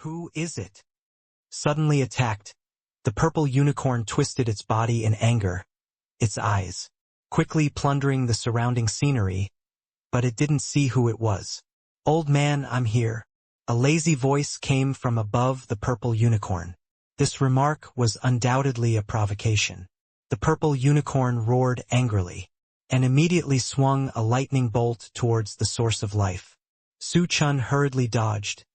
Who is it? Suddenly attacked, the purple unicorn twisted its body in anger, its eyes quickly plundering the surrounding scenery, but it didn't see who it was. Old man, I'm here. A lazy voice came from above the purple unicorn. This remark was undoubtedly a provocation. The purple unicorn roared angrily, and immediately swung a lightning bolt towards the source of life. Su Chen hurriedly dodged,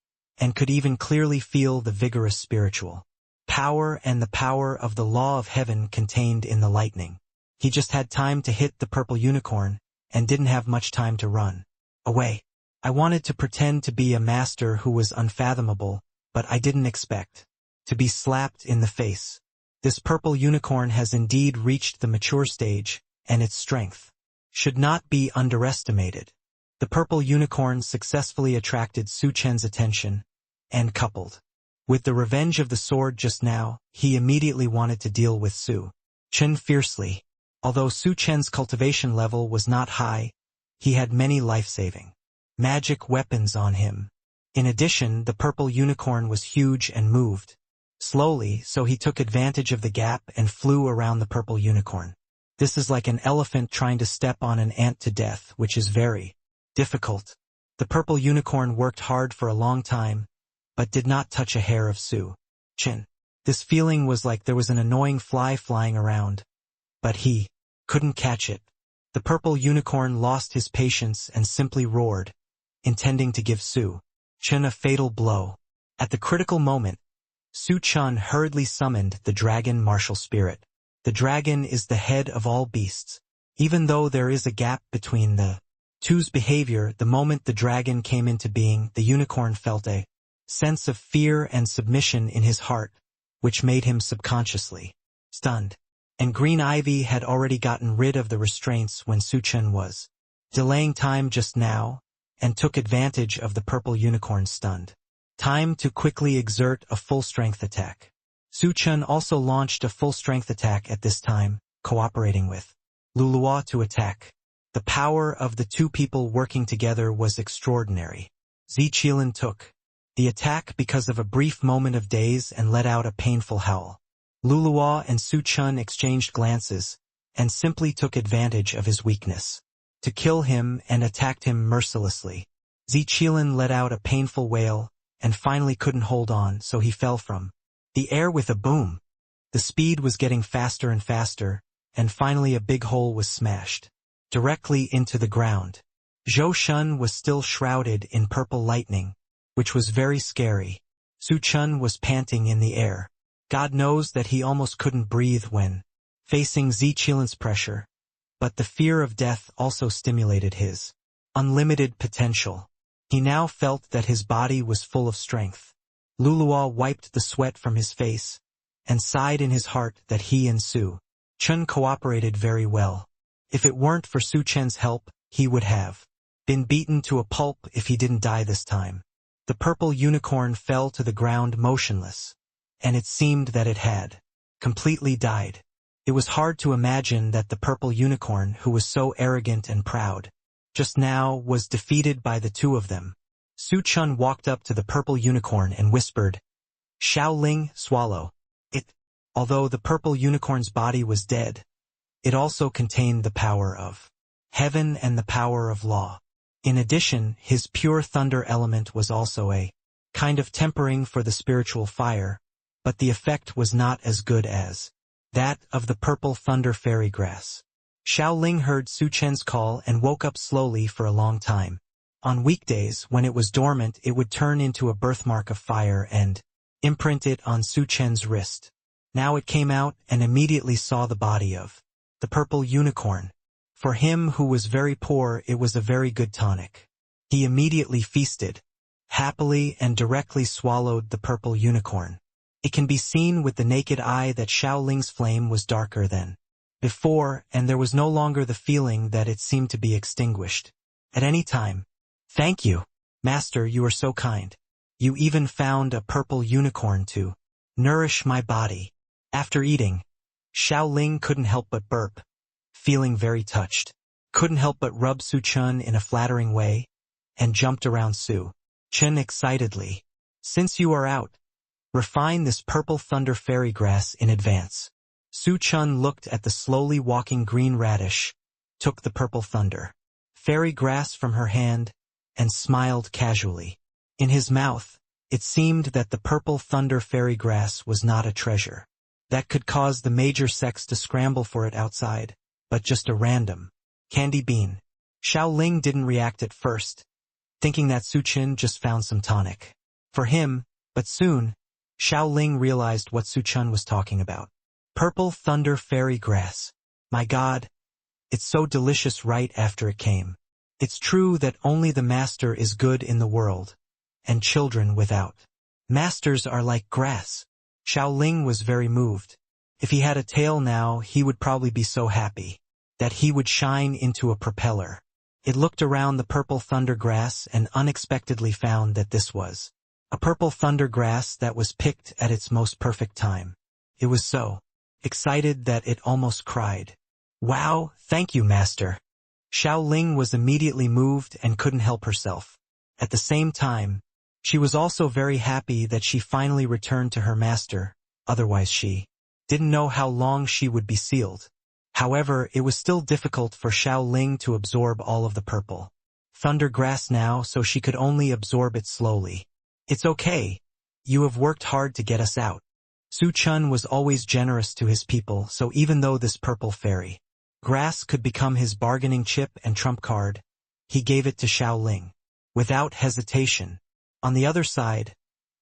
and could even clearly feel the vigorous spiritual power and the power of the law of heaven contained in the lightning. He just had time to hit the purple unicorn, and didn't have much time to run away. I wanted to pretend to be a master who was unfathomable, but I didn't expect to be slapped in the face. This purple unicorn has indeed reached the mature stage, and its strength should not be underestimated. The purple unicorn successfully attracted Su Chen's attention, and coupled with the revenge of the sword just now, he immediately wanted to deal with Su Chen fiercely. Although Su Chen's cultivation level was not high, he had many life-saving magic weapons on him. In addition, the purple unicorn was huge and moved slowly, so he took advantage of the gap and flew around the purple unicorn. This is like an elephant trying to step on an ant to death, which is very difficult. The purple unicorn worked hard for a long time, but did not touch a hair of Su Chen. This feeling was like there was an annoying fly flying around, but he couldn't catch it. The purple unicorn lost his patience and simply roared, intending to give Su Chen a fatal blow. At the critical moment, Su Chen hurriedly summoned the dragon martial spirit. The dragon is the head of all beasts. Even though there is a gap between the two's behavior, the moment the dragon came into being, the unicorn felt a sense of fear and submission in his heart, which made him subconsciously stunned. And Green Ivy had already gotten rid of the restraints when Su Chen was delaying time just now, and took advantage of the purple unicorn's stunned time to quickly exert a full-strength attack. Su Chen also launched a full-strength attack at this time, cooperating with Luluo to attack. The power of the two people working together was extraordinary. Zi Qilin took the attack because of a brief moment of daze and let out a painful howl. Luluo and Su Chen exchanged glances, and simply took advantage of his weakness to kill him and attacked him mercilessly. Zi Qilin let out a painful wail, and finally couldn't hold on, so he fell from the air with a boom. The speed was getting faster and faster, and finally a big hole was smashed directly into the ground. Zhou Shun was still shrouded in purple lightning, which was very scary. Su Chen was panting in the air. God knows that he almost couldn't breathe when facing Zi Qilin's pressure, but the fear of death also stimulated his unlimited potential. He now felt that his body was full of strength. Luluo wiped the sweat from his face, and sighed in his heart that he and Su Chen cooperated very well. If it weren't for Su Chen's help, he would have been beaten to a pulp if he didn't die this time. The purple unicorn fell to the ground motionless, and it seemed that it had completely died. It was hard to imagine that the purple unicorn, who was so arrogant and proud just now, was defeated by the two of them. Su Chen walked up to the purple unicorn and whispered, "Shaoling, swallow it." Although the purple unicorn's body was dead, it also contained the power of heaven and the power of law. In addition, his pure thunder element was also a kind of tempering for the spiritual fire, but the effect was not as good as that of the purple thunder fairy grass. Shaoling heard Su Chen's call and woke up slowly for a long time. On weekdays, when it was dormant, it would turn into a birthmark of fire and imprint it on Su Chen's wrist. Now it came out and immediately saw the body of the purple unicorn. For him who was very poor, it was a very good tonic. He immediately feasted happily and directly swallowed the purple unicorn. It can be seen with the naked eye that Shaoling's flame was darker than before, and there was no longer the feeling that it seemed to be extinguished at any time. "Thank you, Master, you are so kind. You even found a purple unicorn to nourish my body." After eating, Shaoling couldn't help but burp, feeling very touched. Couldn't help but rub Su Chen in a flattering way, and jumped around Su Chen excitedly. Since you are out, refine this purple thunder fairy grass in advance. Su Chen looked at the slowly walking green radish, took the purple thunder fairy grass from her hand, and smiled casually. In his mouth, it seemed that the purple thunder fairy grass was not a treasure that could cause the major sects to scramble for it outside, but just a random candy bean. Xiao Ling didn't react at first, thinking that Su Chen just found some tonic for him, but soon, Xiao Ling realized what Su Chen was talking about. Purple thunder fairy grass. My God, it's so delicious right after it came. It's true that only the master is good in the world, and children without. Masters are like grass. Xiao Ling was very moved. If he had a tail now, he would probably be so happy that he would shine into a propeller. It looked around the purple thunder grass and unexpectedly found that this was a purple thunder grass that was picked at its most perfect time. It was so excited that it almost cried. Wow, thank you, master. Xiao Ling was immediately moved and couldn't help herself. At the same time, she was also very happy that she finally returned to her master, otherwise she didn't know how long she would be sealed. However, it was still difficult for Xiao Ling to absorb all of the purple thunder grass now, so she could only absorb it slowly. It's okay. You have worked hard to get us out. Su Chen was always generous to his people, so even though this purple fairy grass could become his bargaining chip and trump card, he gave it to Xiao Ling without hesitation. On the other side,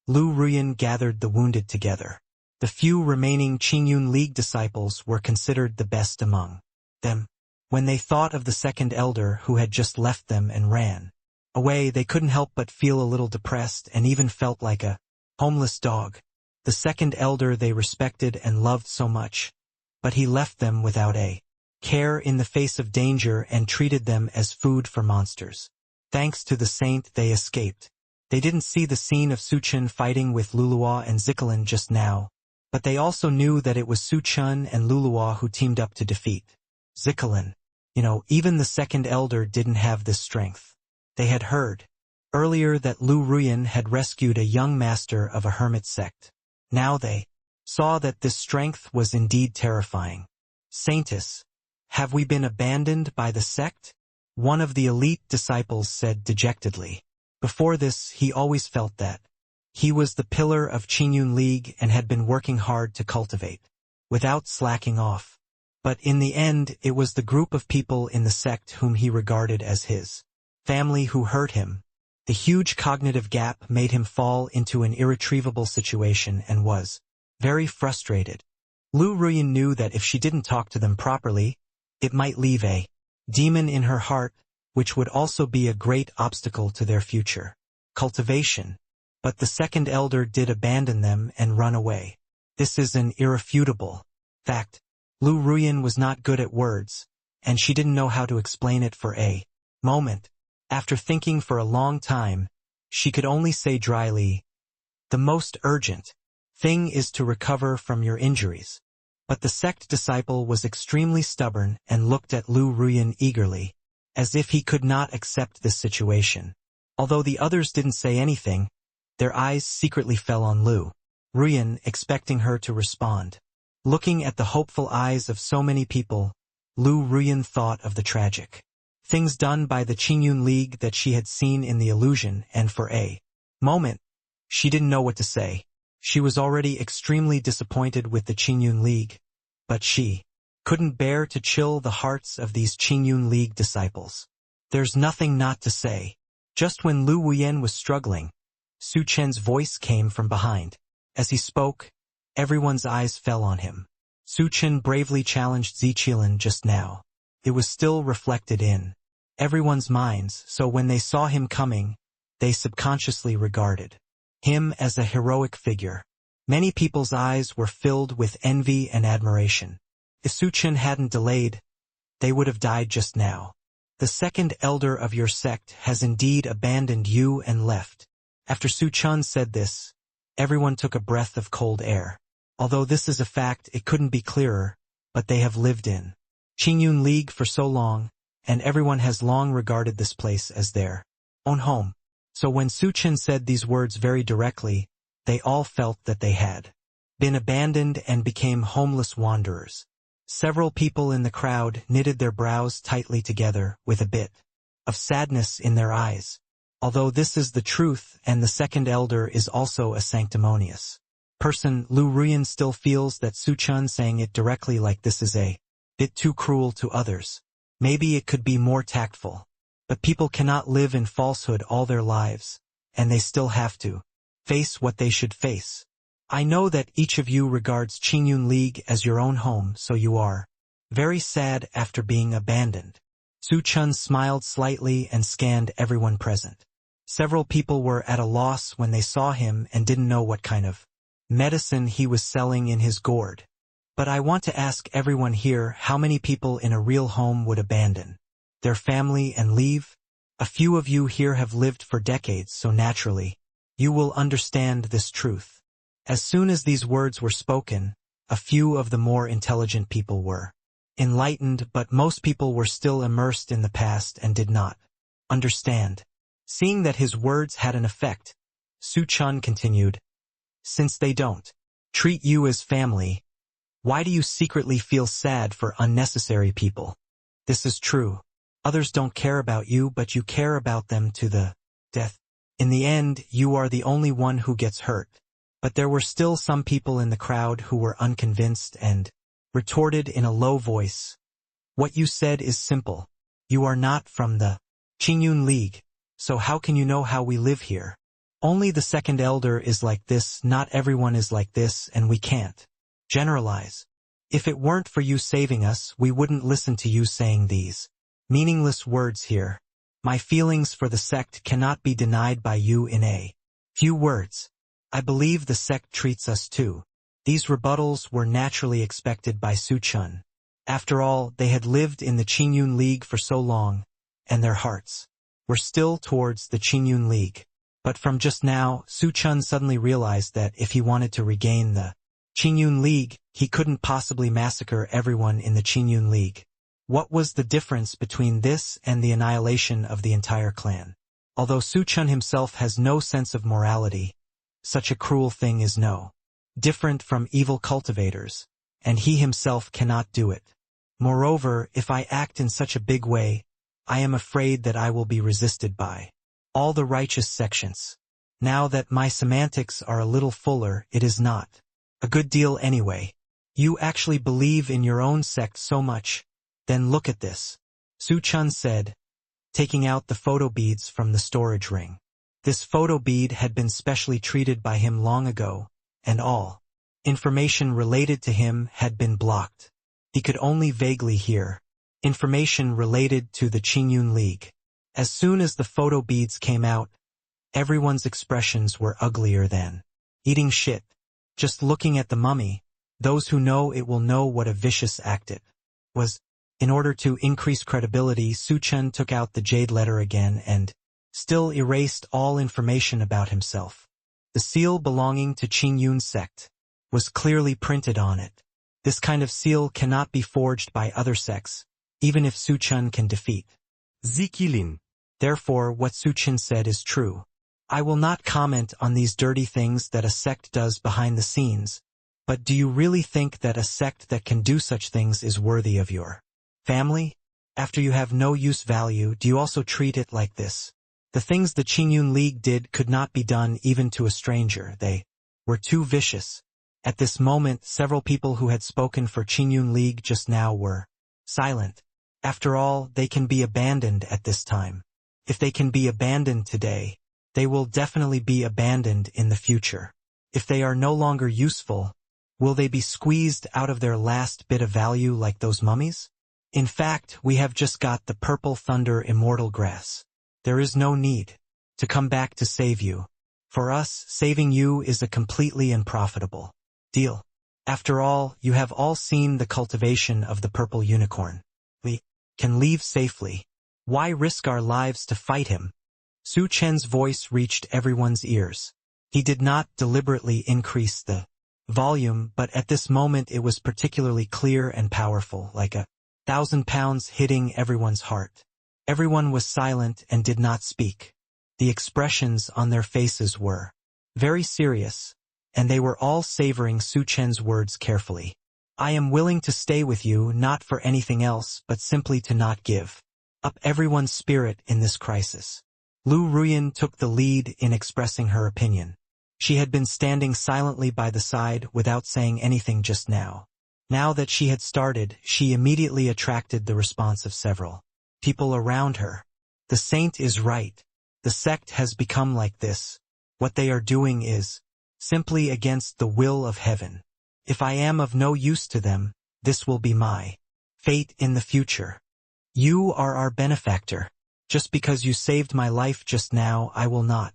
Lu Ruyan gathered the wounded together. The few remaining Qingyun League disciples were considered the best among them. When they thought of the second elder who had just left them and ran away, they couldn't help but feel a little depressed and even felt like a homeless dog. The second elder they respected and loved so much, but he left them without a care in the face of danger and treated them as food for monsters. Thanks to the saint, they escaped. They didn't see the scene of Su Chen fighting with Luluwa and Zikelin just now, but they also knew that it was Su Chen and Luluwa who teamed up to defeat Zikelin. Even the second elder didn't have this strength. They had heard earlier that Lu Ruyan had rescued a young master of a hermit sect. Now they saw that this strength was indeed terrifying. Saintess, have we been abandoned by the sect? One of the elite disciples said dejectedly. Before this, he always felt that he was the pillar of Qingyun League and had been working hard to cultivate, without slacking off. But in the end, it was the group of people in the sect whom he regarded as his family who hurt him. The huge cognitive gap made him fall into an irretrievable situation and was very frustrated. Lu Ruyan knew that if she didn't talk to them properly, it might leave a demon in her heart, which would also be a great obstacle to their future cultivation. But the second elder did abandon them and run away. This is an irrefutable fact. Lu Ruyan was not good at words, and she didn't know how to explain it for a moment. After thinking for a long time, she could only say dryly, "The most urgent thing is to recover from your injuries." But the sect disciple was extremely stubborn and looked at Lu Ruyan eagerly, as if he could not accept this situation. Although the others didn't say anything, their eyes secretly fell on Lu Ruyan, expecting her to respond. Looking at the hopeful eyes of so many people, Lu Ruyan thought of the tragic things done by the Qingyun League that she had seen in the illusion, and for a moment, she didn't know what to say. She was already extremely disappointed with the Qingyun League, but she couldn't bear to chill the hearts of these Qingyun League disciples. There's nothing not to say. Just when Lu Wuyan was struggling, Su Chen's voice came from behind. As he spoke, everyone's eyes fell on him. Su Chen bravely challenged Ziqilin just now. It was still reflected in everyone's minds, so when they saw him coming, they subconsciously regarded him as a heroic figure. Many people's eyes were filled with envy and admiration. If Su Chen hadn't delayed, they would have died just now. The second elder of your sect has indeed abandoned you and left. After Su Chen said this, everyone took a breath of cold air. Although this is a fact, it couldn't be clearer, but they have lived in Qingyun League for so long, and everyone has long regarded this place as their own home. So when Su Chen said these words very directly, they all felt that they had been abandoned and became homeless wanderers. Several people in the crowd knitted their brows tightly together with a bit of sadness in their eyes. Although this is the truth and the second elder is also a sanctimonious person, Lu Ruyan still feels that Su Chen saying it directly like this is a bit too cruel to others. Maybe it could be more tactful. But people cannot live in falsehood all their lives, and they still have to face what they should face. I know that each of you regards Qingyun League as your own home, so you are very sad after being abandoned. Su Chen smiled slightly and scanned everyone present. Several people were at a loss when they saw him and didn't know what kind of medicine he was selling in his gourd. But I want to ask everyone here how many people in a real home would abandon their family and leave? A few of you here have lived for decades, so naturally, you will understand this truth. As soon as these words were spoken, a few of the more intelligent people were enlightened, but most people were still immersed in the past and did not understand. Seeing that his words had an effect, Su Chen continued, "Since they don't treat you as family, why do you secretly feel sad for unnecessary people? This is true. Others don't care about you, but you care about them to the death. In the end, you are the only one who gets hurt." But there were still some people in the crowd who were unconvinced and retorted in a low voice, "What you said is simple. You are not from the Qingyun League, so how can you know how we live here? Only the second elder is like this, not everyone is like this, and we can't generalize. If it weren't for you saving us, we wouldn't listen to you saying these meaningless words here. My feelings for the sect cannot be denied by you in a few words. I believe the sect treats us too." These rebuttals were naturally expected by Su Chen. After all, they had lived in the Qingyun League for so long, and their hearts were still towards the Qingyun League. But from just now, Su Chen suddenly realized that if he wanted to regain the Qingyun League, he couldn't possibly massacre everyone in the Qingyun League. What was the difference between this and the annihilation of the entire clan? Although Su Chen himself has no sense of morality, such a cruel thing is no different from evil cultivators, and he himself cannot do it. Moreover, if I act in such a big way, I am afraid that I will be resisted by all the righteous sections. Now that my semantics are a little fuller, it is not a good deal anyway. You actually believe in your own sect so much. Then look at this, Su Chen said, taking out the photo beads from the storage ring. This photo bead had been specially treated by him long ago, and all information related to him had been blocked. He could only vaguely hear information related to the Qingyun League. As soon as the photo beads came out, everyone's expressions were uglier than eating shit. Just looking at the mummy, those who know it will know what a vicious act it was. In order to increase credibility, Su Chen took out the jade letter again and still erased all information about himself. The seal belonging to Qingyun sect was clearly printed on it. This kind of seal cannot be forged by other sects, even if Su Chen can defeat Zikilin. Therefore, what Su Chen said is true. I will not comment on these dirty things that a sect does behind the scenes, but do you really think that a sect that can do such things is worthy of your family? After you have no use value, do you also treat it like this? The things the Qingyun League did could not be done even to a stranger. They were too vicious. At this moment, several people who had spoken for Qingyun League just now were silent. After all, they can be abandoned at this time. If they can be abandoned today, they will definitely be abandoned in the future. If they are no longer useful, will they be squeezed out of their last bit of value like those mummies? In fact, we have just got the purple thunder immortal grass. There is no need to come back to save you. For us, saving you is a completely unprofitable deal. After all, you have all seen the cultivation of the purple unicorn. We can leave safely. Why risk our lives to fight him? Su Chen's voice reached everyone's ears. He did not deliberately increase the volume, but at this moment it was particularly clear and powerful, like 1,000 pounds hitting everyone's heart. Everyone was silent and did not speak. The expressions on their faces were very serious, and they were all savoring Su Chen's words carefully. I am willing to stay with you not for anything else but simply to not give up everyone's spirit in this crisis. Lu Ruyan took the lead in expressing her opinion. She had been standing silently by the side without saying anything just now. Now that she had started, she immediately attracted the response of several people around her. The saint is right. The sect has become like this. What they are doing is simply against the will of heaven. If I am of no use to them, this will be my fate in the future. You are our benefactor. Just because you saved my life just now, I will not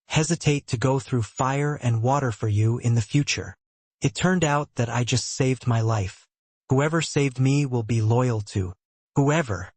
hesitate to go through fire and water for you in the future. It turned out that I just saved my life. Whoever saved me will be loyal to whoever.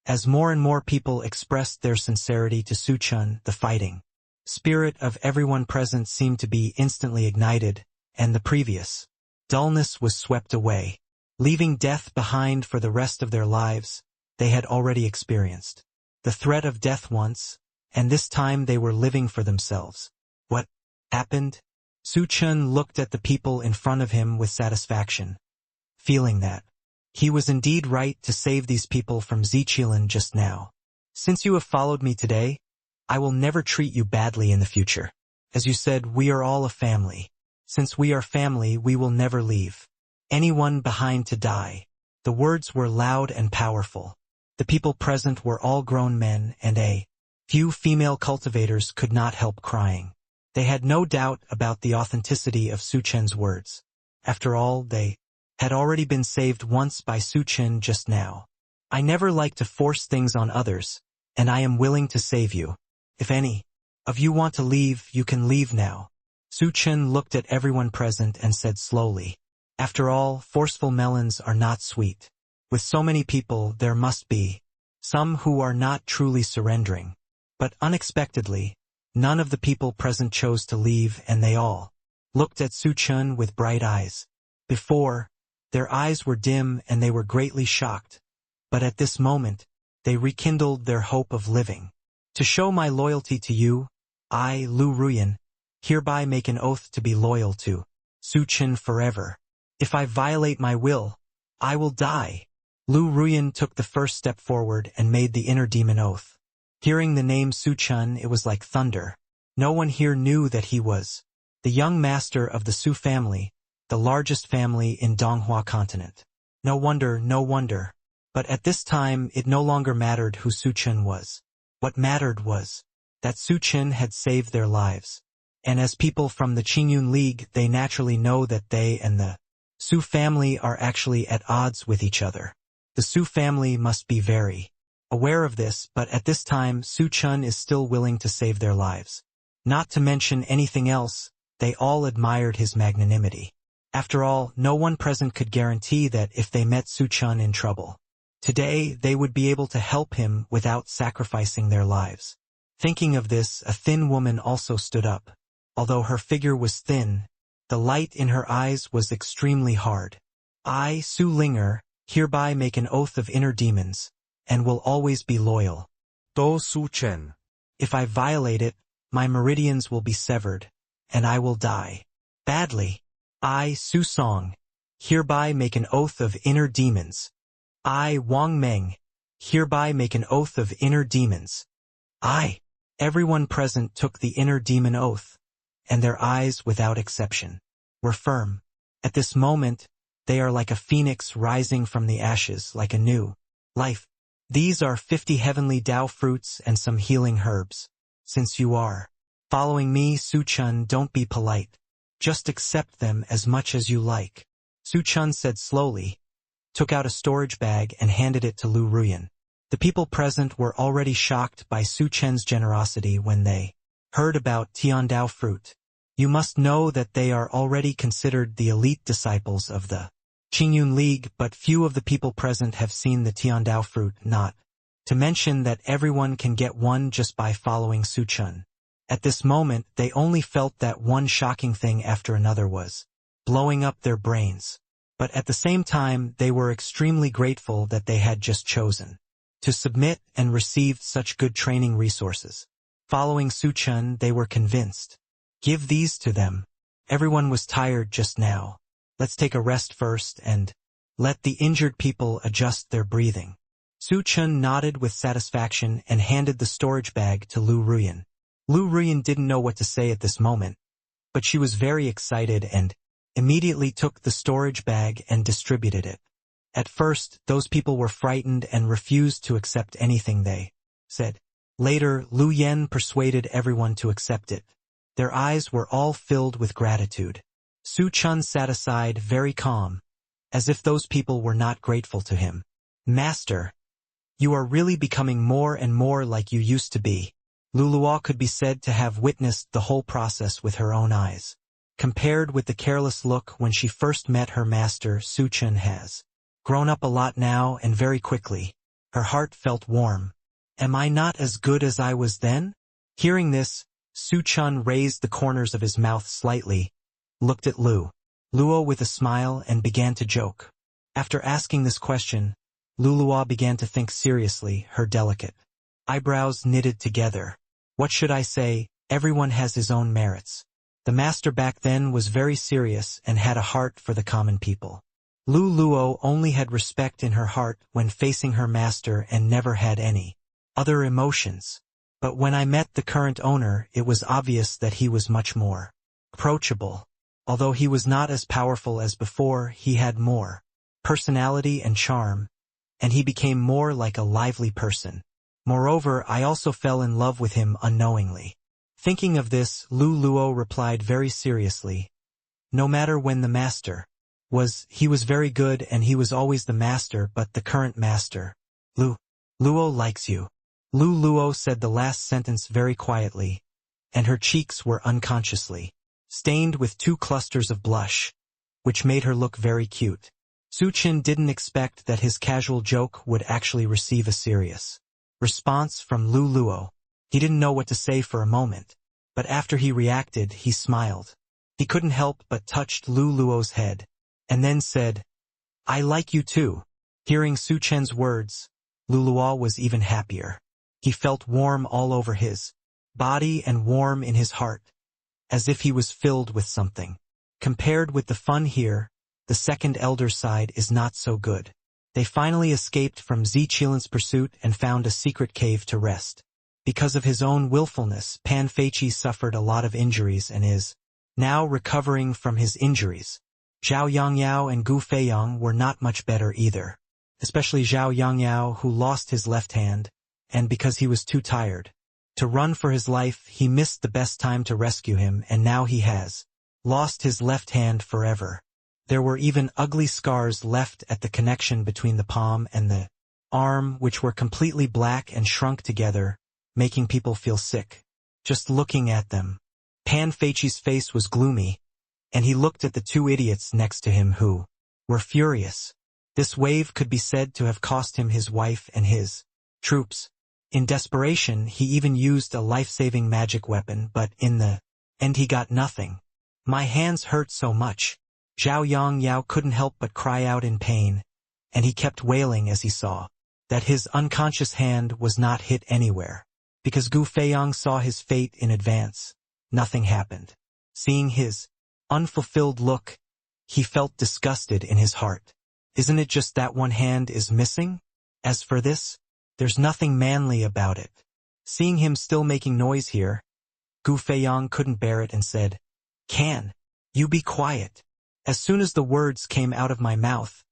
As more and more people expressed their sincerity to Su Chen, the fighting spirit of everyone present seemed to be instantly ignited, and the previous dullness was swept away, leaving death behind for the rest of their lives. They had already experienced the threat of death once, and this time they were living for themselves. What happened? Su Chen looked at the people in front of him with satisfaction, feeling that he was indeed right to save these people from Ziqilan just now. Since you have followed me today, I will never treat you badly in the future. As you said, we are all a family. Since we are family, we will never leave anyone behind to die. The words were loud and powerful. The people present were all grown men, and a few female cultivators could not help crying. They had no doubt about the authenticity of Su Chen's words. After all, they had already been saved once by Su Chen just now. I never like to force things on others, and I am willing to save you. If any of you want to leave, you can leave now. Su Chen looked at everyone present and said slowly, after all, forceful melons are not sweet. With so many people, there must be some who are not truly surrendering. But unexpectedly, none of the people present chose to leave, and they all looked at Su Chen with bright eyes. Before, their eyes were dim and they were greatly shocked. But at this moment, they rekindled their hope of living. To show my loyalty to you, I, Lu Ruyan, hereby make an oath to be loyal to Su Chen forever. If I violate my will, I will die. Lu Ruyan took the first step forward and made the inner demon oath. Hearing the name Su Chen, it was like thunder. No one here knew that he was the young master of the Su family, the largest family in Donghuazhou continent. No wonder. But at this time, it no longer mattered who Su Chen was. What mattered was that Su Chen had saved their lives. And as people from the Qingyun League, they naturally know that they and the Su family are actually at odds with each other. The Su family must be very aware of this, but at this time, Su Chen is still willing to save their lives. Not to mention anything else, they all admired his magnanimity. After all, no one present could guarantee that if they met Su Chen in trouble today, they would be able to help him without sacrificing their lives. Thinking of this, a thin woman also stood up. Although her figure was thin, the light in her eyes was extremely hard. I, Su Linger, hereby make an oath of inner demons, and will always be loyal. To Su Chen. If I violate it, my meridians will be severed, and I will die badly. I, Su Song, hereby make an oath of inner demons. I, Wang Meng, hereby make an oath of inner demons. Everyone present took the inner demon oath, and their eyes, without exception, were firm. At this moment, they are like a phoenix rising from the ashes, like a new life. These are 50 heavenly Dao fruits and some healing herbs. Since you are following me, Su Chen, don't be polite. Just accept them as much as you like. Su Chen said slowly, took out a storage bag and handed it to Lu Ruyan. The people present were already shocked by Su Chen's generosity when they heard about Tiandao fruit. You must know that they are already considered the elite disciples of the Qingyun League, but few of the people present have seen the Tiandao fruit, not to mention that everyone can get one just by following Su Chen. At this moment, they only felt that one shocking thing after another was blowing up their brains. But at the same time, they were extremely grateful that they had just chosen to submit and received such good training resources. Following Su Chen, they were convinced. Give these to them. Everyone was tired just now. Let's take a rest first and let the injured people adjust their breathing. Su Chen nodded with satisfaction and handed the storage bag to Lu Ruyan. Lu Ruyan didn't know what to say at this moment, but she was very excited and immediately took the storage bag and distributed it. At first, those people were frightened and refused to accept anything they said. Later, Lu Yen persuaded everyone to accept it. Their eyes were all filled with gratitude. Su Chen sat aside very calm, as if those people were not grateful to him. Master, you are really becoming more and more like you used to be. Luluo could be said to have witnessed the whole process with her own eyes. Compared with the careless look when she first met her master, Su Chen has grown up a lot now and very quickly. Her heart felt warm. Am I not as good as I was then? Hearing this, Su Chen raised the corners of his mouth slightly, looked at Luo with a smile and began to joke. After asking this question, Luluo began to think seriously, her delicate eyebrows knitted together. What should I say? Everyone has his own merits. The master back then was very serious and had a heart for the common people. Luo only had respect in her heart when facing her master and never had any other emotions. But when I met the current owner, it was obvious that he was much more approachable. Although he was not as powerful as before, he had more personality and charm, and he became more like a lively person. Moreover, I also fell in love with him unknowingly. Thinking of this, Luo replied very seriously. No matter when the master he was very good and he was always the master, but the current master, Luo likes you. Luo said the last sentence very quietly, and her cheeks were unconsciously stained with 2 clusters of blush, which made her look very cute. Su Chen didn't expect that his casual joke would actually receive a serious response from Luo. He didn't know what to say for a moment, but after he reacted, he smiled. He couldn't help but touched Luo's head, and then said, I like you too. Hearing Su Chen's words, Luo was even happier. He felt warm all over his body and warm in his heart, as if he was filled with something. Compared with the fun here, the second elder's side is not so good. They finally escaped from Ziqilin's pursuit and found a secret cave to rest. Because of his own willfulness, Pan Feiqi suffered a lot of injuries and is now recovering from his injuries. Zhao Yangyao and Gu Feiyang were not much better either, especially Zhao Yangyao, who lost his left hand, and because he was too tired to run for his life, he missed the best time to rescue him, and now he has lost his left hand forever. There were even ugly scars left at the connection between the palm and the arm, which were completely black and shrunk together, making people feel sick just looking at them. Pan Feiqi's face was gloomy, and he looked at the 2 idiots next to him who were furious. This wave could be said to have cost him his wife and his troops. In desperation, he even used a life-saving magic weapon, but in the end he got nothing. My hands hurt so much. Zhao Yangyao couldn't help but cry out in pain, and he kept wailing as he saw that his unconscious hand was not hit anywhere. Because Gu Feiyang saw his fate in advance, nothing happened. Seeing his unfulfilled look, he felt disgusted in his heart. Isn't it just that one hand is missing? As for this, there's nothing manly about it. Seeing him still making noise here, Gu Feiyang couldn't bear it and said, Can you be quiet? As soon as the words came out of my mouth,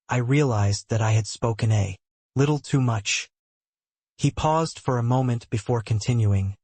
I realized that I had spoken a little too much. He paused for a moment before continuing.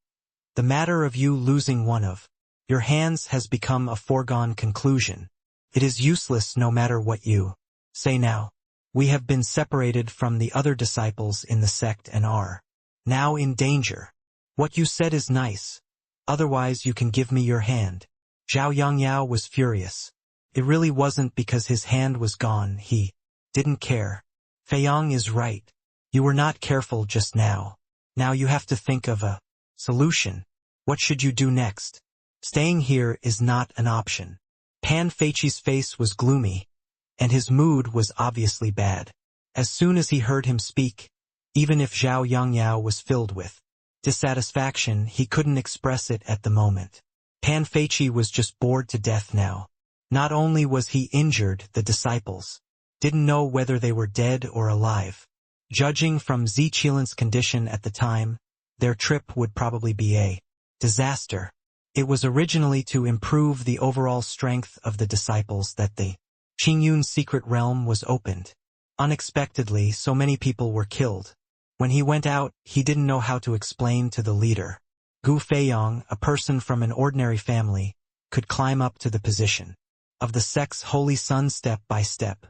The matter of you losing one of your hands has become a foregone conclusion. It is useless no matter what you say now. We have been separated from the other disciples in the sect and are now in danger. What you said is nice. Otherwise you can give me your hand. Zhao Yangyao was furious. It really wasn't because his hand was gone, he didn't care. Feiyang is right. You were not careful just now. Now you have to think of a solution. What should you do next? Staying here is not an option. Pan Feiqi's face was gloomy, and his mood was obviously bad. As soon as he heard him speak, even if Zhao Yangyao was filled with dissatisfaction, he couldn't express it at the moment. Pan Feiqi was just bored to death now. Not only was he injured, the disciples didn't know whether they were dead or alive. Judging from Ziqilin's condition at the time, their trip would probably be a disaster. It was originally to improve the overall strength of the disciples that the Qingyun secret realm was opened. Unexpectedly, so many people were killed. When he went out, he didn't know how to explain to the leader. Gu Feiyong, a person from an ordinary family, could climb up to the position of the sect's holy son step by step.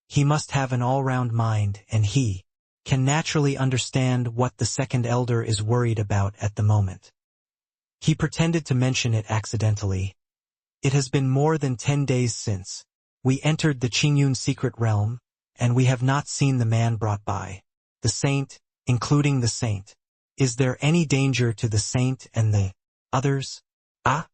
He must have an all-round mind, and he can naturally understand what the second elder is worried about at the moment. He pretended to mention it accidentally. It has been more than 10 days since we entered the Qingyun secret realm, and we have not seen the man brought by the saint, including the saint. Is there any danger to the saint and the others? Ah?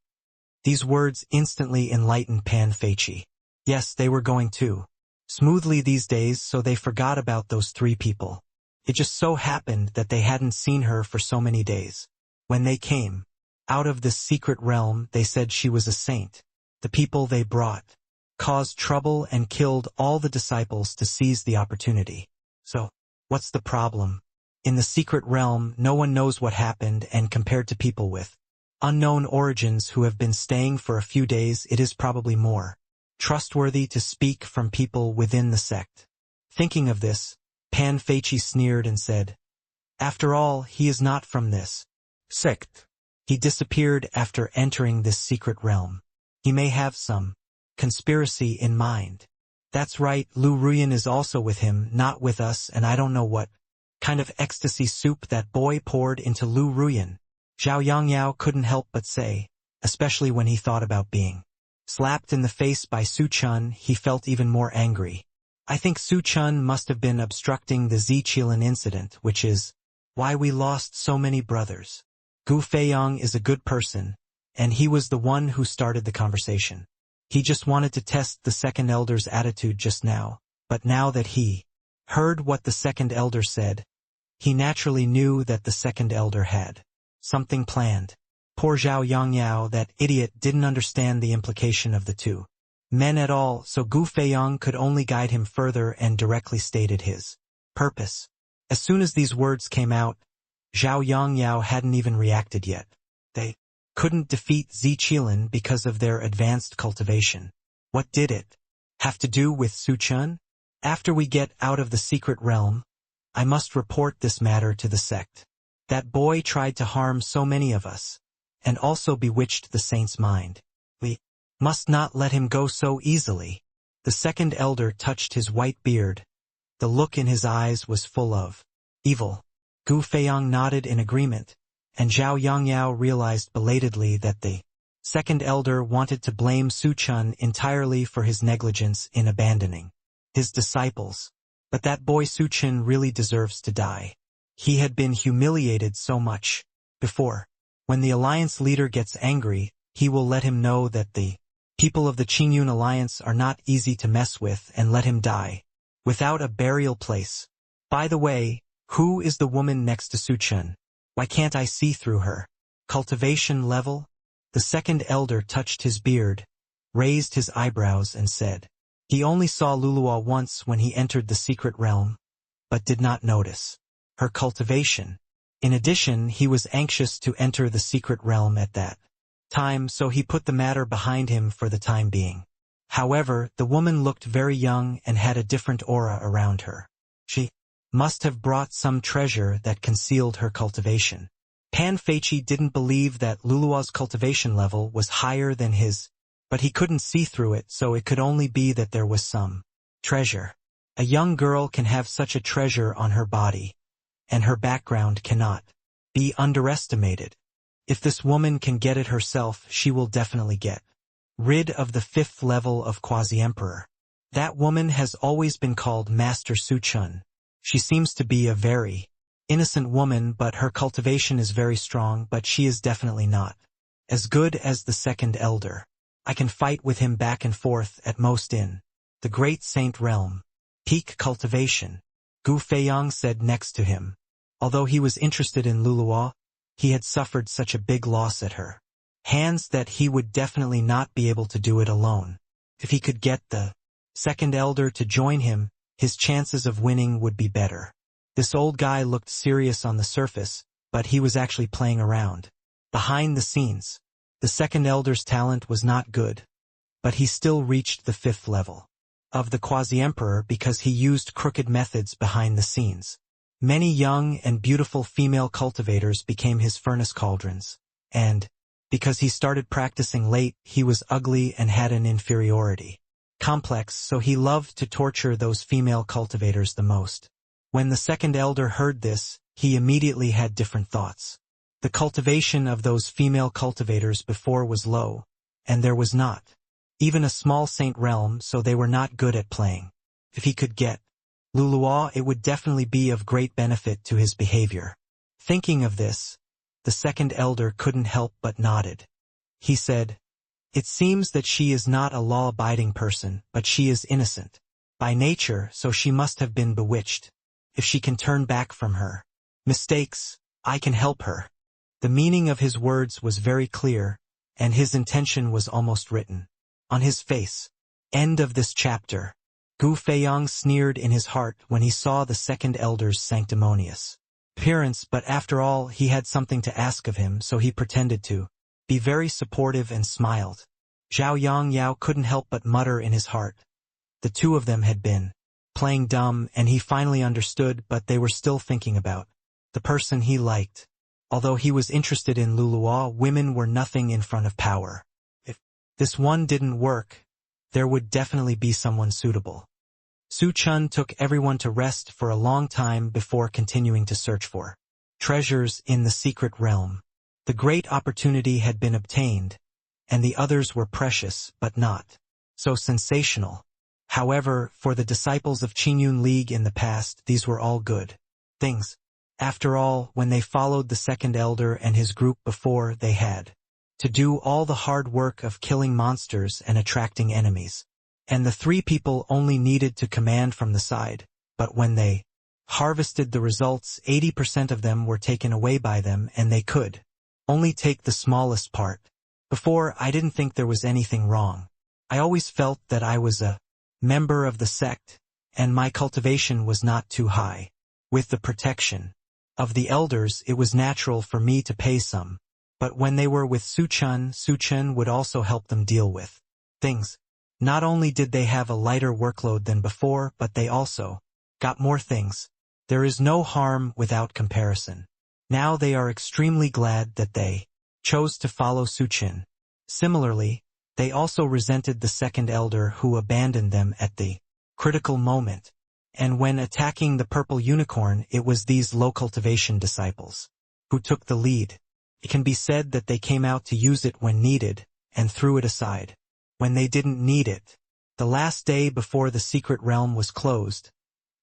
These words instantly enlightened Pan Feiqi. Yes, they were going too smoothly these days, so they forgot about those 3 people. It just so happened that they hadn't seen her for so many days. When they came out of this secret realm, they said she was a saint. The people they brought caused trouble and killed all the disciples to seize the opportunity. So, what's the problem? In the secret realm, no one knows what happened, and compared to people with unknown origins who have been staying for a few days, it is probably more trustworthy to speak from people within the sect. Thinking of this, Pan Feiqi sneered and said, "After all, he is not from this sect. He disappeared after entering this secret realm. He may have some conspiracy in mind." That's right, Lu Ruyan is also with him, not with us, and I don't know what kind of ecstasy soup that boy poured into Lu Ruyan. Zhao Yangyao couldn't help but say, especially when he thought about being slapped in the face by Su Chun. He felt even more angry. I think Su Chun must have been obstructing the Ziqilin incident, which is why we lost so many brothers. Gu Feiyong is a good person, and he was the one who started the conversation. He just wanted to test the second elder's attitude just now, but now that he heard what the second elder said, he naturally knew that the second elder had something planned. Poor Zhao Yangyao, that idiot, didn't understand the implication of the 2 men at all, so Gu Feiyong could only guide him further and directly stated his purpose. As soon as these words came out, Zhao Yangyao hadn't even reacted yet. They couldn't defeat Ziqilin because of their advanced cultivation. What did it have to do with Su Chun? After we get out of the secret realm, I must report this matter to the sect. That boy tried to harm so many of us, and also bewitched the saint's mind. We must not let him go so easily. The second elder touched his white beard. The look in his eyes was full of evil. Gu Feiyong nodded in agreement, and Zhao Yangyao realized belatedly that the second elder wanted to blame Su Chun entirely for his negligence in abandoning his disciples. But that boy Su Chun really deserves to die. He had been humiliated so much before. When the alliance leader gets angry, he will let him know that the people of the Qingyun alliance are not easy to mess with, and let him die without a burial place. By the way, who is the woman next to Su Chun? Why can't I see through her cultivation level? The second elder touched his beard, raised his eyebrows, and said he only saw Luluo once when he entered the secret realm, but did not notice her cultivation. In addition, he was anxious to enter the secret realm at that time, so he put the matter behind him for the time being. However, the woman looked very young and had a different aura around her. She must have brought some treasure that concealed her cultivation. Pan Feiqi didn't believe that Luluo's cultivation level was higher than his, but he couldn't see through it, so it could only be that there was some treasure. A young girl can have such a treasure on her body, and her background cannot be underestimated. If this woman can get it herself, she will definitely get rid of the 5th level of quasi-emperor. That woman has always been called Master Su Chun. She seems to be a very innocent woman, but her cultivation is very strong, but she is definitely not as good as the second elder. I can fight with him back and forth at most in the Great Saint Realm. Peak cultivation. Gu Feiyong said next to him. Although he was interested in Luluo, He had suffered such a big loss at her hands that he would definitely not be able to do it alone. If he could get the second elder to join him, his chances of winning would be better. This old guy looked serious on the surface, but he was actually playing around. Behind the scenes, the second elder's talent was not good, but he still reached the 5th level of the quasi-emperor because he used crooked methods behind the scenes. Many young and beautiful female cultivators became his furnace cauldrons, and, because he started practicing late, he was ugly and had an inferiority complex, so he loved to torture those female cultivators the most. When the second elder heard this, he immediately had different thoughts. The cultivation of those female cultivators before was low, and there was not even a small saint realm, so they were not good at playing. If he could get Luluo, it would definitely be of great benefit to his behavior. Thinking of this, the second elder couldn't help but nodded. He said, "It seems that she is not a law-abiding person, but she is innocent by nature, so she must have been bewitched. If she can turn back from her mistakes, I can help her." The meaning of his words was very clear, and his intention was almost written on his face. End of this chapter. Gu Feiyang sneered in his heart when he saw the second elder's sanctimonious appearance, but after all he had something to ask of him, so he pretended to be very supportive and smiled. Zhao Yongyao couldn't help but mutter in his heart. The two of them had been playing dumb, and he finally understood, but they were still thinking about the person he liked. Although he was interested in Luluo, women were nothing in front of power. If this one didn't work, there would definitely be someone suitable. Su Chen took everyone to rest for a long time before continuing to search for treasures in the secret realm. The great opportunity had been obtained, and the others were precious but not so sensational. However, for the disciples of Qingyun League in the past, these were all good things. After all, when they followed the second elder and his group before, they had to do all the hard work of killing monsters and attracting enemies. And the 3 people only needed to command from the side, but when they harvested the results, 80% of them were taken away by them, and they could only take the smallest part. Before, I didn't think there was anything wrong. I always felt that I was a member of the sect, and my cultivation was not too high. With the protection of the elders, it was natural for me to pay some, but when they were with Su Chen would also help them deal with things. Not only did they have a lighter workload than before, but they also got more things. There is no harm without comparison. Now they are extremely glad that they chose to follow Su Chen. Similarly, they also resented the second elder who abandoned them at the critical moment. And when attacking the purple unicorn, it was these low cultivation disciples who took the lead. It can be said that they came out to use it when needed, and threw it aside when they didn't need it. The last day before the secret realm was closed,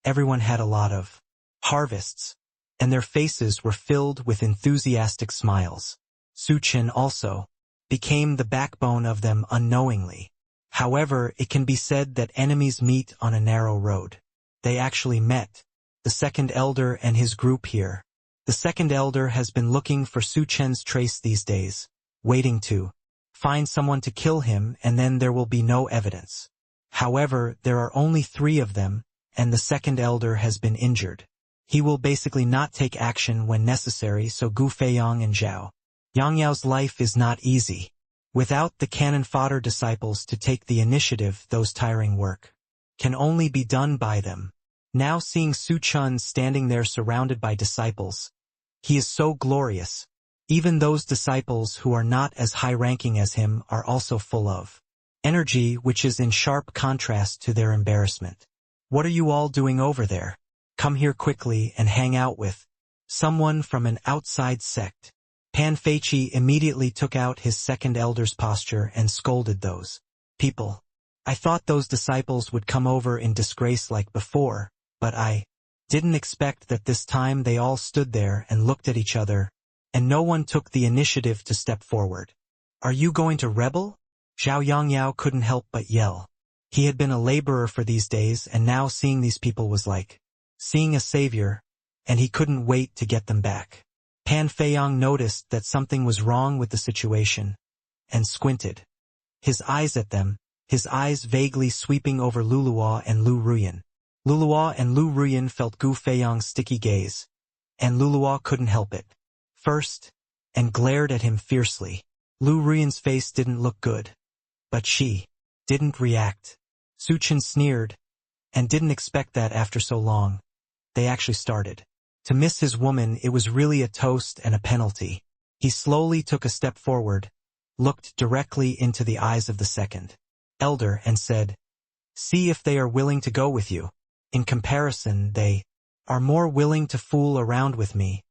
everyone had a lot of harvests, and their faces were filled with enthusiastic smiles. Su Chen also became the backbone of them unknowingly. However, it can be said that enemies meet on a narrow road. They actually met the second elder and his group here. The second elder has been looking for Su Chen's trace these days, waiting to find someone to kill him, and then there will be no evidence. However, there are only 3 of them, and the second elder has been injured. He will basically not take action when necessary, so Gu Feiyang and Zhao Yongyao's life is not easy. Without the cannon fodder disciples to take the initiative, those tiring work can only be done by them. Now seeing Su Chen standing there surrounded by disciples, he is so glorious. Even those disciples who are not as high-ranking as him are also full of energy, which is in sharp contrast to their embarrassment. "What are you all doing over there? Come here quickly and hang out with someone from an outside sect." Pan Feiqi immediately took out his second elder's posture and scolded those people. "I thought those disciples would come over in disgrace like before, but I didn't expect that this time." They all stood there and looked at each other, and no one took the initiative to step forward. "Are you going to rebel?" Zhao Yongyao couldn't help but yell. He had been a laborer for these days, and now seeing these people was like seeing a savior, and he couldn't wait to get them back. Pan Feiyong noticed that something was wrong with the situation, and squinted. His eyes at them, his eyes vaguely sweeping over Luluo and Lu Ruyan. Luluo and Lu Ruyan felt Gu Feiyong's sticky gaze, and Luluo couldn't help it. First, and glared at him fiercely. Lu Ruyan's face didn't look good, but she didn't react. Su Chen sneered, and didn't expect that after so long. They actually started. To miss his woman, it was really a toast and a penalty. He slowly took a step forward, looked directly into the eyes of the second elder and said, "See if they are willing to go with you. In comparison, they are more willing to fool around with me,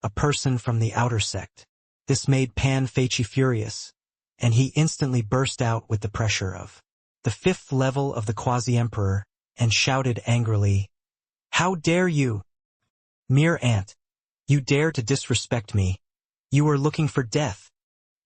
a person from the outer sect." This made Pan Feiqi furious, and he instantly burst out with the pressure of the 5th level of the Quasi-Emperor, and shouted angrily, "How dare you? Mere ant! You dare to disrespect me. You are looking for death."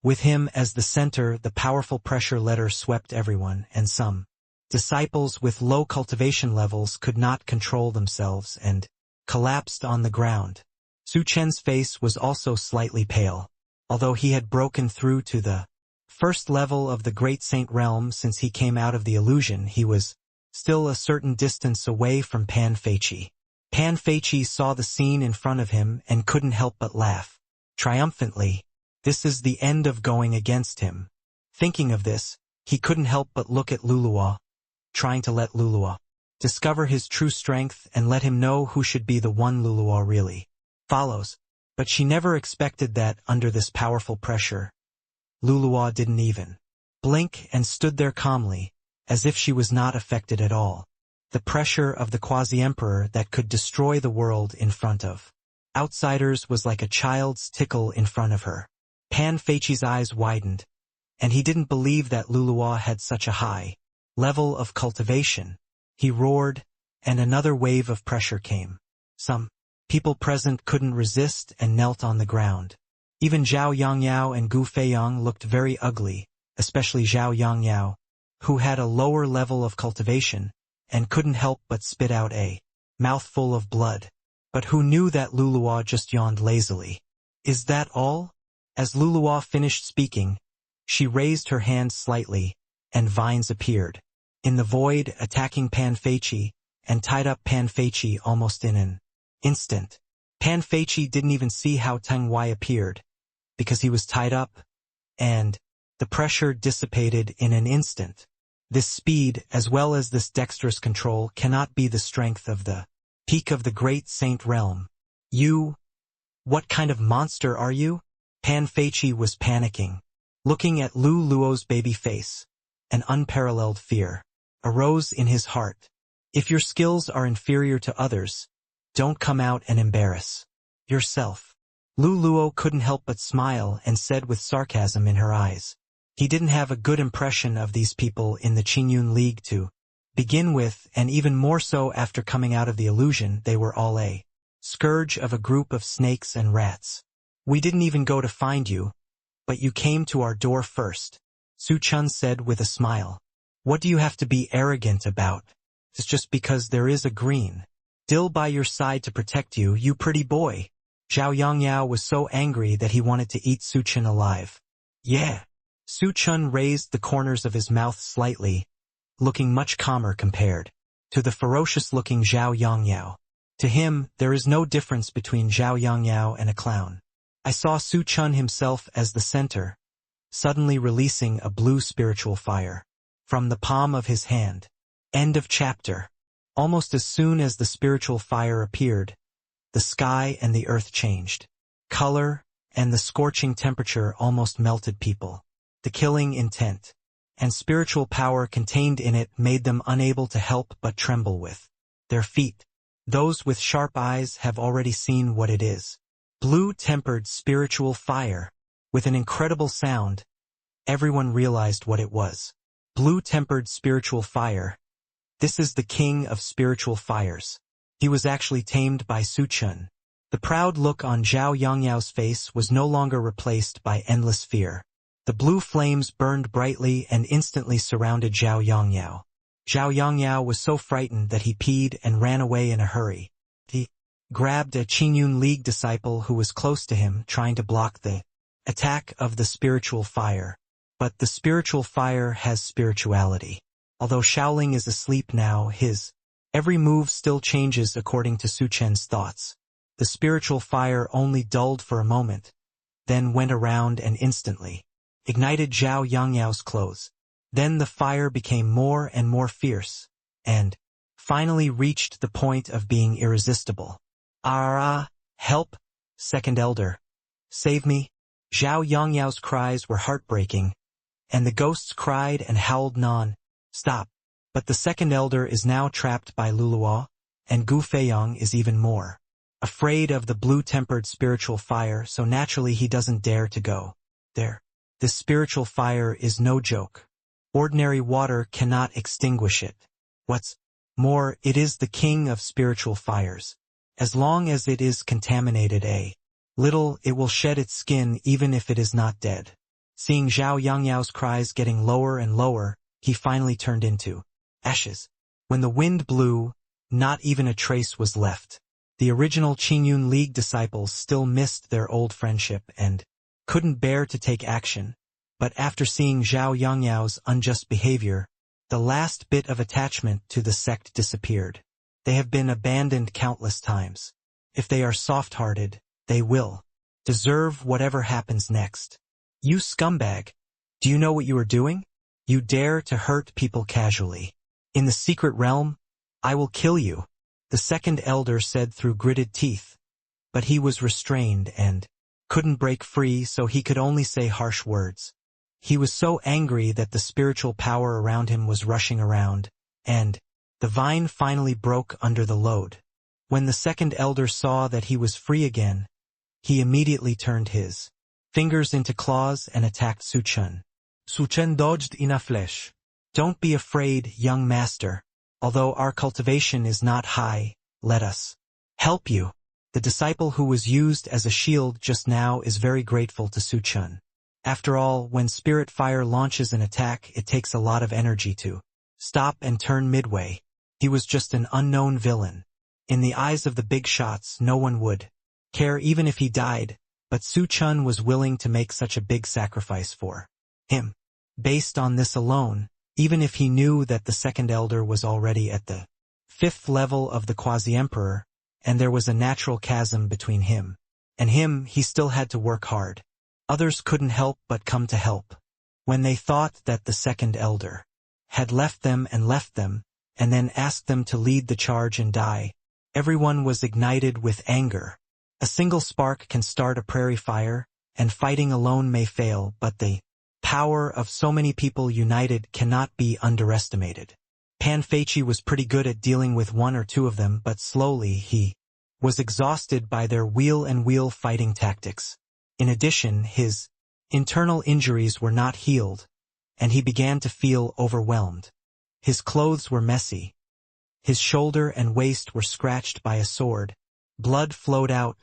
With him as the center, the powerful pressure letter swept everyone, and some disciples with low cultivation levels could not control themselves and collapsed on the ground. Su Chen's face was also slightly pale. Although he had broken through to the 1st level of the Great Saint Realm since he came out of the illusion, he was still a certain distance away from Pan Feiqi. Pan Feiqi saw the scene in front of him and couldn't help but laugh triumphantly. This is the end of going against him. Thinking of this, he couldn't help but look at Luluo, trying to let Luluo discover his true strength and let him know who should be the one Luluo really follows. But she never expected that under this powerful pressure, Luluo didn't even blink and stood there calmly, as if she was not affected at all. The pressure of the Quasi-Emperor that could destroy the world in front of outsiders was like a child's tickle in front of her. Pan Feiqi's eyes widened, and he didn't believe that Luluo had such a high level of cultivation. He roared, and another wave of pressure came. Some people present couldn't resist and knelt on the ground. Even Zhao Yongyao and Gu Feiyong looked very ugly, especially Zhao Yongyao, who had a lower level of cultivation, and couldn't help but spit out a mouthful of blood. But who knew that Luluo just yawned lazily? "Is that all?" As Luluo finished speaking, she raised her hand slightly, and vines appeared in the void, attacking Pan Feiqi, and tied up Pan Feiqi almost in an instant. Pan Feiqi didn't even see how Teng Wai appeared, because he was tied up, and the pressure dissipated in an instant. This speed, as well as this dexterous control, cannot be the strength of the peak of the Great Saint Realm. "You? What kind of monster are you?" Pan Feiqi was panicking. Looking at Lu Luo's baby face, an unparalleled fear arose in his heart. If your skills are inferior to others, don't come out and embarrass yourself. Lu Luo couldn't help but smile and said with sarcasm in her eyes. He didn't have a good impression of these people in the Qingyun League to begin with, and even more so after coming out of the illusion. They were all a scourge of a group of snakes and rats. "We didn't even go to find you, but you came to our door first," Su Chen said with a smile. "What do you have to be arrogant about? It's just because there is a green dill by your side to protect you, you pretty boy." Zhao Yongyao was so angry that he wanted to eat Su Chen alive. "Yeah." Su Chen raised the corners of his mouth slightly, looking much calmer compared to the ferocious-looking Zhao Yongyao. To him, there is no difference between Zhao Yongyao and a clown. I saw Su Chen himself as the center, suddenly releasing a blue spiritual fire from the palm of his hand. End of chapter. Almost as soon as the spiritual fire appeared, the sky and the earth changed color, and the scorching temperature almost melted people. The killing intent and spiritual power contained in it made them unable to help but tremble with their feet. Those with sharp eyes have already seen what it is. Blue-tempered spiritual fire. With an incredible sound, everyone realized what it was. Blue-tempered spiritual fire. This is the king of spiritual fires. He was actually tamed by Su Chen. The proud look on Zhao Yongyao's face was no longer replaced by endless fear. The blue flames burned brightly and instantly surrounded Zhao Yongyao. Zhao Yongyao was so frightened that he peed and ran away in a hurry. The grabbed a Qingyun League disciple who was close to him, trying to block the attack of the spiritual fire. But the spiritual fire has spirituality. Although Shaoling is asleep now, his every move still changes according to Su Chen's thoughts. The spiritual fire only dulled for a moment, then went around and instantly ignited Zhao Yangyao's clothes. Then the fire became more and more fierce, and finally reached the point of being irresistible. "Ah, help, second elder. Save me." Zhao Yangyao's cries were heartbreaking, and the ghosts cried and howled non-stop. But the second elder is now trapped by Luluo, and Gu Feiyang is even more afraid of the blue-tempered spiritual fire, so naturally he doesn't dare to go there. This spiritual fire is no joke. Ordinary water cannot extinguish it. What's more, it is the king of spiritual fires. As long as it is contaminated a little, it will shed its skin even if it is not dead. Seeing Zhao Yangyao's cries getting lower and lower, he finally turned into ashes. When the wind blew, not even a trace was left. The original Qingyun League disciples still missed their old friendship and couldn't bear to take action. But after seeing Zhao Yangyao's unjust behavior, the last bit of attachment to the sect disappeared. They have been abandoned countless times. If they are soft-hearted, they will deserve whatever happens next. "You scumbag! Do you know what you are doing? You dare to hurt people casually. In the secret realm, I will kill you," the second elder said through gritted teeth. But he was restrained and couldn't break free, so he could only say harsh words. He was so angry that the spiritual power around him was rushing around, and the vine finally broke under the load. When the second elder saw that he was free again, he immediately turned his fingers into claws and attacked Su Chen. Su Chen dodged in a flash. "Don't be afraid, young master. Although our cultivation is not high, let us help you." The disciple who was used as a shield just now is very grateful to Su Chen. After all, when spirit fire launches an attack, it takes a lot of energy to stop and turn midway. He was just an unknown villain. In the eyes of the big shots, no one would care even if he died, but Su Chen was willing to make such a big sacrifice for him. Based on this alone, even if he knew that the second elder was already at the 5th level of the quasi-emperor, and there was a natural chasm between him and him, he still had to work hard. Others couldn't help but come to help. When they thought that the second elder had left them, and then asked them to lead the charge and die, everyone was ignited with anger. A single spark can start a prairie fire, and fighting alone may fail, but the power of so many people united cannot be underestimated. Pan Feiqi was pretty good at dealing with one or two of them, but slowly he was exhausted by their wheel-and-wheel fighting tactics. In addition, his internal injuries were not healed, and he began to feel overwhelmed. His clothes were messy. His shoulder and waist were scratched by a sword. Blood flowed out,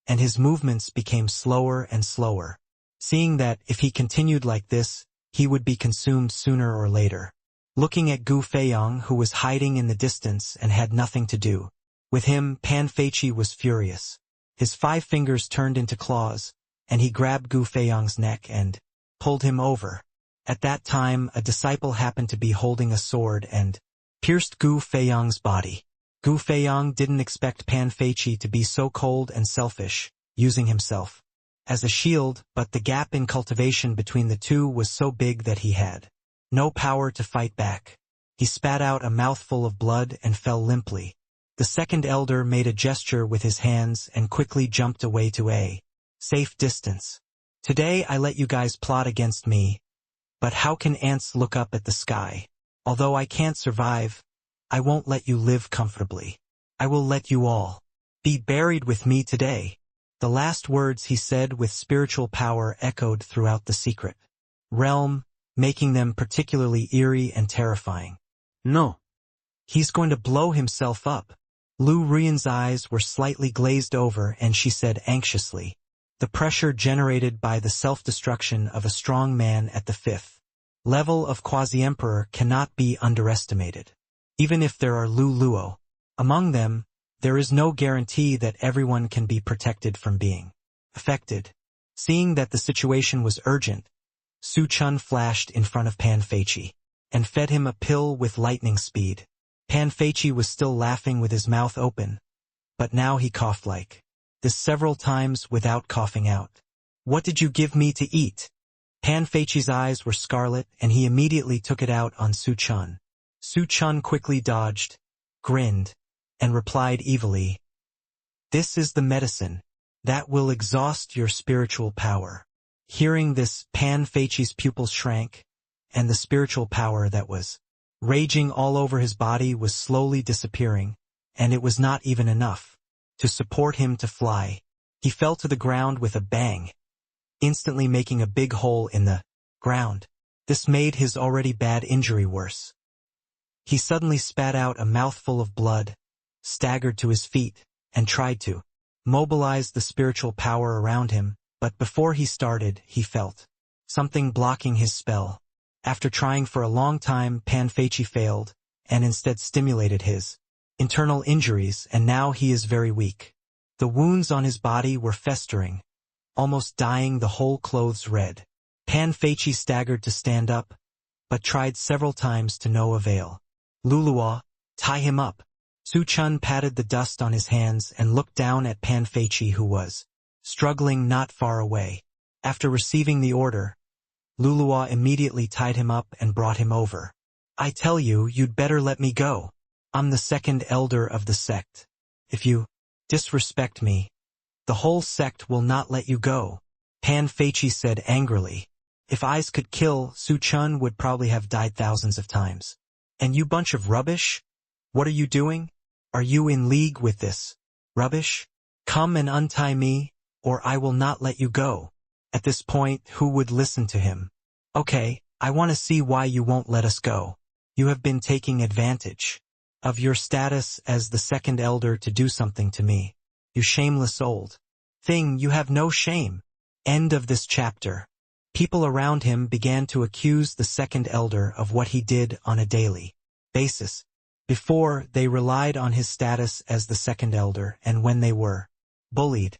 and his movements became slower and slower. Seeing that, if he continued like this, he would be consumed sooner or later. Looking at Gu Feiyang, who was hiding in the distance and had nothing to do with him, Pan Feiqi was furious. His 5 fingers turned into claws, and he grabbed Gu Feiyang's neck and pulled him over. At that time, a disciple happened to be holding a sword and pierced Gu Feiyang's body. Gu Feiyang didn't expect Pan Feiqi to be so cold and selfish, using himself as a shield, but the gap in cultivation between the two was so big that he had no power to fight back. He spat out a mouthful of blood and fell limply. The second elder made a gesture with his hands and quickly jumped away to a safe distance. "Today I let you guys plot against me, but how can ants look up at the sky? Although I can't survive, I won't let you live comfortably. I will let you all be buried with me today." The last words he said with spiritual power echoed throughout the secret realm, making them particularly eerie and terrifying. "No. He's going to blow himself up." Lu Rian's eyes were slightly glazed over, and she said anxiously, "The pressure generated by the self-destruction of a strong man at the 5th level of quasi-emperor cannot be underestimated. Even if there are Lu Luo among them, There is no guarantee that everyone can be protected from being affected. Seeing that the situation was urgent, Su Chen flashed in front of Pan Feiqi and fed him a pill with lightning speed. Pan Feiqi was still laughing with his mouth open, but now he coughed like this several times without coughing out. What did you give me to eat? Pan Feiqi's eyes were scarlet and he immediately took it out on Su Chen. Su Chen quickly dodged, grinned, and replied evilly, "This is the medicine that will exhaust your spiritual power." Hearing this, Pan Feiqi's pupils shrank, and the spiritual power that was raging all over his body was slowly disappearing, and it was not even enough to support him to fly. He fell to the ground with a bang, instantly making a big hole in the ground. This made his already bad injury worse. He suddenly spat out a mouthful of blood, staggered to his feet, and tried to mobilize the spiritual power around him, but before he started, he felt something blocking his spell. After trying for a long time, Pan Feiqi failed, and instead stimulated his internal injuries, and now he is very weak. The wounds on his body were festering, almost dyeing the whole clothes red. Pan Feiqi staggered to stand up, but tried several times to no avail. "Luluwa, tie him up." Su Chen patted the dust on his hands and looked down at Pan Feiqi, who was struggling not far away. After receiving the order, Luluwa immediately tied him up and brought him over. "I tell you, you'd better let me go. I'm the second elder of the sect. If you disrespect me, the whole sect will not let you go," Pan Feiqi said angrily. If eyes could kill, Su Chen would probably have died thousands of times. "And you bunch of rubbish? What are you doing? Are you in league with this rubbish? Come and untie me, or I will not let you go." At this point, who would listen to him? "Okay, I want to see why you won't let us go. You have been taking advantage of your status as the second elder to do something to me. You shameless old thing, you have no shame." End of this chapter. People around him began to accuse the second elder of what he did on a daily basis. Before, they relied on his status as the second elder, and when they were bullied,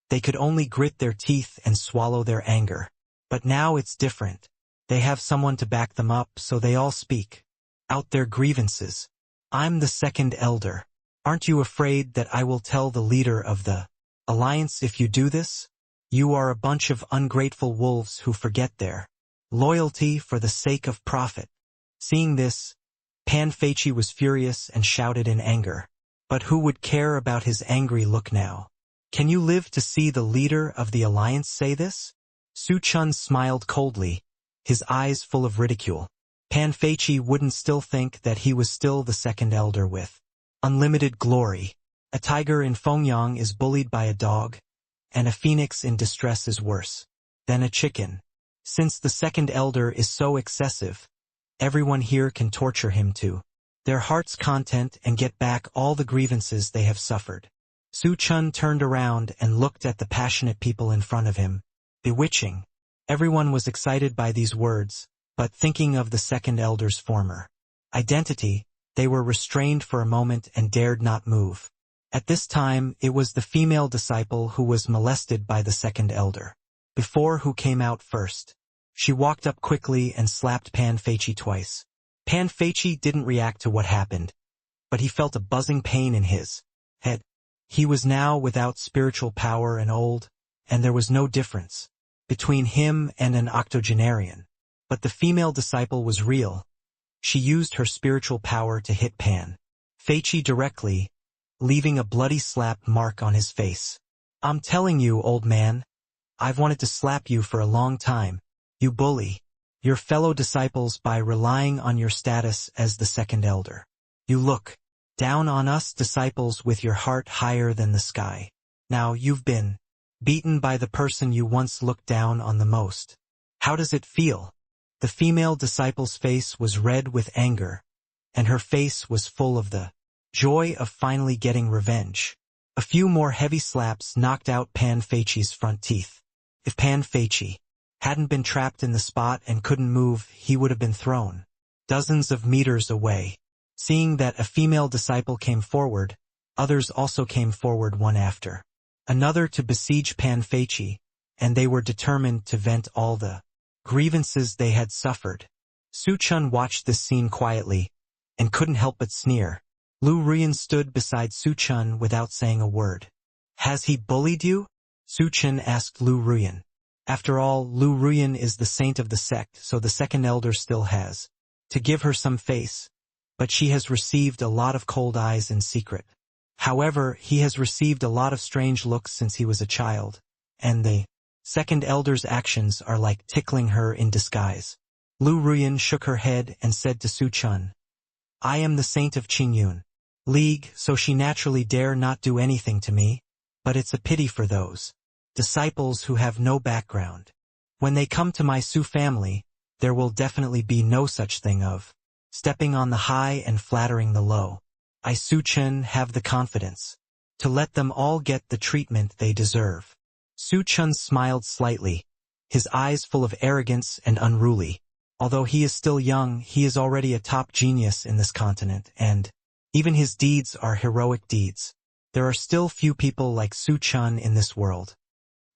they could only grit their teeth and swallow their anger. But now it's different. They have someone to back them up, so they all speak out their grievances. "I'm the second elder. Aren't you afraid that I will tell the leader of the alliance if you do this? You are a bunch of ungrateful wolves who forget their loyalty for the sake of profit." Seeing this, Pan Feiqi was furious and shouted in anger. But who would care about his angry look now? Can you live to see the leader of the alliance say this? Su Chen smiled coldly, his eyes full of ridicule. Pan Feiqi wouldn't still think that he was still the second elder with unlimited glory. A tiger in Fengyang is bullied by a dog, and a phoenix in distress is worse than a chicken. Since the second elder is so excessive, everyone here can torture him to their heart's content and get back all the grievances they have suffered. Su Chen turned around and looked at the passionate people in front of him. Bewitching. Everyone was excited by these words, but thinking of the second elder's former identity, they were restrained for a moment and dared not move. At this time, it was the female disciple who was molested by the second elder. Before who came out first. She walked up quickly and slapped Pan Feiqi twice. Pan Feiqi didn't react to what happened, but he felt a buzzing pain in his head. He was now without spiritual power and old, and there was no difference between him and an octogenarian. But the female disciple was real. She used her spiritual power to hit Pan Feiqi directly, leaving a bloody slap mark on his face. "I'm telling you, old man, I've wanted to slap you for a long time. You bully your fellow disciples by relying on your status as the second elder. You look down on us disciples with your heart higher than the sky. Now you've been beaten by the person you once looked down on the most. How does it feel?" The female disciple's face was red with anger, and her face was full of the joy of finally getting revenge. A few more heavy slaps knocked out Pan Feiqi's front teeth. If Pan Feiqi hadn't been trapped in the spot and couldn't move, he would have been thrown dozens of meters away. Seeing that a female disciple came forward, Others also came forward one after another to besiege Pan Feiqi, and they were determined to vent all the grievances they had suffered. Su Chen watched this scene quietly, and couldn't help but sneer. Lu Ruyan stood beside Su Chen without saying a word. Has he bullied you? Su Chen asked Lu Ruyan. After all, Lu Ruyan is the saint of the sect, so the second elder still has to give her some face, but she has received a lot of cold eyes in secret. However, he has received a lot of strange looks since he was a child, and the second elder's actions are like tickling her in disguise. Lu Ruyan shook her head and said to Su Chen, I am the saint of Qingyun League, so she naturally dare not do anything to me, but it's a pity for those disciples who have no background. When they come to my Su family, there will definitely be no such thing of stepping on the high and flattering the low. I, Su Chen, have the confidence to let them all get the treatment they deserve. Su Chen smiled slightly, his eyes full of arrogance and unruly. Although he is still young, he is already a top genius in this continent, and even his deeds are heroic deeds. There are still few people like Su Chen in this world.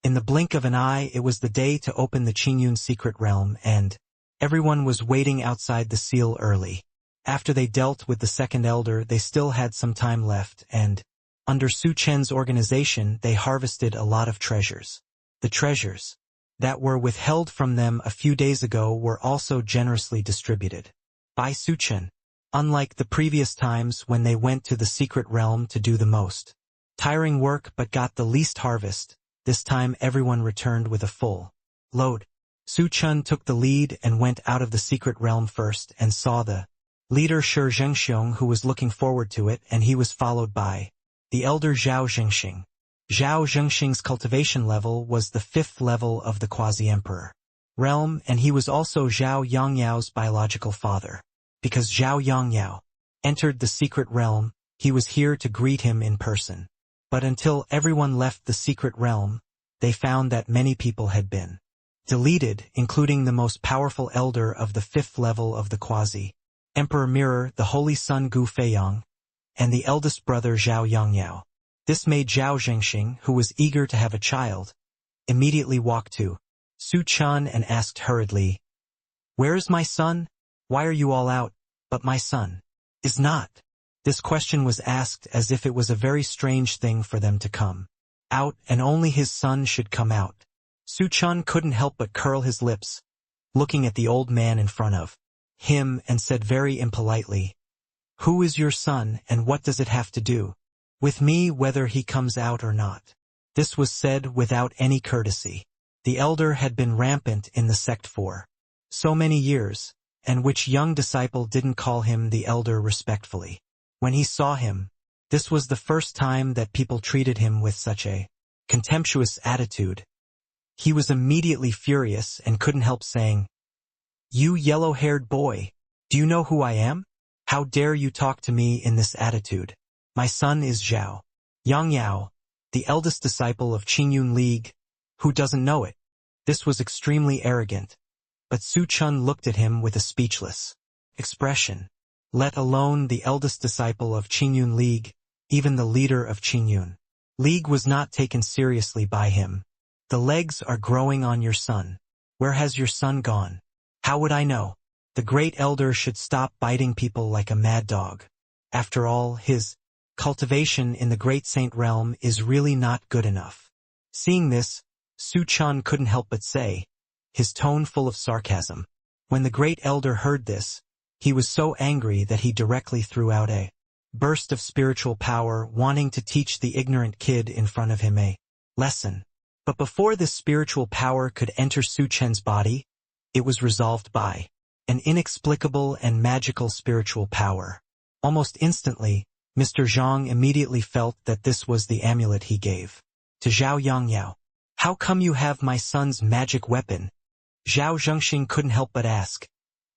In the blink of an eye, it was the day to open the Qingyun secret realm, and everyone was waiting outside the seal early. After they dealt with the second elder, they still had some time left, and under Su Chen's organization, they harvested a lot of treasures. The treasures that were withheld from them a few days ago were also generously distributed by Su Chen, unlike the previous times when they went to the secret realm to do the most tiring work but got the least harvest. This time everyone returned with a full load. Su Chen took the lead and went out of the secret realm first and saw the leader Shi Zhengxiong, who was looking forward to it, and he was followed by the elder Zhao Zhengxing. Zhao Zhengxing's cultivation level was the 5th level of the quasi-emperor realm, and he was also Zhao Yangyao's biological father. Because Zhao Yangyao entered the secret realm, he was here to greet him in person. But until everyone left the secret realm, they found that many people had been deleted, including the most powerful elder of the 5th level of the quasi-emperor mirror, the holy son Gu Feiyang, and the eldest brother Zhao Yangyao. This made Zhao Zhengxing, who was eager to have a child, immediately walk to Su Chen and asked hurriedly, Where is my son? Why are you all out, but my son is not? This question was asked as if it was a very strange thing for them to come out and only his son should come out. Su Chen couldn't help but curl his lips, looking at the old man in front of him, and said very impolitely, Who is your son, and what does it have to do with me whether he comes out or not? This was said without any courtesy. The elder had been rampant in the sect for so many years, and which young disciple didn't call him the elder respectfully? When he saw him, this was the first time that people treated him with such a contemptuous attitude. He was immediately furious and couldn't help saying, You yellow-haired boy, do you know who I am? How dare you talk to me in this attitude? My son is Zhao Yangyao, the eldest disciple of Qingyun League. Who doesn't know it? This was extremely arrogant, but Su Chen looked at him with a speechless expression. Let alone the eldest disciple of Qingyun League, even the leader of Qingyun League was not taken seriously by him. The legs are growing on your son. Where has your son gone? How would I know? The great elder should stop biting people like a mad dog. After all, his cultivation in the great saint realm is really not good enough. Seeing this, Su Chen couldn't help but say, his tone full of sarcasm. When the great elder heard this, he was so angry that he directly threw out a burst of spiritual power, wanting to teach the ignorant kid in front of him a lesson. But before this spiritual power could enter Su Chen's body, it was resolved by an inexplicable and magical spiritual power. Almost instantly, Mr. Zhang immediately felt that this was the amulet he gave to Zhao Yangyao. How come you have my son's magic weapon? Zhao Zhengxing couldn't help but ask,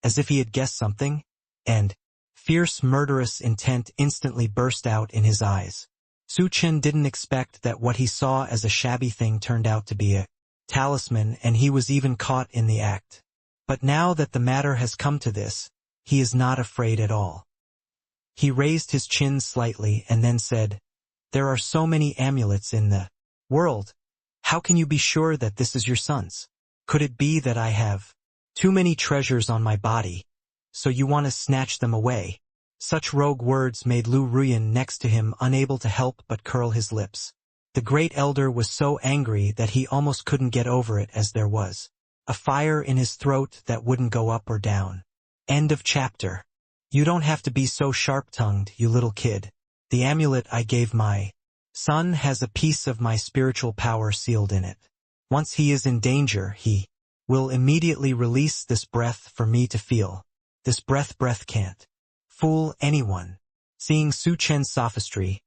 as if he had guessed something, and fierce murderous intent instantly burst out in his eyes. Su Chen didn't expect that what he saw as a shabby thing turned out to be a talisman, and he was even caught in the act. But now that the matter has come to this, he is not afraid at all. He raised his chin slightly and then said, There are so many amulets in the world. How can you be sure that this is your son's? Could it be that I have too many treasures on my body, so you want to snatch them away? Such rogue words made Lu Ruyan next to him unable to help but curl his lips. The great elder was so angry that he almost couldn't get over it, as there was a fire in his throat that wouldn't go up or down. End of chapter. You don't have to be so sharp-tongued, you little kid. The amulet I gave my son has a piece of my spiritual power sealed in it. Once he is in danger, he will immediately release this breath for me to feel. This breath can't fool anyone. Seeing Su Chen's sophistry,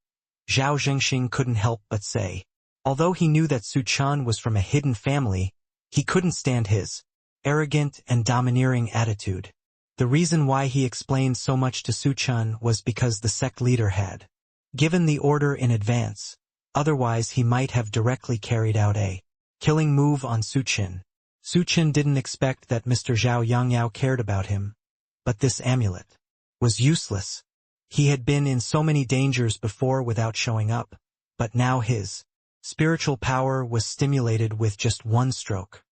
Zhao Zhengxing couldn't help but say. Although he knew that Su Chen was from a hidden family, he couldn't stand his arrogant and domineering attitude. The reason why he explained so much to Su Chen was because the sect leader had given the order in advance, otherwise he might have directly carried out a killing move on Su Chen. Su Chen didn't expect that Mr. Zhao Yangyao cared about him, but this amulet was useless. He had been in so many dangers before without showing up, but now his spiritual power was stimulated with just one stroke.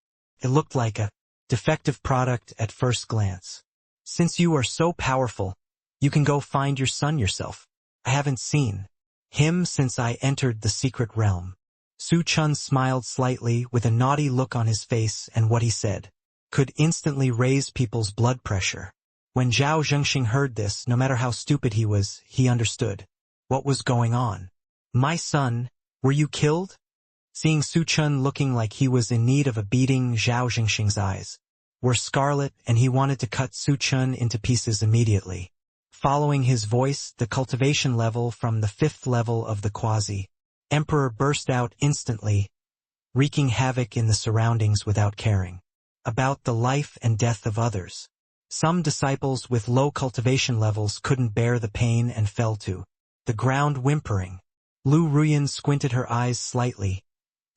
It looked like a defective product at first glance. Since you are so powerful, you can go find your son yourself. I haven't seen him since I entered the secret realm. Su Chen smiled slightly with a naughty look on his face, and what he said could instantly raise people's blood pressure. When Zhao Zhengxing heard this, no matter how stupid he was, he understood what was going on. My son, were you killed? Seeing Su Chen looking like he was in need of a beating, Zhao Zhengxing's eyes were scarlet and he wanted to cut Su Chen into pieces immediately. Following his voice, the cultivation level from the 5th level of the Quasi-Emperor burst out instantly, wreaking havoc in the surroundings without caring about the life and death of others. Some disciples with low cultivation levels couldn't bear the pain and fell to the ground whimpering. Lu Ruyan squinted her eyes slightly,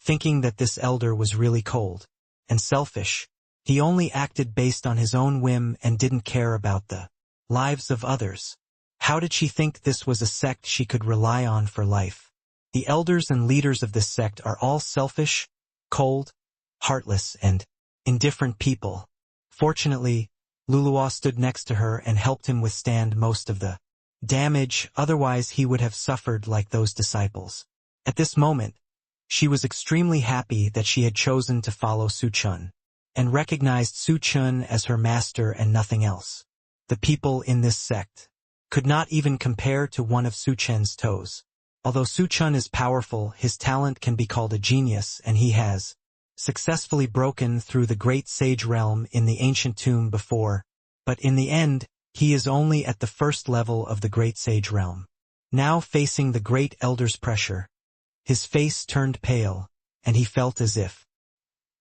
thinking that this elder was really cold and selfish. He only acted based on his own whim and didn't care about the lives of others. How did she think this was a sect she could rely on for life? The elders and leaders of this sect are all selfish, cold, heartless, and indifferent people. Fortunately, Luluo stood next to her and helped him withstand most of the damage, otherwise he would have suffered like those disciples. At this moment, she was extremely happy that she had chosen to follow Su Chen, and recognized Su Chen as her master and nothing else. The people in this sect could not even compare to one of Su Chen's toes. Although Su Chen is powerful, his talent can be called a genius, and he has successfully broken through the great sage realm in the ancient tomb before, but in the end, he is only at the 1st level of the great sage realm. Now facing the great elder's pressure, his face turned pale, and he felt as if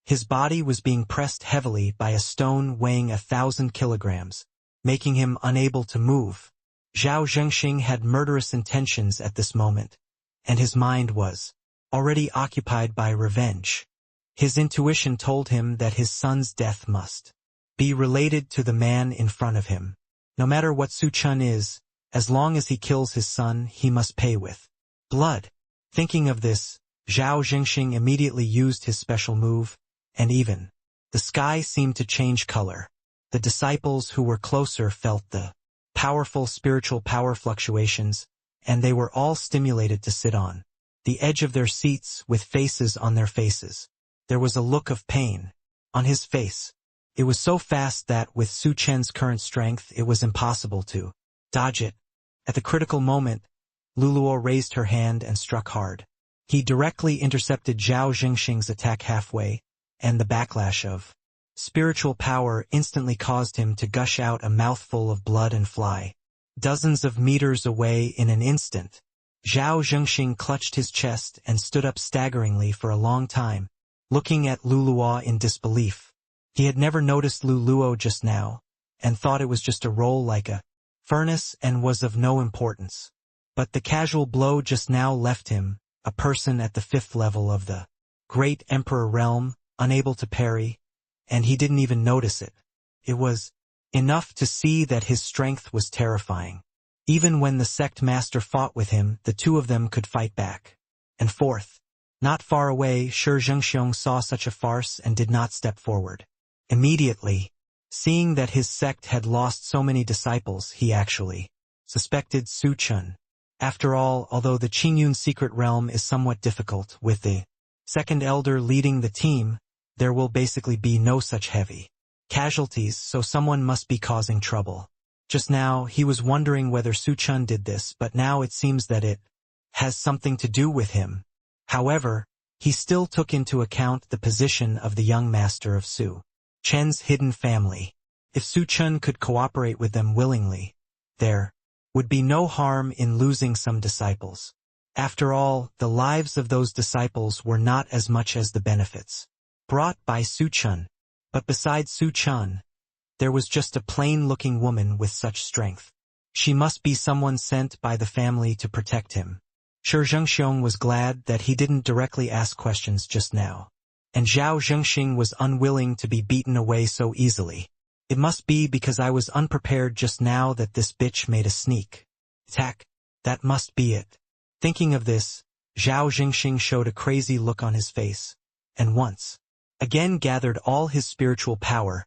his body was being pressed heavily by a stone weighing 1,000 kilograms, making him unable to move. Zhao Zhengxing had murderous intentions at this moment, and his mind was already occupied by revenge. His intuition told him that his son's death must be related to the man in front of him. No matter what Su Chen is, as long as he kills his son, he must pay with blood. Thinking of this, Zhao Zhengxing immediately used his special move, and even the sky seemed to change color. The disciples who were closer felt the powerful spiritual power fluctuations, and they were all stimulated to sit on the edge of their seats with faces on their faces. There was a look of pain on his face. It was so fast that, with Su Chen's current strength, it was impossible to dodge it. At the critical moment, Luluo raised her hand and struck hard. He directly intercepted Zhao Zhengxing's attack halfway, and the backlash of spiritual power instantly caused him to gush out a mouthful of blood and fly dozens of meters away in an instant. Zhao Zhengxing clutched his chest and stood up staggeringly for a long time, looking at Luluo in disbelief. He had never noticed Luluo just now, and thought it was just a roll like a furnace and was of no importance. But the casual blow just now left him, a person at the 5th level of the great Emperor realm, unable to parry, and he didn't even notice it. It was enough to see that his strength was terrifying. Even when the sect master fought with him, the two of them could fight back. And fourth, not far away, Shi Zhengxiong saw such a farce and did not step forward. Immediately, seeing that his sect had lost so many disciples, he actually suspected Su Chen. After all, although the Qingyun secret realm is somewhat difficult, with the second elder leading the team, there will basically be no such heavy casualties, so someone must be causing trouble. Just now, he was wondering whether Su Chen did this, but now it seems that it has something to do with him. However, he still took into account the position of the young master of Su Chen's hidden family. If Su Chen could cooperate with them willingly, there would be no harm in losing some disciples. After all, the lives of those disciples were not as much as the benefits brought by Su Chen. But besides Su Chen, there was just a plain-looking woman with such strength. She must be someone sent by the family to protect him. Shi Zhengxiong was glad that he didn't directly ask questions just now. And Zhao Zhengxing was unwilling to be beaten away so easily. It must be because I was unprepared just now that this bitch made a sneak attack. That must be it. Thinking of this, Zhao Zhengxing showed a crazy look on his face, and once again gathered all his spiritual power,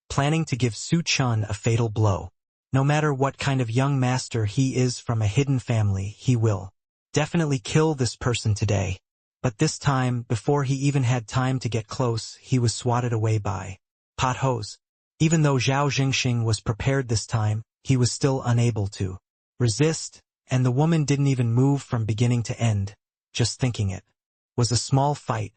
planning to give Su Chen a fatal blow. No matter what kind of young master he is from a hidden family, he will definitely kill this person today. But this time, before he even had time to get close, he was swatted away by potholes. Even though Zhao Zhengxing was prepared this time, he was still unable to resist, and the woman didn't even move from beginning to end. Just thinking it was a small fight.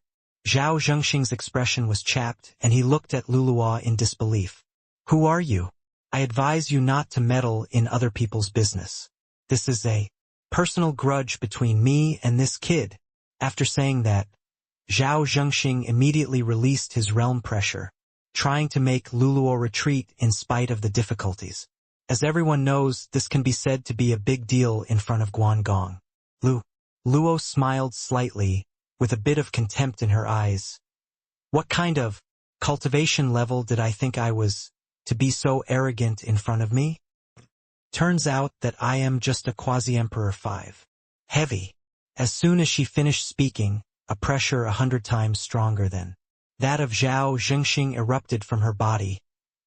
Zhao Zhengxing's expression was chapped, and he looked at Luluo in disbelief. Who are you? I advise you not to meddle in other people's business. This is a personal grudge between me and this kid. After saying that, Zhao Zhengxing immediately released his realm pressure, trying to make Luluo retreat in spite of the difficulties. As everyone knows, this can be said to be a big deal in front of Guangong. Luo smiled slightly, with a bit of contempt in her eyes. What kind of cultivation level did I think I was, to be so arrogant in front of me? Turns out that I am just a quasi-emperor 5. Heavy. As soon as she finished speaking, a pressure 100 times stronger than that of Zhao Zhengxing erupted from her body,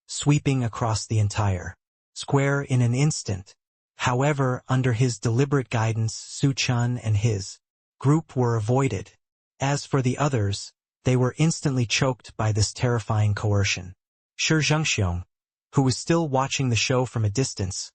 sweeping across the entire square in an instant. However, under his deliberate guidance, Su Chen and his group were avoided. As for the others, they were instantly choked by this terrifying coercion. Shi Zhengxiong, who was still watching the show from a distance,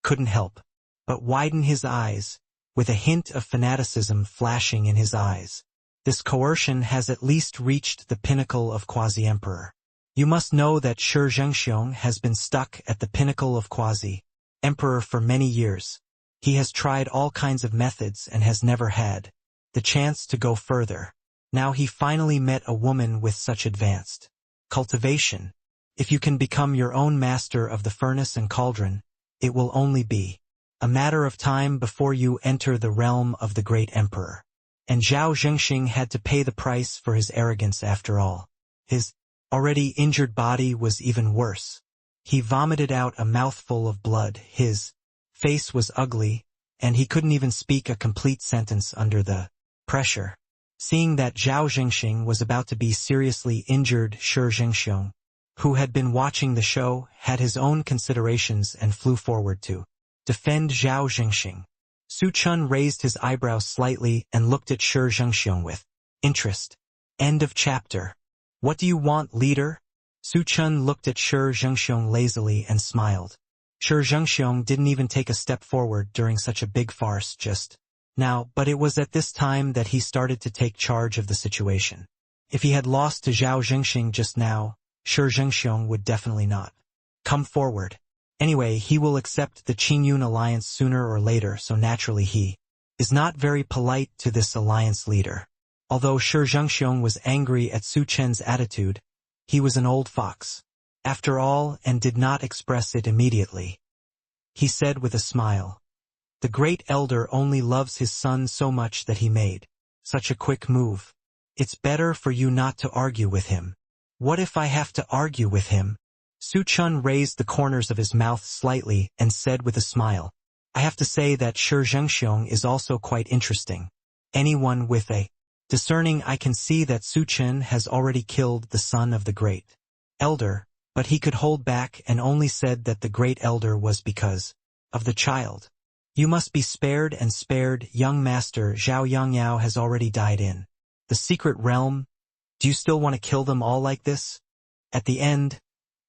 couldn't help but widen his eyes, with a hint of fanaticism flashing in his eyes. This coercion has at least reached the pinnacle of quasi-emperor. You must know that Shi Zhengxiong has been stuck at the pinnacle of quasi-emperor for many years. He has tried all kinds of methods and has never had the chance to go further. Now he finally met a woman with such advanced cultivation. If you can become your own master of the furnace and cauldron, it will only be a matter of time before you enter the realm of the great emperor. And Zhao Zhengxing had to pay the price for his arrogance after all. His already injured body was even worse. He vomited out a mouthful of blood, his face was ugly, and he couldn't even speak a complete sentence under the pressure. Seeing that Zhao Zhengxing was about to be seriously injured, Shi Zhengxiong, who had been watching the show, had his own considerations and flew forward to defend Zhao Zhengxing. Su Chen raised his eyebrows slightly and looked at Shi Zhengxiong with interest. End of chapter. What do you want, leader? Su Chen looked at Shi Zhengxiong lazily and smiled. Shi Zhengxiong didn't even take a step forward during such a big farce just now, but it was at this time that he started to take charge of the situation. If he had lost to Zhao Zhengxing just now, Shi Zhengxiong would definitely not come forward. Anyway, he will accept the Qingyun alliance sooner or later, so naturally he is not very polite to this alliance leader. Although Shi Zhengxiong was angry at Su Chen's attitude, he was an old fox, after all, and did not express it immediately. He said with a smile, "The great elder only loves his son so much that he made such a quick move. It's better for you not to argue with him." What if I have to argue with him? Su Chen raised the corners of his mouth slightly and said with a smile, I have to say that Shi Zhengxiong is also quite interesting. Anyone with a discerning eye can see that Su Chen has already killed the son of the great elder, but he could hold back and only said that the great elder was because of the child. You must be spared and spared, young master. Zhao Yangyao has already died in the secret realm. Do you still want to kill them all like this? At the end,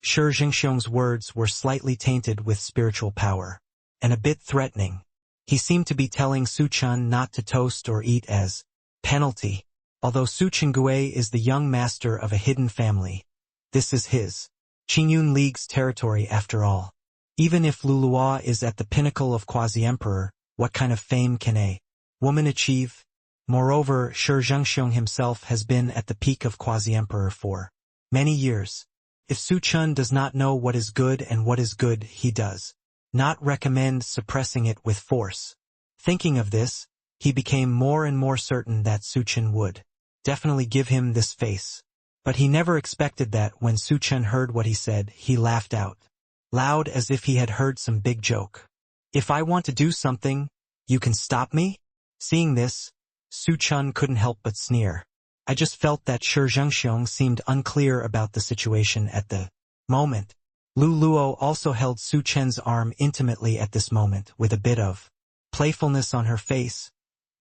Shi Zhengxiong's words were slightly tainted with spiritual power, and a bit threatening. He seemed to be telling Su Chen not to toast or eat as penalty. Although Su Chengue is the young master of a hidden family, this is his Qingyun League's territory after all. Even if Luluo is at the pinnacle of quasi-emperor, what kind of fame can a woman achieve? Moreover, Shi Zhengxiong himself has been at the peak of quasi-emperor for many years. If Su Chen does not know what is good and what is good, he does not recommend suppressing it with force. Thinking of this, he became more and more certain that Su Chen would definitely give him this face. But he never expected that when Su Chen heard what he said, he laughed out loud as if he had heard some big joke. If I want to do something, you can stop me? Seeing this, Su Chen couldn't help but sneer. I just felt that Shi Zhengxiong seemed unclear about the situation at the moment. Lu Luo also held Su Chen's arm intimately at this moment with a bit of playfulness on her face,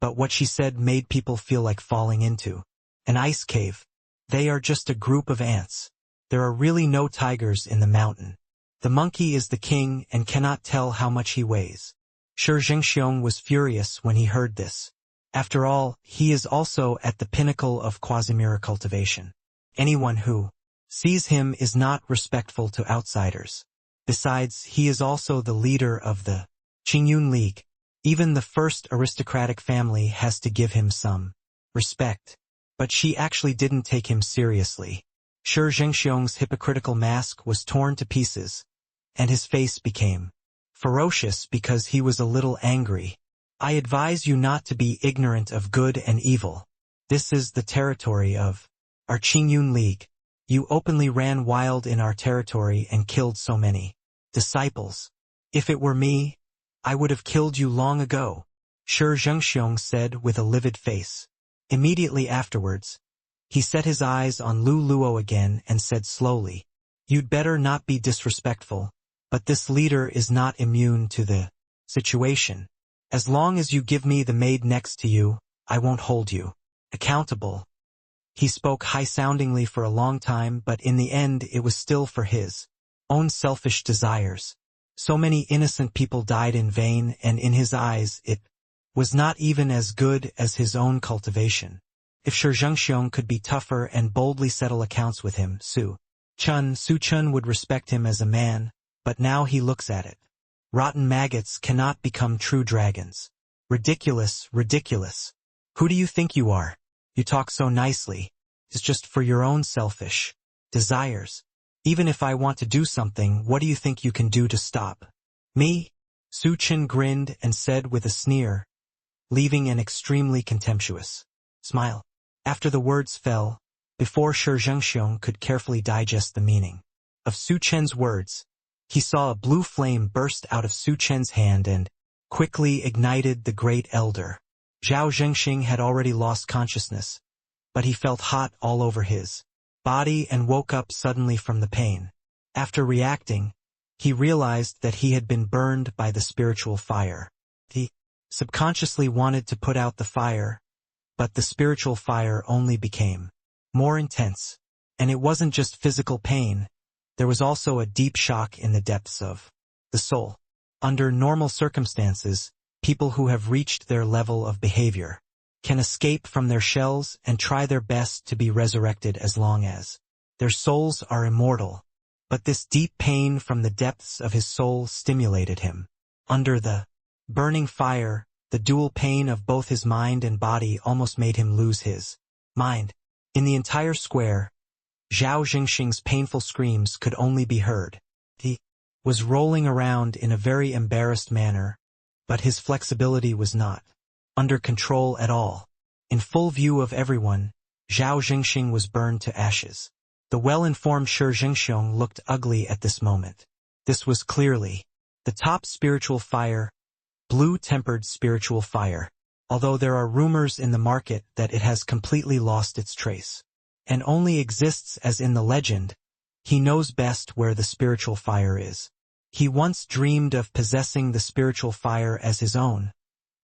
but what she said made people feel like falling into an ice cave. They are just a group of ants. There are really no tigers in the mountain. The monkey is the king and cannot tell how much he weighs. Shi Zhengxiong was furious when he heard this. After all, he is also at the pinnacle of quasi-mirror cultivation. Anyone who sees him is not respectful to outsiders. Besides, he is also the leader of the Qingyun League. Even the first aristocratic family has to give him some respect. But she actually didn't take him seriously. Shi Zhengxiong's hypocritical mask was torn to pieces, and his face became ferocious because he was a little angry. I advise you not to be ignorant of good and evil. This is the territory of our Qingyun League. You openly ran wild in our territory and killed so many disciples. If it were me, I would have killed you long ago, Shi Zhengxiong said with a livid face. Immediately afterwards, he set his eyes on Lu Luo again and said slowly, "You'd better not be disrespectful, but this leader is not immune to the situation. As long as you give me the maid next to you, I won't hold you accountable." He spoke high-soundingly for a long time, but in the end it was still for his own selfish desires. So many innocent people died in vain, and in his eyes it was not even as good as his own cultivation. If Shi Zhengxiong could be tougher and boldly settle accounts with him, Su Chen would respect him as a man, but now he looks at it. Rotten maggots cannot become true dragons. Ridiculous, ridiculous. Who do you think you are? You talk so nicely. It's just for your own selfish desires. Even if I want to do something, what do you think you can do to stop me? Su Chen grinned and said with a sneer, leaving an extremely contemptuous smile. After the words fell, before Shi Zhengxiong could carefully digest the meaning of Su Chen's words, he saw a blue flame burst out of Su Chen's hand and quickly ignited the great elder. Zhao Zhengxing had already lost consciousness, but he felt hot all over his body and woke up suddenly from the pain. After reacting, he realized that he had been burned by the spiritual fire. He subconsciously wanted to put out the fire, but the spiritual fire only became more intense. And it wasn't just physical pain, there was also a deep shock in the depths of the soul. Under normal circumstances, people who have reached their level of behavior can escape from their shells and try their best to be resurrected as long as their souls are immortal. But this deep pain from the depths of his soul stimulated him. Under the burning fire, the dual pain of both his mind and body almost made him lose his mind. In the entire square, Zhao Zhengxing's painful screams could only be heard. He was rolling around in a very embarrassed manner, but his flexibility was not under control at all. In full view of everyone, Zhao Zhengxing was burned to ashes. The well-informed Shi Zhengxiong looked ugly at this moment. This was clearly the top spiritual fire blue-tempered spiritual fire, although there are rumors in the market that it has completely lost its trace, and only exists as in the legend. He knows best where the spiritual fire is. He once dreamed of possessing the spiritual fire as his own,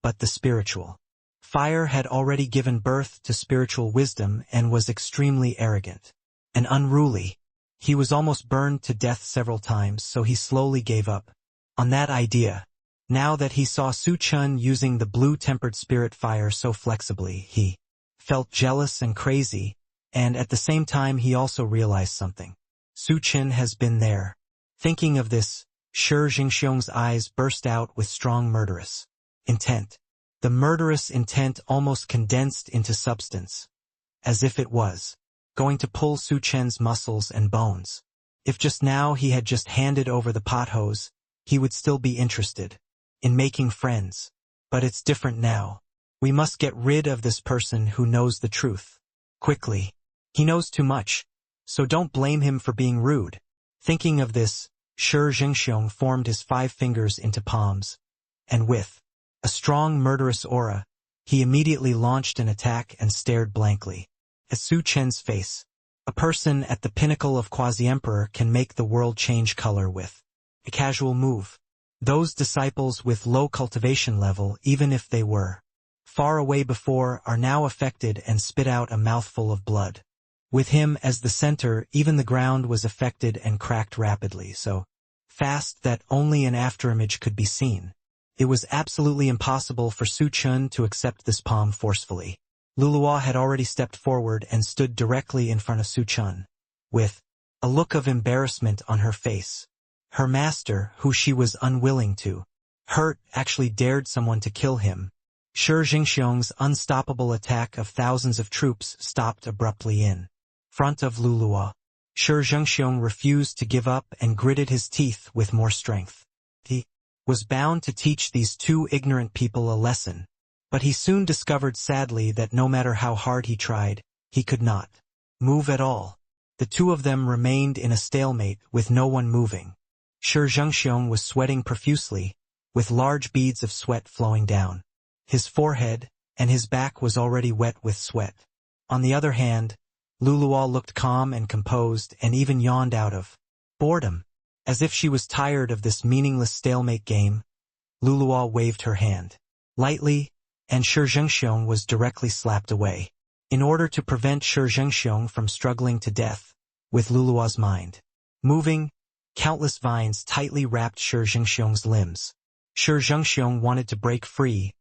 but the spiritual fire had already given birth to spiritual wisdom and was extremely arrogant and unruly. He was almost burned to death several times, so he slowly gave up on that idea. Now that he saw Su Chen using the blue-tempered spirit fire so flexibly, he felt jealous and crazy, and at the same time he also realized something. Su Chen has been there. Thinking of this, Shi Jingxiong's eyes burst out with strong murderous intent. The murderous intent almost condensed into substance, as if it was going to pull Su Chen's muscles and bones. If just now he had just handed over the pothose, he would still be interested in making friends. But it's different now. We must get rid of this person who knows the truth. Quickly. He knows too much, so don't blame him for being rude. Thinking of this, Shi Jingxiong formed his 5 fingers into palms, and with a strong murderous aura, he immediately launched an attack and stared blankly at Su Chen's face. A person at the pinnacle of Quasi-Emperor can make the world change color with a casual move. Those disciples with low cultivation level, even if they were far away before, are now affected and spit out a mouthful of blood. With him as the center, even the ground was affected and cracked rapidly, so fast that only an afterimage could be seen. It was absolutely impossible for Su Chen to accept this palm forcefully. Luluo had already stepped forward and stood directly in front of Su Chen, with a look of embarrassment on her face. Her master, who she was unwilling to hurt, actually dared someone to kill him. Shi Jingxiong's unstoppable attack of thousands of troops stopped abruptly in front of Luluo. Shi Jingxiong refused to give up and gritted his teeth with more strength. He was bound to teach these 2 ignorant people a lesson. But he soon discovered sadly that no matter how hard he tried, he could not move at all. The 2 of them remained in a stalemate with no one moving. Shi Jingxiong was sweating profusely, with large beads of sweat flowing down his forehead, and his back was already wet with sweat. On the other hand, Luluo looked calm and composed and even yawned out of boredom, as if she was tired of this meaningless stalemate game. Luluo waved her hand lightly, and Shi Jingxiong was directly slapped away. In order to prevent Shi Jingxiong from struggling to death, with Luluo's mind moving, countless vines tightly wrapped Shi Jingxiong's limbs. Shi Jingxiong wanted to break free,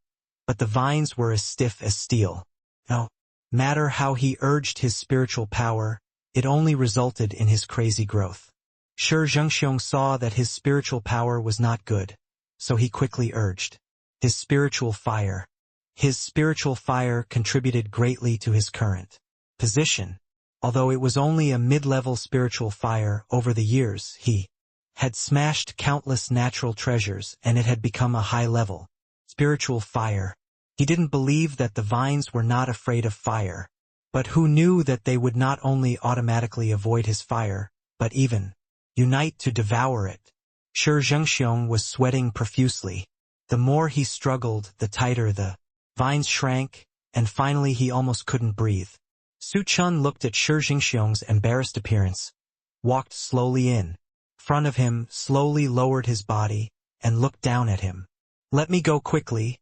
but the vines were as stiff as steel. No matter how he urged his spiritual power, it only resulted in his crazy growth. Shi Jingxiong saw that his spiritual power was not good, so he quickly urged his spiritual fire. His spiritual fire contributed greatly to his current position. Although it was only a mid-level spiritual fire, over the years he had smashed countless natural treasures and it had become a high-level spiritual fire. He didn't believe that the vines were not afraid of fire, but who knew that they would not only automatically avoid his fire, but even unite to devour it. Shi Jingxiong was sweating profusely. The more he struggled, the tighter the vines shrank, and finally he almost couldn't breathe. Su Chen looked at Shi Jingxiong's embarrassed appearance, walked slowly in front of him, slowly lowered his body, and looked down at him. "Let me go quickly,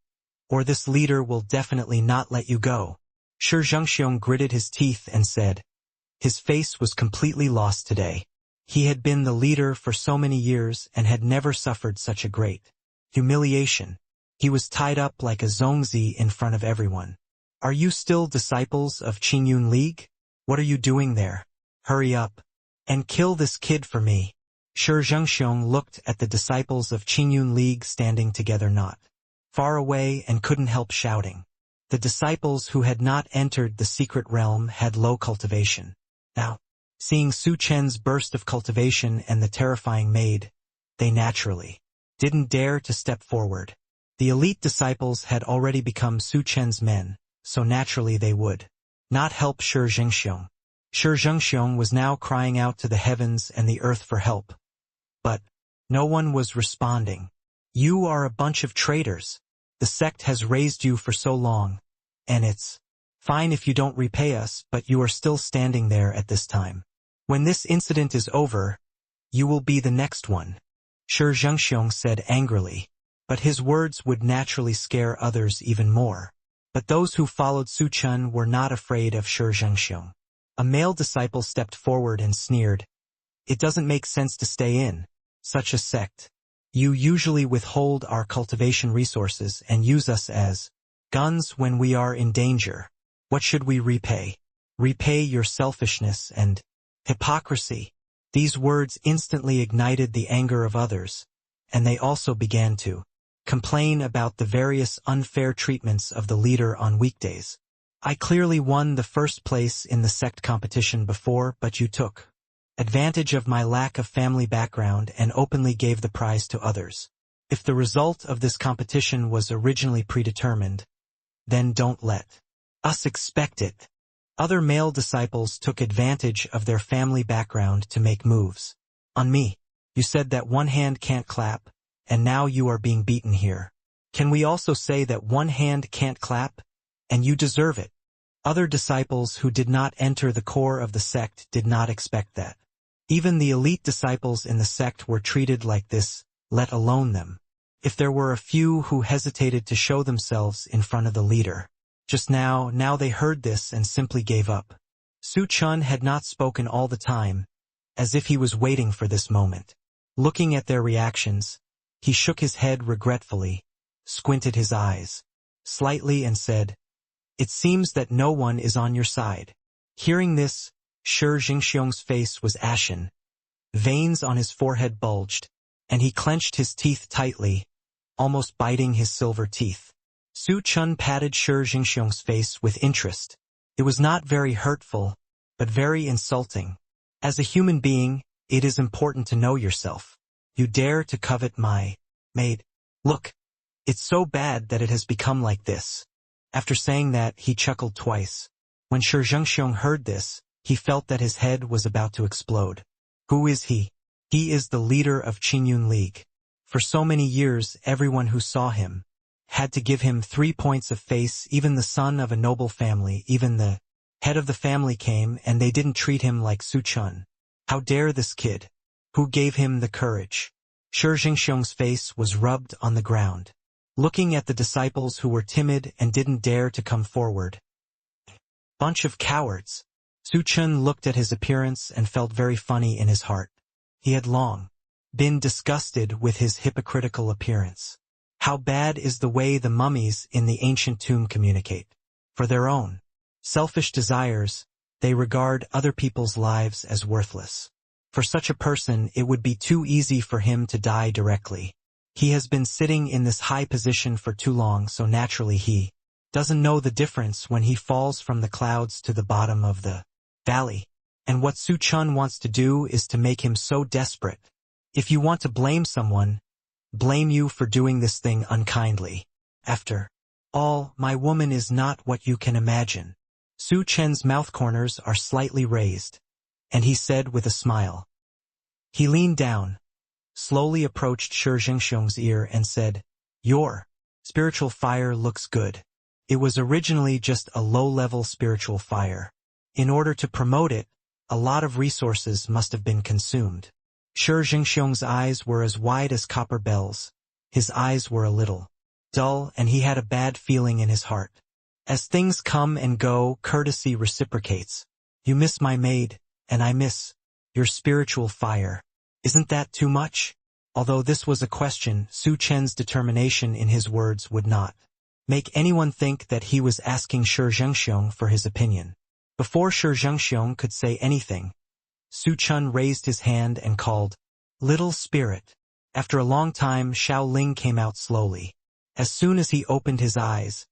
or this leader will definitely not let you go." Shi Jingxiong gritted his teeth and said. His face was completely lost today. He had been the leader for so many years and had never suffered such a great humiliation. He was tied up like a zongzi in front of everyone. "Are you still disciples of Qingyun League? What are you doing there? Hurry up and kill this kid for me." Shi Jingxiong looked at the disciples of Qingyun League standing together not far away and couldn't help shouting. The disciples who had not entered the secret realm had low cultivation. Now, seeing Su Chen's burst of cultivation and the terrifying maid, they naturally didn't dare to step forward. The elite disciples had already become Su Chen's men, so naturally they would not help Shi Jingxiong. Shi Jingxiong was now crying out to the heavens and the earth for help. But no one was responding. You are a bunch of traitors. The sect has raised you for so long, and it's fine if you don't repay us, but you are still standing there at this time. When this incident is over, you will be the next one, Shi Zhengxiong said angrily, but his words would naturally scare others even more. But those who followed Su Chen were not afraid of Shi Zhengxiong. A male disciple stepped forward and sneered, "It doesn't make sense to stay in such a sect. You usually withhold our cultivation resources and use us as guns when we are in danger. What should we repay? Repay your selfishness and hypocrisy." These words instantly ignited the anger of others, and they also began to complain about the various unfair treatments of the leader on weekdays. "I clearly won the first place in the sect competition before, but you took advantage of my lack of family background and openly gave the prize to others. If the result of this competition was originally predetermined, then don't let us expect it." Other male disciples took advantage of their family background to make moves. "On me, you said that one hand can't clap, and now you are being beaten here. Can we also say that one hand can't clap, and you deserve it?" Other disciples who did not enter the core of the sect did not expect that. Even the elite disciples in the sect were treated like this, let alone them. If there were a few who hesitated to show themselves in front of the leader. Just now they heard this and simply gave up. Su Chen had not spoken all the time, as if he was waiting for this moment. Looking at their reactions, he shook his head regretfully, squinted his eyes slightly and said, "It seems that no one is on your side." Hearing this, Shi Zhengxiong's face was ashen. Veins on his forehead bulged, and he clenched his teeth tightly, almost biting his silver teeth. Su Chen patted Shi Zhengxiong's face with interest. It was not very hurtful, but very insulting. "As a human being, it is important to know yourself. You dare to covet my maid. Look, it's so bad that it has become like this." After saying that, he chuckled twice. When Shi Zhengxiong heard this, he felt that his head was about to explode. Who is he? He is the leader of Qingyun League. For so many years, everyone who saw him had to give him 3 points of face. Even the son of a noble family, even the head of the family came, and they didn't treat him like Su Chen. How dare this kid? Who gave him the courage? Shi Zhengxiong's face was rubbed on the ground. Looking at the disciples who were timid and didn't dare to come forward. Bunch of cowards. Su Chen looked at his appearance and felt very funny in his heart. He had long been disgusted with his hypocritical appearance. How bad is the way the mummies in the ancient tomb communicate. For their own selfish desires, they regard other people's lives as worthless. For such a person, it would be too easy for him to die directly. He has been sitting in this high position for too long, so naturally he doesn't know the difference when he falls from the clouds to the bottom of the valley. And what Su Chen wants to do is to make him so desperate. If you want to blame someone, blame you for doing this thing unkindly. After all, my woman is not what you can imagine. Su Chen's mouth corners are slightly raised, and he said with a smile. He leaned down, slowly approached Shi Zhengxiong's ear and said, "Your spiritual fire looks good. It was originally just a low-level spiritual fire. In order to promote it, a lot of resources must have been consumed." Shi Zhengxiong's eyes were as wide as copper bells. His eyes were a little dull, and he had a bad feeling in his heart. As things come and go, courtesy reciprocates. You miss my maid, and I miss your spiritual fire. Isn't that too much? Although this was a question, Su Chen's determination in his words would not make anyone think that he was asking Shi Zhengxiong for his opinion. Before Shi Zhengxiong could say anything, Su Chen raised his hand and called, "Little spirit." After a long time, Xiao Ling came out slowly. As soon as he opened his eyes,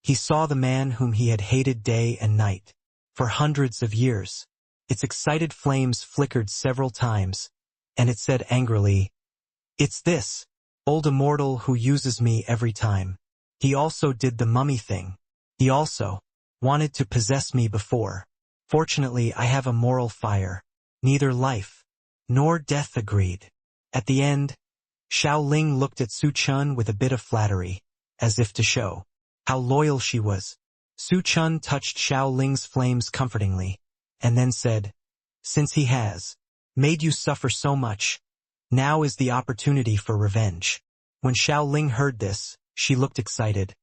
he saw the man whom he had hated day and night for hundreds of years. Its excited flames flickered several times, and it said angrily, "It's this old immortal who uses me every time. He also did the mummy thing. He also wanted to possess me before. Fortunately, I have a moral fire. Neither life nor death agreed." At the end, Xiao Ling looked at Su Chun with a bit of flattery, as if to show how loyal she was. Su Chun touched Xiao Ling's flames comfortingly, and then said, "Since he has made you suffer so much, now is the opportunity for revenge." When Xiao Ling heard this, she looked excited.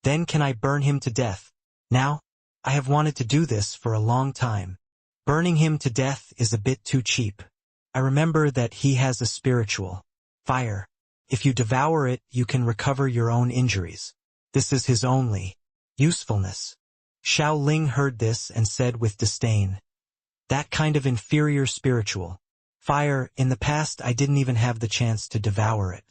"Then can I burn him to death? Now? I have wanted to do this for a long time. Burning him to death is a bit too cheap. I remember that he has a spiritual fire. If you devour it, you can recover your own injuries. This is his only usefulness." Xiao Ling heard this and said with disdain, "That kind of inferior spiritual fire, in the past I didn't even have the chance to devour it.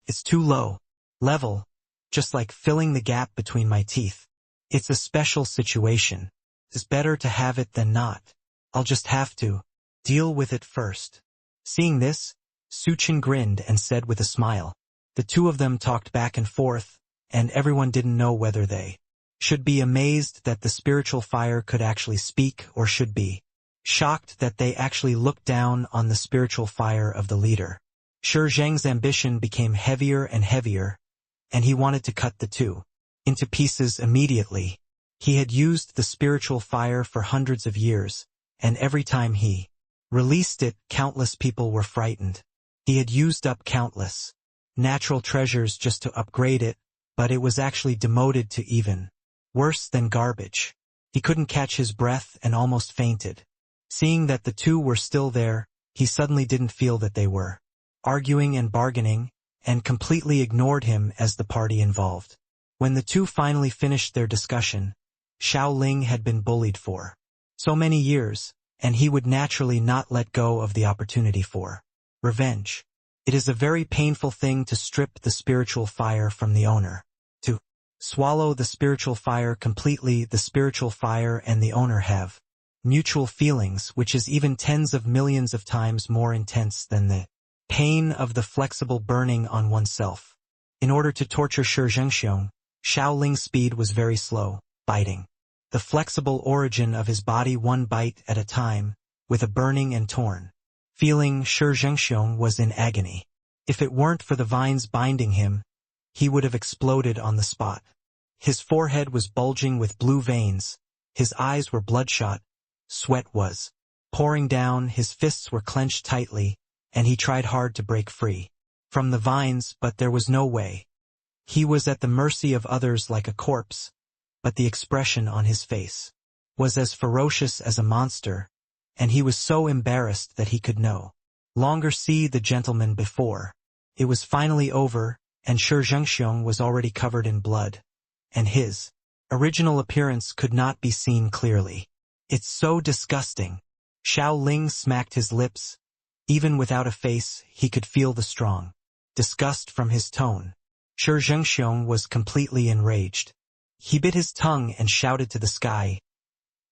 It's too low level, just like filling the gap between my teeth. It's a special situation. It's better to have it than not. I'll just have to deal with it first." Seeing this, Su Chen grinned and said with a smile. The two of them talked back and forth, and everyone didn't know whether they should be amazed that the spiritual fire could actually speak or should be shocked that they actually looked down on the spiritual fire of the leader. Shi Zheng's ambition became heavier and heavier, and he wanted to cut the two into pieces immediately. He had used the spiritual fire for hundreds of years, and every time he released it, countless people were frightened. He had used up countless natural treasures just to upgrade it, but it was actually demoted to even worse than garbage. He couldn't catch his breath and almost fainted. Seeing that the two were still there, he suddenly didn't feel that they were arguing and bargaining, and completely ignored him as the party involved. When the two finally finished their discussion, Xiao Ling had been bullied for so many years, and he would naturally not let go of the opportunity for revenge. It is a very painful thing to strip the spiritual fire from the owner. To swallow the spiritual fire completely, the spiritual fire and the owner have mutual feelings, which is even tens of millions of times more intense than the pain of the flexible burning on oneself. In order to torture Shi Zhengxiong, Xiao Ling's speed was very slow, biting the flexible origin of his body one bite at a time, with a burning and torn feeling. Shi Zhengxiong was in agony. If it weren't for the vines binding him, he would have exploded on the spot. His forehead was bulging with blue veins, his eyes were bloodshot, sweat was pouring down, his fists were clenched tightly, and he tried hard to break free from the vines, but there was no way. He was at the mercy of others like a corpse, but the expression on his face was as ferocious as a monster, and he was so embarrassed that he could no longer see the gentleman before. It was finally over, and Shi Zhengxiong was already covered in blood, and his original appearance could not be seen clearly. "It's so disgusting." Xiao Ling smacked his lips. Even without a face, he could feel the strong disgust from his tone. Shi Zhengxiong was completely enraged. He bit his tongue and shouted to the sky,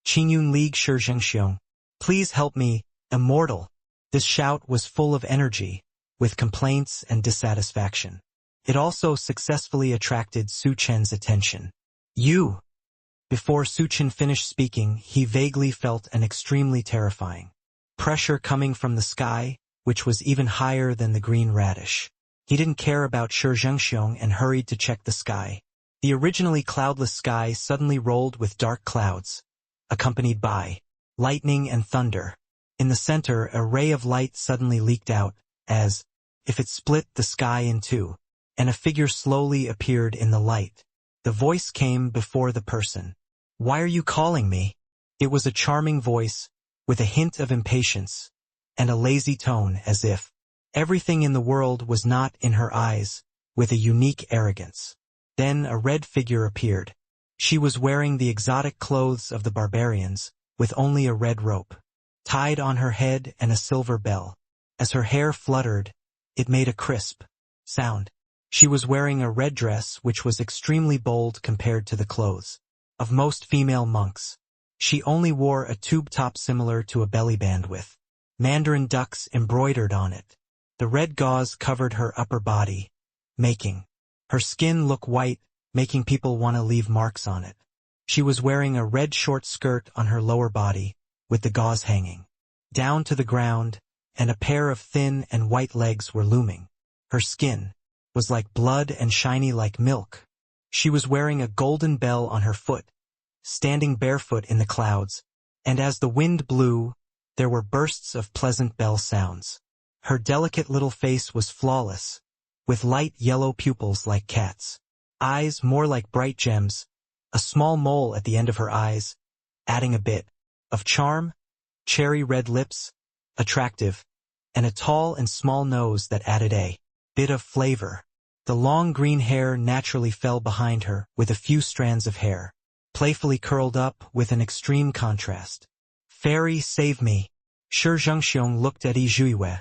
"Qingyun League Shi Zhengxiong, please help me, immortal." This shout was full of energy, with complaints and dissatisfaction. It also successfully attracted Su Chen's attention. "You!" Before Su Chen finished speaking, he vaguely felt an extremely terrifying pressure coming from the sky, which was even higher than the green radish. He didn't care about Shi Zhengxiong and hurried to check the sky. The originally cloudless sky suddenly rolled with dark clouds, accompanied by lightning and thunder. In the center, a ray of light suddenly leaked out, as if it split the sky in two, and a figure slowly appeared in the light. The voice came before the person. "Why are you calling me?" It was a charming voice, with a hint of impatience, and a lazy tone, as if everything in the world was not in her eyes, with a unique arrogance. Then a red figure appeared. She was wearing the exotic clothes of the barbarians, with only a red rope tied on her head and a silver bell. As her hair fluttered, it made a crisp sound. She was wearing a red dress which was extremely bold compared to the clothes of most female monks. She only wore a tube top similar to a belly band with mandarin ducks embroidered on it. The red gauze covered her upper body, making her skin look white, making people want to leave marks on it. She was wearing a red short skirt on her lower body, with the gauze hanging down to the ground, and a pair of thin and white legs were looming. Her skin was like blood and shiny like milk. She was wearing a golden bell on her foot, standing barefoot in the clouds, and as the wind blew, there were bursts of pleasant bell sounds. Her delicate little face was flawless, with light yellow pupils like cats, eyes more like bright gems, a small mole at the end of her eyes, adding a bit of charm, cherry red lips, attractive, and a tall and small nose that added a bit of flavor. The long green hair naturally fell behind her with a few strands of hair, playfully curled up with an extreme contrast. Fairy, save me! Shi Zhengxiong looked at Yi Zhuiwei,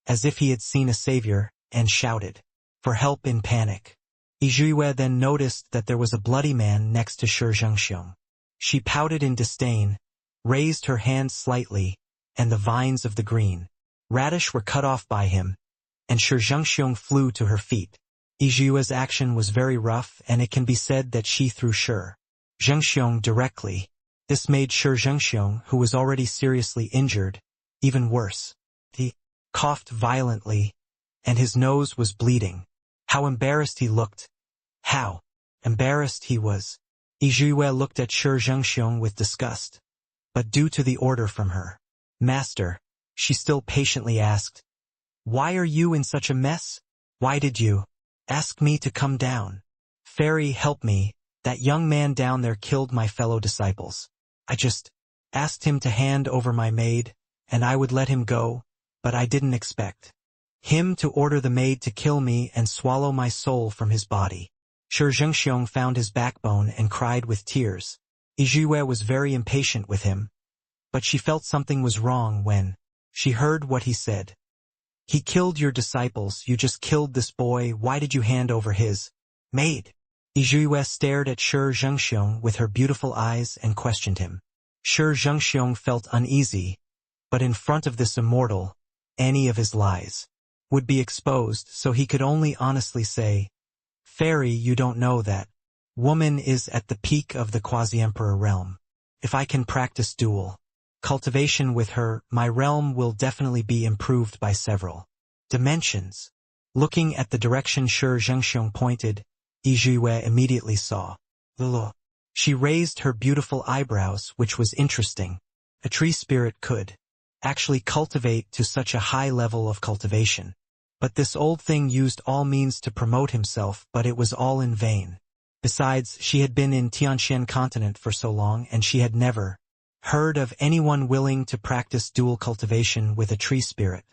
as if he had seen a savior, and shouted for help in panic. Yi Zhuiwei then noticed that there was a bloody man next to Shi Zhengxiong. She pouted in disdain, raised her hand slightly, and the vines of the green radish were cut off by him, and Shi Zhengxiong flew to her feet. Yi Zhuiwei's action was very rough, and it can be said that she threw Shi Zhengxiong directly. This made Shi Zhengxiong, who was already seriously injured, even worse. He coughed violently, and his nose was bleeding. How embarrassed he looked! How embarrassed he was! Yi Zhuiwei looked at Shi Zhengxiong with disgust. But due to the order from her master, she still patiently asked, "Why are you in such a mess? Why did you ask me to come down? Fairy, help me, that young man down there killed my fellow disciples. I just asked him to hand over my maid, and I would let him go, but I didn't expect him to order the maid to kill me and swallow my soul from his body." Shi Zhengxiong found his backbone and cried with tears. Yi Zhuiwei was very impatient with him, but she felt something was wrong when she heard what he said. "He killed your disciples, you just killed this boy, why did you hand over his maid?" Yi Zhuiwei stared at Shi Zhengxiong with her beautiful eyes and questioned him. Shi Zhengxiong felt uneasy, but in front of this immortal, any of his lies would be exposed, so he could only honestly say, "Fairy, you don't know that woman is at the peak of the quasi-emperor realm. If I can practice dual cultivation with her, my realm will definitely be improved by several dimensions." Looking at the direction Shi Zhengxiong pointed, Yi Zhuiwei immediately saw the law. She raised her beautiful eyebrows, which was interesting. A tree spirit could actually cultivate to such a high level of cultivation. But this old thing used all means to promote himself, but it was all in vain. Besides, she had been in Tianxian continent for so long, and she had never heard of anyone willing to practice dual cultivation with a tree spirit.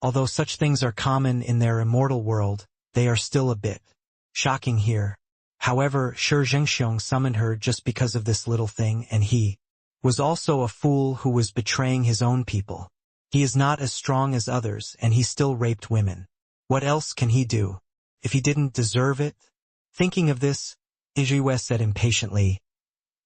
Although such things are common in their immortal world, they are still a bit shocking here. However, Shi Zhengxiong summoned her just because of this little thing, and he was also a fool who was betraying his own people. He is not as strong as others, and he still raped women. What else can he do, if he didn't deserve it? Thinking of this, Yi Zhuiwei said impatiently,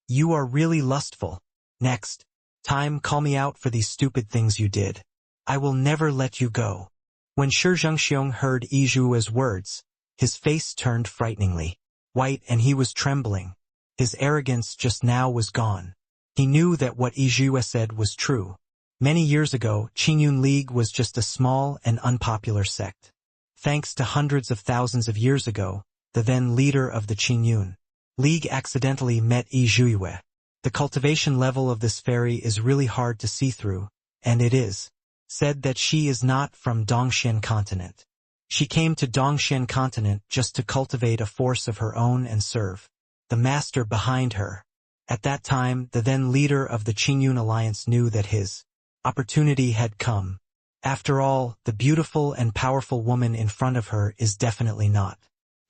"You are really lustful. Next time, call me out for these stupid things you did. I will never let you go." When Shi Zhengxiong heard Yi Zhuiwei's words, his face turned frighteningly white and he was trembling. His arrogance just now was gone. He knew that what Yi Zhuiwei said was true. Many years ago, Qingyun League was just a small and unpopular sect. Thanks to hundreds of thousands of years ago, the then leader of the Qingyun League accidentally met Yi Zhuiwei. The cultivation level of this fairy is really hard to see through, and it is said that she is not from Dongxian continent. She came to Dongxian continent just to cultivate a force of her own and serve the master behind her. At that time, the then leader of the Qingyun alliance knew that his opportunity had come. After all, the beautiful and powerful woman in front of her is definitely not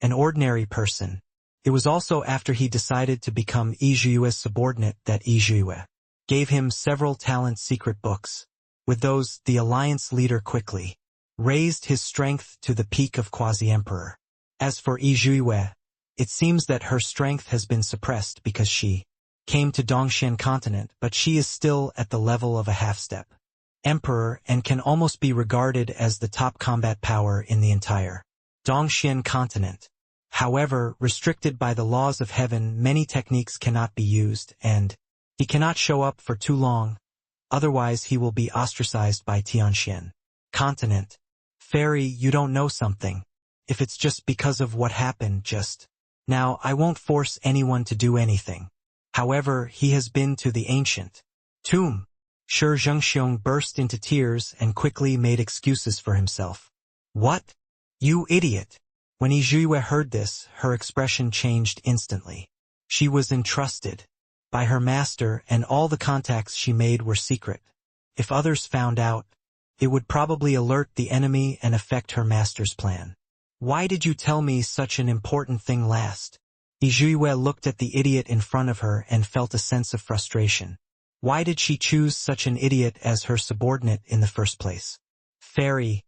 an ordinary person. It was also after he decided to become Yi Zhuiwei's subordinate that Yi Zhuiwei gave him several talent secret books. With those, the alliance leader quickly raised his strength to the peak of quasi-emperor. As for Yi Zhuiwei, it seems that her strength has been suppressed because she came to Dongxian continent, but she is still at the level of a half-step emperor and can almost be regarded as the top combat power in the entire Dongxian continent. However, restricted by the laws of heaven, many techniques cannot be used, and he cannot show up for too long, otherwise he will be ostracized by Tianxian continent. Fairy, you don't know something. if it's just because of what happened just now. I won't force anyone to do anything. However, he has been to the ancient tomb. Shi Zhengxiong burst into tears and quickly made excuses for himself. What? You idiot! When Yue heard this, her expression changed instantly. She was entrusted by her master, and all the contacts she made were secret. If others found out, it would probably alert the enemy and affect her master's plan. Why did you tell me such an important thing last? Yue looked at the idiot in front of her and felt a sense of frustration. Why did she choose such an idiot as her subordinate in the first place? Fairy,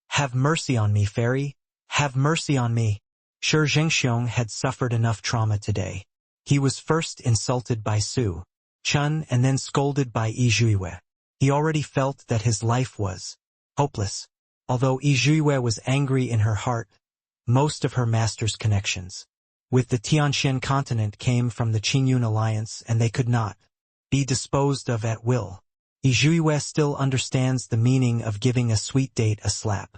have mercy on me, fairy. Have mercy on me. Shi Zhengxiong had suffered enough trauma today. He was first insulted by Su Chen and then scolded by Yue. He already felt that his life was hopeless. Although Yue was angry in her heart, most of her master's connections with the Tianxian continent came from the Qingyun alliance, and they could not be disposed of at will. Yue still understands the meaning of giving a sweet date a slap.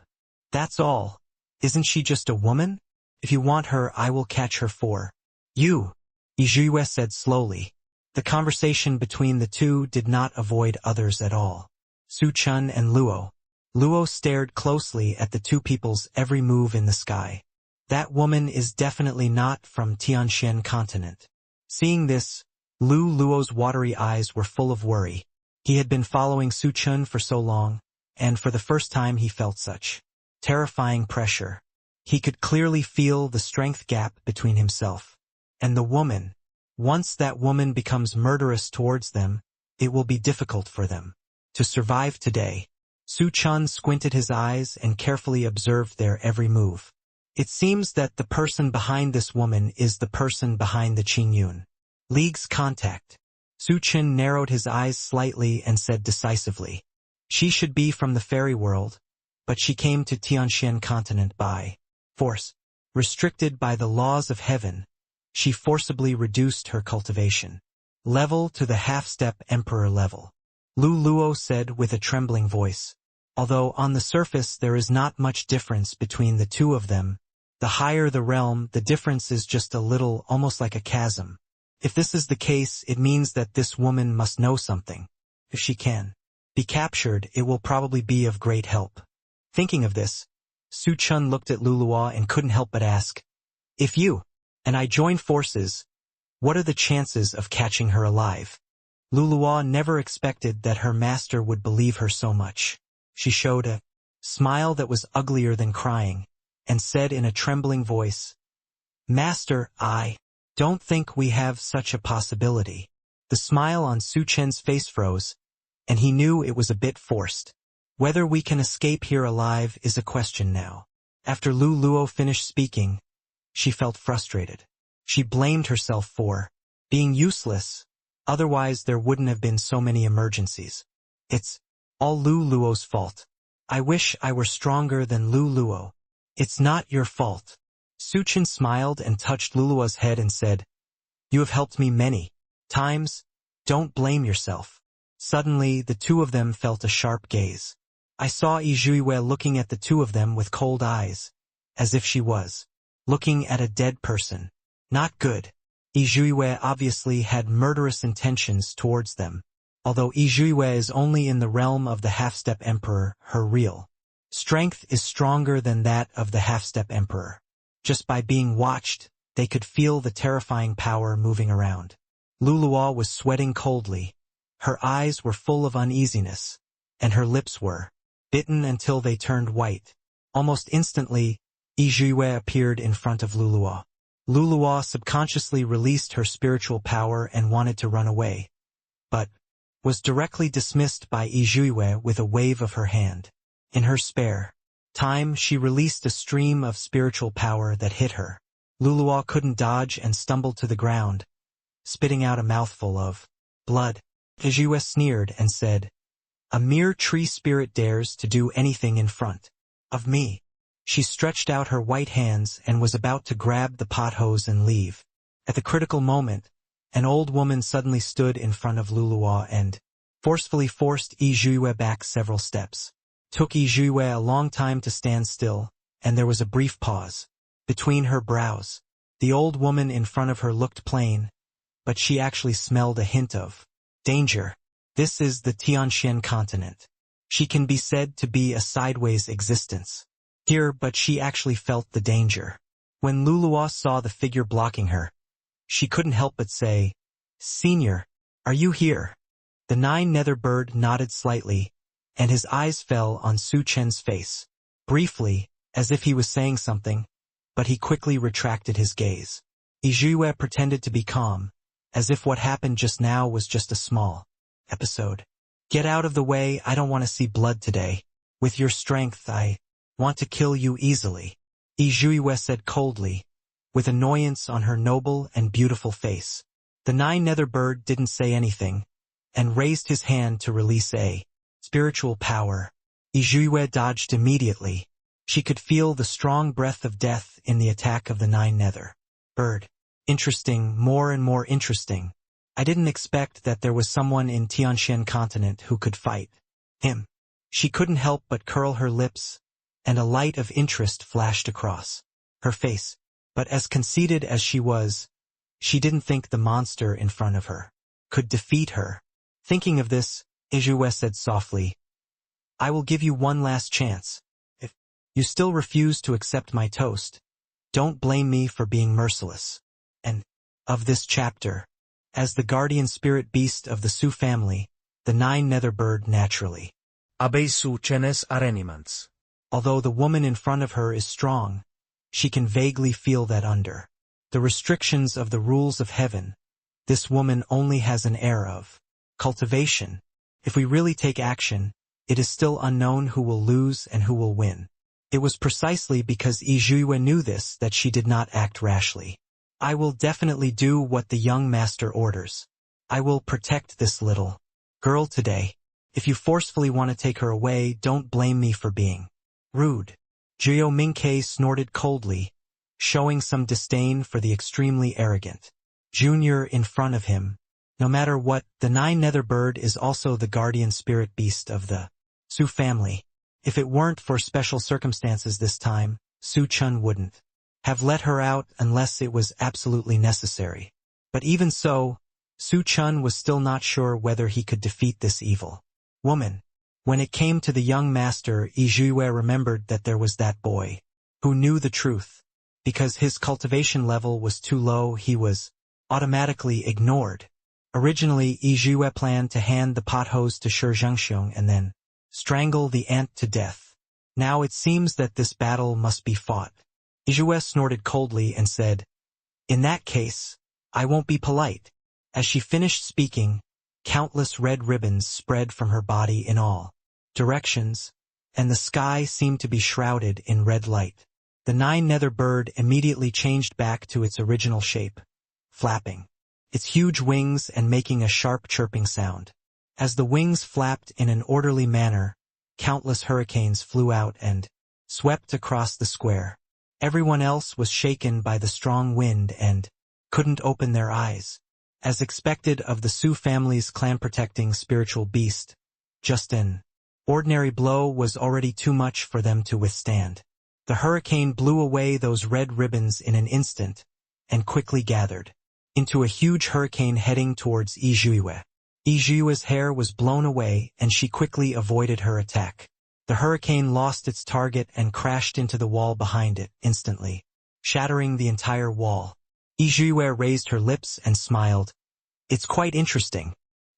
That's all. Isn't she just a woman? If you want her, I will catch her for you, Yue said slowly. The conversation between the two did not avoid others at all. Su Chen and Luo stared closely at the two people's every move in the sky. That woman is definitely not from Tianxian continent. Seeing this, Luo's watery eyes were full of worry. He had been following Su Chen for so long, and for the first time he felt such terrifying pressure. He could clearly feel the strength gap between himself and the woman. Once that woman becomes murderous towards them, it will be difficult for them to survive today. Su Chen squinted his eyes and carefully observed their every move. It seems that the person behind this woman is the person behind the Qingyun League's contact. Su Chen narrowed his eyes slightly and said decisively, she should be from the fairy world, but she came to Tianxian continent by force. Restricted by the laws of heaven, she forcibly reduced her cultivation level to the half-step emperor level. Luo said with a trembling voice. Although on the surface there is not much difference between the two of them, the higher the realm, the difference is just a little, almost like a chasm. If this is the case, it means that this woman must know something. If she can be captured, it will probably be of great help. Thinking of this, Su Chen looked at Luo and couldn't help but ask, if you and I join forces, what are the chances of catching her alive? Luo never expected that her master would believe her so much. She showed a smile that was uglier than crying, and said in a trembling voice, Master, I don't think we have such a possibility. The smile on Su Chen's face froze, and he knew it was a bit forced. Whether we can escape here alive is a question now. After Luo finished speaking, she felt frustrated. She blamed herself for being useless, otherwise there wouldn't have been so many emergencies. It's all Luo's fault. I wish I were stronger than Luo. It's not your fault. Su Chen smiled and touched Luo's head and said, you have helped me many times. Don't blame yourself. Suddenly, the two of them felt a sharp gaze. I saw Yue looking at the two of them with cold eyes, as if she was looking at a dead person. Not good. Yue obviously had murderous intentions towards them. Although Yue is only in the realm of the half-step emperor, her real strength is stronger than that of the half-step emperor. Just by being watched, they could feel the terrifying power moving around. Luo was sweating coldly. Her eyes were full of uneasiness, and her lips were bitten until they turned white. Almost instantly, Yue appeared in front of Luo. Luo subconsciously released her spiritual power and wanted to run away, but was directly dismissed by Yue with a wave of her hand. In her spare time, she released a stream of spiritual power that hit her. Luo couldn't dodge and stumbled to the ground, spitting out a mouthful of blood. Yue sneered and said, a mere tree spirit dares to do anything in front of me. She stretched out her white hands and was about to grab the pot hose and leave. At the critical moment, an old woman suddenly stood in front of Luo and forcefully forced Yue back several steps. Took Yue a long time to stand still, and there was a brief pause. Between her brows, the old woman in front of her looked plain, but she actually smelled a hint of danger. This is the Tianxian continent. She can be said to be a sideways existence. Here, but she actually felt the danger. When Lulua saw the figure blocking her, she couldn't help but say, "Senior, are you here?" The nine-nether bird nodded slightly, and his eyes fell on Su Chen's face, briefly, as if he was saying something, but he quickly retracted his gaze. Yizhue pretended to be calm, as if what happened just now was just a small episode. "Get out of the way, I don't want to see blood today. With your strength, I want to kill you easily," Yizhue said coldly, with annoyance on her noble and beautiful face. The nine-nether bird didn't say anything, and raised his hand to release a spiritual power. Yizhue dodged immediately. She could feel the strong breath of death in the attack of the nine-nether bird. Interesting, more and more interesting. I didn't expect that there was someone in Tianxian continent who could fight him. She couldn't help but curl her lips, and a light of interest flashed across her face. But as conceited as she was, she didn't think the monster in front of her could defeat her. Thinking of this, Yizhue said softly, "I will give you one last chance. If you still refuse to accept my toast, don't blame me for being merciless." And of this chapter, as the guardian spirit beast of the Su family, the nine-nether bird naturally Abei Su Chenes Arenimans. Although the woman in front of her is strong, she can vaguely feel that under the restrictions of the rules of heaven, this woman only has an air of cultivation. If we really take action, it is still unknown who will lose and who will win. It was precisely because Yizhue knew this that she did not act rashly. "I will definitely do what the young master orders. I will protect this little girl today. If you forcefully want to take her away, don't blame me for being rude." Jiao Mingke snorted coldly, showing some disdain for the extremely arrogant junior in front of him. No matter what, the nine-nether bird is also the guardian spirit beast of the Su family. If it weren't for special circumstances this time, Su Chen wouldn't have let her out unless it was absolutely necessary. But even so, Su Chen was still not sure whether he could defeat this evil woman. When it came to the young master, Yizhue remembered that there was that boy who knew the truth. Because his cultivation level was too low, he was automatically ignored. Originally, Yizhue planned to hand the pot hose to Shi Zhengxiong and then strangle the ant to death. Now it seems that this battle must be fought. Yizhue snorted coldly and said, "In that case, I won't be polite." As she finished speaking, countless red ribbons spread from her body in all directions, and the sky seemed to be shrouded in red light. The nine-nether bird immediately changed back to its original shape, flapping its huge wings and making a sharp chirping sound. As the wings flapped in an orderly manner, countless hurricanes flew out and swept across the square. Everyone else was shaken by the strong wind and couldn't open their eyes. As expected of the Su family's clan-protecting spiritual beast, just an ordinary blow was already too much for them to withstand. The hurricane blew away those red ribbons in an instant, and quickly gathered into a huge hurricane heading towards Yizhue. Yizhue's hair was blown away, and she quickly avoided her attack. The hurricane lost its target and crashed into the wall behind it, instantly shattering the entire wall. Yizhue raised her lips and smiled. "It's quite interesting."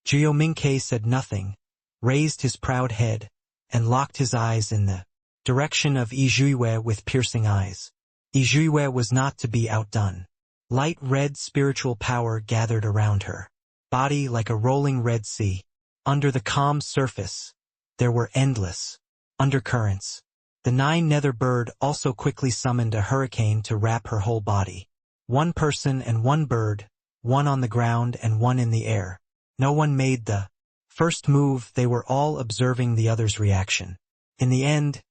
Jiao Mingke said nothing, raised his proud head, and locked his eyes in the direction of Yizhue with piercing eyes. Yizhue was not to be outdone. Light red spiritual power gathered around her body like a rolling red sea. Under the calm surface, there were endless undercurrents. The nine-nether bird also quickly summoned a hurricane to wrap her whole body. One person and one bird, one on the ground and one in the air. No one made the first move, they were all observing the other's reaction. In the end,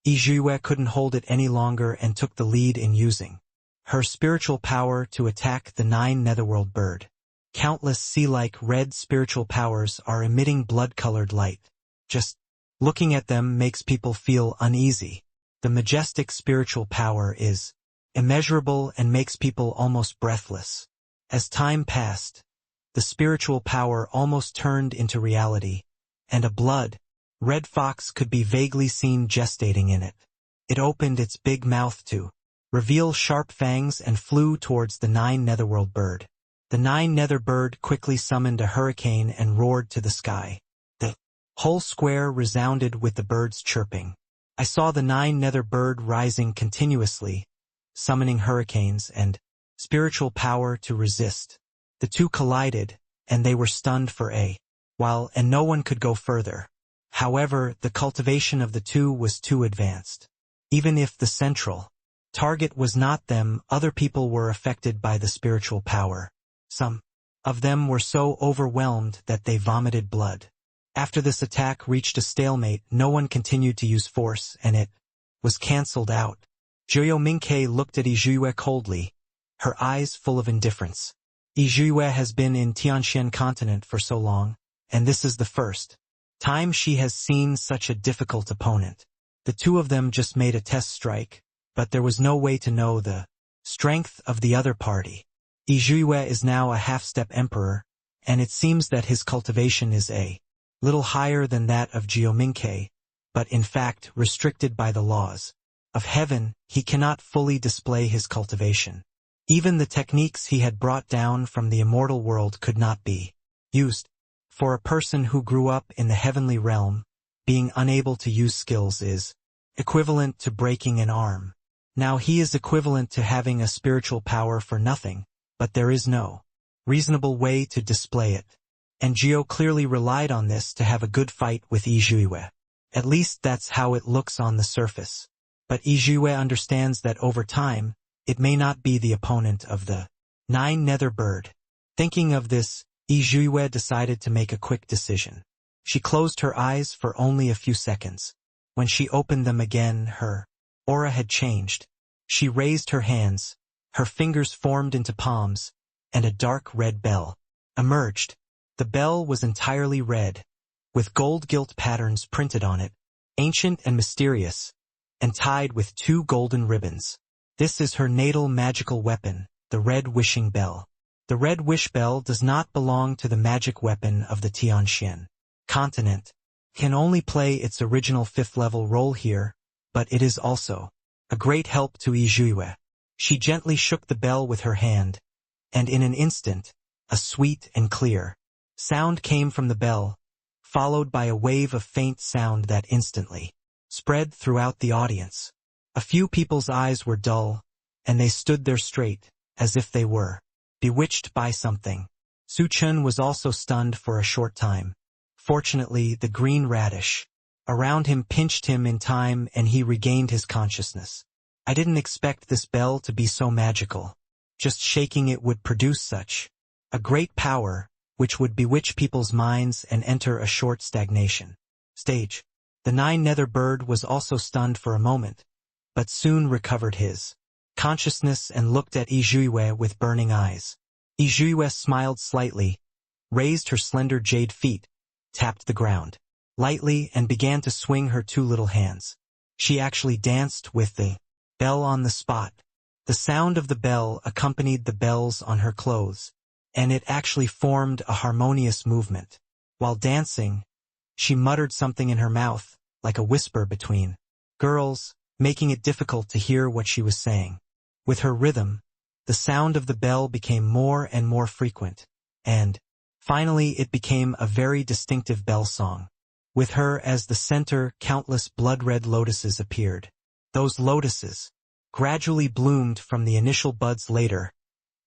Yizhue couldn't hold it any longer and took the lead in using her spiritual power to attack the nine-netherworld bird. Countless sea-like red spiritual powers are emitting blood-colored light. Just looking at them makes people feel uneasy. The majestic spiritual power is immeasurable and makes people almost breathless. As time passed, the spiritual power almost turned into reality, and a red fox could be vaguely seen gestating in it. It opened its big mouth to reveal sharp fangs and flew towards the 9 netherworld bird. The 9 nether bird quickly summoned a hurricane and roared to the sky. The whole square resounded with the bird's chirping. I saw the 9 nether bird rising continuously, summoning hurricanes and spiritual power to resist. The two collided, and they were stunned for a while, and no one could go further. However, the cultivation of the two was too advanced. Even if the central target was not them, other people were affected by the spiritual power. Some of them were so overwhelmed that they vomited blood. After this attack reached a stalemate, no one continued to use force, and it was cancelled out. Zhuo Mingke looked at Yizhuye coldly, her eyes full of indifference. Yizhuye has been in Tianxian continent for so long, and this is the first time she has seen such a difficult opponent. The two of them just made a test strike, but there was no way to know the strength of the other party. Yizhuye is now a half-step emperor, and it seems that his cultivation is a little higher than that of Zhuo Mingke, but in fact restricted by the laws of heaven. He cannot fully display his cultivation. Even the techniques he had brought down from the immortal world could not be used. For a person who grew up in the heavenly realm, being unable to use skills is equivalent to breaking an arm. Now he is equivalent to having a spiritual power for nothing, but there is no reasonable way to display it. And Zhuo clearly relied on this to have a good fight with Yizhuye. At least that's how it looks on the surface. But Yizhuye understands that over time, it may not be the opponent of the 9 nether bird. Thinking of this, Yizhuye decided to make a quick decision. She closed her eyes for only a few seconds. When she opened them again, her aura had changed. She raised her hands, her fingers formed into palms, and a dark red bell emerged. The bell was entirely red, with gold gilt patterns printed on it, ancient and mysterious, and tied with 2 golden ribbons. This is her natal magical weapon, the Red Wishing Bell. The Red Wish Bell does not belong to the magic weapon of the Tianxian continent. Can only play its original 5th level role here, but it is also a great help to Yizhuye. She gently shook the bell with her hand, and in an instant, a sweet and clear sound came from the bell, followed by a wave of faint sound that instantly spread throughout the audience. A few people's eyes were dull, and they stood there straight, as if they were bewitched by something. Su Chen was also stunned for a short time. Fortunately, the green radish around him pinched him in time and he regained his consciousness. I didn't expect this bell to be so magical. Just shaking it would produce such a great power, which would bewitch people's minds and enter a short stagnation stage. The 9 nether bird was also stunned for a moment, but soon recovered his consciousness and looked at Yizhuye with burning eyes. Yizhuye smiled slightly, raised her slender jade feet, tapped the ground lightly and began to swing her 2 little hands. She actually danced with the bell on the spot. The sound of the bell accompanied the bells on her clothes, and it actually formed a harmonious movement. While dancing, she muttered something in her mouth, like a whisper between girls, making it difficult to hear what she was saying. With her rhythm, the sound of the bell became more and more frequent, and finally it became a very distinctive bell song. With her as the center, countless blood-red lotuses appeared. Those lotuses gradually bloomed from the initial buds later,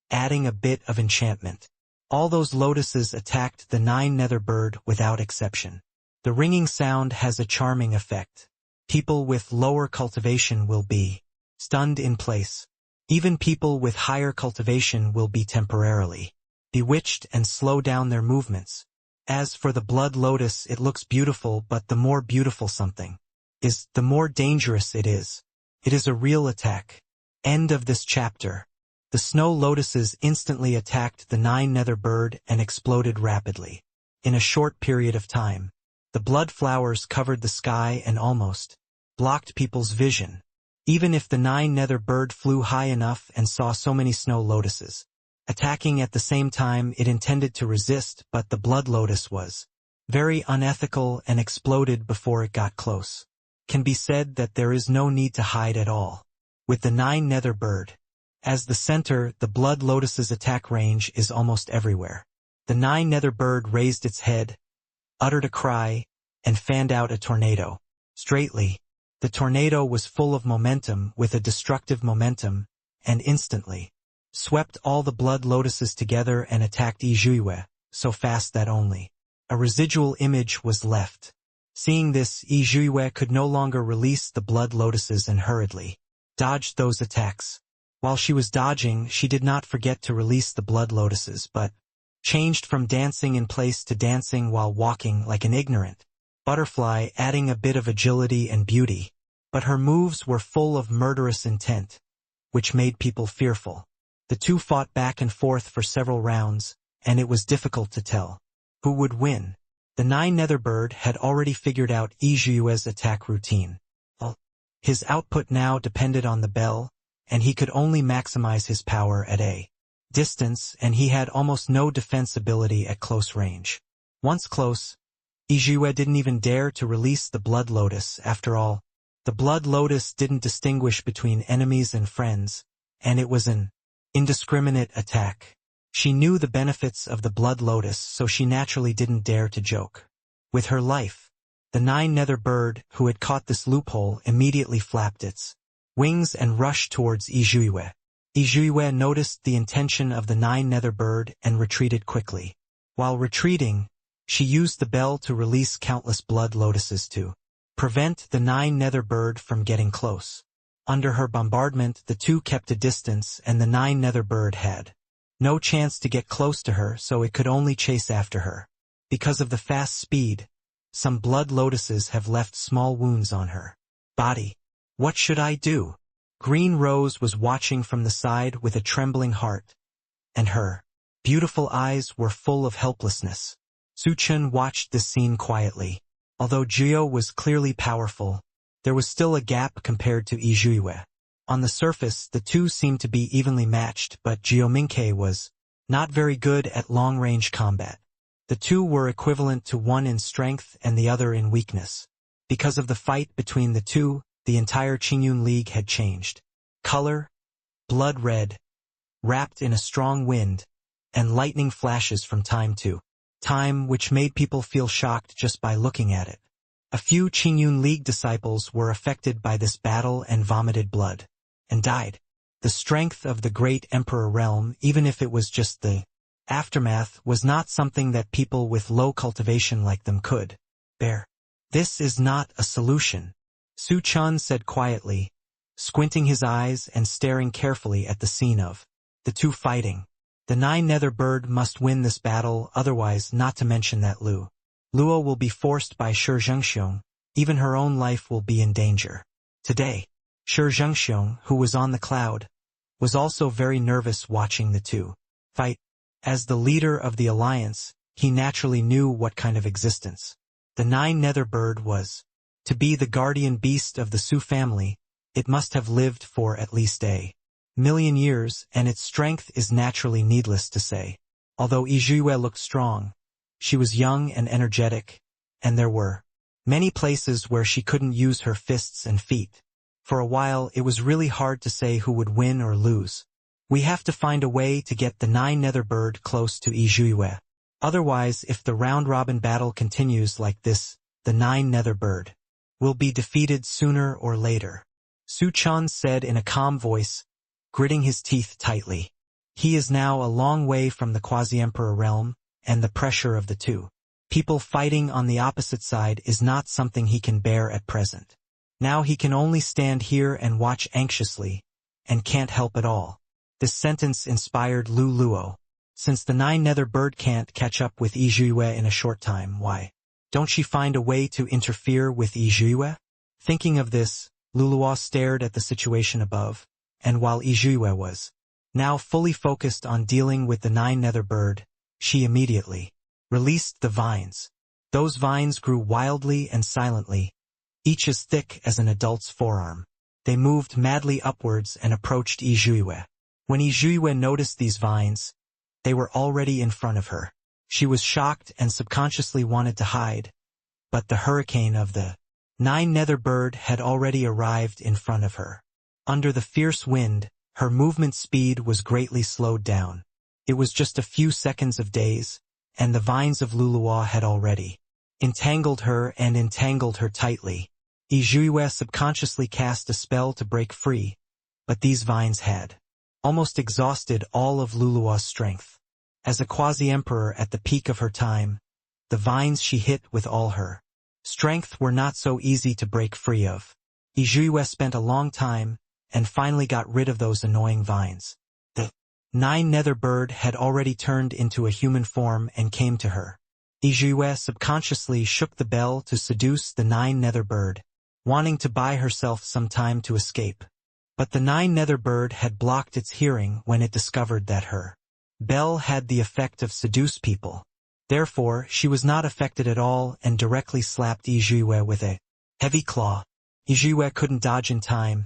adding a bit of enchantment. All those lotuses attacked the 9 nether bird without exception. The ringing sound has a charming effect. People with lower cultivation will be stunned in place. Even people with higher cultivation will be temporarily bewitched and slow down their movements. As for the blood lotus, it looks beautiful, but the more beautiful something is, the more dangerous it is. It is a real attack. End of this chapter. The snow lotuses instantly attacked the 9 nether bird and exploded rapidly. In a short period of time, the blood flowers covered the sky and almost blocked people's vision. Even if the nine nether bird flew high enough and saw so many snow lotuses attacking at the same time, it intended to resist, but the blood lotus was very unethical and exploded before it got close. Can be said that there is no need to hide at all. With the nine nether bird as the center, the blood lotus's attack range is almost everywhere. The nine nether bird raised its head, uttered a cry, and fanned out a tornado. Straightly, the tornado was full of momentum, with a destructive momentum, and instantly swept all the blood lotuses together and attacked Yizhuiwe, so fast that only a residual image was left. Seeing this, Yizhuiwe could no longer release the blood lotuses and hurriedly dodged those attacks. While she was dodging, she did not forget to release the blood lotuses, but changed from dancing in place to dancing while walking like an ignorant butterfly, adding a bit of agility and beauty. But her moves were full of murderous intent, which made people fearful. The two fought back and forth for several rounds, and it was difficult to tell who would win. The nine nether bird had already figured out Yizhuiwe's attack routine. His output now depended on the bell, and he could only maximize his power at a distance, and he had almost no defense ability at close range. Once close, Yizhuiwe didn't even dare to release the blood lotus. After all, the blood lotus didn't distinguish between enemies and friends, and it was an indiscriminate attack. She knew the benefits of the blood lotus, so she naturally didn't dare to joke with her life. The nine nether bird, who had caught this loophole, immediately flapped its wings and rushed towards Yizhuiwe. Yizhuiwe noticed the intention of the nine nether bird and retreated quickly. While retreating, she used the bell to release countless blood lotuses to prevent the nine nether bird from getting close. Under her bombardment, the two kept a distance, and the nine nether bird had no chance to get close to her, so it could only chase after her. Because of the fast speed, some blood lotuses have left small wounds on her body. What should I do? Green Rose was watching from the side with a trembling heart, and her beautiful eyes were full of helplessness. Chen watched this scene quietly. Although Jiao was clearly powerful, there was still a gap compared to Yizhuiwe. On the surface, the two seemed to be evenly matched, but Jiao Mingke was not very good at long-range combat. The two were equivalent to one in strength and the other in weakness. Because of the fight between the two, the entire Qingyun League had changed color, blood red, wrapped in a strong wind, and lightning flashes from time to time, which made people feel shocked just by looking at it. A few Qingyun League disciples were affected by this battle and vomited blood, and died. The strength of the great Emperor realm, even if it was just the aftermath, was not something that people with low cultivation like them could bear. This is not a solution, Chen said quietly, squinting his eyes and staring carefully at the scene of the two fighting. The nine nether bird must win this battle, otherwise, not to mention that Luo will be forced by Shi Zhengxiong. Even her own life will be in danger. Today, Shi Zhengxiong, who was on the cloud, was also very nervous watching the two fight. As the leader of the alliance, he naturally knew what kind of existence the nine nether bird was. To be the guardian beast of the Su family, it must have lived for at least a million years, and its strength is naturally needless to say. Although Yizhuiwe looked strong, she was young and energetic, and there were many places where she couldn't use her fists and feet. For a while, it was really hard to say who would win or lose. We have to find a way to get the nine nether bird close to Yizhuiwe. Otherwise, if the round-robin battle continues like this, the nine nether bird will be defeated sooner or later. Chen said in a calm voice, gritting his teeth tightly. He is now a long way from the quasi-emperor realm, and the pressure of the two people fighting on the opposite side is not something he can bear at present. Now he can only stand here and watch anxiously, and can't help at all. This sentence inspired Luo. Since the nine nether bird can't catch up with Yizhuiwe in a short time, why don't she find a way to interfere with Yizhuiwe? Thinking of this, Luo stared at the situation above, and while Yizhuiwe was now fully focused on dealing with the nine nether bird, she immediately released the vines. Those vines grew wildly and silently, each as thick as an adult's forearm. They moved madly upwards and approached Yizhuiwe. When Yizhuiwe noticed these vines, they were already in front of her. She was shocked and subconsciously wanted to hide, but the hurricane of the nine-nether bird had already arrived in front of her. Under the fierce wind, her movement speed was greatly slowed down. It was just a few seconds of days, and the vines of Luluwa had already entangled her tightly. Yizhuiwe subconsciously cast a spell to break free, but these vines had almost exhausted all of Luluwa's strength. As a quasi-emperor at the peak of her time, the vines she hit with all her strength were not so easy to break free of. Yizhuiwe spent a long time, and finally got rid of those annoying vines. The nine-nether bird had already turned into a human form and came to her. Yizhuiwe subconsciously shook the bell to seduce the nine-nether bird, wanting to buy herself some time to escape. But the nine-nether bird had blocked its hearing when it discovered that her bell had the effect of seduce people. Therefore, she was not affected at all and directly slapped Yizhuiwe with a heavy claw. Yizhuiwe couldn't dodge in time,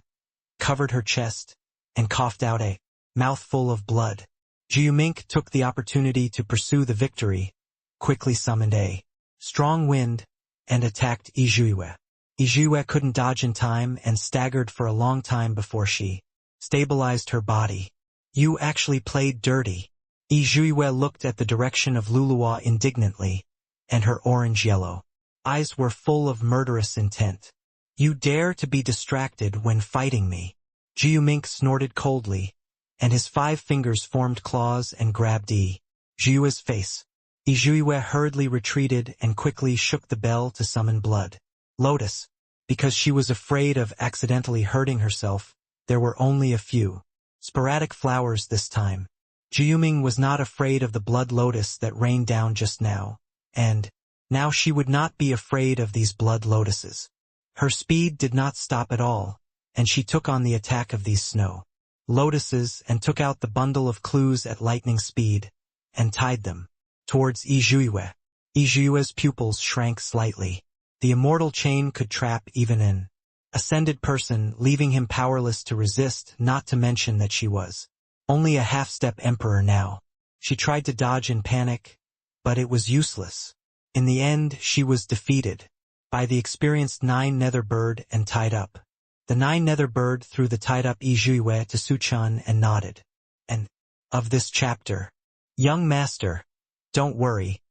covered her chest, and coughed out a mouthful of blood. Jiumink took the opportunity to pursue the victory, quickly summoned a strong wind, and attacked Yizhuiwe. Yizhuiwe couldn't dodge in time and staggered for a long time before she stabilized her body. You actually played dirty. Yizhuiwe looked at the direction of Luluwa indignantly, and her orange-yellow eyes were full of murderous intent. You dare to be distracted when fighting me. Jiumink snorted coldly, and his 5 fingers formed claws and grabbed Yizhuiwe's face. Yizhuiwe hurriedly retreated and quickly shook the bell to summon blood. Lotus. Because she was afraid of accidentally hurting herself, there were only a few sporadic flowers this time. Jiuming was not afraid of the blood lotus that rained down just now, and now she would not be afraid of these blood lotuses. Her speed did not stop at all, and she took on the attack of these snow lotuses and took out the bundle of clues at lightning speed, and tied them towards Yizhuiwe. Yizhuiwe's pupils shrank slightly. The immortal chain could trap even an ascended person, leaving him powerless to resist, not to mention that she was only a half-step emperor now. She tried to dodge in panic, but it was useless. In the end, she was defeated by the experienced nine-nether bird and tied up. The nine-nether bird threw the tied-up Yizhuiwe to Suchun and nodded. And of this chapter, young master, don't worry.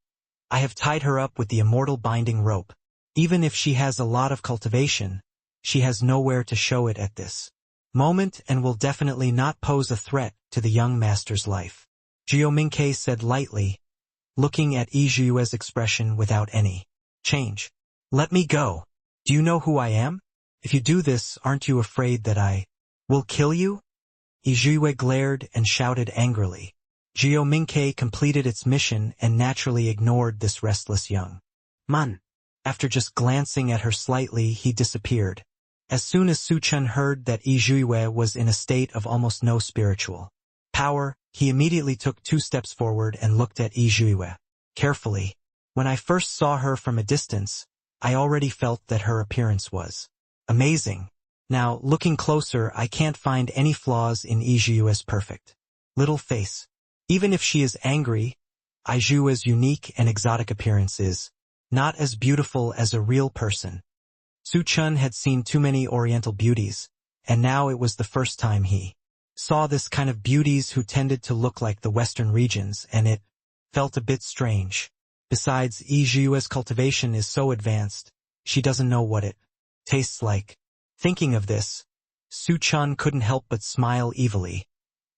I have tied her up with the immortal binding rope. Even if she has a lot of cultivation, she has nowhere to show it at this moment and will definitely not pose a threat to the young master's life. Jiuminke said lightly, looking at Yizhuiwe's expression without any change. Let me go. Do you know who I am? If you do this, aren't you afraid that I will kill you? Yizhuiwe glared and shouted angrily. Jiuminke completed its mission and naturally ignored this restless young man. After just glancing at her slightly, he disappeared. As soon as Suchun heard that Yizhuiwe was in a state of almost no spiritual power, he immediately took 2 steps forward and looked at Yizhuiwe carefully. When I first saw her from a distance, I already felt that her appearance was amazing. Now, looking closer, I can't find any flaws in Yizhuiwe's perfect little face. Even if she is angry, Yizhuiwe's unique and exotic appearance is not as beautiful as a real person. Suchun had seen too many oriental beauties, and now it was the first time he saw this kind of beauties who tended to look like the western regions, and it felt a bit strange. Besides, Yizhuiwe's cultivation is so advanced, she doesn't know what it tastes like. Thinking of this, Suchun couldn't help but smile evilly,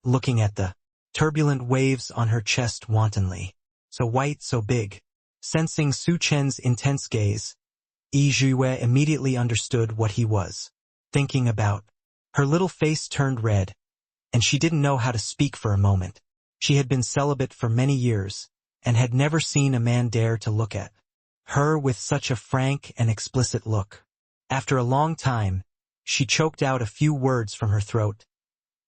looking at the turbulent waves on her chest wantonly. So white, so big. Sensing Suchun's intense gaze, Yizhuiwe immediately understood what he was thinking about. Her little face turned red, and she didn't know how to speak for a moment. She had been celibate for many years, and had never seen a man dare to look at her with such a frank and explicit look. After a long time, she choked out a few words from her throat.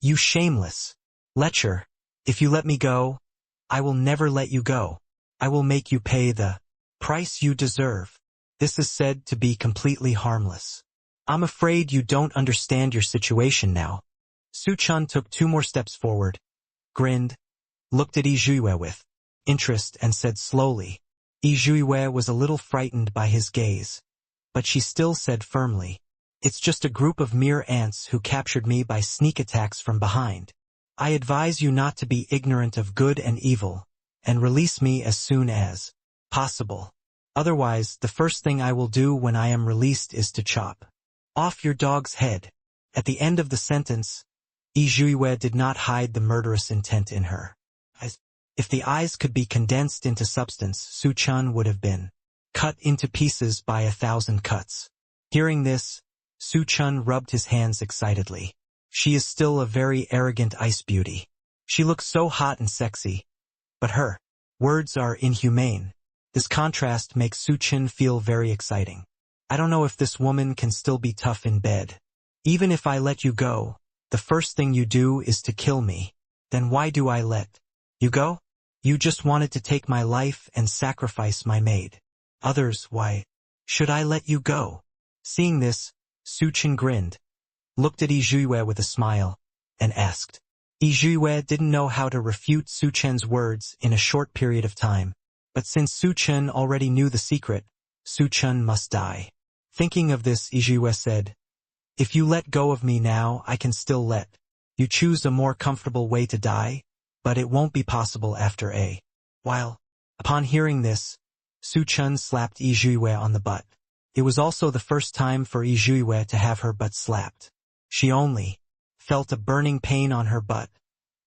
You shameless lecher. If you let me go, I will never let you go. I will make you pay the price you deserve. This is said to be completely harmless. I'm afraid you don't understand your situation now. Su Chen took 2 more steps forward, grinned, looked at Yi Zhuiyue with interest and said slowly. Yi Zhuiyue was a little frightened by his gaze, but she still said firmly, "It's just a group of mere ants who captured me by sneak attacks from behind. I advise you not to be ignorant of good and evil, and release me as soon as possible. Otherwise, the first thing I will do when I am released is to chop off your dog's head." At the end of the sentence, Yi Zhuiyue did not hide the murderous intent in her eyes. If the eyes could be condensed into substance, Su Chen would have been cut into pieces by 1,000 cuts. Hearing this, Su Chen rubbed his hands excitedly. She is still a very arrogant ice beauty. She looks so hot and sexy, but her words are inhumane. This contrast makes Su Chen feel very exciting. I don't know if this woman can still be tough in bed. Even if I let you go, the first thing you do is to kill me. Then why do I let you go? You just wanted to take my life and sacrifice my maid. Others, why should I let you go? Seeing this, Su Chen grinned, looked at Yi Zhuiyue with a smile, and asked. Yi Zhuiyue didn't know how to refute Su Chen's words in a short period of time, but since Su Chen already knew the secret, Su Chen must die. Thinking of this, Yi Zhuiyue said, "If you let go of me now, I can still let you choose a more comfortable way to die, but it won't be possible after a while." Upon hearing this, Su Chen slapped Yi Zhuiyue on the butt. It was also the first time for Yi Zhuiyue to have her butt slapped. She only felt a burning pain on her butt,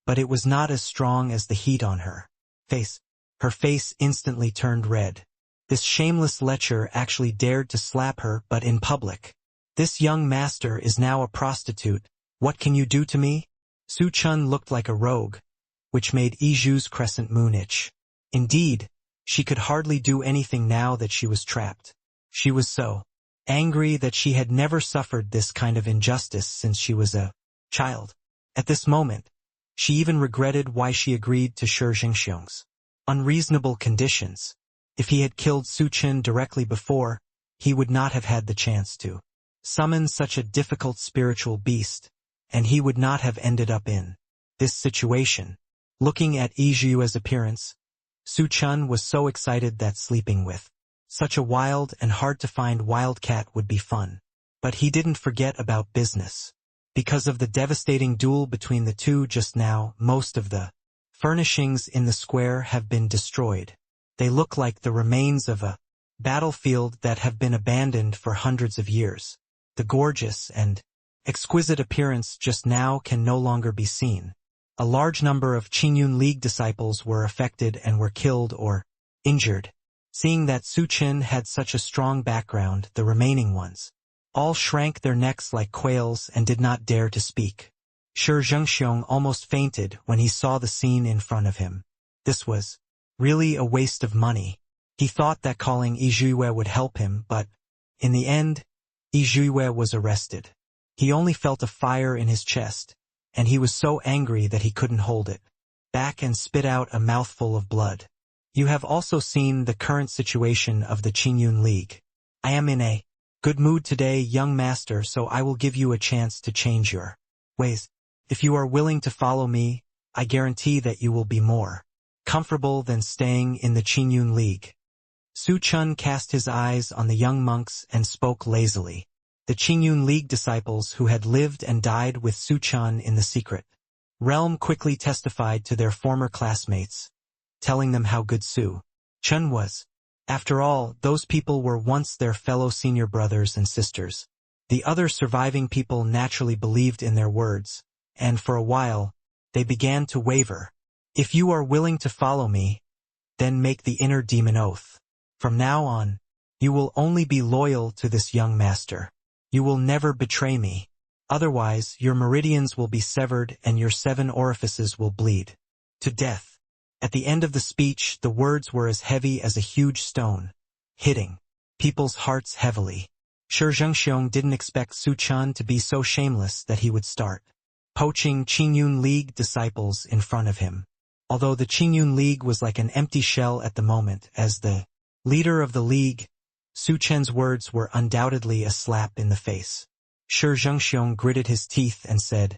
but it was not as strong as the heat on her face. Her face instantly turned red. This shameless lecher actually dared to slap her, but in public. This young master is now a prostitute. What can you do to me? Su Chen looked like a rogue, which made Yi Zhu's crescent moon itch. Indeed, she could hardly do anything now that she was trapped. She was so angry that she had never suffered this kind of injustice since she was a child. At this moment, she even regretted why she agreed to Shi Jingxiong's unreasonable conditions. If he had killed Su Chen directly before, he would not have had the chance to summon such a difficult spiritual beast, and he would not have ended up in this situation. Looking at Yi Zhuiyue's appearance, Su Chen was so excited that sleeping with such a wild and hard-to-find wildcat would be fun. But he didn't forget about business. Because of the devastating duel between the two just now, most of the furnishings in the square have been destroyed. They look like the remains of a battlefield that have been abandoned for hundreds of years. The gorgeous and exquisite appearance just now can no longer be seen. A large number of Qingyun League disciples were affected and were killed or injured. Seeing that Su Chen had such a strong background, the remaining ones all shrank their necks like quails and did not dare to speak. Shi Jingxiong almost fainted when he saw the scene in front of him. This was really a waste of money. He thought that calling Yi Zhuiyue would help him, but in the end, Yi Zhuiyue was arrested. He only felt a fire in his chest, and he was so angry that he couldn't hold it back and spit out a mouthful of blood. You have also seen the current situation of the Qingyun League. I am in a good mood today, young master, so I will give you a chance to change your ways. If you are willing to follow me, I guarantee that you will be more comfortable than staying in the Qingyun League. Su Chen cast his eyes on the young monks and spoke lazily. The Qingyun League disciples who had lived and died with Su Chen in the secret realm quickly testified to their former classmates, telling them how good Su Chen was. After all, those people were once their fellow senior brothers and sisters. The other surviving people naturally believed in their words, and for a while, they began to waver. If you are willing to follow me, then make the inner demon oath. From now on, you will only be loyal to this young master. You will never betray me. Otherwise, your meridians will be severed and your 7 orifices will bleed to death. At the end of the speech, the words were as heavy as a huge stone, hitting people's hearts heavily. Shi Jingxiong didn't expect Su Chen to be so shameless that he would start poaching Qingyun League disciples in front of him. Although the Qingyun League was like an empty shell at the moment, as the leader of the league, Su Chen's words were undoubtedly a slap in the face. Shi Zhengxiong gritted his teeth and said,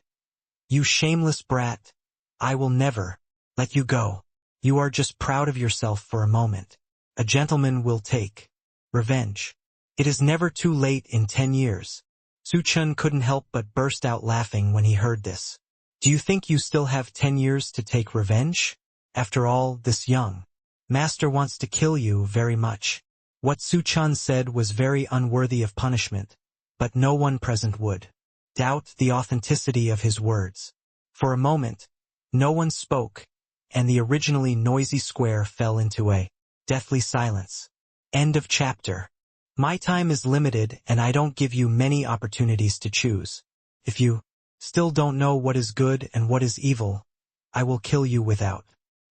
"You shameless brat, I will never let you go. You are just proud of yourself for a moment. A gentleman will take revenge. It is never too late in 10 years. Su Chen couldn't help but burst out laughing when he heard this. Do you think you still have 10 years to take revenge? After all, this young master wants to kill you very much. What Su Chen said was very unworthy of punishment, but no one present would doubt the authenticity of his words. For a moment, no one spoke, and the originally noisy square fell into a deathly silence. End of chapter. My time is limited and I don't give you many opportunities to choose. If you still don't know what is good and what is evil, I will kill you without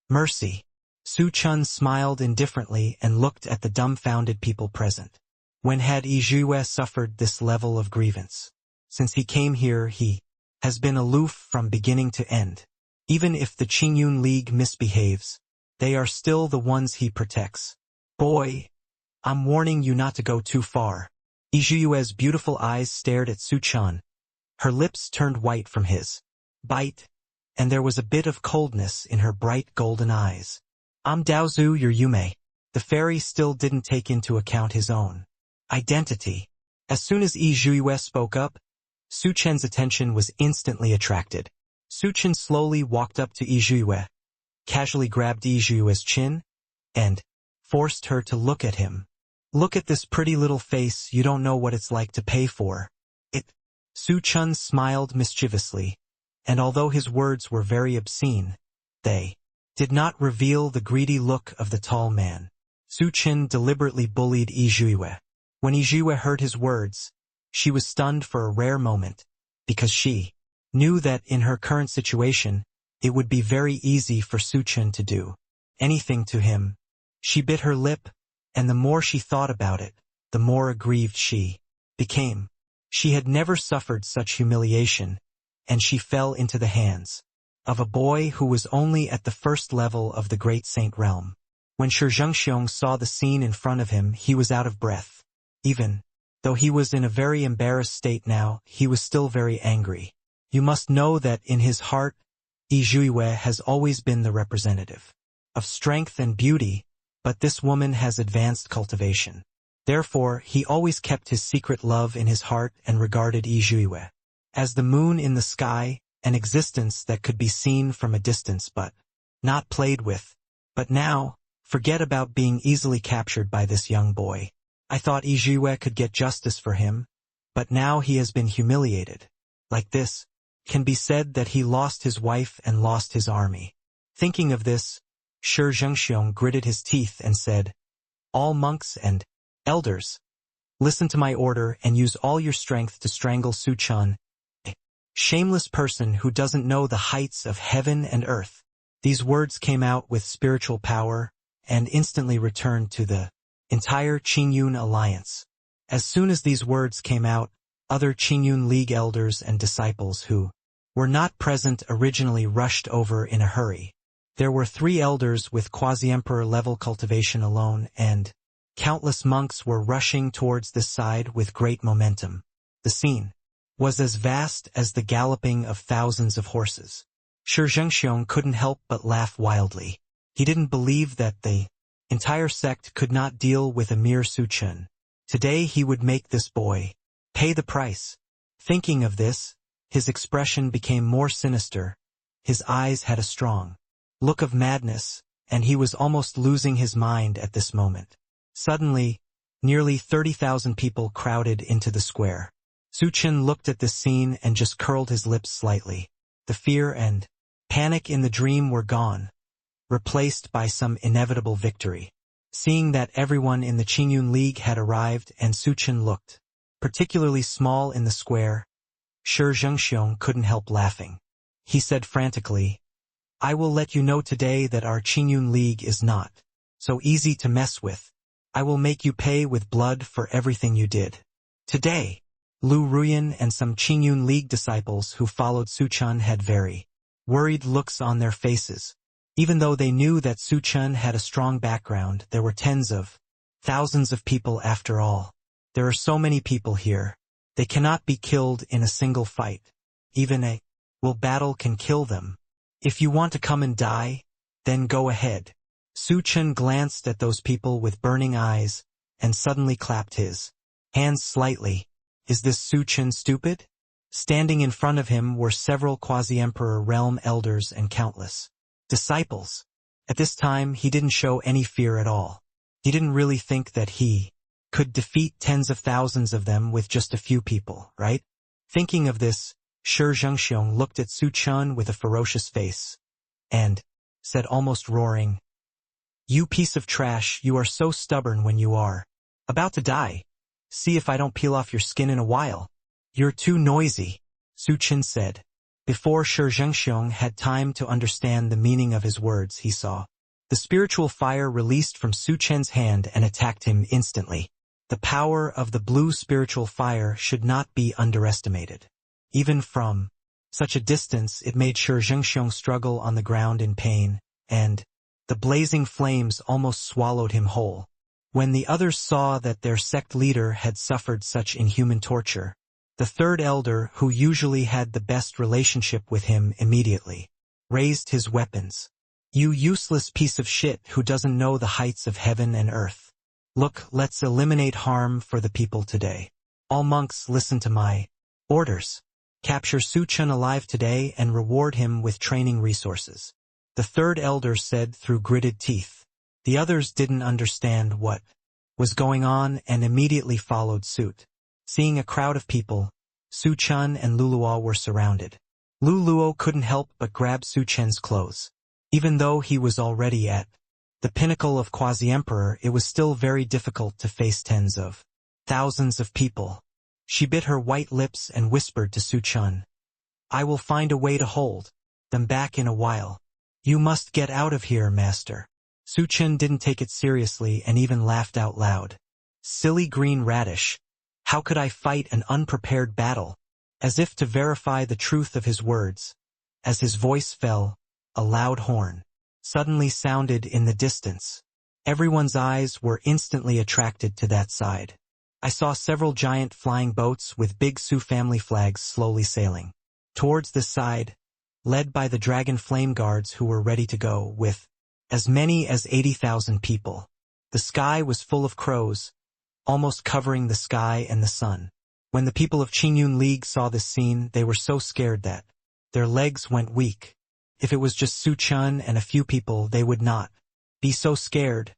mercy. Su Chen smiled indifferently and looked at the dumbfounded people present. When had Yizhue suffered this level of grievance? Since he came here, he has been aloof from beginning to end. Even if the Qingyun League misbehaves, they are still the ones he protects. Boy, I'm warning you not to go too far. Yizhue's beautiful eyes stared at Su Chen. Her lips turned white from his bite, and there was a bit of coldness in her bright golden eyes. Dongzhou, your Yume. The fairy still didn't take into account his own identity. As soon as Yizhue spoke up, Su Chen's attention was instantly attracted. Su Chen slowly walked up to Yizhue, casually grabbed Yizhue's chin, and forced her to look at him. Look at this pretty little face, you don't know what it's like to pay for it. Su Chen smiled mischievously, and although his words were very obscene, they did not reveal the greedy look of the tall man. Su Chen deliberately bullied Yizhue. When Yizhue heard his words, she was stunned for a rare moment, because she knew that in her current situation, it would be very easy for Su Chen to do anything to him. She bit her lip, and the more she thought about it, the more aggrieved she became. She had never suffered such humiliation, and she fell into the hands of a boy who was only at the first level of the great saint realm. When Shi Zhengxiong saw the scene in front of him, he was out of breath. Even though he was in a very embarrassed state now, he was still very angry. You must know that in his heart, Yizhue has always been the representative of strength and beauty, but this woman has advanced cultivation. Therefore, he always kept his secret love in his heart and regarded Yizhue as the moon in the sky, an existence that could be seen from a distance but not played with. But now, forget about being easily captured by this young boy. I thought Yizhue could get justice for him, but now he has been humiliated. Like this, can be said that he lost his wife and lost his army. Thinking of this, Shi Zhengxiong gritted his teeth and said, "All monks and elders, listen to my order and use all your strength to strangle Su Chen, a shameless person who doesn't know the heights of heaven and earth." These words came out with spiritual power and instantly returned to the entire Qingyun alliance. As soon as these words came out, other Qingyun League elders and disciples who were not present originally rushed over in a hurry. There were 3 elders with quasi-emperor level cultivation alone, and countless monks were rushing towards this side with great momentum. The scene was as vast as the galloping of thousands of horses. Shi Zhengxiong couldn't help but laugh wildly. He didn't believe that the entire sect could not deal with a mere Su Chen. Today he would make this boy pay the price. Thinking of this, his expression became more sinister. His eyes had a strong look of madness, and he was almost losing his mind at this moment. Suddenly, nearly 30,000 people crowded into the square. Su Chen looked at this scene and just curled his lips slightly. The fear and panic in the dream were gone, replaced by some inevitable victory. Seeing that everyone in the Qingyun League had arrived and Su Chen looked particularly small in the square, Shi Zhengxiong couldn't help laughing. He said frantically, "I will let you know today that our Qingyun League is not so easy to mess with. I will make you pay with blood for everything you did." Today, Lu Ruyan and some Qingyun League disciples who followed Su Chen had very worried looks on their faces. Even though they knew that Su Chen had a strong background, there were tens of Thousands of people after all. There are so many people here. They cannot be killed in a single fight. Even a battle can kill them. If you want to come and die, then go ahead. Su Chen glanced at those people with burning eyes and suddenly clapped his hands slightly. Is this Su Chen stupid? Standing in front of him were several quasi-emperor realm elders and countless disciples. At this time, he didn't show any fear at all. He didn't really think that he could defeat tens of thousands of them with just a few people, right? Thinking of this, Shi Zhengxiong looked at Su Chen with a ferocious face and said almost roaring, "You piece of trash, you are so stubborn when you are about to die. See if I don't peel off your skin in a while. You're too noisy," Su Chen said. Before Shi Zhengxiong had time to understand the meaning of his words, he saw the spiritual fire released from Su Chen's hand and attacked him instantly. The power of the blue spiritual fire should not be underestimated. Even from such a distance, it made Shi Zhengxiong struggle on the ground in pain, and the blazing flames almost swallowed him whole. When the others saw that their sect leader had suffered such inhuman torture, the third elder, who usually had the best relationship with him, immediately raised his weapons. "You useless piece of shit who doesn't know the heights of heaven and earth. Look, let's eliminate harm for the people today. All monks listen to my orders. Capture Su Chen alive today and reward him with training resources," the third elder said through gritted teeth. The others didn't understand what was going on and immediately followed suit. Seeing a crowd of people, Su Chen and Luluo were surrounded. Luluo couldn't help but grab Su Chen's clothes. Even though he was already at the pinnacle of quasi-emperor, it was still very difficult to face tens of thousands of people. She bit her white lips and whispered to Su Chen, "I will find a way to hold them back in a while. You must get out of here, master." Su Chen didn't take it seriously and even laughed out loud. "Silly green radish. How could I fight an unprepared battle?" As if to verify the truth of his words, as his voice fell, a loud horn suddenly sounded in the distance. Everyone's eyes were instantly attracted to that side. I saw several giant flying boats with big Su family flags slowly sailing towards this side, led by the dragon flame guards who were ready to go, with as many as 80,000 people. The sky was full of crows, almost covering the sky and the sun. When the people of Qingyun League saw this scene, they were so scared that their legs went weak. If it was just Su Chen and a few people, they would not be so scared.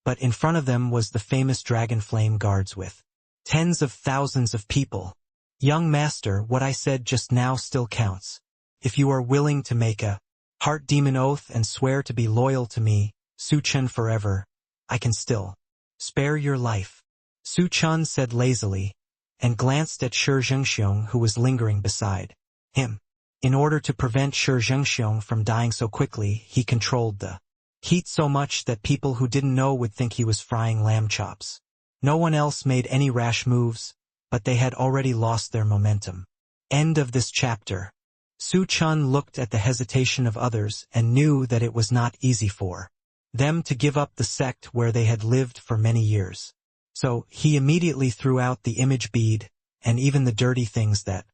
But in front of them was the famous dragon flame guards with tens of thousands of people. "Young master, what I said just now still counts. If you are willing to make a heart demon oath and swear to be loyal to me, Su Chen, forever, I can still spare your life," Su Chen said lazily, and glanced at Shi Zhengxiong, who was lingering beside him. In order to prevent Shi Zhengxiong from dying so quickly, he controlled the heat so much that people who didn't know would think he was frying lamb chops. No one else made any rash moves, but they had already lost their momentum. End of this chapter. Su Chen looked at the hesitation of others and knew that it was not easy for them to give up the sect where they had lived for many years. So he immediately threw out the image bead, and even the dirty things that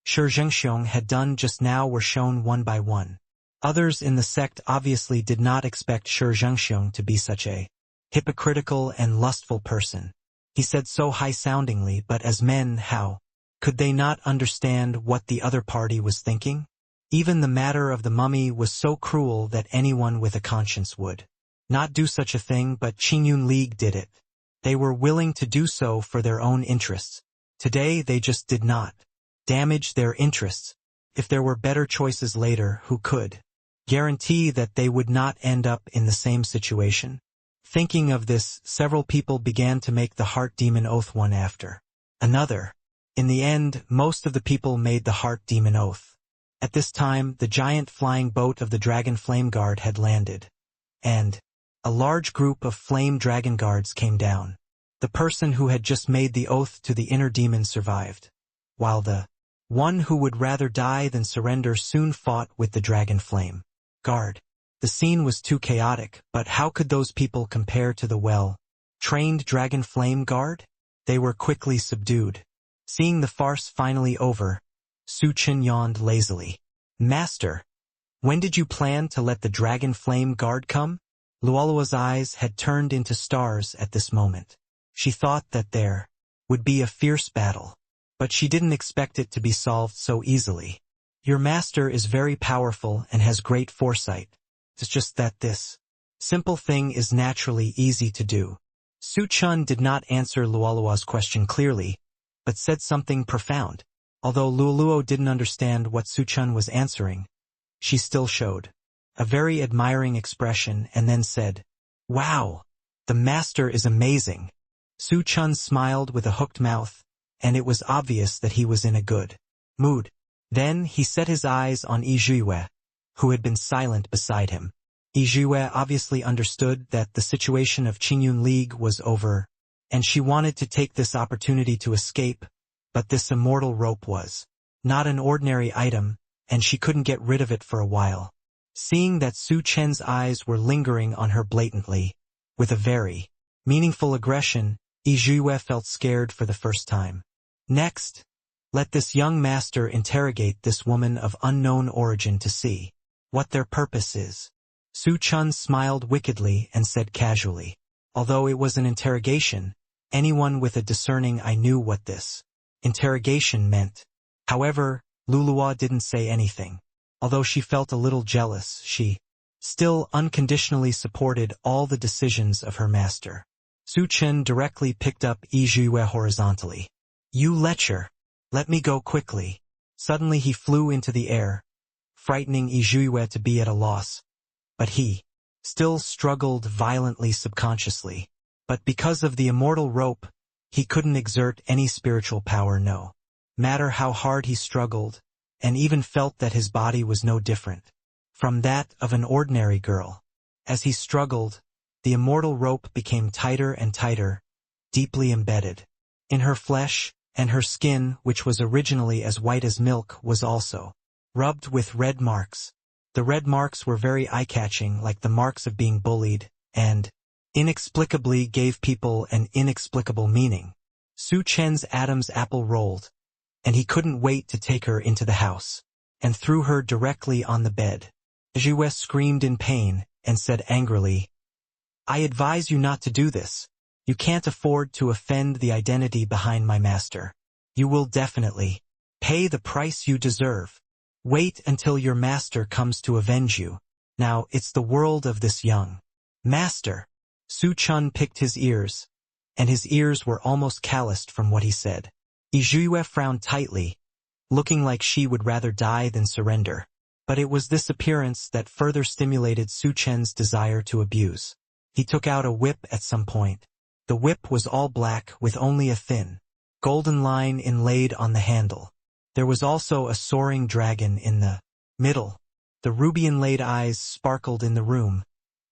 Shi Zhengxiong had done just now were shown one by one. Others in the sect obviously did not expect Shi Zhengxiong to be such a hypocritical and lustful person. He said so high-soundingly, but as men, how could they not understand what the other party was thinking? Even the matter of the mummy was so cruel that anyone with a conscience would not do such a thing, but Qingyun League did it. They were willing to do so for their own interests. Today they just did not damage their interests. If there were better choices later, who could guarantee that they would not end up in the same situation? Thinking of this, several people began to make the heart demon oath one after another. In the end, most of the people made the heart demon oath. At this time, the giant flying boat of the Dragon Flame Guard had landed, and a large group of flame dragon guards came down. The person who had just made the oath to the inner demon survived, while the one who would rather die than surrender soon fought with the Dragon Flame Guard. The scene was too chaotic, but how could those people compare to the Trained dragon flame guard? They were quickly subdued. Seeing the farce finally over, Su Chen yawned lazily. Master, when did you plan to let the dragon flame guard come? Luolua's eyes had turned into stars at this moment. She thought that there would be a fierce battle, but she didn't expect it to be solved so easily. Your master is very powerful and has great foresight. It's just that this simple thing is naturally easy to do. Su Chen did not answer Luolua's question clearly, but said something profound. Although Luoluo didn't understand what Su Chen was answering, she still showed a very admiring expression and then said, "Wow, the master is amazing." Su Chen smiled with a hooked mouth, and it was obvious that he was in a good mood. Then he set his eyes on Yizhue, who had been silent beside him. Yizhue obviously understood that the situation of Qingyun League was over, and she wanted to take this opportunity to escape, but this immortal rope was not an ordinary item, and she couldn't get rid of it for a while. Seeing that Su Chen's eyes were lingering on her blatantly, with a very meaningful aggression, Yizhue felt scared for the first time. Next, let this young master interrogate this woman of unknown origin to see what their purpose is. Su Chen smiled wickedly and said casually, although it was an interrogation, anyone with a discerning eye knew what this interrogation meant. However, Luolua didn't say anything. Although she felt a little jealous, she still unconditionally supported all the decisions of her master. Su Chen directly picked up Yizhue horizontally. "You lecher! Let me go quickly." Suddenly he flew into the air, frightening Yizhue to be at a loss. But he still struggled violently subconsciously. But because of the immortal rope, he couldn't exert any spiritual power, no matter how hard he struggled, and even felt that his body was no different from that of an ordinary girl. As he struggled, the immortal rope became tighter and tighter, deeply embedded in her flesh, and her skin, which was originally as white as milk, was also rubbed with red marks. The red marks were very eye-catching, like the marks of being bullied, and inexplicably gave people an inexplicable meaning. Su Chen's Adam's apple rolled, and he couldn't wait to take her into the house, and threw her directly on the bed. Yizhue screamed in pain, and said angrily, "I advise you not to do this. You can't afford to offend the identity behind my master. You will definitely pay the price you deserve. Wait until your master comes to avenge you. Now it's the world of this young master." Su Chen picked his ears, and his ears were almost calloused from what he said. Yizhue frowned tightly, looking like she would rather die than surrender. But it was this appearance that further stimulated Su Chen's desire to abuse. He took out a whip at some point. The whip was all black with only a thin golden line inlaid on the handle. There was also a soaring dragon in the middle. The ruby-inlaid eyes sparkled in the room,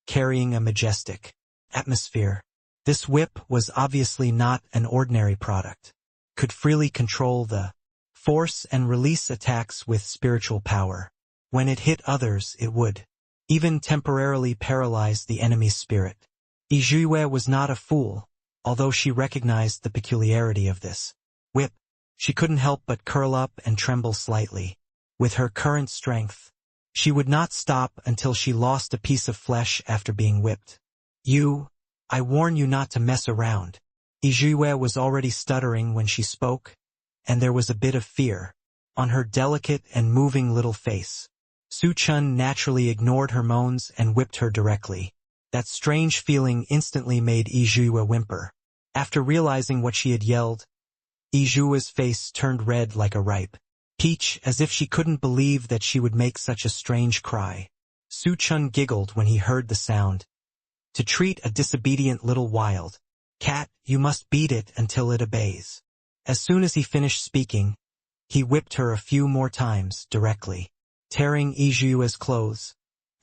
carrying a majestic atmosphere. This whip was obviously not an ordinary product. Could freely control the force and release attacks with spiritual power. When it hit others, it would even temporarily paralyze the enemy's spirit. Yizhue was not a fool, although she recognized the peculiarity of this whip. She couldn't help but curl up and tremble slightly. With her current strength, she would not stop until she lost a piece of flesh after being whipped. I warn you not to mess around." Yizhue was already stuttering when she spoke, and there was a bit of fear on her delicate and moving little face. Su Chen naturally ignored her moans and whipped her directly. That strange feeling instantly made Yizhue whimper. After realizing what she had yelled, Yizhue's face turned red like a ripe peach, as if she couldn't believe that she would make such a strange cry. Su Chen giggled when he heard the sound. To treat a disobedient little wild cat, you must beat it until it obeys. As soon as he finished speaking, he whipped her a few more times directly, tearing Yizhue's clothes,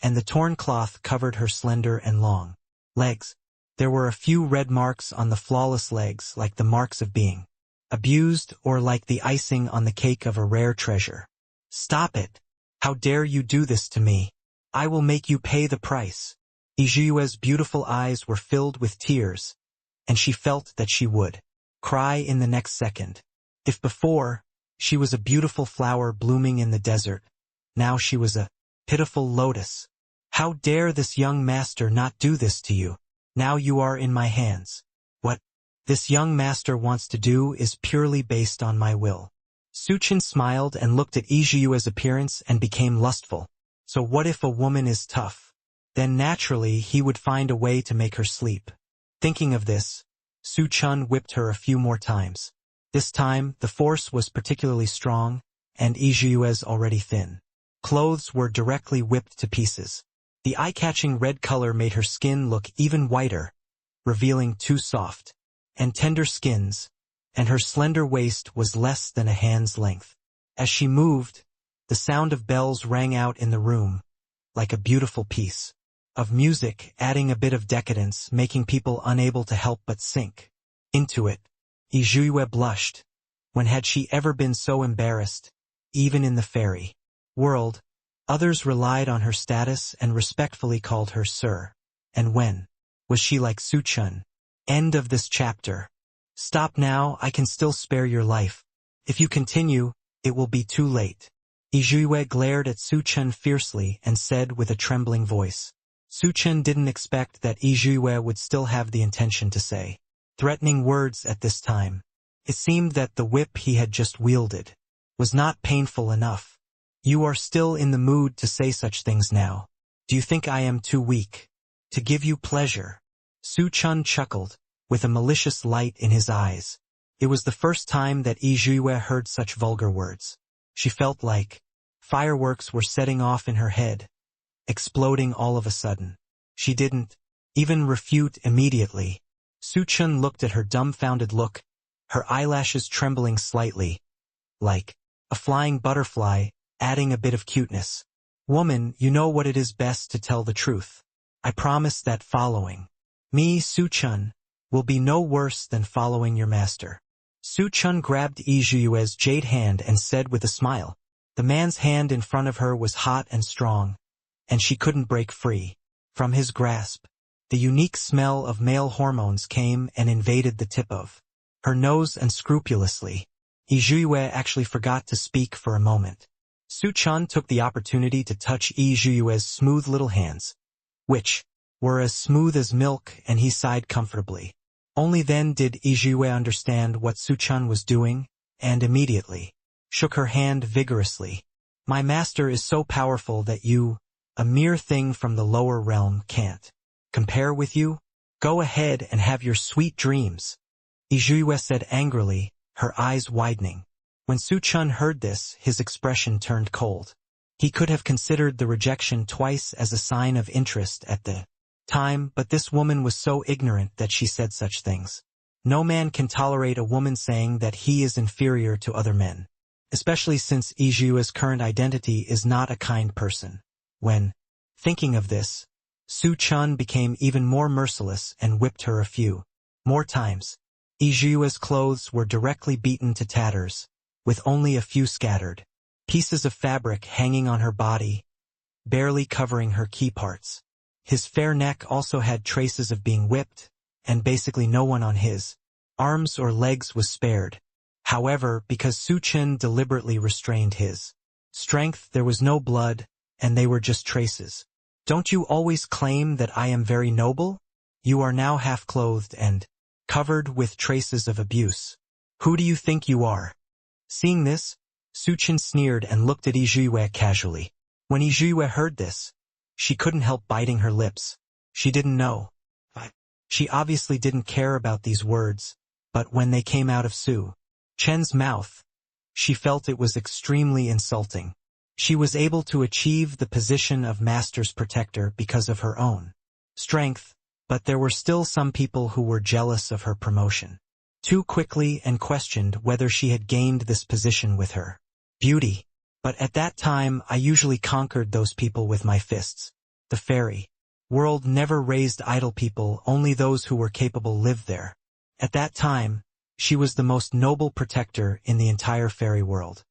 and the torn cloth covered her slender and long legs. There were a few red marks on the flawless legs, like the marks of being abused or like the icing on the cake of a rare treasure. "Stop it! How dare you do this to me? I will make you pay the price." Yizhue's beautiful eyes were filled with tears, and she felt that she would cry in the next second. If before, she was a beautiful flower blooming in the desert, now she was a pitiful lotus. How dare this young master not do this to you? Now you are in my hands. What this young master wants to do is purely based on my will. Su Chen smiled and looked at Yizhiyue's appearance and became lustful. So what if a woman is tough? Then naturally he would find a way to make her sleep. Thinking of this, Su Chen whipped her a few more times. This time, the force was particularly strong, and Yizhiyue's already thin clothes were directly whipped to pieces. The eye-catching red color made her skin look even whiter, revealing two soft and tender skins, and her slender waist was less than a hand's length. As she moved, the sound of bells rang out in the room, like a beautiful piece of music, adding a bit of decadence, making people unable to help but sink into it. Yizhiyue blushed. When had she ever been so embarrassed? Even in the fairy world, others relied on her status and respectfully called her sir. And when was she like Su Chen? End of this chapter. Stop now, I can still spare your life. If you continue, it will be too late. Yizhiyue glared at Su Chen fiercely and said with a trembling voice. Su Chen didn't expect that Yizhiyue would still have the intention to say threatening words at this time. It seemed that the whip he had just wielded was not painful enough. You are still in the mood to say such things now. Do you think I am too weak to give you pleasure? Su Chen chuckled, with a malicious light in his eyes. It was the first time that Yizhiyue heard such vulgar words. She felt like fireworks were setting off in her head, exploding all of a sudden. She didn't even refute immediately. Su Chen looked at her dumbfounded look, her eyelashes trembling slightly, like a flying butterfly, adding a bit of cuteness. Woman, you know what it is best to tell the truth. I promise that following me, Su Chen, will be no worse than following your master. Su Chen grabbed Yizhiyue's jade hand and said with a smile. The man's hand in front of her was hot and strong, and she couldn't break free from his grasp. The unique smell of male hormones came and invaded the tip of her nose unscrupulously. Yizhiyue actually forgot to speak for a moment. Su Chen took the opportunity to touch Yizhiyue's smooth little hands, which were as smooth as milk, and he sighed comfortably. Only then did Yizhiyue understand what Su Chen was doing, and immediately shook her hand vigorously. My master is so powerful that you, a mere thing from the lower realm, can't compare with you. Go ahead and have your sweet dreams, Yizhiyue said angrily, her eyes widening. When Su Chen heard this, his expression turned cold. He could have considered the rejection twice as a sign of interest at the time, but this woman was so ignorant that she said such things. No man can tolerate a woman saying that he is inferior to other men, especially since Yizhiyue's current identity is not a kind person. When thinking of this, Su Chen became even more merciless and whipped her a few more times. Yizhiyue's clothes were directly beaten to tatters, with only a few scattered pieces of fabric hanging on her body, barely covering her key parts. His fair neck also had traces of being whipped, and basically no one on his arms or legs was spared. However, because Su Chen deliberately restrained his strength, there was no blood, and they were just traces. Don't you always claim that I am very noble? You are now half-clothed and covered with traces of abuse. Who do you think you are? Seeing this, Su Chen sneered and looked at Yizhiyue casually. When Yizhiyue heard this, she couldn't help biting her lips. She didn't know. She obviously didn't care about these words, but when they came out of Su Chen's mouth, she felt it was extremely insulting. She was able to achieve the position of master's protector because of her own strength, but there were still some people who were jealous of her promotion too quickly and questioned whether she had gained this position with her beauty. But at that time I usually conquered those people with my fists. The fairy world never raised idle people, only those who were capable lived there. At that time, she was the most noble protector in the entire fairy world.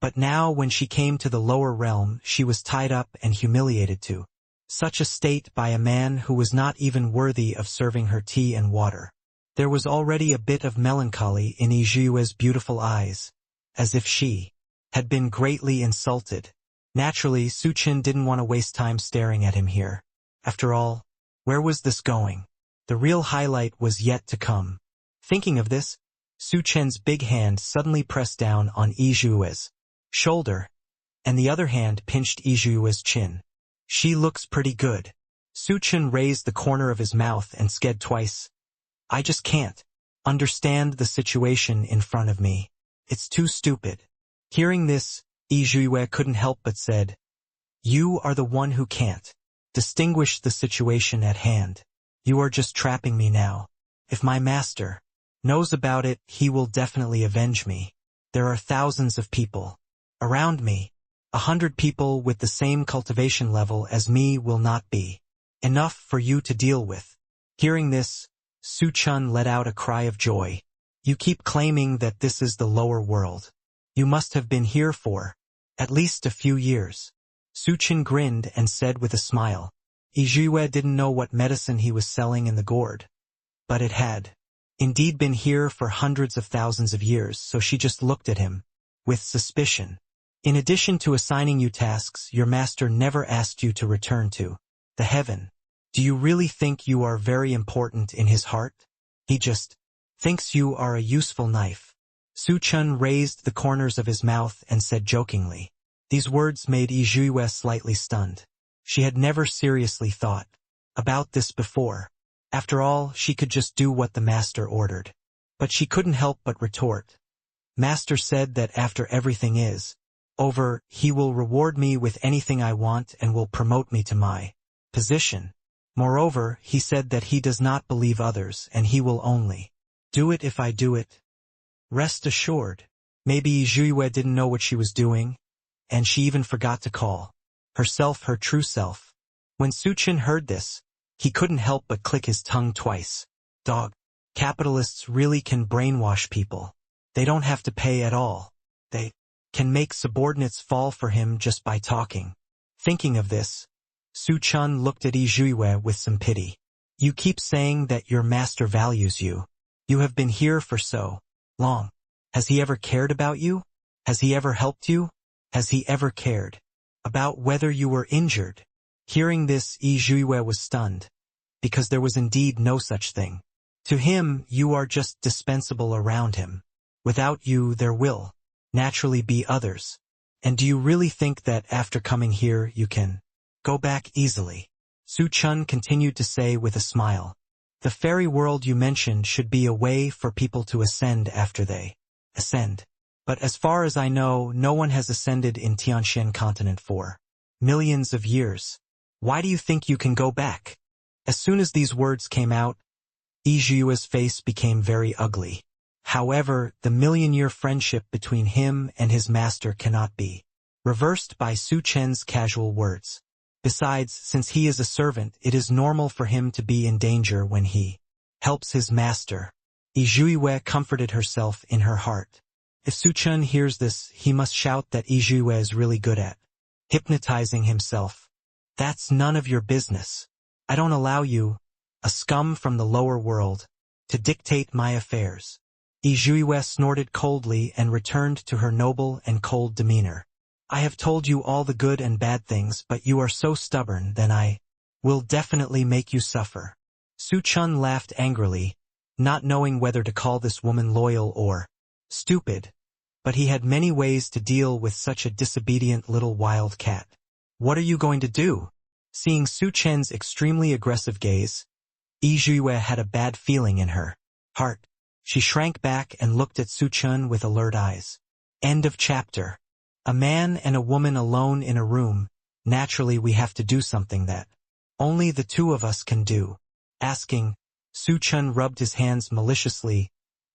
But now when she came to the lower realm, she was tied up and humiliated to such a state by a man who was not even worthy of serving her tea and water. There was already a bit of melancholy in Yizhue's beautiful eyes, as if she had been greatly insulted. Naturally, Su Chen didn't want to waste time staring at him here. After all, where was this going? The real highlight was yet to come. Thinking of this, Su Chen's big hand suddenly pressed down on Yizhue's shoulder, and the other hand pinched Yizhue's chin. She looks pretty good. Su Chen raised the corner of his mouth and sked twice. I just can't understand the situation in front of me. It's too stupid. Hearing this, Yizhue couldn't help but said, You are the one who can't distinguish the situation at hand. You are just trapping me now. If my master knows about it, he will definitely avenge me. There are thousands of people around me. 100 people with the same cultivation level as me will not be enough for you to deal with. Hearing this, Su Chen let out a cry of joy. You keep claiming that this is the lower world. You must have been here for at least a few years. Su Chen grinned and said with a smile. Yizhue didn't know what medicine he was selling in the gourd, but it had indeed been here for hundreds of thousands of years, so she just looked at him with suspicion. In addition to assigning you tasks, your master never asked you to return to the heaven. Do you really think you are very important in his heart? He just thinks you are a useful knife. Su Chen raised the corners of his mouth and said jokingly. These words made Yizhue slightly stunned. She had never seriously thought about this before. After all, she could just do what the master ordered. But she couldn't help but retort. Master said that after everything is over, he will reward me with anything I want and will promote me to my position. Moreover, he said that he does not believe others and he will only do it if I do it. Rest assured. Maybe Yizhue didn't know what she was doing, and she even forgot to call herself her true self. When Su Chen heard this, he couldn't help but click his tongue twice. Dog. Capitalists really can brainwash people. They don't have to pay at all. They can make subordinates fall for him just by talking. Thinking of this, Su Chen looked at Yizhue with some pity. You keep saying that your master values you. You have been here for so long. Has he ever cared about you? Has he ever helped you? Has he ever cared about whether you were injured? Hearing this, Yizhue was stunned, because there was indeed no such thing. To him, you are just dispensable around him. Without you, there will naturally be others. And do you really think that after coming here, you can go back easily? Su Chen continued to say with a smile. The fairy world you mentioned should be a way for people to ascend after they ascend. But as far as I know, no one has ascended in Tianshan continent for millions of years. Why do you think you can go back? As soon as these words came out, Yizhue's face became very ugly. However, the million-year friendship between him and his master cannot be reversed by Su Chen's casual words. Besides, since he is a servant, it is normal for him to be in danger when he helps his master. Yizhue comforted herself in her heart. If Su Chen hears this, he must shout that Yizhue is really good at hypnotizing himself. That's none of your business. I don't allow you, a scum from the lower world, to dictate my affairs. Yizhue snorted coldly and returned to her noble and cold demeanor. I have told you all the good and bad things, but you are so stubborn, then I will definitely make you suffer. Su Chen laughed angrily, not knowing whether to call this woman loyal or stupid, but he had many ways to deal with such a disobedient little wild cat. What are you going to do? Seeing Su Chen's extremely aggressive gaze, Yizhue had a bad feeling in her heart. She shrank back and looked at Su Chen with alert eyes. End of chapter. A man and a woman alone in a room. Naturally, we have to do something that only the two of us can do. Asking, Su Chen rubbed his hands maliciously,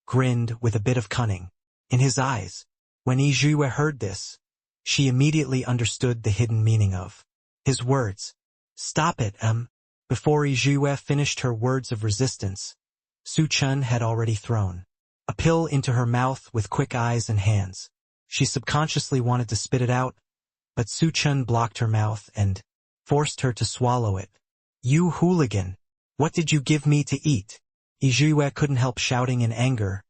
grinned with a bit of cunning in his eyes. When Yizhue heard this, she immediately understood the hidden meaning of his words. Stop it, Before Yizhue finished her words of resistance, Su Chen had already thrown a pill into her mouth with quick eyes and hands. She subconsciously wanted to spit it out, but Su Chen blocked her mouth and forced her to swallow it. You hooligan! What did you give me to eat? Yue couldn't help shouting in anger,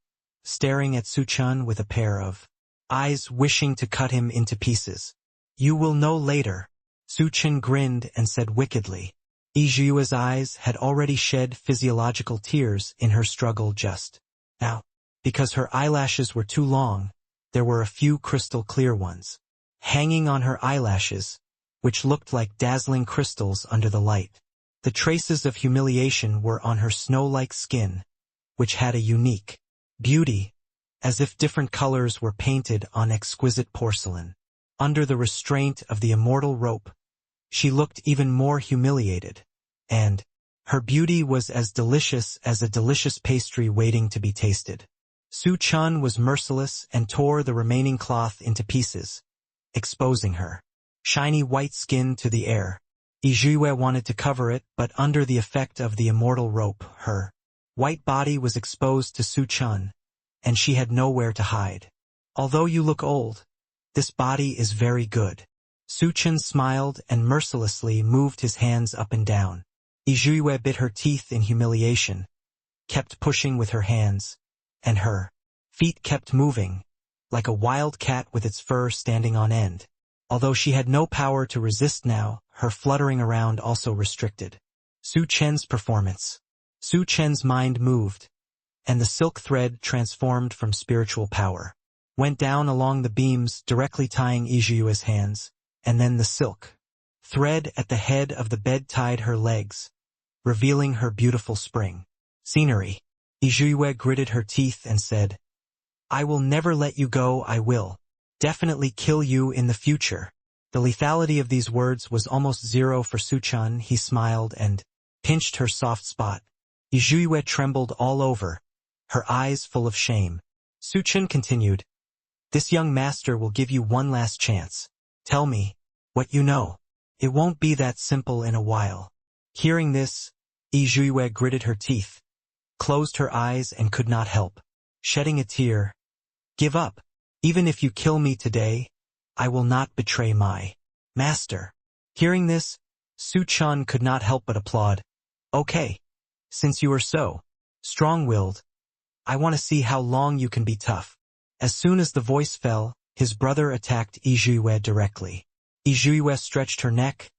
staring at Su Chen with a pair of eyes wishing to cut him into pieces. You will know later. Su Chen grinned and said wickedly. Yue's eyes had already shed physiological tears in her struggle just now. Because her eyelashes were too long, there were a few crystal clear ones hanging on her eyelashes, which looked like dazzling crystals under the light. The traces of humiliation were on her snow-like skin, which had a unique beauty, as if different colors were painted on exquisite porcelain. Under the restraint of the immortal rope, she looked even more humiliated, and her beauty was as delicious as a delicious pastry waiting to be tasted. Su Chen was merciless and tore the remaining cloth into pieces, exposing her shiny white skin to the air. Yue wanted to cover it, but under the effect of the immortal rope, her white body was exposed to Su Chen, and she had nowhere to hide. Although you look old, this body is very good. Su Chen smiled and mercilessly moved his hands up and down. Yue bit her teeth in humiliation, kept pushing with her hands, and her feet kept moving, like a wild cat with its fur standing on end. Although she had no power to resist now, her fluttering around also restricted Su Chen's performance. Su Chen's mind moved, and the silk thread transformed from spiritual power, went down along the beams directly tying Yue's hands, and then the silk thread at the head of the bed tied her legs, revealing her beautiful spring scenery. Yue gritted her teeth and said, I will never let you go. I will definitely kill you in the future. The lethality of these words was almost zero for Su Chen. He smiled and pinched her soft spot. Yue trembled all over, her eyes full of shame. Su Chen continued, This young master will give you one last chance. Tell me what you know. It won't be that simple in a while. Hearing this, Yue gritted her teeth, closed her eyes and could not help shedding a tear. Give up. Even if you kill me today, I will not betray my master. Hearing this, Su Chen could not help but applaud. Okay. Since you are so strong-willed, I want to see how long you can be tough. As soon as the voice fell, his brother attacked Yue directly. Yue stretched her neck,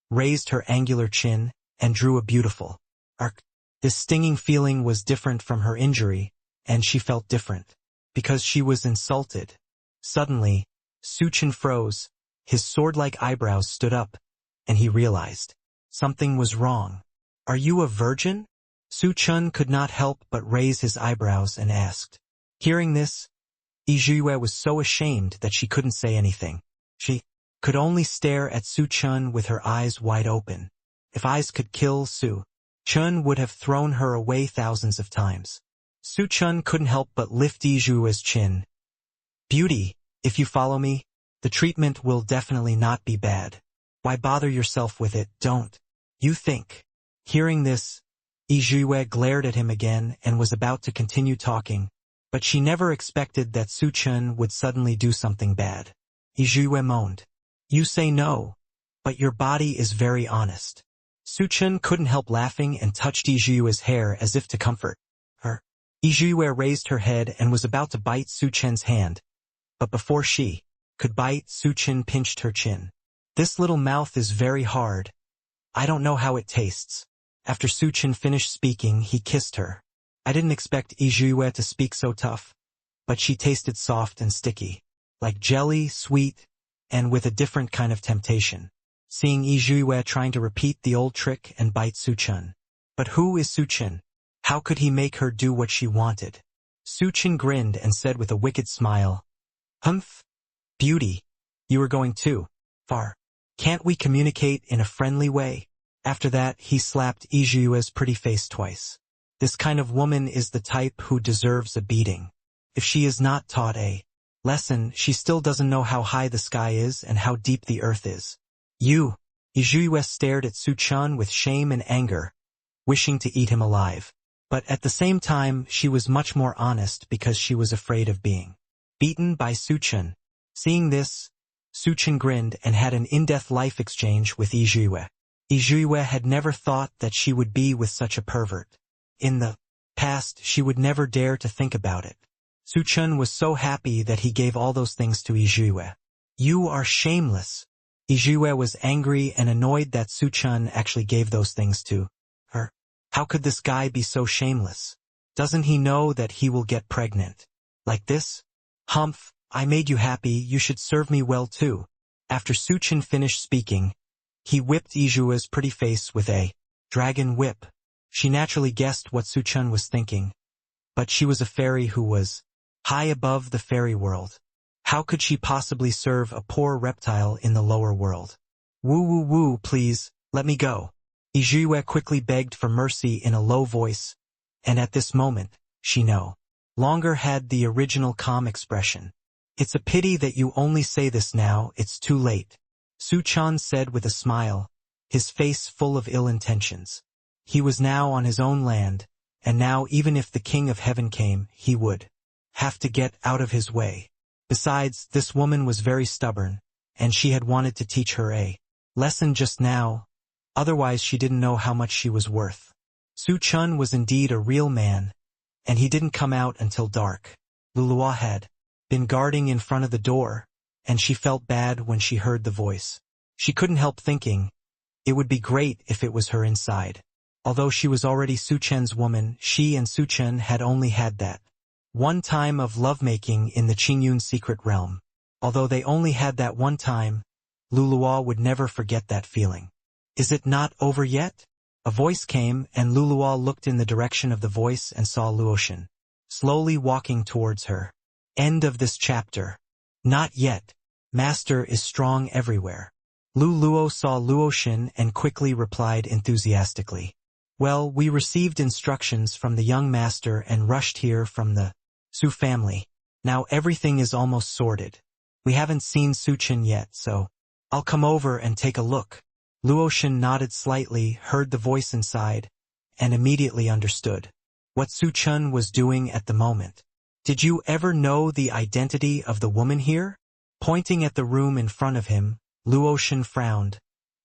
raised her angular chin, and drew a beautiful arc. This stinging feeling was different from her injury, and she felt different, because she was insulted. Suddenly, Su Chen froze, his sword-like eyebrows stood up, and he realized something was wrong. Are you a virgin? Su Chen could not help but raise his eyebrows and asked. Hearing this, Yue was so ashamed that she couldn't say anything. She could only stare at Su Chen with her eyes wide open. If eyes could kill, Su Chen would have thrown her away thousands of times. Su Chen couldn't help but lift Yue's chin. Beauty, if you follow me, the treatment will definitely not be bad. Why bother yourself with it? Don't you think? Hearing this, Yue glared at him again and was about to continue talking, but she never expected that Su Chen would suddenly do something bad. Yue moaned. You say no, but your body is very honest. Su Chen couldn't help laughing and touched Yue's hair as if to comfort her. Yue raised her head and was about to bite Su Chen's hand, but before she could bite, Su Chen pinched her chin. This little mouth is very hard. I don't know how it tastes. After Su Chen finished speaking, he kissed her. I didn't expect Yue to speak so tough, but she tasted soft and sticky, like jelly, sweet, and with a different kind of temptation. Seeing Yue trying to repeat the old trick and bite Su Chen. But who is Su Chen? How could he make her do what she wanted? Su Chen grinned and said with a wicked smile, Humph! Beauty, you are going too far. Can't we communicate in a friendly way? After that, he slapped Yue's pretty face twice. This kind of woman is the type who deserves a beating. If she is not taught a lesson, she still doesn't know how high the sky is and how deep the earth is. Yue stared at Su Chen with shame and anger, wishing to eat him alive. But at the same time, she was much more honest because she was afraid of being beaten by Su Chen. Seeing this, Su Chen grinned and had an in-depth life exchange with Yue. Yue had never thought that she would be with such a pervert. In the past, she would never dare to think about it. Su Chen was so happy that he gave all those things to Yizhue. You are shameless. Yizhue was angry and annoyed that Su Chen actually gave those things to her. How could this guy be so shameless? Doesn't he know that he will get pregnant? Like this? Humph, I made you happy, you should serve me well too. After Su Chen finished speaking, he whipped Yijue's pretty face with a dragon whip. She naturally guessed what Su Chen was thinking. But she was a fairy who was high above the fairy world. How could she possibly serve a poor reptile in the lower world? Woo woo woo, please, let me go. Yizhue quickly begged for mercy in a low voice, and at this moment, she no longer had the original calm expression. It's a pity that you only say this now, it's too late. Su Chen said with a smile, his face full of ill intentions. He was now on his own land, and now even if the King of Heaven came, he would have to get out of his way. Besides, this woman was very stubborn, and she had wanted to teach her a lesson just now, otherwise she didn't know how much she was worth. Su Chen was indeed a real man, and he didn't come out until dark. Luluo had been guarding in front of the door, and she felt bad when she heard the voice. She couldn't help thinking, it would be great if it was her inside. Although she was already Su Chen's woman, she and Su Chen had only had that one time of lovemaking in the Qingyun secret realm. Although they only had that one time, Luluo would never forget that feeling. Is it not over yet? A voice came, and Luluo looked in the direction of the voice and saw Luoshan slowly walking towards her. End of this chapter. Not yet. Master is strong everywhere. Luluo saw Luoshan and quickly replied enthusiastically. Well, we received instructions from the young master and rushed here from the Su family. Now everything is almost sorted. We haven't seen Su Chen yet, so I'll come over and take a look. Luoshan nodded slightly, heard the voice inside, and immediately understood what Su Chen was doing at the moment. Did you ever know the identity of the woman here? Pointing at the room in front of him, Luoshan frowned,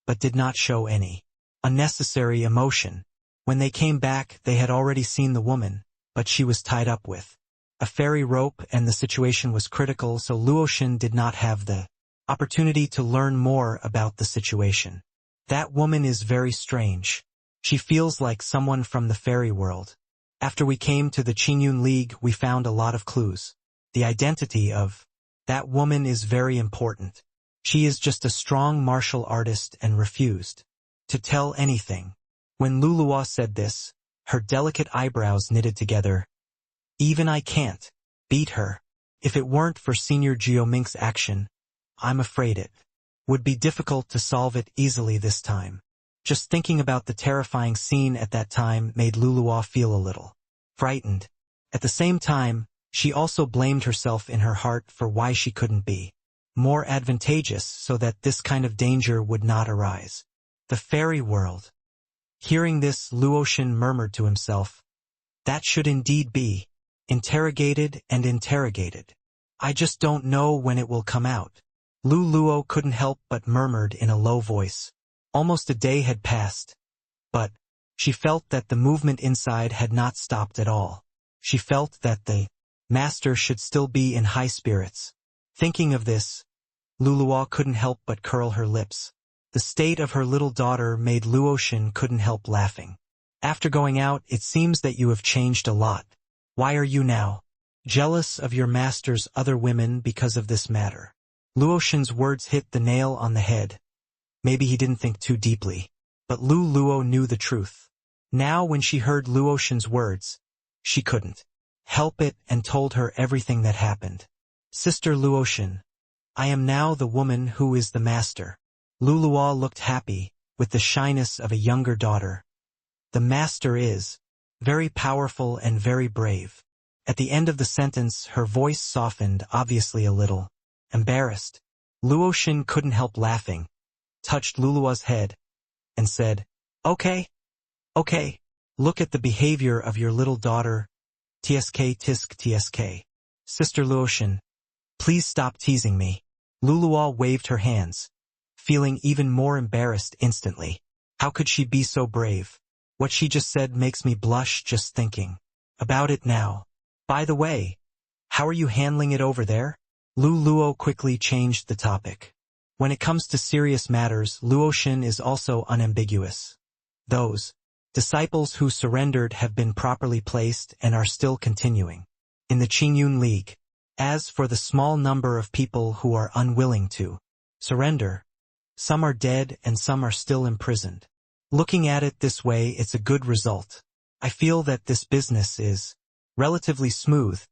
but did not show any unnecessary emotion. When they came back, they had already seen the woman, but she was tied up with a fairy rope and the situation was critical, so Luoshan did not have the opportunity to learn more about the situation. That woman is very strange. She feels like someone from the fairy world. After we came to the Qingyun League, we found a lot of clues. The identity of that woman is very important. She is just a strong martial artist and refused to tell anything. When Luluo said this, her delicate eyebrows knitted together. Even I can't beat her. If it weren't for Senior Geomink's action, I'm afraid it would be difficult to solve it easily this time. Just thinking about the terrifying scene at that time made Luluo feel a little frightened. At the same time, she also blamed herself in her heart for why she couldn't be more advantageous so that this kind of danger would not arise. The fairy world. Hearing this, Luoshan murmured to himself, that should indeed be interrogated and interrogated. I just don't know when it will come out. Luluo couldn't help but murmured in a low voice. Almost a day had passed, but she felt that the movement inside had not stopped at all. She felt that the master should still be in high spirits. Thinking of this, Luluo couldn't help but curl her lips. The state of her little daughter made Luoshan couldn't help laughing. After going out, it seems that you have changed a lot. Why are you now jealous of your master's other women because of this matter? Luoshan's words hit the nail on the head. Maybe he didn't think too deeply, but Luluo knew the truth. Now when she heard Luoshan's words, she couldn't help it and told her everything that happened. Sister Luoshan, I am now the woman who is the master. Luluo looked happy, with the shyness of a younger daughter. The master is very powerful and very brave. At the end of the sentence, her voice softened, obviously a little embarrassed. Luoshan couldn't help laughing, touched Luluo's head, and said, Okay, look at the behavior of your little daughter. Tsk tisk tsk. Sister Luoshan, please stop teasing me. Luluo waved her hands, feeling even more embarrassed instantly. How could she be so brave? What she just said makes me blush just thinking. About it now. By the way, how are you handling it over there? Lu Luo quickly changed the topic. When it comes to serious matters, Luoshin is also unambiguous. Those disciples who surrendered have been properly placed and are still continuing in the Qingyun League. As for the small number of people who are unwilling to surrender, some are dead and some are still imprisoned. Looking at it this way, it's a good result. I feel that this business is relatively smooth,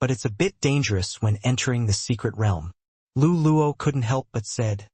but it's a bit dangerous when entering the secret realm. Lu Luo couldn't help but said,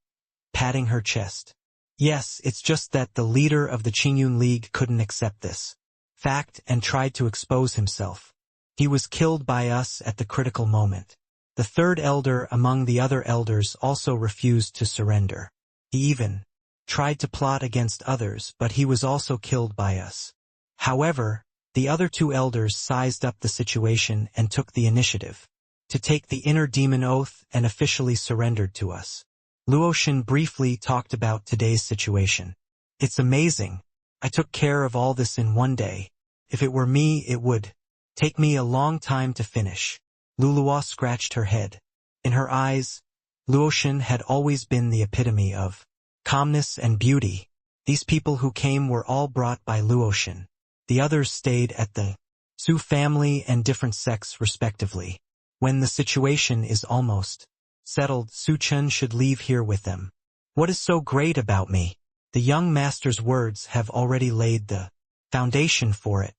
patting her chest. Yes, it's just that the leader of the Qingyun League couldn't accept this fact and tried to expose himself. He was killed by us at the critical moment. The third elder among the other elders also refused to surrender. He even tried to plot against others, but he was also killed by us. However, the other two elders sized up the situation and took the initiative to take the inner demon oath and officially surrendered to us. Luoshin briefly talked about today's situation. It's amazing. I took care of all this in one day. If it were me, it would take me a long time to finish. Luluo scratched her head. In her eyes, Luoshin had always been the epitome of calmness and beauty. These people who came were all brought by Luoshin. The others stayed at the Su family and different sects respectively. When the situation is almost settled, Su Chen should leave here with them. What is so great about me? The young master's words have already laid the foundation for it.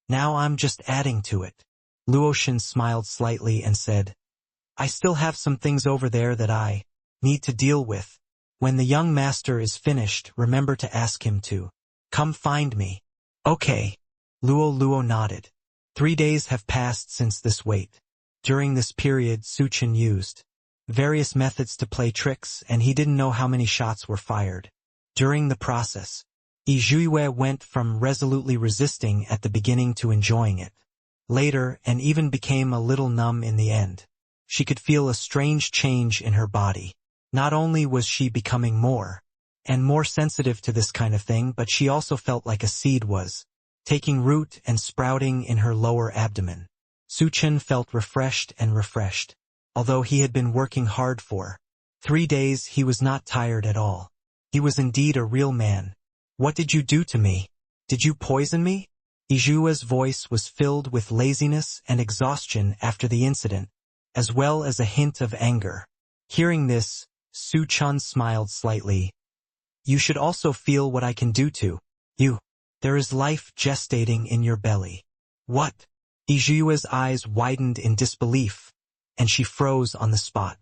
Now I'm just adding to it. Luoshin smiled slightly and said, I still have some things over there that I need to deal with. When the young master is finished, remember to ask him to come find me. Okay. Luo nodded. 3 days have passed since this wait. During this period, Su Chen used various methods to play tricks, and he didn't know how many shots were fired. During the process, Yi Zhuiwei went from resolutely resisting at the beginning to enjoying it later, and even became a little numb in the end. She could feel a strange change in her body. Not only was she becoming more and more sensitive to this kind of thing, but she also felt like a seed was taking root and sprouting in her lower abdomen. Su Chen felt refreshed. Although he had been working hard for 3 days, he was not tired at all. He was indeed a real man. What did you do to me? Did you poison me? Ijua's voice was filled with laziness and exhaustion after the incident, as well as a hint of anger. Hearing this, Su Chen smiled slightly. You should also feel what I can do to you. There is life gestating in your belly. What? Ijua's eyes widened in disbelief, and she froze on the spot.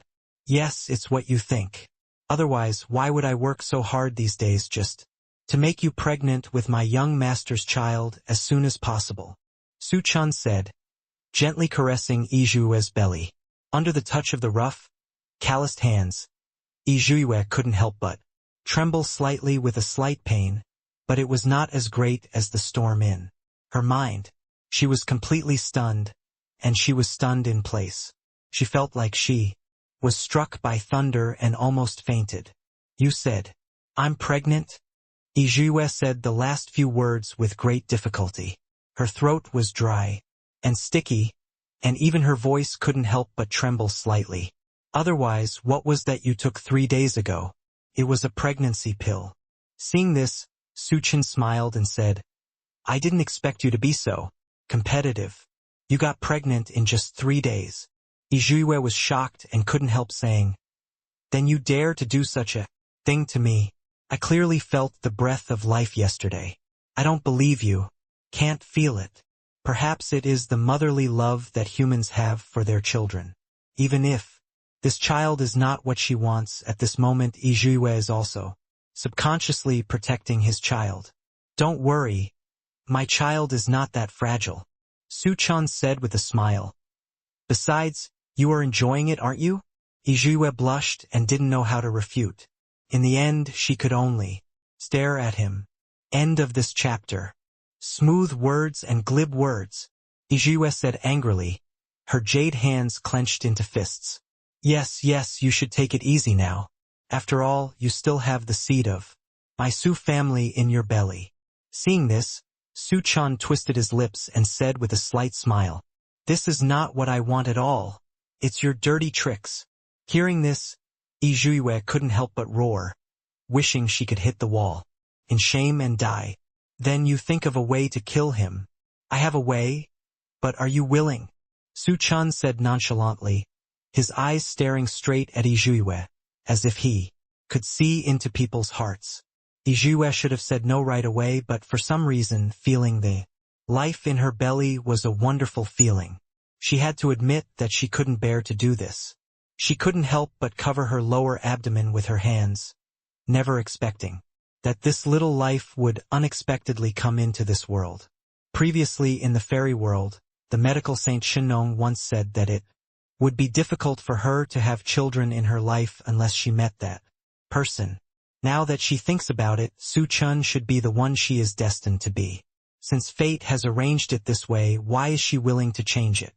Yes, it's what you think. Otherwise, why would I work so hard these days just to make you pregnant with my young master's child as soon as possible? Su Chen said, gently caressing Ijua's belly. Under the touch of the rough, calloused hands, Ijue couldn't help but tremble slightly with a slight pain, but it was not as great as the storm in her mind. She was completely stunned, and she was stunned in place. She felt like she was struck by thunder and almost fainted. You said, I'm pregnant? Ijue said the last few words with great difficulty. Her throat was dry and sticky, and even her voice couldn't help but tremble slightly. Otherwise, what was that you took 3 days ago? It was a pregnancy pill. Seeing this, Su Chen smiled and said, I didn't expect you to be so competitive. You got pregnant in just 3 days. Ijue was shocked and couldn't help saying, then you dare to do such a thing to me? I clearly felt the breath of life yesterday. I don't believe you. Can't feel it. Perhaps it is the motherly love that humans have for their children. Even if this child is not what she wants at this moment, Ijue is also subconsciously protecting his child. Don't worry. My child is not that fragile, Su Chen said with a smile. Besides, you are enjoying it, aren't you? Ijue blushed and didn't know how to refute. In the end, she could only stare at him. End of this chapter. Smooth words and glib words, Ijue said angrily, her jade hands clenched into fists. Yes, you should take it easy now. After all, you still have the seed of my Su family in your belly. Seeing this, Su Chen twisted his lips and said with a slight smile, "This is not what I want at all. It's your dirty tricks." Hearing this, Yue couldn't help but roar, wishing she could hit the wall, in shame and die. "Then you think of a way to kill him." "I have a way, but are you willing?" Su Chen said nonchalantly, his eyes staring straight at Yue, as if he could see into people's hearts. Yue should have said no right away, but for some reason, feeling the life in her belly was a wonderful feeling. She had to admit that she couldn't bear to do this. She couldn't help but cover her lower abdomen with her hands, never expecting that this little life would unexpectedly come into this world. Previously in the fairy world, the medical saint Shenong once said that it would be difficult for her to have children in her life unless she met that person. Now that she thinks about it, Su Chen should be the one she is destined to be. Since fate has arranged it this way, why is she willing to change it?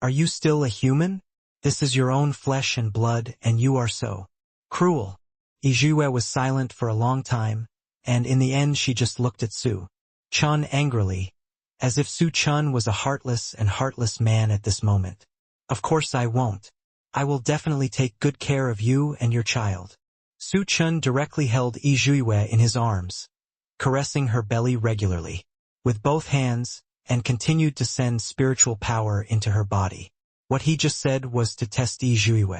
Are you still a human? This is your own flesh and blood, and you are so cruel. Yue was silent for a long time, and in the end she just looked at Su Chen angrily, as if Su Chen was a heartless man at this moment. "Of course I won't. I will definitely take good care of you and your child." Su Chen directly held Yue in his arms, caressing her belly regularly with both hands, and continued to send spiritual power into her body. What he just said was to test Yue.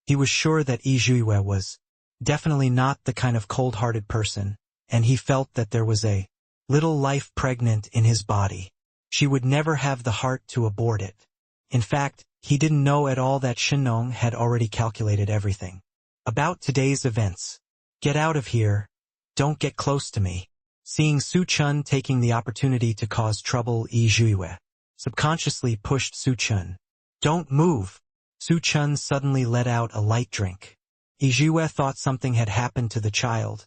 He was sure that Yue was definitely not the kind of cold-hearted person, and he felt that there was a little life pregnant in his body. She would never have the heart to abort it. In fact, he didn't know at all that Shenong had already calculated everything about today's events. "Get out of here. Don't get close to me." Seeing Su Chen taking the opportunity to cause trouble, Yue subconsciously pushed Su Chen. "Don't move." Su Chen suddenly let out a light drink. Yue thought something had happened to the child,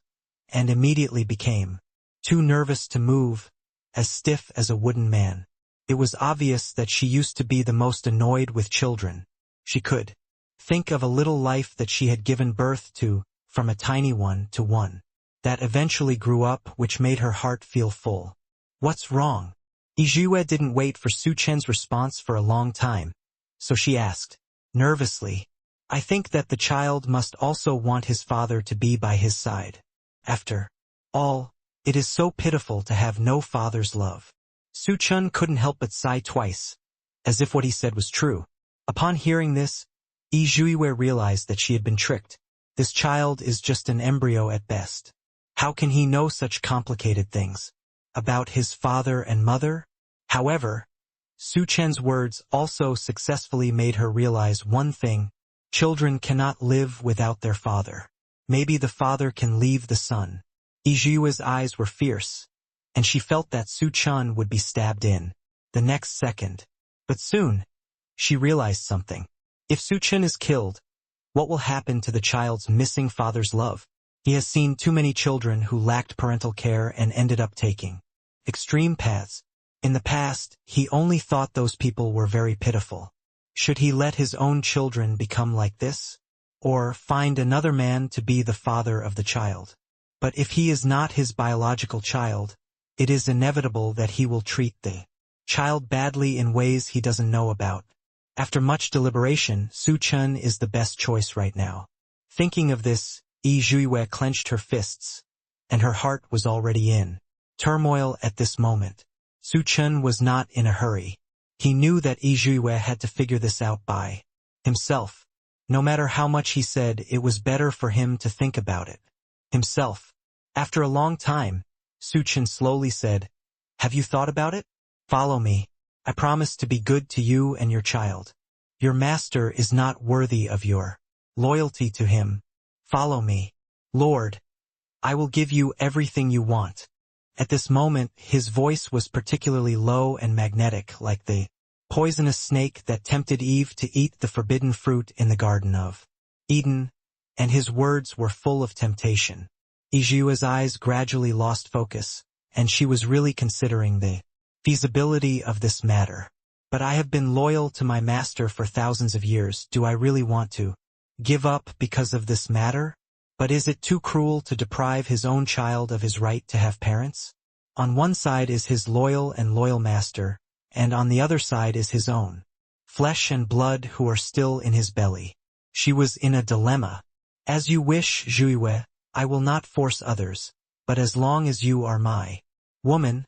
and immediately became too nervous to move, as stiff as a wooden man. It was obvious that she used to be the most annoyed with children. She could think of a little life that she had given birth to, from a tiny one to one that eventually grew up, which made her heart feel full. "What's wrong?" Yue didn't wait for Su Chen's response for a long time, so she asked, nervously, "I think that the child must also want his father to be by his side. After all, it is so pitiful to have no father's love." Su Chen couldn't help but sigh twice, as if what he said was true. Upon hearing this, Yue realized that she had been tricked. This child is just an embryo at best. How can he know such complicated things about his father and mother? However, Su Chen's words also successfully made her realize one thing: children cannot live without their father. Maybe the father can leave the son. Yue's eyes were fierce, and she felt that Su Chen would be stabbed in the next second. But soon, she realized something. If Su Chen is killed, what will happen to the child's missing father's love? He has seen too many children who lacked parental care and ended up taking extreme paths. In the past, he only thought those people were very pitiful. Should he let his own children become like this? Or find another man to be the father of the child? But if he is not his biological child, it is inevitable that he will treat the child badly in ways he doesn't know about. After much deliberation, Su Chen is the best choice right now. Thinking of this, Yue clenched her fists, and her heart was already in turmoil at this moment. Su Chen was not in a hurry. He knew that Yue had to figure this out by himself. No matter how much he said, it was better for him to think about it himself. After a long time, Su Chen slowly said, "Have you thought about it? Follow me. I promise to be good to you and your child. Your master is not worthy of your loyalty to him. Follow me. Lord, I will give you everything you want." At this moment, his voice was particularly low and magnetic, like the poisonous snake that tempted Eve to eat the forbidden fruit in the Garden of Eden, and his words were full of temptation. Yue's eyes gradually lost focus, and she was really considering the feasibility of this matter. "But I have been loyal to my master for thousands of years. Do I really want to give up because of this matter? But is it too cruel to deprive his own child of his right to have parents?" On one side is his loyal master, and on the other side is his own flesh and blood who are still in his belly. She was in a dilemma. As you wish, Zhuiwei, I will not force others, but as long as you are my woman,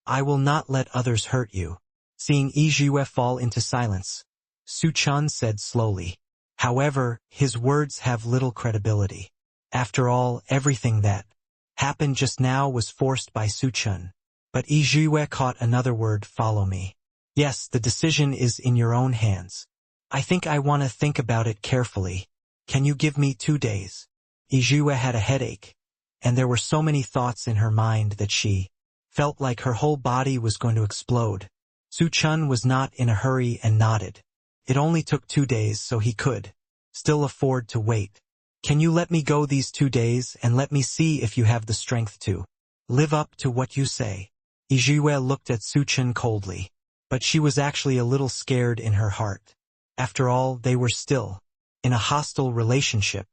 I will not let others hurt you. Seeing Zhuiwei fall into silence, Su Chen said slowly. However, his words have little credibility. After all, everything that happened just now was forced by Su Chen. But Zhuiwei caught another word, follow me. Yes, the decision is in your own hands. I think I want to think about it carefully. Can you give me 2 days? Zhuiwei had a headache, and there were so many thoughts in her mind that she felt like her whole body was going to explode. Su Chen was not in a hurry and nodded. It only took 2 days, so he could still afford to wait. Can you let me go these 2 days and let me see if you have the strength to live up to what you say? Zhuiwei looked at Su Chen coldly, but she was actually a little scared in her heart. After all, they were still in a hostile relationship.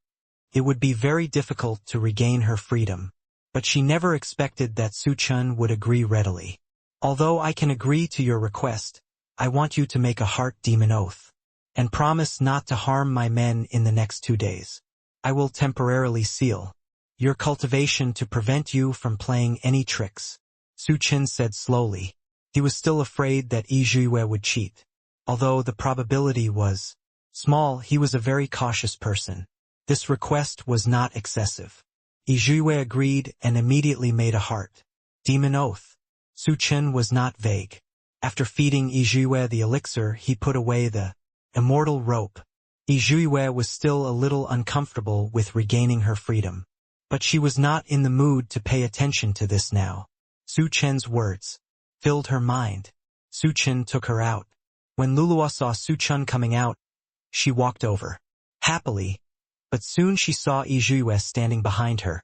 It would be very difficult to regain her freedom, but she never expected that Su Chen would agree readily. Although I can agree to your request, I want you to make a heart demon oath, and promise not to harm my men in the next 2 days. I will temporarily seal your cultivation to prevent you from playing any tricks. Su Chen said slowly. He was still afraid that Zhuiwei would cheat. Although the probability was small, he was a very cautious person. This request was not excessive. Zhuiwei agreed and immediately made a heart demon oath. Su Chen was not vague. After feeding Zhuiwei the elixir, he put away the immortal rope. Zhuiwei was still a little uncomfortable with regaining her freedom, but she was not in the mood to pay attention to this now. Su Chen's words filled her mind. Su Chen took her out. When Luluwa saw Su Chen coming out, she walked over happily, but soon she saw Zhuiwei standing behind her.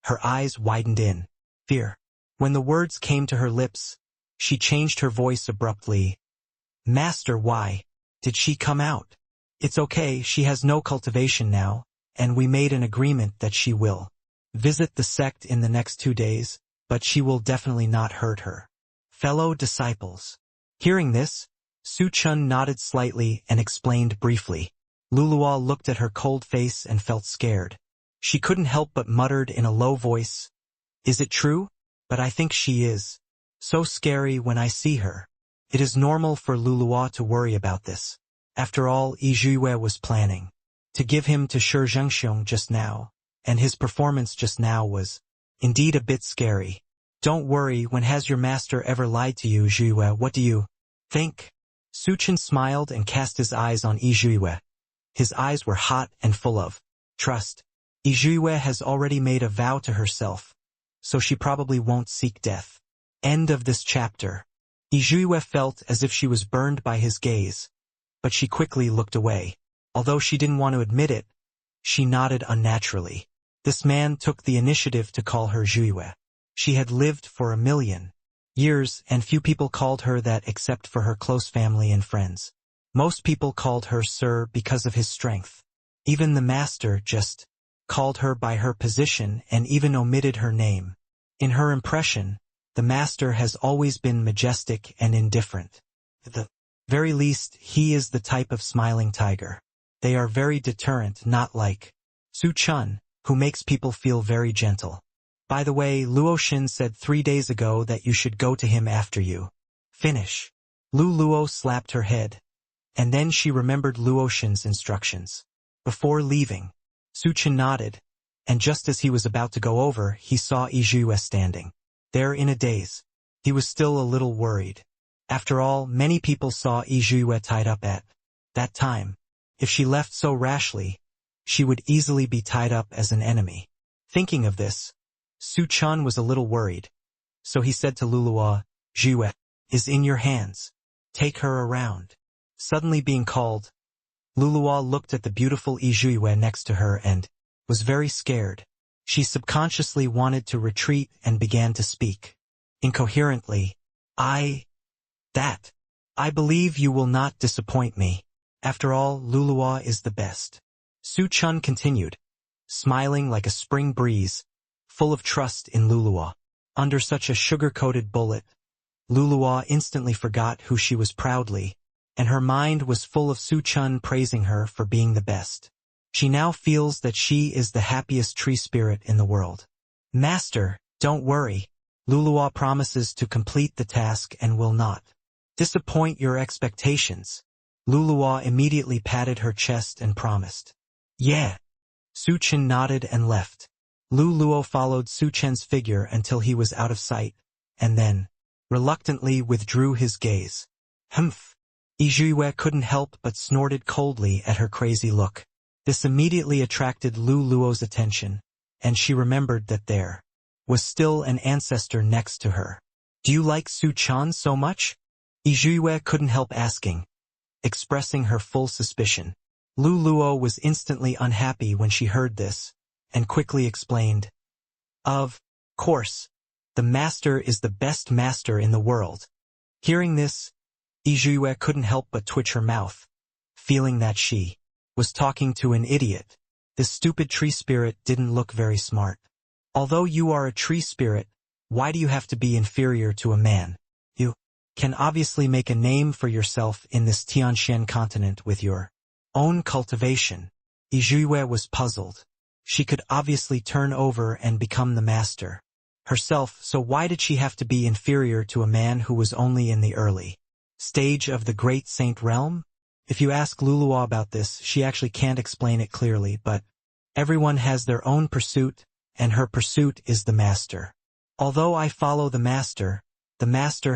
Her eyes widened in fear. When the words came to her lips, she changed her voice abruptly. Master, why did she come out? It's okay, she has no cultivation now, and we made an agreement that she will visit the sect in the next 2 days, but she will definitely not hurt her fellow disciples. Hearing this, Su Chen nodded slightly and explained briefly. Luluwa looked at her cold face and felt scared. She couldn't help but muttered in a low voice, Is it true? But I think she is so scary when I see her. It is normal for Luluwa to worry about this. After all, Zhuiwei was planning to give him to Shi Zhengxiong just now, and his performance just now was indeed a bit scary. Don't worry, when has your master ever lied to you, Zhuiwei? What do you think? Su Chen smiled and cast his eyes on Zhuiwei. His eyes were hot and full of trust. Zhuiwei has already made a vow to herself, so she probably won't seek death. End of this chapter. Zhuiwei felt as if she was burned by his gaze, but she quickly looked away. Although she didn't want to admit it, she nodded unnaturally. This man took the initiative to call her Zhuiwei. She had lived for 1,000,000 years, and few people called her that except for her close family and friends. Most people called her Sir because of his strength. Even the master just called her by her position and even omitted her name. In her impression, the master has always been majestic and indifferent. At the very least, he is the type of smiling tiger. They are very deterrent, not like Su Chen, who makes people feel very gentle. By the way, Luo Xin said 3 days ago that you should go to him after you finish. Luo slapped her head, and then she remembered Luo Xin's instructions. Before leaving, Su Chen nodded, and just as he was about to go over, he saw Zhuiwei standing there in a daze. He was still a little worried. After all, many people saw Zhuiwei tied up at that time. If she left so rashly, she would easily be tied up as an enemy. Thinking of this, Su Chen was a little worried. So he said to Luluwa, Zhuiwei is in your hands. Take her around. Suddenly being called, Luluwa looked at the beautiful Zhuiwei next to her and was very scared. She subconsciously wanted to retreat and began to speak incoherently. I believe you will not disappoint me. After all, Luluwa is the best. Su Chen continued, smiling like a spring breeze, full of trust in Luluwa. Under such a sugar-coated bullet, Luluwa instantly forgot who she was proudly, and her mind was full of Su Chen praising her for being the best. She now feels that she is the happiest tree spirit in the world. Master, don't worry. Luluwa promises to complete the task and will not disappoint your expectations. Luluwa immediately patted her chest and promised. Yeah. Su Chen nodded and left. Luluo followed Su Chen's figure until he was out of sight, and then, reluctantly withdrew his gaze. Humph. Yizhuiwe couldn't help but snorted coldly at her crazy look. This immediately attracted Luluo's attention, and she remembered that there was still an ancestor next to her. Do you like Su Chen so much? Yizhuiwe couldn't help asking, expressing her full suspicion. Luluo was instantly unhappy when she heard this, and quickly explained. Of course, the master is the best master in the world. Hearing this, Yizhuiwe couldn't help but twitch her mouth, feeling that she was talking to an idiot. This stupid tree spirit didn't look very smart. Although you are a tree spirit, why do you have to be inferior to a man? You can obviously make a name for yourself in this Tianshan continent with your own cultivation. Yizhuiwe was puzzled. She could obviously turn over and become the master herself, so why did she have to be inferior to a man who was only in the early stage of the Great Saint Realm? If you ask Luluwa about this, she actually can't explain it clearly, but everyone has their own pursuit, and her pursuit is the master. Although I follow the master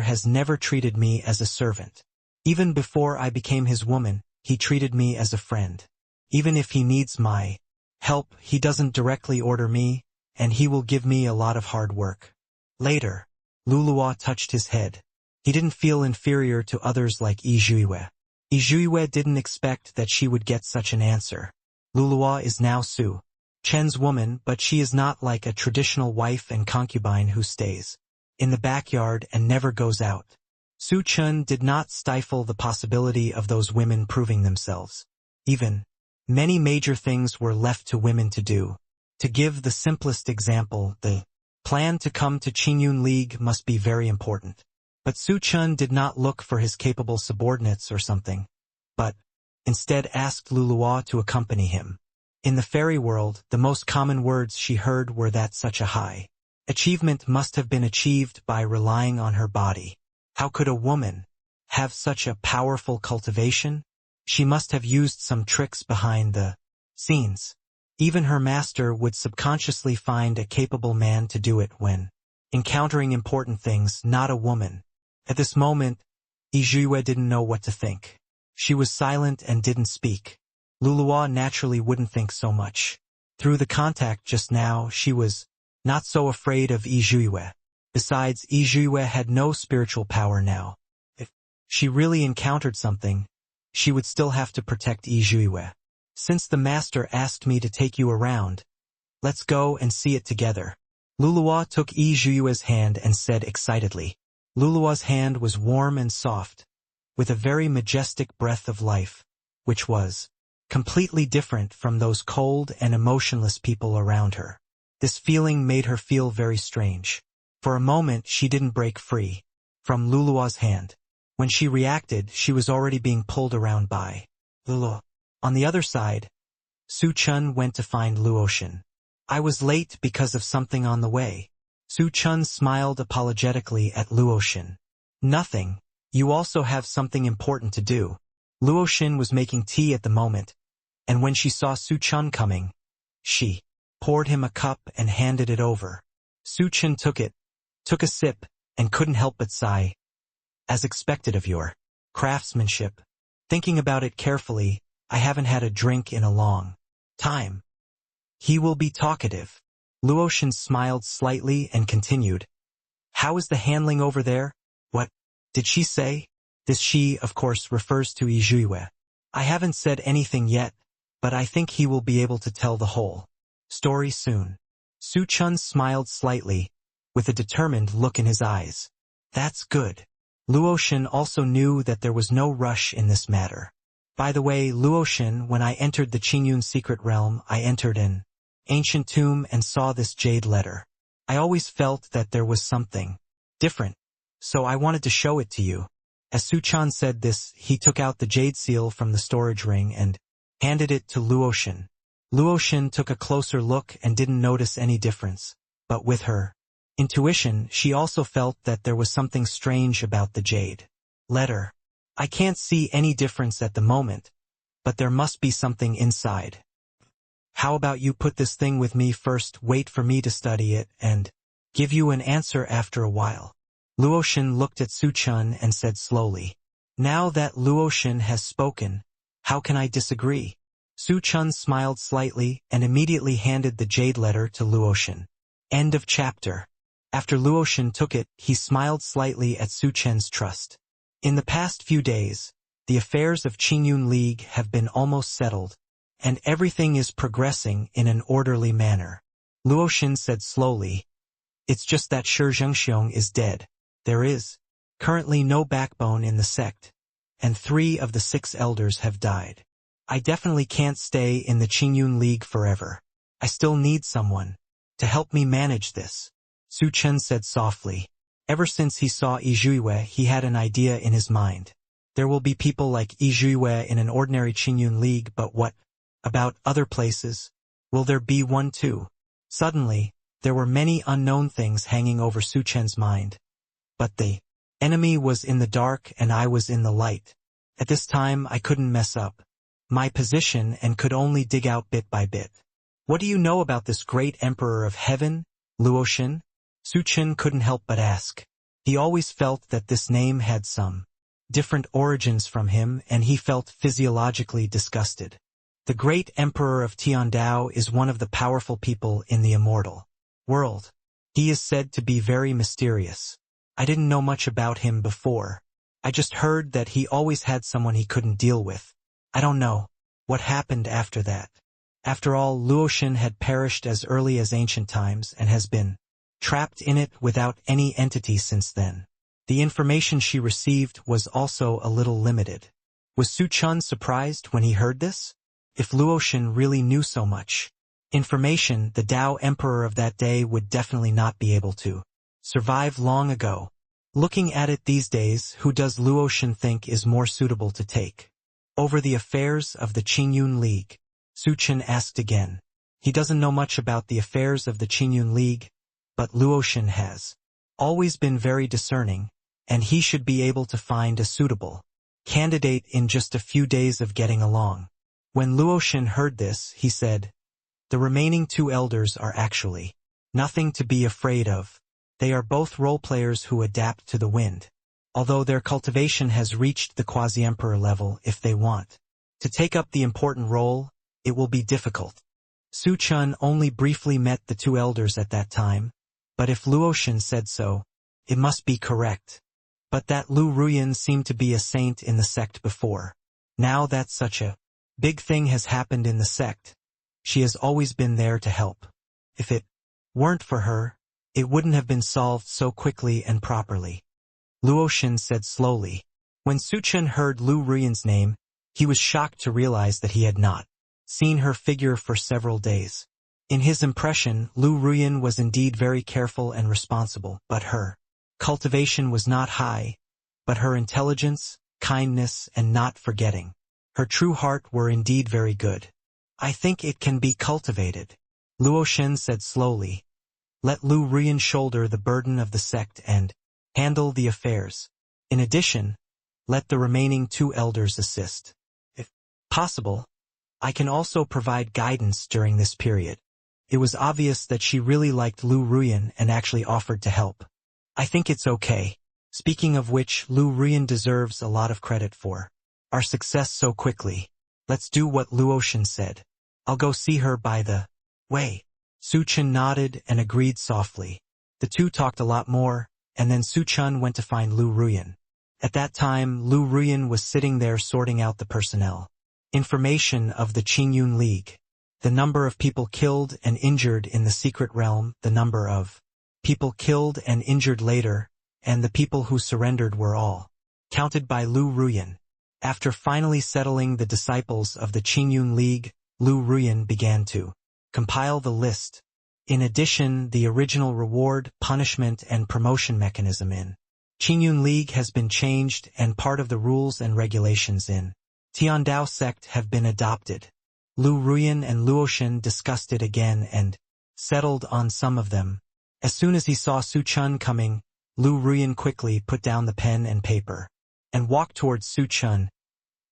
has never treated me as a servant. Even before I became his woman, he treated me as a friend. Even if he needs my help, he doesn't directly order me, and he will give me a lot of hard work. Later, Luluwa touched his head. He didn't feel inferior to others like Yizhuiwe. Yizhuiwe didn't expect that she would get such an answer. Luluwa is now Su Chen's woman, but she is not like a traditional wife and concubine who stays in the backyard and never goes out. Su Chen did not stifle the possibility of those women proving themselves. Even many major things were left to women to do. To give the simplest example, the plan to come to Qingyun League must be very important. But Su Chen did not look for his capable subordinates or something, but instead asked Luluwa to accompany him. In the fairy world, the most common words she heard were that such a high achievement must have been achieved by relying on her body. How could a woman have such a powerful cultivation? She must have used some tricks behind the scenes. Even her master would subconsciously find a capable man to do it when encountering important things, not a woman. At this moment, Yizhuiwe didn't know what to think. She was silent and didn't speak. Luluwa naturally wouldn't think so much. Through the contact just now, she was not so afraid of Yizhuiwe. Besides, Yizhuiwe had no spiritual power now. If she really encountered something, she would still have to protect Yizhuiwe. Since the master asked me to take you around, let's go and see it together. Luluwa took Yizhuiwe's hand and said excitedly. Luluwa's hand was warm and soft, with a very majestic breath of life, which was completely different from those cold and emotionless people around her. This feeling made her feel very strange. For a moment she didn't break free from Luluwa's hand. When she reacted, she was already being pulled around by Luluwa. On the other side, Su Chen went to find Luoshan. I was late because of something on the way. Su Chen smiled apologetically at Luoshan. Nothing. You also have something important to do. Luoshan was making tea at the moment, and when she saw Su Chen coming, she poured him a cup and handed it over. Su Chen took a sip, and couldn't help but sigh. As expected of your craftsmanship. Thinking about it carefully, I haven't had a drink in a long time. He will be talkative. Luoshan smiled slightly and continued. How is the handling over there? What did she say? This she, of course, refers to Yizhuiwe. I haven't said anything yet, but I think he will be able to tell the whole story soon. Su Chen smiled slightly, with a determined look in his eyes. That's good. Luoshan also knew that there was no rush in this matter. By the way, Luoshan, when I entered the Qingyun secret realm, I entered an ancient tomb and saw this jade letter. I always felt that there was something different, so I wanted to show it to you. As Su Chen said this, he took out the jade seal from the storage ring and handed it to Luoshan. Luoshan took a closer look and didn't notice any difference, but with her intuition, she also felt that there was something strange about the jade letter. I can't see any difference at the moment, but there must be something inside. How about you put this thing with me first, wait for me to study it, and give you an answer after a while. Luoshan looked at Su Chen and said slowly. Now that Luoshan has spoken, how can I disagree? Su Chen smiled slightly and immediately handed the jade letter to Luoshan. End of chapter. After Luoshan took it, he smiled slightly at Su Chen's trust. In the past few days, the affairs of Qingyun League have been almost settled, and everything is progressing in an orderly manner. Luoshan said slowly, it's just that Shi Zhengxiong is dead. There is currently no backbone in the sect, and 3 of the 6 elders have died. I definitely can't stay in the Qingyun League forever. I still need someone to help me manage this. Su Chen said softly. Ever since he saw Yi Zhuiwei, he had an idea in his mind. There will be people like Yi Zhuiwei in an ordinary Qingyun League, but what about other places? Will there be one too? Suddenly, there were many unknown things hanging over Su Chen's mind. But the enemy was in the dark and I was in the light. At this time I couldn't mess up my position and could only dig out bit by bit. What do you know about this great Emperor of Heaven, Luoshan? Su Chen couldn't help but ask. He always felt that this name had some different origins from him, and he felt physiologically disgusted. The great Emperor of Tiandao is one of the powerful people in the immortal world. He is said to be very mysterious. I didn't know much about him before. I just heard that he always had someone he couldn't deal with. I don't know what happened after that. After all, Luoshan had perished as early as ancient times and has been trapped in it without any entity since then. The information she received was also a little limited. Was Su Chen surprised when he heard this? If Luoshan really knew so much information, the Dao Emperor of that day would definitely not be able to survive long ago. Looking at it these days, who does Luoshan think is more suitable to take over the affairs of the Qingyun League? Su Chen asked again. He doesn't know much about the affairs of the Qingyun League, but Luoshan has always been very discerning, and he should be able to find a suitable candidate in just a few days of getting along. When Luoshan heard this, he said, the remaining 2 elders are actually nothing to be afraid of. They are both role-players who adapt to the wind. Although their cultivation has reached the quasi-emperor level, if they want to take up the important role, it will be difficult. Su Chen only briefly met the 2 elders at that time, but if Luoshan said so, it must be correct. But that Lu Ruyan seemed to be a saint in the sect before. Now that such a big thing has happened in the sect, she has always been there to help. If it weren't for her, it wouldn't have been solved so quickly and properly. Luoshan said slowly. When Su Chen heard Lu Ruyan's name, he was shocked to realize that he had not seen her figure for several days. In his impression, Lu Ruyan was indeed very careful and responsible, but her cultivation was not high, but her intelligence, kindness, and not forgetting her true heart were indeed very good. I think it can be cultivated. Luoshan said slowly. Let Lu Ruyan shoulder the burden of the sect and handle the affairs. In addition, let the remaining 2 elders assist. If possible, I can also provide guidance during this period. It was obvious that she really liked Lu Ruyan and actually offered to help. I think it's okay. Speaking of which, Lu Ruyan deserves a lot of credit for our success so quickly. Let's do what Luoshan said. I'll go see her by the way. Su Chen nodded and agreed softly. The 2 talked a lot more, and then Su Chen went to find Lu Ruyan. At that time, Lu Ruyan was sitting there sorting out the personnel information of the Qingyun League. The number of people killed and injured in the secret realm, the number of people killed and injured later, and the people who surrendered were all counted by Lu Ruyan. After finally settling the disciples of the Qingyun League, Lu Ruyan began to compile the list. In addition, the original reward, punishment, and promotion mechanism in Qingyun League has been changed and part of the rules and regulations in Tiandao sect have been adopted. Lu Ruyan and Luoshan discussed it again and settled on some of them. As soon as he saw Su Chun coming, Lu Ruyan quickly put down the pen and paper and walked towards Su Chun.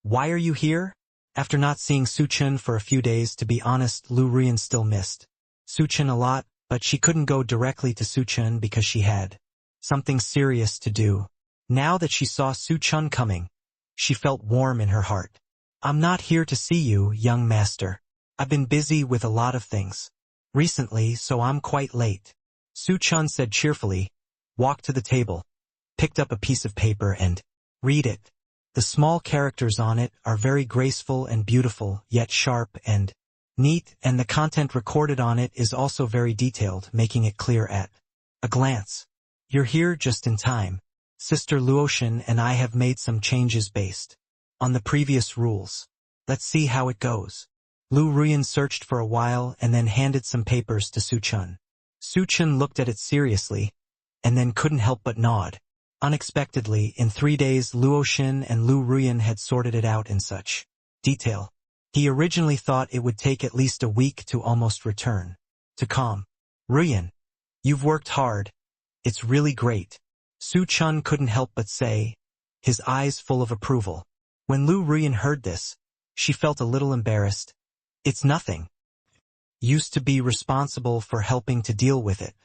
"Why are you here?" After not seeing Su Chun for a few days, to be honest, Lu Ruyan still missed Su Chun a lot, but she couldn't go directly to Su Chun because she had something serious to do. Now that she saw Su Chun coming, she felt warm in her heart. "I'm not here to see you, young master. I've been busy with a lot of things recently, so I'm quite late." Su Chun said cheerfully, walked to the table, picked up a piece of paper and read it. The small characters on it are very graceful and beautiful, yet sharp and neat, and the content recorded on it is also very detailed, making it clear at a glance. "You're here just in time. Sister Luoshan and I have made some changes based on the previous rules. Let's see how it goes." Lu Ruyan searched for a while and then handed some papers to Su Chun. Su Chun looked at it seriously, and then couldn't help but nod. Unexpectedly, in 3 days Luoshan and Lu Ruyan had sorted it out in such detail. He originally thought it would take at least a week to almost return to calm. "Ruyan, you've worked hard. It's really great," Su Chun couldn't help but say, his eyes full of approval. When Lu Ruyan heard this, she felt a little embarrassed. "It's nothing. Used to be responsible for helping to deal with it.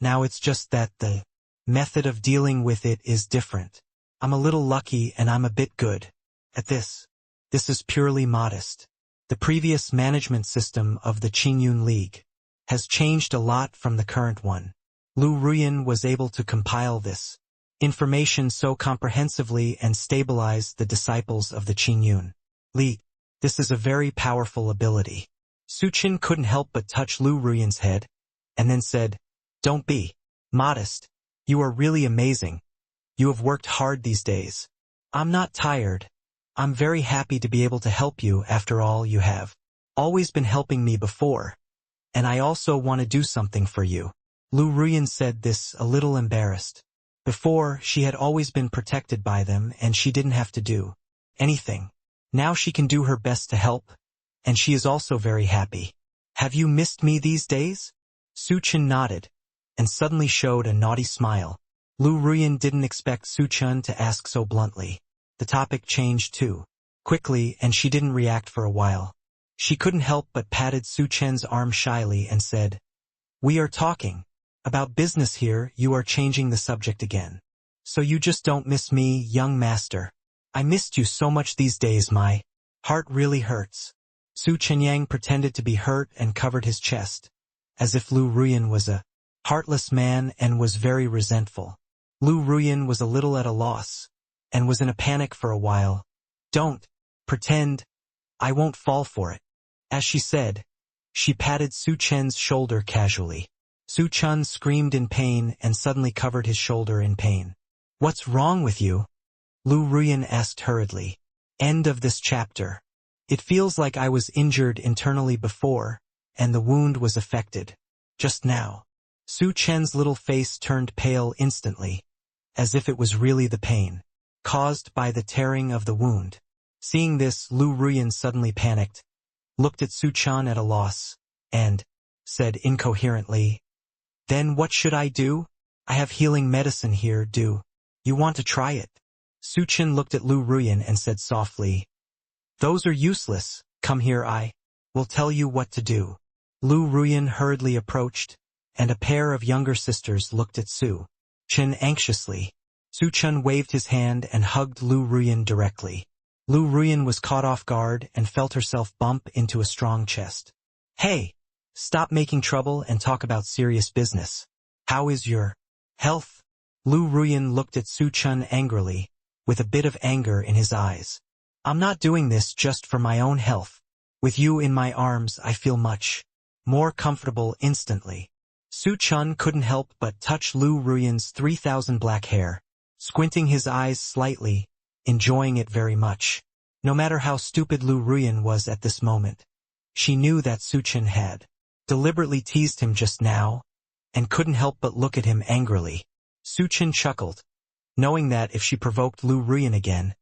Now it's just that the method of dealing with it is different. I'm a little lucky and I'm a bit good at this. This is purely modest. The previous management system of the Qingyun League has changed a lot from the current one." Lu Ruyan was able to compile this information so comprehensively and stabilize the disciples of the Qingyun League. This is a very powerful ability. Su Chun couldn't help but touch Lu Ruyan's head, and then said, "Don't be modest. You are really amazing. You have worked hard these days. I'm not tired. I'm very happy to be able to help you. After all, you have always been helping me before, and I also want to do something for you." Lu Ruyan said this a little embarrassed. Before, she had always been protected by them and she didn't have to do anything. Now she can do her best to help, and she is also very happy. "Have you missed me these days?" Su Chun nodded, and suddenly showed a naughty smile. Lu Ruyan didn't expect Su Chun to ask so bluntly. The topic changed too quickly, and she didn't react for a while. She couldn't help but patted Su Chen's arm shyly and said, "We are talking about business here. You are changing the subject again. So you just don't miss me, young master?" "I missed you so much these days. My heart really hurts." Su Chenyang pretended to be hurt and covered his chest, as if Lu Ruyan was a heartless man and was very resentful. Lu Ruyan was a little at a loss, and was in a panic for a while. "Don't pretend. I won't fall for it." As she said, she patted Su Chen's shoulder casually. Su Chun screamed in pain and suddenly covered his shoulder in pain. "What's wrong with you?" Lu Ruyan asked hurriedly. End of this chapter. It feels like I was injured internally before, and the wound was affected just now. Su Chen's little face turned pale instantly, as if it was really the pain caused by the tearing of the wound. Seeing this, Lu Ruyan suddenly panicked, looked at Su Chan at a loss, and said incoherently, "Then what should I do? I have healing medicine here. Do you want to try it?" Su Chan looked at Lu Ruyan and said softly, "Those are useless. Come here, I will tell you what to do." Lu Ruyan hurriedly approached, and a pair of younger sisters looked at Su Chan anxiously. Su Chan waved his hand and hugged Lu Ruyan directly. Lu Ruyan was caught off guard and felt herself bump into a strong chest. "Hey! Stop making trouble and talk about serious business. How is your health?" Lu Ruyan looked at Su Chan angrily, with a bit of anger in his eyes. "I'm not doing this just for my own health. With you in my arms I feel much more comfortable instantly." Su Chan couldn't help but touch Lu Ruyan's 3,000 black hair, squinting his eyes slightly, enjoying it very much. No matter how stupid Lu Ruyan was at this moment, she knew that Su Chan had deliberately teased him just now, and couldn't help but look at him angrily. Su Chen chuckled, knowing that if she provoked Lu Ruyan again,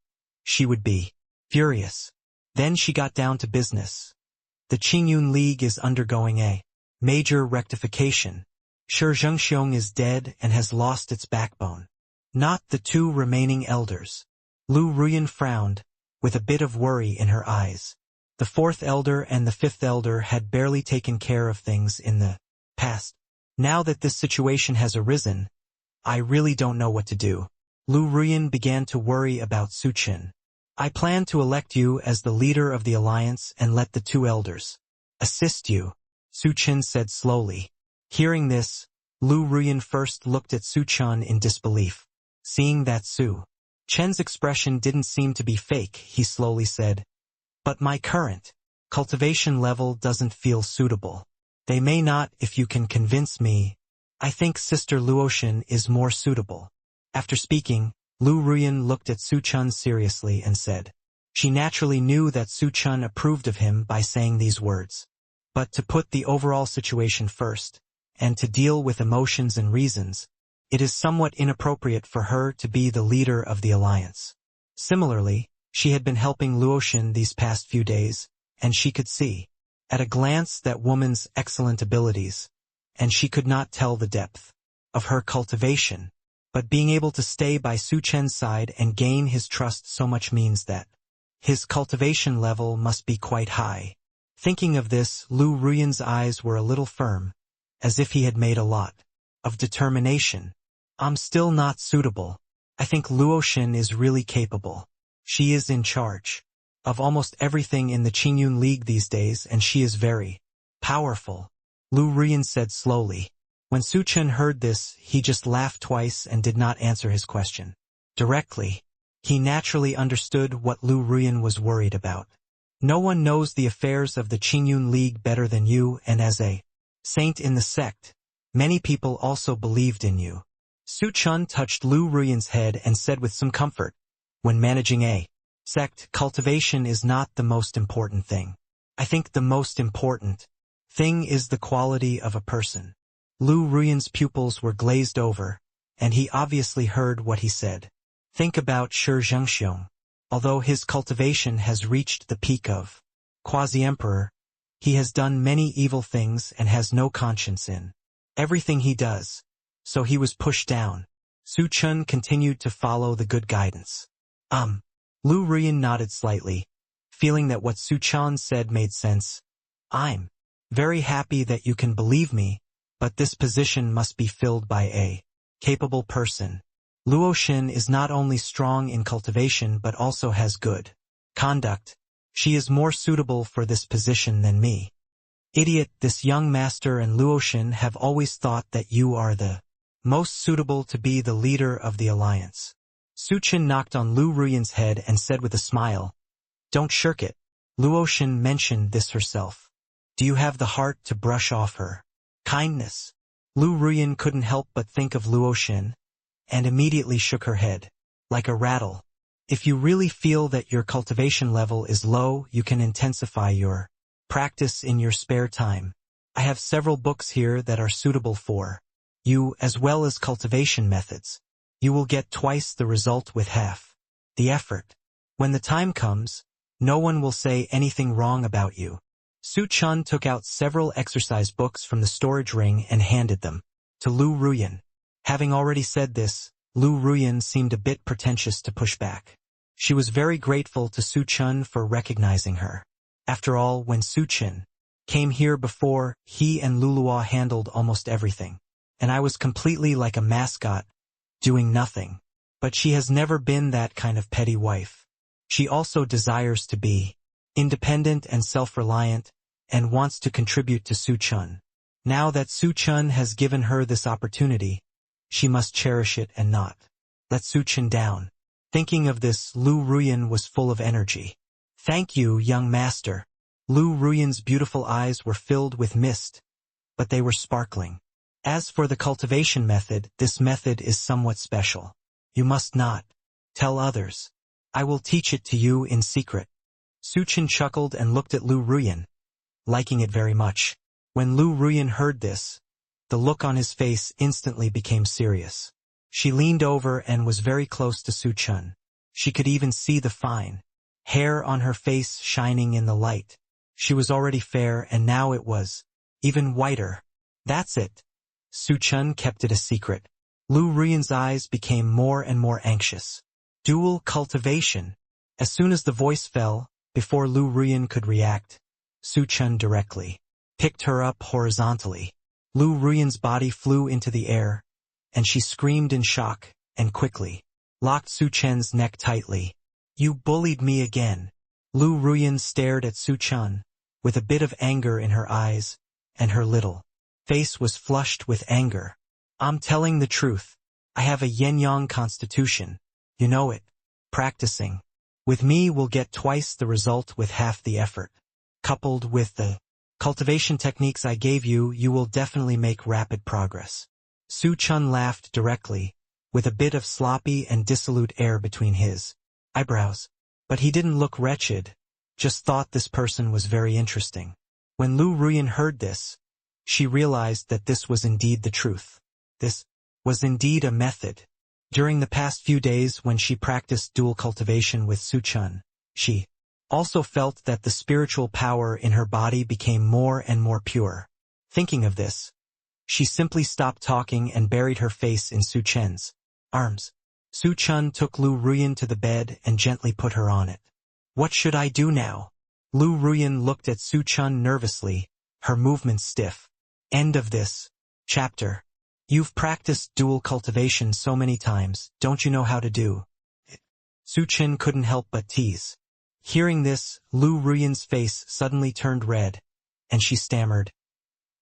she would be furious. Then she got down to business. The Qingyun League is undergoing a major rectification. Shi Zhengxiong is dead and has lost its backbone. Not the two remaining elders. Lu Ruyan frowned, with a bit of worry in her eyes. The fourth elder and the fifth elder had barely taken care of things in the past. Now that this situation has arisen, I really don't know what to do. Lu Ruyan began to worry about Su Chen. I plan to elect you as the leader of the alliance and let the two elders assist you, Su Chen said slowly. Hearing this, Lu Ruyan first looked at Su Chen in disbelief. Seeing that Su Chen's expression didn't seem to be fake, he slowly said, "But my current cultivation level doesn't feel suitable. They may not if you can convince me. I think Sister Luotian is more suitable." After speaking, Lu Ruyan looked at Su Chen seriously and said. She naturally knew that Su Chen approved of him by saying these words. But to put the overall situation first, and to deal with emotions and reasons, it is somewhat inappropriate for her to be the leader of the alliance. Similarly, she had been helping Luotian these past few days, and she could see, at a glance, that woman's excellent abilities, and she could not tell the depth of her cultivation. But being able to stay by Su Chen's side and gain his trust so much means that his cultivation level must be quite high. Thinking of this, Lu Ruyan's eyes were a little firm, as if he had made a lot of determination. I'm still not suitable. I think Luotian is really capable. She is in charge of almost everything in the Qingyun League these days, and she is very powerful, Lu Ruyan said slowly. When Su Chen heard this, he just laughed twice and did not answer his question directly. He naturally understood what Lu Ruyan was worried about. No one knows the affairs of the Qingyun League better than you, and as a saint in the sect, many people also believed in you. Su Chen touched Lu Ruyan's head and said with some comfort, when managing a sect, cultivation is not the most important thing. I think the most important thing is the quality of a person. Lu Ruyan's pupils were glazed over, and he obviously heard what he said. Think about Shi Zhengxiong. Although his cultivation has reached the peak of quasi-emperor, he has done many evil things and has no conscience in everything he does. So he was pushed down. Su Chen continued to follow the good guidance. Lu Ruyan nodded slightly, feeling that what Su Chen said made sense. I'm very happy that you can believe me, but this position must be filled by a capable person. Luotian is not only strong in cultivation but also has good conduct. She is more suitable for this position than me. Idiot, this young master and Luotian have always thought that you are the most suitable to be the leader of the alliance. Su Chen knocked on Lu Ruyan's head and said with a smile, "Don't shirk it. Luotian mentioned this herself. Do you have the heart to brush off her kindness?" Lu Ruyan couldn't help but think of Luotian, and immediately shook her head, like a rattle. If you really feel that your cultivation level is low, you can intensify your practice in your spare time. I have several books here that are suitable for you, as well as cultivation methods. You will get twice the result with half the effort. When the time comes, no one will say anything wrong about you. Su Chen took out several exercise books from the storage ring and handed them to Lu Ruyan. Having already said this, Lu Ruyan seemed a bit pretentious to push back. She was very grateful to Su Chen for recognizing her. After all, when Su Chen came here before, he and Lulua handled almost everything, and I was completely like a mascot, doing nothing. But she has never been that kind of petty wife. She also desires to be independent and self-reliant, and wants to contribute to Su Chen. Now that Su Chen has given her this opportunity, she must cherish it and not let Su Chen down. Thinking of this, Lu Ruyan was full of energy. "Thank you, young master." Lu Ruyan's beautiful eyes were filled with mist, but they were sparkling. As for the cultivation method, this method is somewhat special. You must not tell others. I will teach it to you in secret. Su Chen chuckled and looked at Lu Ruyan, liking it very much. When Lu Ruyan heard this, the look on his face instantly became serious. She leaned over and was very close to Su Chen. She could even see the fine hair on her face shining in the light. She was already fair and now it was even whiter. That's it. Su Chen kept it a secret. Lu Ruyan's eyes became more and more anxious. Dual cultivation. As soon as the voice fell, before Lu Ruyan could react, Su Chen directly picked her up horizontally. Lu Ruyan's body flew into the air, and she screamed in shock, and quickly locked Su Chen's neck tightly. You bullied me again. Lu Ruyan stared at Su Chen, with a bit of anger in her eyes, and her little face was flushed with anger. I'm telling the truth. I have a yin-yang constitution. You know it. Practicing with me will get twice the result with half the effort. Coupled with the cultivation techniques I gave you, you will definitely make rapid progress. Su Chen laughed directly, with a bit of sloppy and dissolute air between his eyebrows. But he didn't look wretched, just thought this person was very interesting. When Lu Ruyan heard this, she realized that this was indeed the truth. This was indeed a method. During the past few days when she practiced dual cultivation with Su Chen, she also felt that the spiritual power in her body became more and more pure. Thinking of this, she simply stopped talking and buried her face in Su Chen's arms. Su Chen took Lu Ruyan to the bed and gently put her on it. What should I do now? Lu Ruyan looked at Su Chen nervously, her movements stiff. End of this chapter. You've practiced dual cultivation so many times, don't you know how to do it? Su Chen couldn't help but tease. Hearing this, Lu Ruyan's face suddenly turned red, and she stammered.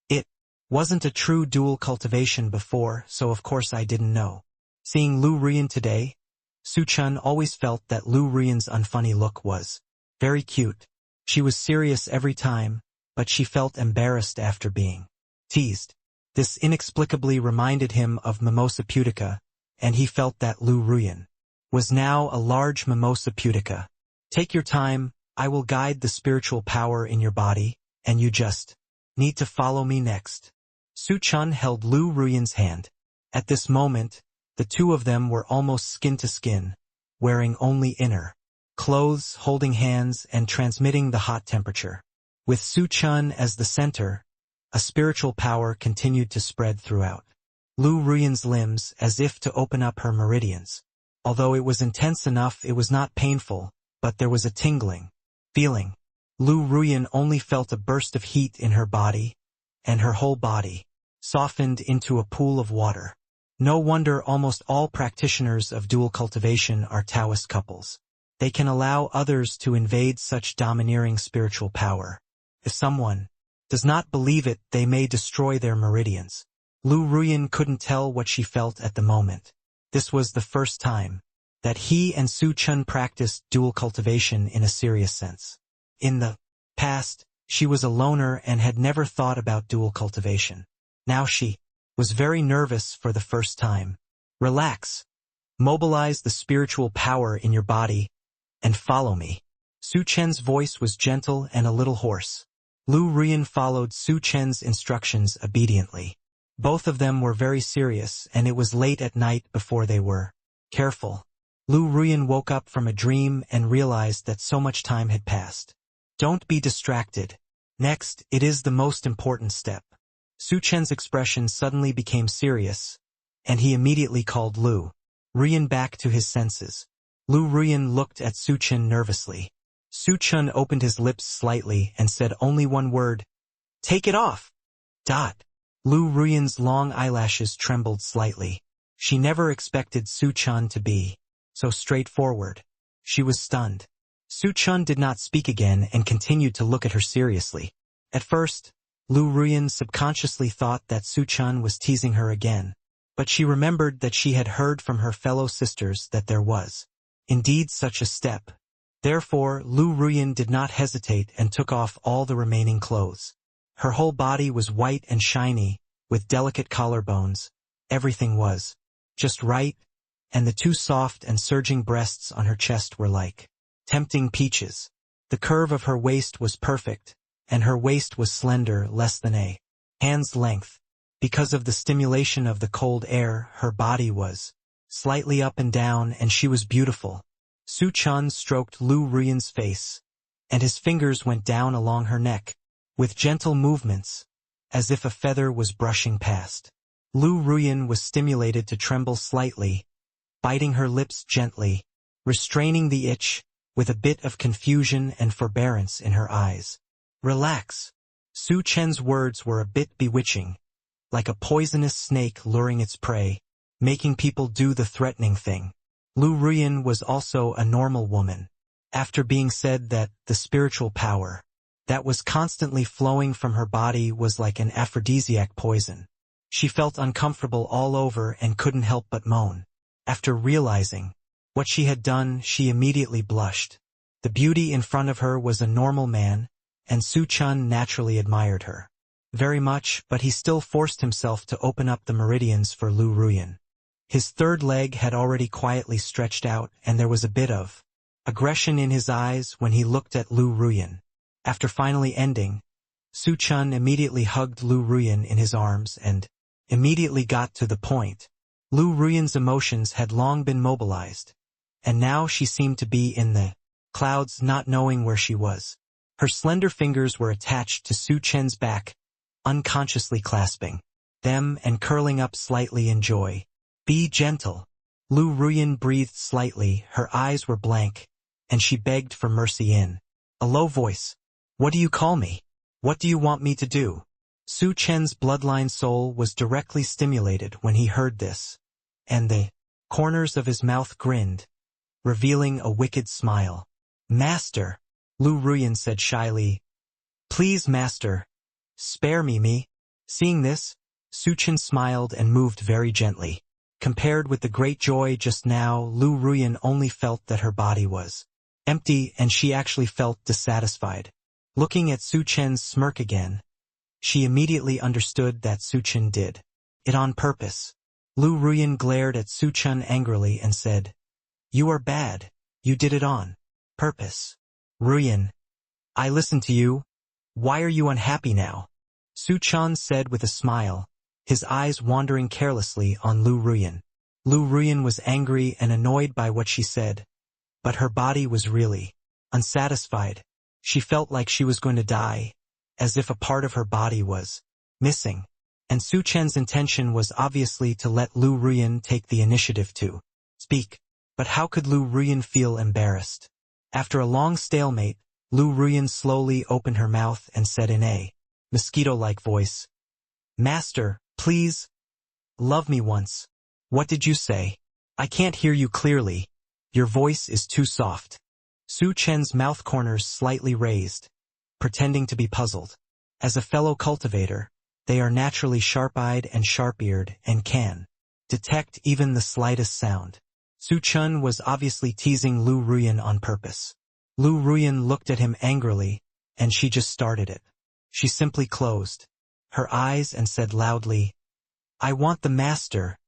It wasn't a true dual cultivation before, so of course I didn't know. Seeing Lu Ruyan today, Su Chen always felt that Lu Ruyan's unfunny look was very cute. She was serious every time, but she felt embarrassed after being teased. This inexplicably reminded him of Mimosa Pudica, and he felt that Lu Ruyan was now a large Mimosa Pudica. Take your time, I will guide the spiritual power in your body, and you just need to follow me next. Su Chen held Lu Ruyan's hand. At this moment, the two of them were almost skin to skin, wearing only inner clothes, holding hands and transmitting the hot temperature. With Su Chen as the center, a spiritual power continued to spread throughout Lu Ruyan's limbs as if to open up her meridians. Although it was intense enough, it was not painful, but there was a tingling feeling. Lu Ruyan only felt a burst of heat in her body, and her whole body softened into a pool of water. No wonder almost all practitioners of dual cultivation are Taoist couples. They can allow others to invade such domineering spiritual power. If someone does not believe it, they may destroy their meridians. Lu Ruyan couldn't tell what she felt at the moment. This was the first time that he and Su Chen practiced dual cultivation in a serious sense. In the past, she was a loner and had never thought about dual cultivation. Now she was very nervous for the first time. Relax. Mobilize the spiritual power in your body and follow me. Su Chen's voice was gentle and a little hoarse. Lu Ruyan followed Su Chen's instructions obediently. Both of them were very serious, and it was late at night before they were careful. Lu Ruyan woke up from a dream and realized that so much time had passed. Don't be distracted. Next, it is the most important step. Su Chen's expression suddenly became serious, and he immediately called Lu Ruyan back to his senses. Lu Ruyan looked at Su Chen nervously. Su Chen opened his lips slightly and said only one word. Take it off. Lu Ruyan's long eyelashes trembled slightly. She never expected Su Chen to be so straightforward. She was stunned. Su Chen did not speak again and continued to look at her seriously. At first, Lu Ruyan subconsciously thought that Su Chen was teasing her again, but she remembered that she had heard from her fellow sisters that there was indeed such a step. Therefore, Lu Ruyan did not hesitate and took off all the remaining clothes. Her whole body was white and shiny, with delicate collarbones. Everything was just right, and the two soft and surging breasts on her chest were like tempting peaches. The curve of her waist was perfect, and her waist was slender, less than a hand's length. Because of the stimulation of the cold air, her body was slightly up and down, and she was beautiful. Su Chen stroked Lu Ruyan's face, and his fingers went down along her neck, with gentle movements, as if a feather was brushing past. Lu Ruyan was stimulated to tremble slightly, biting her lips gently, restraining the itch, with a bit of confusion and forbearance in her eyes. Relax. Su Chen's words were a bit bewitching, like a poisonous snake luring its prey, making people do the threatening thing. Lu Ruyan was also a normal woman. After being said that the spiritual power that was constantly flowing from her body was like an aphrodisiac poison, she felt uncomfortable all over and couldn't help but moan. After realizing what she had done, she immediately blushed. The beauty in front of her was a normal man, and Su Chen naturally admired her very much, but he still forced himself to open up the meridians for Lu Ruyan. His third leg had already quietly stretched out, and there was a bit of aggression in his eyes when he looked at Lu Ruyan. After finally ending, Su Chen immediately hugged Lu Ruyan in his arms and immediately got to the point. Lu Ruyan's emotions had long been mobilized, and now she seemed to be in the clouds, not knowing where she was. Her slender fingers were attached to Su Chen's back, unconsciously clasping them and curling up slightly in joy. Be gentle. Lu Ruyan breathed slightly, her eyes were blank, and she begged for mercy in a low voice. What do you call me? What do you want me to do? Su Chen's bloodline soul was directly stimulated when he heard this, and the corners of his mouth grinned, revealing a wicked smile. Master, Lu Ruyan said shyly. Please, master, spare me. Seeing this, Su Chen smiled and moved very gently. Compared with the great joy just now, Lu Ruyan only felt that her body was empty, and she actually felt dissatisfied. Looking at Su Chen's smirk again, she immediately understood that Su Chen did it on purpose. Lu Ruyan glared at Su Chen angrily and said, You are bad. You did it on purpose. Ruyan, I listened to you. Why are you unhappy now? Su Chen said with a smile, his eyes wandering carelessly on Lu Ruyan. Lu Ruyan was angry and annoyed by what she said, but her body was really unsatisfied. She felt like she was going to die, as if a part of her body was missing. And Su Chen's intention was obviously to let Lu Ruyan take the initiative to speak. But how could Lu Ruyan feel embarrassed? After a long stalemate, Lu Ruyan slowly opened her mouth and said in a mosquito-like voice, Master, please, love me once. What did you say? I can't hear you clearly. Your voice is too soft. Su Chen's mouth corners slightly raised, pretending to be puzzled. As a fellow cultivator, they are naturally sharp-eyed and sharp-eared and can detect even the slightest sound. Su Chen was obviously teasing Lu Ruyan on purpose. Lu Ruyan looked at him angrily, and she just started it. She simply closed her eyes and said loudly, I want the master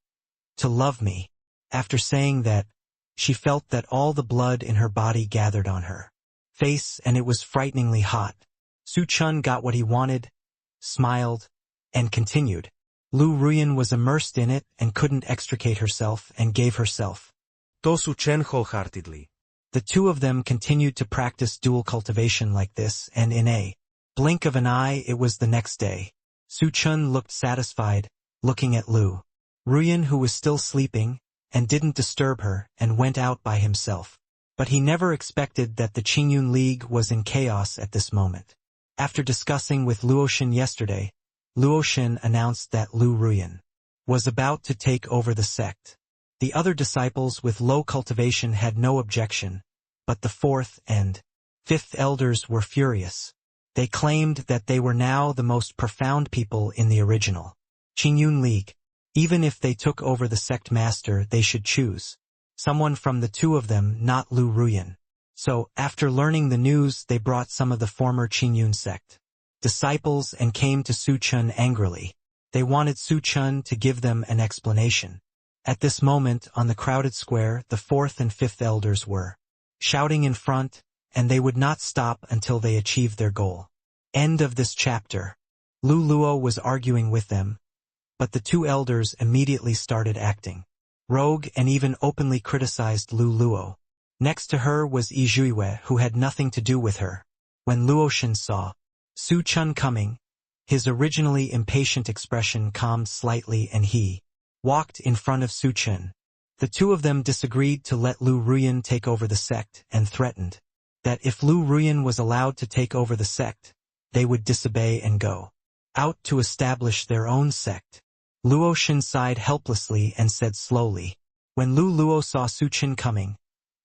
to love me. After saying that, she felt that all the blood in her body gathered on her face, and it was frighteningly hot. Su Chen got what he wanted, smiled, and continued. Lu Ruyan was immersed in it and couldn't extricate herself and gave herself To Su Chen wholeheartedly. The two of them continued to practice dual cultivation like this, and in a blink of an eye it was the next day. Su Chen looked satisfied, looking at Lu Ruyan, who was still sleeping, and didn't disturb her, and went out by himself. But he never expected that the Qingyun League was in chaos at this moment. After discussing with Luoshin yesterday, Luoshin announced that Lu Ruyan was about to take over the sect. The other disciples with low cultivation had no objection, but the fourth and fifth elders were furious. They claimed that they were now the most profound people in the original Qingyun League. Even if they took over the sect master, they should choose someone from the two of them, not Lu Ruyan. So, after learning the news, they brought some of the former Qingyun sect disciples and came to Su Chen angrily. They wanted Su Chen to give them an explanation. At this moment, on the crowded square, the fourth and fifth elders were shouting in front, and they would not stop until they achieved their goal. End of this chapter. Lu Luo was arguing with them, but the two elders immediately started acting rogue and even openly criticized Lu Luo. Next to her was Yi Zhuiwei, who had nothing to do with her. When Luo Shen saw Su Chun coming, his originally impatient expression calmed slightly and he walked in front of Su Chun. The two of them disagreed to let Lu Ruyan take over the sect and threatened that if Lu Ruyan was allowed to take over the sect, they would disobey and go out to establish their own sect. Luo Shen sighed helplessly and said slowly, when Lu Luo saw Su Chun coming,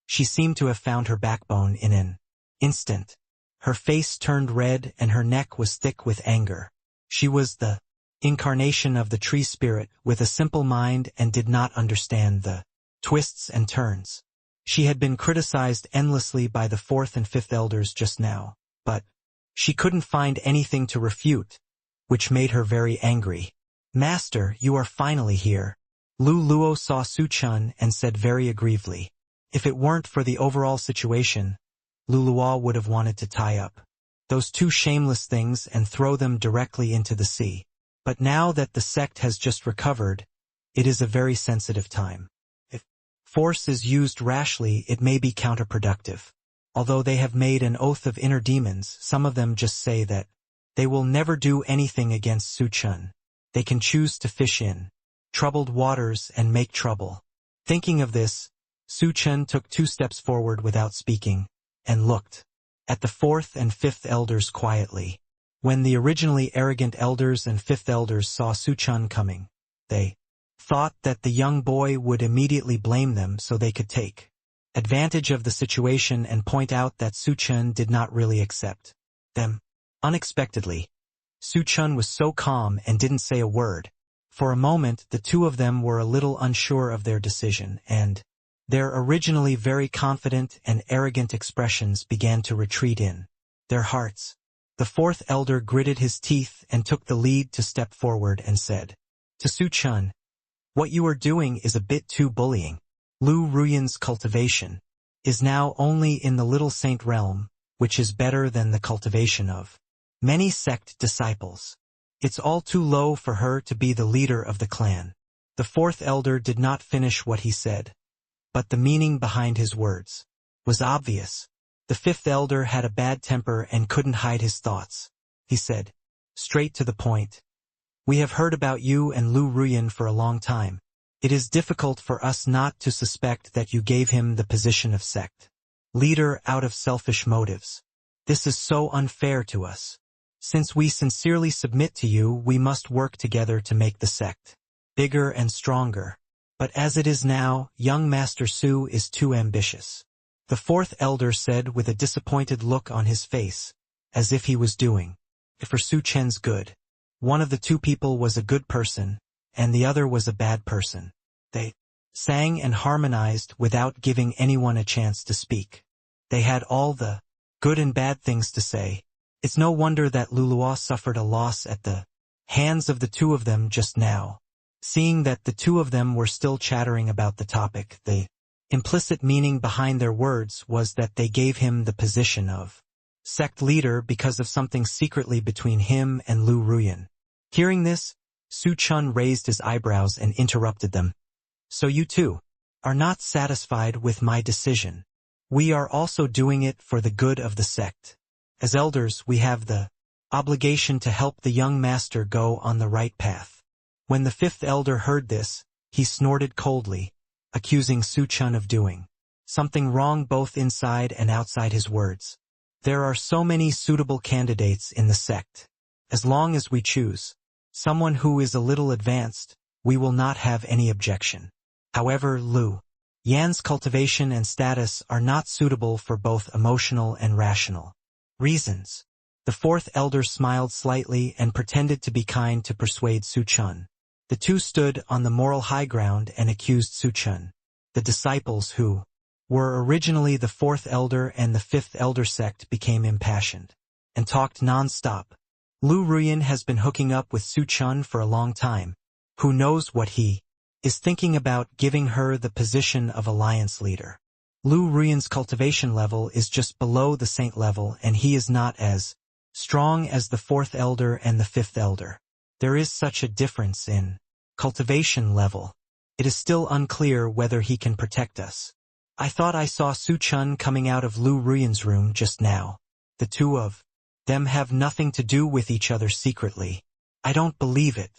she seemed to have found her backbone in an instant. Her face turned red and her neck was thick with anger. She was the incarnation of the tree spirit with a simple mind and did not understand the twists and turns. She had been criticized endlessly by the fourth and fifth elders just now, but she couldn't find anything to refute, which made her very angry. Master, you are finally here. Lu Luo saw Su Chun and said very aggrievedly, if it weren't for the overall situation, Lu Luo would have wanted to tie up those two shameless things and throw them directly into the sea. But now that the sect has just recovered, it is a very sensitive time. If force is used rashly, it may be counterproductive. Although they have made an oath of inner demons, some of them just say that they will never do anything against Su Chun. They can choose to fish in troubled waters and make trouble. Thinking of this, Su Chun took 2 steps forward without speaking, and looked at the fourth and fifth elders quietly. When the originally arrogant elders and fifth elders saw Su Chun coming, they thought that the young boy would immediately blame them so they could take advantage of the situation and point out that Su Chun did not really accept them. Unexpectedly, Su Chun was so calm and didn't say a word. For a moment, the two of them were a little unsure of their decision, and their originally very confident and arrogant expressions began to retreat in their hearts. The fourth elder gritted his teeth and took the lead to step forward and said to Su Chun, what you are doing is a bit too bullying. Lu Ruyan's cultivation is now only in the little saint realm, which is better than the cultivation of many sect disciples. It's all too low for her to be the leader of the clan. The fourth elder did not finish what he said, but the meaning behind his words was obvious. The fifth elder had a bad temper and couldn't hide his thoughts. He said, straight to the point, we have heard about you and Lu Ruyan for a long time. It is difficult for us not to suspect that you gave him the position of sect leader out of selfish motives. This is so unfair to us. Since we sincerely submit to you, we must work together to make the sect bigger and stronger. But as it is now, young Master Su is too ambitious. The fourth elder said with a disappointed look on his face, as if he was doing it for Su Chen's good. One of the two people was a good person, and the other was a bad person. They sang and harmonized without giving anyone a chance to speak. They had all the good and bad things to say. It's no wonder that Lu Luo suffered a loss at the hands of the two of them just now. Seeing that the two of them were still chattering about the topic, the implicit meaning behind their words was that they gave him the position of sect leader because of something secretly between him and Lu Ruyan. Hearing this, Su Chun raised his eyebrows and interrupted them. So you two are not satisfied with my decision. We are also doing it for the good of the sect. As elders, we have the obligation to help the young master go on the right path. When the fifth elder heard this, he snorted coldly, accusing Su Chun of doing something wrong both inside and outside his words. There are so many suitable candidates in the sect. As long as we choose someone who is a little advanced, we will not have any objection. However, Lu Yan's cultivation and status are not suitable for both emotional and rational reasons. The fourth elder smiled slightly and pretended to be kind to persuade Su Chun. The two stood on the moral high ground and accused Su Chun. The disciples who were originally the fourth elder and the fifth elder sect became impassioned and talked non-stop. Lu Ruyan has been hooking up with Su Chun for a long time. Who knows what he is thinking about giving her the position of alliance leader. Lu Ruyan's cultivation level is just below the saint level and he is not as strong as the fourth elder and the fifth elder. There is such a difference in cultivation level. It is still unclear whether he can protect us. I thought I saw Su Chen coming out of Lu Ruyan's room just now. The two of them have nothing to do with each other secretly. I don't believe it.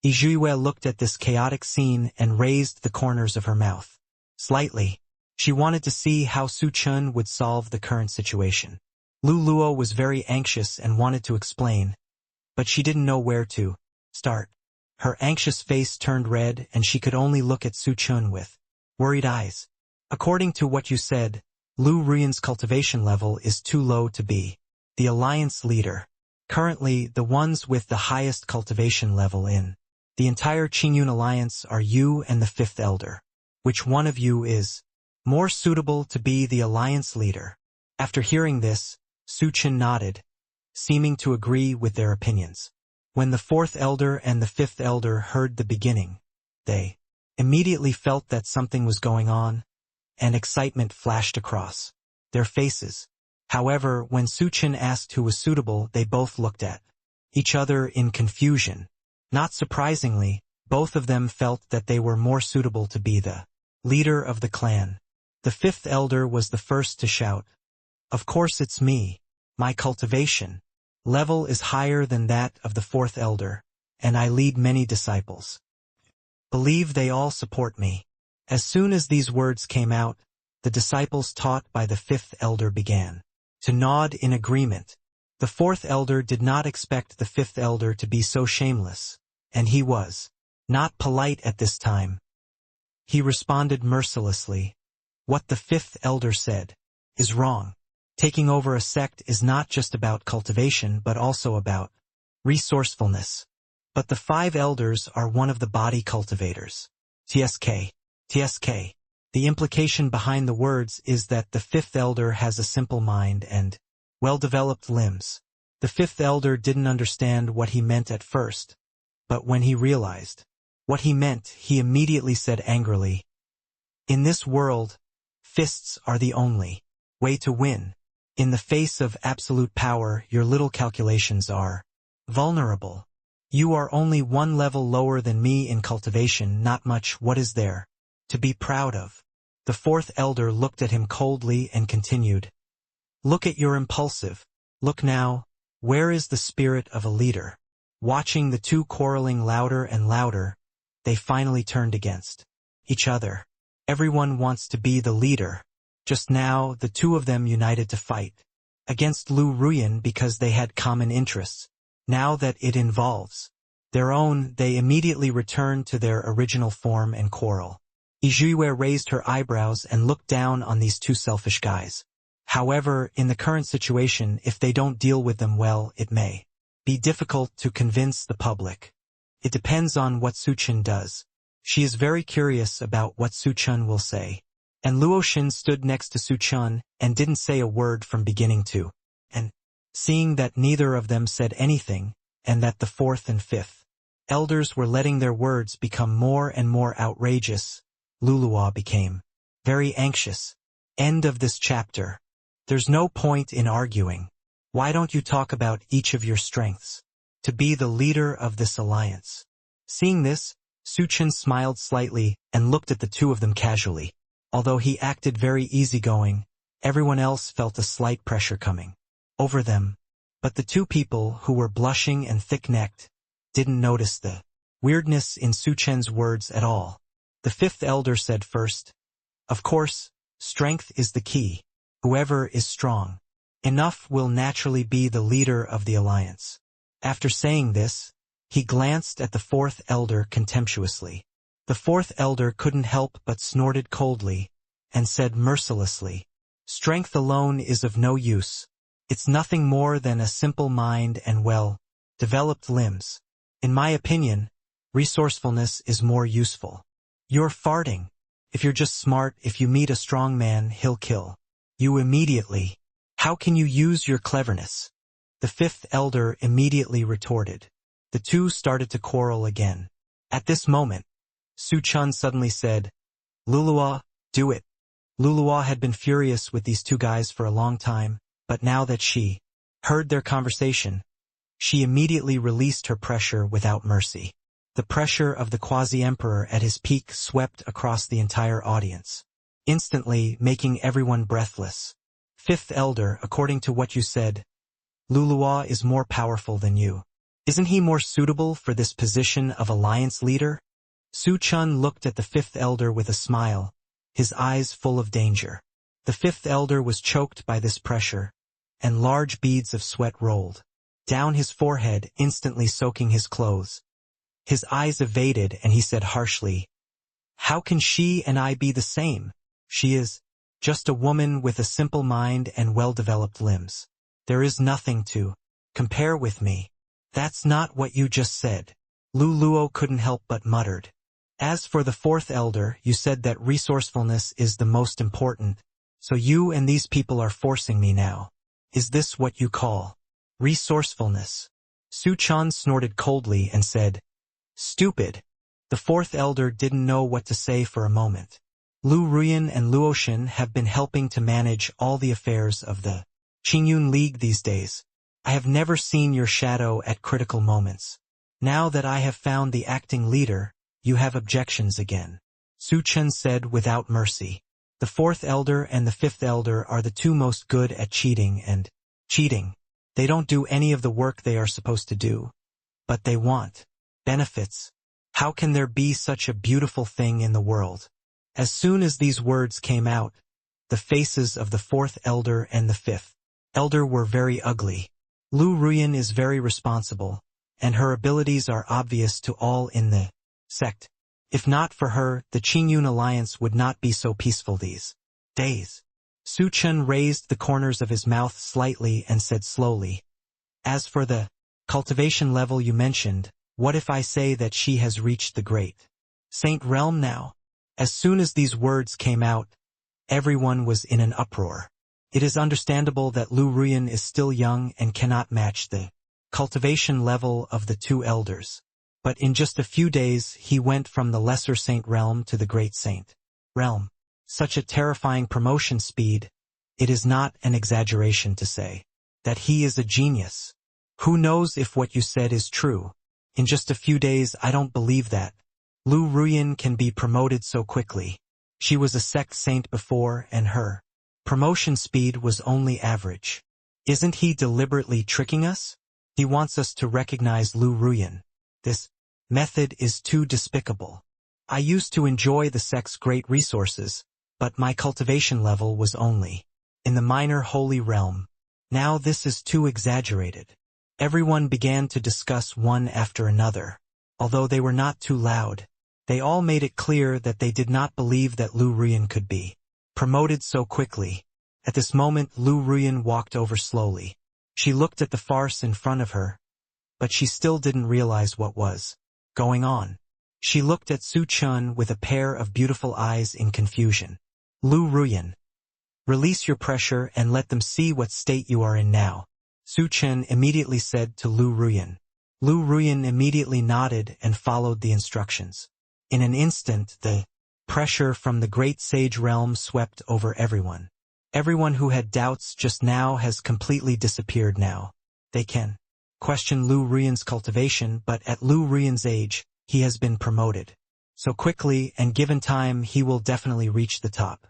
Yue looked at this chaotic scene and raised the corners of her mouth slightly. She wanted to see how Su Chen would solve the current situation. Lu Luo was very anxious and wanted to explain, but she didn't know where to start. Her anxious face turned red and she could only look at Su Chen with worried eyes. According to what you said, Lu Ruyan's cultivation level is too low to be the alliance leader. Currently, the ones with the highest cultivation level in the entire Qingyun alliance are you and the fifth elder. Which one of you is more suitable to be the alliance leader? After hearing this, Su Chen nodded, seeming to agree with their opinions. When the fourth elder and the fifth elder heard the beginning, they immediately felt that something was going on, and excitement flashed across their faces. However, when Su Chen asked who was suitable, they both looked at each other in confusion. Not surprisingly, both of them felt that they were more suitable to be the leader of the clan. The fifth elder was the first to shout, "Of course it's me. My cultivation level is higher than that of the fourth elder, and I lead many disciples. Believe they all support me." As soon as these words came out, the disciples taught by the fifth elder began to nod in agreement. The fourth elder did not expect the fifth elder to be so shameless, and he was not polite at this time. He responded mercilessly, "What the fifth elder said is wrong. Taking over a sect is not just about cultivation but also about resourcefulness. But the five elders are one of the body cultivators. TSK. The implication behind the words is that the fifth elder has a simple mind and well-developed limbs. The fifth elder didn't understand what he meant at first, but when he realized what he meant, he immediately said angrily, "In this world, fists are the only way to win. In the face of absolute power, your little calculations are vulnerable. You are only one level lower than me in cultivation, not much. What is there to be proud of?" The fourth elder looked at him coldly and continued, "Look at your impulsive. Look now, where is the spirit of a leader?" Watching the two quarreling louder and louder, they finally turned against each other. Everyone wants to be the leader. Just now, the two of them united to fight against Lu Ruyan because they had common interests. Now that it involves their own, they immediately return to their original form and quarrel. Yue raised her eyebrows and looked down on these two selfish guys. However, in the current situation, if they don't deal with them well, it may be difficult to convince the public. It depends on what Su Chen does. She is very curious about what Su Chen will say. And Luo Xin stood next to Su Chen and didn't say a word from beginning to end. Seeing that neither of them said anything, and that the fourth and fifth elders were letting their words become more and more outrageous, Luluo became very anxious. End of this chapter. There's no point in arguing. Why don't you talk about each of your strengths to be the leader of this alliance? Seeing this, Su Chen smiled slightly and looked at the two of them casually. Although he acted very easygoing, everyone else felt a slight pressure coming over them. But the two people who were blushing and thick-necked didn't notice the weirdness in Su Chen's words at all. The fifth elder said first, "Of course, strength is the key. Whoever is strong enough will naturally be the leader of the alliance." After saying this, he glanced at the fourth elder contemptuously. The fourth elder couldn't help but snorted coldly and said mercilessly, "Strength alone is of no use. It's nothing more than a simple mind and well-developed limbs. In my opinion, resourcefulness is more useful. You're farting. If you're just smart, if you meet a strong man, he'll kill you immediately. How can you use your cleverness?" The fifth elder immediately retorted. The two started to quarrel again. At this moment, Su Chen suddenly said, "Luluo, do it." Luluo had been furious with these two guys for a long time, but now that she heard their conversation. She immediately released her pressure without mercy. The pressure of the quasi-emperor at his peak swept across the entire audience, instantly making everyone breathless. Fifth elder, according to what you said, Luluo is more powerful than you. Isn't he more suitable for this position of alliance leader? Su Chen looked at the fifth elder with a smile, his eyes full of danger. The fifth elder was choked by this pressure, and large beads of sweat rolled down his forehead, instantly soaking his clothes. His eyes evaded and he said harshly, "How can she and I be the same? She is just a woman with a simple mind and well-developed limbs. There is nothing to compare with me." "That's not what you just said." Luo couldn't help but muttered. "As for the fourth elder, you said that resourcefulness is the most important, so you and these people are forcing me now. Is this what you call resourcefulness?" Su Chen snorted coldly and said, "Stupid." The fourth elder didn't know what to say for a moment. Lu Ruyan and Luoshan have been helping to manage all the affairs of the Qingyun League these days. I have never seen your shadow at critical moments. Now that I have found the acting leader, you have objections again," Su Chen said without mercy. The fourth elder and the fifth elder are the two most good at cheating and cheating. They don't do any of the work they are supposed to do, but they want benefits. How can there be such a beautiful thing in the world? As soon as these words came out, the faces of the fourth elder and the fifth elder were very ugly. Lu Ruyan is very responsible, and her abilities are obvious to all in the sect. If not for her, the Qingyun alliance would not be so peaceful these days. Su Chen raised the corners of his mouth slightly and said slowly, "As for the cultivation level you mentioned, what if I say that she has reached the great Saint realm now?" As soon as these words came out, everyone was in an uproar. It is understandable that Lu Ruyan is still young and cannot match the cultivation level of the two elders. But in just a few days he went from the lesser saint realm to the great saint realm. Such a terrifying promotion speed, it is not an exaggeration to say that he is a genius. Who knows if what you said is true? In just a few days I don't believe that Lu Ruyan can be promoted so quickly. She was a sect saint before and her promotion speed was only average. Isn't he deliberately tricking us? He wants us to recognize Lu Ruyan. This method is too despicable. I used to enjoy the sect's great resources, but my cultivation level was only in the minor holy realm. Now this is too exaggerated. Everyone began to discuss one after another. Although they were not too loud, they all made it clear that they did not believe that Lu Ruyan could be promoted so quickly. At this moment Lu Ruyan walked over slowly. She looked at the farce in front of her, but she still didn't realize what was going on. She looked at Su Chen with a pair of beautiful eyes in confusion. "Lu Ruyan, release your pressure and let them see what state you are in now," Su Chen immediately said to Lu Ruyan. Lu Ruyan immediately nodded and followed the instructions. In an instant the pressure from the great sage realm swept over everyone. Everyone who had doubts just now has completely disappeared now. They can question Lu Ruyan's cultivation, but at Lu Ruyan's age, he has been promoted so quickly, and given time he will definitely reach the top.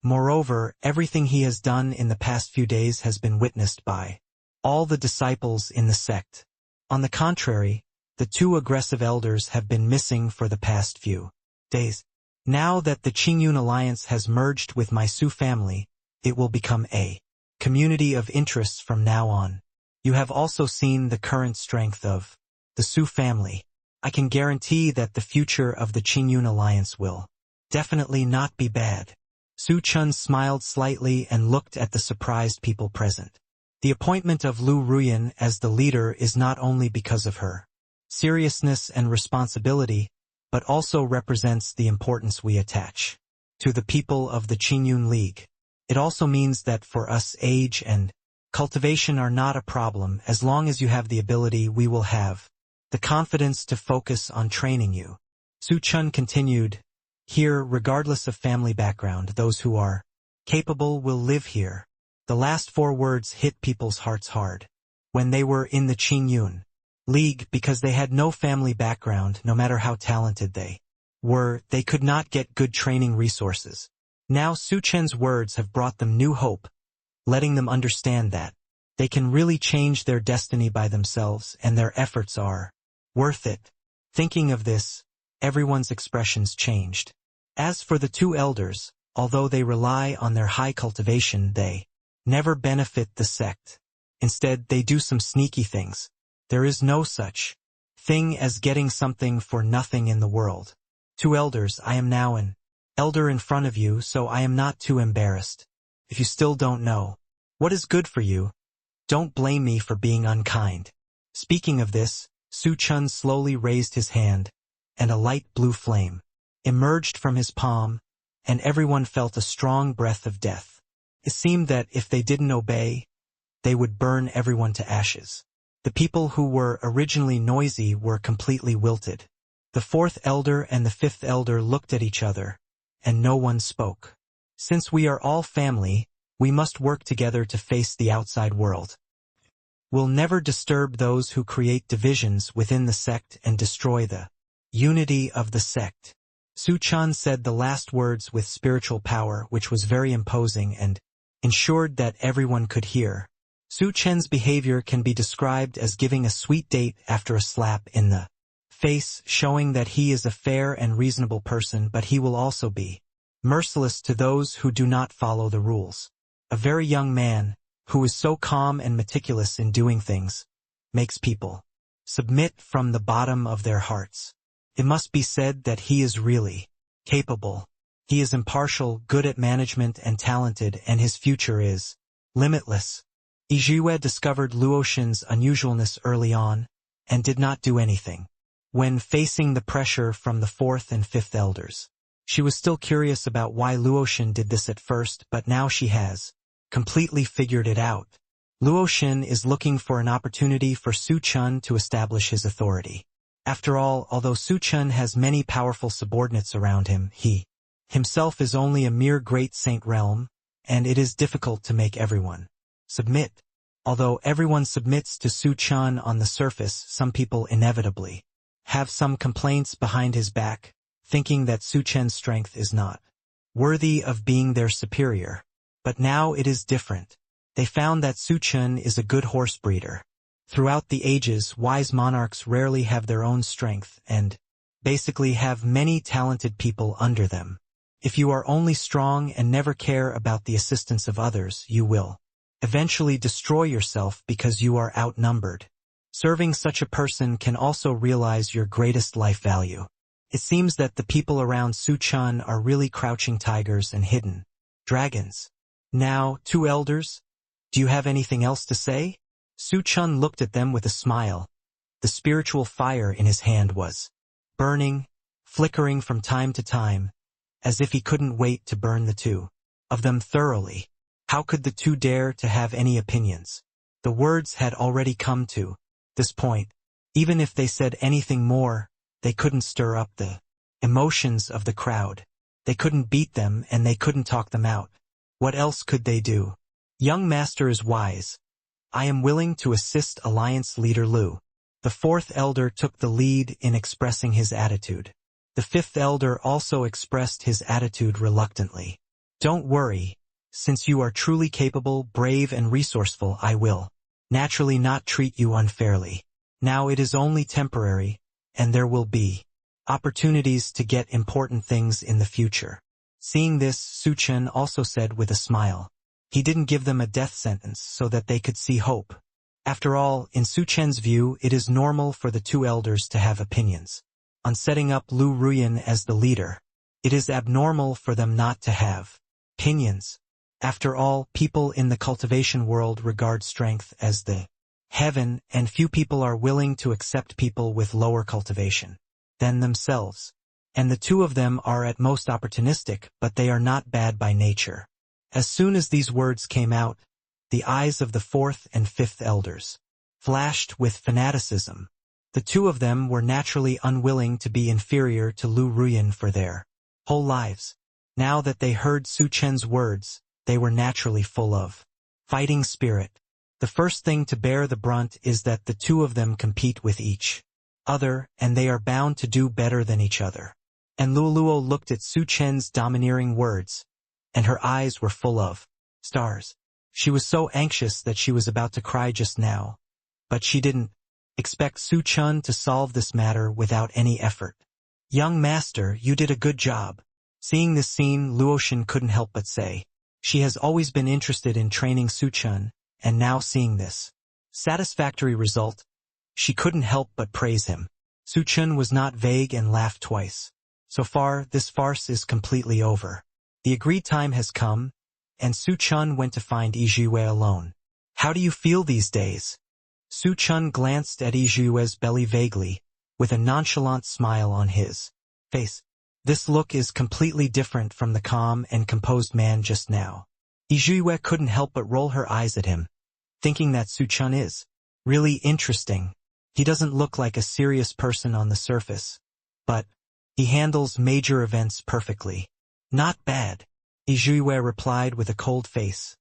Moreover, everything he has done in the past few days has been witnessed by all the disciples in the sect. On the contrary, the two aggressive elders have been missing for the past few days. Now that the Qingyun alliance has merged with my Su family, it will become a community of interests from now on. You have also seen the current strength of the Su family. I can guarantee that the future of the Qingyun alliance will definitely not be bad. Su Chen smiled slightly and looked at the surprised people present. The appointment of Lu Ruyan as the leader is not only because of her seriousness and responsibility, but also represents the importance we attach to the people of the Qingyun League. It also means that for us age and cultivation are not a problem. As long as you have the ability, we will have the confidence to focus on training you. Su Chen continued, "Here, regardless of family background, those who are capable will live here." The last 4 words hit people's hearts hard. when they were in the Qingyun League because they had no family background. No matter how talented they were, they could not get good training resources. Now Su Chen's words have brought them new hope, letting them understand that they can really change their destiny by themselves and their efforts are worth it. Thinking of this, everyone's expressions changed. As for the two elders, although they rely on their high cultivation, they never benefit the sect. Instead, they do some sneaky things. There is no such thing as getting something for nothing in the world. Two elders, I am now an elder in front of you, so I am not too embarrassed. If you still don't know what is good for you, don't blame me for being unkind. Speaking of this, Su Chen slowly raised his hand, and a light blue flame emerged from his palm, and everyone felt a strong breath of death. It seemed that if they didn't obey, they would burn everyone to ashes. The people who were originally noisy were completely wilted. The fourth elder and the fifth elder looked at each other, and no one spoke. Since we are all family, we must work together to face the outside world. We'll never disturb those who create divisions within the sect and destroy the unity of the sect. Su Chen said the last words with spiritual power, which was very imposing and ensured that everyone could hear. Su Chen's behavior can be described as giving a sweet date after a slap in the face, showing that he is a fair and reasonable person, but he will also be merciless to those who do not follow the rules. A very young man, who is so calm and meticulous in doing things, makes people submit from the bottom of their hearts. It must be said that he is really capable. He is impartial, good at management and talented, and his future is limitless. Yizhiwei discovered Luoxin's unusualness early on, and did not do anything. When facing the pressure from the fourth and fifth elders, she was still curious about why Luoxin did this at first, but now she has completely figured it out. Luoxin is looking for an opportunity for Su Chen to establish his authority. After all, although Su Chen has many powerful subordinates around him, he himself is only a mere great saint realm, and it is difficult to make everyone submit. Although everyone submits to Su Chen on the surface, some people inevitably have some complaints behind his back, thinking that Su Chen's strength is not worthy of being their superior. But now it is different. They found that Su Chen is a good horse breeder. Throughout the ages, wise monarchs rarely have their own strength and basically have many talented people under them. If you are only strong and never care about the assistance of others, you will eventually destroy yourself because you are outnumbered. Serving such a person can also realize your greatest life value. It seems that the people around Su Chen are really crouching tigers and hidden dragons. Now, two elders, do you have anything else to say? Su Chen looked at them with a smile. The spiritual fire in his hand was burning, flickering from time to time, as if he couldn't wait to burn the two of them thoroughly. How could the two dare to have any opinions? The words had already come to this point. Even if they said anything more, they couldn't stir up the emotions of the crowd. They couldn't beat them and they couldn't talk them out. What else could they do? Young master is wise. I am willing to assist Alliance leader Lu. The fourth elder took the lead in expressing his attitude. The fifth elder also expressed his attitude reluctantly. Don't worry. Since you are truly capable, brave and resourceful, I will naturally not treat you unfairly. Now it is only temporary, and there will be opportunities to get important things in the future. Seeing this, Su Chen also said with a smile. He didn't give them a death sentence so that they could see hope. After all, in Su Chen's view, it is normal for the two elders to have opinions. On setting up Lu Ruyan as the leader, it is abnormal for them not to have opinions. After all, people in the cultivation world regard strength as the heaven, and few people are willing to accept people with lower cultivation than themselves. And the two of them are at most opportunistic, but they are not bad by nature. As soon as these words came out, the eyes of the fourth and fifth elders flashed with fanaticism. The two of them were naturally unwilling to be inferior to Lu Ruyan for their whole lives. Now that they heard Su Chen's words, they were naturally full of fighting spirit. The first thing to bear the brunt is that the two of them compete with each other, and they are bound to do better than each other. And Luoluo looked at Su Chen's domineering words, and her eyes were full of stars. She was so anxious that she was about to cry just now, but she didn't expect Su Chen to solve this matter without any effort. Young master, you did a good job. Seeing this scene, Luoshan couldn't help but say. She has always been interested in training Su Chen, and now seeing this satisfactory result, she couldn't help but praise him. Su Chen was not vague and laughed twice. So far, this farce is completely over. The agreed time has come, and Su Chen went to find Yizhiwei alone. How do you feel these days? Su Chen glanced at Yizhiwei's belly vaguely, with a nonchalant smile on his face. This look is completely different from the calm and composed man just now. Yizhiwei couldn't help but roll her eyes at him, thinking that Su Chen is really interesting. He doesn't look like a serious person on the surface, but he handles major events perfectly. Not bad, Yizhiwei replied with a cold face.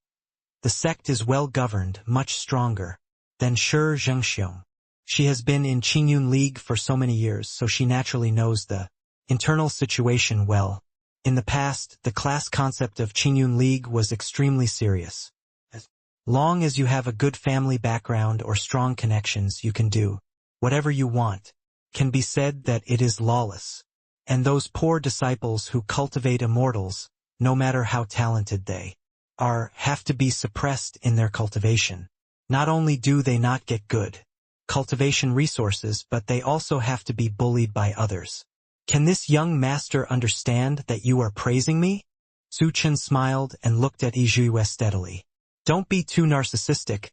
The sect is well governed, much stronger than Shi Zhengxiong. She has been in Qingyun League for so many years, so she naturally knows the internal situation well. In the past, the class concept of Qingyun League was extremely serious. As long as you have a good family background or strong connections, you can do whatever you want. Can be said that it is lawless. And those poor disciples who cultivate immortals, no matter how talented they are, have to be suppressed in their cultivation. Not only do they not get good cultivation resources, but they also have to be bullied by others. Can this young master understand that you are praising me? Su Chen smiled and looked at Yizhiwei steadily. Don't be too narcissistic.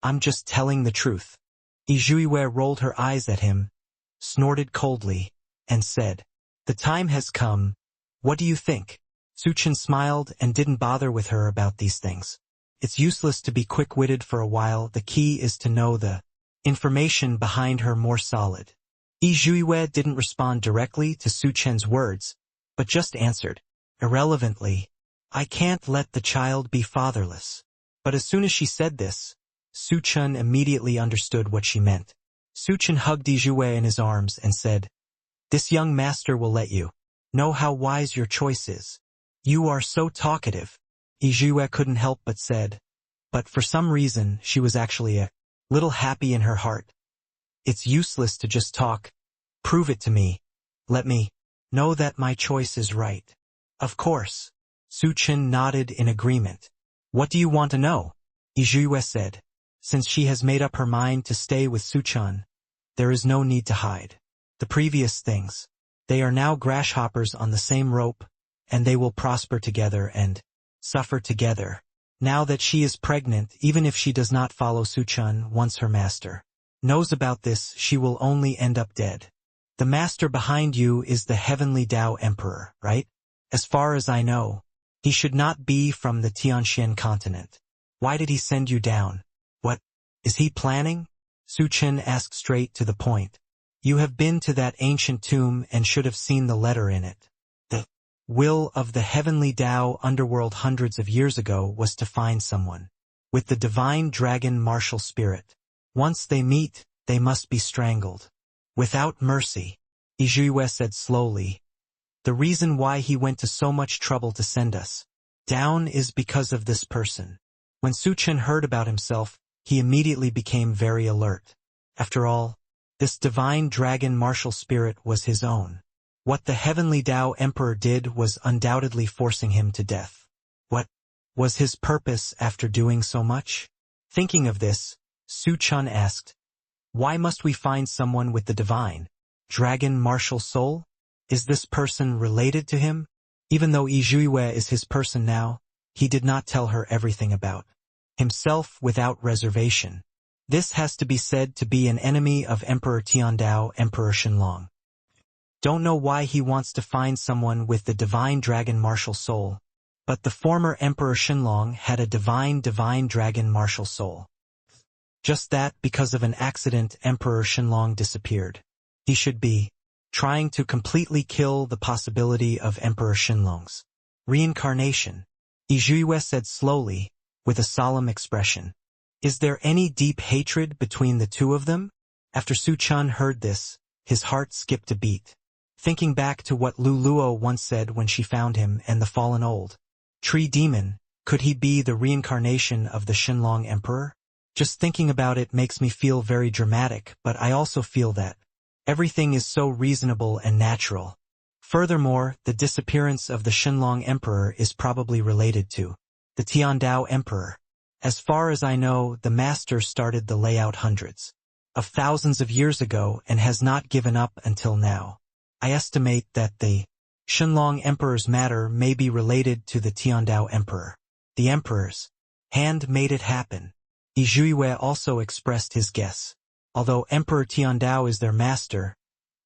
I'm just telling the truth. Yizhiwei rolled her eyes at him, snorted coldly, and said, The time has come. What do you think? Su Chen smiled and didn't bother with her about these things. It's useless to be quick-witted for a while. The key is to know the information behind her more solid. Yizhiwei didn't respond directly to Su Chen's words, but just answered, irrelevantly, I can't let the child be fatherless. But as soon as she said this, Su Chen immediately understood what she meant. Su Chen hugged Yizhiwei in his arms and said, This young master will let you know how wise your choice is. You are so talkative. Yizhiwei couldn't help but said, but for some reason she was actually a little happy in her heart. It's useless to just talk. Prove it to me. Let me know that my choice is right. Of course. Su Chen nodded in agreement. What do you want to know? Yizhiwei said. Since she has made up her mind to stay with Su Chen, there is no need to hide the previous things. They are now grasshoppers on the same rope, and they will prosper together and suffer together. Now that she is pregnant, even if she does not follow Su Chen once her master knows about this, she will only end up dead. The master behind you is the heavenly Dao Emperor, right? As far as I know, he should not be from the Tianxian continent. Why did he send you down? What is he planning? Su Chen asked straight to the point. You have been to that ancient tomb and should have seen the letter in it. The will of the heavenly Dao underworld hundreds of years ago was to find someone with the divine dragon martial spirit. Once they meet, they must be strangled without mercy. Yizhiwei said slowly. The reason why he went to so much trouble to send us down is because of this person. When Su Chen heard about himself, he immediately became very alert. After all, this divine dragon martial spirit was his own. What the heavenly Dao Emperor did was undoubtedly forcing him to death. What was his purpose after doing so much? Thinking of this, Su Chen asked, Why must we find someone with the divine dragon martial soul? Is this person related to him? Even though Yizhiwei is his person now, he did not tell her everything about himself without reservation. This has to be said to be an enemy of Emperor Tiandao Emperor Shenlong. Don't know why he wants to find someone with the divine dragon martial soul, but the former Emperor Shenlong had a divine dragon martial soul. Just that because of an accident Emperor Shenlong disappeared. He should be trying to completely kill the possibility of Emperor Shenlong's reincarnation. Yizhiwei said slowly, with a solemn expression. Is there any deep hatred between the two of them? After Su Chen heard this, his heart skipped a beat. Thinking back to what Lu Luo once said when she found him and the fallen old tree demon, could he be the reincarnation of the Qianlong Emperor? Just thinking about it makes me feel very dramatic, but I also feel that everything is so reasonable and natural. Furthermore, the disappearance of the Qianlong Emperor is probably related to the Tiandao Emperor. As far as I know, the master started the layout hundreds of thousands of years ago and has not given up until now. I estimate that the Qianlong Emperor's matter may be related to the Tiandao Emperor. The Emperor's hand made it happen. Yi Zhuiyue also expressed his guess. Although Emperor Tiandao is their master,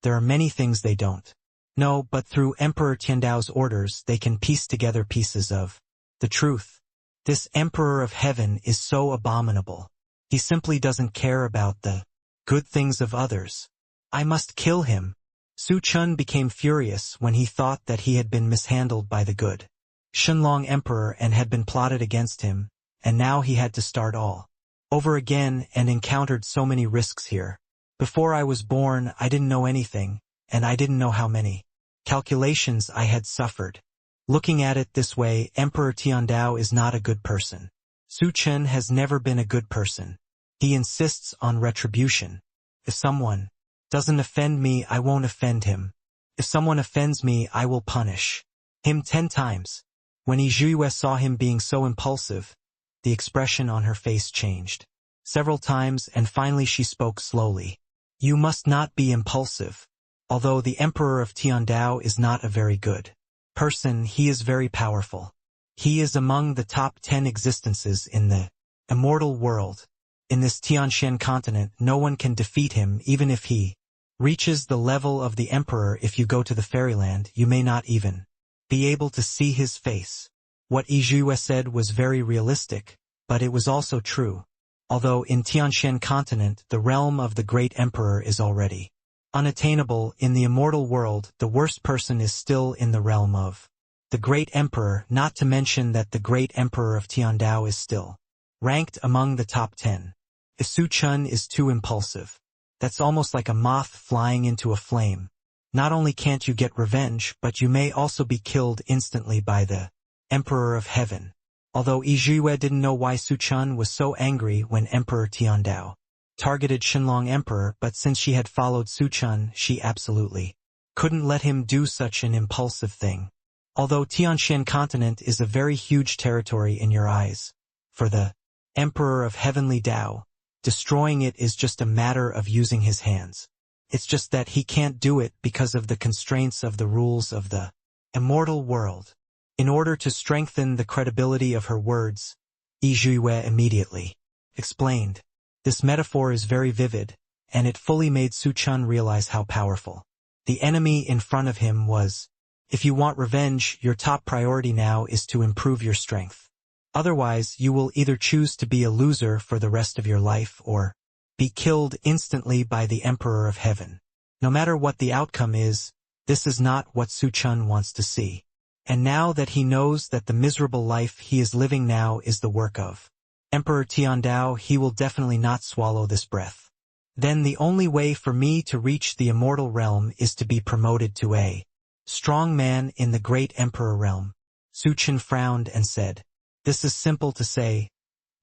there are many things they don't know, but through Emperor Tiandao's orders they can piece together pieces of the truth. This Emperor of Heaven is so abominable. He simply doesn't care about the good things of others. I must kill him. Su Chen became furious when he thought that he had been mishandled by the good Qianlong Emperor and had been plotted against him, and now he had to start all over again and encountered so many risks here. Before I was born, I didn't know anything, and I didn't know how many calculations I had suffered. Looking at it this way, Emperor Tiandao is not a good person. Su Chen has never been a good person. He insists on retribution. If someone doesn't offend me, I won't offend him. If someone offends me, I will punish him 10 times. When Yi Zhuiyue saw him being so impulsive, the expression on her face changed several times, and finally she spoke slowly. You must not be impulsive. Although the Emperor of Tiandao is not a very good person, he is very powerful. He is among the top 10 existences in the immortal world. In this Tianshan continent, no one can defeat him even if he reaches the level of the Emperor. If you go to the fairyland, you may not even be able to see his face. What Yi Zhuiyue said was very realistic, but it was also true. Although in Tianshan continent, the realm of the great emperor is already unattainable, in the immortal world, the worst person is still in the realm of the great emperor, not to mention that the great emperor of Tiandao is still ranked among the top 10. If Su Chen is too impulsive, that's almost like a moth flying into a flame. Not only can't you get revenge, but you may also be killed instantly by the Emperor of Heaven. Although Yi Zhuiyue didn't know why Su Chen was so angry when Emperor Tiandao targeted Qianlong Emperor, but since she had followed Su Chen, she absolutely couldn't let him do such an impulsive thing. Although Tianshan continent is a very huge territory in your eyes, for the Emperor of Heavenly Dao, destroying it is just a matter of using his hands. It's just that he can't do it because of the constraints of the rules of the immortal world. In order to strengthen the credibility of her words, Yi Zhuiyue immediately explained. This metaphor is very vivid, and it fully made Su Chen realize how powerful the enemy in front of him was. If you want revenge, your top priority now is to improve your strength. Otherwise, you will either choose to be a loser for the rest of your life or be killed instantly by the Emperor of Heaven. No matter what the outcome is, this is not what Su Chen wants to see. And now that he knows that the miserable life he is living now is the work of Emperor Tiandao, he will definitely not swallow this breath. Then the only way for me to reach the immortal realm is to be promoted to a strong man in the great emperor realm. Su Chen frowned and said, this is simple to say,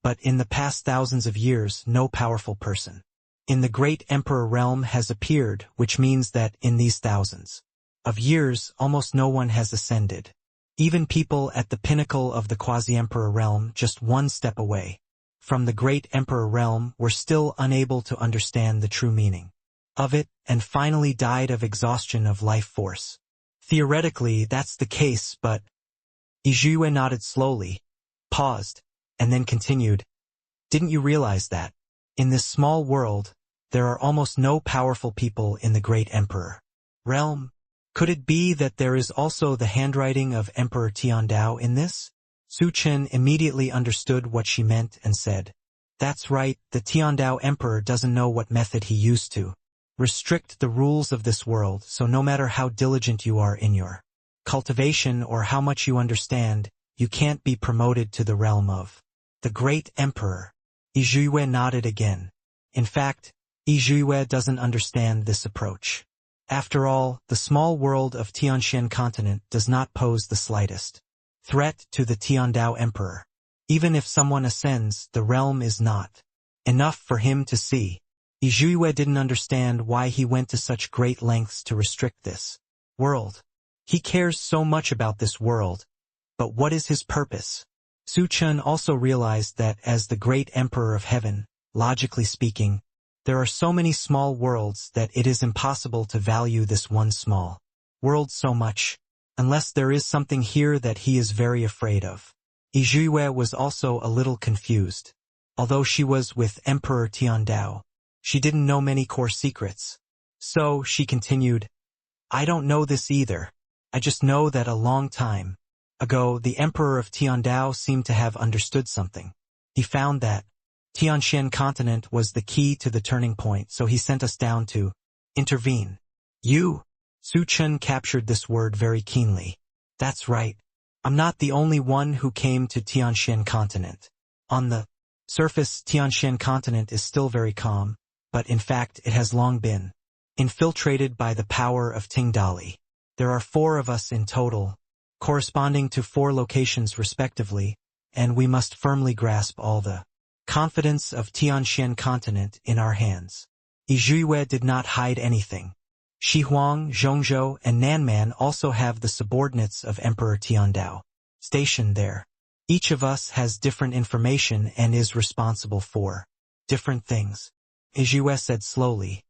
but in the past thousands of years no powerful person in the great emperor realm has appeared, which means that in these thousands of years almost no one has ascended. Even people at the pinnacle of the quasi-emperor realm, just one step away from the great emperor realm, were still unable to understand the true meaning of it, and finally died of exhaustion of life force. Theoretically, that's the case, but Yi Zhuiyue nodded slowly, paused, and then continued. Didn't you realize that in this small world, there are almost no powerful people in the great emperor realm? Could it be that there is also the handwriting of Emperor Tiandao in this? Su Chen immediately understood what she meant and said, that's right, the Tiandao Emperor doesn't know what method he used to restrict the rules of this world, so no matter how diligent you are in your cultivation or how much you understand, you can't be promoted to the realm of the great emperor. Yizhuiyue nodded again. In fact, Yizhuiyue doesn't understand this approach. After all, the small world of Tianxian continent does not pose the slightest threat to the Tiandao Emperor. Even if someone ascends, the realm is not enough for him to see. Yizhuiyue didn't understand why he went to such great lengths to restrict this world. He cares so much about this world, but what is his purpose? Su Chen also realized that as the great Emperor of Heaven, logically speaking, there are so many small worlds that it is impossible to value this one small world so much, unless there is something here that he is very afraid of. Yizhuiyue was also a little confused. Although she was with Emperor Tiandao, she didn't know many core secrets. So, she continued, I don't know this either. I just know that a long time ago the Emperor of Tiandao seemed to have understood something. He found that Tianxian continent was the key to the turning point, so he sent us down to intervene. You? Su Chen captured this word very keenly. That's right. I'm not the only one who came to Tianxian continent. On the surface, Tianxian continent is still very calm, but in fact it has long been infiltrated by the power of Tingdali. There are 4 of us in total, corresponding to 4 locations respectively, and we must firmly grasp all the confidence of Tianxian continent in our hands. Yizhuiyue did not hide anything. Shihuang, Zhongzhou, and Nanman also have the subordinates of Emperor Tiandao stationed there. Each of us has different information and is responsible for different things. Yizhuiyue said slowly.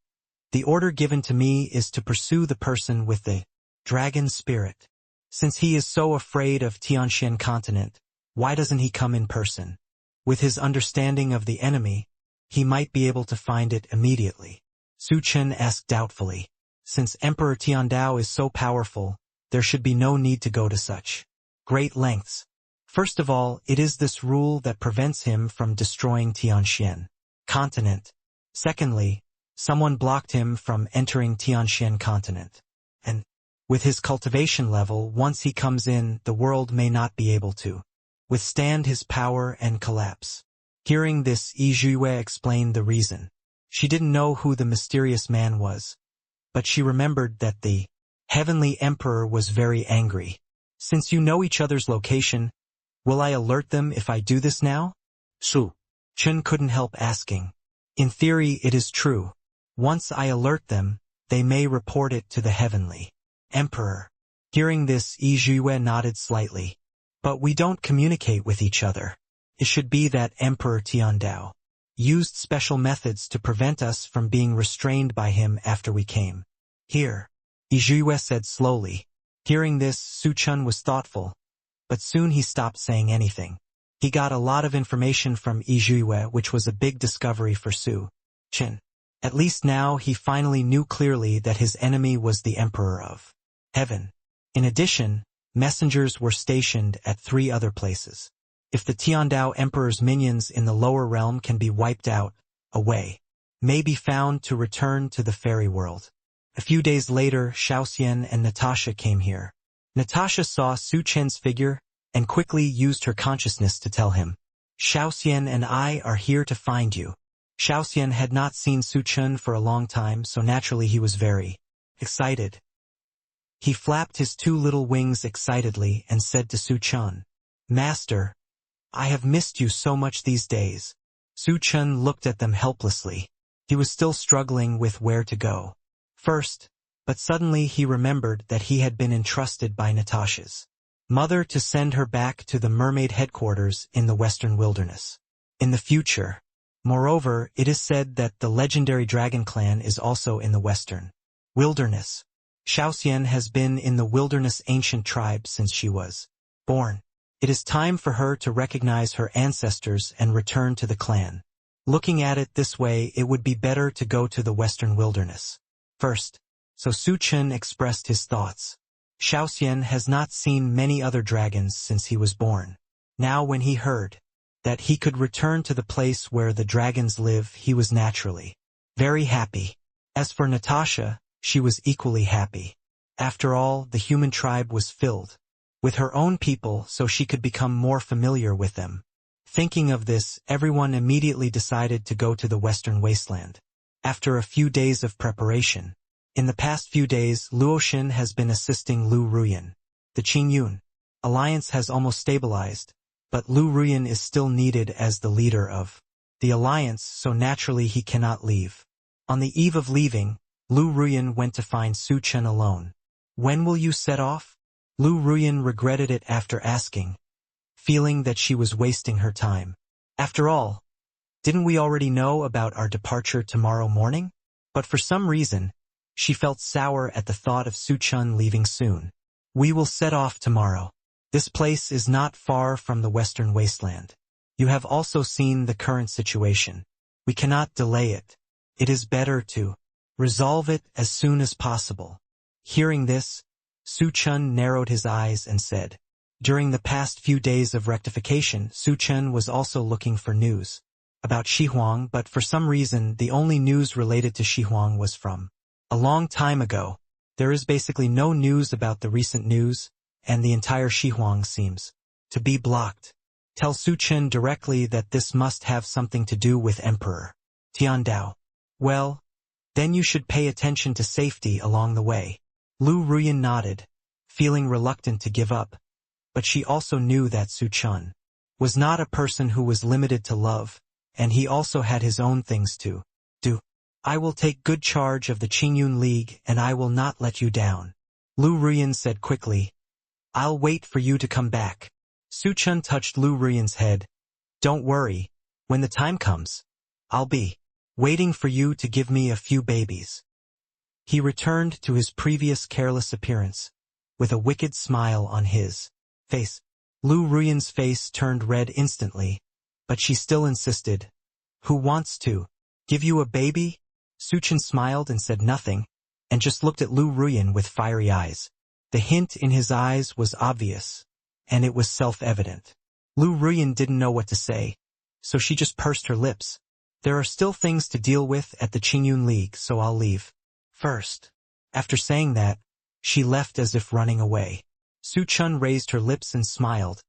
The order given to me is to pursue the person with the dragon spirit. Since he is so afraid of Tianxian continent, why doesn't he come in person? With his understanding of the enemy, he might be able to find it immediately. Su Chen asked doubtfully. Since Emperor Tiandao is so powerful, there should be no need to go to such great lengths. First of all, it is this rule that prevents him from destroying Tianxian continent. Secondly, someone blocked him from entering Tianxian continent. And with his cultivation level, once he comes in, the world may not be able to withstand his power and collapse. Hearing this, Yizhuiyue explained the reason. She didn't know who the mysterious man was, but she remembered that the heavenly emperor was very angry. Since you know each other's location, will I alert them if I do this now? Su Chen couldn't help asking. In theory, it is true. Once I alert them, they may report it to the heavenly emperor. Hearing this, Yizhuiyue nodded slightly. But we don't communicate with each other. It should be that Emperor Tiandao used special methods to prevent us from being restrained by him after we came here. Yizhuiyue said slowly. Hearing this, Su Chen was thoughtful, but soon he stopped saying anything. He got a lot of information from Yizhuiyue, which was a big discovery for Su Chen. At least now he finally knew clearly that his enemy was the Emperor of Heaven. In addition, messengers were stationed at 3 other places. If the Tiandao Emperor's minions in the lower realm can be wiped out, a way may be found to return to the fairy world. A few days later, Xiaoxian and Natasha came here. Natasha saw Su Chen's figure and quickly used her consciousness to tell him, Xiaoxian and I are here to find you. Xiaoxian had not seen Su Chen for a long time, so naturally he was very excited. He flapped his 2 little wings excitedly and said to Su Chen, Master, I have missed you so much these days. Su Chen looked at them helplessly. He was still struggling with where to go first, but suddenly he remembered that he had been entrusted by Natasha's mother to send her back to the mermaid headquarters in the western wilderness in the future. Moreover, it is said that the legendary dragon clan is also in the western wilderness. Xiaoxian has been in the wilderness ancient tribe since she was born. It is time for her to recognize her ancestors and return to the clan. Looking at it this way, it would be better to go to the western wilderness first. So Su Chen expressed his thoughts. Xiaoxian has not seen many other dragons since he was born. Now when he heard that he could return to the place where the dragons live, he was naturally very happy. As for Natasha, she was equally happy. After all, the human tribe was filled with her own people, so she could become more familiar with them. Thinking of this, everyone immediately decided to go to the western wasteland. After a few days of preparation. In the past few days, Luo Xin has been assisting Lu Ruyan. The Qingyun alliance has almost stabilized, but Lu Ruyan is still needed as the leader of the alliance, so naturally he cannot leave. On the eve of leaving, Lu Ruyan went to find Su Chen alone. When will you set off? Lu Ruyan regretted it after asking, feeling that she was wasting her time. After all, didn't we already know about our departure tomorrow morning? But for some reason, she felt sour at the thought of Su Chen leaving soon. We will set off tomorrow. This place is not far from the western wasteland. You have also seen the current situation. We cannot delay it. It is better to resolve it as soon as possible. Hearing this, Su Chen narrowed his eyes and said, during the past few days of rectification, Su Chen was also looking for news about Shihuang, but for some reason the only news related to Shihuang was from a long time ago. There is basically no news about the recent news, and the entire Shihuang seems to be blocked. Tell Su Chen directly that this must have something to do with Emperor Tiandao. Well, then you should pay attention to safety along the way. Lu Ruyan nodded, feeling reluctant to give up, but she also knew that Su Chen was not a person who was limited to love, and he also had his own things to do. I will take good charge of the Qingyun League, and I will not let you down. Lu Ruyan said quickly, I'll wait for you to come back. Su Chen touched Lu Ruyan's head. Don't worry, when the time comes, I'll be waiting for you to give me a few babies. He returned to his previous careless appearance, with a wicked smile on his face. Lu Ruyan's face turned red instantly, but she still insisted. Who wants to give you a baby? Su Chen smiled and said nothing, and just looked at Lu Ruyan with fiery eyes. The hint in his eyes was obvious, and it was self-evident. Lu Ruyan didn't know what to say, so she just pursed her lips. There are still things to deal with at the Qingyun League, so I'll leave first. After saying that, she left as if running away. Su Chen raised her lips and smiled,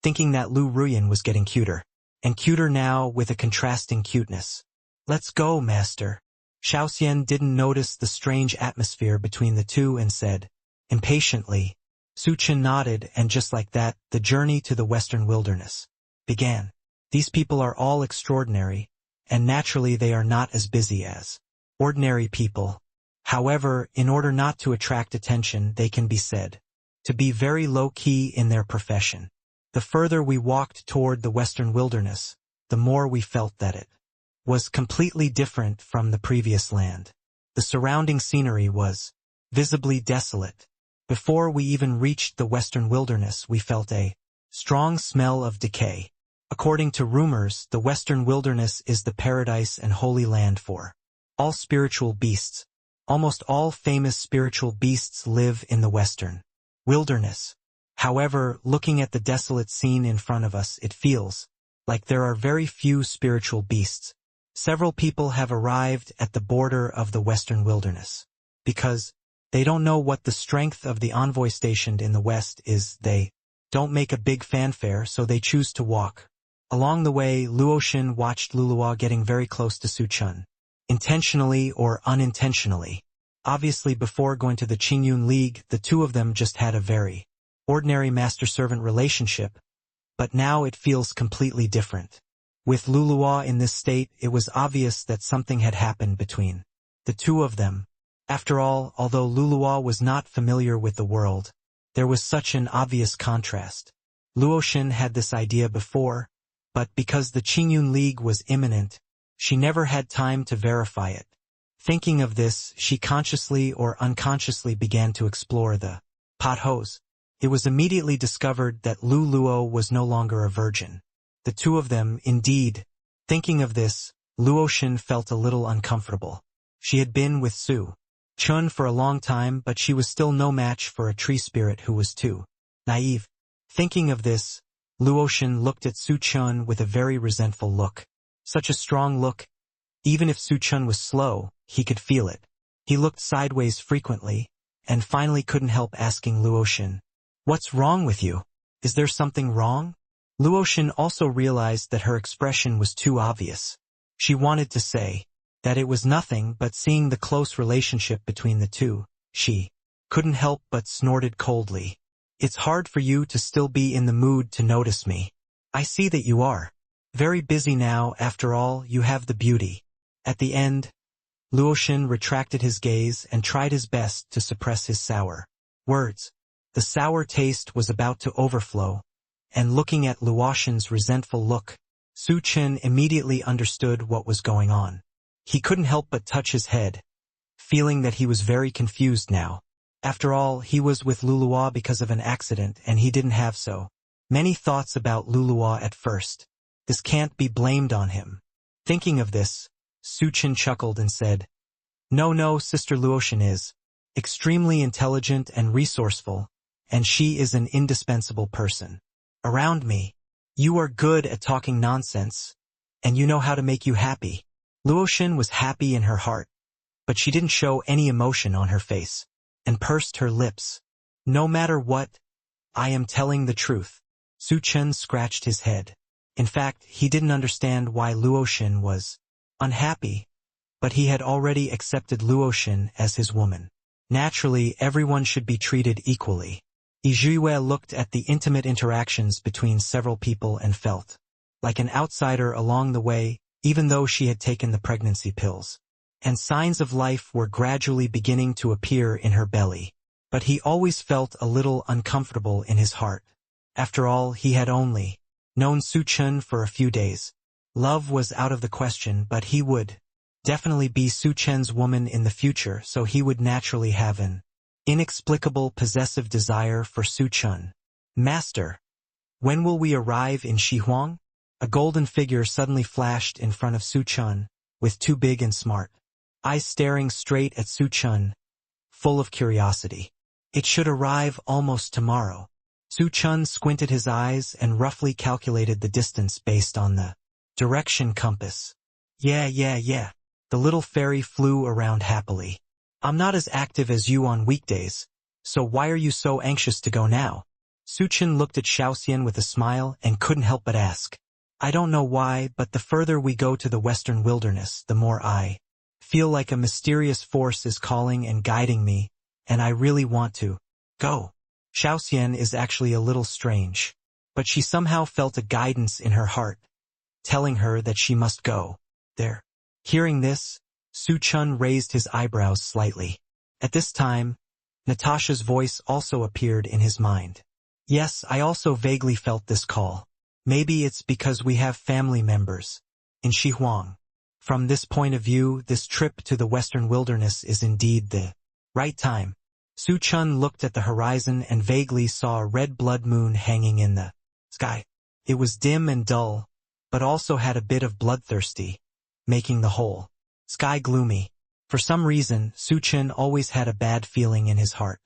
thinking that Lu Ruyan was getting cuter, and cuter now with a contrasting cuteness. Let's go, master. Xiaoxian didn't notice the strange atmosphere between the two and said, impatiently. Su Chen nodded, and just like that, the journey to the western wilderness began. These people are all extraordinary, and naturally they are not as busy as ordinary people. However, in order not to attract attention, they can be said to be very low-key in their profession. The further we walked toward the western wilderness, the more we felt that it was completely different from the previous land. The surrounding scenery was visibly desolate. Before we even reached the western wilderness, we felt a strong smell of decay. According to rumors, the western wilderness is the paradise and holy land for all spiritual beasts. Almost all famous spiritual beasts live in the western wilderness. However, looking at the desolate scene in front of us, it feels like there are very few spiritual beasts. Several people have arrived at the border of the western wilderness. Because they don't know what the strength of the envoy stationed in the west is, they don't make a big fanfare, so they choose to walk. Along the way, Luo Xin watched Luluwa getting very close to Su Chen, intentionally or unintentionally. Obviously, before going to the Qingyun League, the two of them just had a very ordinary master-servant relationship, but now it feels completely different. With Luluwa in this state, it was obvious that something had happened between the two of them. After all, although Luluwa was not familiar with the world, there was such an obvious contrast. Luo Xin had this idea before, but because the Qingyun League was imminent, she never had time to verify it. Thinking of this, she consciously or unconsciously began to explore the potholes. It was immediately discovered that Lu Luo was no longer a virgin. The two of them, indeed. Thinking of this, Luo Xin felt a little uncomfortable. She had been with Su Chen for a long time, but she was still no match for a tree spirit who was too naive. Thinking of this, Luo Xin looked at Su Chen with a very resentful look. Such a strong look. Even if Su Chen was slow, he could feel it. He looked sideways frequently, and finally couldn't help asking Luo Xin, "What's wrong with you? Is there something wrong?" Luotian also realized that her expression was too obvious. She wanted to say that it was nothing, but seeing the close relationship between the two, she couldn't help but snorted coldly. It's hard for you to still be in the mood to notice me. I see that you are very busy now. After all, you have the beauty. At the end, Luotian retracted his gaze and tried his best to suppress his sour words. The sour taste was about to overflow, and looking at Luotian's resentful look, Chen immediately understood what was going on. He couldn't help but touch his head, feeling that he was very confused now. After all, he was with Lulua because of an accident, and he didn't have so many thoughts about Lulua at first. This can't be blamed on him. Thinking of this, Chen chuckled and said, No, Sister Luotian is extremely intelligent and resourceful, and she is an indispensable person around me. You are good at talking nonsense, and you know how to make you happy. Luotian was happy in her heart, but she didn't show any emotion on her face, and pursed her lips. No matter what, I am telling the truth. Chen scratched his head. In fact, he didn't understand why Luotian was unhappy, but he had already accepted Luotian as his woman. Naturally, everyone should be treated equally. Yizhuye looked at the intimate interactions between several people and felt like an outsider along the way, even though she had taken the pregnancy pills. And signs of life were gradually beginning to appear in her belly. But he always felt a little uncomfortable in his heart. After all, he had only known Chen for a few days. Love was out of the question, but he would definitely be Chen's woman in the future, so he would naturally have an inexplicable possessive desire for Chen. Master, when will we arrive in Shihuang? A golden figure suddenly flashed in front of Chen, with two big and smart eyes staring straight at Chen, full of curiosity. It should arrive almost tomorrow. Chen squinted his eyes and roughly calculated the distance based on the direction compass. Yeah. The little fairy flew around happily. I'm not as active as you on weekdays, so why are you so anxious to go now? Chen looked at Xiaoxian with a smile and couldn't help but ask. I don't know why, but the further we go to the western wilderness, the more I feel like a mysterious force is calling and guiding me, and I really want to go. Xiaoxian is actually a little strange, but she somehow felt a guidance in her heart, telling her that she must go there. Hearing this, Chen raised his eyebrows slightly. At this time, Natasha's voice also appeared in his mind. Yes, I also vaguely felt this call. Maybe it's because we have family members in Shihuang. From this point of view, this trip to the western wilderness is indeed the right time. Chen looked at the horizon and vaguely saw a red blood moon hanging in the sky. It was dim and dull, but also had a bit of bloodthirsty, making the whole sky gloomy. For some reason, Chen always had a bad feeling in his heart.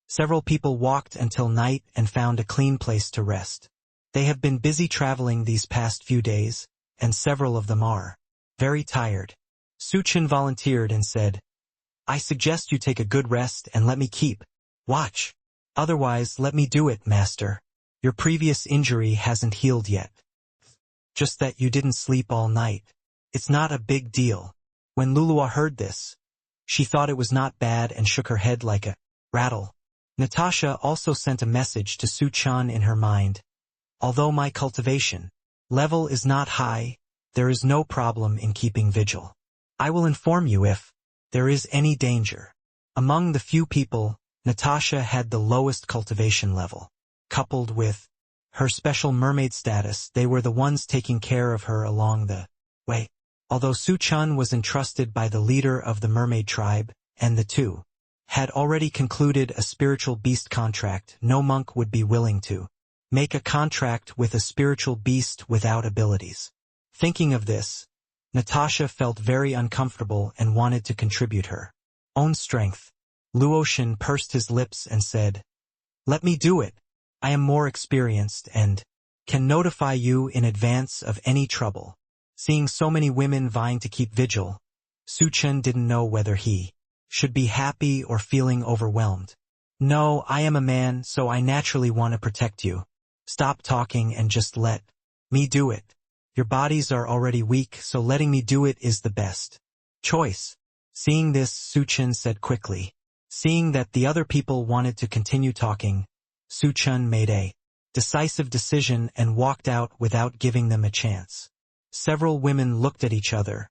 Several people walked until night and found a clean place to rest. They have been busy traveling these past few days, and several of them are very tired. Chen volunteered and said, I suggest you take a good rest and let me keep watch. Otherwise, let me do it, master. Your previous injury hasn't healed yet. Just that you didn't sleep all night. It's not a big deal. When Lulua heard this, she thought it was not bad and shook her head like a rattle. Natasha also sent a message to Chen in her mind. Although my cultivation level is not high, there is no problem in keeping vigil. I will inform you if there is any danger. Among the few people, Natasha had the lowest cultivation level. Coupled with her special mermaid status, they were the ones taking care of her along the way. Although Chen was entrusted by the leader of the mermaid tribe, and the two had already concluded a spiritual beast contract, no monk would be willing to make a contract with a spiritual beast without abilities. Thinking of this, Natasha felt very uncomfortable and wanted to contribute her own strength. Luotian pursed his lips and said, Let me do it. I am more experienced and can notify you in advance of any trouble. Seeing so many women vying to keep vigil, Chen didn't know whether he should be happy or feeling overwhelmed. No, I am a man, so I naturally want to protect you. Stop talking and just let me do it. Your bodies are already weak, so letting me do it is the best choice. Seeing this, Su Chen said quickly. Seeing that the other people wanted to continue talking, Su Chen made a decisive decision and walked out without giving them a chance. Several women looked at each other,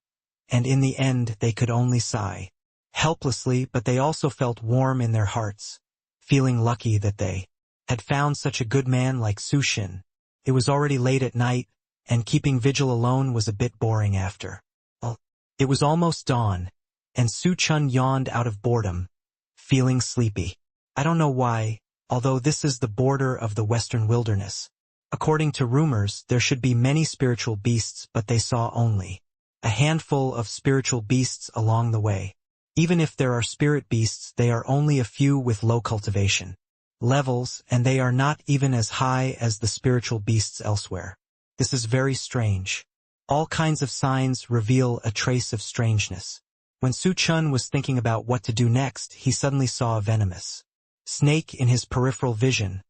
and in the end they could only sigh helplessly, but they also felt warm in their hearts, feeling lucky that they had found such a good man like Su Chen. It was already late at night, and keeping vigil alone was a bit boring after all. It was almost dawn, and Su Chen yawned out of boredom, feeling sleepy. I don't know why, although this is the border of the western wilderness. According to rumors, there should be many spiritual beasts, but they saw only a handful of spiritual beasts along the way. Even if there are spirit beasts, they are only a few with low cultivation levels, and they are not even as high as the spiritual beasts elsewhere. This is very strange. All kinds of signs reveal a trace of strangeness. When Su Chen was thinking about what to do next, he suddenly saw a venomous snake in his peripheral vision,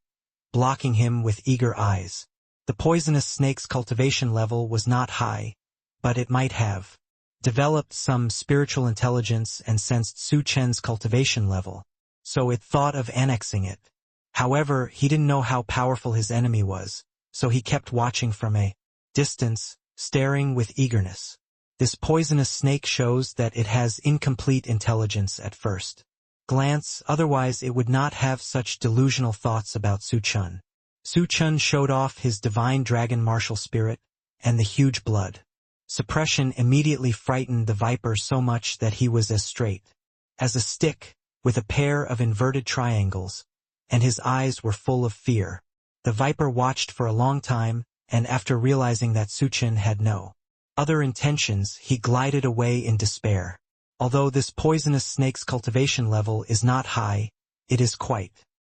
blocking him with eager eyes. The poisonous snake's cultivation level was not high, but it might have developed some spiritual intelligence and sensed Su Chen's cultivation level, so it thought of annexing it. However, he didn't know how powerful his enemy was, so he kept watching from a distance, staring with eagerness. This poisonous snake shows that it has incomplete intelligence at first glance, otherwise it would not have such delusional thoughts about Su Chen. Su Chen showed off his divine dragon martial spirit, and the huge blood suppression immediately frightened the viper so much that he was as straight as a stick, with a pair of inverted triangles, and his eyes were full of fear. The viper watched for a long time, and after realizing that Su Chen had no other intentions, he glided away in despair. Although this poisonous snake's cultivation level is not high, it is quite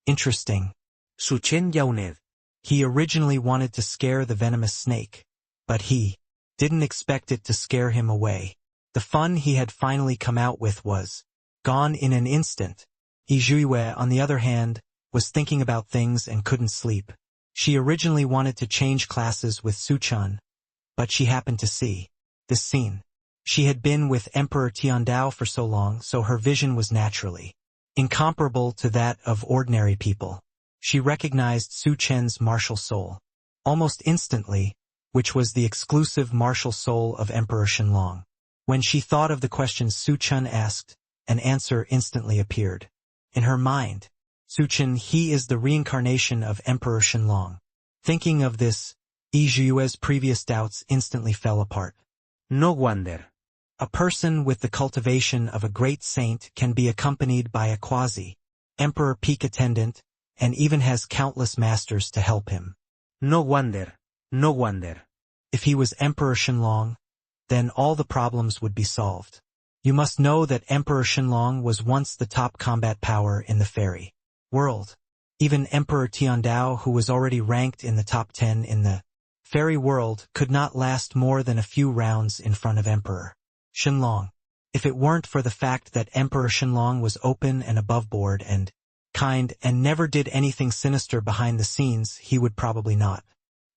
interesting. Su Chen yawned. He originally wanted to scare the venomous snake, but he didn't expect it to scare him away. The fun he had finally come out with was gone in an instant. Yi Zhuiyue, on the other hand, was thinking about things and couldn't sleep. She originally wanted to change classes with Su Chen, but she happened to see this scene. She had been with Emperor Tiandao for so long, so her vision was naturally incomparable to that of ordinary people. She recognized Su Chen's martial soul almost instantly, which was the exclusive martial soul of Emperor Shenlong. When she thought of the questions Su Chen asked, an answer instantly appeared. In her mind, Su Chen, he is the reincarnation of Emperor Shenlong. Thinking of this, Yi Zhuiyue's previous doubts instantly fell apart. No wonder. A person with the cultivation of a great saint can be accompanied by a quasi-emperor peak attendant, and even has countless masters to help him. No wonder. No wonder. If he was Emperor Shenlong, then all the problems would be solved. You must know that Emperor Shenlong was once the top combat power in the fairy world. Even Emperor Tiandao, who was already ranked in the top 10 in the fairy world, could not last more than a few rounds in front of Emperor Shenlong. If it weren't for the fact that Emperor Shenlong was open and above board and kind and never did anything sinister behind the scenes, he would probably not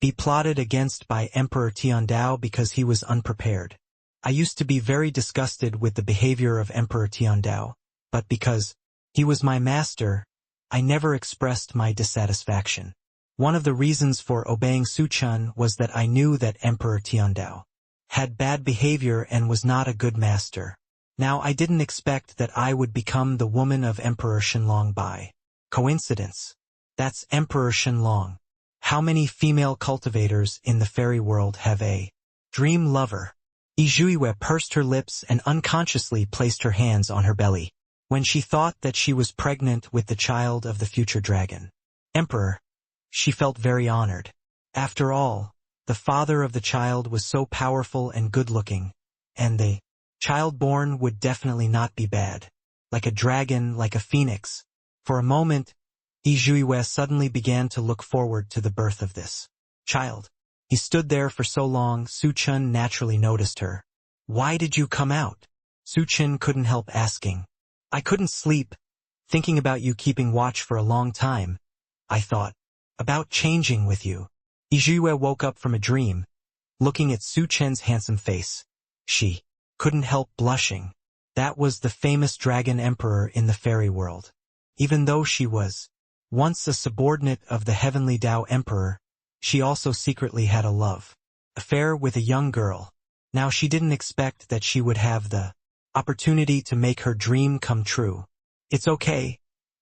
be plotted against by Emperor Tiandao because he was unprepared. I used to be very disgusted with the behavior of Emperor Tiandao, but because he was my master, I never expressed my dissatisfaction. One of the reasons for obeying Su Chen was that I knew that Emperor Tiandao had bad behavior and was not a good master. Now I didn't expect that I would become the woman of Emperor Shenlong by coincidence. That's Emperor Shenlong. How many female cultivators in the fairy world have a dream lover? Yi Zhuiyue pursed her lips and unconsciously placed her hands on her belly, when she thought that she was pregnant with the child of the future dragon Emperor. She felt very honored. After all, the father of the child was so powerful and good-looking, and the child born would definitely not be bad. Like a dragon, like a phoenix. For a moment, Yi Zhuiyue suddenly began to look forward to the birth of this child. He stood there for so long, Su Chen naturally noticed her. Why did you come out? Su Chen couldn't help asking. I couldn't sleep, thinking about you keeping watch for a long time. I thought About changing with you. Yue woke up from a dream, looking at Su Chen's handsome face. She couldn't help blushing. That was the famous dragon emperor in the fairy world. Even though she was once a subordinate of the heavenly Dao Emperor, she also secretly had a love affair with a young girl. Now she didn't expect that she would have the opportunity to make her dream come true. It's okay.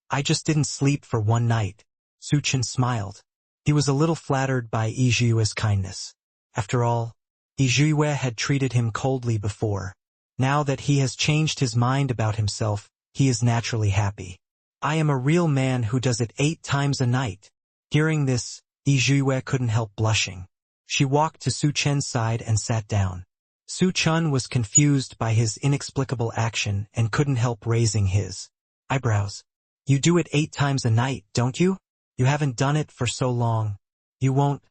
I just didn't sleep for one night. Su Chen smiled. He was a little flattered by Yue's kindness. After all, Yue had treated him coldly before. Now that he has changed his mind about himself, he is naturally happy. I am a real man who does it 8 times a night. Hearing this, Yue couldn't help blushing. She walked to Su Chen's side and sat down. Su Chen was confused by his inexplicable action and couldn't help raising his eyebrows. You do it 8 times a night, don't you? You haven't done it for so long. You won't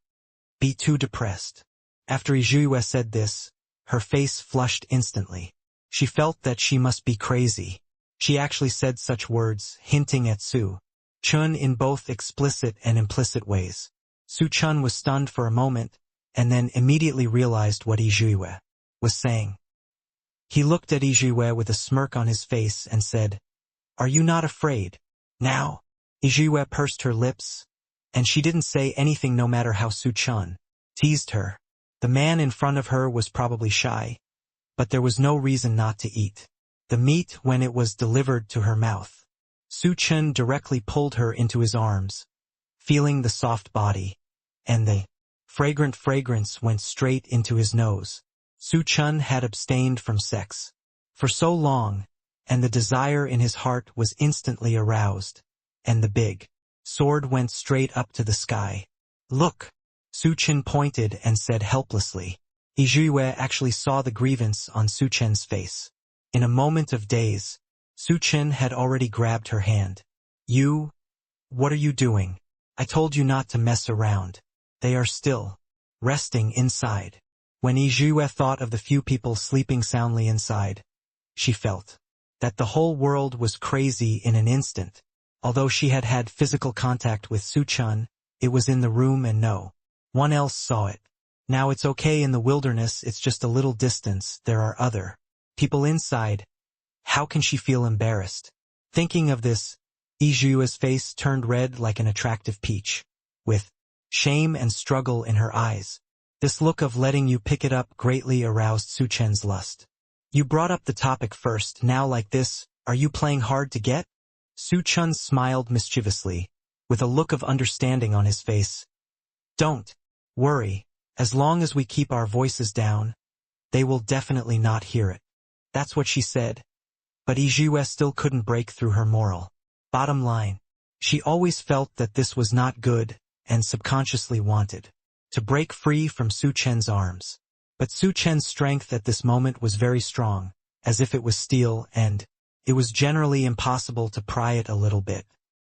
be too depressed. After Yue said this, her face flushed instantly. She felt that she must be crazy. She actually said such words, hinting at Su Chen in both explicit and implicit ways. Su Chen was stunned for a moment, and then immediately realized what Yue was saying. He looked at Yue with a smirk on his face and said, "Are you not afraid?" Now, Yue pursed her lips, and she didn't say anything no matter how Su Chen teased her. The man in front of her was probably shy, but there was no reason not to eat the meat when it was delivered to her mouth. Su Chen directly pulled her into his arms, feeling the soft body, and the fragrant fragrance went straight into his nose. Su Chen had abstained from sex for so long, and the desire in his heart was instantly aroused, and the big sword went straight up to the sky. "Look!" Su Chen pointed and said helplessly. Yue actually saw the grievance on Su Chen's face. In a moment of daze, Su Chen had already grabbed her hand. What are you doing? I told you not to mess around. They are still resting inside." When Yue thought of the few people sleeping soundly inside, she felt that the whole world was crazy in an instant. Although she had had physical contact with Su Chen, it was in the room and no one else saw it. Now it's okay in the wilderness, it's just a little distance, there are other people inside. How can she feel embarrassed? Thinking of this, Yue's face turned red like an attractive peach, with shame and struggle in her eyes. This look of letting you pick it up greatly aroused Su Chen's lust. "You brought up the topic first, now like this, are you playing hard to get?" Su Chen smiled mischievously, with a look of understanding on his face. "Don't worry, as long as we keep our voices down, they will definitely not hear it." That's what she said. But Yue still couldn't break through her moral bottom line. She always felt that this was not good, and subconsciously wanted to break free from Su Chen's arms. But Su Chen's strength at this moment was very strong, as if it was steel, and it was generally impossible to pry it a little bit.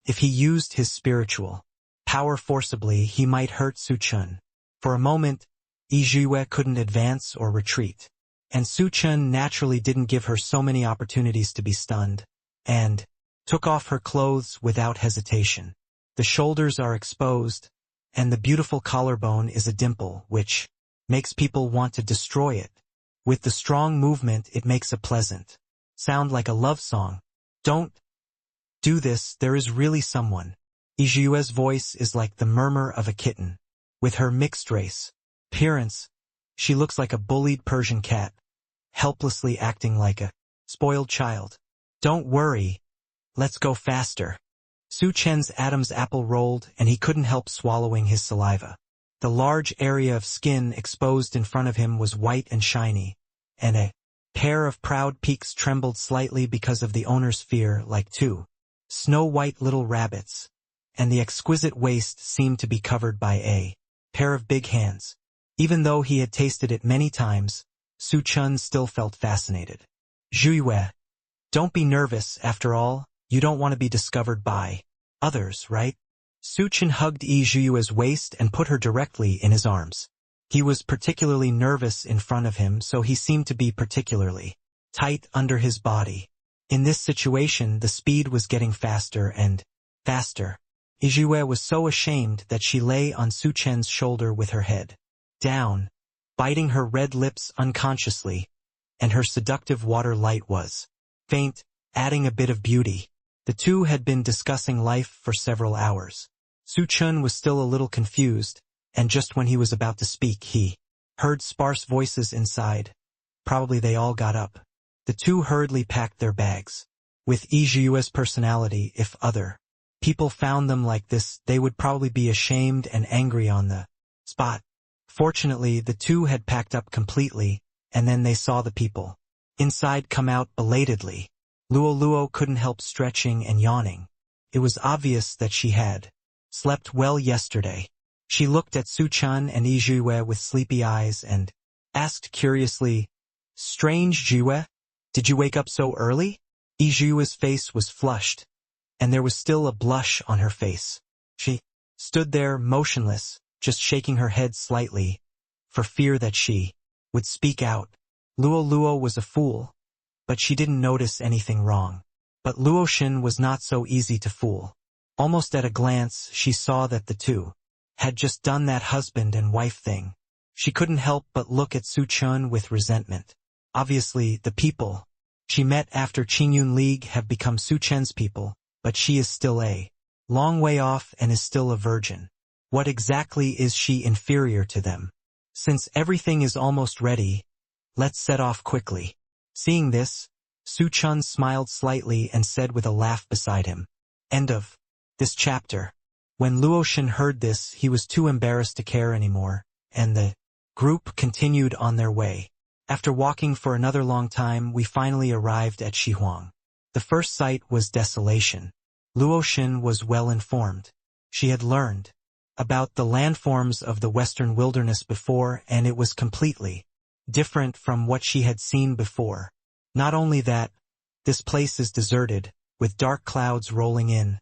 If he used his spiritual power forcibly, he might hurt Su Chen. For a moment, Yue couldn't advance or retreat, and Su Chen naturally didn't give her so many opportunities to be stunned, and took off her clothes without hesitation. The shoulders are exposed, and the beautiful collarbone is a dimple, which makes people want to destroy it. With the strong movement, it makes a pleasant sound like a love song. "Don't do this, there is really someone." Yue's voice is like the murmur of a kitten. With her mixed race appearance, she looks like a bullied Persian cat, helplessly acting like a spoiled child. "Don't worry, let's go faster." Su Chen's Adam's apple rolled, and he couldn't help swallowing his saliva. The large area of skin exposed in front of him was white and shiny, and a pair of proud peaks trembled slightly because of the owner's fear, like 2 snow-white little rabbits, and the exquisite waist seemed to be covered by a pair of big hands. Even though he had tasted it many times, Su Chen still felt fascinated. "Yue, don't be nervous, after all, you don't want to be discovered by others, right?" Su Chen hugged Yue's waist and put her directly in his arms. He was particularly nervous in front of him, so he seemed to be particularly tight under his body. In this situation, the speed was getting faster and faster. Yizhue was so ashamed that she lay on Su Chen's shoulder with her head down, biting her red lips unconsciously, and her seductive water light was faint, adding a bit of beauty. The two had been discussing life for several hours. Su Chen was still a little confused, and just when he was about to speak he heard sparse voices inside. Probably they all got up. The two hurriedly packed their bags. With Yizhue's personality, if other people found them like this, they would probably be ashamed and angry on the spot. Fortunately, the two had packed up completely, and then they saw the people inside come out belatedly. Luo couldn't help stretching and yawning. It was obvious that she had slept well yesterday. She looked at Su Chen and Yizhue with sleepy eyes and asked curiously, "Strange Jue? Did you wake up so early?" Yizhue's face was flushed, and there was still a blush on her face. She stood there motionless, just shaking her head slightly, for fear that she would speak out. Luo was a fool, but she didn't notice anything wrong. But Luoshin was not so easy to fool. Almost at a glance, she saw that the two had just done that husband and wife thing. She couldn't help but look at Su Chen with resentment. Obviously, the people she met after Qingyun League have become Su Chen's people, but she is still a long way off and is still a virgin. What exactly is she inferior to them? Since everything is almost ready, let's set off quickly. Seeing this, Su Chen smiled slightly and said with a laugh beside him, "End of this chapter." When Luoshin heard this, he was too embarrassed to care anymore, and the group continued on their way. After walking for another long time, we finally arrived at Shihuang. The first sight was desolation. Luoshin was well informed. She had learned about the landforms of the western wilderness before, and it was completely different from what she had seen before. Not only that, this place is deserted, with dark clouds rolling in,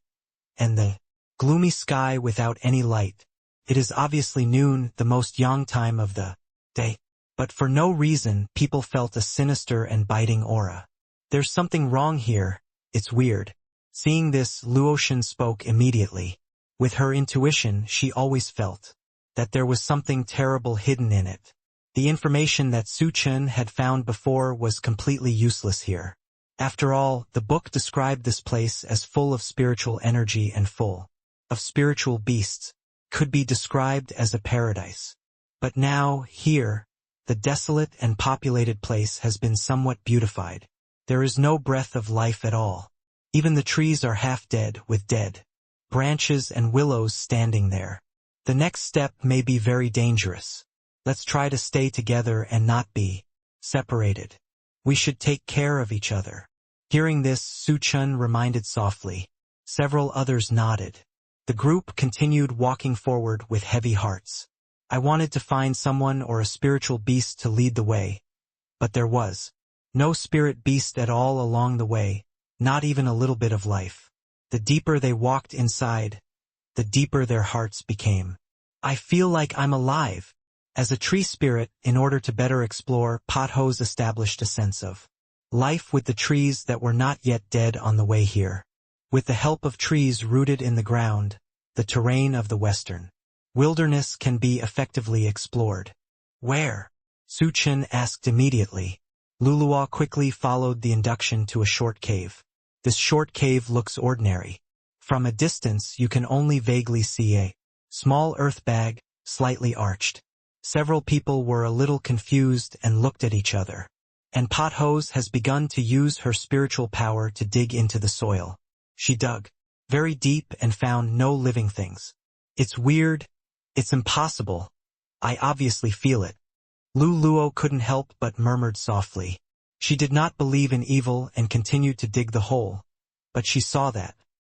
and the gloomy sky without any light. It is obviously noon, the most yang time of the day. But for no reason, people felt a sinister and biting aura. "There's something wrong here, it's weird." Seeing this, Luoshin spoke immediately. With her intuition, she always felt that there was something terrible hidden in it. The information that Su Chen had found before was completely useless here. After all, the book described this place as full of spiritual energy and full of spiritual beasts, could be described as a paradise. But now, here, the desolate and populated place has been somewhat beautified. There is no breath of life at all. Even the trees are half dead, with dead branches and willows standing there. The next step may be very dangerous. Let's try to stay together and not be separated. We should take care of each other. Hearing this, Su Chen reminded softly. Several others nodded. The group continued walking forward with heavy hearts. I wanted to find someone or a spiritual beast to lead the way, but there was no spirit beast at all along the way, not even a little bit of life. The deeper they walked inside, the deeper their hearts became. I feel like I'm alive. As a tree spirit, in order to better explore, Potholes established a sense of life with the trees that were not yet dead on the way here. With the help of trees rooted in the ground, the terrain of the western wilderness can be effectively explored. Where? Su Chen asked immediately. Lulua quickly followed the induction to a short cave. This short cave looks ordinary. From a distance you can only vaguely see a small earth bag, slightly arched. Several people were a little confused and looked at each other. And Potholes has begun to use her spiritual power to dig into the soil. She dug very deep and found no living things. It's weird. It's impossible. I obviously feel it. Luo couldn't help but murmured softly. She did not believe in evil and continued to dig the hole. But she saw that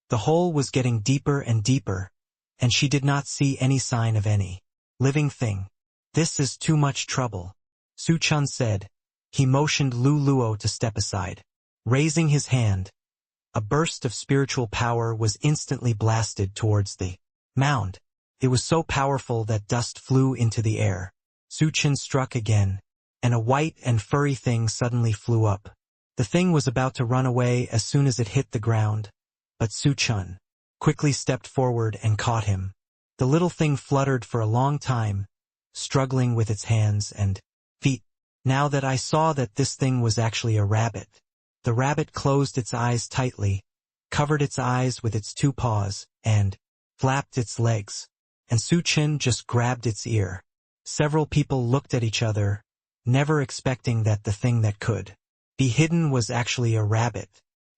the hole was getting deeper and deeper, and she did not see any sign of any living thing. This is too much trouble, Su Chen said. He motioned Luo to step aside. Raising his hand, a burst of spiritual power was instantly blasted towards the mound. It was so powerful that dust flew into the air. Su Chen struck again, and a white and furry thing suddenly flew up. The thing was about to run away as soon as it hit the ground, but Su Chen quickly stepped forward and caught him. The little thing fluttered for a long time, struggling with its hands and feet. Now that I saw that this thing was actually a rabbit. The rabbit closed its eyes tightly, covered its eyes with its two paws, and flapped its legs. And Su Chen just grabbed its ear. Several people looked at each other, never expecting that the thing that could be hidden was actually a rabbit.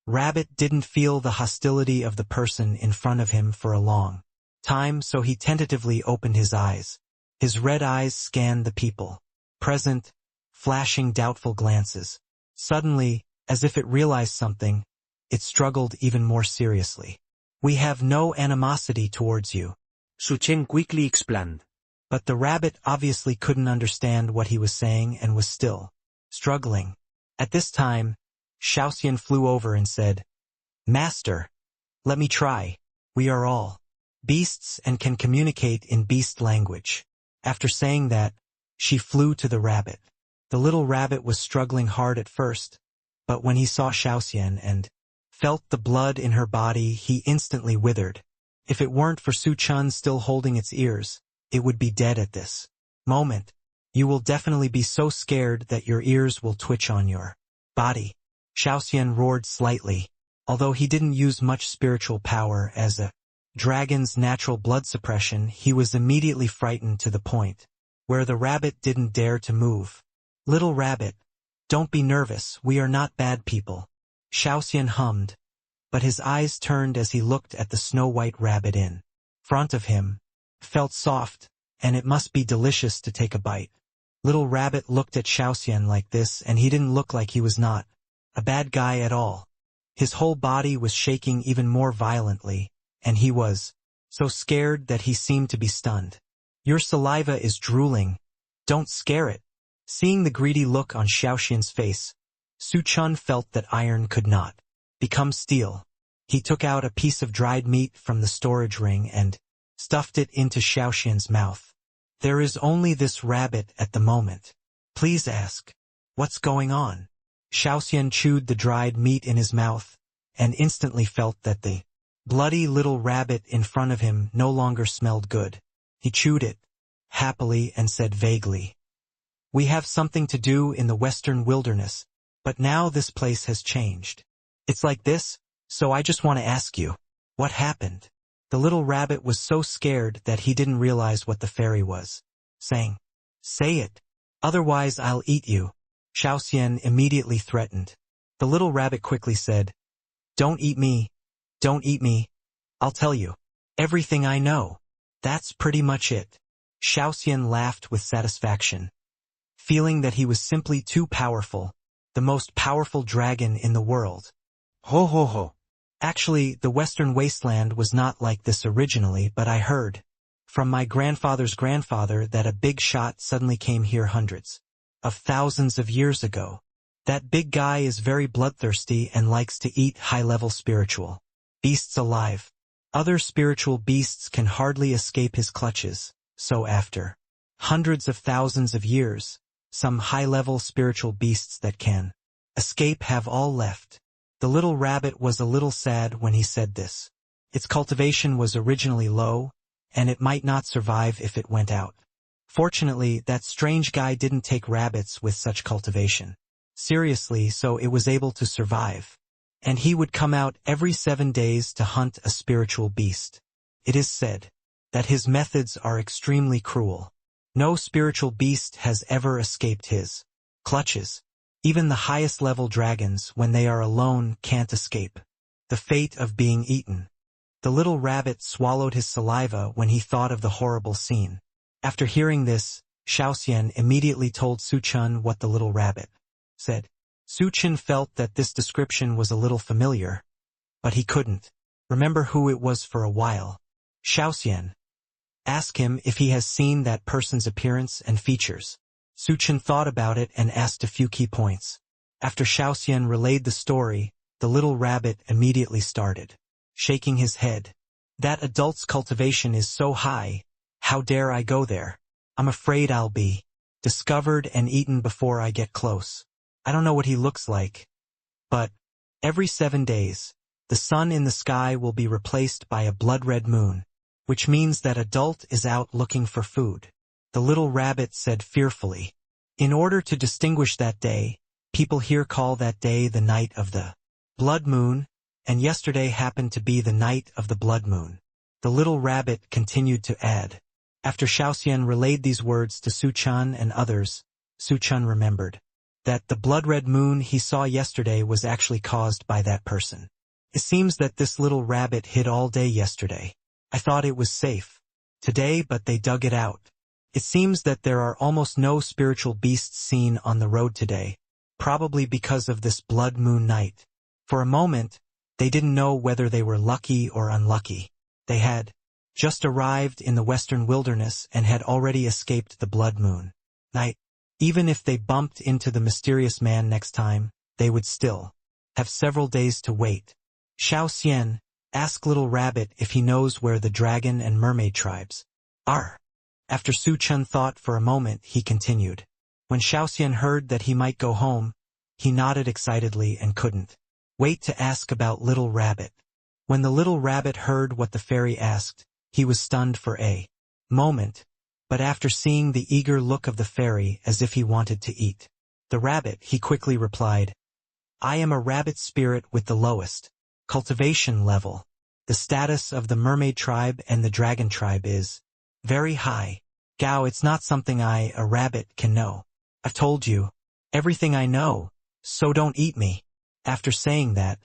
Rabbit didn't feel the hostility of the person in front of him for a long time, so he tentatively opened his eyes. His red eyes scanned the people present, flashing doubtful glances. Suddenly, as if it realized something, it struggled even more seriously. "We have no animosity towards you," Su Chen quickly explained. But the rabbit obviously couldn't understand what he was saying and was still struggling. At this time, Xiaoxian flew over and said, "Master, let me try. We are all beasts and can communicate in beast language." After saying that, she flew to the rabbit. The little rabbit was struggling hard at first, but when he saw Xiaoxian and felt the blood in her body, he instantly withered. If it weren't for Su Chen still holding its ears, it would be dead at this moment. "You will definitely be so scared that your ears will twitch on your body." Xiaoxian roared slightly. Although he didn't use much spiritual power as a dragon's natural blood suppression, he was immediately frightened to the point where the rabbit didn't dare to move. "Little rabbit, don't be nervous, we are not bad people," Xiaoxian hummed, but his eyes turned as he looked at the snow-white rabbit in front of him. Felt soft, and it must be delicious to take a bite. Little rabbit looked at Xiaoxian like this, and he didn't look like he was not a bad guy at all. His whole body was shaking even more violently, and he was so scared that he seemed to be stunned. "Your saliva is drooling. Don't scare it." Seeing the greedy look on Xiaoxian's face, Su Chen felt that iron could not become steel. He took out a piece of dried meat from the storage ring and stuffed it into Xiaoxian's mouth. "There is only this rabbit at the moment. Please ask, what's going on?" Xiaoxian chewed the dried meat in his mouth, and instantly felt that the bloody little rabbit in front of him no longer smelled good. He chewed it happily and said vaguely, "We have something to do in the western wilderness, but now this place has changed. It's like this, so I just want to ask you, what happened?" The little rabbit was so scared that he didn't realize what the fairy was saying. "Say it, otherwise I'll eat you," Xiaoxian immediately threatened. The little rabbit quickly said, "Don't eat me, don't eat me. I'll tell you everything I know. That's pretty much it." Xiaoxian laughed with satisfaction, feeling that he was simply too powerful, the most powerful dragon in the world. Ho ho ho. Actually, the Western Wasteland was not like this originally, but I heard from my grandfather's grandfather that a big shot suddenly came here hundreds of thousands of years ago. That big guy is very bloodthirsty and likes to eat high-level spiritual beasts alive. Other spiritual beasts can hardly escape his clutches, so after hundreds of thousands of years, some high-level spiritual beasts that can escape have all left. The little rabbit was a little sad when he said this. Its cultivation was originally low, and it might not survive if it went out. Fortunately, that strange guy didn't take rabbits with such cultivation seriously, so it was able to survive. And he would come out every 7 days to hunt a spiritual beast. It is said that his methods are extremely cruel. No spiritual beast has ever escaped his clutches. Even the highest level dragons, when they are alone, can't escape the fate of being eaten. The little rabbit swallowed his saliva when he thought of the horrible scene. After hearing this, Xiaoxian immediately told Su Chen what the little rabbit said. Su Chen felt that this description was a little familiar, but he couldn't remember who it was for a while. Xiaoxian, ask him if he has seen that person's appearance and features. Su Chen thought about it and asked a few key points. After Xiaoxian relayed the story, the little rabbit immediately started shaking his head. "That adult's cultivation is so high, how dare I go there? I'm afraid I'll be discovered and eaten before I get close. I don't know what he looks like, but every 7 days, The sun in the sky will be replaced by a blood-red moon, which means that adult is out looking for food. The little rabbit said fearfully. In order to distinguish that day, people here call that day the night of the blood moon, and yesterday happened to be the night of the blood moon. The little rabbit continued to add. After Xiaoxian relayed these words to Su Chen and others, Su Chen remembered that the blood-red moon he saw yesterday was actually caused by that person. It seems that this little rabbit hid all day yesterday. I thought it was safe today, but they dug it out. It seems that there are almost no spiritual beasts seen on the road today, probably because of this blood moon night. For a moment, they didn't know whether they were lucky or unlucky. They had just arrived in the western wilderness and had already escaped the blood moon night. Even if they bumped into the mysterious man next time, they would still have several days to wait. Xiaoxian, ask Little Rabbit if he knows where the dragon and mermaid tribes are. After Su Chen thought for a moment, he continued. When Xiaoxian heard that he might go home, he nodded excitedly and couldn't wait to ask about Little Rabbit. When the little rabbit heard what the fairy asked, he was stunned for a moment, but after seeing the eager look of the fairy as if he wanted to eat the rabbit, he quickly replied, I am a rabbit spirit with the lowest cultivation level. The status of the mermaid tribe and the dragon tribe is very high. Gao, it's not something I, a rabbit, can know. I've told you everything I know, so don't eat me. After saying that,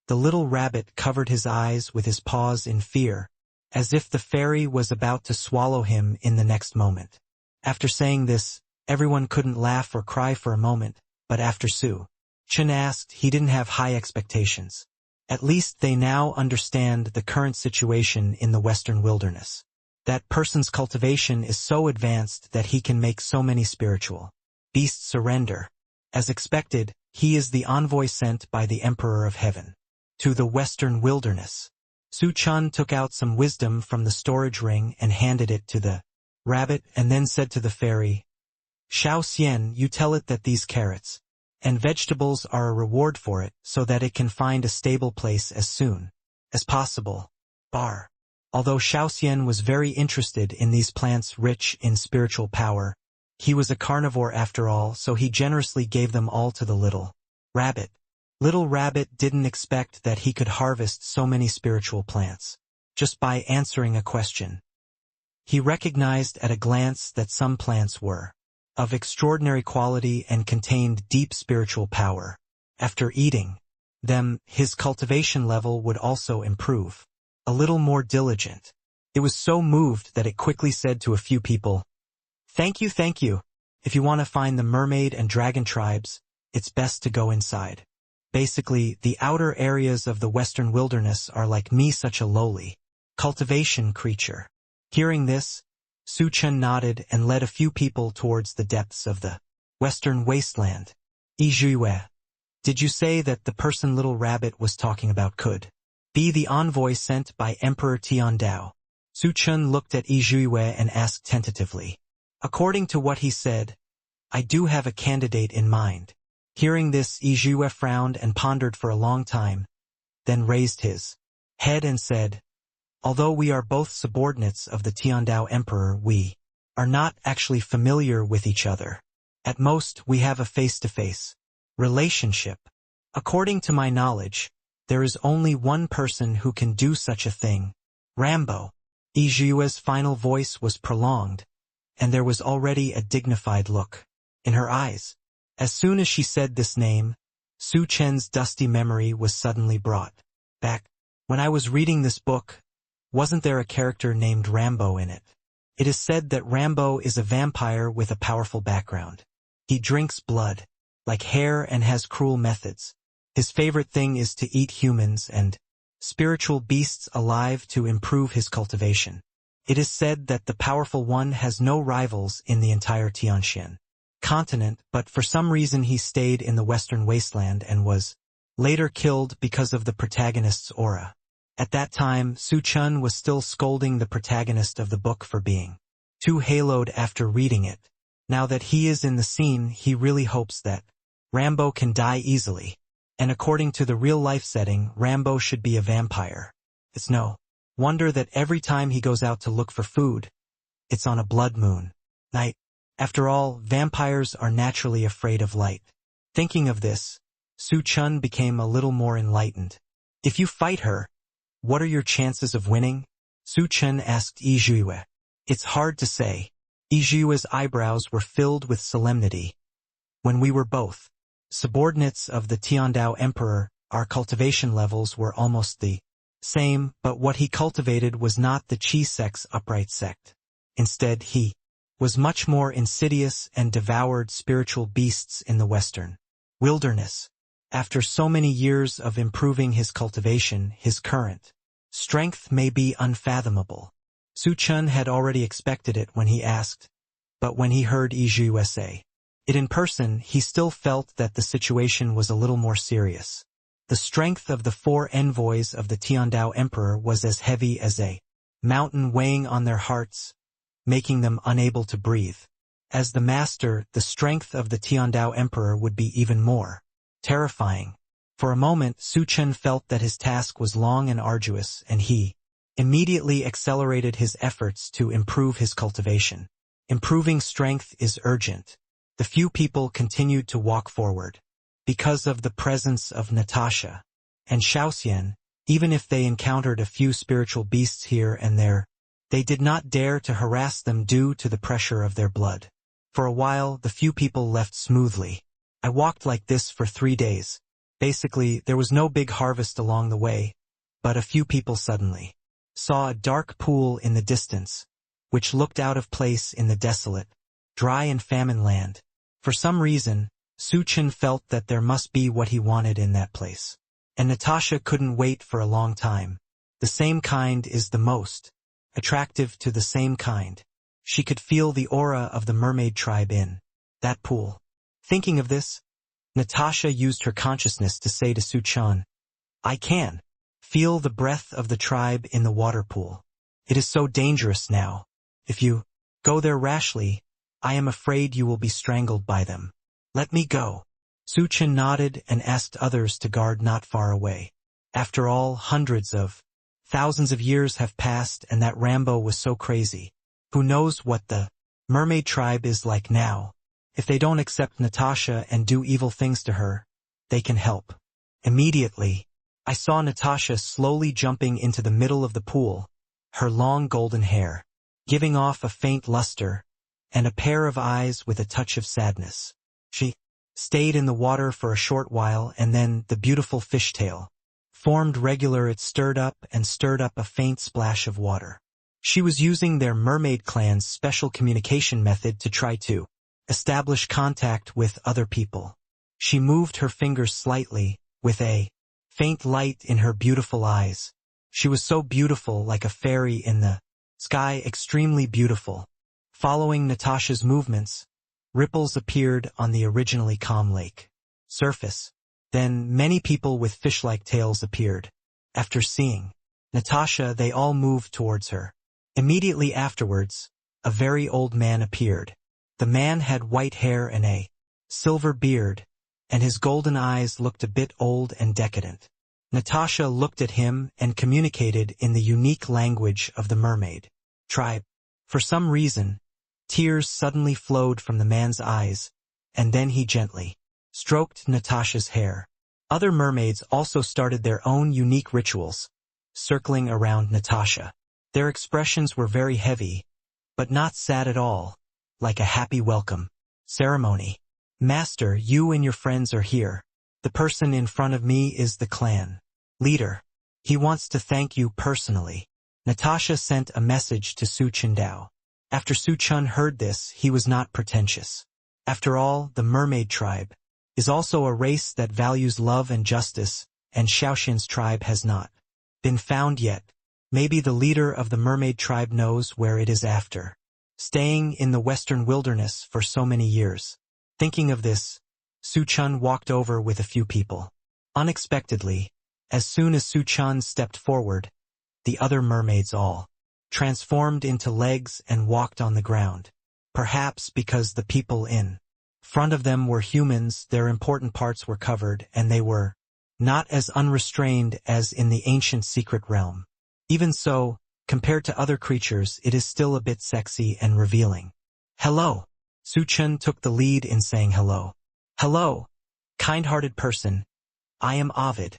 the little rabbit covered his eyes with his paws in fear, as if the fairy was about to swallow him in the next moment. After saying this, everyone couldn't laugh or cry for a moment, but after Su Chen asked, he didn't have high expectations. At least they now understand the current situation in the western wilderness. That person's cultivation is so advanced that he can make so many spiritual beasts surrender. As expected, he is the envoy sent by the Emperor of Heaven to the western wilderness. Su Chen took out some wisdom from the storage ring and handed it to the rabbit and then said to the fairy, Xiaoxian, you tell it that these carrots and vegetables are a reward for it so that it can find a stable place as soon as possible. Although Xiaoxian was very interested in these plants rich in spiritual power, he was a carnivore after all, so he generously gave them all to the little rabbit. Little Rabbit didn't expect that he could harvest so many spiritual plants just by answering a question. He recognized at a glance that some plants were of extraordinary quality and contained deep spiritual power. After eating them, his cultivation level would also improve. A little more diligent. It was so moved that it quickly said to a few people, Thank you. If you want to find the mermaid and dragon tribes, it's best to go inside. Basically, the outer areas of the western wilderness are like me, such a lowly cultivation creature. Hearing this, Su Chen nodded and led a few people towards the depths of the western wasteland. Yizhuiyue, did you say that the person Little Rabbit was talking about could be the envoy sent by Emperor Tiandao? Su Chen looked at Yizhuiyue and asked tentatively. According to what he said, I do have a candidate in mind. Hearing this, Yizhuiyue frowned and pondered for a long time, then raised his head and said, Although we are both subordinates of the Tiandao Emperor, we are not actually familiar with each other. At most, we have a face-to-face relationship. According to my knowledge, there is only one person who can do such a thing. Rambo. Yizhuiyue's final voice was prolonged, and there was already a dignified look in her eyes. As soon as she said this name, Su Chen's dusty memory was suddenly brought back. When I was reading this book, wasn't there a character named Rambo in it? It is said that Rambo is a vampire with a powerful background. He drinks blood like hair and has cruel methods. His favorite thing is to eat humans and spiritual beasts alive to improve his cultivation. It is said that the powerful one has no rivals in the entire Tianxian continent, but for some reason he stayed in the western wasteland and was later killed because of the protagonist's aura. At that time, Su Chen was still scolding the protagonist of the book for being too haloed after reading it. Now that he is in the scene, he really hopes that Rambo can die easily. And according to the real-life setting, Rambo should be a vampire. It's no wonder that every time he goes out to look for food, it's on a blood moon night. After all, vampires are naturally afraid of light. Thinking of this, Su Chun became a little more enlightened. If you fight her, what are your chances of winning? Su Chun asked Yizhue. It's hard to say. Yizhue's eyebrows were filled with solemnity. When we were both subordinates of the Tiandao Emperor, our cultivation levels were almost the same, but what he cultivated was not the Qi sect's upright sect. Instead, he was much more insidious and devoured spiritual beasts in the western wilderness. After so many years of improving his cultivation, his current strength may be unfathomable. Su Chun had already expected it when he asked, but when he heard Yizhue say it in person, he still felt that the situation was a little more serious. The strength of the 4 envoys of the Tiandao Emperor was as heavy as a mountain weighing on their hearts, making them unable to breathe. As the master, the strength of the Tiandao Emperor would be even more terrifying. For a moment, Su Chun felt that his task was long and arduous, and he immediately accelerated his efforts to improve his cultivation. Improving strength is urgent. The few people continued to walk forward. Because of the presence of Natasha and Xiaoxian, even if they encountered a few spiritual beasts here and there, they did not dare to harass them due to the pressure of their blood. For a while, the few people left smoothly. I walked like this for 3 days. Basically, there was no big harvest along the way, but a few people suddenly saw a dark pool in the distance, which looked out of place in the desolate, dry and famine land. For some reason, Su Chun felt that there must be what he wanted in that place. And Natasha couldn't wait for a long time. The same kind is the most attractive to the same kind. She could feel the aura of the mermaid tribe in that pool. Thinking of this, Natasha used her consciousness to say to Su Chun, I can feel the breath of the tribe in the water pool. It is so dangerous now. If you go there rashly, I am afraid you will be strangled by them. Let me go. Su Chun nodded and asked others to guard not far away. After all, hundreds of thousands of years have passed, and that Rambo was so crazy. Who knows what the mermaid tribe is like now? If they don't accept Natasha and do evil things to her, they can help. Immediately, I saw Natasha slowly jumping into the middle of the pool, her long golden hair giving off a faint luster, and a pair of eyes with a touch of sadness. She stayed in the water for a short while, and then the beautiful fishtail formed regular. It stirred up a faint splash of water. She was using their mermaid clan's special communication method to try to establish contact with other people. She moved her fingers slightly, with a faint light in her beautiful eyes. She was so beautiful, like a fairy in the sky, extremely beautiful. Following Natasha's movements, ripples appeared on the originally calm lake surface. Then many people with fish-like tails appeared. After seeing Natasha, they all moved towards her. Immediately afterwards, a very old man appeared. The man had white hair and a silver beard, and his golden eyes looked a bit old and decadent. Natasha looked at him and communicated in the unique language of the mermaid tribe. For some reason, tears suddenly flowed from the man's eyes, and then he gently stroked Natasha's hair. Other mermaids also started their own unique rituals, circling around Natasha. Their expressions were very heavy, but not sad at all, like a happy welcome ceremony. Master, you and your friends are here. The person in front of me is the clan leader. He wants to thank you personally. Natasha sent a message to Su Chindao. After Su Chun heard this, he was not pretentious. After all, the mermaid tribe is also a race that values love and justice, and Xiaoxian's tribe has not been found yet. Maybe the leader of the mermaid tribe knows where it is after staying in the western wilderness for so many years. Thinking of this, Su Chun walked over with a few people. Unexpectedly, as soon as Su Chun stepped forward, the other mermaids all transformed into legs and walked on the ground. Perhaps because the people in front of them were humans, their important parts were covered, and they were not as unrestrained as in the ancient secret realm. Even so, compared to other creatures, it is still a bit sexy and revealing. Hello. Chen took the lead in saying hello. Hello, kind-hearted person. I am Ovid,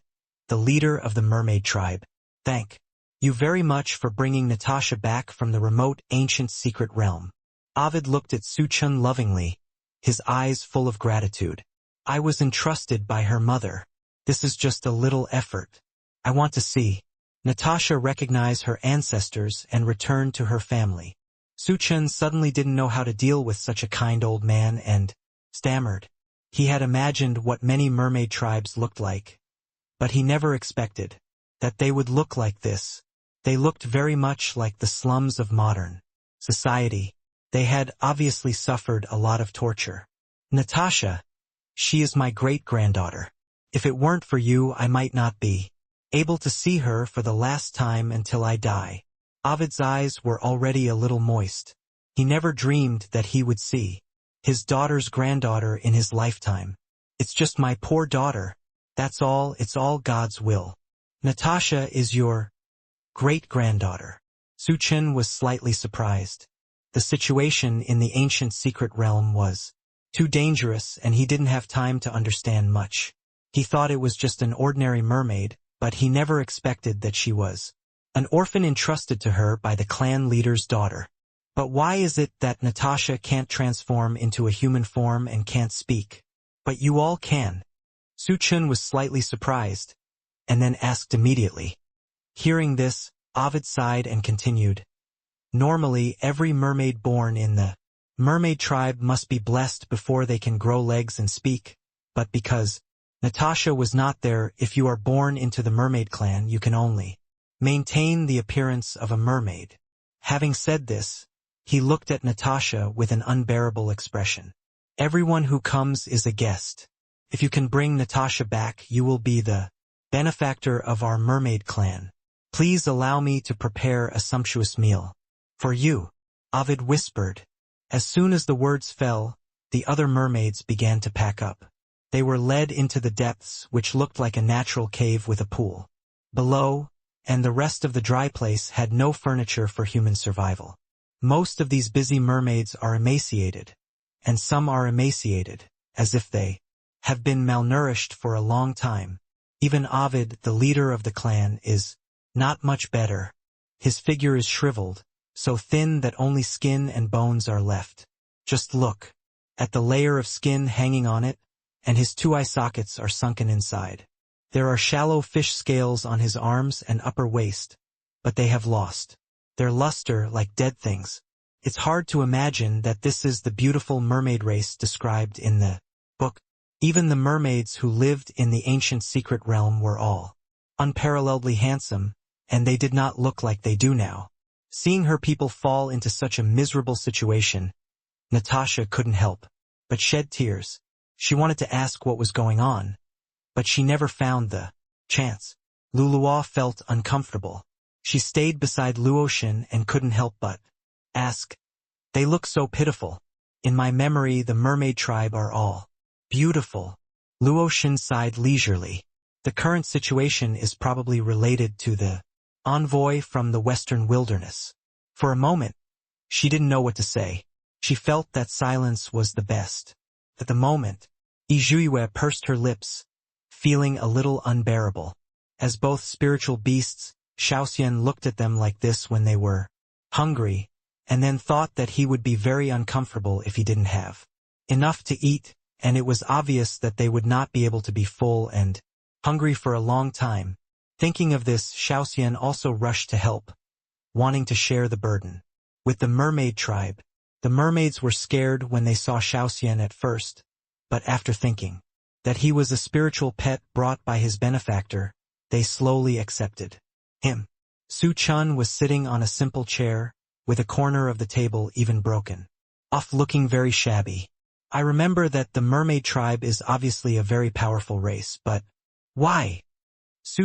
the leader of the mermaid tribe. Thank you very much for bringing Natasha back from the remote ancient secret realm. Ovid looked at Chen lovingly, his eyes full of gratitude. I was entrusted by her mother. This is just a little effort. I want to see Natasha recognize her ancestors and return to her family. Chen suddenly didn't know how to deal with such a kind old man and stammered. He had imagined what many mermaid tribes looked like, but he never expected that they would look like this. They looked very much like the slums of modern society. They had obviously suffered a lot of torture. Natasha, she is my great-granddaughter. If it weren't for you, I might not be able to see her for the last time until I die. Ovid's eyes were already a little moist. He never dreamed that he would see his daughter's granddaughter in his lifetime. It's just my poor daughter. That's all, it's all God's will. Natasha is your great-granddaughter. Chen was slightly surprised. The situation in the ancient secret realm was too dangerous and he didn't have time to understand much. He thought it was just an ordinary mermaid, but he never expected that she was an orphan entrusted to her by the clan leader's daughter. But why is it that Natasha can't transform into a human form and can't speak? But you all can. Chen was slightly surprised, and then asked immediately. Hearing this, Ovid sighed and continued. Normally, every mermaid born in the mermaid tribe must be blessed before they can grow legs and speak, but because Natasha was not there, if you are born into the mermaid clan, you can only maintain the appearance of a mermaid. Having said this, he looked at Natasha with an unbearable expression. Everyone who comes is a guest. If you can bring Natasha back, you will be the benefactor of our mermaid clan. Please allow me to prepare a sumptuous meal for you, Ovid whispered. As soon as the words fell, the other mermaids began to pack up. They were led into the depths, which looked like a natural cave with a pool below, and the rest of the dry place had no furniture for human survival. Most of these busy mermaids are emaciated, and some are emaciated, as if they have been malnourished for a long time. Even Ovid, the leader of the clan, is not much better. His figure is shriveled, so thin that only skin and bones are left. Just look at the layer of skin hanging on it, and his two eye sockets are sunken inside. There are shallow fish scales on his arms and upper waist, but they have lost their luster like dead things. It's hard to imagine that this is the beautiful mermaid race described in the book. Even the mermaids who lived in the ancient secret realm were all unparalleledly handsome, and they did not look like they do now. Seeing her people fall into such a miserable situation, Natasha couldn't help but shed tears. She wanted to ask what was going on, but she never found the chance. Luluo felt uncomfortable. She stayed beside Luoshin and couldn't help but ask. They look so pitiful. In my memory, the mermaid tribe are all beautiful. Luoshin sighed leisurely. The current situation is probably related to the envoy from the western wilderness. For a moment, she didn't know what to say. She felt that silence was the best. At the moment, Yizhuiyue pursed her lips, feeling a little unbearable. As both spiritual beasts, Shaoxian looked at them like this when they were hungry, and then thought that he would be very uncomfortable if he didn't have enough to eat, and it was obvious that they would not be able to be full and hungry for a long time. Thinking of this, Shaoxian also rushed to help, wanting to share the burden with the mermaid tribe. The mermaids were scared when they saw Shaoxian at first, but after thinking that he was a spiritual pet brought by his benefactor, they slowly accepted him. Chen was sitting on a simple chair, with a corner of the table even broken off, looking very shabby. I remember that the mermaid tribe is obviously a very powerful race, but why?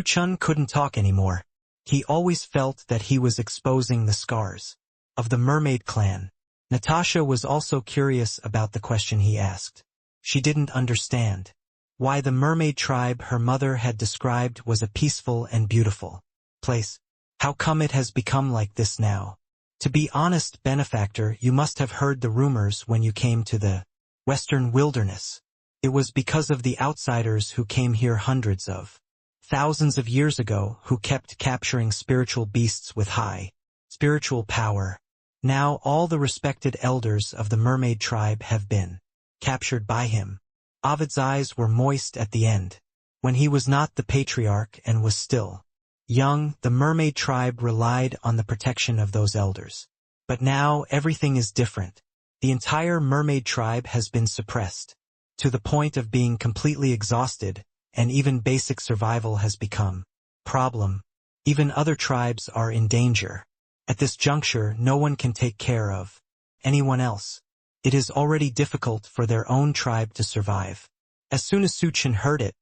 Chen couldn't talk anymore. He always felt that he was exposing the scars of the mermaid clan. Natasha was also curious about the question he asked. She didn't understand. Why, the mermaid tribe her mother had described was a peaceful and beautiful place. How come it has become like this now? To be honest, benefactor, you must have heard the rumors when you came to the western wilderness. It was because of the outsiders who came here hundreds of thousands of years ago, who kept capturing spiritual beasts with high spiritual power. Now all the respected elders of the mermaid tribe have been captured by him. Ovid's eyes were moist at the end. When he was not the patriarch and was still young, the mermaid tribe relied on the protection of those elders. But now everything is different. The entire mermaid tribe has been suppressed, to the point of being completely exhausted, and even basic survival has become a problem. Even other tribes are in danger. At this juncture, no one can take care of anyone else. It is already difficult for their own tribe to survive. As soon as Chen heard it,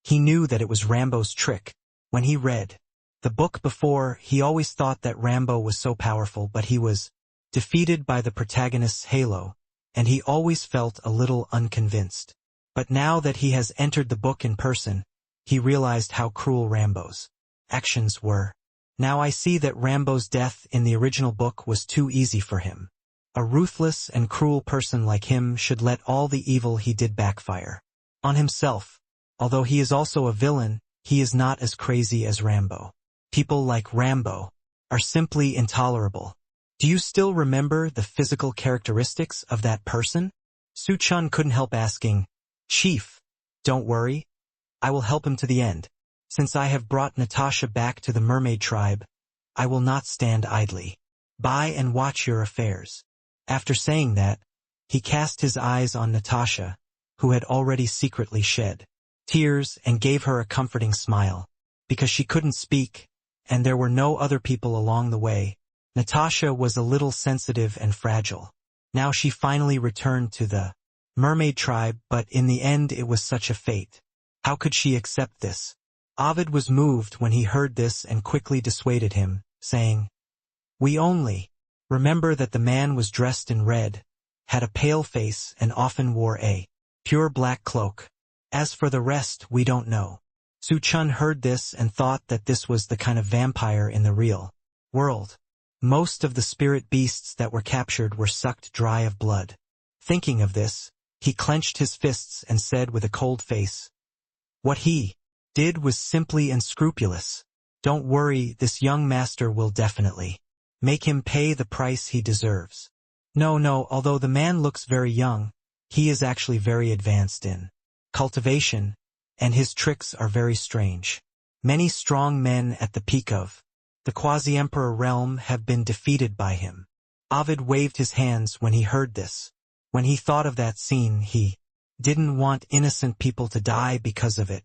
he knew that it was Rambo's trick. When he read the book before, he always thought that Rambo was so powerful, but he was defeated by the protagonist's halo, and he always felt a little unconvinced. But now that he has entered the book in person, he realized how cruel Rambo's actions were. Now I see that Rambo's death in the original book was too easy for him. A ruthless and cruel person like him should let all the evil he did backfire on himself. Although he is also a villain, he is not as crazy as Rambo. People like Rambo are simply intolerable. Do you still remember the physical characteristics of that person? Chen couldn't help asking. Chief, don't worry. I will help him to the end. Since I have brought Natasha back to the mermaid tribe, I will not stand idly by and watch your affairs. After saying that, he cast his eyes on Natasha, who had already secretly shed tears, and gave her a comforting smile. Because she couldn't speak, and there were no other people along the way, Natasha was a little sensitive and fragile. Now she finally returned to the mermaid tribe, but in the end it was such a fate. How could she accept this? Ovid was moved when he heard this and quickly dissuaded him, saying, "We only remember that the man was dressed in red, had a pale face, and often wore a pure black cloak. As for the rest, we don't know." Chen heard this and thought that this was the kind of vampire in the real world. Most of the spirit beasts that were captured were sucked dry of blood. Thinking of this, he clenched his fists and said with a cold face, "What he did was simply unscrupulous. Don't worry, this young master will definitely make him pay the price he deserves." No, although the man looks very young, he is actually very advanced in cultivation, and his tricks are very strange. Many strong men at the peak of the quasi-emperor realm have been defeated by him. Ovid waved his hands when he heard this. When he thought of that scene, he didn't want innocent people to die because of it.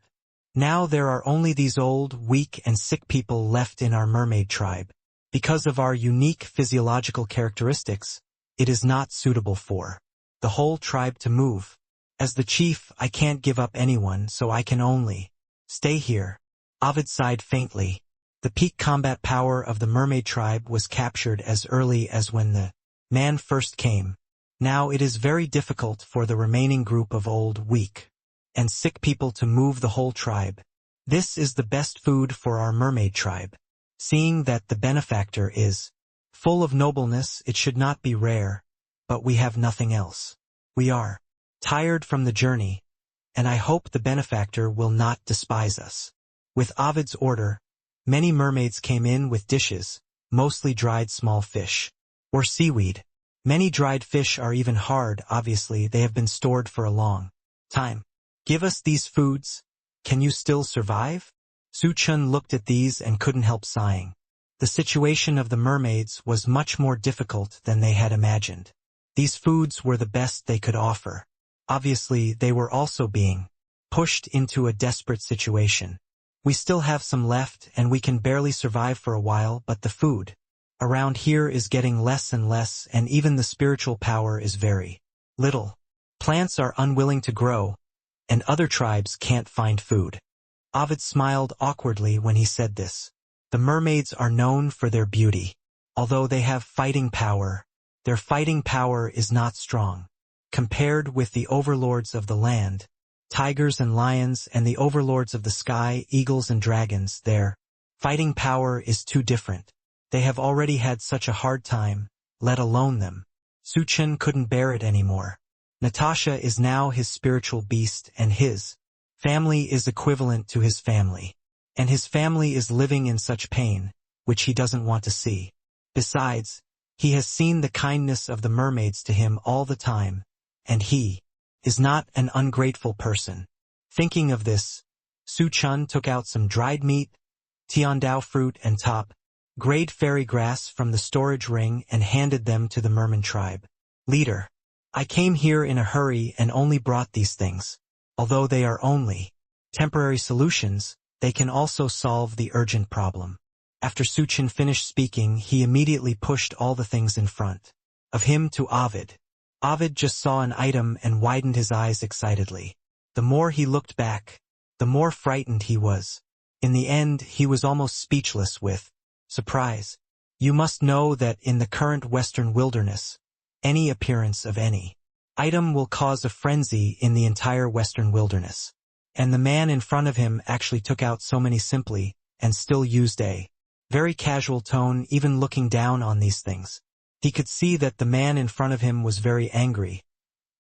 Now there are only these old, weak, and sick people left in our mermaid tribe. Because of our unique physiological characteristics, it is not suitable for the whole tribe to move. As the chief, I can't give up anyone, so I can only stay here. Ovid sighed faintly. The peak combat power of the mermaid tribe was captured as early as when the man first came. Now it is very difficult for the remaining group of old, weak, and sick people to move the whole tribe. This is the best food for our mermaid tribe. Seeing that the benefactor is full of nobleness, it should not be rare, but we have nothing else. We are tired from the journey, and I hope the benefactor will not despise us. With Ovid's order, many mermaids came in with dishes, mostly dried small fish or seaweed. Many dried fish are even hard, obviously they have been stored for a long time. Give us these foods. Can you still survive? Chen looked at these and couldn't help sighing. The situation of the mermaids was much more difficult than they had imagined. These foods were the best they could offer. Obviously, they were also being pushed into a desperate situation. We still have some left and we can barely survive for a while, but the food around here is getting less and less, and even the spiritual power is very little. Plants are unwilling to grow, and other tribes can't find food. Ovid smiled awkwardly when he said this. The mermaids are known for their beauty. Although they have fighting power, their fighting power is not strong. Compared with the overlords of the land, tigers and lions and the overlords of the sky, eagles and dragons, their fighting power is too different. They have already had such a hard time, let alone them. Chen couldn't bear it anymore. Natasha is now his spiritual beast and his family is equivalent to his family. And his family is living in such pain, which he doesn't want to see. Besides, he has seen the kindness of the mermaids to him all the time, and he is not an ungrateful person. Thinking of this, Chen took out some dried meat, Tiandao fruit and top-grade fairy grass from the storage ring and handed them to the merman tribe. Leader, I came here in a hurry and only brought these things. Although they are only temporary solutions, they can also solve the urgent problem. After Chen finished speaking, he immediately pushed all the things in front of him to Ovid. Ovid just saw an item and widened his eyes excitedly. The more he looked back, the more frightened he was. In the end, he was almost speechless with surprise. You must know that in the current Western wilderness, any appearance of any item will cause a frenzy in the entire Western wilderness. And the man in front of him actually took out so many simply, and still used a very casual tone, even looking down on these things. He could see that the man in front of him was very angry,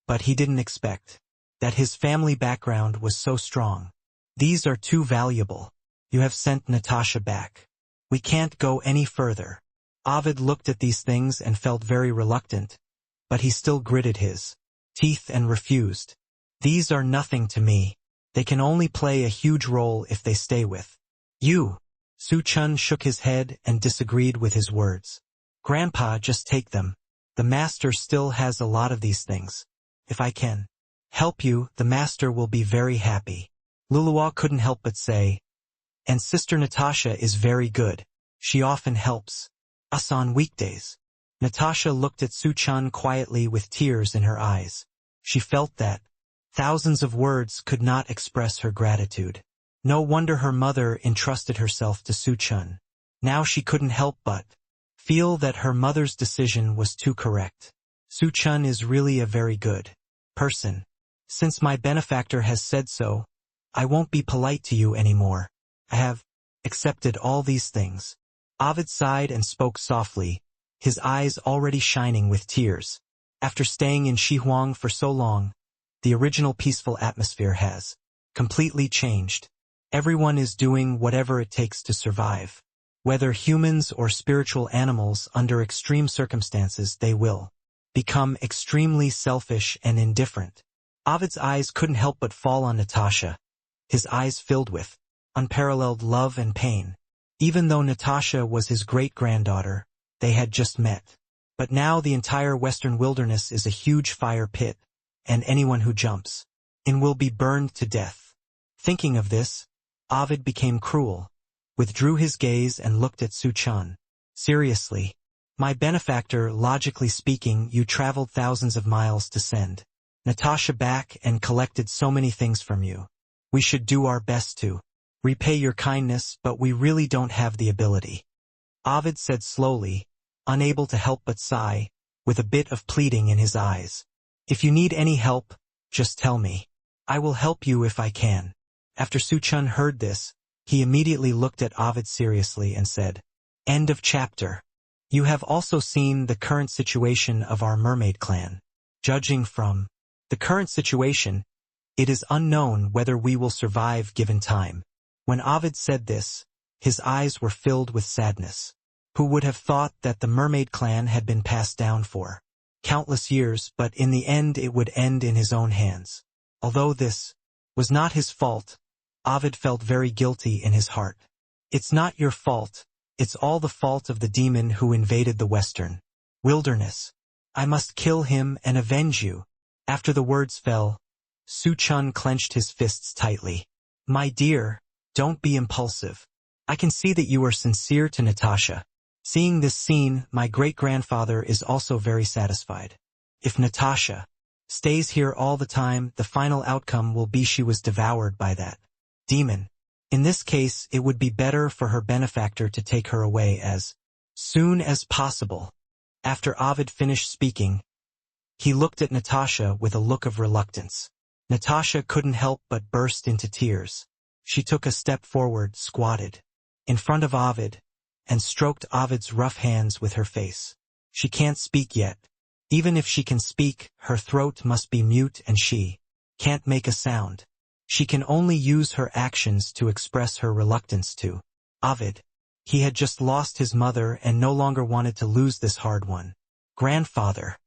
but he didn't expect that his family background was so strong. These are too valuable. You have sent Natasha back. We can't go any further. Ovid looked at these things and felt very reluctant, but he still gritted his teeth and refused. These are nothing to me. They can only play a huge role if they stay with you. Chen shook his head and disagreed with his words. Grandpa, just take them. The master still has a lot of these things. If I can help you, the master will be very happy. Luluwa couldn't help but say, and Sister Natasha is very good. She often helps us on weekdays. Natasha looked at Chen quietly with tears in her eyes. She felt that thousands of words could not express her gratitude. No wonder her mother entrusted herself to Chen. Now she couldn't help but feel that her mother's decision was too correct. Chen is really a very good person. Since my benefactor has said so, I won't be polite to you anymore. I have accepted all these things. Ovid sighed and spoke softly, his eyes already shining with tears. After staying in Shihuang for so long, the original peaceful atmosphere has completely changed. Everyone is doing whatever it takes to survive. Whether humans or spiritual animals, under extreme circumstances they will become extremely selfish and indifferent. Ovid's eyes couldn't help but fall on Natasha, his eyes filled with unparalleled love and pain. Even though Natasha was his great-granddaughter, they had just met. But now the entire Western wilderness is a huge fire pit, and anyone who jumps in will be burned to death. Thinking of this, Ovid became cruel, withdrew his gaze and looked at Chen. Seriously, my benefactor, logically speaking, you traveled thousands of miles to send Natasha back and collected so many things from you. We should do our best to repay your kindness, but we really don't have the ability. Ovid said slowly, unable to help but sigh, with a bit of pleading in his eyes. If you need any help, just tell me. I will help you if I can. After Chen heard this, he immediately looked at Ovid seriously and said, End of chapter. You have also seen the current situation of our mermaid clan. Judging from the current situation, it is unknown whether we will survive given time. When Ovid said this, his eyes were filled with sadness. Who would have thought that the mermaid clan had been passed down for countless years, but in the end it would end in his own hands. Although this was not his fault, Ovid felt very guilty in his heart. It's not your fault, it's all the fault of the demon who invaded the western wilderness. I must kill him and avenge you. After the words fell, Chen clenched his fists tightly. My dear, don't be impulsive. I can see that you are sincere to Natasha. Seeing this scene, my great-grandfather is also very satisfied. If Natasha stays here all the time, the final outcome will be she was devoured by that demon. In this case, it would be better for her benefactor to take her away as soon as possible. After Ovid finished speaking, he looked at Natasha with a look of reluctance. Natasha couldn't help but burst into tears. She took a step forward, squatted in front of Ovid, and stroked Ovid's rough hands with her face. She can't speak yet. Even if she can speak, her throat must be mute and she can't make a sound. She can only use her actions to express her reluctance to Ovid. He had just lost his mother and no longer wanted to lose this hard one. Grandfather.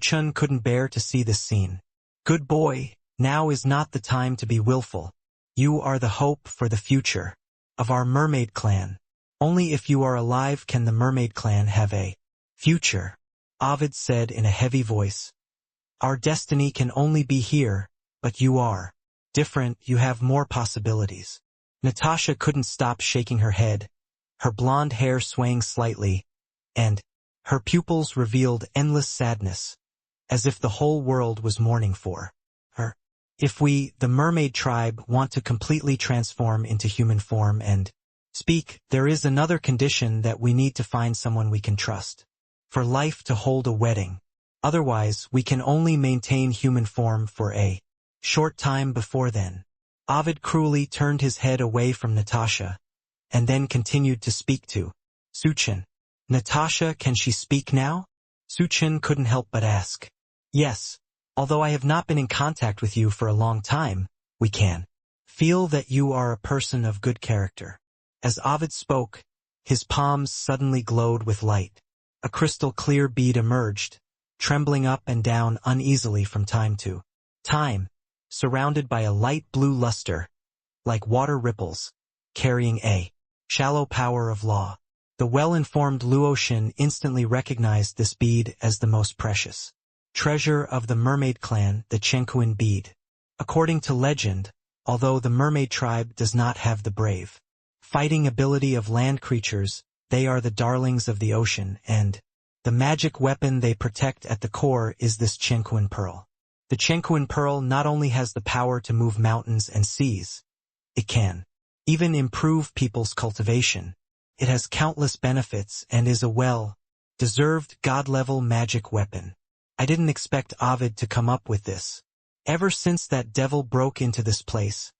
Chen couldn't bear to see this scene. Good boy, now is not the time to be willful. You are the hope for the future of our mermaid clan. Only if you are alive can the mermaid clan have a future, Ovid said in a heavy voice. Our destiny can only be here, but you are different, you have more possibilities. Natasha couldn't stop shaking her head, her blonde hair swaying slightly, and her pupils revealed endless sadness, as if the whole world was mourning for her. If we, the mermaid tribe, want to completely transform into human form and speak, there is another condition that we need to find someone we can trust. For life to hold a wedding. Otherwise, we can only maintain human form for a short time before then. Ovid cruelly turned his head away from Natasha, and then continued to speak to Chen. Natasha, can she speak now? Chen couldn't help but ask. Yes, although I have not been in contact with you for a long time, we can feel that you are a person of good character. As Ovid spoke, his palms suddenly glowed with light. A crystal-clear bead emerged, trembling up and down uneasily from time to time, surrounded by a light blue luster, like water ripples, carrying a shallow power of law. The well-informed Luotian instantly recognized this bead as the most precious treasure of the mermaid clan, the Chenkuan bead. According to legend, although the mermaid tribe does not have the brave fighting ability of land creatures, they are the darlings of the ocean, and the magic weapon they protect at the core is this Chenkuan pearl. The Chenkuan pearl not only has the power to move mountains and seas, it can even improve people's cultivation. It has countless benefits and is a well-deserved god-level magic weapon. I didn't expect Ovid to come up with this. Ever since that devil broke into this place,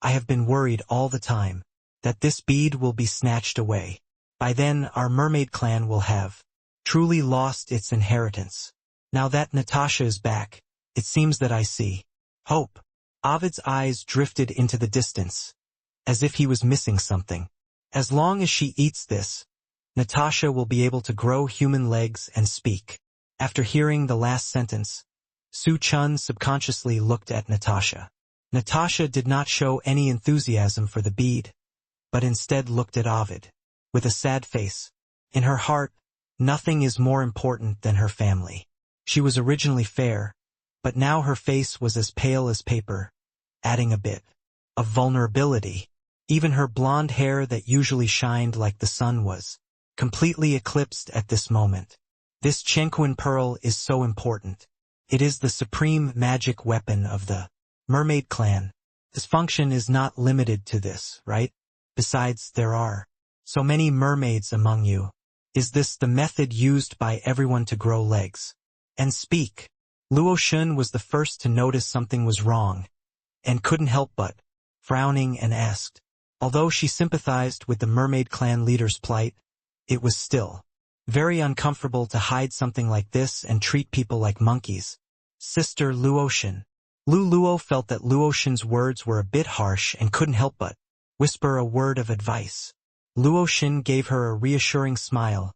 I have been worried all the time that this bead will be snatched away. By then, our mermaid clan will have truly lost its inheritance. Now that Natasha is back, it seems that I see hope. Ovid's eyes drifted into the distance, as if he was missing something. As long as she eats this, Natasha will be able to grow human legs and speak. After hearing the last sentence, Chen subconsciously looked at Natasha. Natasha did not show any enthusiasm for the bead, but instead looked at Ovid with a sad face. In her heart, nothing is more important than her family. She was originally fair, but now her face was as pale as paper, adding a bit of vulnerability. Even her blonde hair that usually shined like the sun was completely eclipsed at this moment. This Chenkuan pearl is so important. It is the supreme magic weapon of the mermaid clan. This function is not limited to this, right? Besides, there are so many mermaids among you. Is this the method used by everyone to grow legs and speak? Luotian was the first to notice something was wrong, and couldn't help but frowning and asked. Although she sympathized with the mermaid clan leader's plight, it was still very uncomfortable to hide something like this and treat people like monkeys. Sister Luotian. Luo felt that Luotian's words were a bit harsh and couldn't help but whisper a word of advice. Luotian gave her a reassuring smile,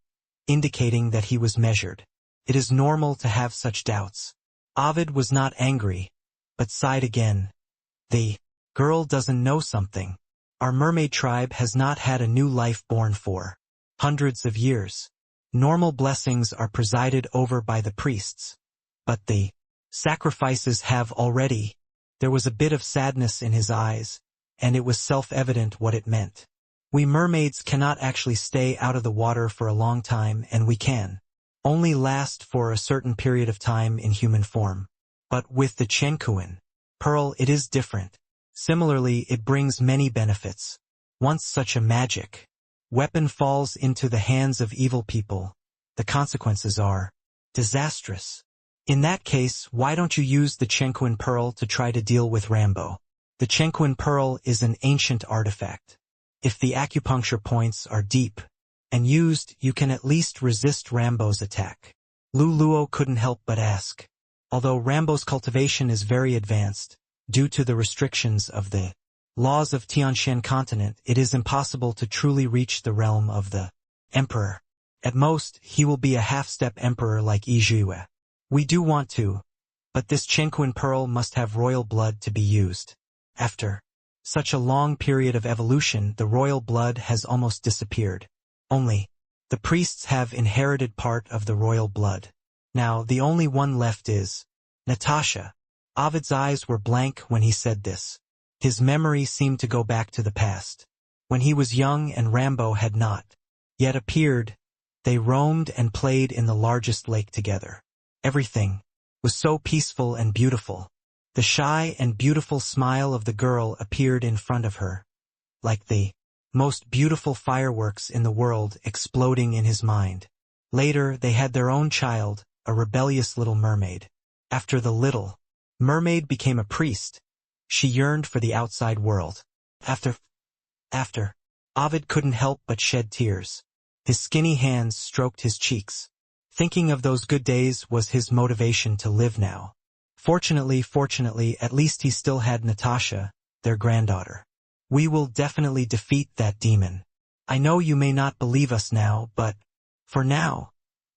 indicating that he was measured. It is normal to have such doubts. Ovid was not angry, but sighed again. The girl doesn't know something. Our mermaid tribe has not had a new life born for hundreds of years. Normal blessings are presided over by the priests, but the sacrifices have already. There was a bit of sadness in his eyes, and it was self-evident what it meant. We mermaids cannot actually stay out of the water for a long time, and we can only last for a certain period of time in human form. But with the Chenkuan pearl it is different. Similarly, it brings many benefits. Once such a magic weapon falls into the hands of evil people, the consequences are disastrous. In that case, why don't you use the Chenquin Pearl to try to deal with Rambo? The Chenquin Pearl is an ancient artifact. If the acupuncture points are deep and used, you can at least resist Rambo's attack. Lu Luo couldn't help but ask. Although Rambo's cultivation is very advanced, due to the restrictions of the laws of Tianshan continent, it is impossible to truly reach the realm of the Emperor. At most, he will be a half-step emperor like Yizhiwe. We do want to, but this Chenquin Pearl must have royal blood to be used. After such a long period of evolution, the royal blood has almost disappeared. Only the priests have inherited part of the royal blood. Now, the only one left is Natasha. Ovid's eyes were blank when he said this. His memory seemed to go back to the past. When he was young and Rambo had not yet appeared, they roamed and played in the largest lake together. Everything was so peaceful and beautiful. The shy and beautiful smile of the girl appeared in front of her, like the most beautiful fireworks in the world exploding in his mind. Later, they had their own child, a rebellious little mermaid. After the little mermaid became a priest, she yearned for the outside world. After, Ovid couldn't help but shed tears. His skinny hands stroked his cheeks. Thinking of those good days was his motivation to live now. Fortunately, at least he still had Natasha, their granddaughter. We will definitely defeat that demon. I know you may not believe us now, but for now,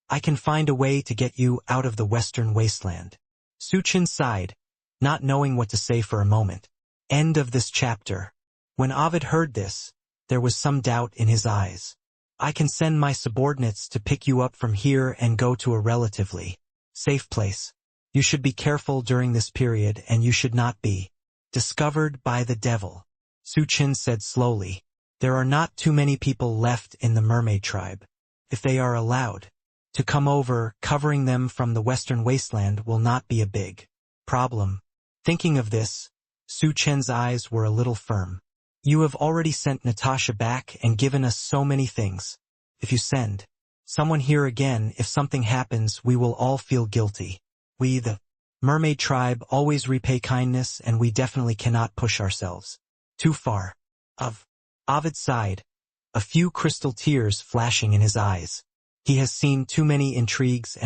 I can find a way to get you out of the western wasteland. Su Chen sighed, not knowing what to say for a moment. End of this chapter. When Ovid heard this, there was some doubt in his eyes. I can send my subordinates to pick you up from here and go to a relatively safe place. You should be careful during this period and you should not be discovered by the devil. Su Chen said slowly. There are not too many people left in the mermaid tribe. If they are allowed to come over, covering them from the western wasteland will not be a big problem. Thinking of this, Su Chen's eyes were a little firm. You have already sent Natasha back and given us so many things. If you send someone here again, if something happens, we will all feel guilty. We, the mermaid tribe, always repay kindness, and we definitely cannot push ourselves too far. Ovid sighed, a few crystal tears flashing in his eyes. He has seen too many intrigues.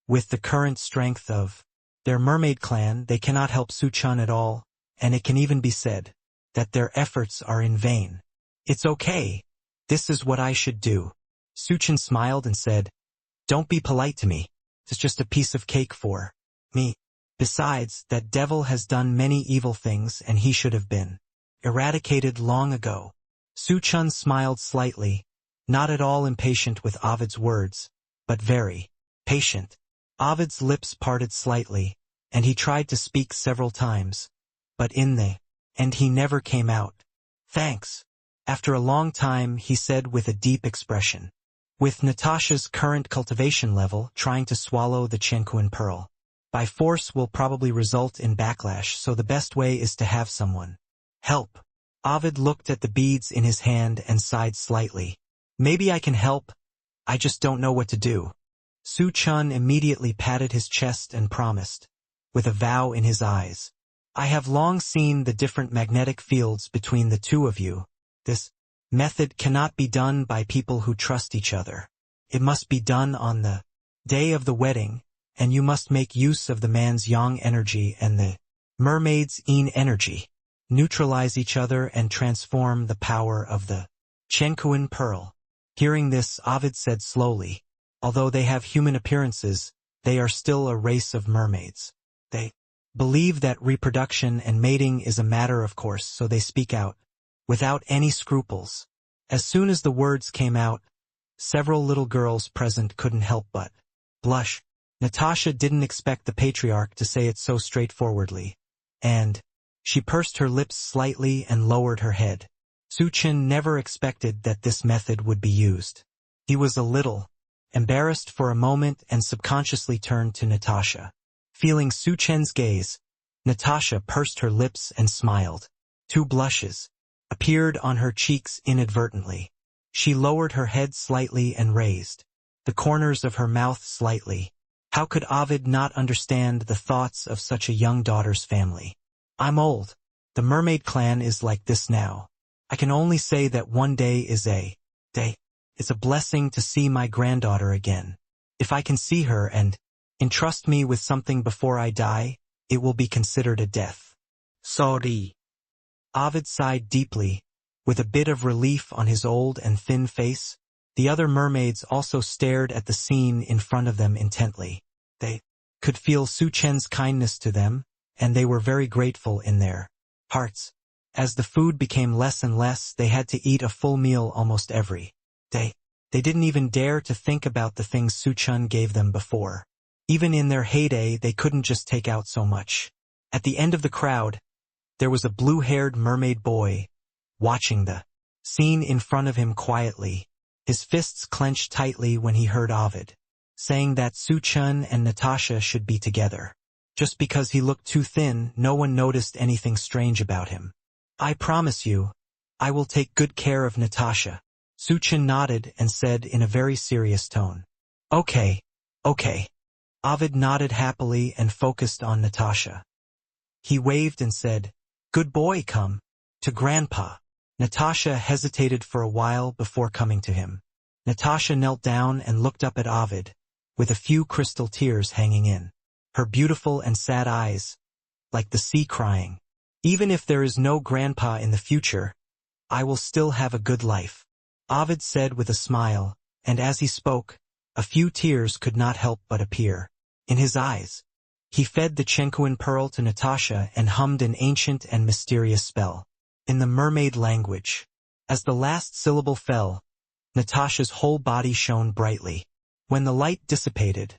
With the current strength of their mermaid clan, they cannot help Su Chen at all, and it can even be said that their efforts are in vain. It's okay. This is what I should do. Su Chen smiled and said, Don't be polite to me. It's just a piece of cake for me. Besides, that devil has done many evil things and he should have been eradicated long ago. Su Chen smiled slightly, not at all impatient with Ovid's words, but very patient. Ovid's lips parted slightly, and he tried to speak several times, but in the end he never came out. Thanks. After a long time, he said with a deep expression. With Natasha's current cultivation level, trying to swallow the Chenquin Pearl by force will probably result in backlash, so the best way is to have someone help. Ovid looked at the beads in his hand and sighed slightly. Maybe I can help. I just don't know what to do. Su Chen immediately patted his chest and promised, with a vow in his eyes. I have long seen the different magnetic fields between the two of you. This method cannot be done by people who trust each other. It must be done on the day of the wedding, and you must make use of the man's yang energy and the mermaid's yin energy. Neutralize each other and transform the power of the Chenquin Pearl. Hearing this, Ovid said slowly, although they have human appearances, they are still a race of mermaids. They believe that reproduction and mating is a matter of course, so they speak out without any scruples. As soon as the words came out, several little girls present couldn't help but blush. Natasha didn't expect the patriarch to say it so straightforwardly, and she pursed her lips slightly and lowered her head. Su Chen never expected that this method would be used. He was a little embarrassed for a moment and subconsciously turned to Natasha. Feeling Su Chen's gaze, Natasha pursed her lips and smiled. 2 blushes appeared on her cheeks inadvertently. She lowered her head slightly and raised the corners of her mouth slightly. How could Ovid not understand the thoughts of such a young daughter's family? I'm old. The mermaid clan is like this now. I can only say that one day is a day. It's a blessing to see my granddaughter again. If I can see her and entrust me with something before I die, it will be considered a death. Sorry. Ovid sighed deeply, with a bit of relief on his old and thin face. The other mermaids also stared at the scene in front of them intently. They could feel Su Chen's kindness to them, and they were very grateful in their hearts. As the food became less and less, they had to eat a full meal almost every day. They didn't even dare to think about the things Su Chen gave them before. Even in their heyday, they couldn't just take out so much. At the end of the crowd, there was a blue-haired mermaid boy, watching the scene in front of him quietly. His fists clenched tightly when he heard Ovid saying that Su Chen and Natasha should be together. Just because he looked too thin, no one noticed anything strange about him. I promise you, I will take good care of Natasha. Su Chen nodded and said in a very serious tone. Okay. Ovid nodded happily and focused on Natasha. He waved and said, "Good boy, come to Grandpa." Natasha hesitated for a while before coming to him. Natasha knelt down and looked up at Ovid, with a few crystal tears hanging in her beautiful and sad eyes, like the sea crying. Even if there is no Grandpa in the future, I will still have a good life, Ovid said with a smile, and as he spoke, a few tears could not help but appear in his eyes. He fed the Chenkuan pearl to Natasha and hummed an ancient and mysterious spell in the mermaid language. As the last syllable fell, Natasha's whole body shone brightly. When the light dissipated,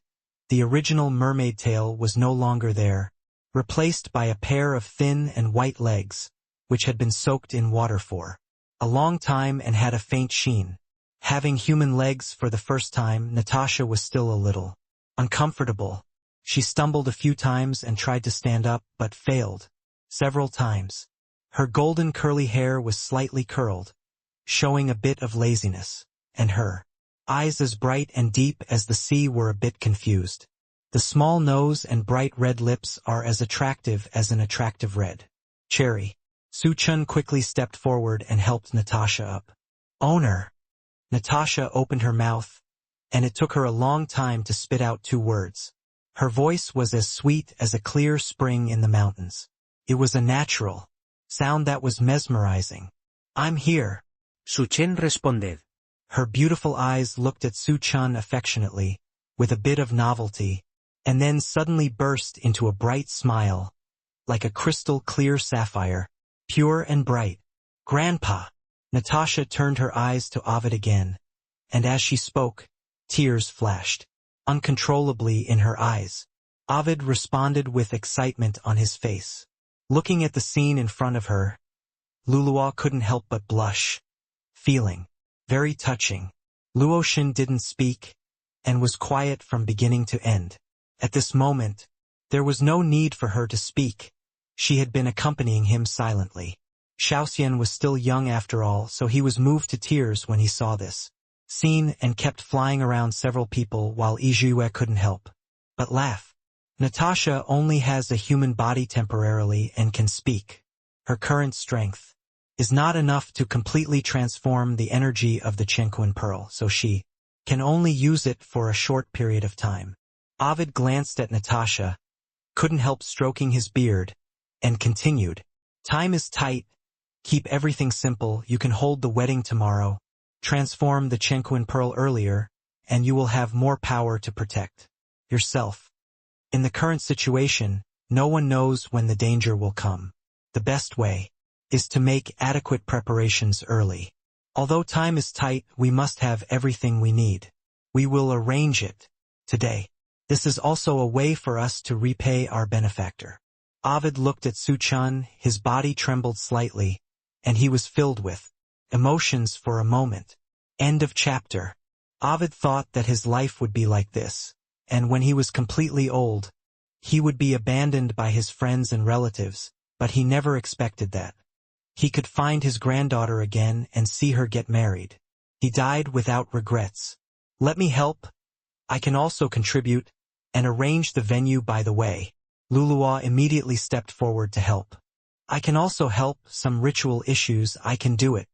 the original mermaid tail was no longer there, replaced by a pair of thin and white legs, which had been soaked in water for a long time and had a faint sheen. Having human legs for the first time, Natasha was still a little uncomfortable. She stumbled a few times and tried to stand up, but failed several times. Her golden curly hair was slightly curled, showing a bit of laziness, and her eyes as bright and deep as the sea were a bit confused. The small nose and bright red lips are as attractive as an attractive red cherry. Su Chen quickly stepped forward and helped Natasha up. Owner. Natasha opened her mouth, and it took her a long time to spit out 2 words. Her voice was as sweet as a clear spring in the mountains. It was a natural sound that was mesmerizing. I'm here. Su Chen responded. Her beautiful eyes looked at Su Chen affectionately, with a bit of novelty, and then suddenly burst into a bright smile, like a crystal-clear sapphire, pure and bright. Grandpa! Natasha turned her eyes to Ovid again, and as she spoke, tears flashed uncontrollably in her eyes. Ovid responded with excitement on his face. Looking at the scene in front of her, Luluo couldn't help but blush, feeling very touching. Luoxin didn't speak, and was quiet from beginning to end. At this moment, there was no need for her to speak. She had been accompanying him silently. Xiaoxian was still young after all, so he was moved to tears when he saw this scene and kept flying around several people while Yizhue couldn't help but laugh. Natasha only has a human body temporarily and can speak. Her current strength is not enough to completely transform the energy of the Chenkuan pearl, so she can only use it for a short period of time. Ovid glanced at Natasha, couldn't help stroking his beard, and continued. Time is tight. Keep everything simple. You can hold the wedding tomorrow, transform the Chenkuan pearl earlier, and you will have more power to protect yourself. In the current situation, no one knows when the danger will come. The best way is to make adequate preparations early. Although time is tight, we must have everything we need. We will arrange it today. This is also a way for us to repay our benefactor. Ovid looked at Su Chen, his body trembled slightly, and he was filled with emotions for a moment. End of chapter. Ovid thought that his life would be like this, and when he was completely old, he would be abandoned by his friends and relatives, but he never expected that he could find his granddaughter again and see her get married. He died without regrets. Let me help. I can also contribute, and arrange the venue by the way. Luluwa immediately stepped forward to help. I can also help some ritual issues, I can do it.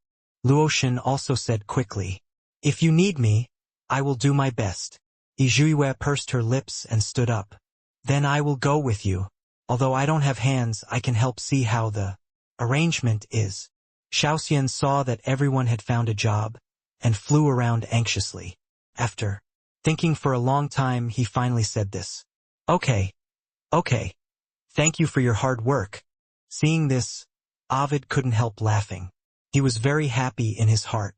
Luoshan also said quickly. If you need me, I will do my best. Izhuiwe pursed her lips and stood up. Then I will go with you. Although I don't have hands, I can help see how the arrangement is. Xiaoxian saw that everyone had found a job, and flew around anxiously. After thinking for a long time, he finally said this. Okay. Thank you for your hard work. Seeing this, Ovid couldn't help laughing. He was very happy in his heart.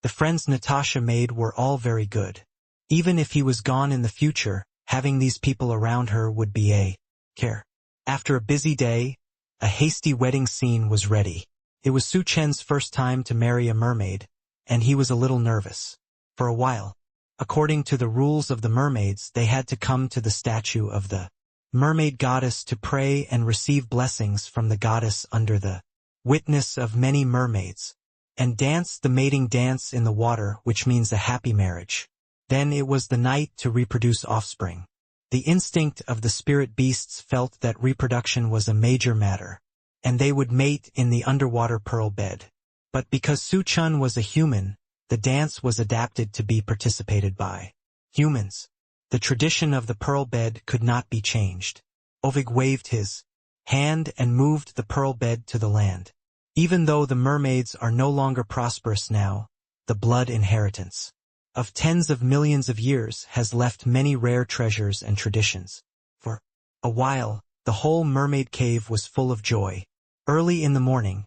The friends Natasha made were all very good. Even if he was gone in the future, having these people around her would be a care. After a busy day, a hasty wedding scene was ready. It was Su Chen's first time to marry a mermaid, and he was a little nervous. For a while, according to the rules of the mermaids, they had to come to the statue of the mermaid goddess to pray and receive blessings from the goddess under the witness of many mermaids, and dance the mating dance in the water, which means a happy marriage. Then it was the night to reproduce offspring. The instinct of the spirit beasts felt that reproduction was a major matter, and they would mate in the underwater pearl bed. But because Su Chun was a human, the dance was adapted to be participated by humans. The tradition of the pearl bed could not be changed. Ovig waved his hand and moved the pearl bed to the land. Even though the mermaids are no longer prosperous now, the blood inheritance of tens of millions of years has left many rare treasures and traditions. For a while, the whole mermaid cave was full of joy. Early in the morning,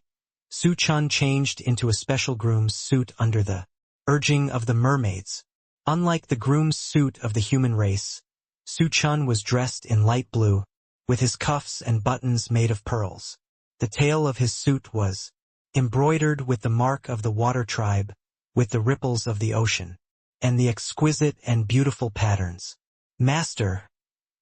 Su Chun changed into a special groom's suit under the urging of the mermaids. Unlike the groom's suit of the human race, Su Chun was dressed in light blue, with his cuffs and buttons made of pearls. The tail of his suit was embroidered with the mark of the water tribe, with the ripples of the ocean, and the exquisite and beautiful patterns. Master,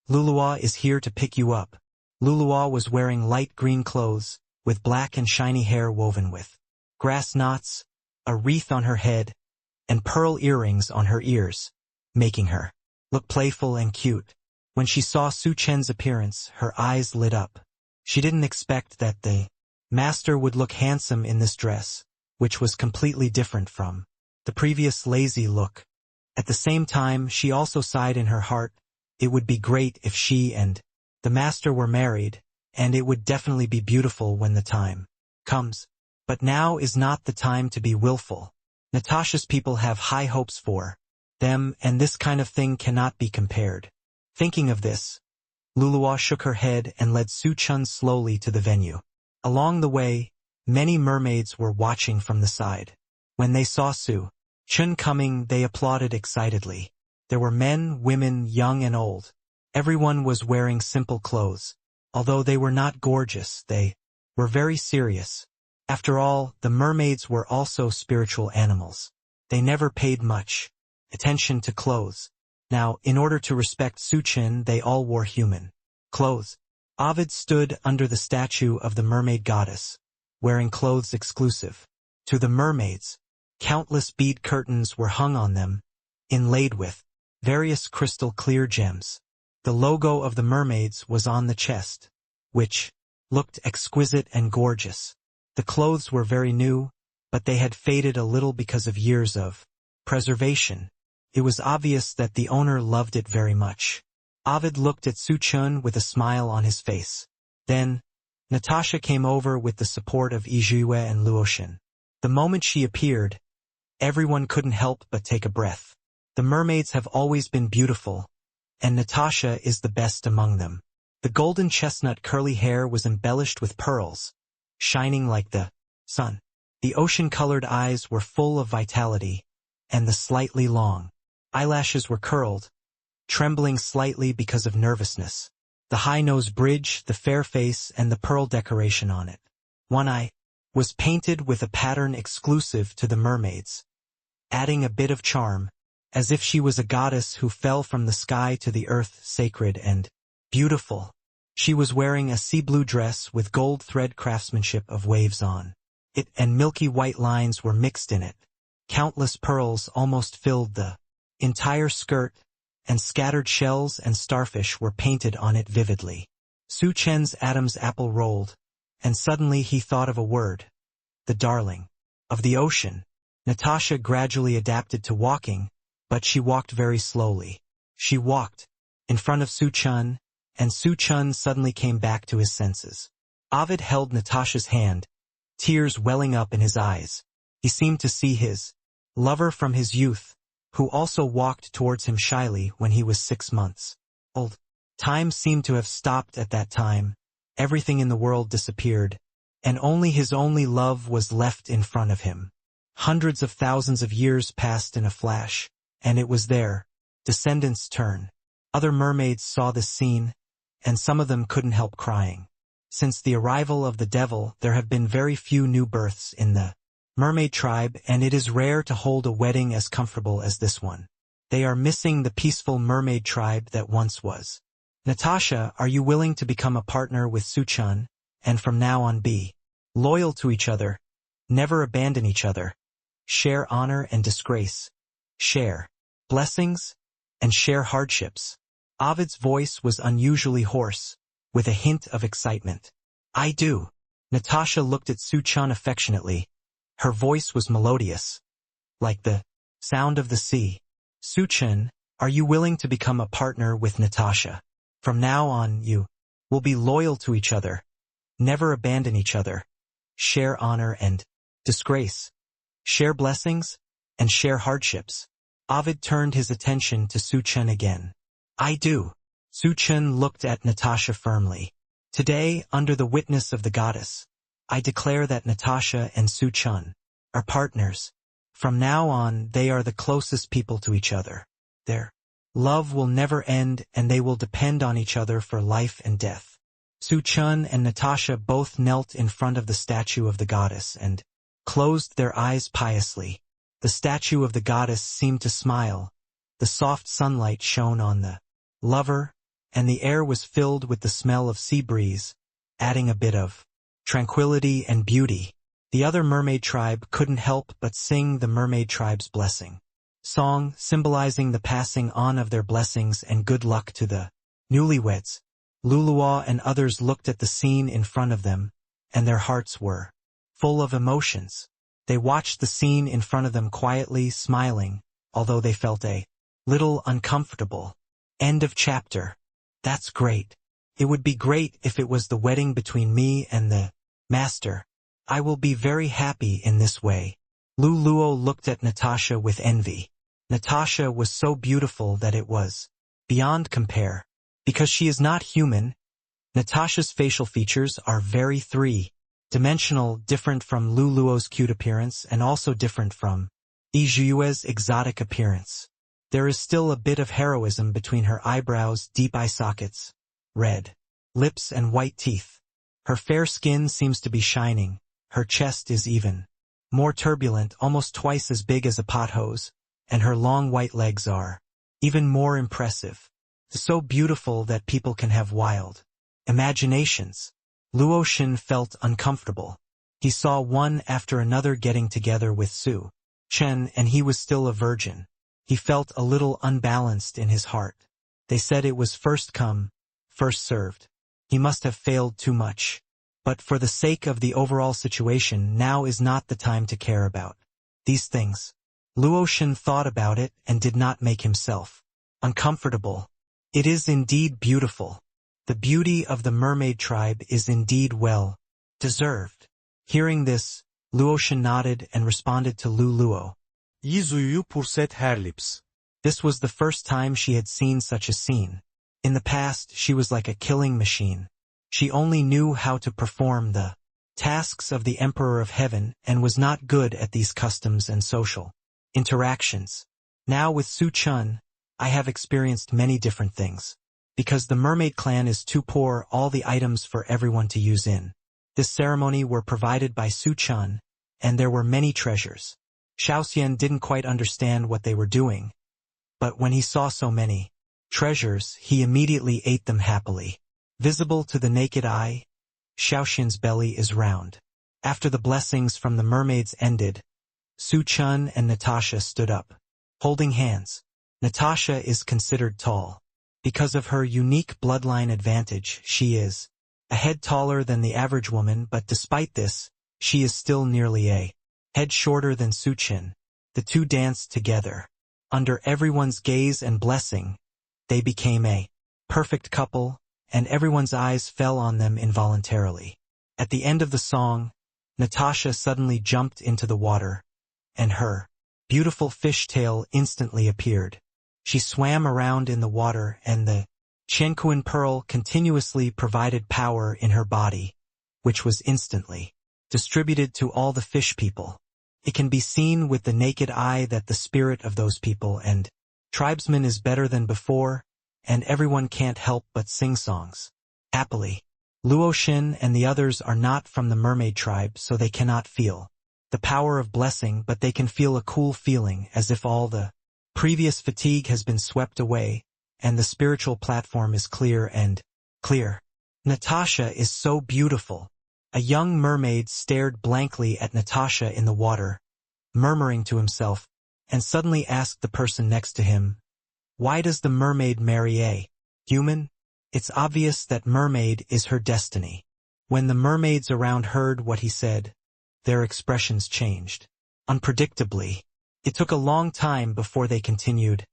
Luluwa is here to pick you up. Luluwa was wearing light green clothes, with black and shiny hair woven with grass knots, a wreath on her head, and pearl earrings on her ears, making her look playful and cute. When she saw Su Chen's appearance, her eyes lit up. She didn't expect that the master would look handsome in this dress, which was completely different from the previous lazy look. At the same time, she also sighed in her heart. It would be great if she and the master were married, and it would definitely be beautiful when the time comes. But now is not the time to be willful. Natasha's people have high hopes for them, and this kind of thing cannot be compared. Thinking of this, Luluwa shook her head and led Su Chun slowly to the venue. Along the way, many mermaids were watching from the side. When they saw Su Chun coming, they applauded excitedly. There were men, women, young and old. Everyone was wearing simple clothes. Although they were not gorgeous, they were very serious. After all, the mermaids were also spiritual animals. They never paid much attention to clothes. Now, in order to respect Su Chun, they all wore human clothes. Ovid stood under the statue of the mermaid goddess, wearing clothes exclusive to the mermaids. Countless bead curtains were hung on them, inlaid with various crystal clear gems. The logo of the mermaids was on the chest, which looked exquisite and gorgeous. The clothes were very new, but they had faded a little because of years of preservation. It was obvious that the owner loved it very much. Ovid looked at Su Chun with a smile on his face. Then, Natasha came over with the support of Izhuiwe and Luoshan. The moment she appeared, everyone couldn't help but take a breath. The mermaids have always been beautiful, and Natasha is the best among them. The golden chestnut curly hair was embellished with pearls, shining like the sun. The ocean-colored eyes were full of vitality, and the slightly long eyelashes were curled, trembling slightly because of nervousness. The high nose bridge, the fair face, and the pearl decoration on it. One eye was painted with a pattern exclusive to the mermaids, adding a bit of charm, as if she was a goddess who fell from the sky to the earth, sacred and beautiful. She was wearing a sea blue dress with gold thread craftsmanship of waves on it, and milky white lines were mixed in it. Countless pearls almost filled the entire skirt, and scattered shells and starfish were painted on it vividly. Su Chen's Adam's apple rolled, and suddenly he thought of a word. The darling of the ocean. Natasha gradually adapted to walking, but she walked very slowly. She walked in front of Su Chen, and Su Chen suddenly came back to his senses. Ovid held Natasha's hand, tears welling up in his eyes. He seemed to see his lover from his youth, who also walked towards him shyly when he was 6 months old. Time seemed to have stopped at that time. Everything in the world disappeared, and only his only love was left in front of him. Hundreds of thousands of years passed in a flash, and it was their descendants' turn. Other mermaids saw this scene, and some of them couldn't help crying. Since the arrival of the devil, there have been very few new births in the mermaid tribe, and it is rare to hold a wedding as comfortable as this one. They are missing the peaceful mermaid tribe that once was. Natasha, are you willing to become a partner with Su Chen, and from now on be loyal to each other, never abandon each other, share honor and disgrace, share blessings, and share hardships? Ovid's voice was unusually hoarse, with a hint of excitement. I do. Natasha looked at Su Chen affectionately. Her voice was melodious, like the sound of the sea. Su Chen, are you willing to become a partner with Natasha? From now on, you will be loyal to each other, never abandon each other, share honor and disgrace, share blessings, and share hardships. Ovid turned his attention to Su Chen again. I do. Su Chen looked at Natasha firmly. Today, under the witness of the goddess, I declare that Natasha and Su Chen are partners. From now on, they are the closest people to each other. Their love will never end, and they will depend on each other for life and death. Su Chen and Natasha both knelt in front of the statue of the goddess and closed their eyes piously. The statue of the goddess seemed to smile. The soft sunlight shone on the lover, and the air was filled with the smell of sea breeze, adding a bit of tranquility and beauty. The other mermaid tribe couldn't help but sing the mermaid tribe's blessing song, symbolizing the passing on of their blessings and good luck to the newlyweds. Luluo and others looked at the scene in front of them, and their hearts were full of emotions. They watched the scene in front of them quietly, smiling, although they felt a little uncomfortable. End of chapter. That's great. It would be great if it was the wedding between me and the master. I will be very happy in this way. Luluo looked at Natasha with envy. Natasha was so beautiful that it was beyond compare. Because she is not human, Natasha's facial features are very three-dimensional, different from Luluo's cute appearance and also different from Yizhue's exotic appearance. There is still a bit of heroism between her eyebrows, deep eye sockets, red lips and white teeth. Her fair skin seems to be shining. Her chest is even more turbulent, almost twice as big as a pothose, and her long white legs are even more impressive. So beautiful that people can have wild imaginations. Luoshan felt uncomfortable. He saw one after another getting together with Su Chen, and he was still a virgin. He felt a little unbalanced in his heart. They said it was first come, first served. He must have failed too much. But for the sake of the overall situation, now is not the time to care about these things. Luoshan thought about it and did not make himself uncomfortable. It is indeed beautiful. The beauty of the mermaid tribe is indeed well deserved. Hearing this, Luoshan nodded and responded to Luluo. Yizuyu pour cette her lips. This was the first time she had seen such a scene. In the past, she was like a killing machine. She only knew how to perform the tasks of the Emperor of Heaven and was not good at these customs and social interactions. Now with Su Chen, I have experienced many different things. Because the mermaid clan is too poor, all the items for everyone to use in this ceremony were provided by Su Chen, and there were many treasures. Xiaoxian didn't quite understand what they were doing, but when he saw so many treasures, he immediately ate them happily. Visible to the naked eye, Xiaoxian's belly is round. After the blessings from the mermaids ended, Su Chen and Natasha stood up, holding hands. Natasha is considered tall. Because of her unique bloodline advantage, she is a head taller than the average woman, but despite this, she is still nearly a head shorter than Chen. The two danced together. Under everyone's gaze and blessing, they became a perfect couple, and everyone's eyes fell on them involuntarily. At the end of the song, Natasha suddenly jumped into the water, and her beautiful fishtail instantly appeared. She swam around in the water, and the Chen pearl continuously provided power in her body, which was instantly distributed to all the fish people. It can be seen with the naked eye that the spirit of those people and tribesmen is better than before, and everyone can't help but sing songs. Happily, Luoshin and the others are not from the mermaid tribe, so they cannot feel the power of blessing, but they can feel a cool feeling as if all the previous fatigue has been swept away, and the spiritual platform is clear and clear. Natasha is so beautiful. A young mermaid stared blankly at Natasha in the water, murmuring to himself, and suddenly asked the person next to him, "Why does the mermaid marry a human?" It's obvious that mermaid is her destiny. When the mermaids around heard what he said, their expressions changed. Unpredictably, it took a long time before they continued.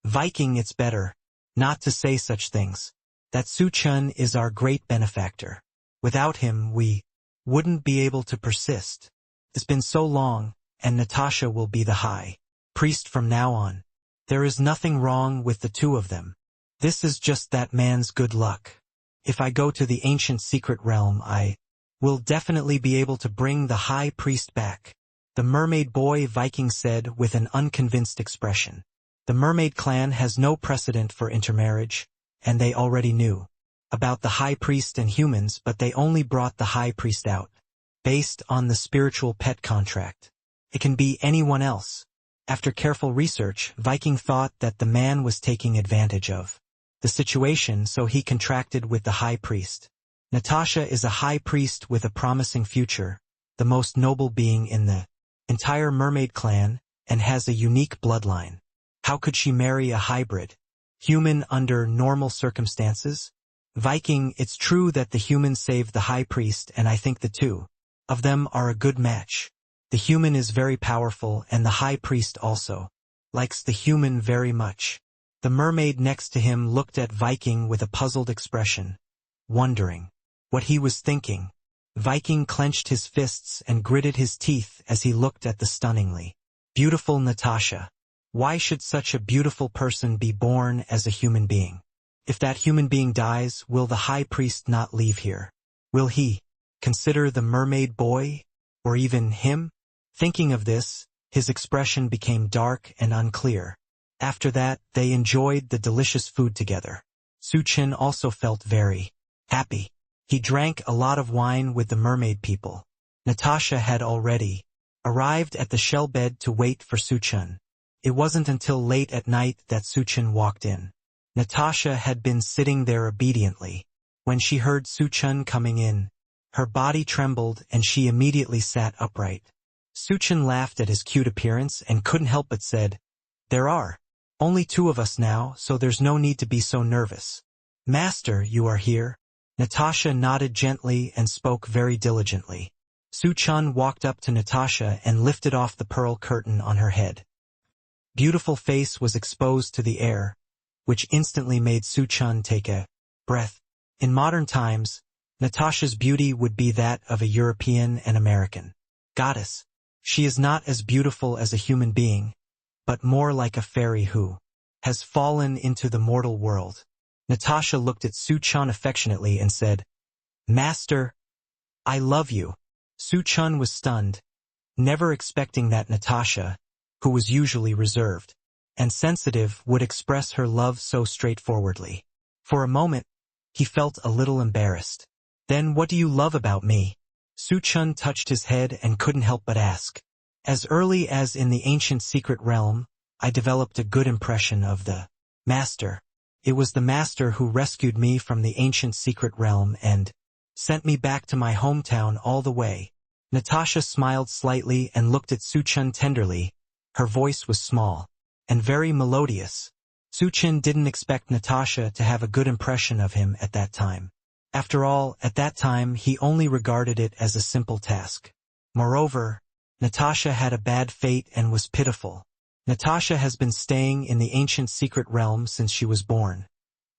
"Viking, it's better not to say such things. That Chen is our great benefactor. Without him, we wouldn't be able to persist. It's been so long, and Natasha will be the high priest from now on. There is nothing wrong with the two of them. This is just that man's good luck. If I go to the ancient secret realm, I will definitely be able to bring the high priest back," the mermaid boy Viking said with an unconvinced expression. The mermaid clan has no precedent for intermarriage, and they already knew about the high priest and humans, but they only brought the high priest out based on the spiritual pet contract. It can be anyone else. After careful research, Viking thought that the man was taking advantage of the situation, so he contracted with the high priest. Natasha is a high priest with a promising future, the most noble being in the entire mermaid clan, and has a unique bloodline. How could she marry a hybrid human under normal circumstances? Viking, it's true that the human saved the high priest, and I think the two of them are a good match. The human is very powerful, and the high priest also likes the human very much. The mermaid next to him looked at Viking with a puzzled expression, wondering what he was thinking. Viking clenched his fists and gritted his teeth as he looked at the stunningly beautiful Natasha. Why should such a beautiful person be born as a human being? If that human being dies, will the high priest not leave here? Will he consider the mermaid boy, or even him? Thinking of this, his expression became dark and unclear. After that, they enjoyed the delicious food together. Chen also felt very happy. He drank a lot of wine with the mermaid people. Natasha had already arrived at the shell bed to wait for Chen. It wasn't until late at night that Chen walked in. Natasha had been sitting there obediently. When she heard Chen coming in, her body trembled and she immediately sat upright. Chen laughed at his cute appearance and couldn't help but said, "There are only two of us now, so there's no need to be so nervous." "Master, you are here?" Natasha nodded gently and spoke very diligently. Chen walked up to Natasha and lifted off the pearl curtain on her head. Beautiful face was exposed to the air, which instantly made Chen take a breath. In modern times, Natasha's beauty would be that of a European and American goddess. She is not as beautiful as a human being, but more like a fairy who has fallen into the mortal world. Natasha looked at Chen affectionately and said, "Master, I love you." Chen was stunned, never expecting that Natasha, who was usually reserved and sensitive, would express her love so straightforwardly. For a moment, he felt a little embarrassed. "Then what do you love about me?" Chen touched his head and couldn't help but ask. "As early as in the ancient secret realm, I developed a good impression of the master. It was the master who rescued me from the ancient secret realm and sent me back to my hometown all the way." Natasha smiled slightly and looked at Chen tenderly. Her voice was small and very melodious. Su Chen didn't expect Natasha to have a good impression of him at that time. After all, at that time he only regarded it as a simple task. Moreover, Natasha had a bad fate and was pitiful. Natasha has been staying in the ancient secret realm since she was born,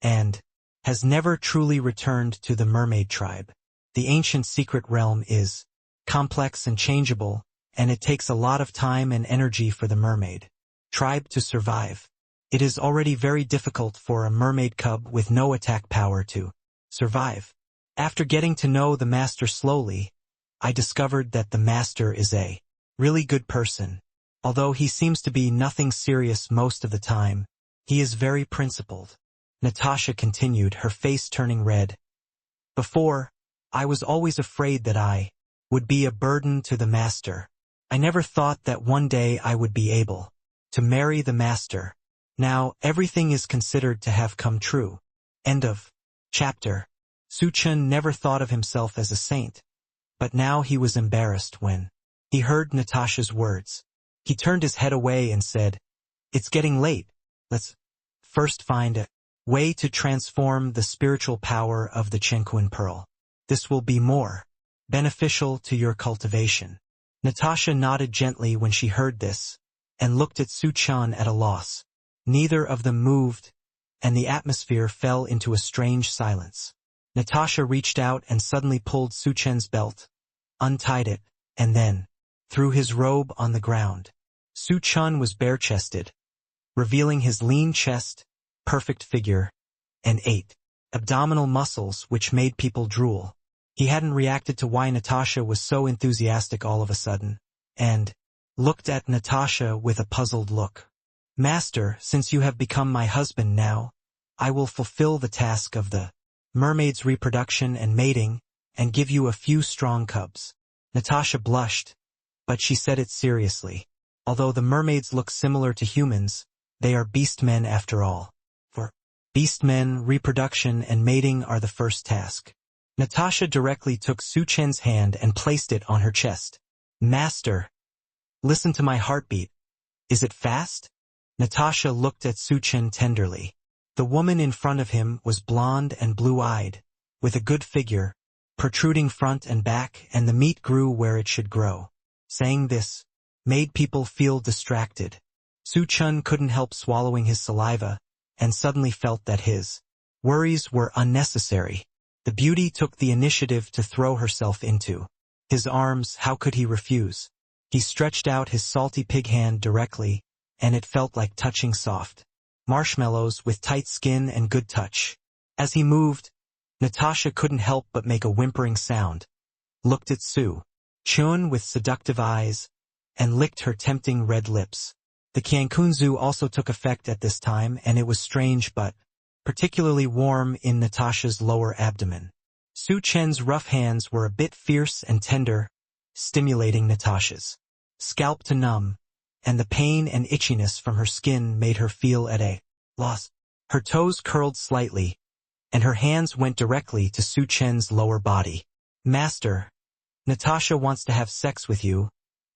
and has never truly returned to the mermaid tribe. The ancient secret realm is complex and changeable, and it takes a lot of time and energy for the mermaid tribe to survive. It is already very difficult for a mermaid cub with no attack power to survive. After getting to know the master slowly, I discovered that the master is a really good person. Although he seems to be nothing serious most of the time, he is very principled. Natasha continued, her face turning red. Before, I was always afraid that I would be a burden to the master. I never thought that one day I would be able to marry the master. Now, everything is considered to have come true. End of chapter. Su Chen never thought of himself as a saint, but now he was embarrassed when he heard Natasha's words. He turned his head away and said, "It's getting late. Let's first find a way to transform the spiritual power of the Chenquan pearl. This will be more beneficial to your cultivation." Natasha nodded gently when she heard this, and looked at Su Chen at a loss. Neither of them moved, and the atmosphere fell into a strange silence. Natasha reached out and suddenly pulled Su Chen's belt, untied it, and then threw his robe on the ground. Su Chen was bare-chested, revealing his lean chest, perfect figure, and 8 abdominal muscles which made people drool. He hadn't reacted to why Natasha was so enthusiastic all of a sudden, and looked at Natasha with a puzzled look. "Master, since you have become my husband now, I will fulfill the task of the mermaid's reproduction and mating, and give you a few strong cubs." Natasha blushed, but she said it seriously. Although the mermaids look similar to humans, they are beastmen after all. For beastmen, reproduction and mating are the first task. Natasha directly took Su Chen's hand and placed it on her chest. "Master, listen to my heartbeat. Is it fast?" Natasha looked at Su Chen tenderly. The woman in front of him was blonde and blue-eyed, with a good figure, protruding front and back, and the meat grew where it should grow. Saying this made people feel distracted. Su Chen couldn't help swallowing his saliva, and suddenly felt that his worries were unnecessary. The beauty took the initiative to throw herself into his arms. How could he refuse? He stretched out his salty pig hand directly, and it felt like touching soft marshmallows with tight skin and good touch. As he moved, Natasha couldn't help but make a whimpering sound, looked at Su Chen with seductive eyes, and licked her tempting red lips. The Qiankunzu also took effect at this time, and it was strange but particularly warm in Natasha's lower abdomen. Su Chen's rough hands were a bit fierce and tender, stimulating Natasha's scalp to numb, and the pain and itchiness from her skin made her feel at a loss. Her toes curled slightly, and her hands went directly to Su Chen's lower body. "Master, Natasha wants to have sex with you.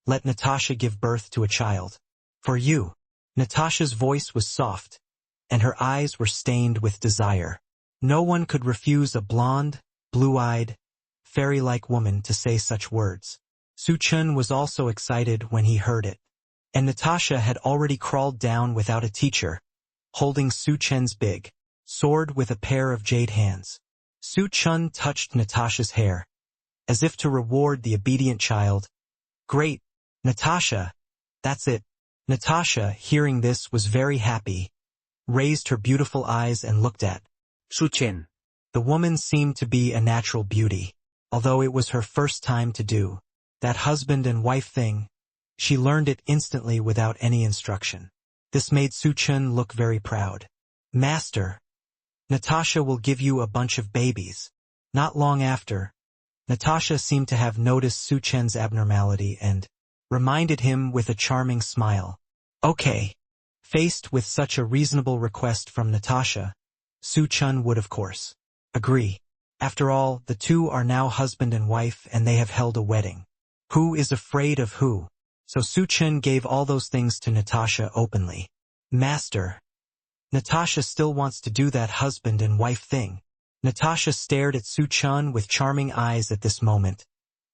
Let Natasha give birth to a child. For you." Natasha's voice was soft, and her eyes were stained with desire. No one could refuse a blonde, blue-eyed, fairy-like woman to say such words. Su Chen was also excited when he heard it. And Natasha had already crawled down without a teacher, holding Su Chen's big sword with a pair of jade hands. Su Chen touched Natasha's hair, as if to reward the obedient child. "Great, Natasha, that's it." Natasha, hearing this, was very happy, raised her beautiful eyes and looked at Su Chen. The woman seemed to be a natural beauty. Although it was her first time to do that husband and wife thing, she learned it instantly without any instruction. This made Su Chen look very proud. "Master, Natasha will give you a bunch of babies." Not long after, Natasha seemed to have noticed Su Chen's abnormality and reminded him with a charming smile. "Okay." Faced with such a reasonable request from Natasha, Su Chen would of course agree. After all, the two are now husband and wife, and they have held a wedding. Who is afraid of who? So Su Chen gave all those things to Natasha openly. Master. Natasha still wants to do that husband and wife thing. Natasha stared at Su Chen with charming eyes at this moment,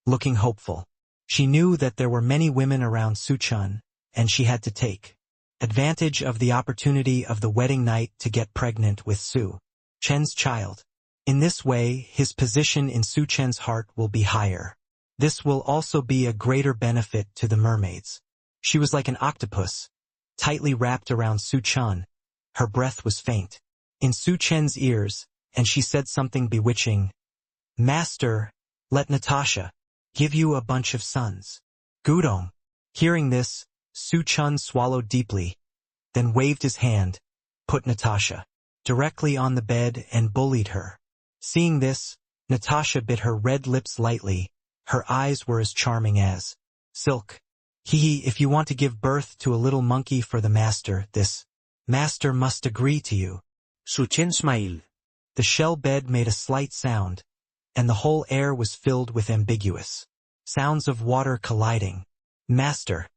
looking hopeful. She knew that there were many women around Su Chen, and she had to take advantage of the opportunity of the wedding night to get pregnant with Su Chen's child. In this way, his position in Su Chen's heart will be higher. This will also be a greater benefit to the mermaids. She was like an octopus, tightly wrapped around Su Chen. Her breath was faint in Su Chen's ears, and she said something bewitching. Master, let Natasha give you a bunch of sons. Gudong. Hearing this, Su Chen swallowed deeply, then waved his hand, put Natasha directly on the bed and bullied her. Seeing this, Natasha bit her red lips lightly. Her eyes were as charming as silk. If you want to give birth to a little monkey for the master, this master must agree to you. Su Chen smiled. The shell bed made a slight sound, and the whole air was filled with ambiguous sounds of water colliding. Master.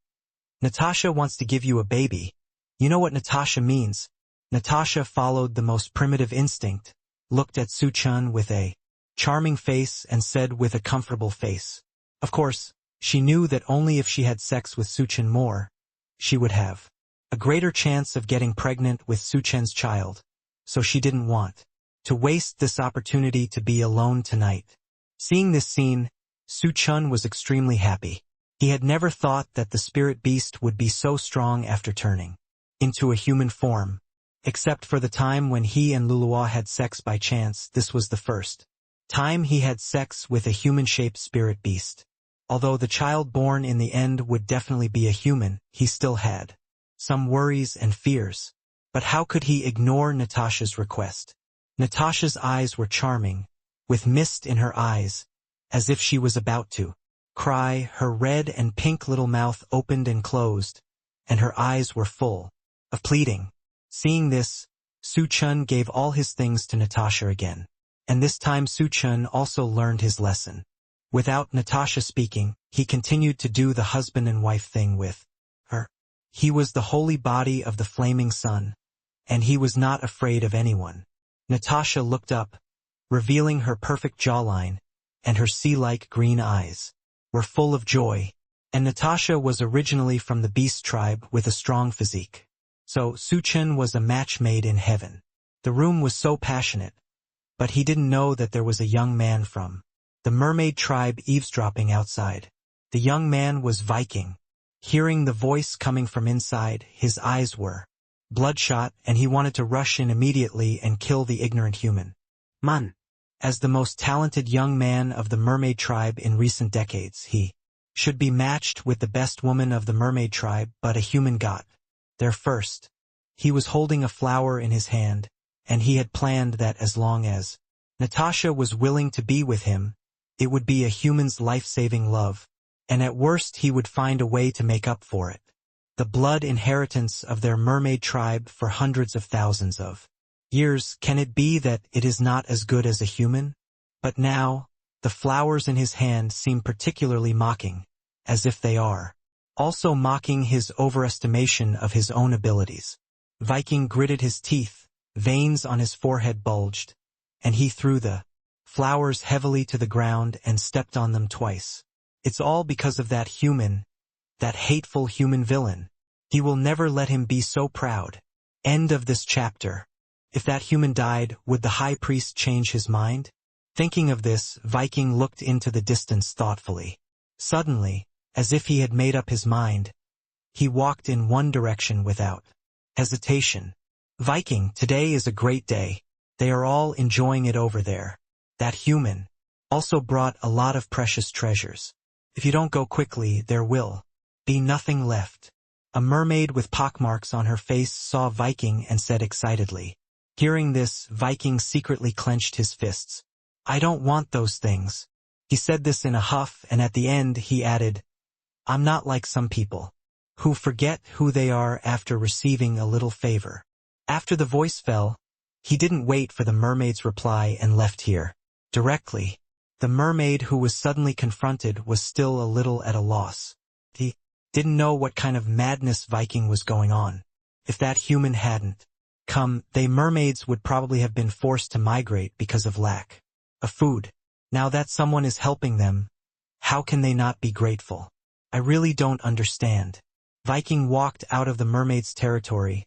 Natasha wants to give you a baby. You know what Natasha means. Natasha followed the most primitive instinct, looked at Su Chen with a charming face and said with a comfortable face. Of course, she knew that only if she had sex with Su Chen more, she would have a greater chance of getting pregnant with Su Chen's child, so she didn't want to waste this opportunity to be alone tonight. Seeing this scene, Su Chen was extremely happy. He had never thought that the spirit beast would be so strong after turning into a human form. Except for the time when he and Luluwa had sex by chance, this was the first time he had sex with a human-shaped spirit beast. Although the child born in the end would definitely be a human, he still had some worries and fears. But how could he ignore Natasha's request? Natasha's eyes were charming, with mist in her eyes, as if she was about to cry. Her red and pink little mouth opened and closed, and her eyes were full of pleading. Seeing this, Su Chen gave all his things to Natasha again. And this time Su Chen also learned his lesson. Without Natasha speaking, he continued to do the husband and wife thing with her. He was the holy body of the flaming sun, and he was not afraid of anyone. Natasha looked up, revealing her perfect jawline, and her sea-like green eyes were full of joy. And Natasha was originally from the beast tribe with a strong physique. So Su Chen was a match made in heaven. The room was so passionate, but he didn't know that there was a young man from the mermaid tribe eavesdropping outside. The young man was Viking. Hearing the voice coming from inside, his eyes were bloodshot, and he wanted to rush in immediately and kill the ignorant human. Man. As the most talented young man of the mermaid tribe in recent decades, he should be matched with the best woman of the mermaid tribe, but a human got there first. He was holding a flower in his hand, and he had planned that as long as Natasha was willing to be with him, it would be a human's life-saving love, and at worst he would find a way to make up for it. The blood inheritance of their mermaid tribe for hundreds of thousands of years. Can it be that it is not as good as a human? But now, the flowers in his hand seem particularly mocking, as if they are also mocking his overestimation of his own abilities. Viking gritted his teeth, veins on his forehead bulged, and he threw the flowers heavily to the ground and stepped on them twice. It's all because of that human, that hateful human villain. He will never let him be so proud. End of this chapter. If that human died, would the high priest change his mind? Thinking of this, Viking looked into the distance thoughtfully. Suddenly, as if he had made up his mind, he walked in one direction without hesitation. Viking, today is a great day. They are all enjoying it over there. That human also brought a lot of precious treasures. If you don't go quickly, there will be nothing left. A mermaid with pockmarks on her face saw Viking and said excitedly. Hearing this, Viking secretly clenched his fists. I don't want those things. He said this in a huff, and at the end he added, I'm not like some people who forget who they are after receiving a little favor. After the voice fell, he didn't wait for the mermaid's reply and left here directly. The mermaid who was suddenly confronted was still a little at a loss. He didn't know what kind of madness Viking was going on. If that human hadn't come, they mermaids would probably have been forced to migrate because of lack of food. Now that someone is helping them, how can they not be grateful? I really don't understand. Viking walked out of the mermaid's territory.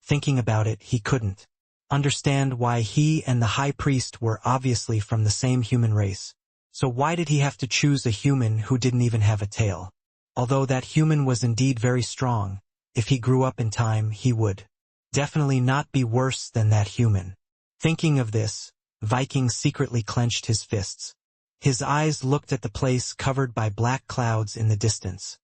Thinking about it, he couldn't understand why he and the high priest were obviously from the same human race. So why did he have to choose a human who didn't even have a tail? Although that human was indeed very strong, if he grew up in time he would definitely not be worse than that human. Thinking of this, Viking secretly clenched his fists. His eyes looked at the place covered by black clouds in the distance,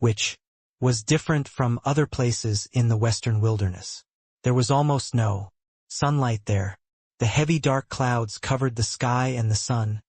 which was different from other places in the western wilderness. There was almost no sunlight there. The heavy dark clouds covered the sky and the sun,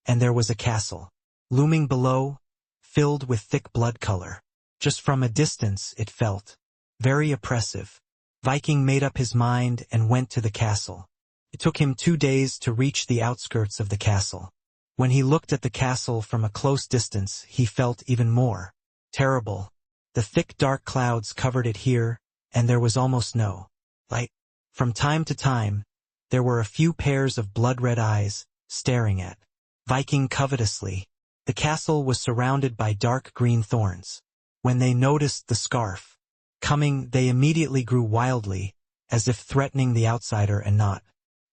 and there was a castle looming below, filled with thick blood color. Just from a distance it felt very oppressive. Viking made up his mind and went to the castle. It took him 2 days to reach the outskirts of the castle. When he looked at the castle from a close distance, he felt even more terrible. The thick dark clouds covered it here, and there was almost no light. From time to time, there were a few pairs of blood-red eyes staring at Viking covetously. The castle was surrounded by dark green thorns. When they noticed the scarf coming, they immediately grew wildly, as if threatening the outsider and not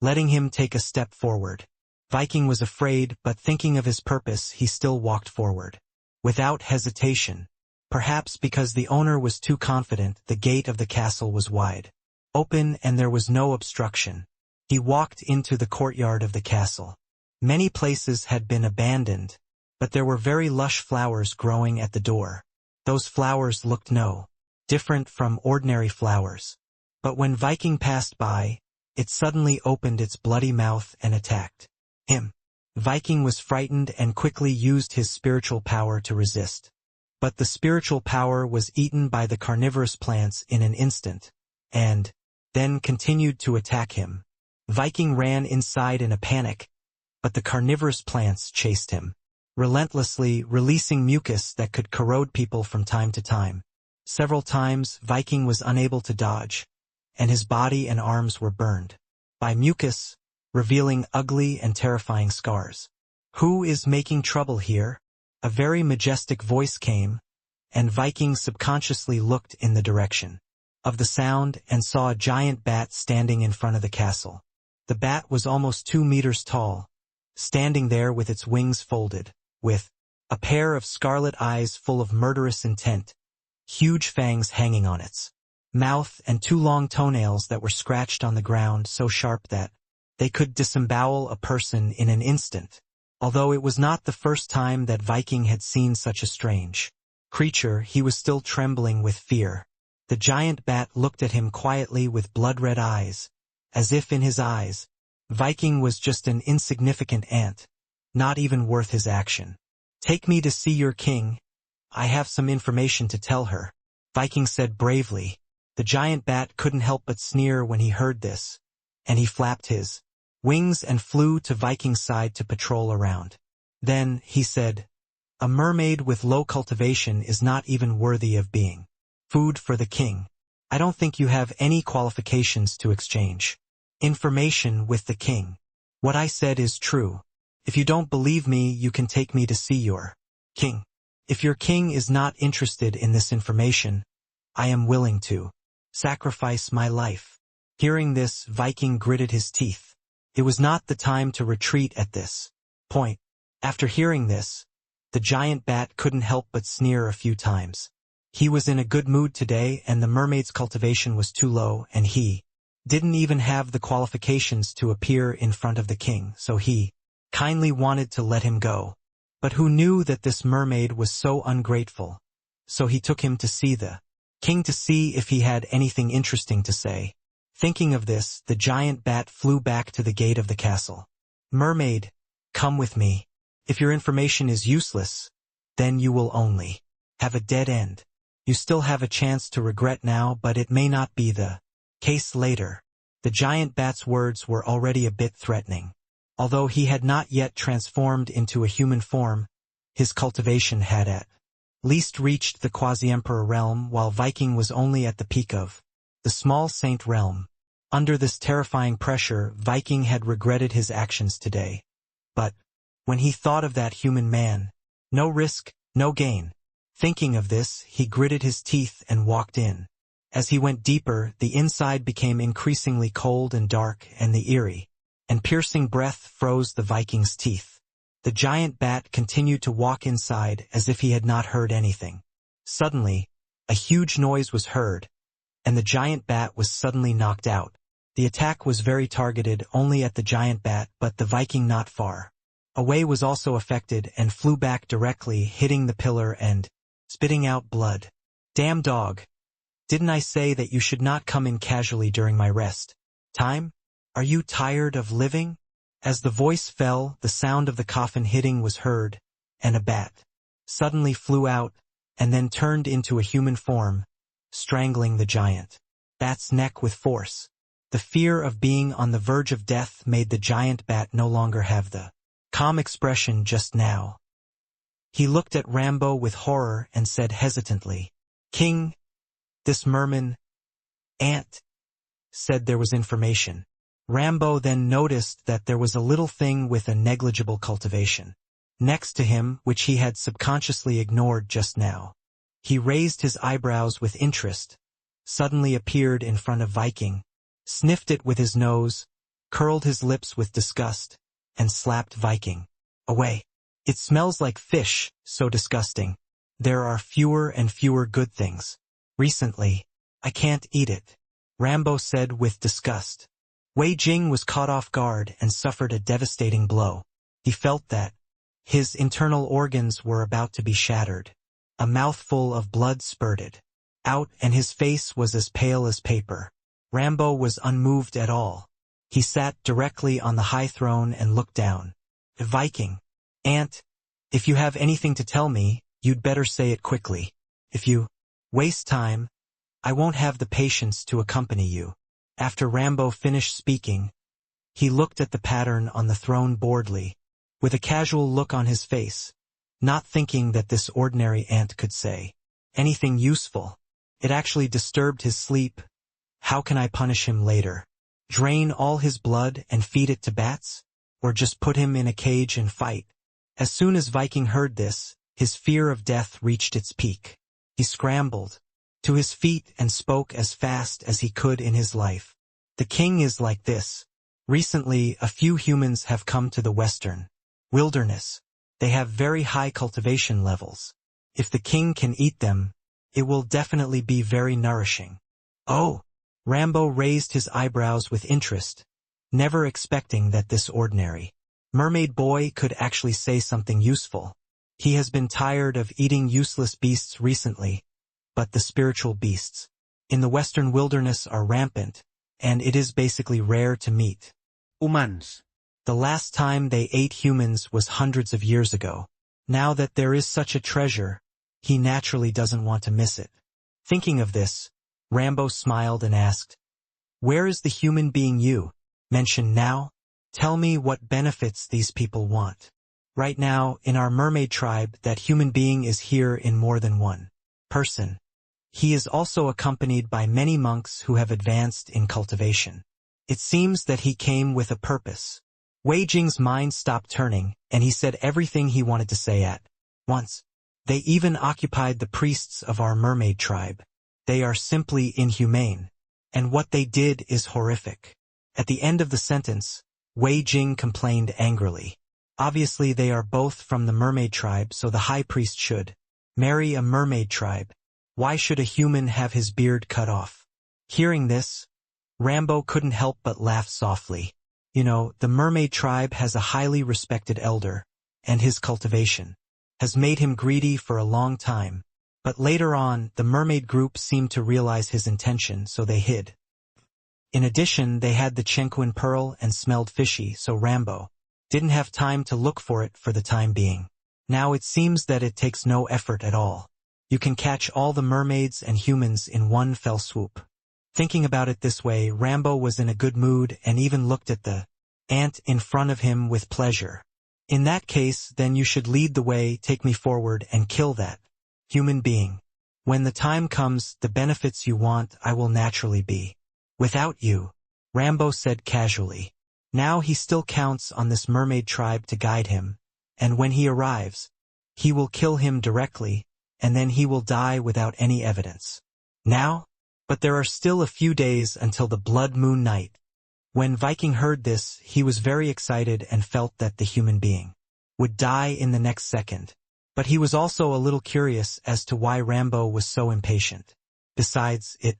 letting him take a step forward. Viking was afraid, but thinking of his purpose, he still walked forward without hesitation. Perhaps because the owner was too confident, the gate of the castle was wide open and there was no obstruction. He walked into the courtyard of the castle. Many places had been abandoned, but there were very lush flowers growing at the door. Those flowers looked no different from ordinary flowers. But when Viking passed by, it suddenly opened its bloody mouth and attacked him. Viking was frightened and quickly used his spiritual power to resist. But the spiritual power was eaten by the carnivorous plants in an instant, and then continued to attack him. Viking ran inside in a panic, but the carnivorous plants chased him relentlessly, releasing mucus that could corrode people from time to time. Several times, Viking was unable to dodge, and his body and arms were burned by mucus, revealing ugly and terrifying scars. "Who is making trouble here?" A very majestic voice came, and Viking subconsciously looked in the direction of the sound and saw a giant bat standing in front of the castle. The bat was almost 2 meters tall, standing there with its wings folded, with a pair of scarlet eyes full of murderous intent, huge fangs hanging on its mouth, and 2 long toenails that were scratched on the ground so sharp that they could disembowel a person in an instant. Although it was not the first time that Viking had seen such a strange creature, he was still trembling with fear. The giant bat looked at him quietly with blood-red eyes, as if in his eyes, Viking was just an insignificant ant, not even worth his action. "Take me to see your king. I have some information to tell her," Viking said bravely. The giant bat couldn't help but sneer when he heard this, and he flapped his wings and flew to Viking's side to patrol around. Then, he said, "A mermaid with low cultivation is not even worthy of being food for the king. I don't think you have any qualifications to exchange information with the king. What I said is true. If you don't believe me, you can take me to see your king. If your king is not interested in this information, I am willing to sacrifice my life." Hearing this, Viking gritted his teeth. It was not the time to retreat at this point. After hearing this, the giant bat couldn't help but sneer a few times. He was in a good mood today, and the mermaid's cultivation was too low, and he didn't even have the qualifications to appear in front of the king, so he kindly wanted to let him go. But who knew that this mermaid was so ungrateful? So he took him to see the king to see if he had anything interesting to say. Thinking of this, the giant bat flew back to the gate of the castle. "Mermaid, come with me. If your information is useless, then you will only have a dead end. You still have a chance to regret now, but it may not be the case later." The giant bat's words were already a bit threatening. Although he had not yet transformed into a human form, his cultivation had at least reached the quasi-emperor realm, while Viking was only at the peak of the small saint realm. Under this terrifying pressure, Viking had regretted his actions today. But when he thought of that human man, no risk, no gain. Thinking of this, he gritted his teeth and walked in. As he went deeper, the inside became increasingly cold and dark, and the eerie and piercing breath froze the Viking's teeth. The giant bat continued to walk inside as if he had not heard anything. Suddenly, a huge noise was heard, and the giant bat was suddenly knocked out. The attack was very targeted only at the giant bat, but the Viking not far away was also affected and flew back directly, hitting the pillar and spitting out blood. Damn dog! Didn't I say that you should not come in casually during my rest time? Are you tired of living? As the voice fell, the sound of the coffin hitting was heard, and a bat suddenly flew out and then turned into a human form, strangling the giant bat's neck with force. The fear of being on the verge of death made the giant bat no longer have the calm expression just now. He looked at Rambo with horror and said hesitantly, "King, this merman ant said there was information." Rambo then noticed that there was a little thing with a negligible cultivation next to him which he had subconsciously ignored just now. He raised his eyebrows with interest, suddenly appeared in front of Viking, sniffed it with his nose, curled his lips with disgust, and slapped Viking away. "It smells like fish, so disgusting. There are fewer and fewer good things. Recently, I can't eat it," Rambo said with disgust. Wei Jing was caught off guard and suffered a devastating blow. He felt that his internal organs were about to be shattered. A mouthful of blood spurted out and his face was as pale as paper. Rambo was unmoved at all. He sat directly on the high throne and looked down. "Viking, ant, if you have anything to tell me, you'd better say it quickly. If you waste time, I won't have the patience to accompany you." After Rambo finished speaking, he looked at the pattern on the throne boredly, with a casual look on his face, not thinking that this ordinary ant could say anything useful. It actually disturbed his sleep. How can I punish him later? Drain all his blood and feed it to bats? Or just put him in a cage and fight? As soon as Viking heard this, his fear of death reached its peak. He scrambled to his feet and spoke as fast as he could in his life. "The king is like this. Recently, a few humans have come to the western wilderness. They have very high cultivation levels. If the king can eat them, it will definitely be very nourishing." "Oh!" Rambo raised his eyebrows with interest, never expecting that this ordinary mermaid boy could actually say something useful. He has been tired of eating useless beasts recently, but the spiritual beasts in the western wilderness are rampant, and it is basically rare to meet humans. The last time they ate humans was hundreds of years ago. Now that there is such a treasure, he naturally doesn't want to miss it. Thinking of this, Rambo smiled and asked, "Where is the human being you mentioned now? Tell me what benefits these people want." "Right now, in our mermaid tribe, that human being is here in more than one person. He is also accompanied by many monks who have advanced in cultivation. It seems that he came with a purpose." Wei Jing's mind stopped turning, and he said everything he wanted to say at once. "They even occupied the priests of our mermaid tribe. They are simply inhumane, and what they did is horrific." At the end of the sentence, Wei Jing complained angrily. Obviously they are both from the mermaid tribe, so the high priest should marry a mermaid tribe. Why should a human have his beard cut off? Hearing this, Rambo couldn't help but laugh softly. You know, the mermaid tribe has a highly respected elder, and his cultivation has made him greedy for a long time. But later on, the mermaid group seemed to realize his intention, so they hid. In addition, they had the Chenquin pearl and smelled fishy, so Rambo didn't have time to look for it for the time being. Now it seems that it takes no effort at all. You can catch all the mermaids and humans in one fell swoop. Thinking about it this way, Rambo was in a good mood and even looked at the ant in front of him with pleasure. "In that case, then you should lead the way, take me forward and kill that human being." When the time comes, the benefits you want, I will naturally be. Without you, Rambo said casually. Now he still counts on this mermaid tribe to guide him, and when he arrives, he will kill him directly, and then he will die without any evidence. Now? But there are still a few days until the blood moon night. When Viking heard this, he was very excited and felt that the human being would die in the next second. But he was also a little curious as to why Rambo was so impatient. Besides, it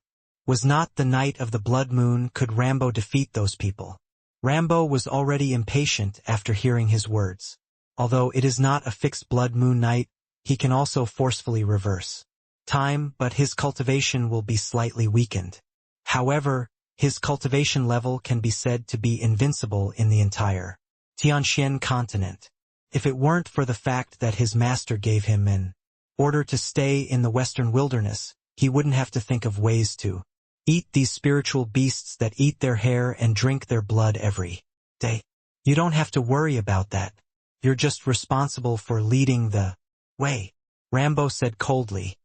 was not the night of the blood moon. Could Rambo defeat those people? Rambo was already impatient after hearing his words. Although it is not a fixed blood moon night, he can also forcefully reverse time, but his cultivation will be slightly weakened. However, his cultivation level can be said to be invincible in the entire Tianxian continent. If it weren't for the fact that his master gave him an order to stay in the western wilderness, he wouldn't have to think of ways to eat these spiritual beasts that eat their hair and drink their blood every day. You don't have to worry about that. You're just responsible for leading the way, Rambo said coldly.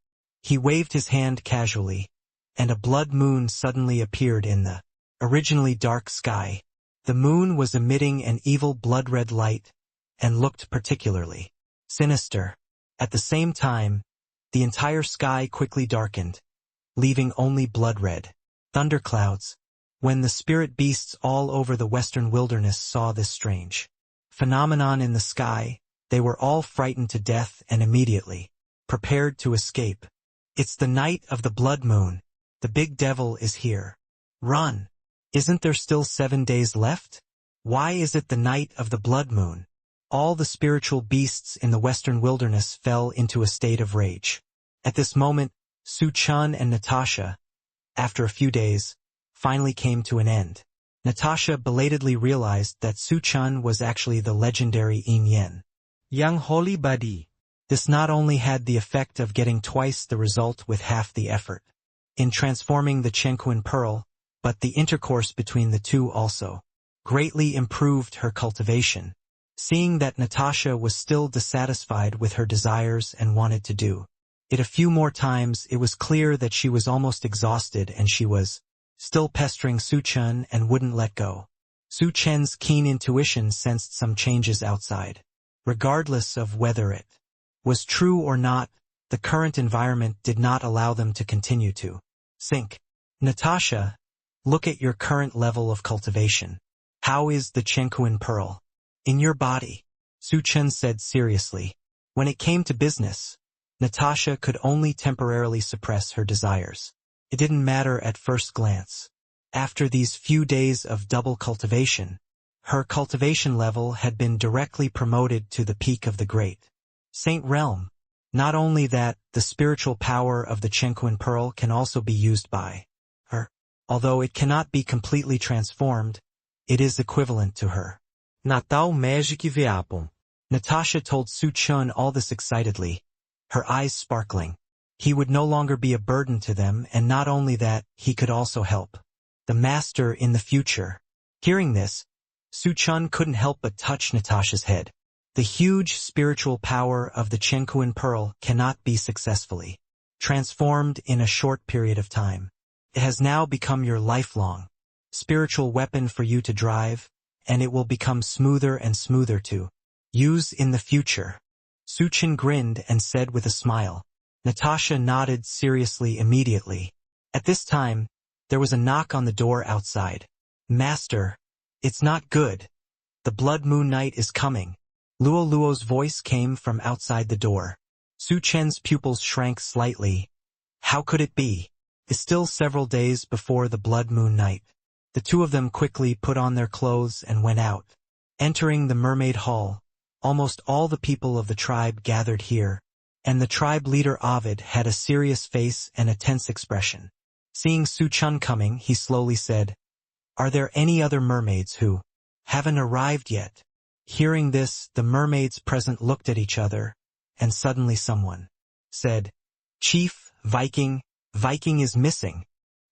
He waved his hand casually, and a blood moon suddenly appeared in the originally dark sky. The moon was emitting an evil blood-red light, and looked particularly sinister. At the same time, the entire sky quickly darkened, leaving only blood-red thunderclouds. When the spirit beasts all over the western wilderness saw this strange phenomenon in the sky, they were all frightened to death and immediately prepared to escape. It's the night of the blood moon. The big devil is here. Run! Isn't there still 7 days left? Why is it the night of the blood moon? All the spiritual beasts in the western wilderness fell into a state of rage. At this moment, Su Chen and Natasha, after a few days, finally came to an end. Natasha belatedly realized that Su Chen was actually the legendary Yin Yen, Young Holy Buddy. This not only had the effect of getting twice the result with half the effort in transforming the Chenquin pearl, but the intercourse between the two also greatly improved her cultivation. Seeing that Natasha was still dissatisfied with her desires and wanted to do it a few more times, it was clear that she was almost exhausted and she was still pestering Su Chen and wouldn't let go. Su Chen's keen intuition sensed some changes outside. Regardless of whether it was true or not, the current environment did not allow them to continue to sink. Natasha, look at your current level of cultivation. How is the Chenquin pearl in your body? Su Chen said seriously. When it came to business, Natasha could only temporarily suppress her desires. It didn't matter at first glance. After these few days of double cultivation, her cultivation level had been directly promoted to the peak of the great Saint realm. Not only that, the spiritual power of the Chenquin pearl can also be used by her. Although it cannot be completely transformed, it is equivalent to her. Natal Magic Veapon. Natasha told Su Chen all this excitedly, her eyes sparkling. He would no longer be a burden to them, and not only that, he could also help the master in the future. Hearing this, Su Chen couldn't help but touch Natasha's head. The huge spiritual power of the Chenquin pearl cannot be successfully transformed in a short period of time. It has now become your lifelong spiritual weapon for you to drive, and it will become smoother and smoother to use in the future. Su Chen grinned and said with a smile. Natasha nodded seriously immediately. At this time, there was a knock on the door outside. Master, it's not good. The blood moon night is coming. Luo Luo's voice came from outside the door. Su Chen's pupils shrank slightly. How could it be? It's still several days before the blood moon night. The two of them quickly put on their clothes and went out. Entering the mermaid hall, almost all the people of the tribe gathered here, and the tribe leader Ovid had a serious face and a tense expression. Seeing Su Chen coming, he slowly said, "Are there any other mermaids who haven't arrived yet?" Hearing this, the mermaids present looked at each other, and suddenly someone said, "Chief, Viking is missing."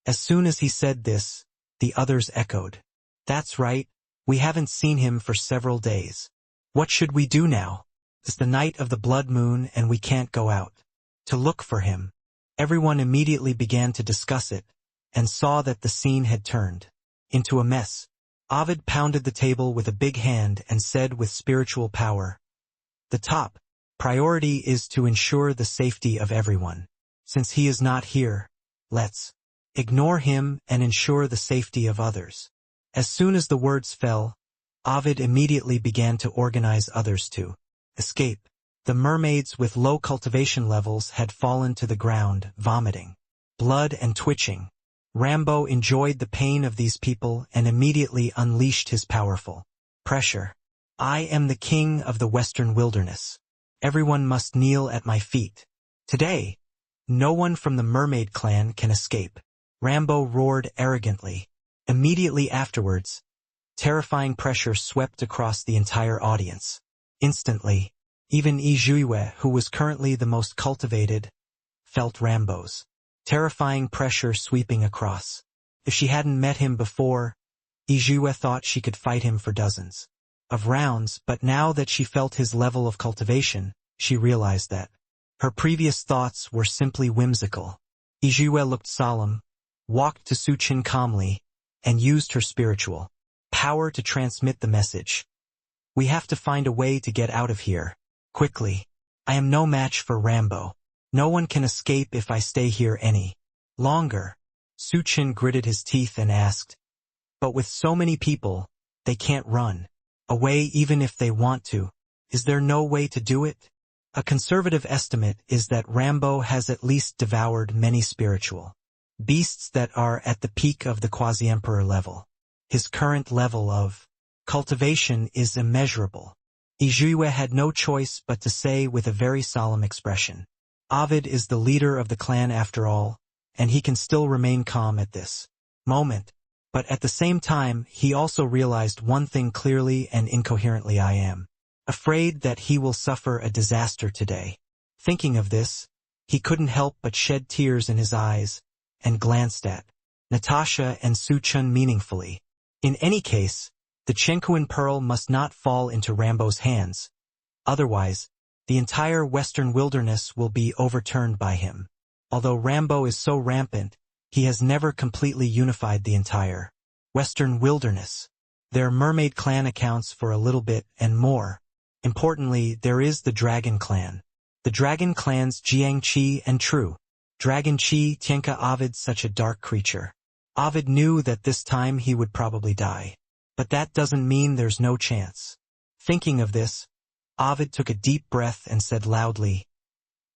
As soon as he said this, the others echoed, "That's right, we haven't seen him for several days. What should we do now? It's the night of the blood moon and we can't go out to look for him." Everyone immediately began to discuss it, and saw that the scene had turned into a mess. Ovid pounded the table with a big hand and said with spiritual power, "The top priority is to ensure the safety of everyone. Since he is not here, let's ignore him and ensure the safety of others." As soon as the words fell, Ovid immediately began to organize others to escape. The mermaids with low cultivation levels had fallen to the ground, vomiting blood and twitching. Rambo enjoyed the pain of these people and immediately unleashed his powerful pressure. "I am the king of the western wilderness. Everyone must kneel at my feet. Today, no one from the mermaid clan can escape." Rambo roared arrogantly. Immediately afterwards, terrifying pressure swept across the entire audience. Instantly, even Yizhuiwe, who was currently the most cultivated, felt Rambo's terrifying pressure sweeping across. If she hadn't met him before, Yizhuiwe thought she could fight him for dozens of rounds, but now that she felt his level of cultivation, she realized that her previous thoughts were simply whimsical. Yizhuiwe looked solemn, walked to Su Chen calmly, and used her spiritual power to transmit the message. "We have to find a way to get out of here. Quickly. I am no match for Rambo. No one can escape if I stay here any longer." Su Chen gritted his teeth and asked, "But with so many people, they can't run away even if they want to. Is there no way to do it?" A conservative estimate is that Rambo has at least devoured many spiritual beasts that are at the peak of the quasi-emperor level. His current level of cultivation is immeasurable. Yizhuiwe had no choice but to say with a very solemn expression, "Ovid is the leader of the clan after all, and he can still remain calm at this moment." But at the same time, he also realized one thing clearly and incoherently: "I am afraid that he will suffer a disaster today." Thinking of this, he couldn't help but shed tears in his eyes, and glanced at Natasha and Su Chen meaningfully. In any case, the Chenkuan pearl must not fall into Rambo's hands. Otherwise, the entire western wilderness will be overturned by him. Although Rambo is so rampant, he has never completely unified the entire western wilderness. Their mermaid clan accounts for a little bit and more. Importantly, there is the dragon clan. The dragon clans Jiangqi and True Dragon Qi Tianka. Ovid, such a dark creature. Ovid knew that this time he would probably die. But that doesn't mean there's no chance. Thinking of this, Ovid took a deep breath and said loudly,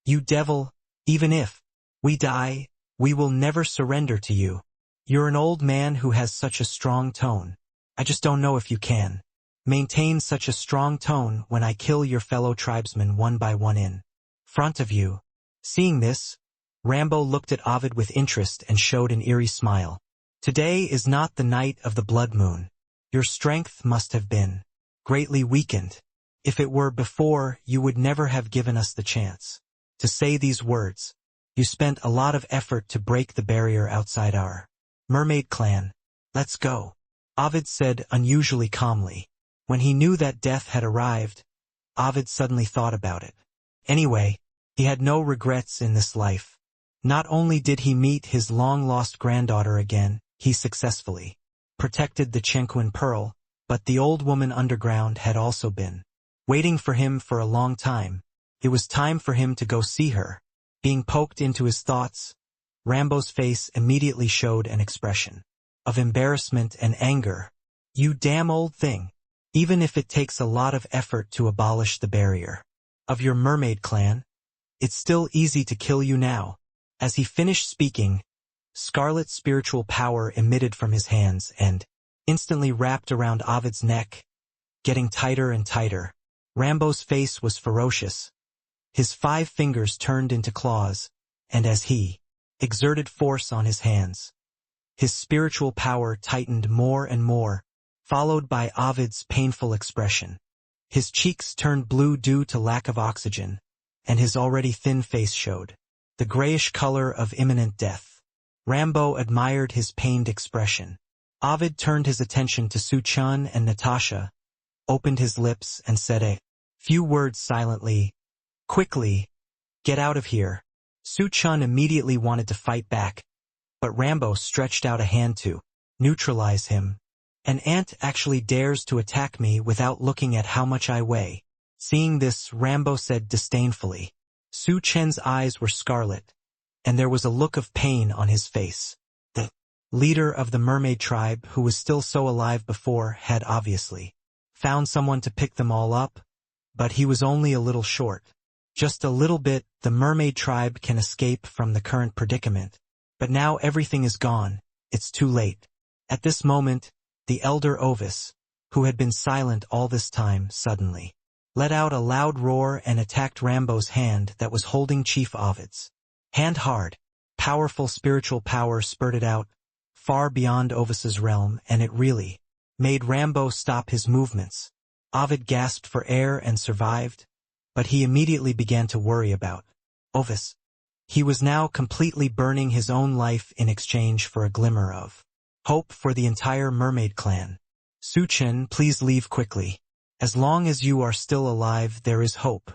"You devil, even if we die, we will never surrender to you. You're an old man who has such a strong tone. I just don't know if you can maintain such a strong tone when I kill your fellow tribesmen one by one in front of you." Seeing this, Rambo looked at Ovid with interest and showed an eerie smile. "Today is not the night of the blood moon. Your strength must have been greatly weakened. If it were before, you would never have given us the chance to say these words. You spent a lot of effort to break the barrier outside our mermaid clan. Let's go," Ovid said unusually calmly. When he knew that death had arrived, Ovid suddenly thought about it. Anyway, he had no regrets in this life. Not only did he meet his long-lost granddaughter again, he successfully protected the Chenkuan pearl, but the old woman underground had also been waiting for him for a long time. It was time for him to go see her. Being poked into his thoughts, Rambo's face immediately showed an expression of embarrassment and anger. "You damn old thing. Even if it takes a lot of effort to abolish the barrier of your mermaid clan, it's still easy to kill you now." As he finished speaking, scarlet spiritual power emitted from his hands and instantly wrapped around Ovid's neck, getting tighter and tighter. Rambo's face was ferocious. His 5 fingers turned into claws, and as he exerted force on his hands, his spiritual power tightened more and more, followed by Ovid's painful expression. His cheeks turned blue due to lack of oxygen, and his already thin face showed the grayish color of imminent death. Rambo admired his pained expression. Ovid turned his attention to Su Chen and Natasha, opened his lips and said a few words silently. "Quickly, get out of here." Su Chun immediately wanted to fight back, but Rambo stretched out a hand to neutralize him. An ant actually dares to attack me without looking at how much I weigh. Seeing this, Rambo said disdainfully. Su Chen's eyes were scarlet, and there was a look of pain on his face. The leader of the mermaid tribe, who was still so alive before, had obviously found someone to pick them all up, but he was only a little short. Just a little bit. The mermaid tribe can escape from the current predicament, but now everything is gone. It's too late. At this moment, the elder Ovis, who had been silent all this time, suddenly let out a loud roar and attacked Rambo's hand that was holding Chief Ovid's hand hard. Powerful spiritual power spurted out, far beyond Ovis's realm, and it really made Rambo stop his movements. Ovid gasped for air and survived, but he immediately began to worry about Ovis. He was now completely burning his own life in exchange for a glimmer of hope for the entire mermaid clan. Su Chen, please leave quickly. As long as you are still alive, there is hope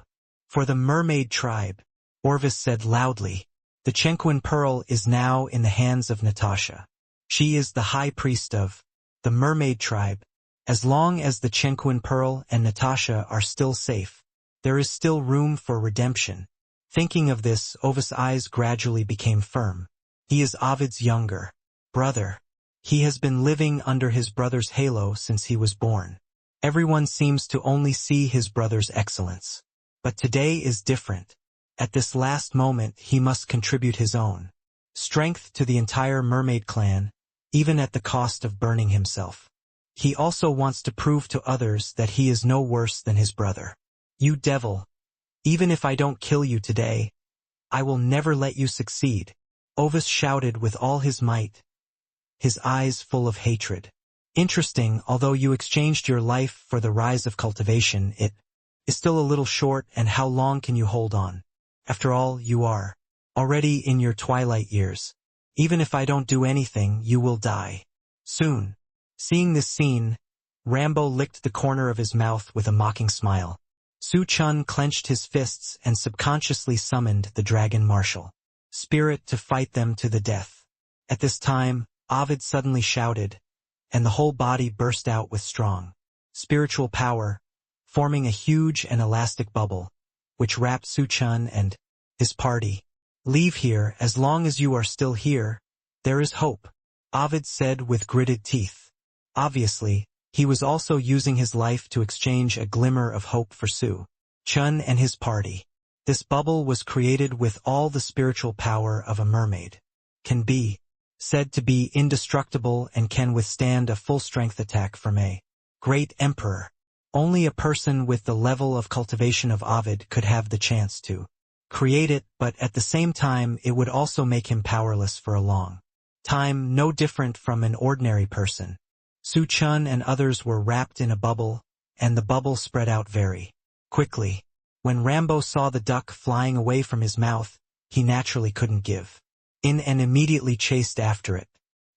for the mermaid tribe, Orvis said loudly. The Chenquin Pearl is now in the hands of Natasha. She is the high priest of the mermaid tribe. As long as the Chenquin Pearl and Natasha are still safe, there is still room for redemption. Thinking of this, Ovis' eyes gradually became firm. He is Ovid's younger brother. He has been living under his brother's halo since he was born. Everyone seems to only see his brother's excellence. But today is different. At this last moment, he must contribute his own strength to the entire mermaid clan, even at the cost of burning himself. He also wants to prove to others that he is no worse than his brother. You devil! Even if I don't kill you today, I will never let you succeed, Ovis shouted with all his might, his eyes full of hatred. Interesting, although you exchanged your life for the rise of cultivation, it is still a little short, and how long can you hold on? After all, you are already in your twilight years. Even if I don't do anything, you will die soon. Seeing this scene, Rambo licked the corner of his mouth with a mocking smile. Su Chun clenched his fists and subconsciously summoned the dragon martial spirit to fight them to the death. At this time, Ovid suddenly shouted, and the whole body burst out with strong spiritual power, forming a huge and elastic bubble, which wrapped Su Chun and his party. Leave here. As long as you are still here, there is hope, Ovid said with gritted teeth. Obviously, he was also using his life to exchange a glimmer of hope for Su Chun and his party. This bubble was created with all the spiritual power of a mermaid. Can be said to be indestructible and can withstand a full-strength attack from a great emperor. Only a person with the level of cultivation of Ovid could have the chance to create it, but at the same time it would also make him powerless for a long time, no different from an ordinary person. Su Chun and others were wrapped in a bubble, and the bubble spread out very quickly. When Rambo saw the duck flying away from his mouth, he naturally couldn't give in and immediately chased after it.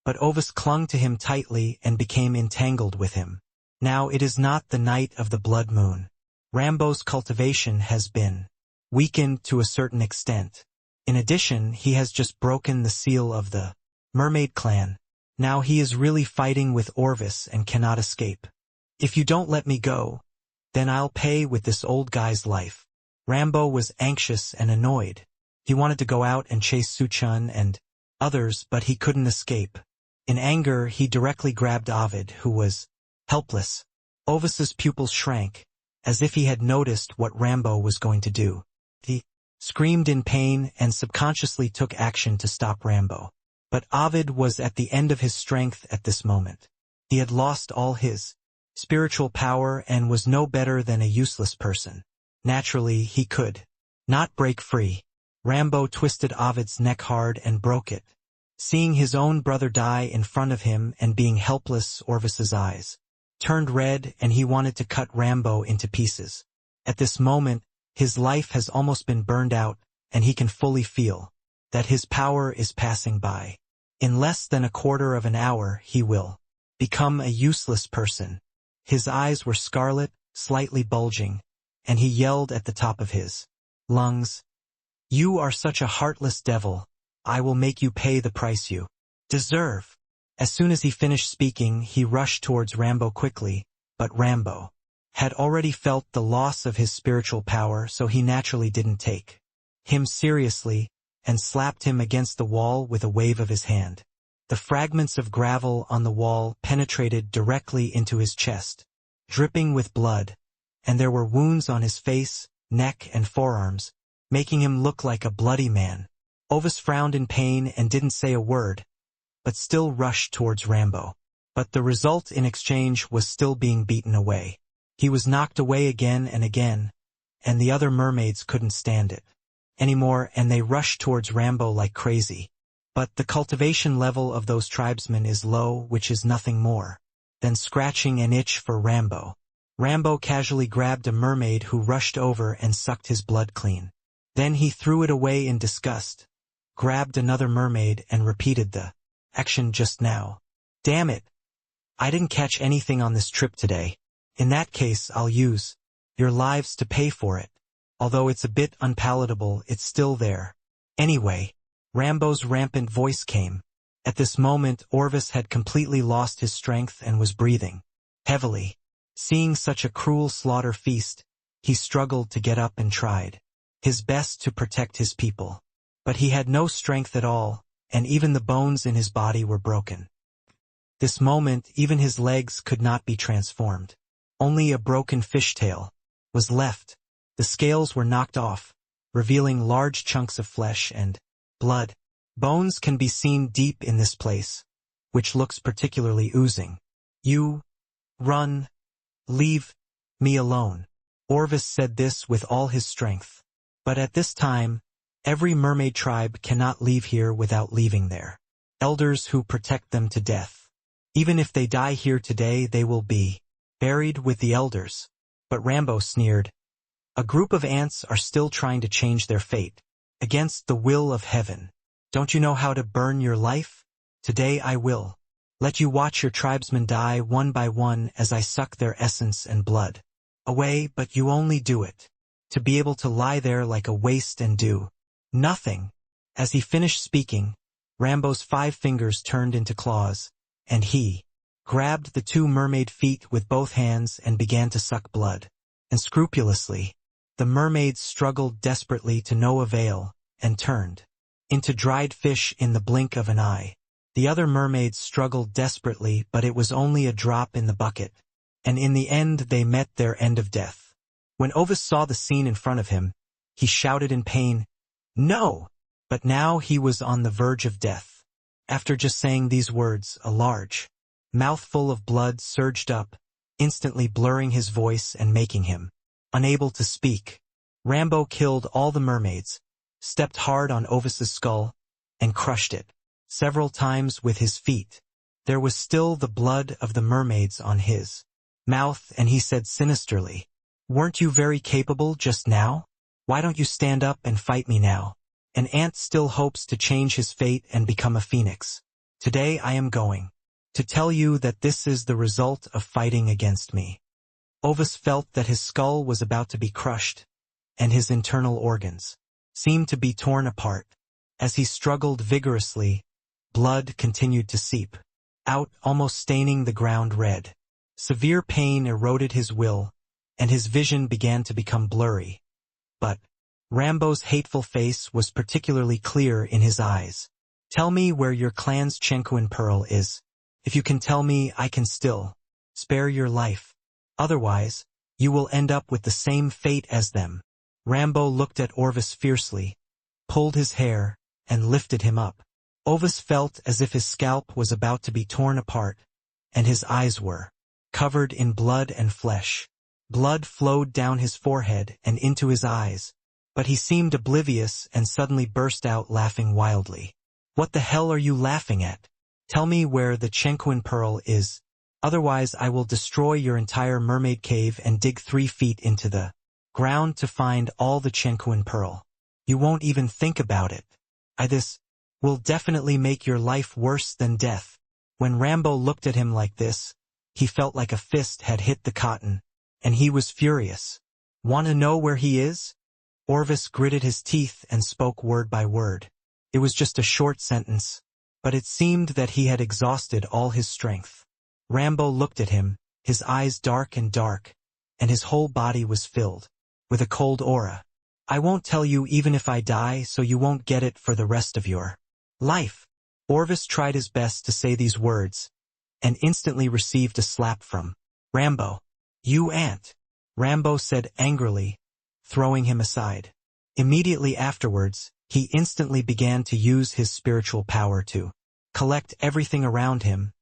But Ovis clung to him tightly and became entangled with him. Now it is not the night of the blood moon. Rambo's cultivation has been weakened to a certain extent. In addition, he has just broken the seal of the mermaid clan. Now he is really fighting with Orvis and cannot escape. If you don't let me go, then I'll pay with this old guy's life. Rambo was anxious and annoyed. He wanted to go out and chase Su Chun and others, but he couldn't escape. In anger, he directly grabbed Ovid, who was helpless. Ovis's pupils shrank, as if he had noticed what Rambo was going to do. He screamed in pain and subconsciously took action to stop Rambo. But Ovid was at the end of his strength at this moment. He had lost all his spiritual power and was no better than a useless person. Naturally, he could not break free. Rambo twisted Ovid's neck hard and broke it. Seeing his own brother die in front of him and being helpless, Orvis's eyes turned red and he wanted to cut Rambo into pieces. At this moment, his life has almost been burned out, and he can fully feel that his power is passing by. In less than a quarter of an hour, he will become a useless person. His eyes were scarlet, slightly bulging, and he yelled at the top of his lungs, You are such a heartless devil. I will make you pay the price you deserve. As soon as he finished speaking, he rushed towards Rambo quickly, but Rambo had already felt the loss of his spiritual power, so he naturally didn't take him seriously and slapped him against the wall with a wave of his hand. The fragments of gravel on the wall penetrated directly into his chest, dripping with blood, and there were wounds on his face, neck, and forearms, making him look like a bloody man. Ovis frowned in pain and didn't say a word, but still rushed towards Rambo. But the result in exchange was still being beaten away. He was knocked away again, and the other mermaids couldn't stand it anymore, and they rushed towards Rambo like crazy. But the cultivation level of those tribesmen is low, which is nothing more than scratching an itch for Rambo. Rambo casually grabbed a mermaid who rushed over and sucked his blood clean. Then he threw it away in disgust, grabbed another mermaid, and repeated the action just now. Damn it! I didn't catch anything on this trip today. In that case, I'll use your lives to pay for it. Although it's a bit unpalatable, it's still there. Anyway, Rambo's rampant voice came. At this moment, Orvis had completely lost his strength and was breathing heavily. Seeing such a cruel slaughter feast, he struggled to get up and tried his best to protect his people. But he had no strength at all, and even the bones in his body were broken. This moment, even his legs could not be transformed. Only a broken fishtail was left. The scales were knocked off, revealing large chunks of flesh and blood. Bones can be seen deep in this place, which looks particularly oozing. You run. Leave me alone. Orvis said this with all his strength. But at this time, every mermaid tribe cannot leave here without leaving their elders who protect them to death. Even if they die here today, they will be buried with the elders. But Rambo sneered. A group of ants are still trying to change their fate, against the will of heaven. Don't you know how to burn your life? Today I will let you watch your tribesmen die one by one as I suck their essence and blood away, but you only do it to be able to lie there like a waste and do nothing. As he finished speaking, Rambo's 5 fingers turned into claws, and he grabbed the 2 mermaid feet with both hands and began to suck blood. And scrupulously, the mermaids struggled desperately to no avail, and turned into dried fish in the blink of an eye. The other mermaids struggled desperately, but it was only a drop in the bucket, and in the end they met their end of death. When Ovis saw the scene in front of him, he shouted in pain, "No!" But now he was on the verge of death. After just saying these words, a large mouthful of blood surged up, instantly blurring his voice and making him unable to speak. Rambo killed all the mermaids, stepped hard on Ovis's skull, and crushed it several times with his feet. There was still the blood of the mermaids on his mouth, and he said sinisterly, "Weren't you very capable just now? Why don't you stand up and fight me now?" An ant still hopes to change his fate and become a phoenix. Today I am going to tell you that this is the result of fighting against me. Ovis felt that his skull was about to be crushed, and his internal organs seemed to be torn apart. As he struggled vigorously, blood continued to seep out, almost staining the ground red. Severe pain eroded his will, and his vision began to become blurry. But Rambo's hateful face was particularly clear in his eyes. "Tell me where your clan's Chenkuan pearl is. If you can tell me, I can still spare your life. Otherwise, you will end up with the same fate as them." Rambo looked at Orvis fiercely, pulled his hair, and lifted him up. Orvis felt as if his scalp was about to be torn apart, and his eyes were covered in blood and flesh. Blood flowed down his forehead and into his eyes, but he seemed oblivious and suddenly burst out laughing wildly. "What the hell are you laughing at? Tell me where the Chenkuan pearl is. Otherwise I will destroy your entire mermaid cave and dig 3 feet into the ground to find all the Chenkuan pearl. You won't even think about it. This will definitely make your life worse than death." When Rambo looked at him like this, he felt like a fist had hit the cotton, and he was furious. "Want to know where he is?" Orvis gritted his teeth and spoke word by word. It was just a short sentence, but it seemed that he had exhausted all his strength. Rambo looked at him, his eyes dark, and his whole body was filled with a cold aura. I won't tell you even if I die, so you won't get it for the rest of your life. Orvis tried his best to say these words, and instantly received a slap from Rambo. You ant, Rambo said angrily, throwing him aside. Immediately afterwards, he instantly began to use his spiritual power to collect everything around him,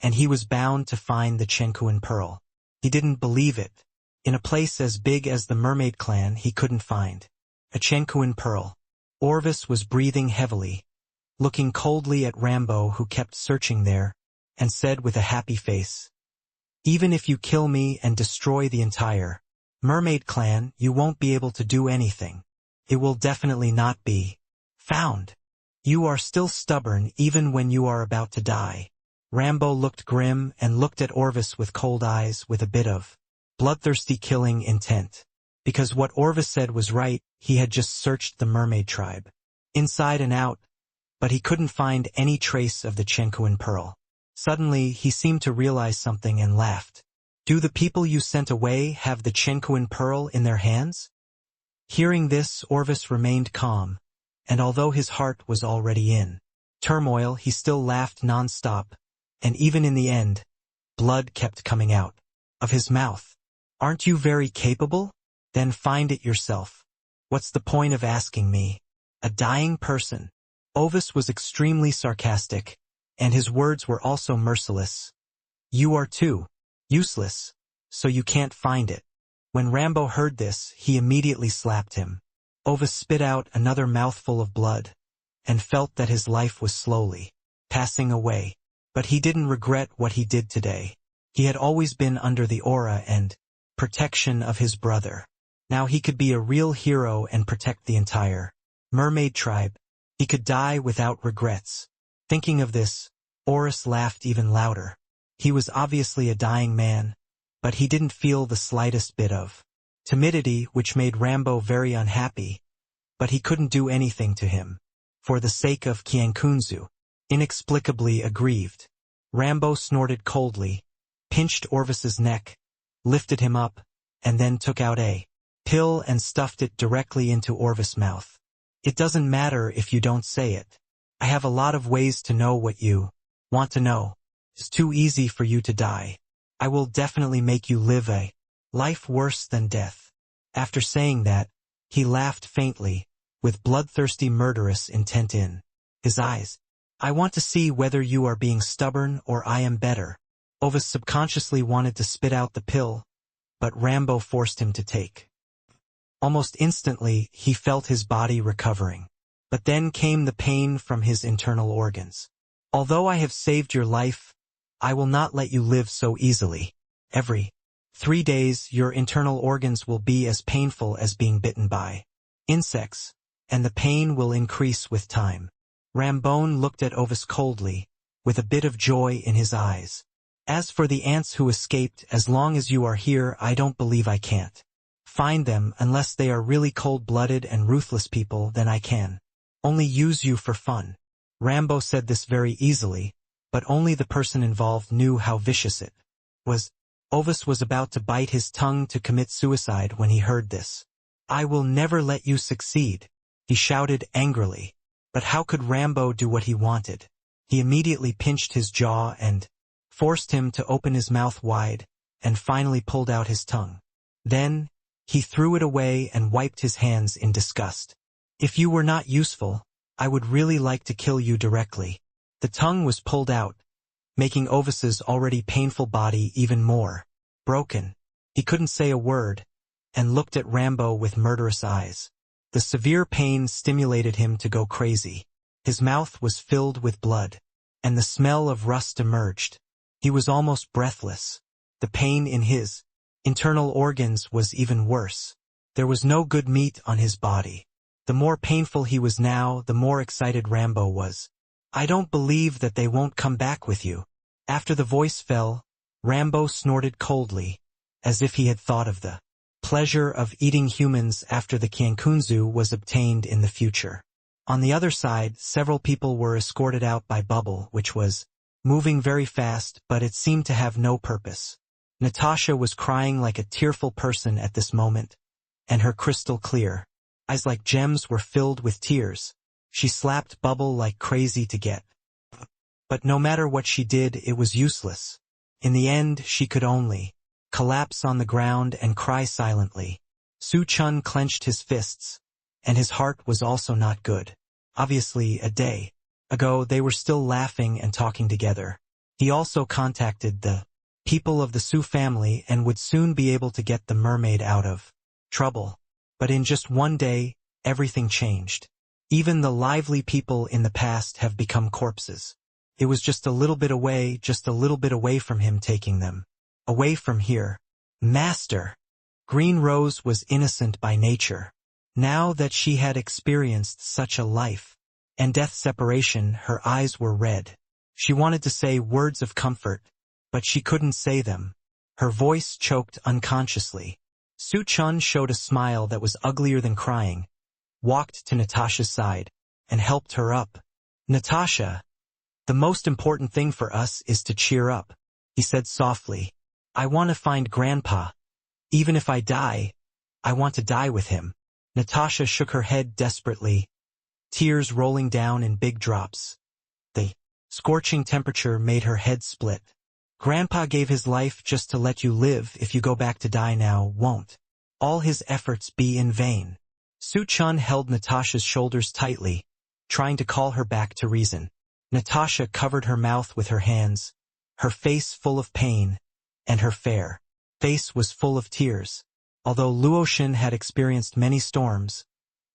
and he was bound to find the Chenkuan pearl. He didn't believe it. In a place as big as the mermaid clan, he couldn't find a Chenkuan pearl. Orvis was breathing heavily, looking coldly at Rambo, who kept searching there, and said with a happy face, even if you kill me and destroy the entire mermaid clan, you won't be able to do anything. It will definitely not be found. You are still stubborn even when you are about to die. Rambo looked grim and looked at Orvis with cold eyes with a bit of bloodthirsty killing intent. Because what Orvis said was right, he had just searched the mermaid tribe inside and out, but he couldn't find any trace of the Chenkuan pearl. Suddenly, he seemed to realize something and laughed. Do the people you sent away have the Chenkuan pearl in their hands? Hearing this, Orvis remained calm, and although his heart was already in turmoil, he still laughed non-stop, and even in the end, blood kept coming out of his mouth. Aren't you very capable? Then find it yourself. What's the point of asking me? A dying person. Orvis was extremely sarcastic, and his words were also merciless. You are too useless, so you can't find it. When Rambo heard this, he immediately slapped him. Orvis spit out another mouthful of blood, and felt that his life was slowly passing away. But he didn't regret what he did today. He had always been under the aura and protection of his brother. Now he could be a real hero and protect the entire mermaid tribe. He could die without regrets. Thinking of this, Orvis laughed even louder. He was obviously a dying man, but he didn't feel the slightest bit of timidity, which made Rambo very unhappy, but he couldn't do anything to him. For the sake of Qiankunzu, inexplicably aggrieved, Rambo snorted coldly, pinched Orvis's neck, lifted him up, and then took out a pill and stuffed it directly into Orvis' mouth. It doesn't matter if you don't say it. I have a lot of ways to know what you want to know. It's too easy for you to die. I will definitely make you live a life worse than death. After saying that, he laughed faintly, with bloodthirsty murderous intent in his eyes. I want to see whether you are being stubborn or I am better. Orvis subconsciously wanted to spit out the pill, but Rambo forced him to take. Almost instantly, he felt his body recovering. But then came the pain from his internal organs. Although I have saved your life, I will not let you live so easily. Every 3 days, your internal organs will be as painful as being bitten by insects, and the pain will increase with time. Rambone looked at Orvis coldly, with a bit of joy in his eyes. As for the ants who escaped, as long as you are here, I don't believe I can't find them unless they are really cold-blooded and ruthless people, then I can only use you for fun. Rambo said this very easily, but only the person involved knew how vicious it was. Orvis was about to bite his tongue to commit suicide when he heard this. I will never let you succeed, he shouted angrily. But how could Rambo do what he wanted? He immediately pinched his jaw and forced him to open his mouth wide, and finally pulled out his tongue. Then, he threw it away and wiped his hands in disgust. If you were not useful, I would really like to kill you directly. The tongue was pulled out, making Orvis's already painful body even more broken. He couldn't say a word, and looked at Rambo with murderous eyes. The severe pain stimulated him to go crazy. His mouth was filled with blood, and the smell of rust emerged. He was almost breathless. The pain in his internal organs was even worse. There was no good meat on his body. The more painful he was now, the more excited Rambo was. I don't believe that they won't come back with you. After the voice fell, Rambo snorted coldly, as if he had thought of the plan. pleasure of eating humans after the Qiankunzu was obtained in the future. On the other side, several people were escorted out by Bubble, which was moving very fast, but it seemed to have no purpose. Natasha was crying like a tearful person at this moment, and her crystal clear eyes like gems were filled with tears. She slapped Bubble like crazy to get. But no matter what she did, it was useless. In the end, she could only collapse on the ground and cry silently. Su Chen clenched his fists, and his heart was also not good. Obviously, a day ago they were still laughing and talking together. He also contacted the people of the Su family and would soon be able to get the mermaid out of trouble. But in just one day, everything changed. Even the lively people in the past have become corpses. It was just a little bit away from him taking them away from here. Master! Green Rose was innocent by nature. Now that she had experienced such a life and death separation, her eyes were red. She wanted to say words of comfort, but she couldn't say them. Her voice choked unconsciously. Su Chen showed a smile that was uglier than crying, walked to Natasha's side, and helped her up. Natasha, the most important thing for us is to cheer up, he said softly. I want to find Grandpa. Even if I die, I want to die with him. Natasha shook her head desperately, tears rolling down in big drops. The scorching temperature made her head split. Grandpa gave his life just to let you live. If you go back to die now, won't all his efforts be in vain? Su Chen held Natasha's shoulders tightly, trying to call her back to reason. Natasha covered her mouth with her hands, her face full of pain, and her fair face was full of tears. Although Luoxin had experienced many storms,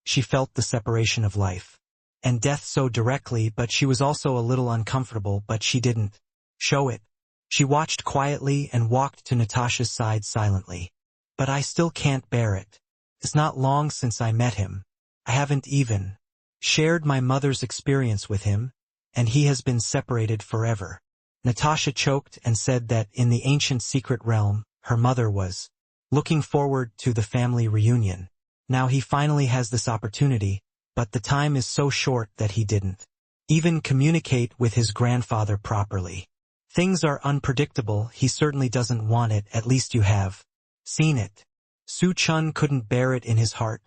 she felt the separation of life and death so directly, but she was also a little uncomfortable, but she didn't show it. She watched quietly and walked to Natasha's side silently. But I still can't bear it. It's not long since I met him. I haven't even shared my mother's experience with him, and he has been separated forever. Natasha choked and said that in the ancient secret realm, her mother was looking forward to the family reunion. Now he finally has this opportunity, but the time is so short that he didn't even communicate with his grandfather properly. Things are unpredictable. He certainly doesn't want it. At least you have seen it. Su Chen couldn't bear it in his heart,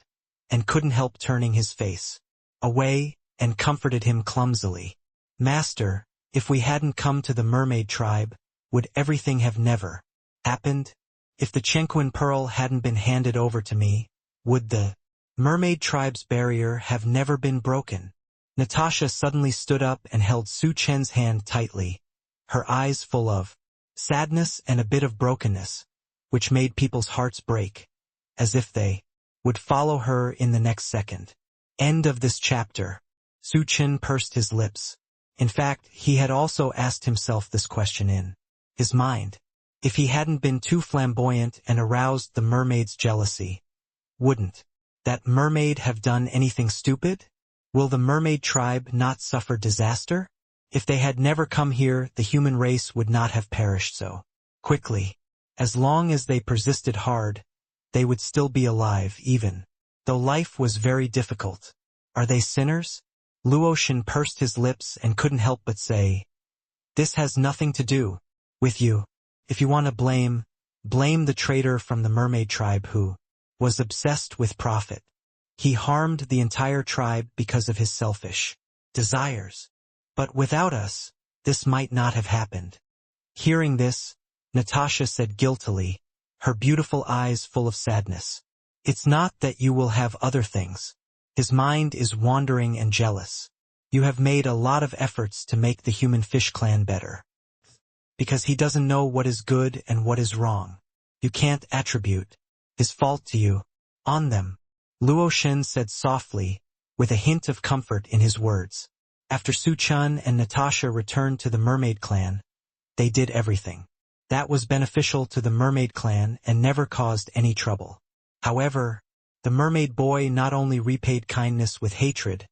and couldn't help turning his face away, and comforted him clumsily. Master, if we hadn't come to the mermaid tribe, would everything have never happened? If the Chenquin pearl hadn't been handed over to me, would the mermaid tribe's barrier have never been broken? Natasha suddenly stood up and held Su Chen's hand tightly, her eyes full of sadness and a bit of brokenness, which made people's hearts break, as if they would follow her in the next second. End of this chapter. Su Chen pursed his lips. In fact, he had also asked himself this question in his mind. If he hadn't been too flamboyant and aroused the mermaid's jealousy, wouldn't that mermaid have done anything stupid? Will the mermaid tribe not suffer disaster? If they had never come here, the human race would not have perished so quickly. As long as they persisted hard, they would still be alive, even though life was very difficult. Are they sinners? Luoxin pursed his lips and couldn't help but say, this has nothing to do with you. If you want to blame the traitor from the mermaid tribe who was obsessed with profit. He harmed the entire tribe because of his selfish desires. But without us, this might not have happened. Hearing this, Natasha said guiltily, her beautiful eyes full of sadness. It's not that you will have other things. His mind is wandering and jealous. You have made a lot of efforts to make the human fish clan better. Because he doesn't know what is good and what is wrong. You can't attribute his fault to you on them. Luoxin said softly, with a hint of comfort in his words. After Su Chen and Natasha returned to the mermaid clan, they did everything that was beneficial to the mermaid clan and never caused any trouble. However, the mermaid boy not only repaid kindness with hatred,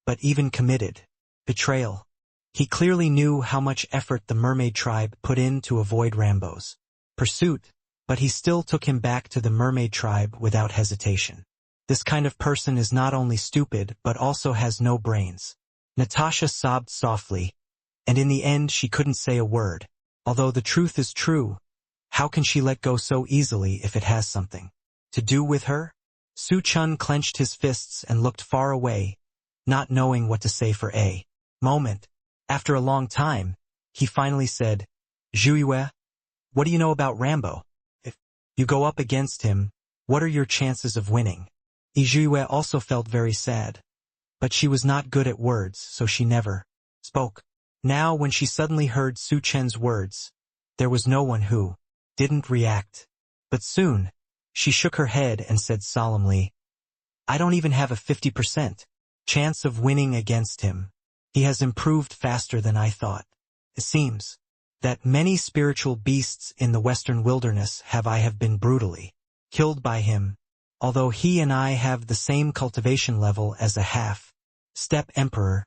but even committed betrayal. He clearly knew how much effort the mermaid tribe put in to avoid Rambo's pursuit. but he still took him back to the mermaid tribe without hesitation. This kind of person is not only stupid but also has no brains. Natasha sobbed softly, and in the end she couldn't say a word. Although the truth is true, how can she let go so easily if it has something to do with her? Su Chen clenched his fists and looked far away, not knowing what to say for a moment. After a long time, he finally said, "Zhuiyue, what do you know about Rambo? If you go up against him, what are your chances of winning?" Zhuiyue also felt very sad, but she was not good at words, so she never spoke. Now when she suddenly heard Su Chen's words, there was no one who didn't react. But soon, she shook her head and said solemnly, "I don't even have a 50% chance of winning against him. He has improved faster than I thought. It seems that many spiritual beasts in the western wilderness have been brutally killed by him, although he and I have the same cultivation level as a half-step emperor.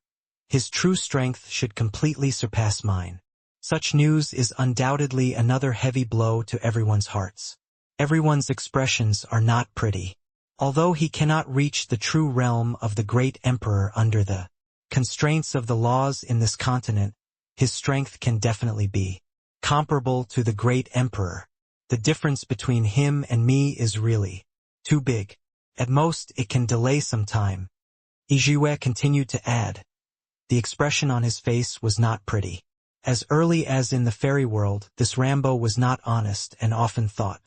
His true strength should completely surpass mine." Such news is undoubtedly another heavy blow to everyone's hearts. Everyone's expressions are not pretty. Although he cannot reach the true realm of the great emperor under the constraints of the laws in this continent, his strength can definitely be comparable to the great emperor. The difference between him and me is really too big. At most, it can delay some time. Zhuiyue continued to add. The expression on his face was not pretty. As early as in the fairy world, this Rambo was not honest and often thought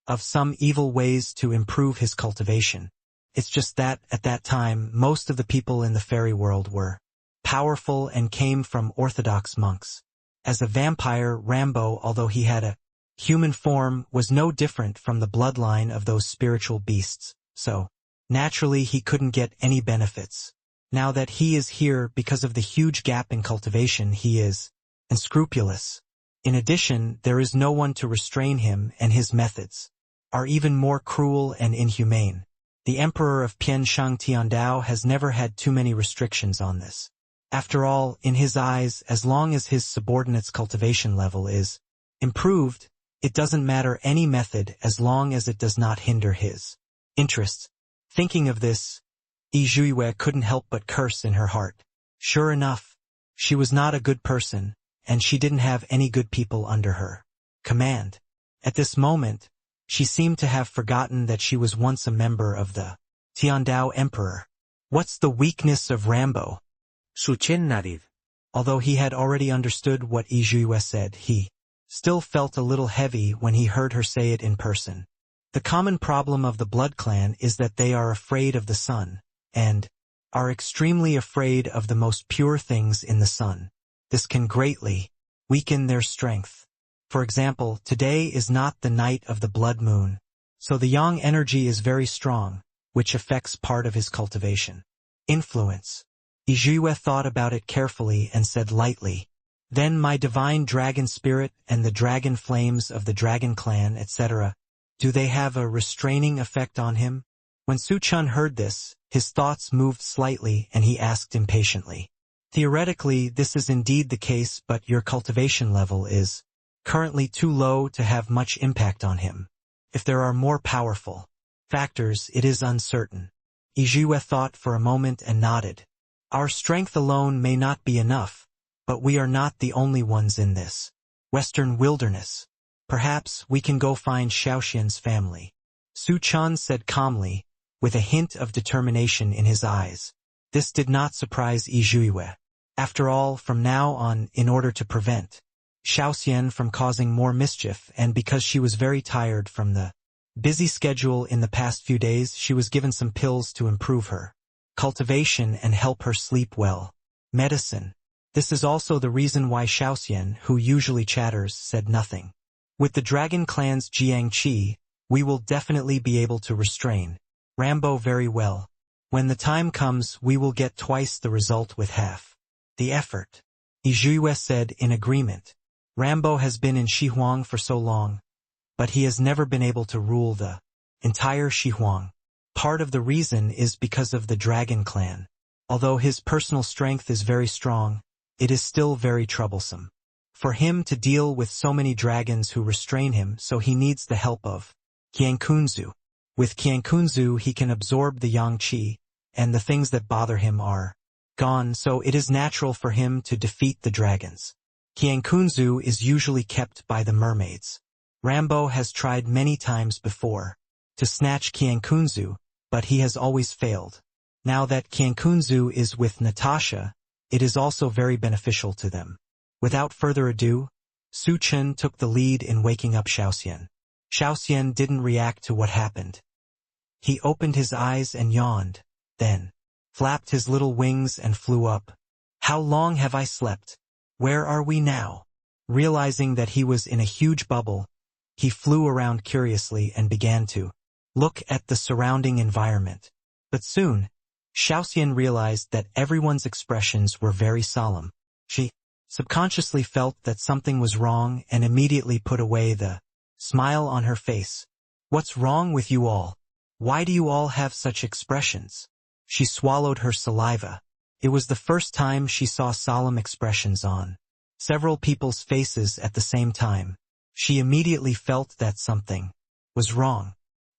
of some evil ways to improve his cultivation. It's just that, at that time, most of the people in the fairy world were powerful and came from orthodox monks. As a vampire, Rambo, although he had a human form, was no different from the bloodline of those spiritual beasts, so naturally he couldn't get any benefits. Now that he is here because of the huge gap in cultivation, he is unscrupulous. In addition, there is no one to restrain him, and his methods are even more cruel and inhumane. The Emperor of Pianshang Tiandao has never had too many restrictions on this. After all, in his eyes, as long as his subordinate's cultivation level is improved, it doesn't matter any method as long as it does not hinder his interests. Thinking of this, Zhuiyue couldn't help but curse in her heart. Sure enough, she was not a good person, and she didn't have any good people under her command. At this moment, she seemed to have forgotten that she was once a member of the Tiandao Emperor. What's the weakness of Rambo? Su Chen nodded. Although he had already understood what Zhuiyue said, he still felt a little heavy when he heard her say it in person. The common problem of the blood clan is that they are afraid of the sun, and are extremely afraid of the most pure things in the sun. This can greatly weaken their strength. For example, today is not the night of the blood moon, so the yang energy is very strong, which affects part of his cultivation. Influence. Zhuiyue thought about it carefully and said lightly, "Then my divine dragon spirit and the dragon flames of the dragon clan, etc., do they have a restraining effect on him?" When Su Chen heard this, his thoughts moved slightly and he asked impatiently, "Theoretically, this is indeed the case, but your cultivation level is currently too low to have much impact on him. If there are more powerful factors, it is uncertain." Zhuiyue thought for a moment and nodded. "Our strength alone may not be enough, but we are not the only ones in this western wilderness. Perhaps we can go find Xiaoxian's family," Su Chen said calmly, with a hint of determination in his eyes. This did not surprise Zhuiyue. After all, from now on, in order to prevent Xiaoxian from causing more mischief, and because she was very tired from the busy schedule in the past few days, she was given some pills to improve her cultivation and help her sleep well. Medicine. This is also the reason why Xiaoxian, who usually chatters, said nothing. With the Dragon Clan's Jiangqi, we will definitely be able to restrain Rambo very well. When the time comes, we will get twice the result with half the effort. Zhuiyue said in agreement. Rambo has been in Xihuang for so long, but he has never been able to rule the entire Xihuang. Part of the reason is because of the Dragon Clan. Although his personal strength is very strong, it is still very troublesome. for him to deal with so many dragons who restrain him, so he needs the help of Qiankunzu. With Qiankunzu he can absorb the yang qi, and the things that bother him are gone, so it is natural for him to defeat the dragons. Qiankunzu is usually kept by the mermaids. Rambo has tried many times before to snatch Qiankunzu, but he has always failed. Now that Qiankunzu is with Natasha, it is also very beneficial to them. Without further ado, Su Chen took the lead in waking up Xiaoxian. Xiaoxian didn't react to what happened. He opened his eyes and yawned, then flapped his little wings and flew up. How long have I slept? Where are we now? Realizing that he was in a huge bubble, he flew around curiously and began to look at the surrounding environment. But soon, Xiaoxian realized that everyone's expressions were very solemn. She subconsciously felt that something was wrong and immediately put away the smile on her face. What's wrong with you all? Why do you all have such expressions? She swallowed her saliva. It was the first time she saw solemn expressions on several people's faces at the same time. She immediately felt that something was wrong.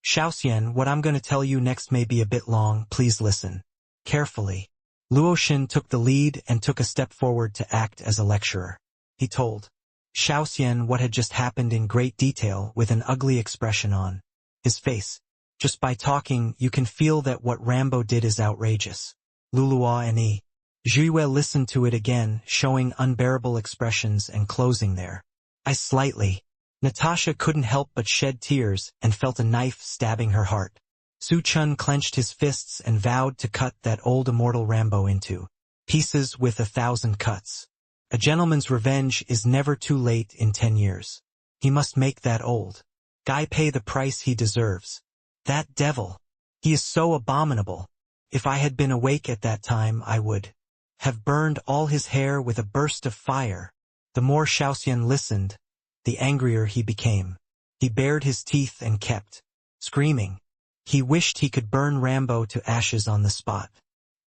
Xiaoxian, what I'm going to tell you next may be a bit long, please listen carefully. Luoxin took the lead and took a step forward to act as a lecturer. He told Xiaoxian what had just happened in great detail with an ugly expression on his face. Just by talking, you can feel that what Rambo did is outrageous. Lulua and Zhuye listened to it again, showing unbearable expressions and closing their eyes slightly. Natasha couldn't help but shed tears and felt a knife stabbing her heart. Su Chen clenched his fists and vowed to cut that old immortal Rambo into pieces with 1,000 cuts. A gentleman's revenge is never too late in 10 years. He must make that old guy pay the price he deserves. That devil. He is so abominable. If I had been awake at that time, I would have burned all his hair with a burst of fire. The more Xiaoxian listened, the angrier he became. He bared his teeth and kept screaming. He wished he could burn Rambo to ashes on the spot.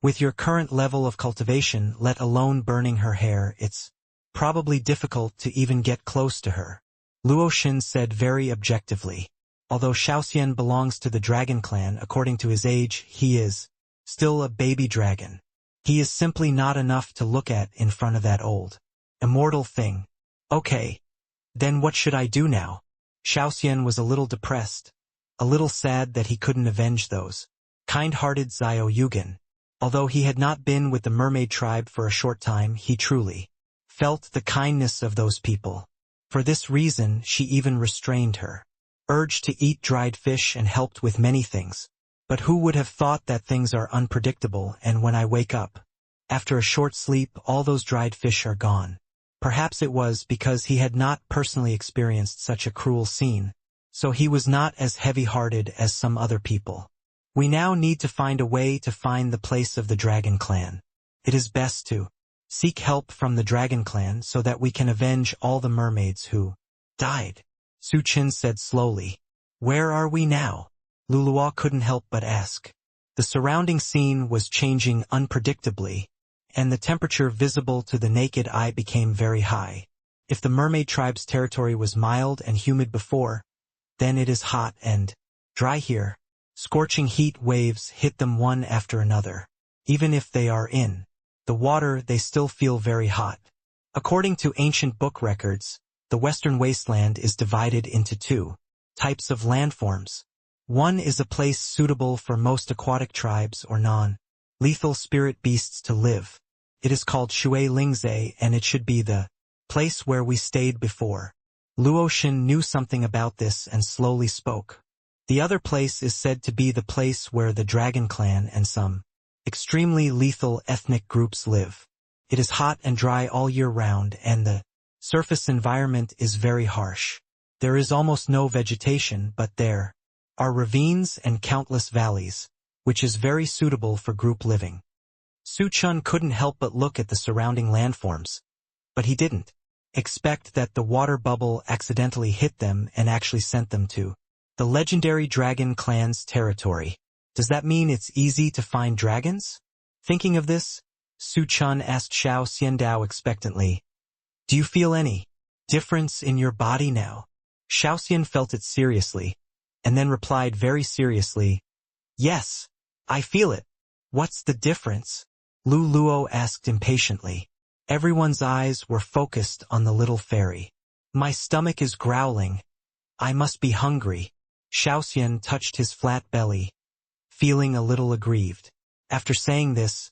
With your current level of cultivation, let alone burning her hair, it's probably difficult to even get close to her. Luoxin said very objectively. Although Xiaoxian belongs to the dragon clan, according to his age, he is still a baby dragon. He is simply not enough to look at in front of that old immortal thing. Okay. Then what should I do now? Xiaoxian was a little depressed, a little sad that he couldn't avenge those kind-hearted Xiao Yugen. Although he had not been with the mermaid tribe for a short time, he truly felt the kindness of those people. For this reason, she even restrained her urge to eat dried fish and helped with many things. But who would have thought that things are unpredictable, and when I wake up after a short sleep, all those dried fish are gone. Perhaps it was because he had not personally experienced such a cruel scene, so he was not as heavy-hearted as some other people. We now need to find a way to find the place of the Dragon Clan. It is best to seek help from the Dragon Clan so that we can avenge all the mermaids who died. Su Chen said slowly. Where are we now? Lulua couldn't help but ask. The surrounding scene was changing unpredictably, and the temperature visible to the naked eye became very high. If the mermaid tribe's territory was mild and humid before, then it is hot and dry here. Scorching heat waves hit them one after another. Even if they are in the water, they still feel very hot. According to ancient book records, the western wasteland is divided into two types of landforms. One is a place suitable for most aquatic tribes or non-lethal spirit beasts to live. It is called Shui Lingzhe, and it should be the place where we stayed before. Luoxin knew something about this and slowly spoke. The other place is said to be the place where the Dragon Clan and some extremely lethal ethnic groups live. It is hot and dry all year round, and the surface environment is very harsh. There is almost no vegetation, but there are ravines and countless valleys, which is very suitable for group living. Su Chen couldn't help but look at the surrounding landforms, but he didn't expect that the water bubble accidentally hit them and actually sent them to the legendary Dragon Clan's territory. Does that mean it's easy to find dragons? Thinking of this, Su Chen asked Xiao Xiandao expectantly, Do you feel any Difference in your body now? Xiaoxian felt it seriously, and then replied very seriously, Yes, I feel it. What's the difference? Lu Luo asked impatiently. Everyone's eyes were focused on the little fairy. My stomach is growling. I must be hungry. Xiaoxian touched his flat belly, feeling a little aggrieved. After saying this,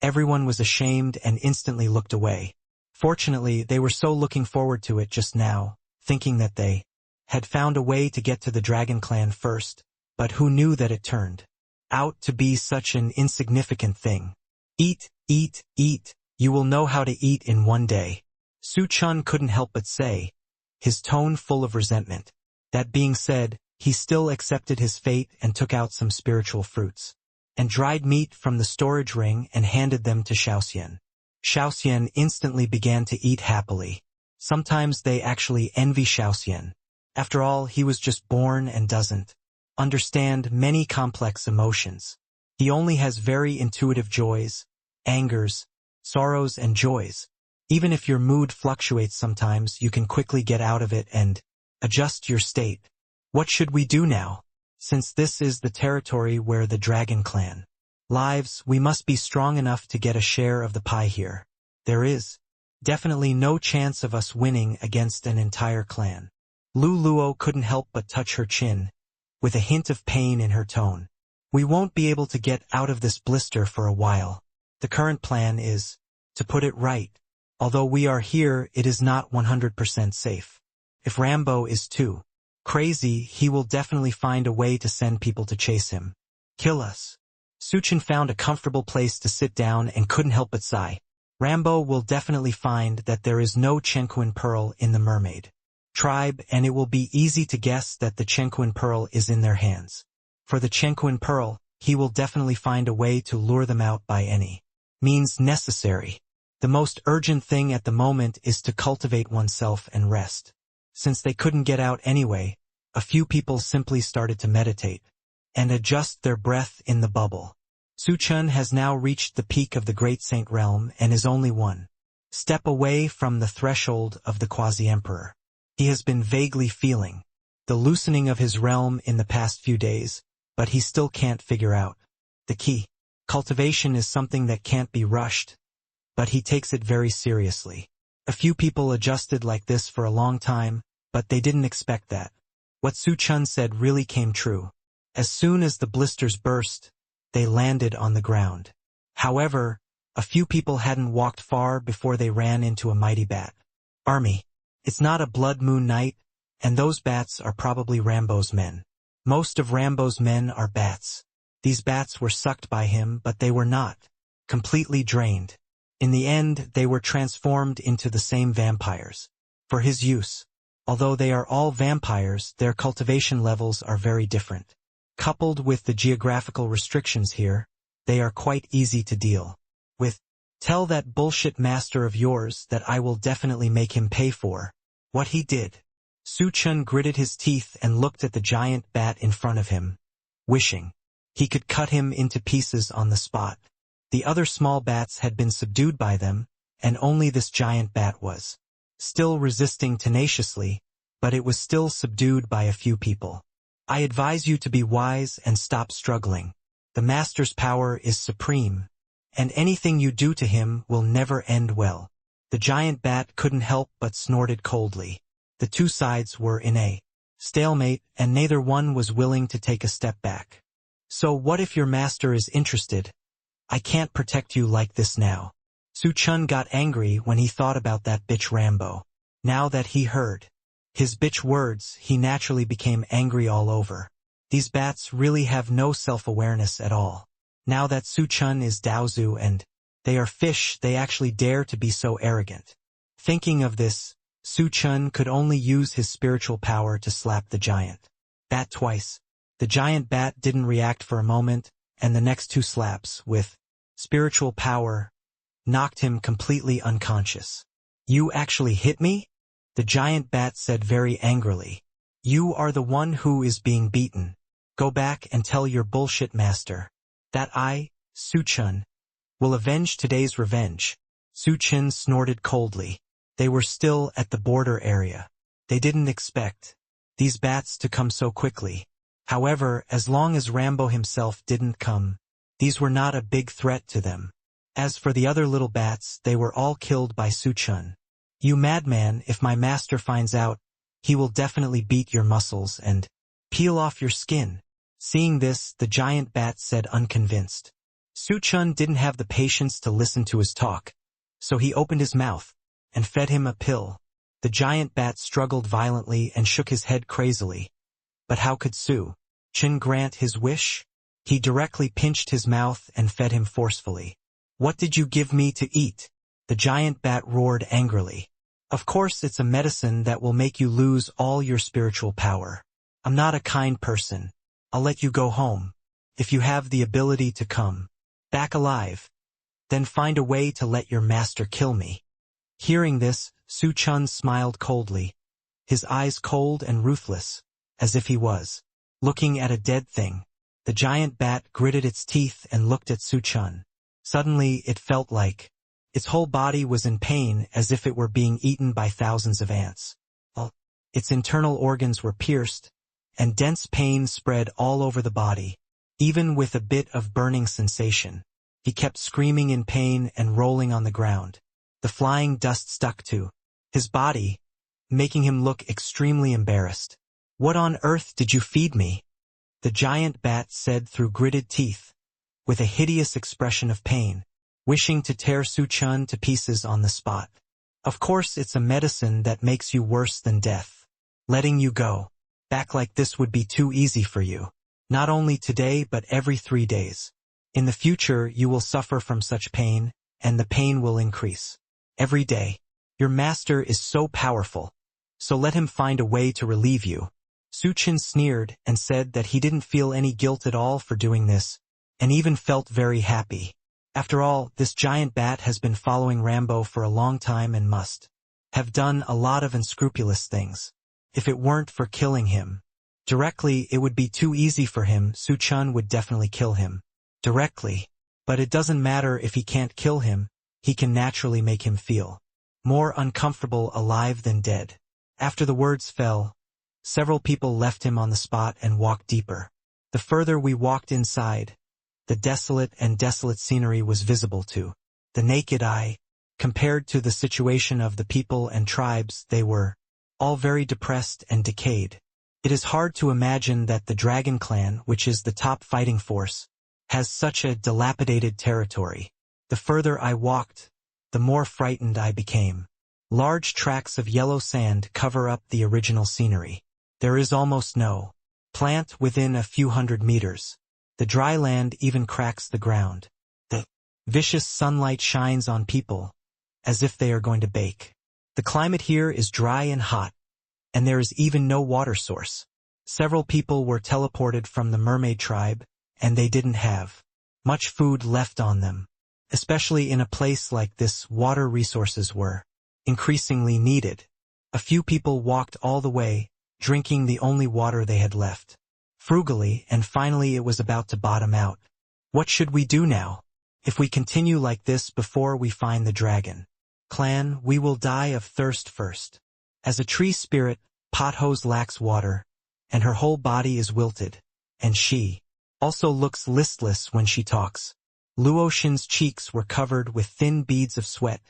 everyone was ashamed and instantly looked away. Fortunately, they were so looking forward to it just now, thinking that they had found a way to get to the Dragon Clan first, but who knew that it turned out to be such an insignificant thing. Eat, eat, eat, you will know how to eat in one day. Su Chun couldn't help but say, his tone full of resentment. That being said, he still accepted his fate and took out some spiritual fruits and dried meat from the storage ring and handed them to Xiaoxian. Xiaoxian instantly began to eat happily. Sometimes they actually envy Xiaoxian. After all, he was just born and doesn't understand many complex emotions. He only has very intuitive joys, angers, sorrows and joys. Even if your mood fluctuates sometimes, you can quickly get out of it and adjust your state. What should we do now? Since this is the territory where the Dragon Clan lives, we must be strong enough to get a share of the pie here. There is definitely no chance of us winning against an entire clan. Lu Luo couldn't help but touch her chin, with a hint of pain in her tone. We won't be able to get out of this blister for a while. The current plan is to put it right. Although we are here, it is not 100% safe. If Rambo is too crazy, he will definitely find a way to send people to chase him. Kill us. Su Chen found a comfortable place to sit down and couldn't help but sigh. Rambo will definitely find that there is no Chenquin Pearl in the mermaid tribe, and it will be easy to guess that the Chenquin Pearl is in their hands. For the Chenquin Pearl, he will definitely find a way to lure them out by any means necessary. The most urgent thing at the moment is to cultivate oneself and rest. Since they couldn't get out anyway, a few people simply started to meditate and adjust their breath in the bubble. Su Chun has now reached the peak of the Great Saint Realm and is only one step away from the threshold of the Quasi-Emperor. He has been vaguely feeling the loosening of his realm in the past few days, but he still can't figure out the key. Cultivation is something that can't be rushed, but he takes it very seriously. A few people adjusted like this for a long time, but they didn't expect that. What Su Chun said really came true. As soon as the blisters burst, they landed on the ground. However, a few people hadn't walked far before they ran into a mighty bat army. It's not a blood moon night, and those bats are probably Rambo's men. Most of Rambo's men are bats. These bats were sucked by him, but they were not completely drained. In the end, they were transformed into the same vampires for his use. Although they are all vampires, their cultivation levels are very different. Coupled with the geographical restrictions here, they are quite easy to deal with. Tell that bullshit master of yours that I will definitely make him pay for what he did. Su Chun gritted his teeth and looked at the giant bat in front of him, wishing he could cut him into pieces on the spot. The other small bats had been subdued by them, and only this giant bat was still resisting tenaciously, but it was still subdued by a few people. I advise you to be wise and stop struggling. The master's power is supreme, and anything you do to him will never end well. The giant bat couldn't help but snorted coldly. The two sides were in a stalemate, and neither one was willing to take a step back. So what if your master is interested? I can't protect you like this now. Su Chun got angry when he thought about that bitch Rambo. Now that he heard his bitch words, he naturally became angry all over. These bats really have no self-awareness at all. Now that Su Chun is Daozhu and they are fish, they actually dare to be so arrogant. Thinking of this, Su Chun could only use his spiritual power to slap the giant bat twice. The giant bat didn't react for a moment, and the next two slaps, with spiritual power, knocked him completely unconscious. You actually hit me? The giant bat said very angrily. You are the one who is being beaten. Go back and tell your bullshit master that I, Su Chun, will avenge today's revenge. Su Chun snorted coldly. They were still at the border area. They didn't expect these bats to come so quickly. However, as long as Rambo himself didn't come, these were not a big threat to them. As for the other little bats, they were all killed by Su Chen. "You madman, if my master finds out, he will definitely beat your muscles and peel off your skin." Seeing this, the giant bat said unconvinced. Su Chen didn't have the patience to listen to his talk, so he opened his mouth and fed him a pill. The giant bat struggled violently and shook his head crazily. But how could Su Chen grant his wish? He directly pinched his mouth and fed him forcefully. "What did you give me to eat?" The giant bat roared angrily. "Of course it's a medicine that will make you lose all your spiritual power. I'm not a kind person. I'll let you go home, if you have the ability to come back alive. Then find a way to let your master kill me." Hearing this, Su Chen smiled coldly, his eyes cold and ruthless, as if he was looking at a dead thing. The giant bat gritted its teeth and looked at Su Chen. Suddenly, it felt like its whole body was in pain, as if it were being eaten by thousands of ants. Its internal organs were pierced, and dense pain spread all over the body. Even with a bit of burning sensation, he kept screaming in pain and rolling on the ground. The flying dust stuck to his body, making him look extremely embarrassed. "What on earth did you feed me?" the giant bat said through gritted teeth, with a hideous expression of pain, wishing to tear Su Chen to pieces on the spot. "Of course it's a medicine that makes you worse than death. Letting you go back like this would be too easy for you. Not only today but every 3 days. In the future you will suffer from such pain, and the pain will increase every day. Your master is so powerful, so let him find a way to relieve you." Su Chen sneered and said that he didn't feel any guilt at all for doing this, and even felt very happy. After all, this giant bat has been following Rambo for a long time and must have done a lot of unscrupulous things. If it weren't for killing him directly, it would be too easy for him. Su Chen would definitely kill him directly. But it doesn't matter if he can't kill him, he can naturally make him feel more uncomfortable alive than dead. After the words fell, several people left him on the spot and walked deeper. The further we walked inside, the desolate scenery was visible to the naked eye. Compared to the situation of the people and tribes, they were all very depressed and decayed. It is hard to imagine that the Dragon Clan, which is the top fighting force, has such a dilapidated territory. The further I walked, the more frightened I became. Large tracts of yellow sand cover up the original scenery. There is almost no plant within a few hundred meters. The dry land even cracks the ground. The vicious sunlight shines on people, as if they are going to bake. The climate here is dry and hot, and there is even no water source. Several people were teleported from the mermaid tribe, and they didn't have much food left on them. Especially in a place like this, water resources were increasingly needed. A few people walked all the way, drinking the only water they had left frugally, and finally it was about to bottom out. What should we do now? If we continue like this before we find the Dragon Clan, we will die of thirst first. As a tree spirit, Pothose lacks water, and her whole body is wilted, and she also looks listless when she talks. Luotian's cheeks were covered with thin beads of sweat,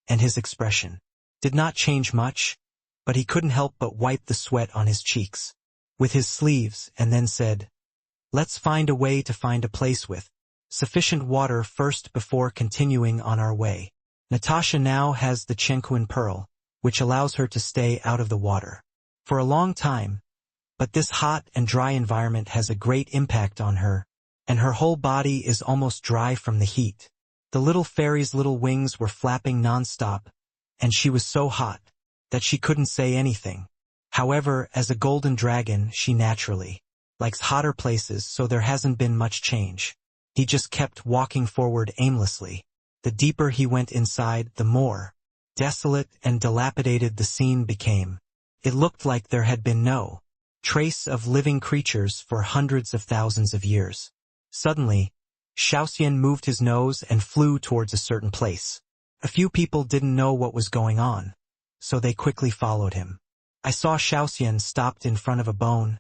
and his expression did not change much, but he couldn't help but wipe the sweat on his cheeks with his sleeves and then said, "Let's find a way to find a place with sufficient water first before continuing on our way." Natasha now has the Chenquin Pearl, which allows her to stay out of the water for a long time, but this hot and dry environment has a great impact on her, and her whole body is almost dry from the heat. The little fairy's little wings were flapping non-stop, and she was so hot that she couldn't say anything. However, as a golden dragon, she naturally likes hotter places, so there hasn't been much change. He just kept walking forward aimlessly. The deeper he went inside, the more desolate and dilapidated the scene became. It looked like there had been no trace of living creatures for hundreds of thousands of years. Suddenly, Xiaoxian moved his nose and flew towards a certain place. A few people didn't know what was going on, so they quickly followed him. I saw Xiaoxian stopped in front of a bone,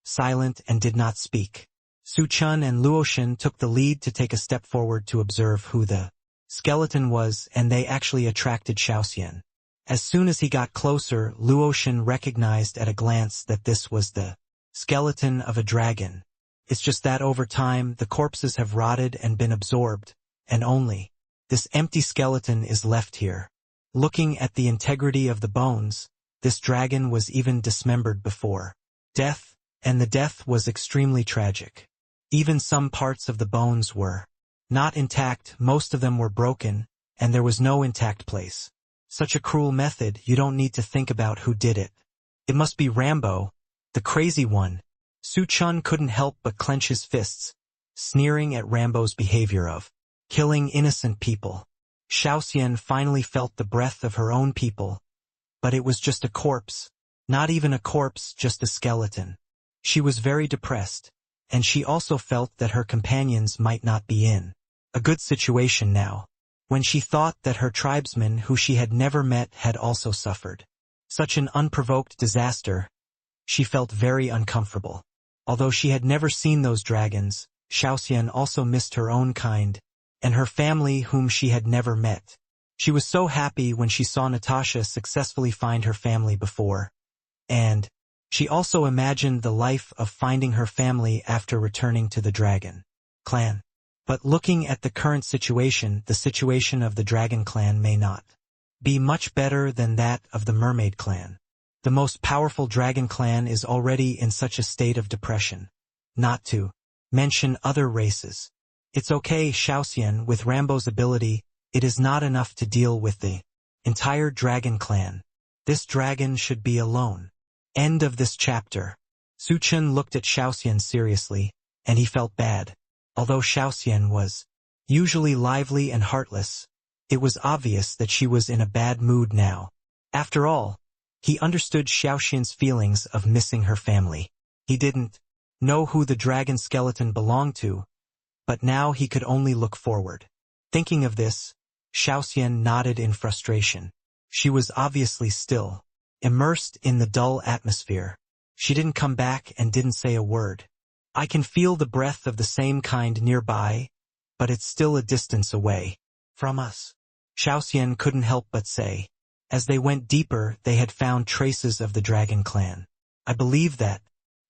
silent and did not speak. Su Chun and Luoshan took the lead to take a step forward to observe who the skeleton was, and they actually attracted Xiaoxian. As soon as he got closer, Luoshan recognized at a glance that this was the skeleton of a dragon. It's just that over time, the corpses have rotted and been absorbed, and only this empty skeleton is left here. Looking at the integrity of the bones, this dragon was even dismembered before death, and the death was extremely tragic. Even some parts of the bones were not intact, most of them were broken, and there was no intact place. Such a cruel method, you don't need to think about who did it. It must be Rambo, the crazy one. Su Chun couldn't help but clench his fists, sneering at Rambo's behavior of killing innocent people. Xiaoxian finally felt the breath of her own people, but it was just a corpse. Not even a corpse, just a skeleton. She was very depressed, and she also felt that her companions might not be in a good situation now, when she thought that her tribesmen who she had never met had also suffered such an unprovoked disaster. She felt very uncomfortable. Although she had never seen those dragons, Xiaoxian also missed her own kind, and her family whom she had never met. She was so happy when she saw Natasha successfully find her family before, and she also imagined the life of finding her family after returning to the Dragon Clan. But looking at the current situation, the situation of the Dragon Clan may not be much better than that of the Mermaid Clan. The most powerful Dragon Clan is already in such a state of depression, not to mention other races. It's okay, Xiaoxian, with Rambo's ability, it is not enough to deal with the entire Dragon Clan. This dragon should be alone. End of this chapter. Su Chun looked at Xiaoxian seriously, and he felt bad. Although Xiaoxian was usually lively and heartless, it was obvious that she was in a bad mood now. After all, he understood Xiaoxian's feelings of missing her family. He didn't know who the dragon skeleton belonged to, but now he could only look forward. Thinking of this, Xiaoxian nodded in frustration. She was obviously still immersed in the dull atmosphere. She didn't come back and didn't say a word. I can feel the breath of the same kind nearby, but it's still a distance away from us, Xiaoxian couldn't help but say. As they went deeper, they had found traces of the Dragon Clan. I believe that,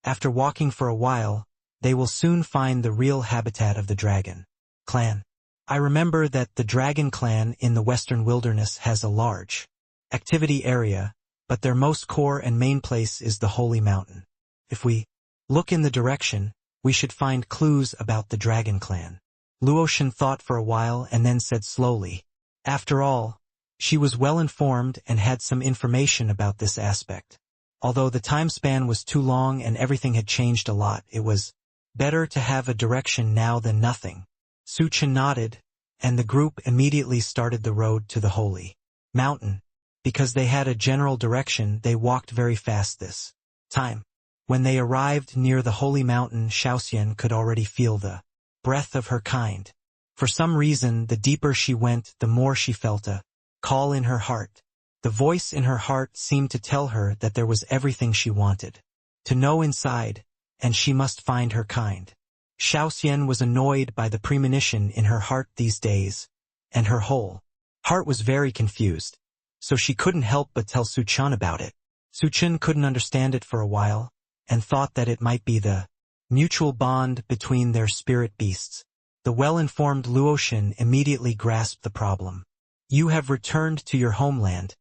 after walking for a while, they will soon find the real habitat of the Dragon Clan. I remember that the Dragon Clan in the Western Wilderness has a large activity area, but their most core and main place is the Holy Mountain. If we look in the direction, we should find clues about the Dragon Clan. Luoshan thought for a while and then said slowly, after all, she was well informed and had some information about this aspect. Although the time span was too long and everything had changed a lot, it was better to have a direction now than nothing. Su Chen nodded, and the group immediately started the road to the Holy Mountain. Because they had a general direction, they walked very fast this time. When they arrived near the Holy Mountain, Xiaoxian could already feel the breath of her kind. For some reason, the deeper she went, the more she felt a call in her heart. The voice in her heart seemed to tell her that there was everything she wanted to know inside, and she must find her kind. Xiaoxian was annoyed by the premonition in her heart these days, and her whole heart was very confused, so she couldn't help but tell Su Chun about it. Su Chun couldn't understand it for a while, and thought that it might be the mutual bond between their spirit beasts. The well-informed Luoshan immediately grasped the problem. You have returned to your homeland,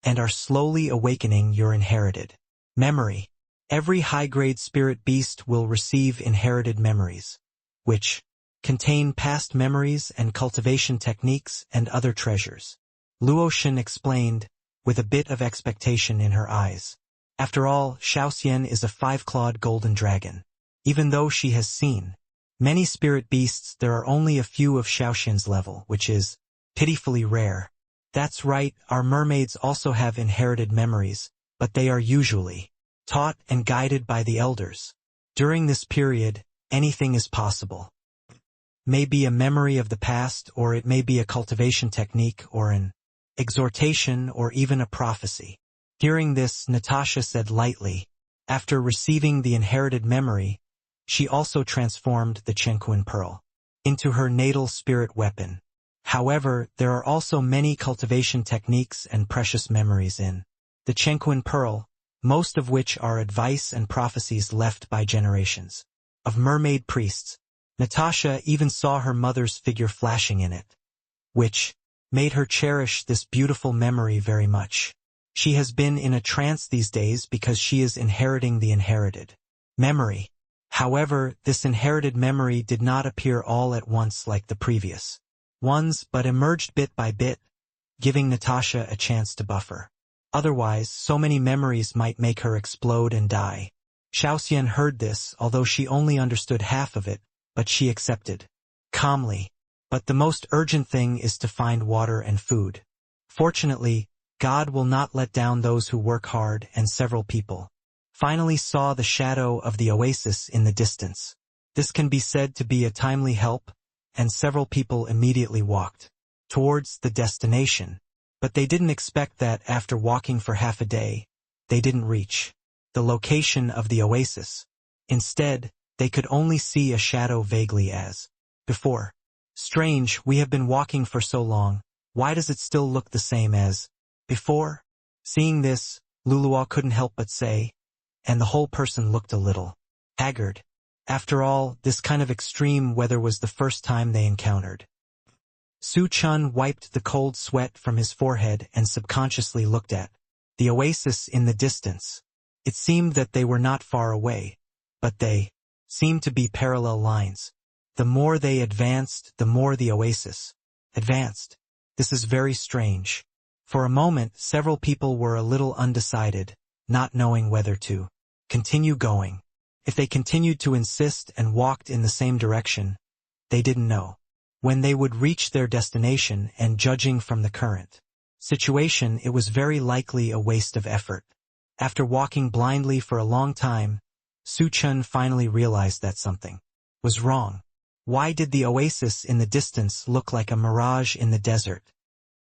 and are slowly awakening your inherited memory. Every high-grade spirit beast will receive inherited memories, which contain past memories and cultivation techniques and other treasures. Luoshan explained, with a bit of expectation in her eyes. After all, Xiaoxian is a five-clawed golden dragon. Even though she has seen many spirit beasts, there are only a few of Xiaoxian's level, which is pitifully rare. That's right, our mermaids also have inherited memories, but they are usually taught and guided by the elders. During this period, anything is possible. May be a memory of the past, or it may be a cultivation technique or an exhortation, or even a prophecy. Hearing this, Natasha said lightly, after receiving the inherited memory, she also transformed the Chenquin pearl into her natal spirit weapon. However, there are also many cultivation techniques and precious memories in the Chenquin pearl, most of which are advice and prophecies left by generations of mermaid priests. Natasha even saw her mother's figure flashing in it, which made her cherish this beautiful memory very much. She has been in a trance these days because she is inheriting the inherited memory. However, this inherited memory did not appear all at once like the previous ones, but emerged bit by bit, giving Natasha a chance to buffer. Otherwise, so many memories might make her explode and die. Xiaoxian heard this, although she only understood half of it, but she accepted calmly. But the most urgent thing is to find water and food. Fortunately, God will not let down those who work hard, and several people finally saw the shadow of the oasis in the distance. This can be said to be a timely help, and several people immediately walked towards the destination. But they didn't expect that after walking for half a day, they didn't reach the location of the oasis. Instead, they could only see a shadow vaguely as before. Strange, we have been walking for so long, why does it still look the same as before? Seeing this, Luluwa couldn't help but say, and the whole person looked a little haggard. After all, this kind of extreme weather was the first time they encountered. Su Chun wiped the cold sweat from his forehead and subconsciously looked at the oasis in the distance. It seemed that they were not far away, but they seemed to be parallel lines. The more they advanced, the more the oasis advanced. This is very strange. For a moment, several people were a little undecided, not knowing whether to continue going. If they continued to insist and walked in the same direction, they didn't know when they would reach their destination, and judging from the current situation, it was very likely a waste of effort. After walking blindly for a long time, Su Chun finally realized that something was wrong. Why did the oasis in the distance look like a mirage in the desert?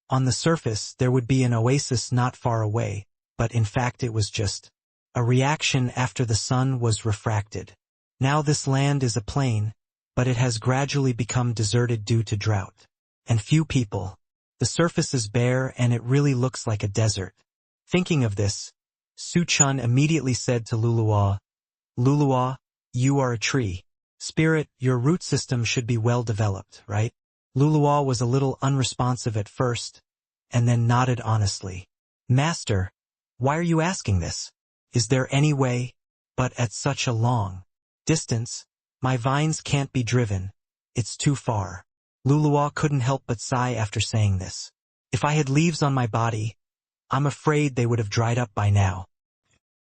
On the surface, there would be an oasis not far away, but in fact it was just a reaction after the sun was refracted. Now this land is a plain, but it has gradually become deserted due to drought and few people. The surface is bare and it really looks like a desert. Thinking of this, Su Chun immediately said to Luluwa, "Luluwa, you are a tree. Spirit, your root system should be well developed, right?" Luluwa was a little unresponsive at first, and then nodded honestly. "Master, why are you asking this? Is there any way? But at such a long distance, my vines can't be driven. It's too far." Luluwa couldn't help but sigh after saying this. "If I had leaves on my body, I'm afraid they would have dried up by now."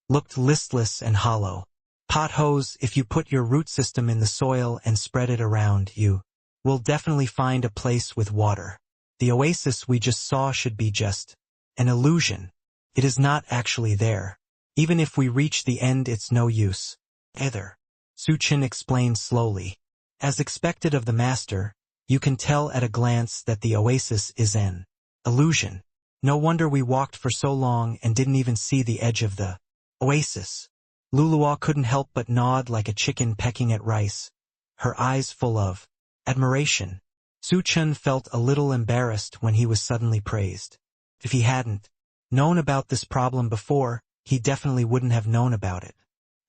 Looked listless and hollow. Potholes, if you put your root system in the soil and spread it around, you will definitely find a place with water. The oasis we just saw should be just an illusion. It is not actually there. Even if we reach the end, it's no use either. Su Chun explained slowly. As expected of the master, you can tell at a glance that the oasis is an illusion. No wonder we walked for so long and didn't even see the edge of the oasis. Luluwa couldn't help but nod like a chicken pecking at rice, her eyes full of admiration. Su Chun felt a little embarrassed when he was suddenly praised. If he hadn't known about this problem before, he definitely wouldn't have known about it.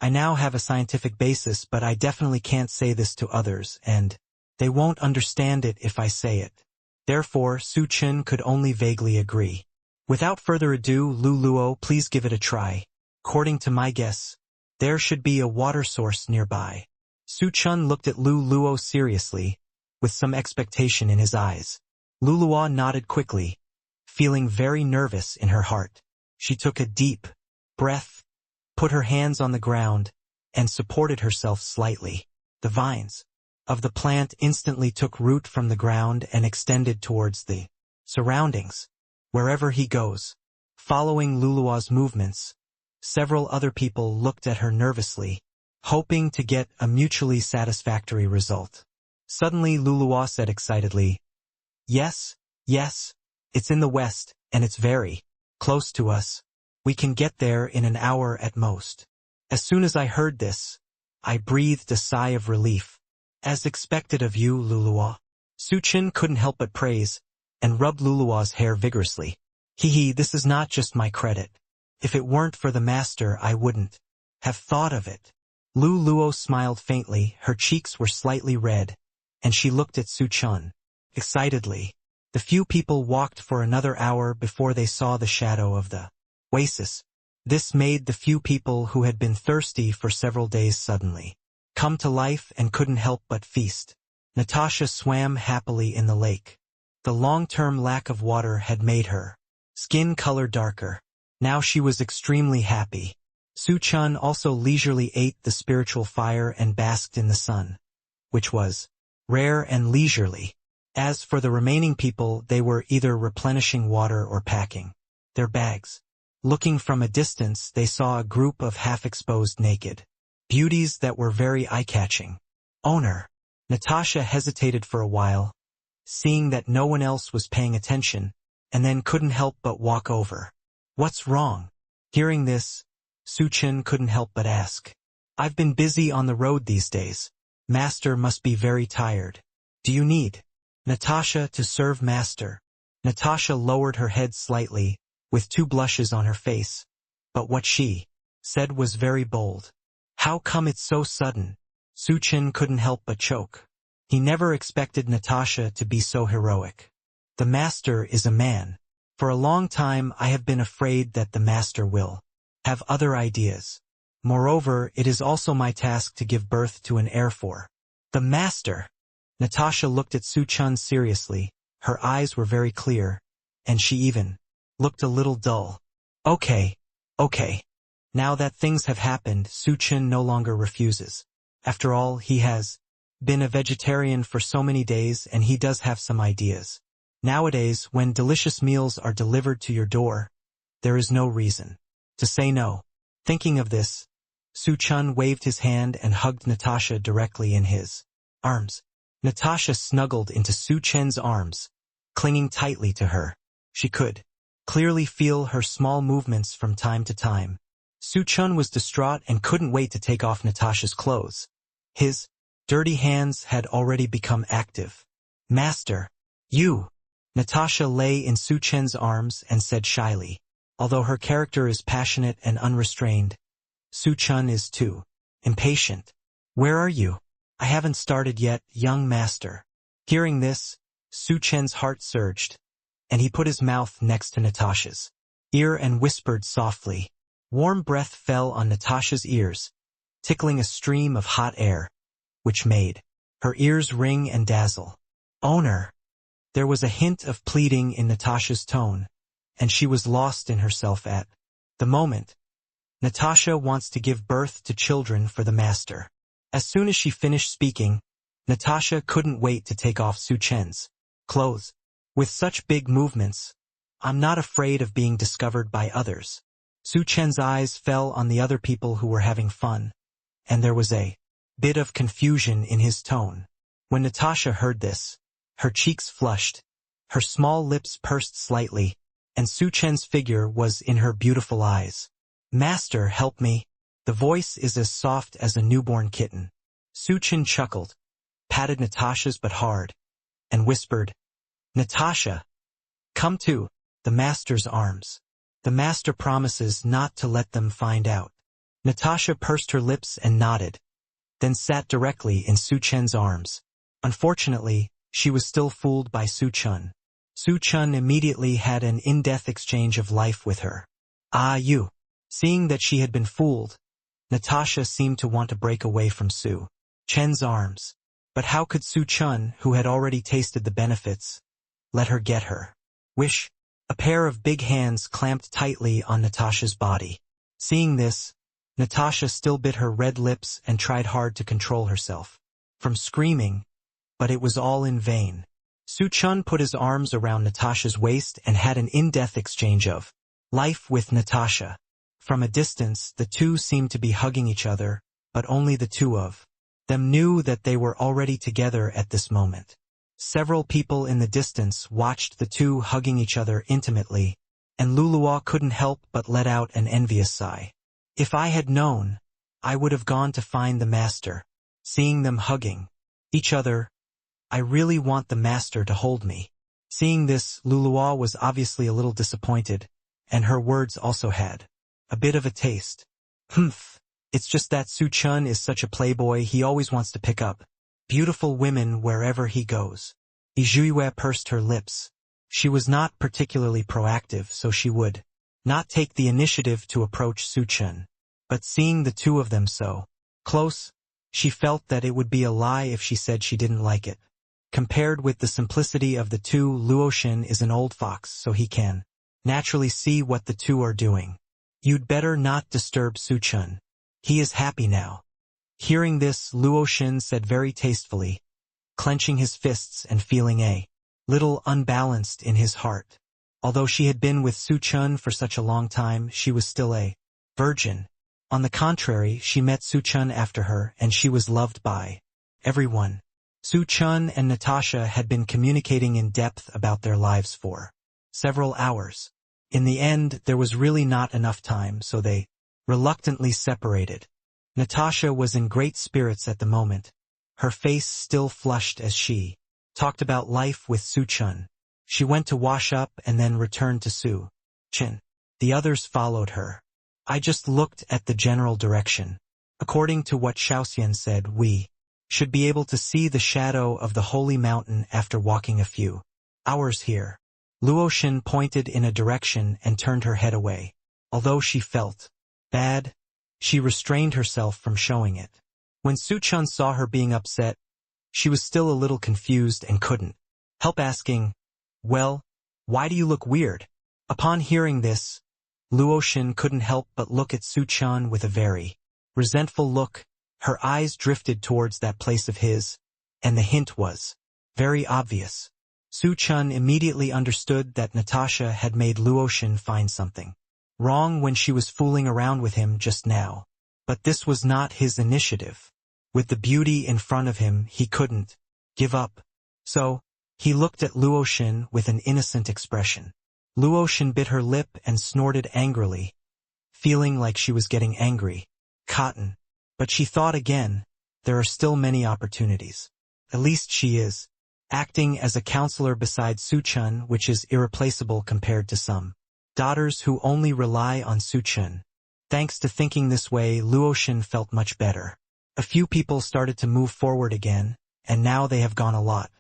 I now have a scientific basis, but I definitely can't say this to others, and they won't understand it if I say it. Therefore, Su Chun could only vaguely agree. Without further ado, Luluo, please give it a try. According to my guess, there should be a water source nearby. Su Chun looked at Luluo seriously, with some expectation in his eyes. Luluo nodded quickly, feeling very nervous in her heart. She took a deep breath, put her hands on the ground, and supported herself slightly. The vines of the plant instantly took root from the ground and extended towards the surroundings. Wherever he goes, following Luluo's movements, several other people looked at her nervously, hoping to get a mutually satisfactory result. Suddenly Luluo said excitedly, "Yes, yes, it's in the west, and it's very close to us. We can get there in an hour at most. As soon as I heard this, I breathed a sigh of relief. As expected of you, Luluo. Su Chen couldn't help but praise, and rubbed Luluo's hair vigorously. Hee, this is not just my credit. If it weren't for the master, I wouldn't have thought of it. Luluo smiled faintly, her cheeks were slightly red, and she looked at Su Chen excitedly. The few people walked for another hour before they saw the shadow of the oasis. This made the few people who had been thirsty for several days suddenly come to life and couldn't help but feast. Natasha swam happily in the lake. The long-term lack of water had made her skin color darker. Now she was extremely happy. Su Chen also leisurely ate the spiritual fire and basked in the sun, which was rare and leisurely. As for the remaining people, they were either replenishing water or packing their bags. Looking from a distance, they saw a group of half-exposed naked beauties that were very eye-catching. Owner. Natasha hesitated for a while, seeing that no one else was paying attention, and then couldn't help but walk over. What's wrong? Hearing this, Su Chen couldn't help but ask. I've been busy on the road these days. Master must be very tired. Do you need Natasha to serve Master? Natasha lowered her head slightly, with two blushes on her face. But what she said was very bold. How come it's so sudden? Su Chen couldn't help but choke. He never expected Natasha to be so heroic. The Master is a man. For a long time I have been afraid that the Master will have other ideas. Moreover, it is also my task to give birth to an heir for the Master. Natasha looked at Su Chen seriously. Her eyes were very clear, and she even looked a little dull. Okay. Now that things have happened, Su Chen no longer refuses. After all, he has been a vegetarian for so many days, and he does have some ideas. Nowadays, when delicious meals are delivered to your door, there is no reason to say no. Thinking of this, Su Chen waved his hand and hugged Natasha directly in his arms. Natasha snuggled into Su Chen's arms, clinging tightly to her. She could clearly feel her small movements from time to time. Su Chen was distraught and couldn't wait to take off Natasha's clothes. His dirty hands had already become active. Master, you! Natasha lay in Su Chen's arms and said shyly. Although her character is passionate and unrestrained, Su Chen is too impatient. Where are you? I haven't started yet, young master. Hearing this, Su Chen's heart surged, and he put his mouth next to Natasha's ear and whispered softly. Warm breath fell on Natasha's ears, tickling a stream of hot air, which made her ears ring and dazzle. Owner! There was a hint of pleading in Natasha's tone, and she was lost in herself at the moment. Natasha wants to give birth to children for the Master. As soon as she finished speaking, Natasha couldn't wait to take off Su Chen's clothes. With such big movements, I'm not afraid of being discovered by others. Su Chen's eyes fell on the other people who were having fun, and there was a bit of confusion in his tone. When Natasha heard this, her cheeks flushed, her small lips pursed slightly, and Su Chen's figure was in her beautiful eyes. Master, help me. The voice is as soft as a newborn kitten. Su Chen chuckled, patted Natasha's butt hard, and whispered, Natasha, come to the Master's arms. The Master promises not to let them find out. Natasha pursed her lips and nodded, then sat directly in Su Chen's arms. Unfortunately, she was still fooled by Su Chen. Su Chen immediately had an in-depth exchange of life with her. Ah, you. Seeing that she had been fooled, Natasha seemed to want to break away from Su Chen's arms. But how could Su Chen, who had already tasted the benefits, let her get her wish? A pair of big hands clamped tightly on Natasha's body. Seeing this, Natasha still bit her red lips and tried hard to control herself from screaming, but it was all in vain. Su Chen put his arms around Natasha's waist and had an in-depth exchange of life with Natasha. From a distance, the two seemed to be hugging each other, but only the two of them knew that they were already together at this moment. Several people in the distance watched the two hugging each other intimately, and Luluo couldn't help but let out an envious sigh. If I had known, I would have gone to find the master. Seeing them hugging each other, I really want the master to hold me. Seeing this, Luluo was obviously a little disappointed, and her words also had a bit of a taste. Humph, it's just that Su Chen is such a playboy, he always wants to pick up beautiful women wherever he goes. Yue pursed her lips. She was not particularly proactive, so she would not take the initiative to approach Su Chen. But seeing the two of them so close, she felt that it would be a lie if she said she didn't like it. Compared with the simplicity of the two, Luoshin is an old fox, so he can naturally see what the two are doing. You'd better not disturb Su Chen. He is happy now. Hearing this, Luoshin said very tastefully, clenching his fists and feeling a little unbalanced in his heart. Although she had been with Su Chen for such a long time, she was still a virgin. On the contrary, she met Su Chen after her, and she was loved by everyone. Su Chen and Natasha had been communicating in depth about their lives for several hours. In the end, there was really not enough time, so they reluctantly separated. Natasha was in great spirits at the moment, her face still flushed as she talked about life with Su Chen. She went to wash up and then returned to Su Chen. The others followed her. I just looked at the general direction. According to what Xiaoxian said, we should be able to see the shadow of the holy mountain after walking a few hours here. Luoshin pointed in a direction and turned her head away. Although she felt bad, she restrained herself from showing it. When Su Chen saw her being upset, she was still a little confused and couldn't help asking, "Well, why do you look weird?" Upon hearing this, Luoshin couldn't help but look at Su Chen with a very resentful look. Her eyes drifted towards that place of his, and the hint was very obvious. Su Chen immediately understood that Natasha had made Luoshin find something wrong when she was fooling around with him just now. But this was not his initiative. With the beauty in front of him, he couldn't give up. So, he looked at Luoshin with an innocent expression. Luoshin bit her lip and snorted angrily, feeling like she was getting angry. Cotton. But she thought again, there are still many opportunities. At least she is acting as a counselor beside Su Chen, which is irreplaceable compared to some daughters who only rely on Su Chen. Thanks to thinking this way, Luoshin felt much better. A few people started to move forward again, and now they have gone a lot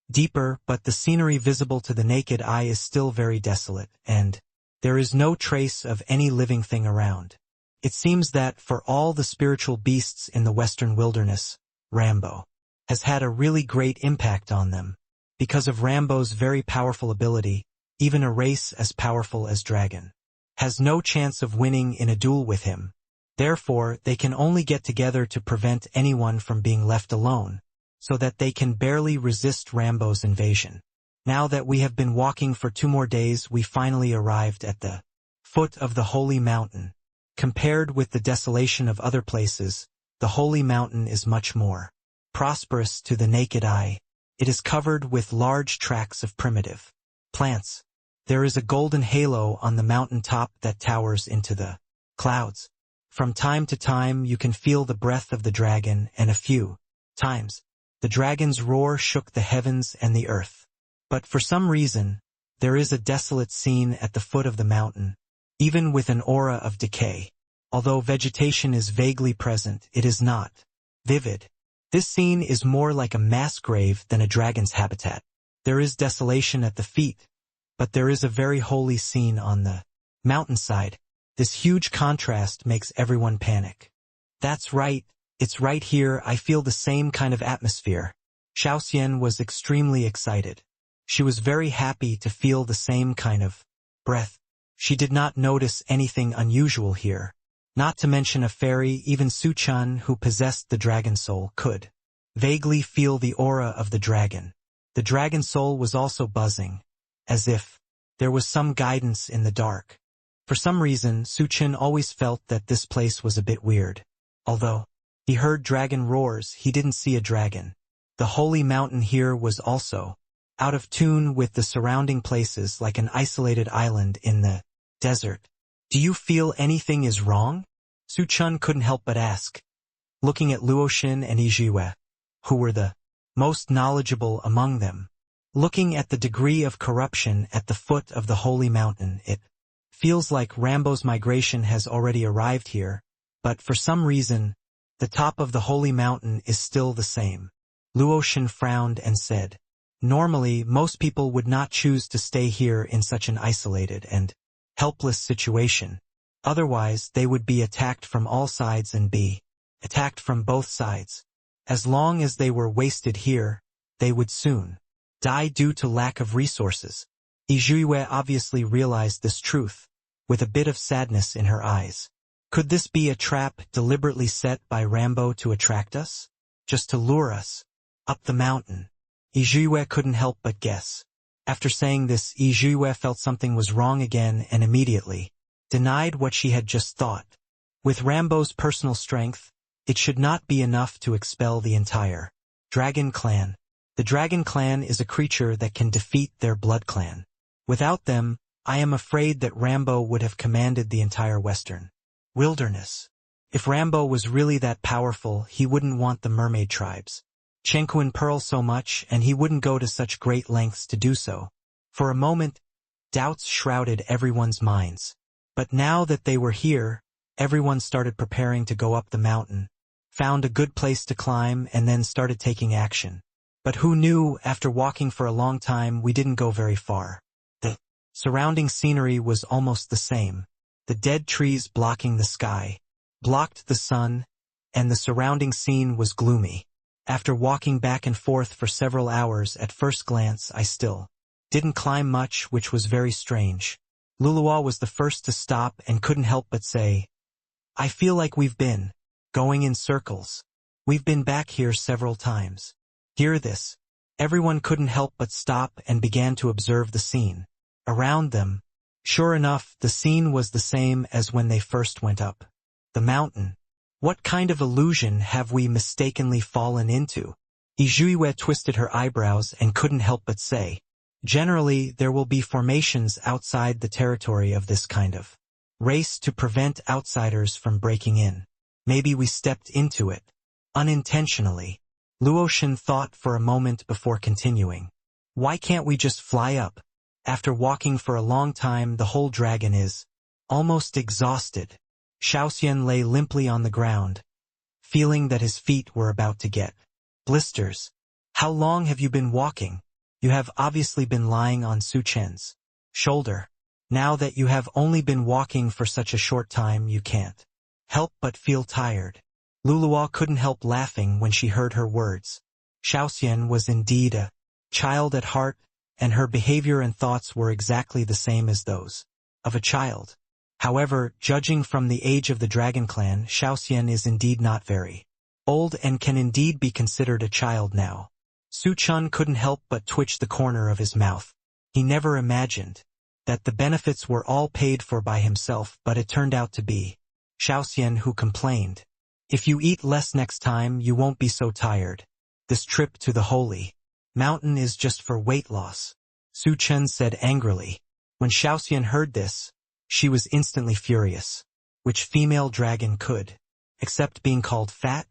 deeper, but the scenery visible to the naked eye is still very desolate, and there is no trace of any living thing around. It seems that for all the spiritual beasts in the western wilderness, Rambo has had a really great impact on them. Because of Rambo's very powerful ability, even a race as powerful as Dragon has no chance of winning in a duel with him. Therefore, they can only get together to prevent anyone from being left alone, so that they can barely resist Rambo's invasion. Now that we have been walking for 2 more days, we finally arrived at the foot of the holy mountain. Compared with the desolation of other places, the holy mountain is much more prosperous to the naked eye. It is covered with large tracts of primitive plants. There is a golden halo on the mountain top that towers into the clouds. From time to time you can feel the breath of the dragon, and a few times the dragon's roar shook the heavens and the earth. But for some reason, there is a desolate scene at the foot of the mountain, even with an aura of decay. Although vegetation is vaguely present, it is not vivid. This scene is more like a mass grave than a dragon's habitat. There is desolation at the feet, but there is a very holy scene on the mountainside. This huge contrast makes everyone panic. That's right, it's right here, I feel the same kind of atmosphere. Xiaoxian was extremely excited. She was very happy to feel the same kind of breath. She did not notice anything unusual here. Not to mention a fairy, even Su Chen, who possessed the dragon soul, could vaguely feel the aura of the dragon. The dragon soul was also buzzing, as if there was some guidance in the dark. For some reason, Su Chen always felt that this place was a bit weird. Although he heard dragon roars, he didn't see a dragon. The holy mountain here was also out of tune with the surrounding places, like an isolated island in the desert. Do you feel anything is wrong? Su Chen couldn't help but ask, looking at Luoxin and Yizhiwei, who were the most knowledgeable among them. Looking at the degree of corruption at the foot of the holy mountain, it feels like Rambo's migration has already arrived here, but for some reason, the top of the holy mountain is still the same. Luoxin frowned and said, normally, most people would not choose to stay here in such an isolated and helpless situation. Otherwise, they would be attacked from all sides and be attacked from both sides. As long as they were wasted here, they would soon die due to lack of resources. Yizhiwei obviously realized this truth, with a bit of sadness in her eyes. Could this be a trap deliberately set by Rambo to attract us? Just to lure us up the mountain? Yizhiwei couldn't help but guess. After saying this, Yizhiwei felt something was wrong again and immediately denied what she had just thought. With Rambo's personal strength, it should not be enough to expel the entire dragon clan. The dragon clan is a creature that can defeat their blood clan. Without them, I am afraid that Rambo would have commanded the entire western wilderness. If Rambo was really that powerful, he wouldn't want the mermaid tribes, Chenku and Pearl, so much, and he wouldn't go to such great lengths to do so. For a moment, doubts shrouded everyone's minds. But now that they were here, everyone started preparing to go up the mountain, found a good place to climb, and then started taking action. But who knew, after walking for a long time, we didn't go very far. The surrounding scenery was almost the same. The dead trees blocking the sky blocked the sun, and the surrounding scene was gloomy. After walking back and forth for several hours, at first glance I still didn't climb much, which was very strange. Luluwa was the first to stop and couldn't help but say, I feel like we've been going in circles. We've been back here several times. Hear this. Everyone couldn't help but stop and began to observe the scene around them. Sure enough, the scene was the same as when they first went up the mountain. What kind of illusion have we mistakenly fallen into? Yizhiwei twisted her eyebrows and couldn't help but say, generally, there will be formations outside the territory of this kind of race to prevent outsiders from breaking in. Maybe we stepped into it unintentionally. Luoxin thought for a moment before continuing. Why can't we just fly up? After walking for a long time, the whole dragon is almost exhausted. Xiaoxian lay limply on the ground, feeling that his feet were about to get blisters. How long have you been walking? You have obviously been lying on Su Chen's shoulder. Now that you have only been walking for such a short time, you can't help but feel tired. Luluwa couldn't help laughing when she heard her words. Xiaoxian was indeed a child at heart, and her behavior and thoughts were exactly the same as those of a child. However, judging from the age of the Dragon Clan, Xiaoxian is indeed not very old and can indeed be considered a child now. Su Chen couldn't help but twitch the corner of his mouth. He never imagined that the benefits were all paid for by himself, but it turned out to be Xiaoxian who complained. If you eat less next time, you won't be so tired. This trip to the holy mountain is just for weight loss, Su Chen said angrily. When Xiaoxian heard this, she was instantly furious. Which female dragon could accept being called fat?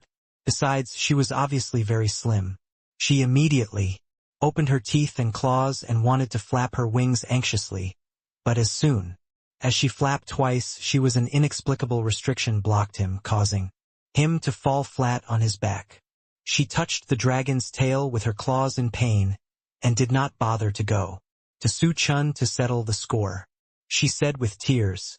Besides, she was obviously very slim. She immediately opened her teeth and claws and wanted to flap her wings anxiously. But as soon as she flapped twice, an inexplicable restriction blocked him, causing him to fall flat on his back. She touched the dragon's tail with her claws in pain, and did not bother to go to Su Chen to settle the score. She said with tears,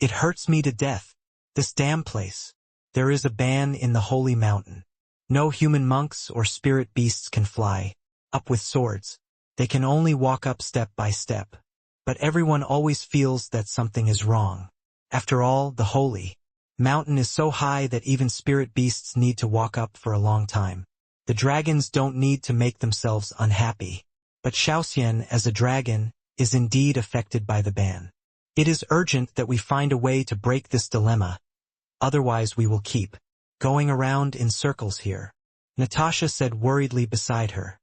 "It hurts me to death, this damn place. There is a ban in the holy mountain. No human monks or spirit beasts can fly up with swords. They can only walk up step by step. But everyone always feels that something is wrong. After all, the holy mountain is so high that even spirit beasts need to walk up for a long time. The dragons don't need to make themselves unhappy. But Xiaoxian, as a dragon, is indeed affected by the ban. It is urgent that we find a way to break this dilemma. Otherwise we will keep going around in circles here." Natasha said worriedly beside her,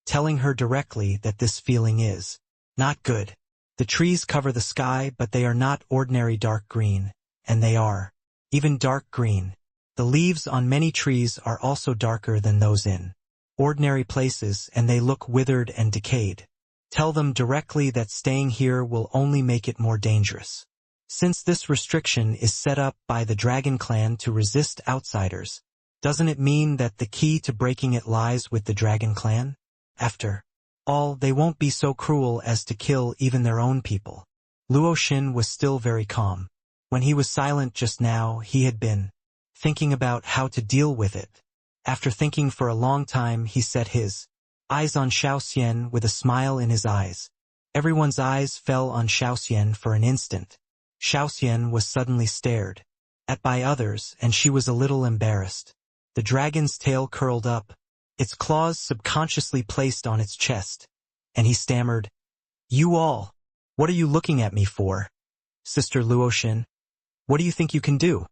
telling her directly that this feeling is not good. The trees cover the sky, but they are not ordinary dark green, and they are even dark green. The leaves on many trees are also darker than those in ordinary places, and they look withered and decayed. Tell them directly that staying here will only make it more dangerous. Since this restriction is set up by the Dragon Clan to resist outsiders, doesn't it mean that the key to breaking it lies with the Dragon Clan? After all, they won't be so cruel as to kill even their own people. Luo Xin was still very calm. When he was silent just now, he had been thinking about how to deal with it. After thinking for a long time, he set his eyes on Xiaoxian with a smile in his eyes. Everyone's eyes fell on Xiaoxian for an instant. Xiaoxian was suddenly stared at by others, and she was a little embarrassed. The dragon's tail curled up, its claws subconsciously placed on its chest, and he stammered, "You all, what are you looking at me for? Sister Luoxin, what do you think you can do?"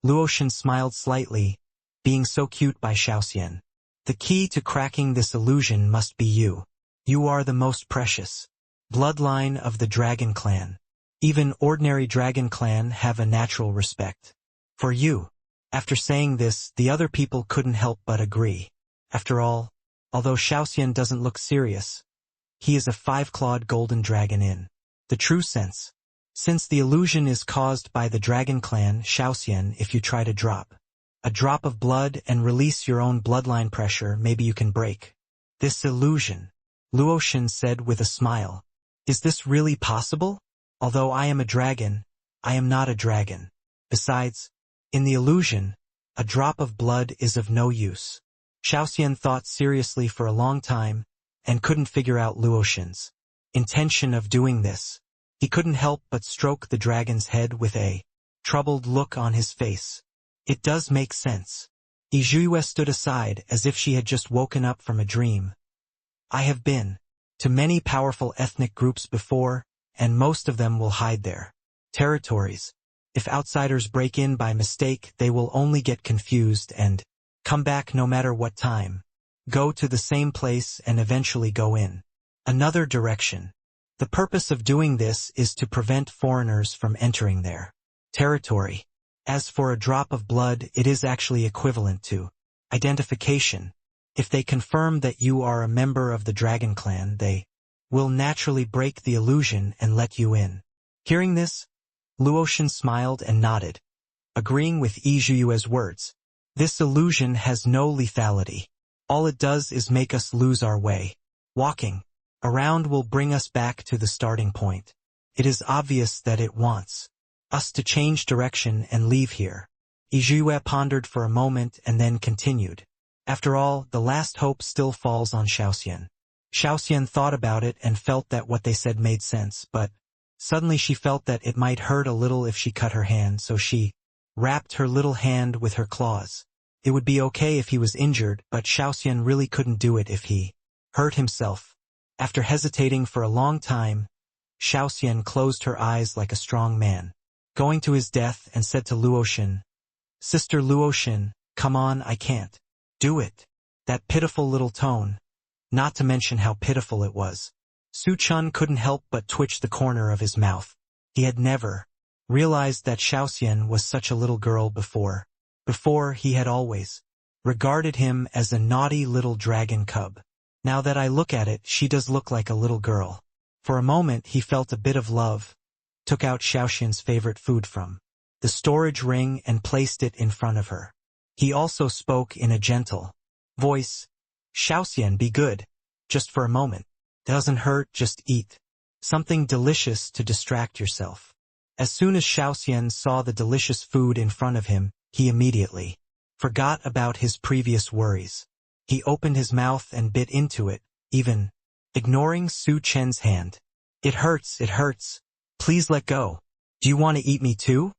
Luoxin smiled slightly, being so cute by Xiaoxian. "The key to cracking this illusion must be you. You are the most precious bloodline of the Dragon Clan. Even ordinary Dragon Clan have a natural respect for you." After saying this, the other people couldn't help but agree. After all, although Xiaoxian doesn't look serious, he is a five-clawed golden dragon in the true sense. Since the illusion is caused by the Dragon Clan, Xiaoxian, if you try to drop a drop of blood and release your own bloodline pressure, maybe you can break this illusion. Luoxin said with a smile, "Is this really possible? Although I am a dragon, I am not a dragon. Besides, in the illusion, a drop of blood is of no use." Xiaoxian thought seriously for a long time, and couldn't figure out Luoxin's intention of doing this. He couldn't help but stroke the dragon's head with a troubled look on his face. It does make sense. Yizhuiyue stood aside as if she had just woken up from a dream. "I have been to many powerful ethnic groups before, and most of them will hide their territories. If outsiders break in by mistake, they will only get confused and come back no matter what time. Go to the same place and eventually go in another direction. The purpose of doing this is to prevent foreigners from entering their territory. As for a drop of blood, it is actually equivalent to identification. If they confirm that you are a member of the Dragon Clan, they will naturally break the illusion and let you in." Hearing this, Luoxin smiled and nodded, agreeing with Yizhuiyue's words. "This illusion has no lethality. All it does is make us lose our way. Walking around will bring us back to the starting point. It is obvious that it wants us to change direction and leave here." Yizhuiyue pondered for a moment and then continued. "After all, the last hope still falls on Xiaoxian." Xiaoxian thought about it and felt that what they said made sense, but suddenly she felt that it might hurt a little if she cut her hand, so she wrapped her little hand with her claws. It would be okay if he was injured, but Xiaoxian really couldn't do it if he hurt himself. After hesitating for a long time, Xiaoxian closed her eyes like a strong man, going to his death, and said to Luoxin, "Sister Luoxin, come on, I can't do it." That pitiful little tone, not to mention how pitiful it was. Su Chun couldn't help but twitch the corner of his mouth. He had never realized that Xiaoxian was such a little girl before. Before, he had always regarded him as a naughty little dragon cub. Now that I look at it, she does look like a little girl. For a moment he felt a bit of love, took out Xiaoxian's favorite food from the storage ring and placed it in front of her. He also spoke in a gentle voice, "Xiaoxian, be good. Just for a moment. Doesn't hurt, just eat something delicious to distract yourself." As soon as Xiaoxian saw the delicious food in front of him, he immediately forgot about his previous worries. He opened his mouth and bit into it, even ignoring Su Chen's hand. It hurts. Please let go. Do you want to eat me too?"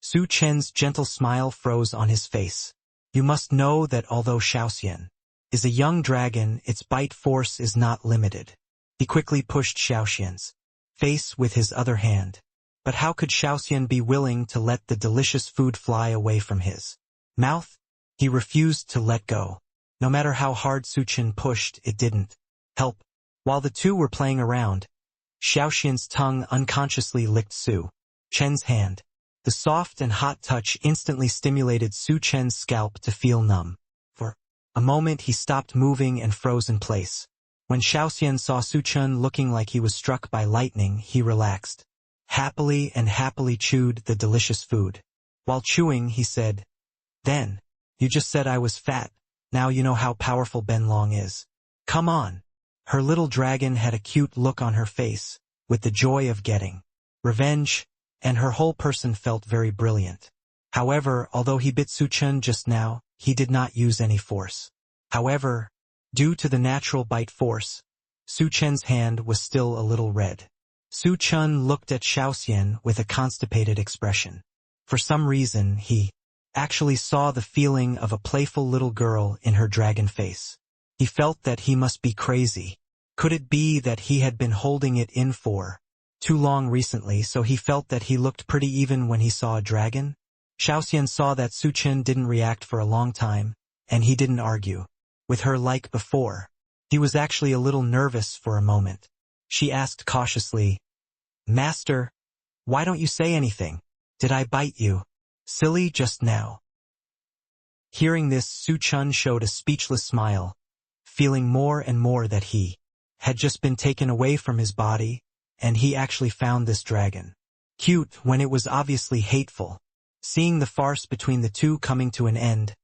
Su Chen's gentle smile froze on his face. You must know that although Xiaoxian is a young dragon, its bite force is not limited. He quickly pushed Xiaoxian's face with his other hand. But how could Xiaoxian be willing to let the delicious food fly away from his mouth? He refused to let go. No matter how hard Su Chen pushed, it didn't help. While the two were playing around, Xiaoxian's tongue unconsciously licked Su Chen's hand. The soft and hot touch instantly stimulated Su Chen's scalp to feel numb. For a moment he stopped moving and froze in place. When Xiaoxian saw Su Chen looking like he was struck by lightning, he relaxed. Happily chewed the delicious food. While chewing, he said, "Then, you just said I was fat. Now you know how powerful Benlong is. Come on." Her little dragon had a cute look on her face, with the joy of getting revenge, and her whole person felt very brilliant. However, although he bit Su Chen just now, he did not use any force. However, due to the natural bite force, Su Chen's hand was still a little red. Su Chen looked at Xiaoxian with a constipated expression. For some reason, he actually saw the feeling of a playful little girl in her dragon face. He felt that he must be crazy. Could it be that he had been holding it in for too long recently, so he felt that he looked pretty even when he saw a dragon? Xiaoxian saw that Su Chen didn't react for a long time, and he didn't argue with her like before. He was actually a little nervous for a moment. She asked cautiously, "Master, why don't you say anything? Did I bite you? Silly just now." Hearing this, Su Chen showed a speechless smile, feeling more and more that he had just been taken away from his body, and he actually found this dragon cute when it was obviously hateful. Seeing the farce between the two coming to an end,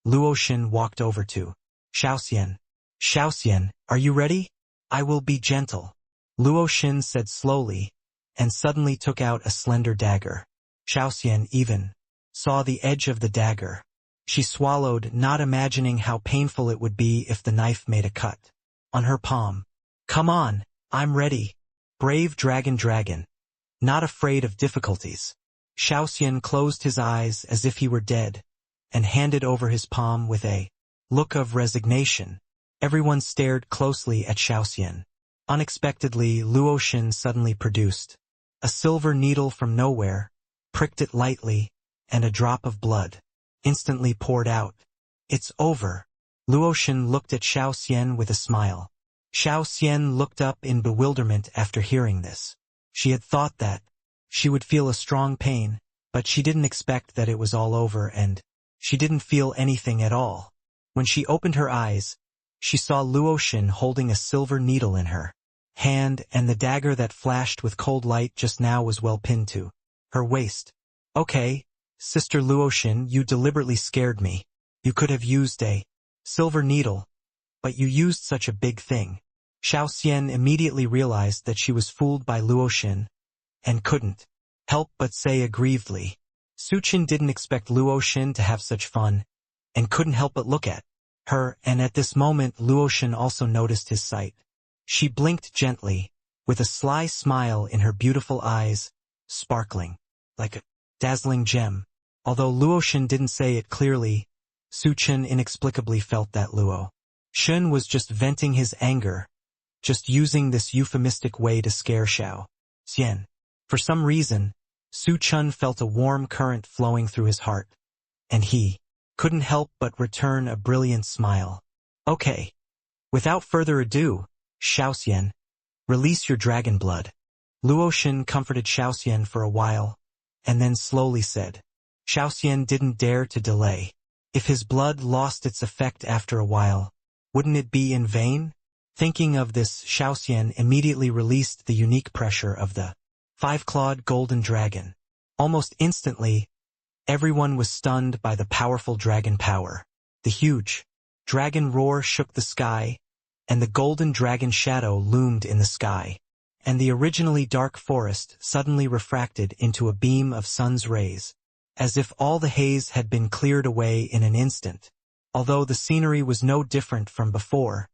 Luoshan walked over to Xiaoxian. "Xiaoxian, are you ready? I will be gentle," Luoshan said slowly, and suddenly took out a slender dagger. Xiaoxian even saw the edge of the dagger. She swallowed, not imagining how painful it would be if the knife made a cut on her palm. "Come on, I'm ready. Brave dragon. Not afraid of difficulties." Xiaoxian closed his eyes as if he were dead, and handed over his palm with a look of resignation. Everyone stared closely at Xiaoxian. Unexpectedly, Luoshan suddenly produced a silver needle from nowhere, pricked it lightly, and a drop of blood instantly poured out. "It's over." Luoshan looked at Xiaoxian with a smile. Xiaoxian looked up in bewilderment after hearing this. She had thought that she would feel a strong pain, but she didn't expect that it was all over, and she didn't feel anything at all. When she opened her eyes, she saw Luoshan holding a silver needle in her hand, and the dagger that flashed with cold light just now was well pinned to her waist. "Okay, Sister Luoshan, you deliberately scared me. You could have used a silver needle, but you used such a big thing." Xiaoxian immediately realized that she was fooled by Luoshan, and couldn't help but say aggrievedly. Su Chen didn't expect Luoshan to have such fun, and couldn't help but look at her, and at this moment Luoshan also noticed his sight. She blinked gently, with a sly smile in her beautiful eyes, sparkling like a dazzling gem. Although Luoshan didn't say it clearly, Su Chen inexplicably felt that Luoshan was just venting his anger, just using this euphemistic way to scare Xiaoxian. For some reason, Su Chen felt a warm current flowing through his heart, and he couldn't help but return a brilliant smile. "Okay. Without further ado, Xiaoxian, release your dragon blood." Luoshan comforted Xiaoxian for a while, and then slowly said. Xiaoxian didn't dare to delay. If his blood lost its effect after a while, wouldn't it be in vain? Thinking of this, Xiaoxian immediately released the unique pressure of the five-clawed golden dragon. Almost instantly, everyone was stunned by the powerful dragon power. The huge dragon roar shook the sky, and the golden dragon shadow loomed in the sky, and the originally dark forest suddenly refracted into a beam of sun's rays, as if all the haze had been cleared away in an instant. Although the scenery was no different from before,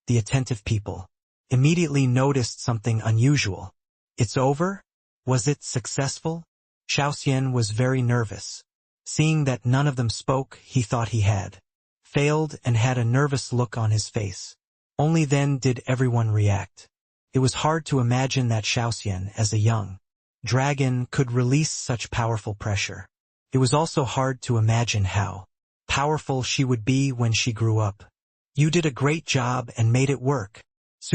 the attentive people immediately noticed something unusual. "It's over? Was it successful?" Xiaoxian was very nervous. Seeing that none of them spoke, he thought he had failed and had a nervous look on his face. Only then did everyone react. It was hard to imagine that Xiaoxian, as a young dragon, could release such powerful pressure. It was also hard to imagine how powerful she would be when she grew up. You did a great job and made it work.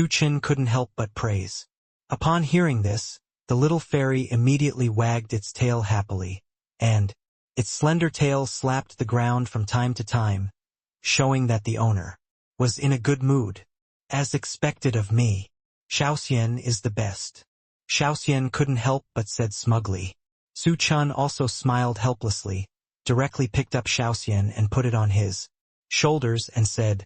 Chen couldn't help but praise. Upon hearing this, the little fairy immediately wagged its tail happily, and its slender tail slapped the ground from time to time, showing that the owner was in a good mood. As expected of me, Xiaoxian is the best. Xiaoxian couldn't help but said smugly. Su Chun also smiled helplessly, directly picked up Xiaoxian and put it on his shoulders and said,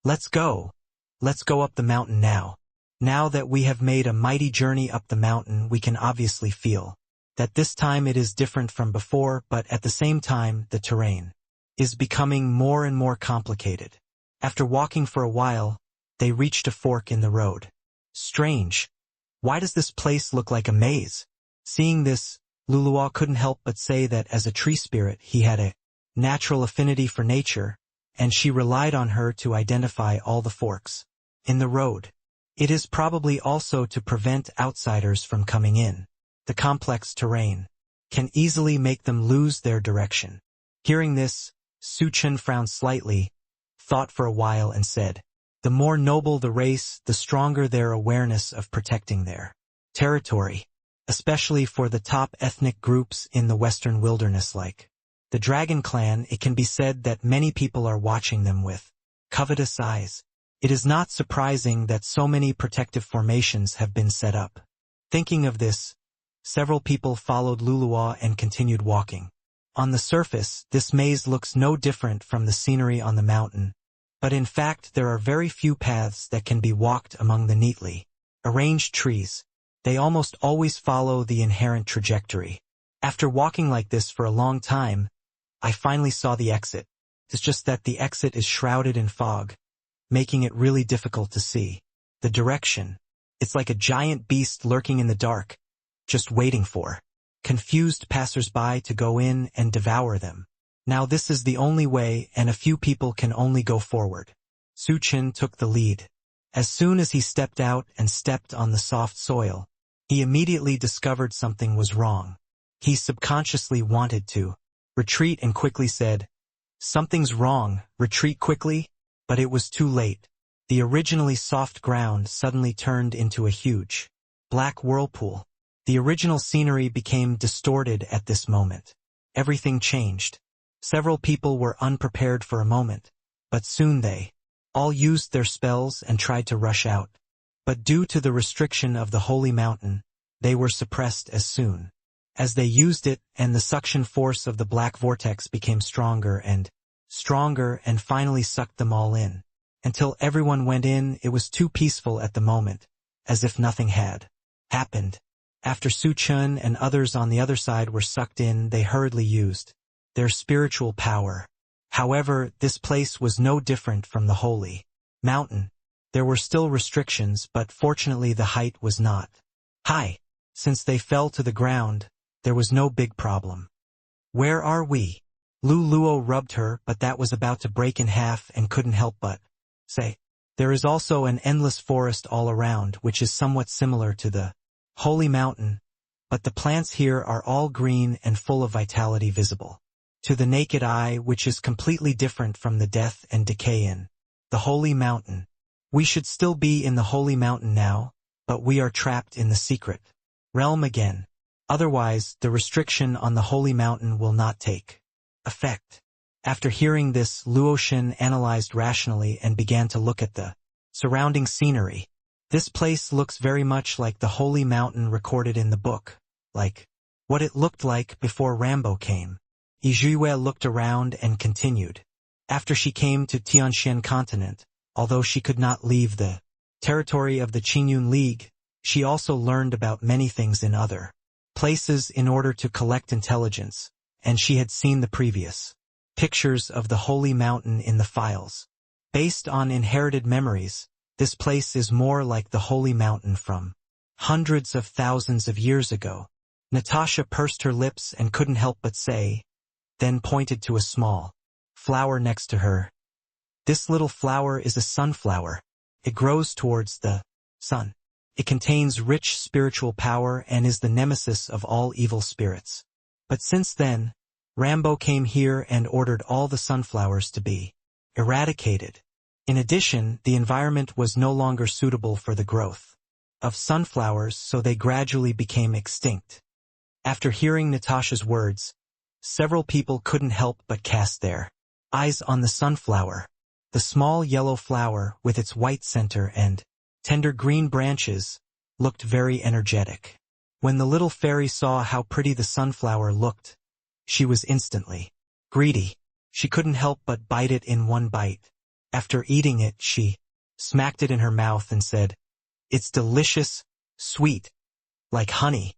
"Let's go. Let's go up the mountain now. Now that we have made a mighty journey up the mountain, we can obviously feel that this time it is different from before, but at the same time, the terrain is becoming more and more complicated." After walking for a while, they reached a fork in the road. Strange. Why does this place look like a maze? Seeing this, Luluo couldn't help but say that as a tree spirit he had a natural affinity for nature, and she relied on her to identify all the forks in the road. It is probably also to prevent outsiders from coming in. The complex terrain can easily make them lose their direction. Hearing this, Su Chen frowned slightly, thought for a while and said, "The more noble the race, the stronger their awareness of protecting their territory, especially for the top ethnic groups in the western wilderness like the Dragon Clan. It can be said that many people are watching them with covetous eyes. It is not surprising that so many protective formations have been set up." Thinking of this, several people followed Luluo and continued walking. On the surface, this maze looks no different from the scenery on the mountain, but in fact there are very few paths that can be walked among the neatly arranged trees. They almost always follow the inherent trajectory. After walking like this for a long time, I finally saw the exit. It's just that the exit is shrouded in fog, making it really difficult to see the direction. It's like a giant beast lurking in the dark, just waiting for confused passers-by to go in and devour them. Now this is the only way, and a few people can only go forward. Su Chen took the lead. As soon as he stepped out and stepped on the soft soil, he immediately discovered something was wrong. He subconsciously wanted to retreat and quickly said, "Something's wrong, retreat quickly," but it was too late. The originally soft ground suddenly turned into a huge black whirlpool. The original scenery became distorted at this moment. Everything changed. Several people were unprepared for a moment, but soon they all used their spells and tried to rush out. But due to the restriction of the holy mountain, they were suppressed as soon as they used it, and the suction force of the black vortex became stronger and finally sucked them all in. Until everyone went in, it was too peaceful at the moment, as if nothing had happened. After Su Chen and others on the other side were sucked in, they hurriedly used their spiritual power. However, this place was no different from the holy mountain. There were still restrictions, but fortunately the height was not high. Since they fell to the ground, there was no big problem. "Where are we?" Luo rubbed her, but that was about to break in half and couldn't help but say, "There is also an endless forest all around, which is somewhat similar to the holy mountain, but the plants here are all green and full of vitality visible to the naked eye, which is completely different from the death and decay in the holy mountain. We should still be in the holy mountain now, but we are trapped in the secret realm again. Otherwise, the restriction on the holy mountain will not take effect." After hearing this, Luoshan analyzed rationally and began to look at the surrounding scenery. This place looks very much like the holy mountain recorded in the book, like what it looked like before Rambo came. Yizhuiyue looked around and continued. After she came to Tianxian continent, although she could not leave the territory of the Qingyun League, she also learned about many things in other places in order to collect intelligence, and she had seen the previous pictures of the holy mountain in the files. Based on inherited memories, this place is more like the holy mountain from hundreds of thousands of years ago. Natasha pursed her lips and couldn't help but say, then pointed to a small flower next to her. "This little flower is a sunflower. It grows towards the sun. It contains rich spiritual power and is the nemesis of all evil spirits. But since then, Rambo came here and ordered all the sunflowers to be eradicated. In addition, the environment was no longer suitable for the growth of sunflowers, so they gradually became extinct. After hearing Natasha's words, several people couldn't help but cast their eyes on the sunflower. The small yellow flower, with its white center and tender green branches, looked very energetic. When the little fairy saw how pretty the sunflower looked, she was instantly greedy. She couldn't help but bite it in one bite. After eating it, she smacked it in her mouth and said, "It's delicious, sweet, like honey."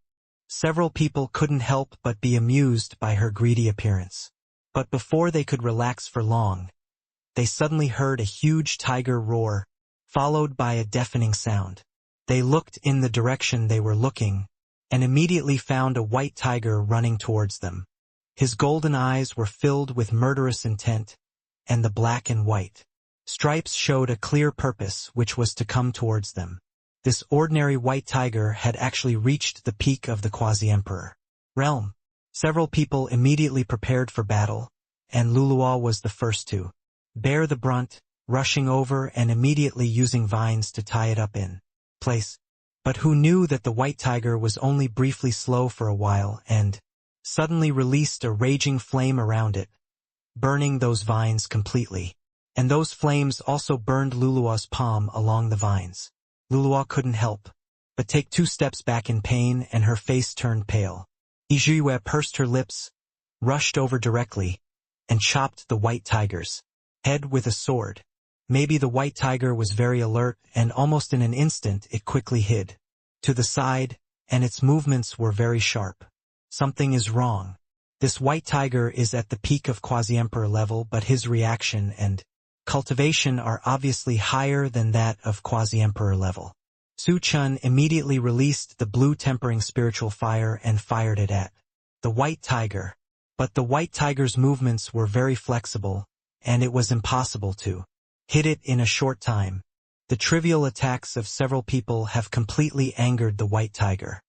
Several people couldn't help but be amused by her greedy appearance. But before they could relax for long, they suddenly heard a huge tiger roar, followed by a deafening sound. They looked in the direction they were looking, and immediately found a white tiger running towards them. His golden eyes were filled with murderous intent, and the black and white stripes showed a clear purpose, which was to come towards them. This ordinary white tiger had actually reached the peak of the quasi-emperor realm. Several people immediately prepared for battle, and Luluo was the first to bear the brunt, rushing over and immediately using vines to tie it up in place. But who knew that the white tiger was only briefly slow for a while and suddenly released a raging flame around it, burning those vines completely. And those flames also burned Luluo's palm along the vines. Luluo couldn't help but take 2 steps back in pain, and her face turned pale. Yizhuye pursed her lips, rushed over directly, and chopped the white tiger's head with a sword. Maybe the white tiger was very alert, and almost in an instant it quickly hid to the side, and its movements were very sharp. Something is wrong. This white tiger is at the peak of quasi-emperor level, but his reaction and cultivation are obviously higher than that of quasi-emperor level. Su Chen immediately released the blue tempering spiritual fire and fired it at the white tiger. But the white tiger's movements were very flexible, and it was impossible to hit it in a short time. The trivial attacks of several people have completely angered the white tiger.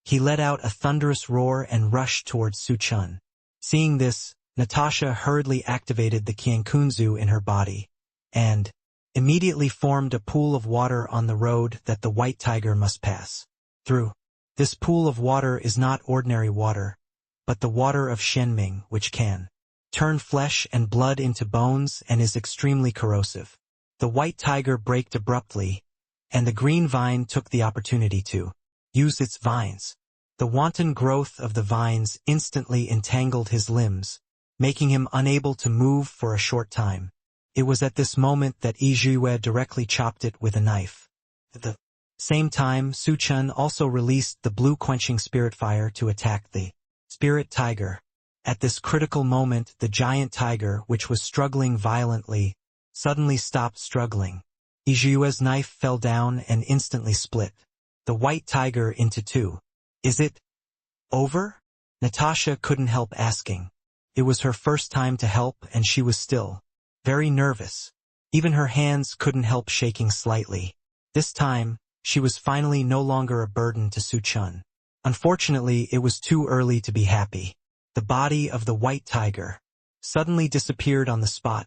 He let out a thunderous roar and rushed towards Su Chen. Seeing this, Natasha hurriedly activated the Qiankunzu in her body, and immediately formed a pool of water on the road that the white tiger must pass through. This pool of water is not ordinary water, but the water of Shenming, which can turn flesh and blood into bones and is extremely corrosive. The white tiger braked abruptly, and the green vine took the opportunity to use its vines. The wanton growth of the vines instantly entangled his limbs, making him unable to move for a short time. It was at this moment that Yizhuye directly chopped it with a knife. At the same time, Su Chen also released the blue quenching spirit fire to attack the spirit tiger. At this critical moment, the giant tiger, which was struggling violently, suddenly stopped struggling. Yizhuye's knife fell down and instantly split the white tiger into 2. "Is it over?" Natasha couldn't help asking. It was her first time to help, and she was still very nervous. Even her hands couldn't help shaking slightly. This time, she was finally no longer a burden to Su Chen. Unfortunately, it was too early to be happy. The body of the white tiger suddenly disappeared on the spot,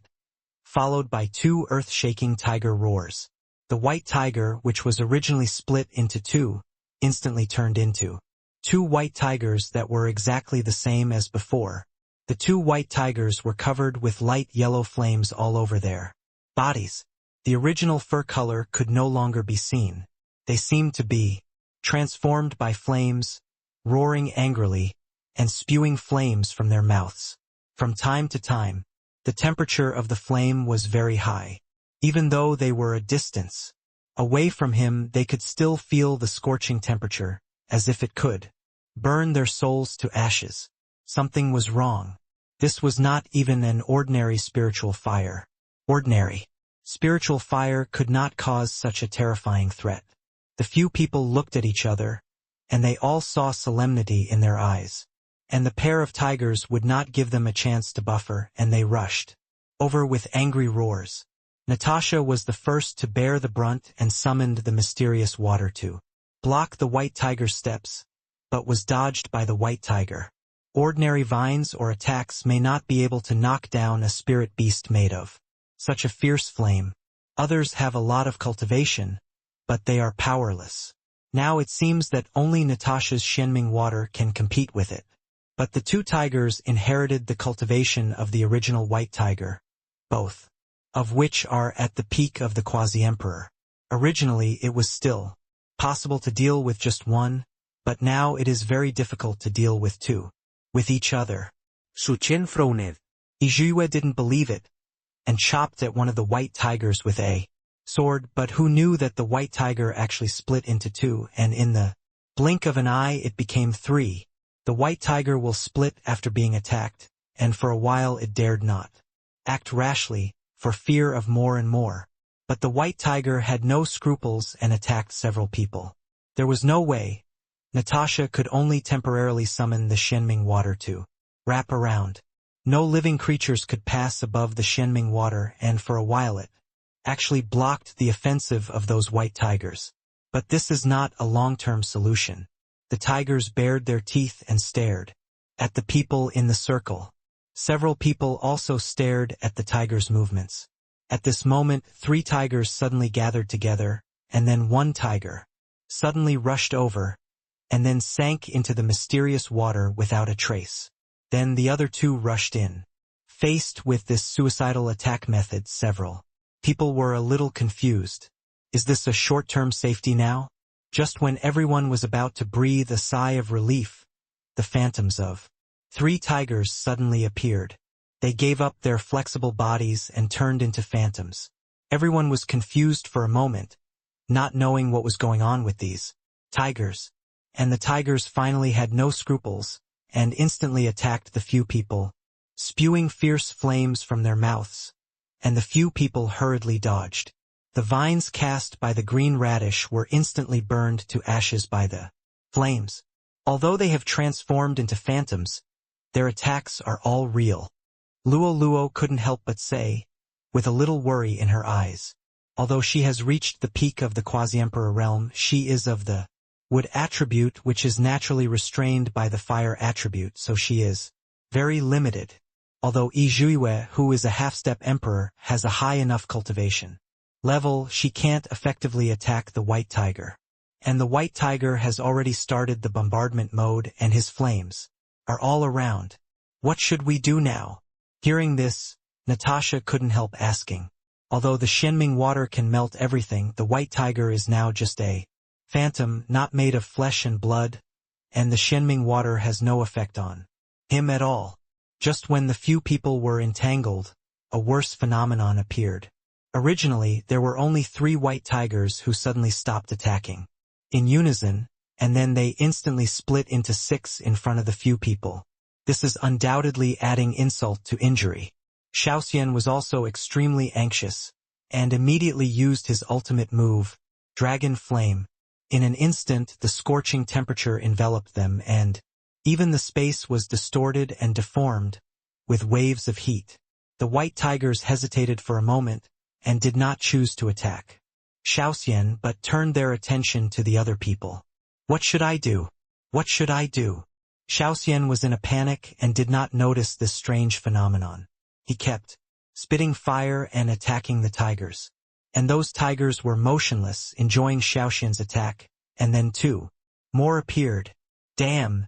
followed by 2 earth-shaking tiger roars. The white tiger, which was originally split into 2, instantly turned into 2 white tigers that were exactly the same as before. The 2 white tigers were covered with light yellow flames all over their bodies. The original fur color could no longer be seen. They seemed to be transformed by flames, roaring angrily, and spewing flames from their mouths. From time to time, the temperature of the flame was very high. Even though they were a distance away from him, they could still feel the scorching temperature, as if it could burn their souls to ashes. Something was wrong. This was not even an ordinary spiritual fire. Ordinary spiritual fire could not cause such a terrifying threat. The few people looked at each other, and they all saw solemnity in their eyes. And the pair of tigers would not give them a chance to buffer, and they rushed over with angry roars. Natasha was the first to bear the brunt and summoned the mysterious water to block the white tiger's steps, but was dodged by the white tiger. Ordinary vines or attacks may not be able to knock down a spirit beast made of such a fierce flame. Others have a lot of cultivation, but they are powerless. Now it seems that only Natasha's Shenming water can compete with it. But the two tigers inherited the cultivation of the original white tiger, both of which are at the peak of the quasi-emperor. Originally it was still possible to deal with just one, but now it is very difficult to deal with two, with each other. Chen frowned. Yue didn't believe it, and chopped at one of the white tigers with a sword, but who knew that the white tiger actually split into two, and in the blink of an eye it became three. The white tiger will split after being attacked, and for a while it dared not act rashly, for fear of more and more. But the white tiger had no scruples and attacked several people. There was no way. Natasha could only temporarily summon the Shenming water to wrap around. No living creatures could pass above the Shenming water, and for a while it actually blocked the offensive of those white tigers. But this is not a long-term solution. The tigers bared their teeth and stared at the people in the circle. Several people also stared at the tigers' movements. At this moment, three tigers suddenly gathered together, and then one tiger suddenly rushed over, and then sank into the mysterious water without a trace. Then the other two rushed in. Faced with this suicidal attack method, several people were a little confused. Is this a short-term safety now? Just when everyone was about to breathe a sigh of relief, the phantoms of three tigers suddenly appeared. They gave up their flexible bodies and turned into phantoms. Everyone was confused for a moment, not knowing what was going on with these tigers. And the tigers finally had no scruples, and instantly attacked the few people, spewing fierce flames from their mouths. And the few people hurriedly dodged. The vines cast by the green radish were instantly burned to ashes by the flames. Although they have transformed into phantoms, their attacks are all real. Luo couldn't help but say, with a little worry in her eyes. Although she has reached the peak of the quasi-emperor realm, she is of the wood attribute, which is naturally restrained by the fire attribute, so she is very limited. Although Yue, who is a half-step emperor, has a high enough cultivation level, she can't effectively attack the white tiger. And the white tiger has already started the bombardment mode, and his flames are all around. What should we do now? Hearing this, Natasha couldn't help asking. Although the Shenming water can melt everything, the white tiger is now just a phantom, not made of flesh and blood, and the Shenming water has no effect on him at all. Just when the few people were entangled, a worse phenomenon appeared. Originally, there were only 3 white tigers who suddenly stopped attacking in unison, and then they instantly split into 6 in front of the few people. This is undoubtedly adding insult to injury. Xiaoxian was also extremely anxious, and immediately used his ultimate move, Dragon Flame. In an instant, the scorching temperature enveloped them, and even the space was distorted and deformed, with waves of heat. The white tigers hesitated for a moment, and did not choose to attack Xiaoxian, but turned their attention to the other people. What should I do? What should I do? Xiaoxian was in a panic and did not notice this strange phenomenon. He kept spitting fire and attacking the tigers. And those tigers were motionless, enjoying Xiaoxian's attack, and then 2 more appeared. Damn!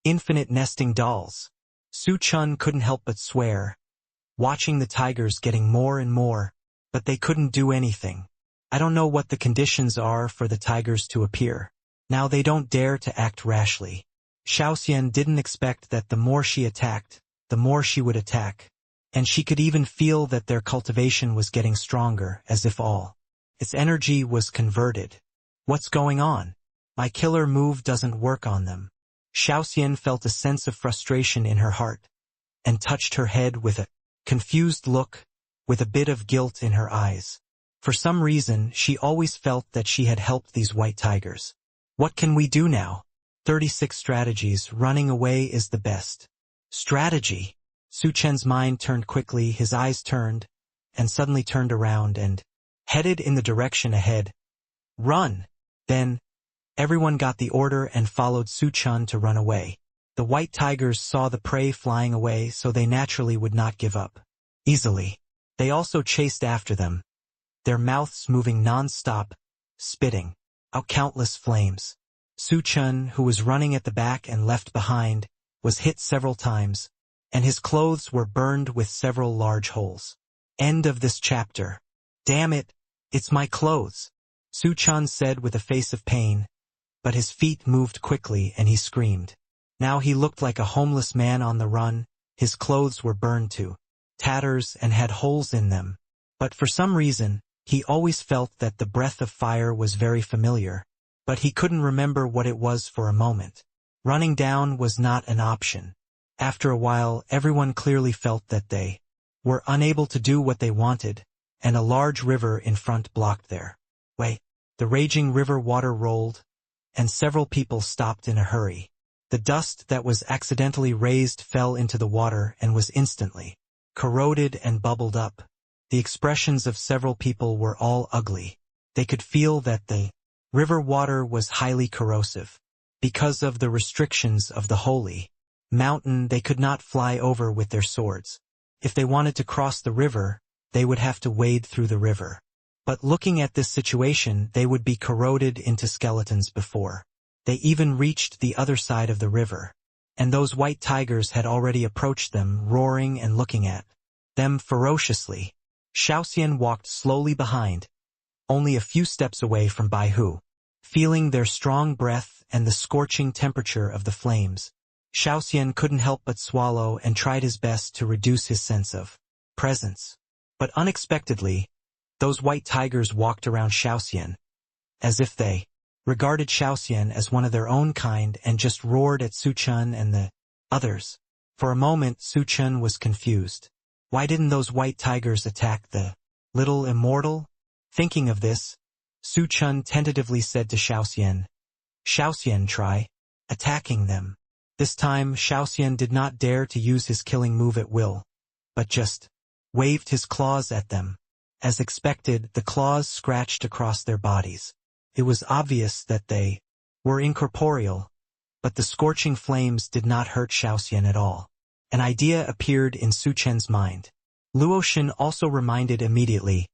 Infinite nesting dolls. Su Chun couldn't help but swear, watching the tigers getting more and more, but they couldn't do anything. I don't know what the conditions are for the tigers to appear. Now they don't dare to act rashly. Xiaoxian didn't expect that the more she attacked, the more she would attack. And she could even feel that their cultivation was getting stronger, as if all its energy was converted. What's going on? My killer move doesn't work on them. Xiaoxian felt a sense of frustration in her heart, and touched her head with a confused look, with a bit of guilt in her eyes. For some reason, she always felt that she had helped these white tigers. What can we do now? 36 strategies. Running away is the best strategy. Su Chen's mind turned quickly, his eyes turned, and suddenly turned around and headed in the direction ahead. Run! Then, everyone got the order and followed Su Chen to run away. The white tigers saw the prey flying away, so they naturally would not give up easily. They also chased after them. their mouths moving non-stop, spitting out countless flames. Su Chen, who was running at the back and left behind, was hit several times, and his clothes were burned with several large holes. End of this chapter. Damn it, it's my clothes, Su Chen said with a face of pain, but his feet moved quickly and he screamed. Now he looked like a homeless man on the run. His clothes were burned to tatters and had holes in them. But for some reason, he always felt that the breath of fire was very familiar, but he couldn't remember what it was for a moment. Running down was not an option. After a while, everyone clearly felt that they were unable to do what they wanted, and a large river in front blocked their way. The raging river water rolled, and several people stopped in a hurry. The dust that was accidentally raised fell into the water and was instantly corroded and bubbled up. The expressions of several people were all ugly. They could feel that the river water was highly corrosive. Because of the restrictions of the holy mountain, they could not fly over with their swords. If they wanted to cross the river, they would have to wade through the river. But looking at this situation, they would be corroded into skeletons before they even reached the other side of the river. And those white tigers had already approached them, roaring and looking at them ferociously. Xiaoxian walked slowly behind, only a few steps away from Baihu. Feeling their strong breath and the scorching temperature of the flames, Xiaoxian couldn't help but swallow and tried his best to reduce his sense of presence. But unexpectedly, those white tigers walked around Xiaoxian, as if they regarded Xiaoxian as one of their own kind, and just roared at Su Chen and the others. For a moment, Su Chen was confused. Why didn't those white tigers attack the little immortal? Thinking of this, Su Chen tentatively said to Xiaoxian, "Xiaoxian, try attacking them." This time, Xiaoxian did not dare to use his killing move at will, but just waved his claws at them. As expected, the claws scratched across their bodies. It was obvious that they were incorporeal, but the scorching flames did not hurt Xiaoxian at all. An idea appeared in Su Chen's mind. Luoshan also reminded immediately,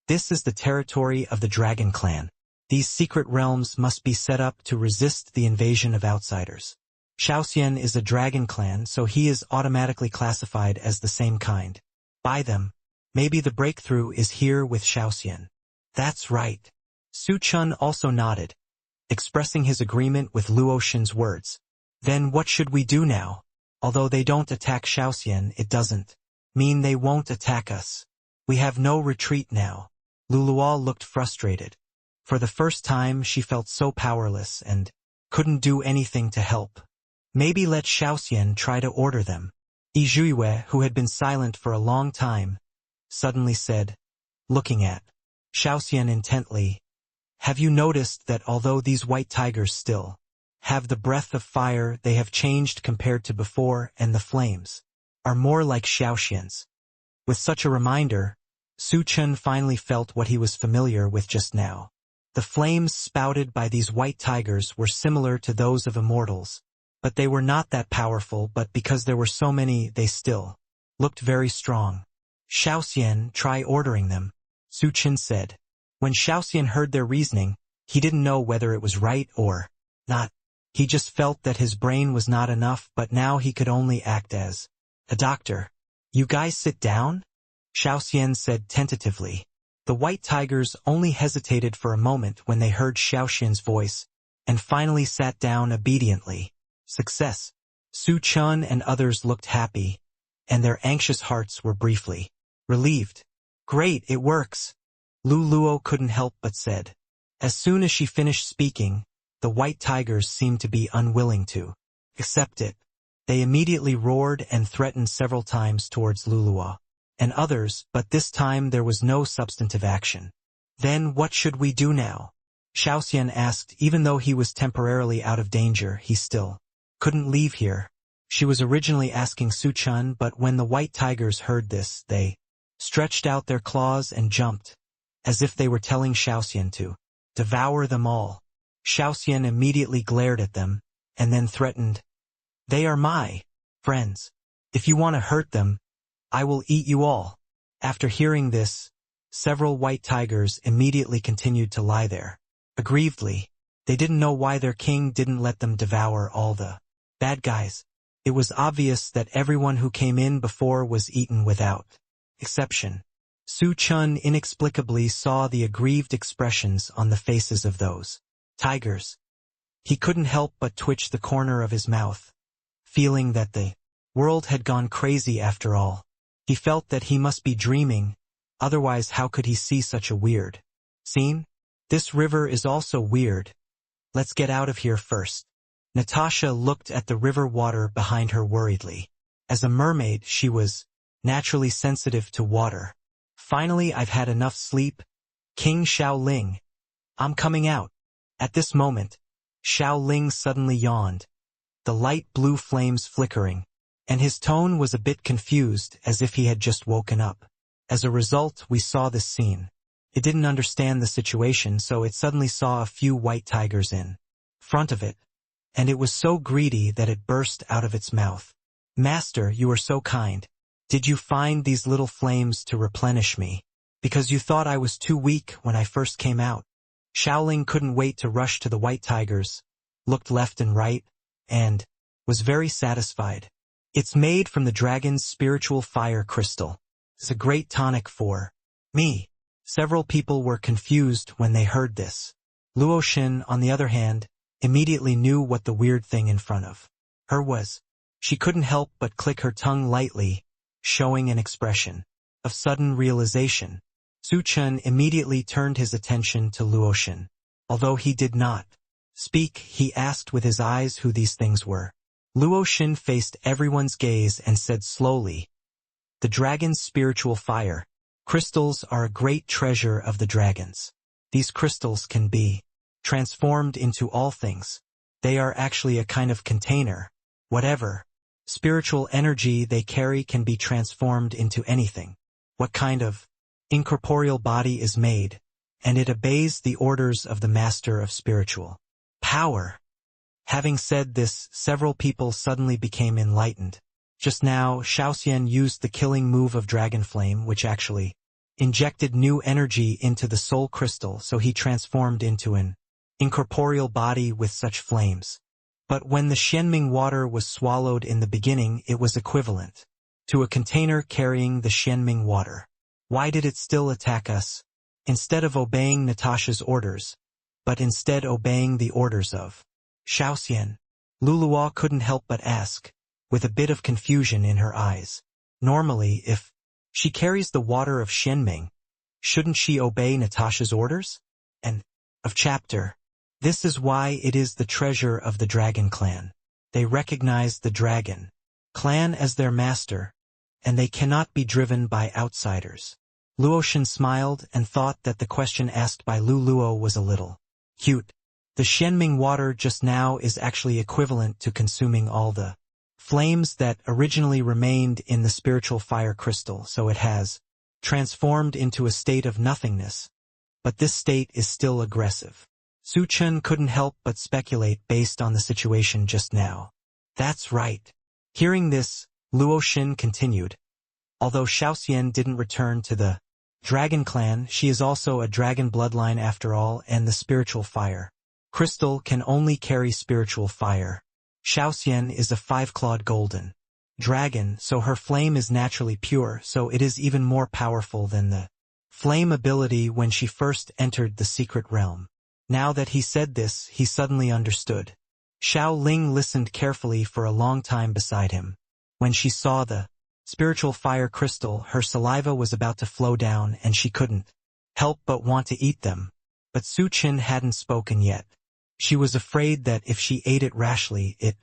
"This is the territory of the Dragon Clan. These secret realms must be set up to resist the invasion of outsiders. Xiaoxian is a Dragon Clan, so he is automatically classified as the same kind. By them, maybe the breakthrough is here with Xiaoxian." "That's right." Su Chen also nodded, expressing his agreement with Luoshan's words. "Then what should we do now? Although they don't attack Xiaoxian, it doesn't mean they won't attack us. We have no retreat now." Luluo looked frustrated. For the first time, she felt so powerless and couldn't do anything to help. Maybe let Xiaoxian try to order them. Yizhuiyue, who had been silent for a long time, suddenly said, looking at Xiaoxian intently, "Have you noticed that although these white tigers still have the breath of fire, they have changed compared to before, and the flames are more like Xiaoxian's?" With such a reminder, Su Chen finally felt what he was familiar with just now. The flames spouted by these white tigers were similar to those of immortals, but they were not that powerful, but because there were so many, they still looked very strong. "Xiaoxian, try ordering them," Su Chen said. When Xiaoxian heard their reasoning, he didn't know whether it was right or not. He just felt that his brain was not enough, but now he could only act as a doctor. "You guys sit down?" Xiaoxian said tentatively. The white tigers only hesitated for a moment when they heard Xiaoxian's voice, and finally sat down obediently. Success. Su Chen and others looked happy, and their anxious hearts were briefly relieved. "Great, it works," Luo couldn't help but said. As soon as she finished speaking, the white tigers seemed to be unwilling to accept it. They immediately roared and threatened several times towards Luluo and others, but this time there was no substantive action. "Then what should we do now?" Xiaoxian asked. Even though he was temporarily out of danger, he still couldn't leave here. She was originally asking Su Chen, but when the white tigers heard this, they stretched out their claws and jumped, as if they were telling Xiaoxian to devour them all. Xiaoxian immediately glared at them, and then threatened, "They are my friends. If you want to hurt them, I will eat you all." After hearing this, several white tigers immediately continued to lie there. Aggrievedly, they didn't know why their king didn't let them devour all the bad guys. It was obvious that everyone who came in before was eaten without exception. Su Chen inexplicably saw the aggrieved expressions on the faces of those tigers. He couldn't help but twitch the corner of his mouth, feeling that the world had gone crazy after all. He felt that he must be dreaming, otherwise how could he see such a weird scene? This river is also weird. Let's get out of here first. Natasha looked at the river water behind her worriedly. As a mermaid, she was naturally sensitive to water. Finally, I've had enough sleep. King Shaoling, I'm coming out. At this moment, Shaoling suddenly yawned, the light blue flames flickering, and his tone was a bit confused, as if he had just woken up. As a result, we saw this scene. It didn't understand the situation, so it suddenly saw a few white tigers in front of it, and it was so greedy that it burst out of its mouth. Master, you are so kind. Did you find these little flames to replenish me? Because you thought I was too weak when I first came out. Shaoling couldn't wait to rush to the white tigers, looked left and right, and was very satisfied. It's made from the dragon's spiritual fire crystal. It's a great tonic for me. Several people were confused when they heard this. Luo Xin, on the other hand, immediately knew what the weird thing in front of her was. She couldn't help but click her tongue lightly, showing an expression of sudden realization. Su Chen immediately turned his attention to Luo Xin. Although he did not speak, he asked with his eyes who these things were. Luo Xin faced everyone's gaze and said slowly, "The dragon's spiritual fire. Crystals are a great treasure of the dragons. These crystals can be transformed into all things. They are actually a kind of container. Whatever spiritual energy they carry can be transformed into anything. What kind of incorporeal body is made, and it obeys the orders of the master of spiritual power." Having said this, several people suddenly became enlightened. Just now, Shaoxian used the killing move of Dragon Flame, which actually injected new energy into the soul crystal, so he transformed into an incorporeal body with such flames. But when the Xianming water was swallowed in the beginning, it was equivalent to a container carrying the Xianming water. Why did it still attack us? Instead of obeying Natasha's orders, but instead obeying the orders of Shaoxian? Luluo couldn't help but ask, with a bit of confusion in her eyes. Normally, if she carries the water of Xianming, shouldn't she obey Natasha's orders? And of chapter. This is why it is the treasure of the Dragon Clan. They recognize the Dragon Clan as their master, and they cannot be driven by outsiders. Luotian smiled and thought that the question asked by Luo was a little cute. The Xianming water just now is actually equivalent to consuming all the flames that originally remained in the spiritual fire crystal, so it has transformed into a state of nothingness. But this state is still aggressive. Su Chen couldn't help but speculate based on the situation just now. That's right. Hearing this, Luo Xin continued. Although Shaoxian didn't return to the Dragon Clan, she is also a dragon bloodline after all, and the spiritual fire crystal can only carry spiritual fire. Shaoxian is a five-clawed golden dragon, so her flame is naturally pure, so it is even more powerful than the flame ability when she first entered the secret realm. Now that he said this, he suddenly understood. Xiao Ling listened carefully for a long time beside him. When she saw the spiritual fire crystal, her saliva was about to flow down and she couldn't help but want to eat them. But Su Qin hadn't spoken yet. She was afraid that if she ate it rashly, it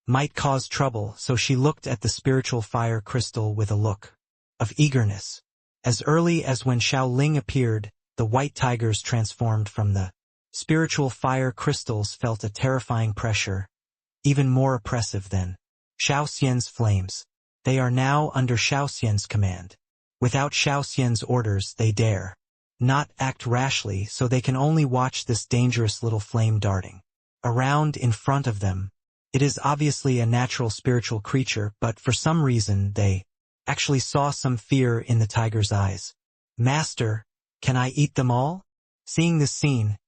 might cause trouble, so she looked at the spiritual fire crystal with a look of eagerness. As early as when Xiao Ling appeared, the white tigers transformed from the spiritual fire crystals felt a terrifying pressure, even more oppressive than Shaoxian's flames. They are now under Shaoxian's command. Without Shaoxian's orders, they dare not act rashly, so they can only watch this dangerous little flame darting around in front of them. It is obviously a natural spiritual creature, but for some reason they actually saw some fear in the tiger's eyes. Master, Can I eat them all? Seeing this scene,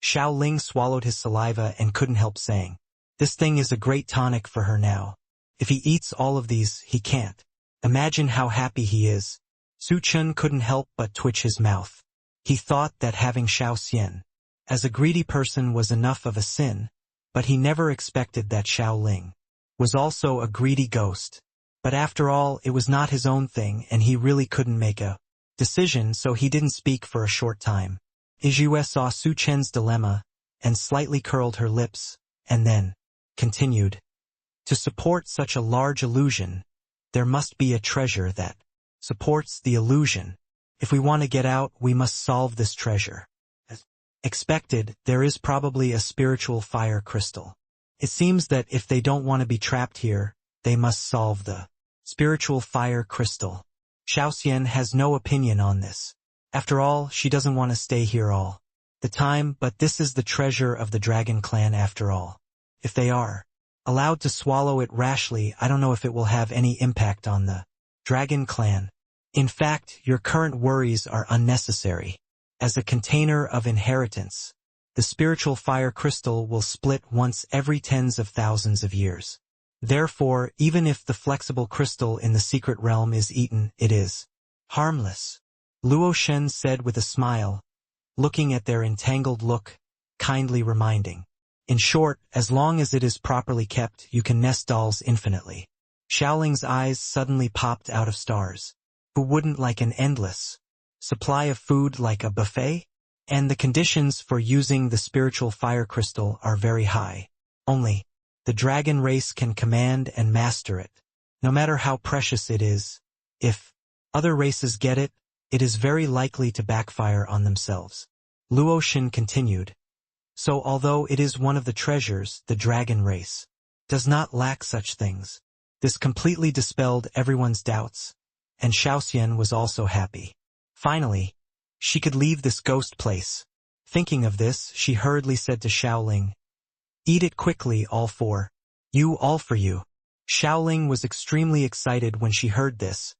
Xiao Ling swallowed his saliva and couldn't help saying, this thing is a great tonic for her now. If he eats all of these, he can't. Imagine how happy he is. Su Chen couldn't help but twitch his mouth. He thought that having Xiao Xian as a greedy person was enough of a sin, but he never expected that Xiao Ling was also a greedy ghost. But after all, it was not his own thing and he really couldn't make a decision, so he didn't speak for a short time. Ijue saw Su Chen's dilemma and slightly curled her lips, and then continued. To support such a large illusion, there must be a treasure that supports the illusion. If we want to get out, we must solve this treasure. As expected, there is probably a spiritual fire crystal. It seems that if they don't want to be trapped here, they must solve the spiritual fire crystal. Xiao Xian has no opinion on this. After all, she doesn't want to stay here all the time, but this is the treasure of the Dragon Clan after all. If they are allowed to swallow it rashly, I don't know if it will have any impact on the Dragon Clan. In fact, your current worries are unnecessary. As a container of inheritance, the spiritual fire crystal will split once every tens of thousands of years. Therefore, even if the flexible crystal in the secret realm is eaten, it is harmless. Luo Shen said with a smile, looking at their entangled look, kindly reminding. In short, as long as it is properly kept, you can nest dolls infinitely. Xiaoling's eyes suddenly popped out of stars. Who wouldn't like an endless supply of food like a buffet? And the conditions for using the spiritual fire crystal are very high. Only the dragon race can command and master it. No matter how precious it is, if other races get it, it is very likely to backfire on themselves. Luo Shen continued. So although it is one of the treasures, the dragon race does not lack such things. This completely dispelled everyone's doubts, and Xiao Xian was also happy. Finally, she could leave this ghost place. Thinking of this, she hurriedly said to Xiao Ling, eat it quickly, all for you. Xiao Ling was extremely excited when she heard this,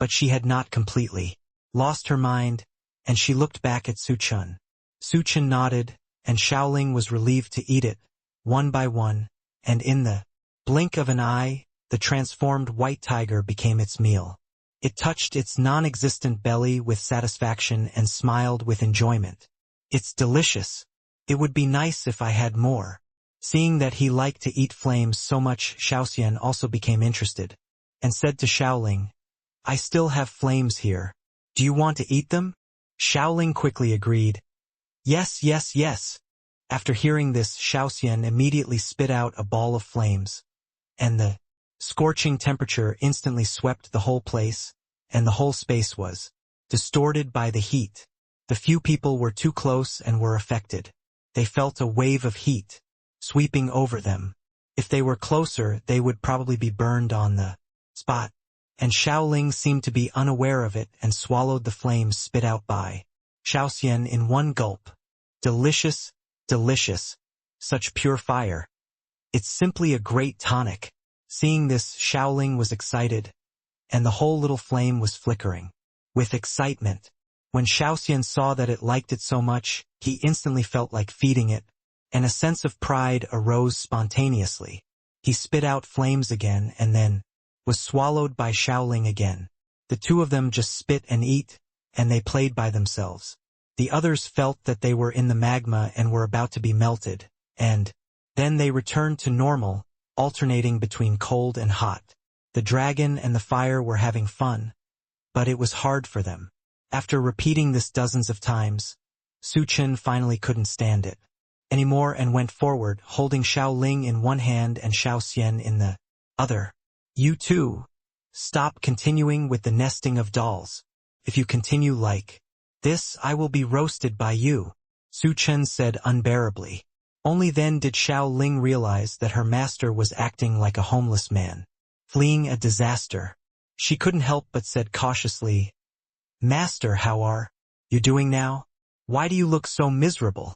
but she had not completely lost her mind, and she looked back at Su Chen. Su Chen nodded, and Xiao Ling was relieved to eat it, one by one, and in the blink of an eye, the transformed white tiger became its meal. It touched its non-existent belly with satisfaction and smiled with enjoyment. It's delicious. It would be nice if I had more. Seeing that he liked to eat flames so much, Xiao Xian also became interested, and said to Xiao Ling, I still have flames here. Do you want to eat them? Xiao Ling quickly agreed. Yes, yes, yes. After hearing this, Xiao Xian immediately spit out a ball of flames, and the scorching temperature instantly swept the whole place, and the whole space was distorted by the heat. The few people were too close and were affected. They felt a wave of heat sweeping over them. If they were closer, they would probably be burned on the spot. And Xiao Ling seemed to be unaware of it and swallowed the flames spit out by Xiao Xian in one gulp. Delicious, delicious. Such pure fire. It's simply a great tonic. Seeing this, Xiao Ling was excited, and the whole little flame was flickering with excitement. When Xiao Xian saw that it liked it so much, he instantly felt like feeding it, and a sense of pride arose spontaneously. He spit out flames again and then was swallowed by Xiao Ling again. The two of them just spit and eat, and they played by themselves. The others felt that they were in the magma and were about to be melted, and then they returned to normal, alternating between cold and hot. The dragon and the fire were having fun, but it was hard for them. After repeating this dozens of times, Su Chen finally couldn't stand it anymore and went forward, holding Xiao Ling in one hand and Xiao Xian in the other. You two, stop continuing with the nesting of dolls. If you continue like this, I will be roasted by you, Su Chen said unbearably. Only then did Xiao Ling realize that her master was acting like a homeless man, fleeing a disaster. She couldn't help but said cautiously, Master, how are you doing now? Why do you look so miserable?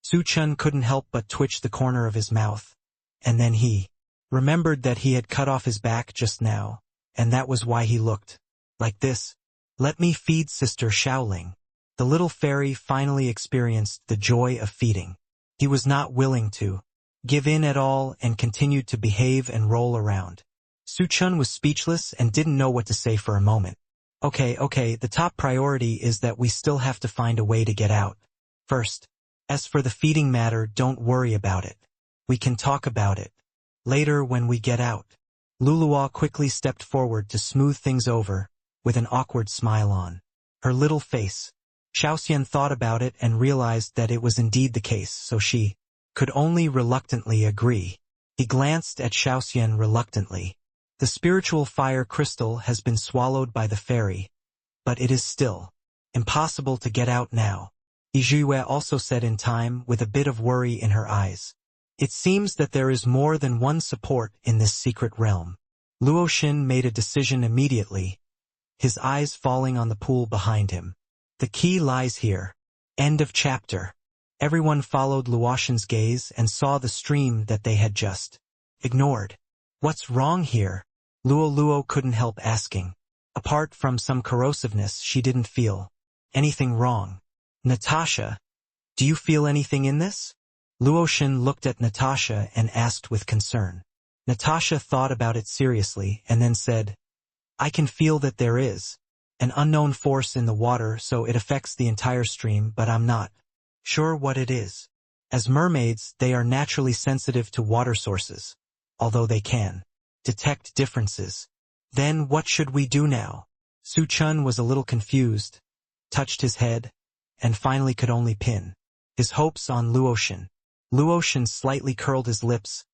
Su Chen couldn't help but twitch the corner of his mouth, and then he remembered that he had cut off his back just now, and that was why he looked like this. Let me feed Sister Xiao Ling. The little fairy finally experienced the joy of feeding. He was not willing to give in at all and continued to behave and roll around. Su Chen was speechless and didn't know what to say for a moment. Okay, the top priority is that we still have to find a way to get out. First, as for the feeding matter, don't worry about it. We can talk about it later when we get out. Luluwa quickly stepped forward to smooth things over, with an awkward smile on her little face. Xiaoxian thought about it and realized that it was indeed the case, so she could only reluctantly agree. He glanced at Xiaoxian reluctantly. The spiritual fire crystal has been swallowed by the fairy, but it is still impossible to get out now. Yizhuye also said in time, with a bit of worry in her eyes. It seems that there is more than one support in this secret realm. Luoxin made a decision immediately, his eyes falling on the pool behind him. The key lies here. End of chapter. Everyone followed Luoxin's gaze and saw the stream that they had just ignored. What's wrong here? Luo couldn't help asking. Apart from some corrosiveness, she didn't feel anything wrong. Natasha, do you feel anything in this? Luoxin looked at Natasha and asked with concern. Natasha thought about it seriously and then said, I can feel that there is an unknown force in the water, so it affects the entire stream, but I'm not sure what it is. As mermaids, they are naturally sensitive to water sources, although they can detect differences. Then what should we do now? Su Chen was a little confused, touched his head, and finally could only pin his hopes on Luoxin. Luoxin slightly curled his lips,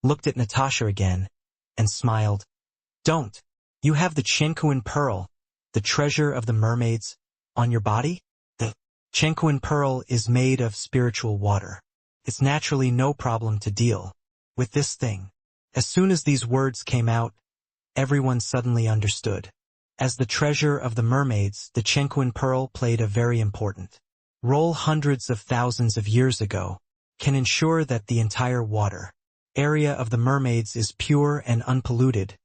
looked at Natasha again, and smiled. Don't. You have the Chenkuan pearl, the treasure of the mermaids, on your body? The Chenkuan pearl is made of spiritual water. It's naturally no problem to deal with this thing. As soon as these words came out, everyone suddenly understood. As the treasure of the mermaids, the Chenkuan pearl played a very important role hundreds of thousands of years ago, can ensure that the entire water area of the mermaids is pure and unpolluted,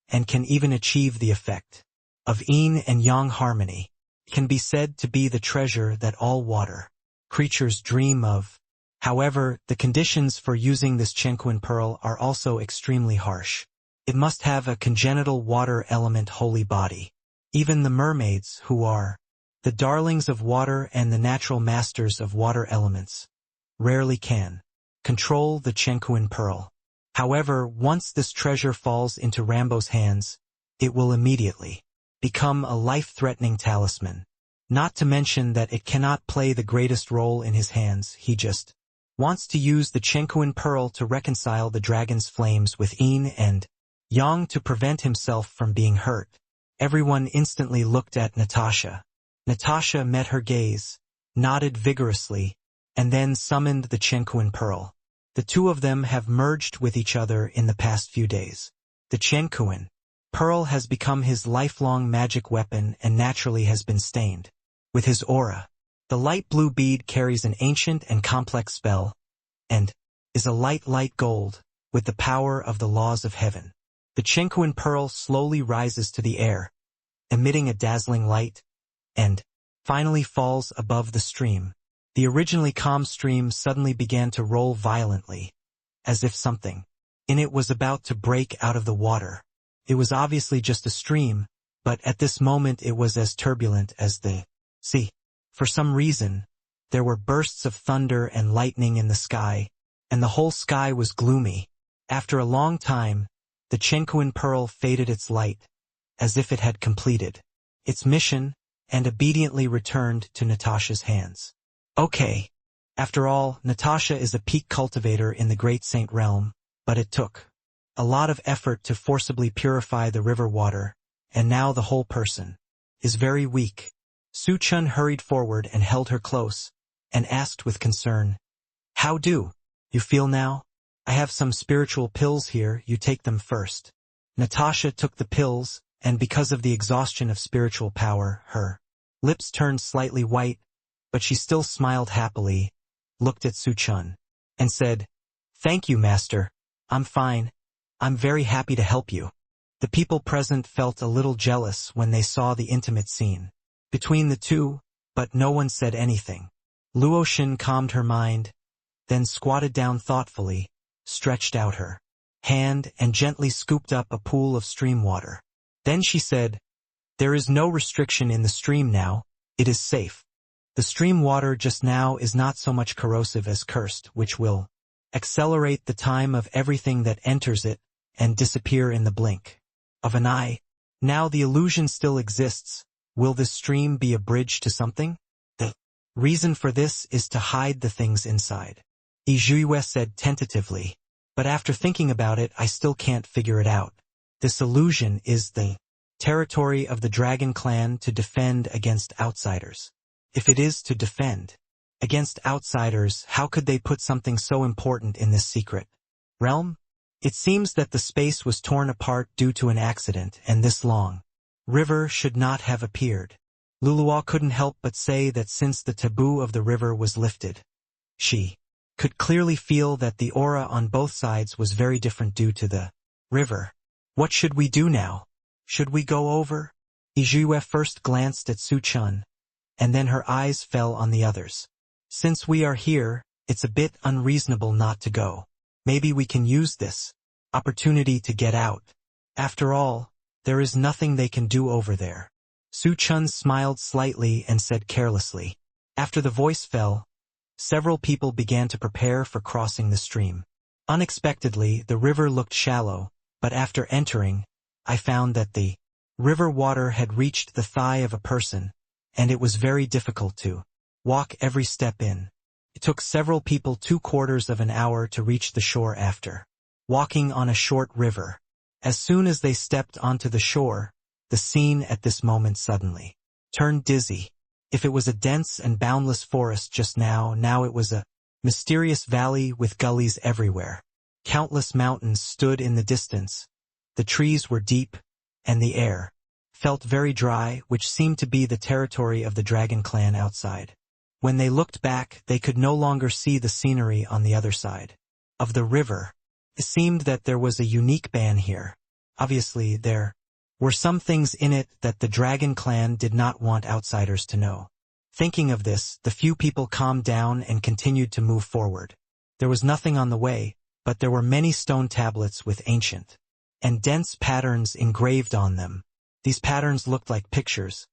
and can even achieve the effect of yin and yang harmony. It can be said to be the treasure that all water creatures dream of. However, the conditions for using this Chenkuan pearl are also extremely harsh. It must have a congenital water element holy body. Even the mermaids, who are the darlings of water and the natural masters of water elements, rarely can control the Chenkuan pearl. However, once this treasure falls into Rambo's hands, it will immediately become a life-threatening talisman. Not to mention that it cannot play the greatest role in his hands. He just wants to use the Chenkuan pearl to reconcile the dragon's flames with yin and yang to prevent himself from being hurt. Everyone instantly looked at Natasha. Natasha met her gaze, nodded vigorously, and then summoned the Chenkuan pearl. The two of them have merged with each other in the past few days. The Chenkuan pearl has become his lifelong magic weapon and naturally has been stained with his aura. The light blue bead carries an ancient and complex spell, and is a light gold, with the power of the laws of heaven. The Chenkuan pearl slowly rises to the air, emitting a dazzling light, and finally falls above the stream. The originally calm stream suddenly began to roll violently, as if something in it was about to break out of the water. It was obviously just a stream, but at this moment it was as turbulent as the sea. For some reason, there were bursts of thunder and lightning in the sky, and the whole sky was gloomy. After a long time, the Chenkuan pearl faded its light, as if it had completed its mission, and obediently returned to Natasha's hands. Okay. After all, Natasha is a peak cultivator in the Great Saint Realm, but it took a lot of effort to forcibly purify the river water, and now the whole person is very weak. Su Chen hurried forward and held her close, and asked with concern, How do you feel now? I have some spiritual pills here, you take them first. Natasha took the pills, and because of the exhaustion of spiritual power, her lips turned slightly white, but she still smiled happily, looked at Su Chen, and said, Thank you, Master. I'm fine. I'm very happy to help you. The people present felt a little jealous when they saw the intimate scene between the two, but no one said anything. Luo Shen calmed her mind, then squatted down thoughtfully, stretched out her hand and gently scooped up a pool of stream water. Then she said, "There is no restriction in the stream now, it is safe. The stream water just now is not so much corrosive as cursed, which will accelerate the time of everything that enters it and disappear in the blink of an eye. Now the illusion still exists. Will this stream be a bridge to something? The reason for this is to hide the things inside," Yizhuiyue said tentatively. "But after thinking about it, I still can't figure it out. This illusion is the territory of the dragon clan to defend against outsiders. If it is to defend against outsiders, how could they put something so important in this secret realm? It seems that the space was torn apart due to an accident, and this long river should not have appeared." Luluo couldn't help but say that since the taboo of the river was lifted, she could clearly feel that the aura on both sides was very different due to the river. "What should we do now? Should we go over?" Yizhuiyue first glanced at Su Chen, and then her eyes fell on the others. "Since we are here, it's a bit unreasonable not to go. Maybe we can use this opportunity to get out. After all, there is nothing they can do over there." Su Chen smiled slightly and said carelessly. After the voice fell, several people began to prepare for crossing the stream. Unexpectedly, the river looked shallow, but after entering, I found that the river water had reached the thigh of a person, and it was very difficult to walk every step in. It took several people 2/4 of an hour to reach the shore after walking on a short river. As soon as they stepped onto the shore, the scene at this moment suddenly turned dizzy. If it was a dense and boundless forest just now it was a mysterious valley with gullies everywhere. Countless mountains stood in the distance. The trees were deep, and the air felt very dry, which seemed to be the territory of the dragon clan outside. When they looked back, they could no longer see the scenery on the other side of the river. It seemed that there was a unique ban here. Obviously, there were some things in it that the dragon clan did not want outsiders to know. Thinking of this, the few people calmed down and continued to move forward. There was nothing on the way, but there were many stone tablets with ancient and dense patterns engraved on them. These patterns looked like pictures,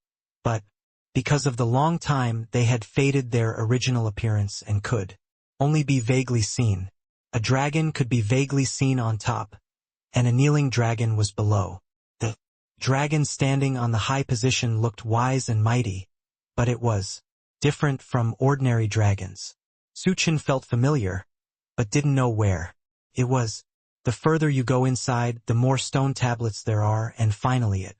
but because of the long time they had faded their original appearance and could only be vaguely seen. A dragon could be vaguely seen on top, and a kneeling dragon was below. The dragon standing on the high position looked wise and mighty, but it was different from ordinary dragons. Su Chen felt familiar, but didn't know where it was. The further you go inside, the more stone tablets there are, and finally it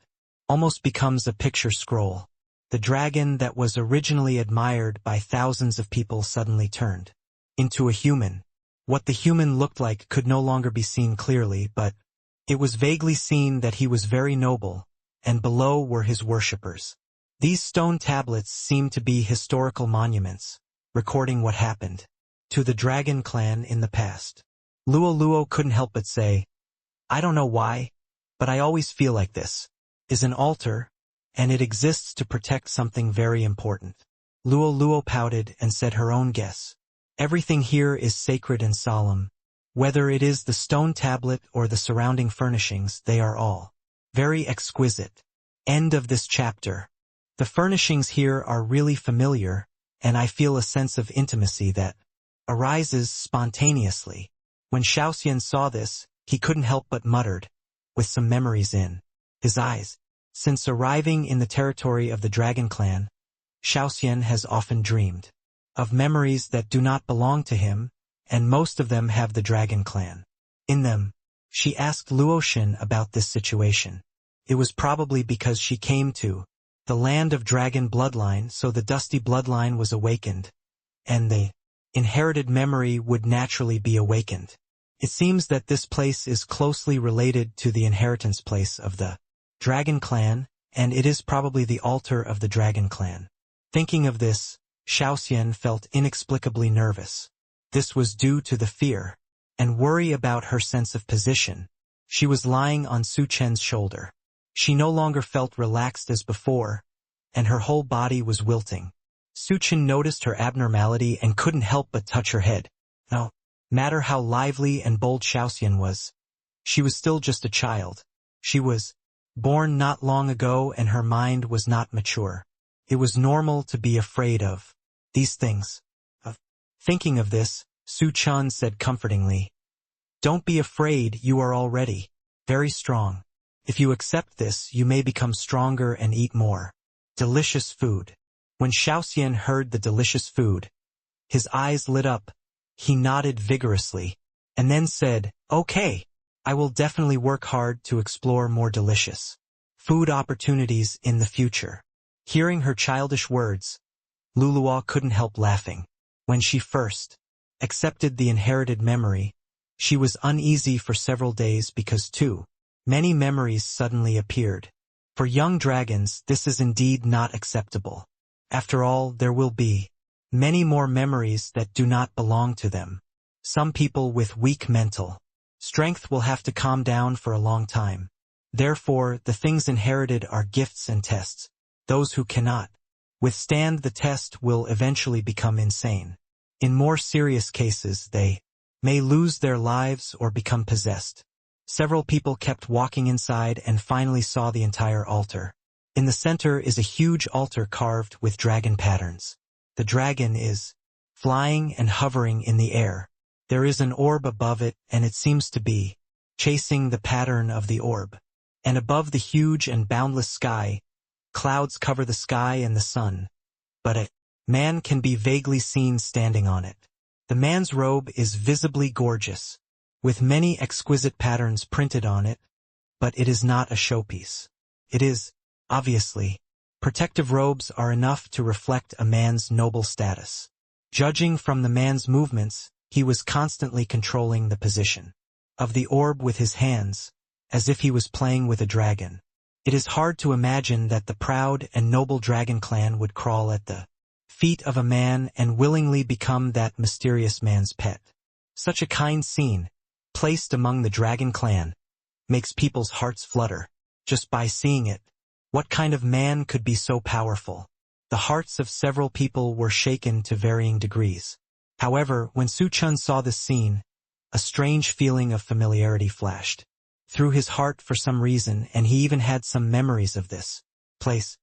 almost becomes a picture scroll. The dragon that was originally admired by thousands of people suddenly turned into a human. What the human looked like could no longer be seen clearly, but it was vaguely seen that he was very noble, and below were his worshippers. These stone tablets seemed to be historical monuments, recording what happened to the dragon clan in the past. Luo couldn't help but say, "I don't know why, but I always feel like this is an altar, and it exists to protect something very important." Luo pouted and said her own guess. "Everything here is sacred and solemn. Whether it is the stone tablet or the surrounding furnishings, they are all very exquisite." End of this chapter. The furnishings here are really familiar, and I feel a sense of intimacy that arises spontaneously. When Xiaoxian saw this, he couldn't help but muttered, with some memories in his eyes. Since arriving in the territory of the dragon clan, Xiaoxian has often dreamed of memories that do not belong to him, and most of them have the dragon clan in them. She asked Luo Shen about this situation. It was probably because she came to the land of dragon bloodline, so the dusty bloodline was awakened, and the inherited memory would naturally be awakened. It seems that this place is closely related to the inheritance place of the dragon clan, and it is probably the altar of the dragon clan. Thinking of this, Xiaoxian felt inexplicably nervous. This was due to the fear and worry about her sense of position. She was lying on Su Chen's shoulder. She no longer felt relaxed as before, and her whole body was wilting. Su Chen noticed her abnormality and couldn't help but touch her head. No matter how lively and bold Xiaoxian was, she was still just a child. She was born not long ago and her mind was not mature. It was normal to be afraid of these things. Thinking of this, Su Chen said comfortingly, "Don't be afraid, you are already very strong. If you accept this, you may become stronger and eat more delicious food." When Xiaoxian heard the delicious food, his eyes lit up. He nodded vigorously, and then said, "Okay, I will definitely work hard to explore more delicious food opportunities in the future." Hearing her childish words, Luluwa couldn't help laughing. When she first accepted the inherited memory, she was uneasy for several days because too many memories suddenly appeared. For young dragons, this is indeed not acceptable. After all, there will be many more memories that do not belong to them. Some people with weak mental strength will have to calm down for a long time. Therefore, the things inherited are gifts and tests. Those who cannot withstand the test will eventually become insane. In more serious cases, they may lose their lives or become possessed. Several people kept walking inside and finally saw the entire altar. In the center is a huge altar carved with dragon patterns. The dragon is flying and hovering in the air. There is an orb above it, and it seems to be chasing the pattern of the orb. And above the huge and boundless sky, clouds cover the sky and the sun, but a man can be vaguely seen standing on it. The man's robe is visibly gorgeous, with many exquisite patterns printed on it, but it is not a showpiece. It is, obviously, protective robes are enough to reflect a man's noble status. Judging from the man's movements, he was constantly controlling the position of the orb with his hands, as if he was playing with a dragon. It is hard to imagine that the proud and noble dragon clan would crawl at the feet of a man and willingly become that mysterious man's pet. Such a kind scene, placed among the dragon clan, makes people's hearts flutter. Just by seeing it, what kind of man could be so powerful? The hearts of several people were shaken to varying degrees. However, when Su Chen saw this scene, a strange feeling of familiarity flashed through his heart for some reason, and he even had some memories of this place.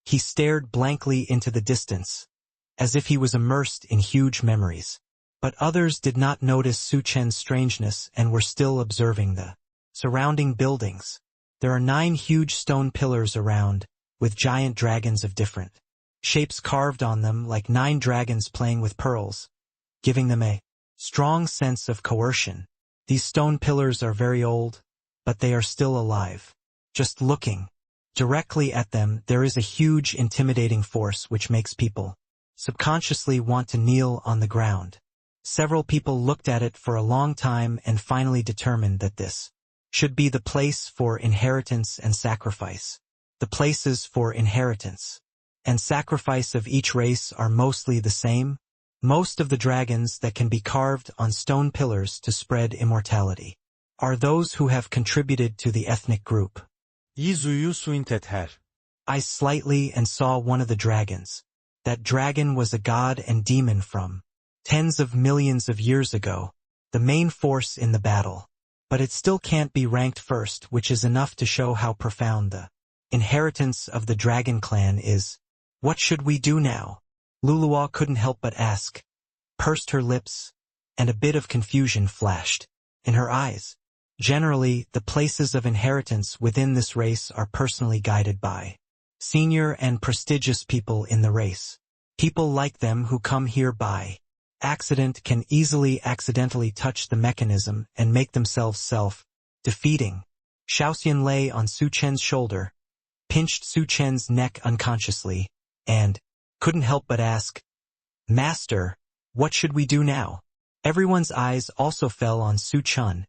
He stared blankly into the distance, as if he was immersed in huge memories. But others did not notice Su Chen's strangeness and were still observing the surrounding buildings. There are 9 huge stone pillars around, with giant dragons of different shapes carved on them like 9 dragons playing with pearls, giving them a strong sense of coercion. These stone pillars are very old, but they are still alive. Just looking directly at them, there is a huge intimidating force which makes people subconsciously want to kneel on the ground. Several people looked at it for a long time and finally determined that this should be the place for inheritance and sacrifice. The places for inheritance and sacrifice of each race are mostly the same. Most of the dragons that can be carved on stone pillars to spread immortality are those who have contributed to the ethnic group. Yizuyu suintet her. I slightly and saw one of the dragons. That dragon was a god and demon from tens of millions of years ago, the main force in the battle. But it still can't be ranked first, which is enough to show how profound the inheritance of the dragon clan is. What should we do now? Luluwa couldn't help but ask, pursed her lips, and a bit of confusion flashed in her eyes. Generally, the places of inheritance within this race are personally guided by senior and prestigious people in the race. People like them who come here by accident can easily accidentally touch the mechanism and make themselves self-defeating. Xiaoxian lay on Su Chen's shoulder, pinched Su Chen's neck unconsciously, and couldn't help but ask, "Master, what should we do now?" Everyone's eyes also fell on Su Chen,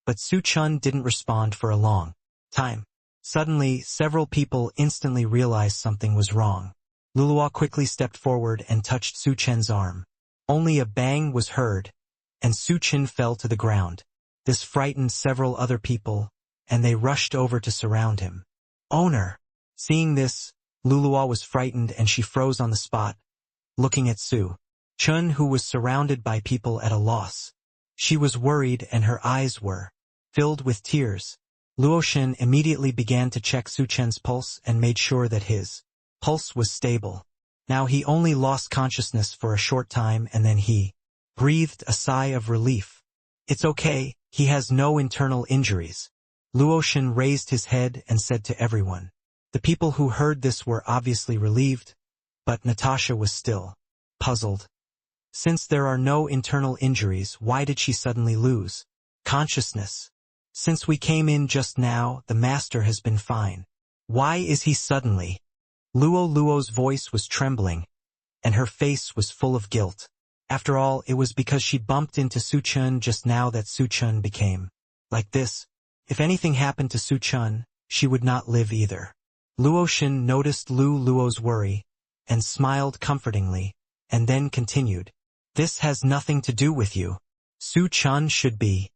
but Su Chen didn't respond for a long time. Suddenly, several people instantly realized something was wrong. Luluwa quickly stepped forward and touched Su Chen's arm. Only a bang was heard, and Su Chen fell to the ground. This frightened several other people, and they rushed over to surround him. "Owner!" Seeing this, Luluwa was frightened and she froze on the spot. looking at Su Chen, who was surrounded by people at a loss. She was worried and her eyes were filled with tears. Luoshan immediately began to check Su Chen's pulse and made sure that his pulse was stable. Now he only lost consciousness for a short time and then he breathed a sigh of relief. It's okay, he has no internal injuries. Luoshan raised his head and said to everyone. The people who heard this were obviously relieved, but Natasha was still puzzled. Since there are no internal injuries, why did she suddenly lose consciousness? Since we came in just now, the master has been fine. Why is he suddenly? Luo's voice was trembling, and her face was full of guilt. After all, it was because she bumped into Su Chen just now that Su Chen became like this. If anything happened to Su Chen, she would not live either. Luoshan noticed Luo's worry, and smiled comfortingly, and then continued. This has nothing to do with you. Su Chen should be.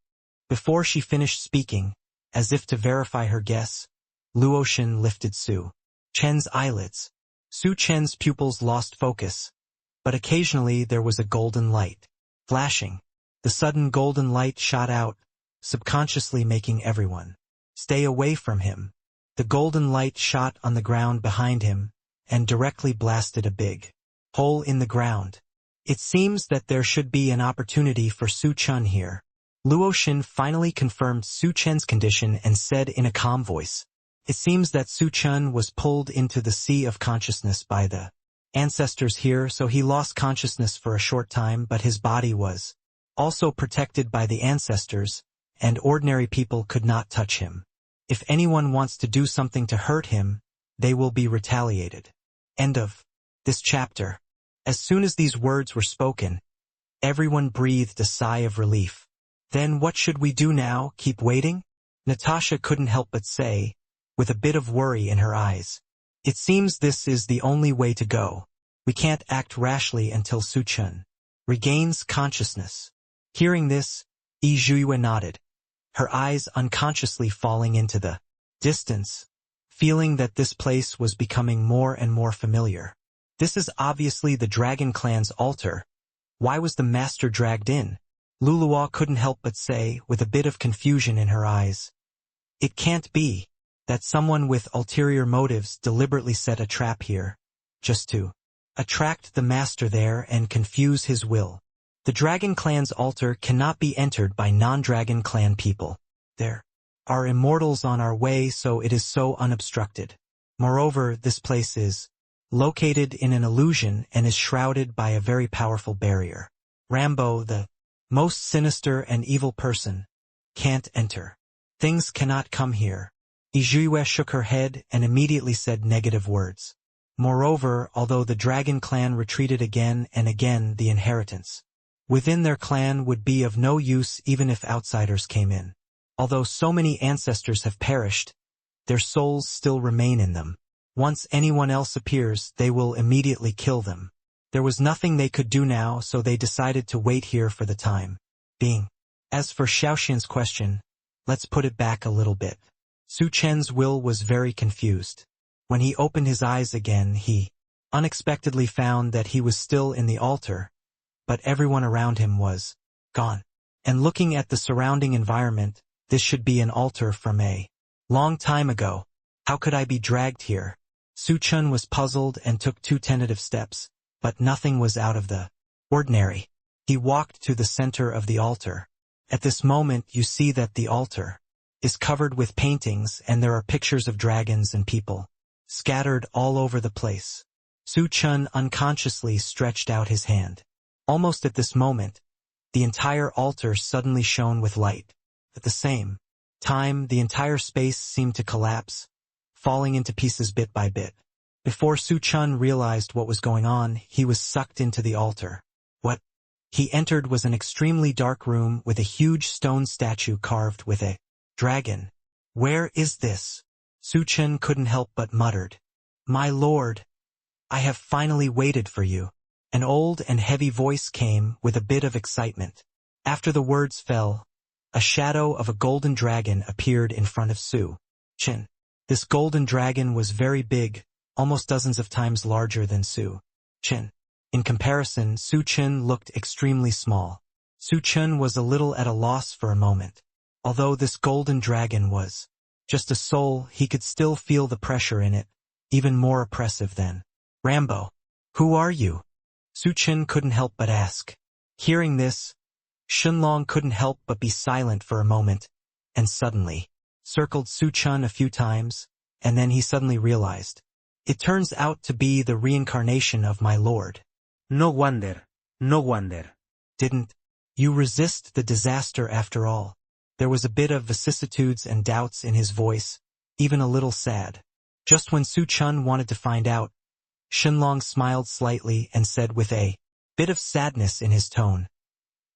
Before she finished speaking, as if to verify her guess, Luoshan lifted Su Chen's eyelids. Su Chen's pupils lost focus, but occasionally there was a golden light flashing. The sudden golden light shot out, subconsciously making everyone stay away from him. The golden light shot on the ground behind him and directly blasted a big hole in the ground. It seems that there should be an opportunity for Su Chen here. Luoshan finally confirmed Su Chen's condition and said in a calm voice, it seems that Su Chen was pulled into the sea of consciousness by the ancestors here, so he lost consciousness for a short time, but his body was also protected by the ancestors, and ordinary people could not touch him. If anyone wants to do something to hurt him, they will be retaliated. End of this chapter. As soon as these words were spoken, everyone breathed a sigh of relief. Then what should we do now, keep waiting? Natasha couldn't help but say, with a bit of worry in her eyes. It seems this is the only way to go. We can't act rashly until Su Chen regains consciousness. Hearing this, Yi Zhuiyue nodded, her eyes unconsciously falling into the distance, feeling that this place was becoming more and more familiar. This is obviously the Dragon Clan's altar. Why was the master dragged in? Luluo couldn't help but say, with a bit of confusion in her eyes. It can't be that someone with ulterior motives deliberately set a trap here, just to attract the master there and confuse his will. The Dragon Clan's altar cannot be entered by non-Dragon Clan people. There are immortals on our way, so it is so unobstructed. Moreover, this place is located in an illusion and is shrouded by a very powerful barrier. Rambo, the most sinister and evil person, can't enter. Things cannot come here. Yi Zhuiyue shook her head and immediately said negative words. Moreover, although the Dragon Clan retreated again and again, the inheritance within their clan would be of no use even if outsiders came in. Although so many ancestors have perished, their souls still remain in them. Once anyone else appears, they will immediately kill them. There was nothing they could do now, so they decided to wait here for the time being. As for Xiaoxian's question, let's put it back a little bit. Su Chen's will was very confused. When he opened his eyes again, he unexpectedly found that he was still in the altar, but everyone around him was gone. And looking at the surrounding environment, this should be an altar from a long time ago. How could I be dragged here? Su Chen was puzzled and took 2 tentative steps, but nothing was out of the ordinary. He walked to the center of the altar. At this moment you see that the altar is covered with paintings and there are pictures of dragons and people scattered all over the place. Su Chen unconsciously stretched out his hand. Almost at this moment, the entire altar suddenly shone with light. At the same time, the entire space seemed to collapse, falling into pieces bit by bit. Before Su Chen realized what was going on, he was sucked into the altar. What he entered was an extremely dark room with a huge stone statue carved with a dragon. Where is this? Su Chen couldn't help but muttered. My lord, I have finally waited for you. An old and heavy voice came with a bit of excitement. After the words fell, a shadow of a golden dragon appeared in front of Su Chen. This golden dragon was very big, almost dozens of times larger than Su Chen. In comparison, Su Chen looked extremely small. Su Chen was a little at a loss for a moment. Although this golden dragon was just a soul, he could still feel the pressure in it, even more oppressive than Rambo. Who are you? Su Chen couldn't help but ask. Hearing this, Shenlong couldn't help but be silent for a moment, and suddenly circled Su Chen a few times, and then he suddenly realized. It turns out to be the reincarnation of my lord. No wonder, no wonder. Didn't you resist the disaster after all? There was a bit of vicissitudes and doubts in his voice, even a little sad. Just when Su Chen wanted to find out, Shenlong smiled slightly and said with a bit of sadness in his tone,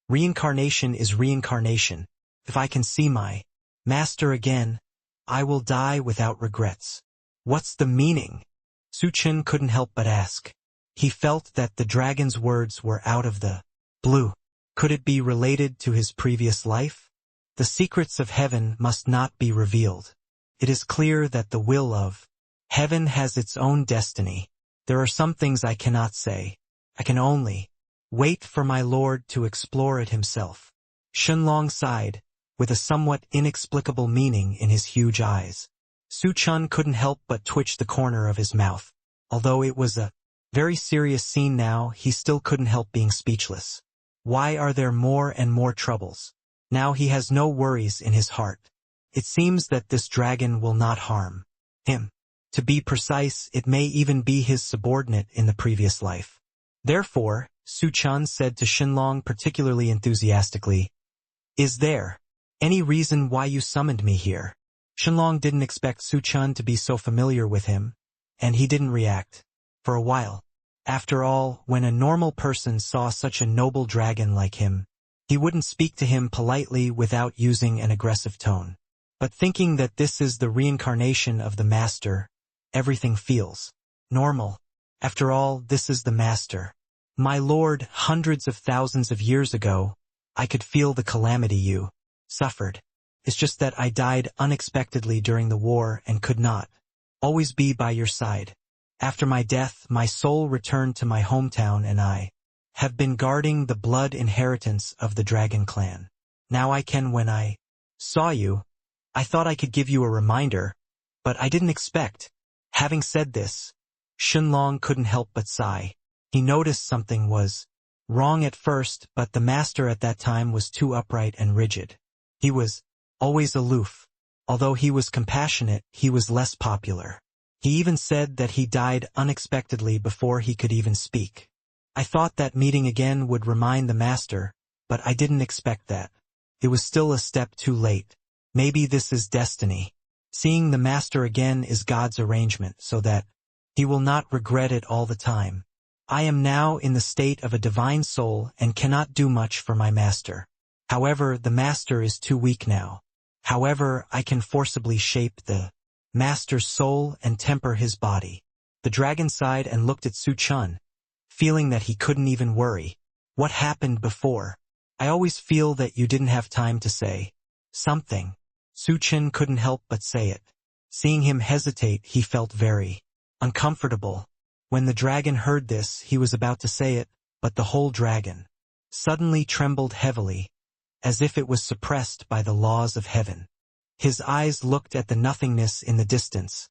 Reincarnation is reincarnation. If I can see my master again, I will die without regrets. What's the meaning? Su Chen couldn't help but ask. He felt that the dragon's words were out of the blue. Could it be related to his previous life? The secrets of heaven must not be revealed. It is clear that the will of heaven has its own destiny. There are some things I cannot say. I can only wait for my lord to explore it himself. Shenlong sighed, with a somewhat inexplicable meaning in his huge eyes. Su Chen couldn't help but twitch the corner of his mouth. Although it was a very serious scene now, he still couldn't help being speechless. Why are there more and more troubles? Now he has no worries in his heart. It seems that this dragon will not harm him. To be precise, it may even be his subordinate in the previous life. Therefore, Su Chen said to Shenlong particularly enthusiastically, Is there any reason why you summoned me here? Shenlong didn't expect Su Chen to be so familiar with him, and he didn't react for a while. After all, when a normal person saw such a noble dragon like him, he wouldn't speak to him politely without using an aggressive tone. But thinking that this is the reincarnation of the master, everything feels normal. After all, this is the master. My lord, hundreds of thousands of years ago, I could feel the calamity you suffered. It's just that I died unexpectedly during the war and could not always be by your side. After my death, my soul returned to my hometown and I have been guarding the blood inheritance of the dragon clan. Now I can. When I saw you, I thought I could give you a reminder, but I didn't expect. Having said this, Shenlong couldn't help but sigh. He noticed something was wrong at first, but the master at that time was too upright and rigid. He was always aloof. Although he was compassionate, he was less popular. He even said that he died unexpectedly before he could even speak. I thought that meeting again would remind the master, but I didn't expect that. It was still a step too late. Maybe this is destiny. Seeing the master again is God's arrangement so that he will not regret it all the time. I am now in the state of a divine soul and cannot do much for my master. However, the master is too weak now. However, I can forcibly shape the master's soul and temper his body. The dragon sighed and looked at Su Chen, feeling that he couldn't even worry. What happened before? I always feel that you didn't have time to say something. Su Chen couldn't help but say it. Seeing him hesitate, he felt very uncomfortable. When the dragon heard this, he was about to say it, but the whole dragon suddenly trembled heavily, as if it was suppressed by the laws of heaven. His eyes looked at the nothingness in the distance,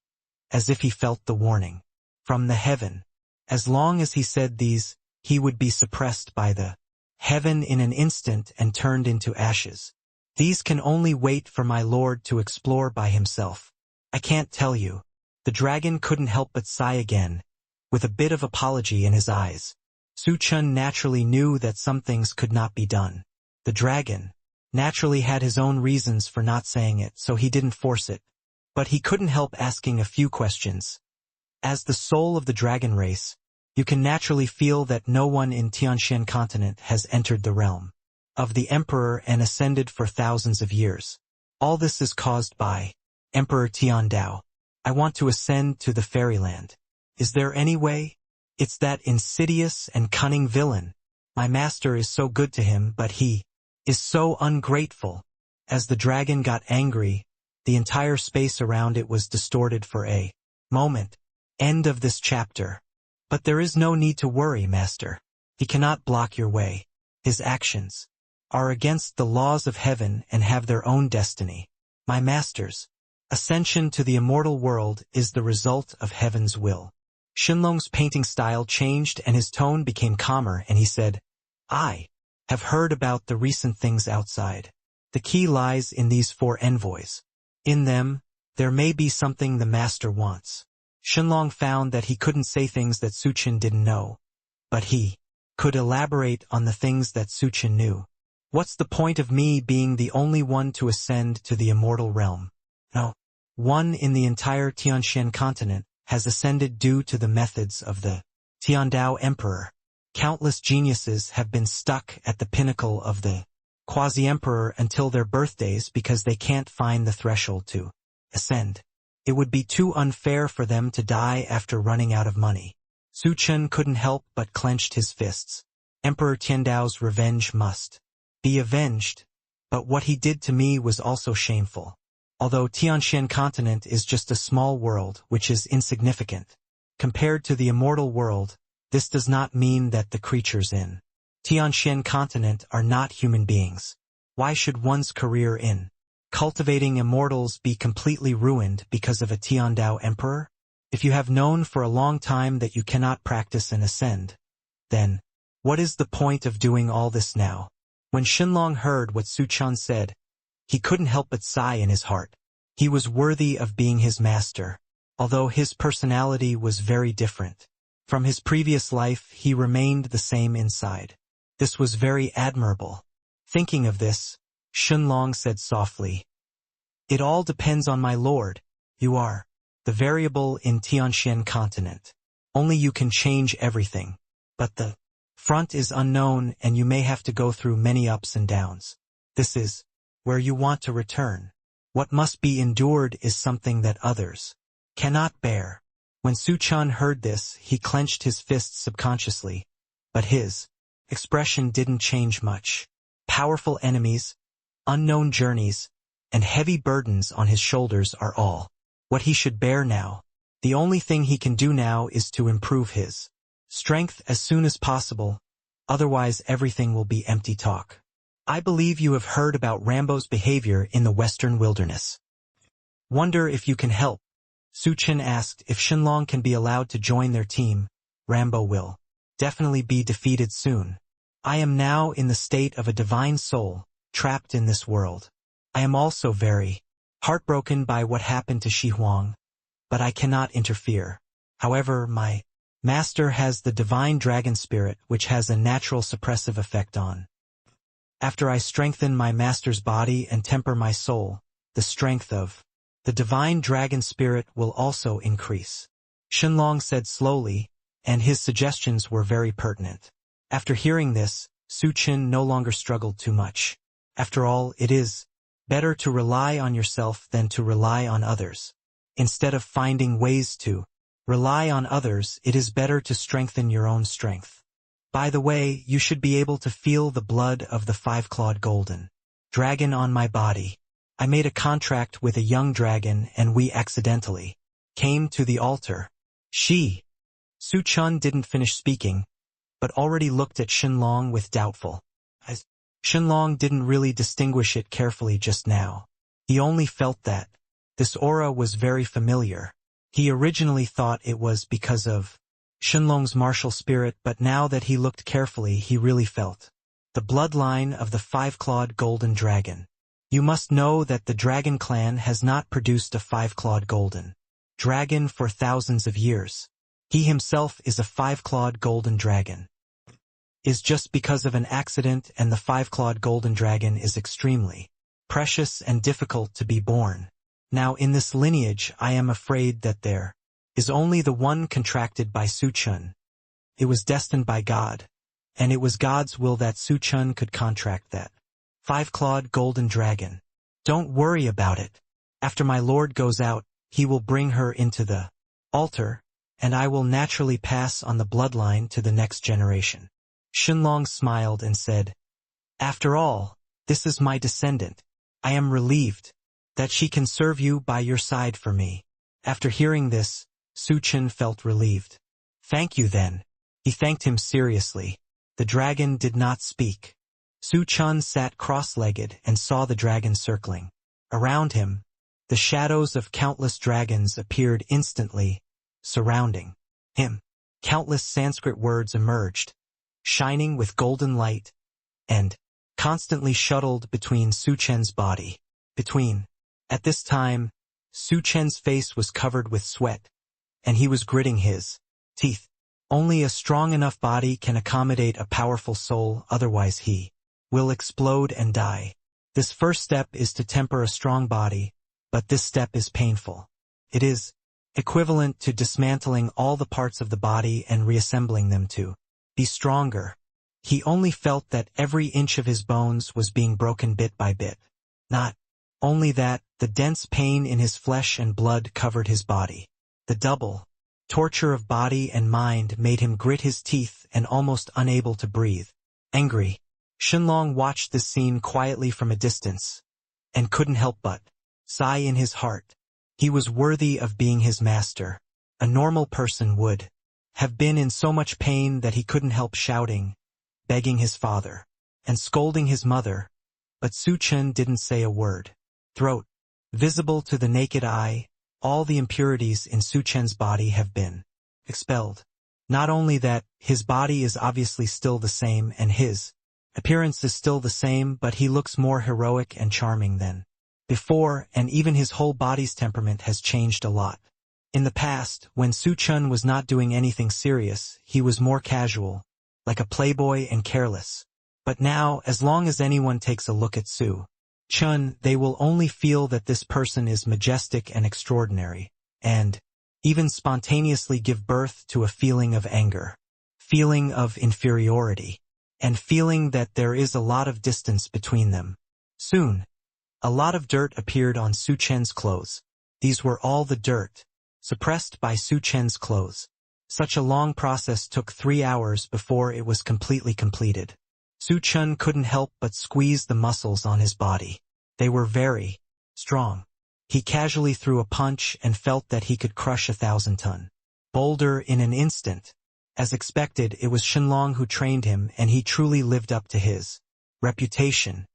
as if he felt the warning from the heaven. As long as he said these, he would be suppressed by the heaven in an instant and turned into ashes. These can only wait for my lord to explore by himself. I can't tell you. The dragon couldn't help but sigh again, with a bit of apology in his eyes. Su Chen naturally knew that some things could not be done. The dragon naturally had his own reasons for not saying it, so he didn't force it. But he couldn't help asking a few questions. As the soul of the dragon race, you can naturally feel that no one in Tianshan continent has entered the realm of the Emperor and ascended for thousands of years. All this is caused by Emperor Tiandao. I want to ascend to the fairyland. Is there any way? It's that insidious and cunning villain. My master is so good to him, but he is so ungrateful. As the dragon got angry, the entire space around it was distorted for a moment. End of this chapter. But there is no need to worry, master. He cannot block your way. His actions are against the laws of heaven and have their own destiny. My masters, ascension to the immortal world is the result of heaven's will. Shenlong's painting style changed and his tone became calmer, and he said, I have heard about the recent things outside. The key lies in these 4 envoys. In them, there may be something the master wants. Shenlong found that he couldn't say things that Su Chen didn't know, but he could elaborate on the things that Su Chen knew. What's the point of me being the only one to ascend to the immortal realm? No one in the entire Tianxian continent has ascended due to the methods of the Tiandao Emperor. Countless geniuses have been stuck at the pinnacle of the quasi-emperor until their birthdays because they can't find the threshold to ascend. It would be too unfair for them to die after running out of money. Su Chen couldn't help but clenched his fists. Emperor Tiandao's revenge must be avenged, but what he did to me was also shameful. Although Tianxian continent is just a small world which is insignificant compared to the immortal world, this does not mean that the creatures in Tianxian continent are not human beings. Why should one's career in cultivating immortals be completely ruined because of a Tiandao Emperor? If you have known for a long time that you cannot practice and ascend, then what is the point of doing all this now? When Shenlong heard what Su Chen said, he couldn't help but sigh in his heart. He was worthy of being his master, although his personality was very different. From his previous life, he remained the same inside. This was very admirable. Thinking of this, Shenlong said softly, It all depends on my lord. You are the variable in Tianxian continent. Only you can change everything. But the front is unknown and you may have to go through many ups and downs. This is where you want to return. What must be endured is something that others cannot bear. When Su Chen heard this, he clenched his fists subconsciously, but his expression didn't change much. Powerful enemies, unknown journeys, and heavy burdens on his shoulders are all what he should bear now. The only thing he can do now is to improve his strength as soon as possible, otherwise everything will be empty talk. I believe you have heard about Rambo's behavior in the western wilderness. Wonder if you can help. Su Chen asked if Shenlong can be allowed to join their team. Rambo will definitely be defeated soon. I am now in the state of a divine soul, trapped in this world. I am also very heartbroken by what happened to Shi Huang, but I cannot interfere. However, my master has the divine dragon spirit which has a natural suppressive effect on. After I strengthen my master's body and temper my soul, the strength of the divine dragon spirit will also increase. Shenlong said slowly, and his suggestions were very pertinent. After hearing this, Su Chen no longer struggled too much. After all, it is better to rely on yourself than to rely on others. Instead of finding ways to rely on others, it is better to strengthen your own strength. By the way, you should be able to feel the blood of the 5-clawed golden dragon on my body. I made a contract with a young dragon and we accidentally came to the altar. Su Chen didn't finish speaking, but already looked at Shenlong with doubtful eyes. Shenlong didn't really distinguish it carefully just now. He only felt that this aura was very familiar. He originally thought it was because of Shenlong's martial spirit, but now that he looked carefully, he really felt the bloodline of the 5-clawed golden dragon. You must know that the dragon clan has not produced a 5-clawed golden dragon for thousands of years. He himself is a 5-clawed golden dragon. Is just because of an accident, and the 5-clawed golden dragon is extremely precious and difficult to be born. Now in this lineage I am afraid that there is only the one contracted by Su Chen. It was destined by God, and it was God's will that Su Chen could contract that 5-clawed golden dragon. Don't worry about it. After my lord goes out, he will bring her into the altar, and I will naturally pass on the bloodline to the next generation. Shenlong smiled and said, After all, this is my descendant. I am relieved that she can serve you by your side for me. After hearing this, Su Chen felt relieved. Thank you then. He thanked him seriously. The dragon did not speak. Su Chen sat cross-legged and saw the dragon circling. Around him, the shadows of countless dragons appeared instantly, surrounding him. Countless Sanskrit words emerged, shining with golden light, and constantly shuttled between Su Chen's body. At this time, Su Chen's face was covered with sweat, and he was gritting his teeth. Only a strong enough body can accommodate a powerful soul, otherwise he will explode and die. This first step is to temper a strong body, but this step is painful. It is equivalent to dismantling all the parts of the body and reassembling them to be stronger. He only felt that every inch of his bones was being broken bit by bit. Not only that, the dense pain in his flesh and blood covered his body. The double torture of body and mind made him grit his teeth and almost unable to breathe. Angry, Shenlong watched this scene quietly from a distance, and couldn't help but sigh in his heart. He was worthy of being his master. A normal person would have been in so much pain that he couldn't help shouting, begging his father, and scolding his mother, but Su Chen didn't say a word. Throat. Visible to the naked eye, all the impurities in Su Chen's body have been expelled. Not only that, his body is obviously still the same and his appearance is still the same, but he looks more heroic and charming than before, and even his whole body's temperament has changed a lot. In the past, when Su Chen was not doing anything serious, he was more casual, like a playboy and careless. But now, as long as anyone takes a look at Su Chen, they will only feel that this person is majestic and extraordinary, and even spontaneously give birth to a feeling of anger, feeling of inferiority, and feeling that there is a lot of distance between them. Soon, a lot of dirt appeared on Su Chen's clothes. These were all the dirt suppressed by Su Chen's clothes. Such a long process took 3 hours before it was completely completed. Su Chen couldn't help but squeeze the muscles on his body. They were very strong. He casually threw a punch and felt that he could crush a 1,000-ton boulder in an instant. As expected, it was Shenlong who trained him, and he truly lived up to his reputation.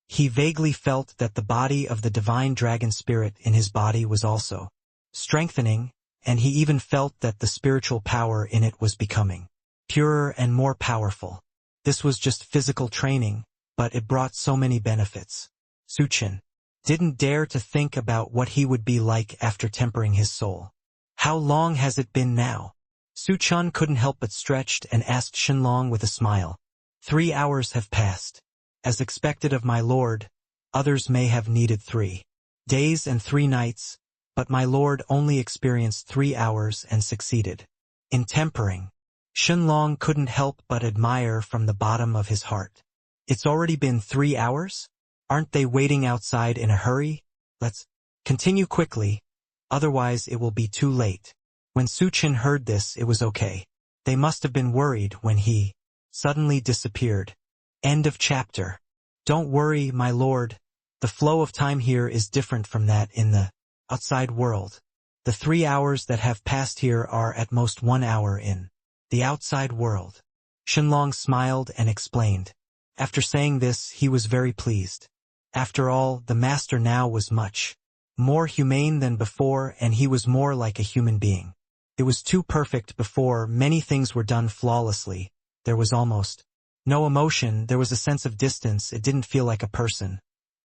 He vaguely felt that the body of the divine dragon spirit in his body was also strengthening, and he even felt that the spiritual power in it was becoming purer and more powerful. This was just physical training, but it brought so many benefits. Su Chen didn't dare to think about what he would be like after tempering his soul. How long has it been now? Su Chen couldn't help but stretched and asked Shenlong with a smile. 3 hours have passed. As expected of my lord, others may have needed 3 days and 3 nights, but my lord only experienced 3 hours and succeeded in tempering. Shenlong couldn't help but admire from the bottom of his heart. It's already been 3 hours? Aren't they waiting outside in a hurry? Let's continue quickly, otherwise it will be too late. When Su Chen heard this, it was okay. They must have been worried when he suddenly disappeared. End of chapter. Don't worry, my lord. The flow of time here is different from that in the outside world. The 3 hours that have passed here are at most 1 hour in the outside world. Shenlong smiled and explained. After saying this, he was very pleased. After all, the master now was much more humane than before, and he was more like a human being. It was too perfect before. Many things were done flawlessly. There was almost no emotion. There was a sense of distance. It didn't feel like a person,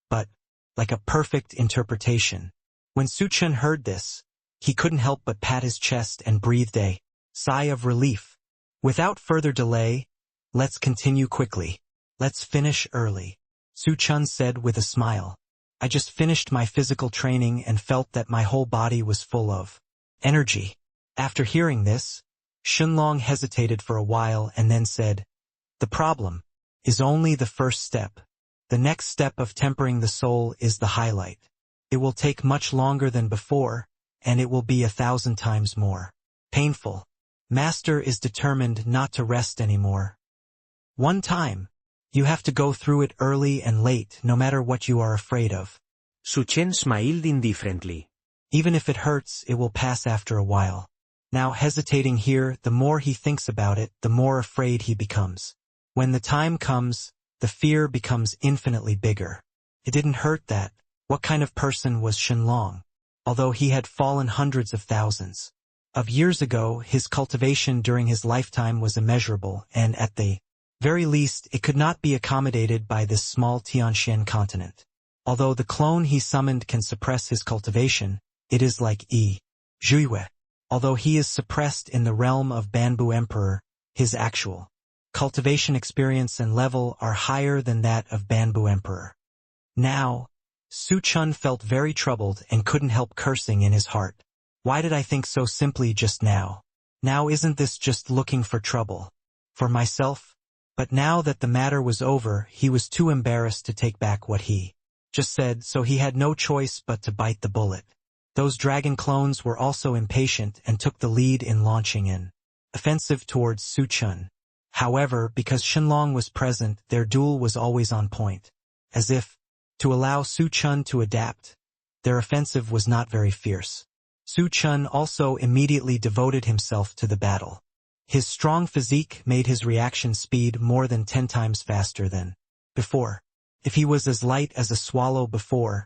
but like a perfect interpretation. When Su Chen heard this, he couldn't help but pat his chest and breathed a sigh of relief. Without further delay, let's continue quickly. Let's finish early, Su Chen said with a smile. I just finished my physical training and felt that my whole body was full of energy. After hearing this, Shenlong hesitated for a while and then said, the problem is only the first step. The next step of tempering the soul is the highlight. It will take much longer than before, and it will be 1,000 times more painful. Master is determined not to rest anymore. One time, you have to go through it early and late, no matter what you are afraid of. Su Chen smiled indifferently. Even if it hurts, it will pass after a while. Now hesitating here, the more he thinks about it, the more afraid he becomes. When the time comes, the fear becomes infinitely bigger. It didn't hurt that. What kind of person was Shenlong? Although he had fallen hundreds of thousands of years ago, his cultivation during his lifetime was immeasurable, and at the very least, it could not be accommodated by this small Tianxian continent. Although the clone he summoned can suppress his cultivation, it is like Zhuiwei. Although he is suppressed in the realm of Bamboo Emperor, his actual cultivation experience and level are higher than that of Bamboo Emperor. Now, Su Chun felt very troubled and couldn't help cursing in his heart. Why did I think so simply just now? Now isn't this just looking for trouble? For myself? But now that the matter was over, he was too embarrassed to take back what he just said, so he had no choice but to bite the bullet. Those dragon clones were also impatient and took the lead in launching an offensive towards Su Chun. However, because Shenlong was present, their duel was always on point. As if to allow Su Chun to adapt, their offensive was not very fierce. Su Chun also immediately devoted himself to the battle. His strong physique made his reaction speed more than 10 times faster than before. If he was as light as a swallow before,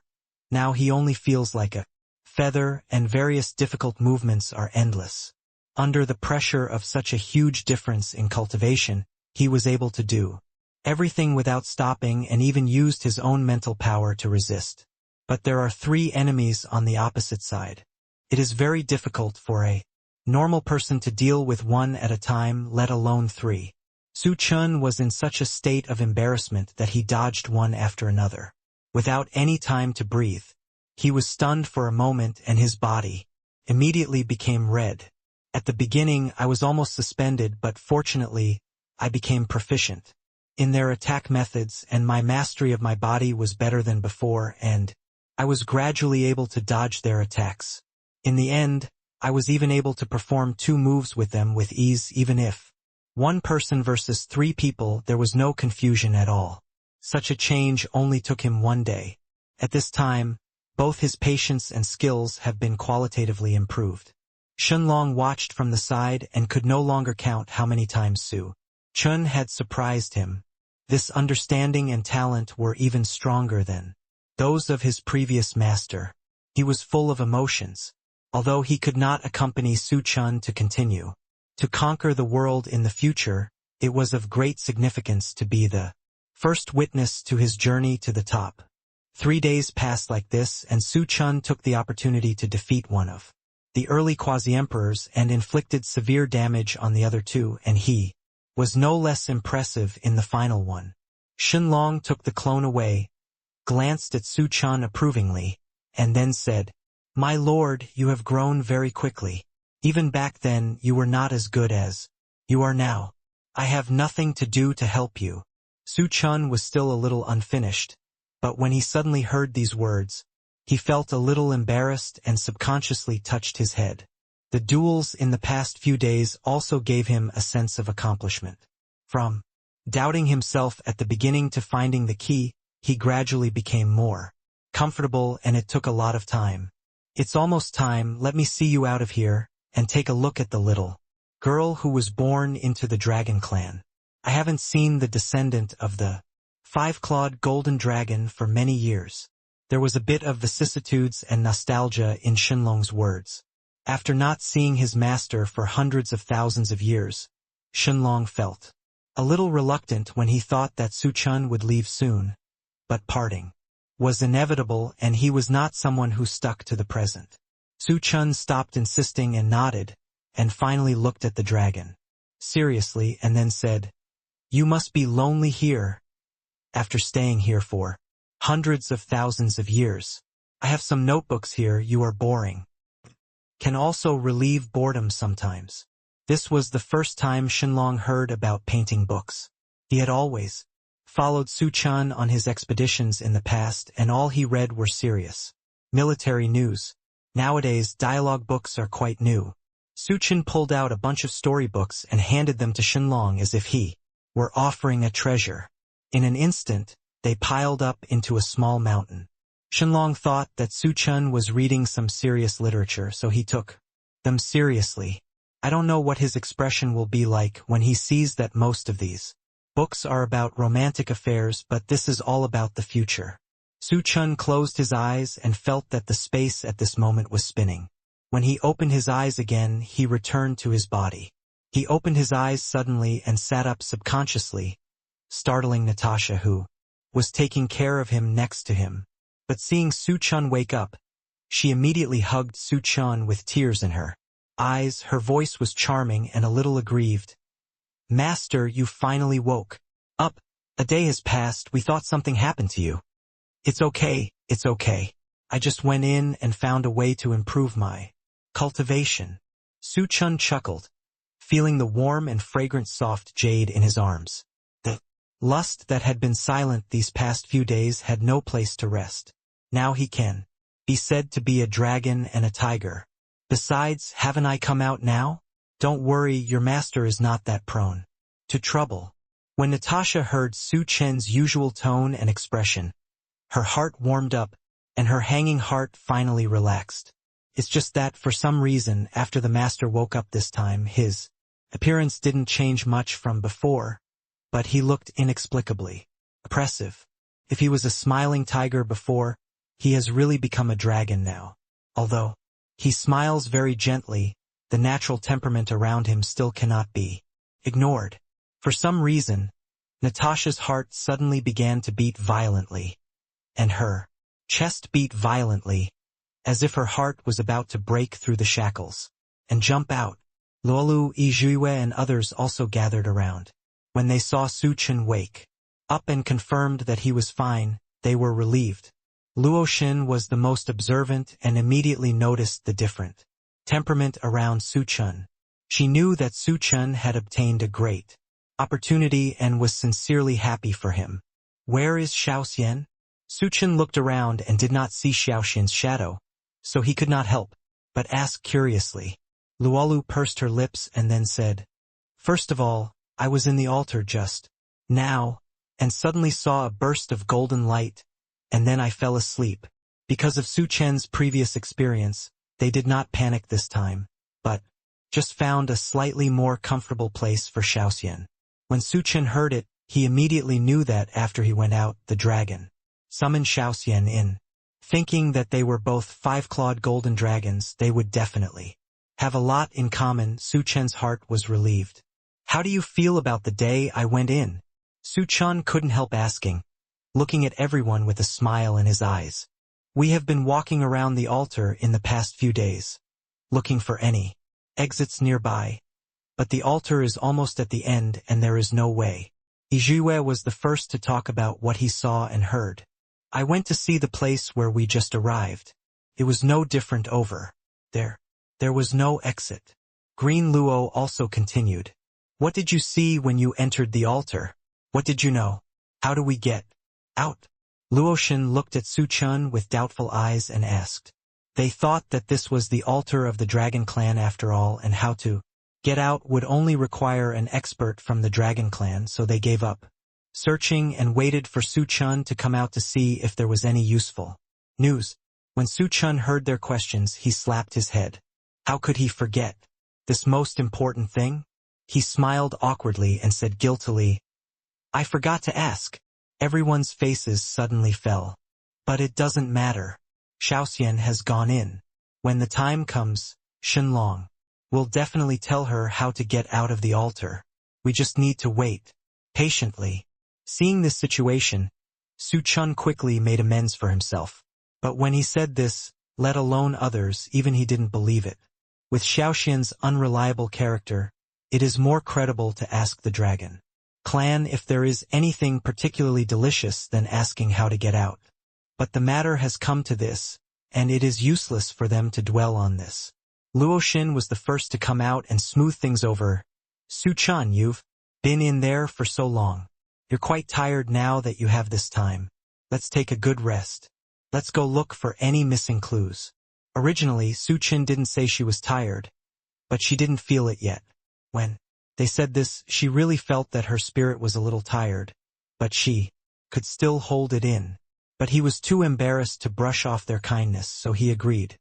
now he only feels like a feather, and various difficult movements are endless. Under the pressure of such a huge difference in cultivation, he was able to do everything without stopping and even used his own mental power to resist. But there are 3 enemies on the opposite side. It is very difficult for a normal person to deal with one at a time, let alone 3. Su Chun was in such a state of embarrassment that he dodged one after another. Without any time to breathe, he was stunned for a moment and his body immediately became red. At the beginning I was almost suspended, but fortunately I became proficient in their attack methods and my mastery of my body was better than before, and I was gradually able to dodge their attacks. In the end, I was even able to perform 2 moves with them with ease. Even if 1 person versus 3 people, there was no confusion at all. Such a change only took him 1 day. At this time, both his patience and skills have been qualitatively improved. Shenlong watched from the side and could no longer count how many times Su Chun had surprised him. This understanding and talent were even stronger than those of his previous master. He was full of emotions. Although he could not accompany Su Chun to continue to conquer the world in the future, it was of great significance to be the first witness to his journey to the top. 3 days passed like this, and Su Chun took the opportunity to defeat one of the early quasi-emperors and inflicted severe damage on the other 2, and he was no less impressive in the final one. Shenlong took the clone away, glanced at Su Chun approvingly, and then said, "My lord, you have grown very quickly. Even back then you were not as good as you are now. I have nothing to do to help you." Su Chun was still a little unfinished, but when he suddenly heard these words, he felt a little embarrassed and subconsciously touched his head. The duels in the past few days also gave him a sense of accomplishment. From doubting himself at the beginning to finding the key, he gradually became more comfortable, and it took a lot of time. "It's almost time, let me see you out of here, and take a look at the little girl who was born into the dragon clan. I haven't seen the descendant of the 5-clawed golden dragon for many years." There was a bit of vicissitudes and nostalgia in Shenlong's words. After not seeing his master for hundreds of thousands of years, Shenlong felt a little reluctant when he thought that Su Chun would leave soon. But parting was inevitable, and he was not someone who stuck to the present. Su Chun stopped insisting and nodded, and finally looked at the dragon seriously and then said, "You must be lonely here, after staying here for hundreds of thousands of years. I have some notebooks here you are boring. Can also relieve boredom sometimes." This was the first time Shenlong heard about painting books. He had always followed Su Chun on his expeditions in the past, and all he read were serious military news. Nowadays, dialogue books are quite new. Su Chun pulled out a bunch of storybooks and handed them to Shenlong as if he were offering a treasure. In an instant, they piled up into a small mountain. Shenlong thought that Su Chun was reading some serious literature, so he took them seriously. I don't know what his expression will be like when he sees that most of these books are about romantic affairs, but this is all about the future. Su Chen closed his eyes and felt that the space at this moment was spinning. When he opened his eyes again, he returned to his body. He opened his eyes suddenly and sat up subconsciously, startling Natasha, who was taking care of him next to him. But seeing Su Chen wake up, she immediately hugged Su Chen with tears in her eyes. Her voice was charming and a little aggrieved. Master, you finally woke up. A day has passed. We thought something happened to you. It's okay, it's okay. I just went in and found a way to improve my cultivation. Su Chen chuckled, feeling the warm and fragrant soft jade in his arms. The lust that had been silent these past few days had no place to rest. Now he can be said to be a dragon and a tiger. Besides, haven't I come out now? Don't worry, your master is not that prone to trouble. When Natasha heard Su Chen's usual tone and expression, her heart warmed up, and her hanging heart finally relaxed. It's just that, for some reason, after the master woke up this time, his appearance didn't change much from before, but he looked inexplicably oppressive. If he was a smiling tiger before, he has really become a dragon now. Although he smiles very gently, the natural temperament around him still cannot be ignored. For some reason, Natasha's heart suddenly began to beat violently, and her chest beat violently, as if her heart was about to break through the shackles and jump out. Luolu, Yizhuiyue and others also gathered around. When they saw Su Chen wake up and confirmed that he was fine, they were relieved. Luo Xin was the most observant and immediately noticed the different temperament around Su Chen. She knew that Su Chen had obtained a great opportunity and was sincerely happy for him. Where is Xiaoxian? Su Chen looked around and did not see Xiaoxian's shadow, so he could not help but ask curiously. Luolu pursed her lips and then said, "First of all, I was in the altar just now, and suddenly saw a burst of golden light, and then I fell asleep." Because of Su Chen's previous experience, they did not panic this time, but just found a slightly more comfortable place for Xiaoxian. When Su Chen heard it, he immediately knew that after he went out, the dragon summoned Xiaoxian in. Thinking that they were both five-clawed golden dragons, they would definitely have a lot in common. Su Chen's heart was relieved. "How do you feel about the day I went in?" Su Chen couldn't help asking, looking at everyone with a smile in his eyes. "We have been walking around the altar in the past few days, looking for any exits nearby, but the altar is almost at the end and there is no way." Yizhuiyue was the first to talk about what he saw and heard. "I went to see the place where we just arrived. It was no different over there. There was no exit." Green Luo also continued. "What did you see when you entered the altar? What did you know? How do we get out?" Luo Xin looked at Su Chen with doubtful eyes and asked. They thought that this was the altar of the Dragon Clan after all, and how to get out would only require an expert from the Dragon Clan, so they gave up searching and waited for Su Chen to come out to see if there was any useful news. When Su Chen heard their questions, he slapped his head. How could he forget this most important thing? He smiled awkwardly and said guiltily, "I forgot to ask." Everyone's faces suddenly fell. "But it doesn't matter. Xiaoxian has gone in. When the time comes, Shenlong will definitely tell her how to get out of the altar. We just need to wait patiently." Seeing this situation, Su Chen quickly made amends for himself. But when he said this, let alone others, even he didn't believe it. With Xiaoxian's unreliable character, it is more credible to ask the Dragon Clan if there is anything particularly delicious than asking how to get out. But the matter has come to this, and it is useless for them to dwell on this. Luo Xin was the first to come out and smooth things over. "Su Chen, you've been in there for so long. You're quite tired now that you have this time. Let's take a good rest. Let's go look for any missing clues." Originally, Su Chen didn't say she was tired, but she didn't feel it yet. When they said this, she really felt that her spirit was a little tired, but she could still hold it in. But he was too embarrassed to brush off their kindness, so he agreed.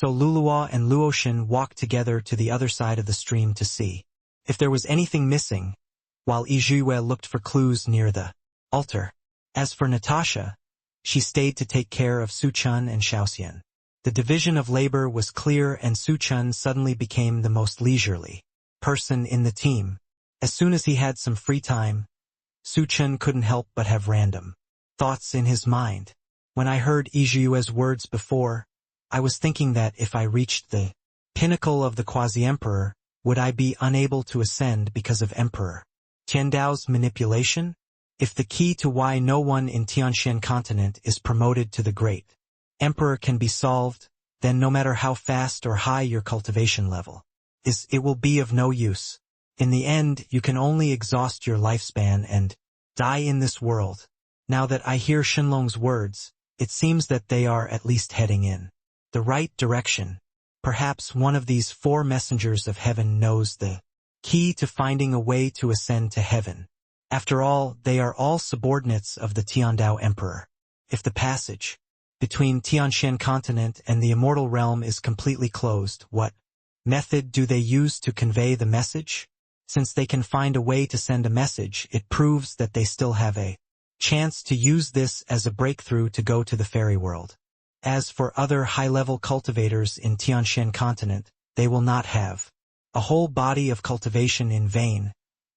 So Luluo and Luoshan walked together to the other side of the stream to see if there was anything missing, while Yizhuo looked for clues near the altar. As for Natasha, she stayed to take care of Suchun and Xiaoxian. The division of labor was clear and Suchun suddenly became the most leisurely person in the team. As soon as he had some free time, Suchun couldn't help but have random thoughts in his mind. When I heard Yizhuo's words before, I was thinking that if I reached the pinnacle of the quasi-emperor, would I be unable to ascend because of Emperor Tiandao's manipulation? If the key to why no one in Tianshan continent is promoted to the great Emperor can be solved, then no matter how fast or high your cultivation level is, it will be of no use. In the end, you can only exhaust your lifespan and die in this world. Now that I hear Shenlong's words, it seems that they are at least heading in the right direction. Perhaps one of these 4 messengers of heaven knows the key to finding a way to ascend to heaven. After all, they are all subordinates of the Tiandao Emperor. If the passage between Tianshan continent and the immortal realm is completely closed, what method do they use to convey the message? Since they can find a way to send a message, it proves that they still have a chance to use this as a breakthrough to go to the fairy world. As for other high-level cultivators in Tianshan continent, they will not have a whole body of cultivation in vain,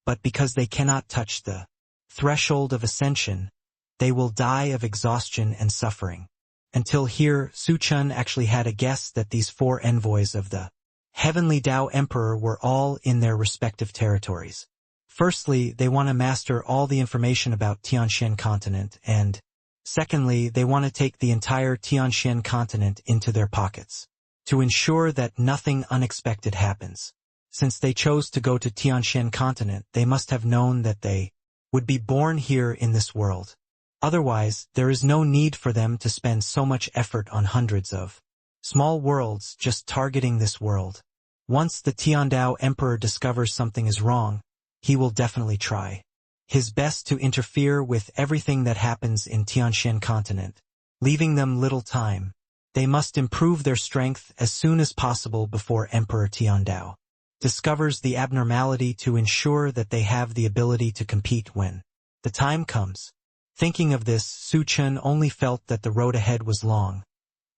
but because they cannot touch the threshold of ascension, they will die of exhaustion and suffering. Until here, Suchun actually had a guess that these 4 envoys of the Heavenly Dao Emperor were all in their respective territories. Firstly, they want to master all the information about Tianshan continent, and secondly, they want to take the entire Tianshan continent into their pockets to ensure that nothing unexpected happens. Since they chose to go to Tianshan continent, they must have known that they would be born here in this world. Otherwise, there is no need for them to spend so much effort on hundreds of small worlds just targeting this world. Once the Tiandao Emperor discovers something is wrong, he will definitely try his best to interfere with everything that happens in Tianshan continent, leaving them little time. They must improve their strength as soon as possible before Emperor Tiandao discovers the abnormality to ensure that they have the ability to compete when the time comes. Thinking of this, Suchun only felt that the road ahead was long.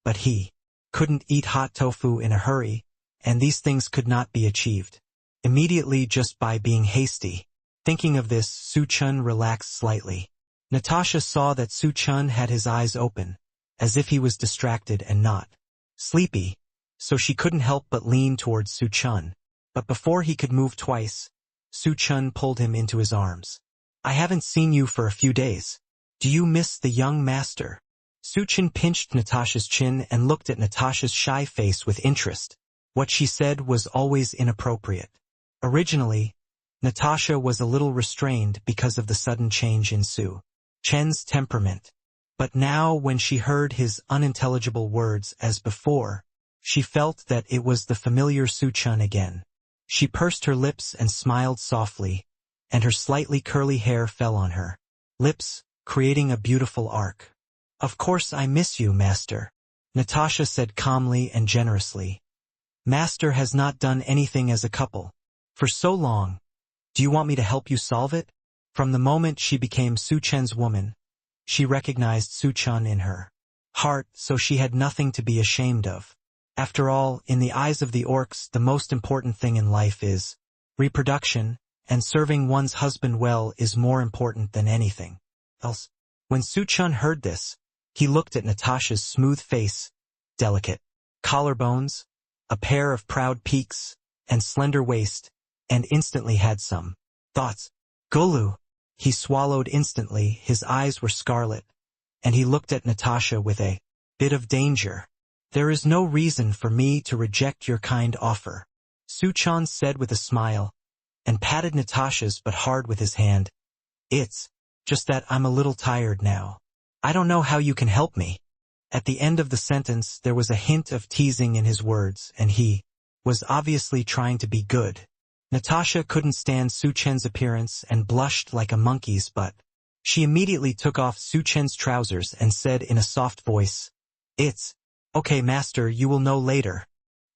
But he couldn't eat hot tofu in a hurry, and these things could not be achieved immediately just by being hasty. Thinking of this, Suchun relaxed slightly. Natasha saw that Suchun had his eyes open, as if he was distracted and not sleepy, so she couldn't help but lean towards Suchun. But before he could move twice, Suchun pulled him into his arms. "I haven't seen you for a few days. Do you miss the young master?" Suchun pinched Natasha's chin and looked at Natasha's shy face with interest. What she said was always inappropriate. Originally, Natasha was a little restrained because of the sudden change in Chen's temperament. But now when she heard his unintelligible words as before, she felt that it was the familiar Suchun again. She pursed her lips and smiled softly, and her slightly curly hair fell on her lips, creating a beautiful arc. "Of course I miss you, Master," Natasha said calmly and generously. "Master has not done anything as a couple for so long. Do you want me to help you solve it?" From the moment she became Suchen's woman, she recognized Suchun in her heart, so she had nothing to be ashamed of. After all, in the eyes of the orcs, the most important thing in life is reproduction, and serving one's husband well is more important than anything else. When Suchun heard this, he looked at Natasha's smooth face, delicate collarbones, a pair of proud peaks, and slender waist, and instantly had some thoughts. "Golu!" He swallowed instantly, his eyes were scarlet, and he looked at Natasha with a bit of danger. "There is no reason for me to reject your kind offer," Suchun said with a smile, and patted Natasha's but hard with his hand. "It's just that I'm a little tired now. I don't know how you can help me." At the end of the sentence there was a hint of teasing in his words, and he was obviously trying to be good. Natasha couldn't stand Suchen's appearance and blushed like a monkey's, but she immediately took off Suchen's trousers and said in a soft voice, "It's Okay, master, you will know later.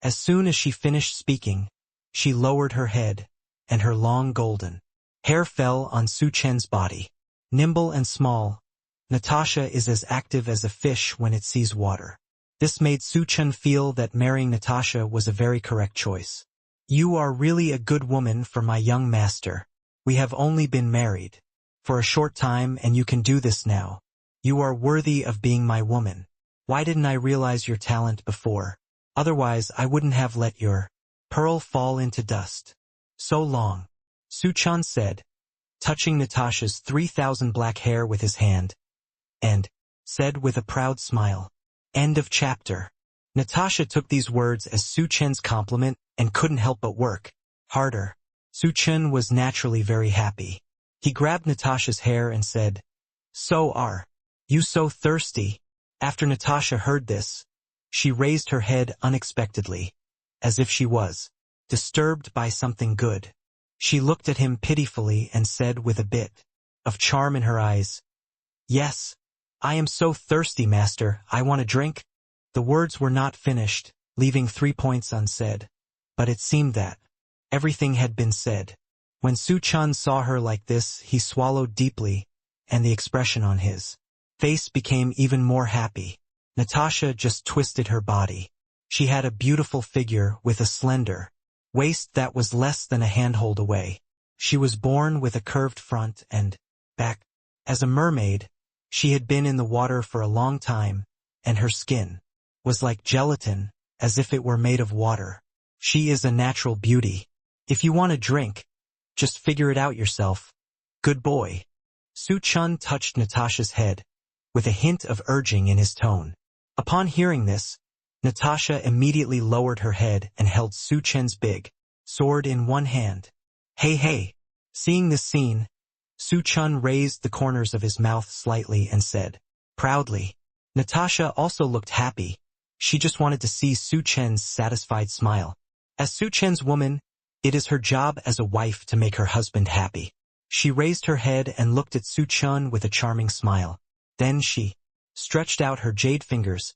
As soon as she finished speaking, she lowered her head, and her long golden hair fell on Su Chen's body. Nimble and small, Natasha is as active as a fish when it sees water. This made Su Chen feel that marrying Natasha was a very correct choice. You are really a good woman for my young master. We have only been married for a short time and you can do this now. You are worthy of being my woman. Why didn't I realize your talent before? Otherwise I wouldn't have let your pearl fall into dust. So long, Su Chen said, touching Natasha's 3,000 black hair with his hand, and said with a proud smile, "End of chapter." Natasha took these words as Su Chen's compliment and couldn't help but work harder. Su Chen was naturally very happy. He grabbed Natasha's hair and said, "So are you so thirsty?" After Natasha heard this, she raised her head unexpectedly, as if she was disturbed by something good. She looked at him pitifully and said with a bit of charm in her eyes, "Yes, I am so thirsty, master, I want a drink." The words were not finished, leaving 3 points unsaid. But it seemed that everything had been said. When Su Chen saw her like this, he swallowed deeply, and the expression on his face became even more happy. Natasha just twisted her body. She had a beautiful figure with a slender waist that was less than a handhold away. She was born with a curved front and back. As a mermaid, she had been in the water for a long time, and her skin was like gelatin, as if it were made of water. She is a natural beauty. If you want a drink, just figure it out yourself. Good boy. Su Chen touched Natasha's head, with a hint of urging in his tone. Upon hearing this, Natasha immediately lowered her head and held Su Chen's big sword in one hand. Hey. Seeing this scene, Su Chen raised the corners of his mouth slightly and said, proudly. Natasha also looked happy. She just wanted to see Su Chen's satisfied smile. As Su Chen's woman, it is her job as a wife to make her husband happy. She raised her head and looked at Su Chen with a charming smile. Then she stretched out her jade fingers,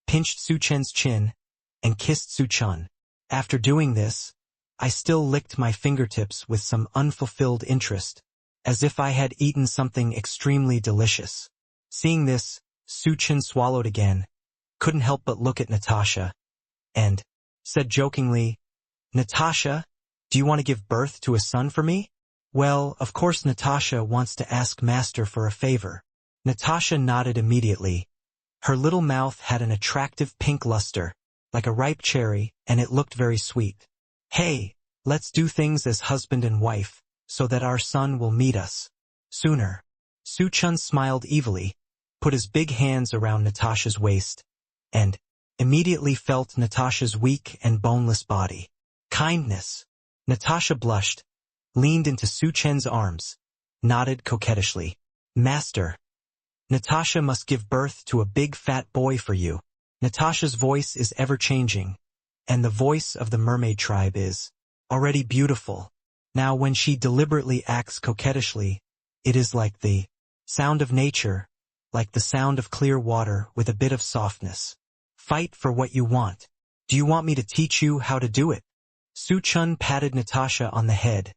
pinched Su Chen's chin, and kissed Su Chen. After doing this, I still licked my fingertips with some unfulfilled interest, as if I had eaten something extremely delicious. Seeing this, Su Chen swallowed again, couldn't help but look at Natasha, and said jokingly, Natasha, do you want to give birth to a son for me? Well, of course Natasha wants to ask Master for a favor. Natasha nodded immediately. Her little mouth had an attractive pink luster, like a ripe cherry, and it looked very sweet. Hey, let's do things as husband and wife, so that our son will meet us sooner. Su Chen smiled evilly, put his big hands around Natasha's waist, and immediately felt Natasha's weak and boneless body. Kindness. Natasha blushed, leaned into Su Chen's arms, nodded coquettishly. Master, Natasha must give birth to a big fat boy for you. Natasha's voice is ever-changing, and the voice of the mermaid tribe is already beautiful. Now when she deliberately acts coquettishly, it is like the sound of nature, like the sound of clear water with a bit of softness. Fight for what you want. Do you want me to teach you how to do it? Su Chen patted Natasha on the head,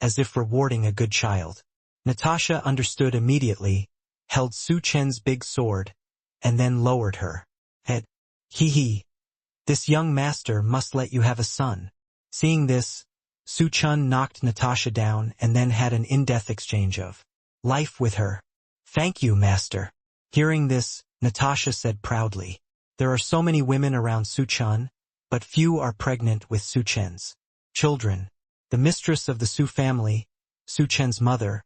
as if rewarding a good child. Natasha understood immediately, held Su Chen's big sword, and then lowered her head. Hee. This young master must let you have a son. Seeing this, Su Chen knocked Natasha down and then had an in-depth exchange of life with her. Thank you, master. Hearing this, Natasha said proudly. There are so many women around Su Chen, but few are pregnant with Su Chen's children. The mistress of the Su family, Su Chen's mother,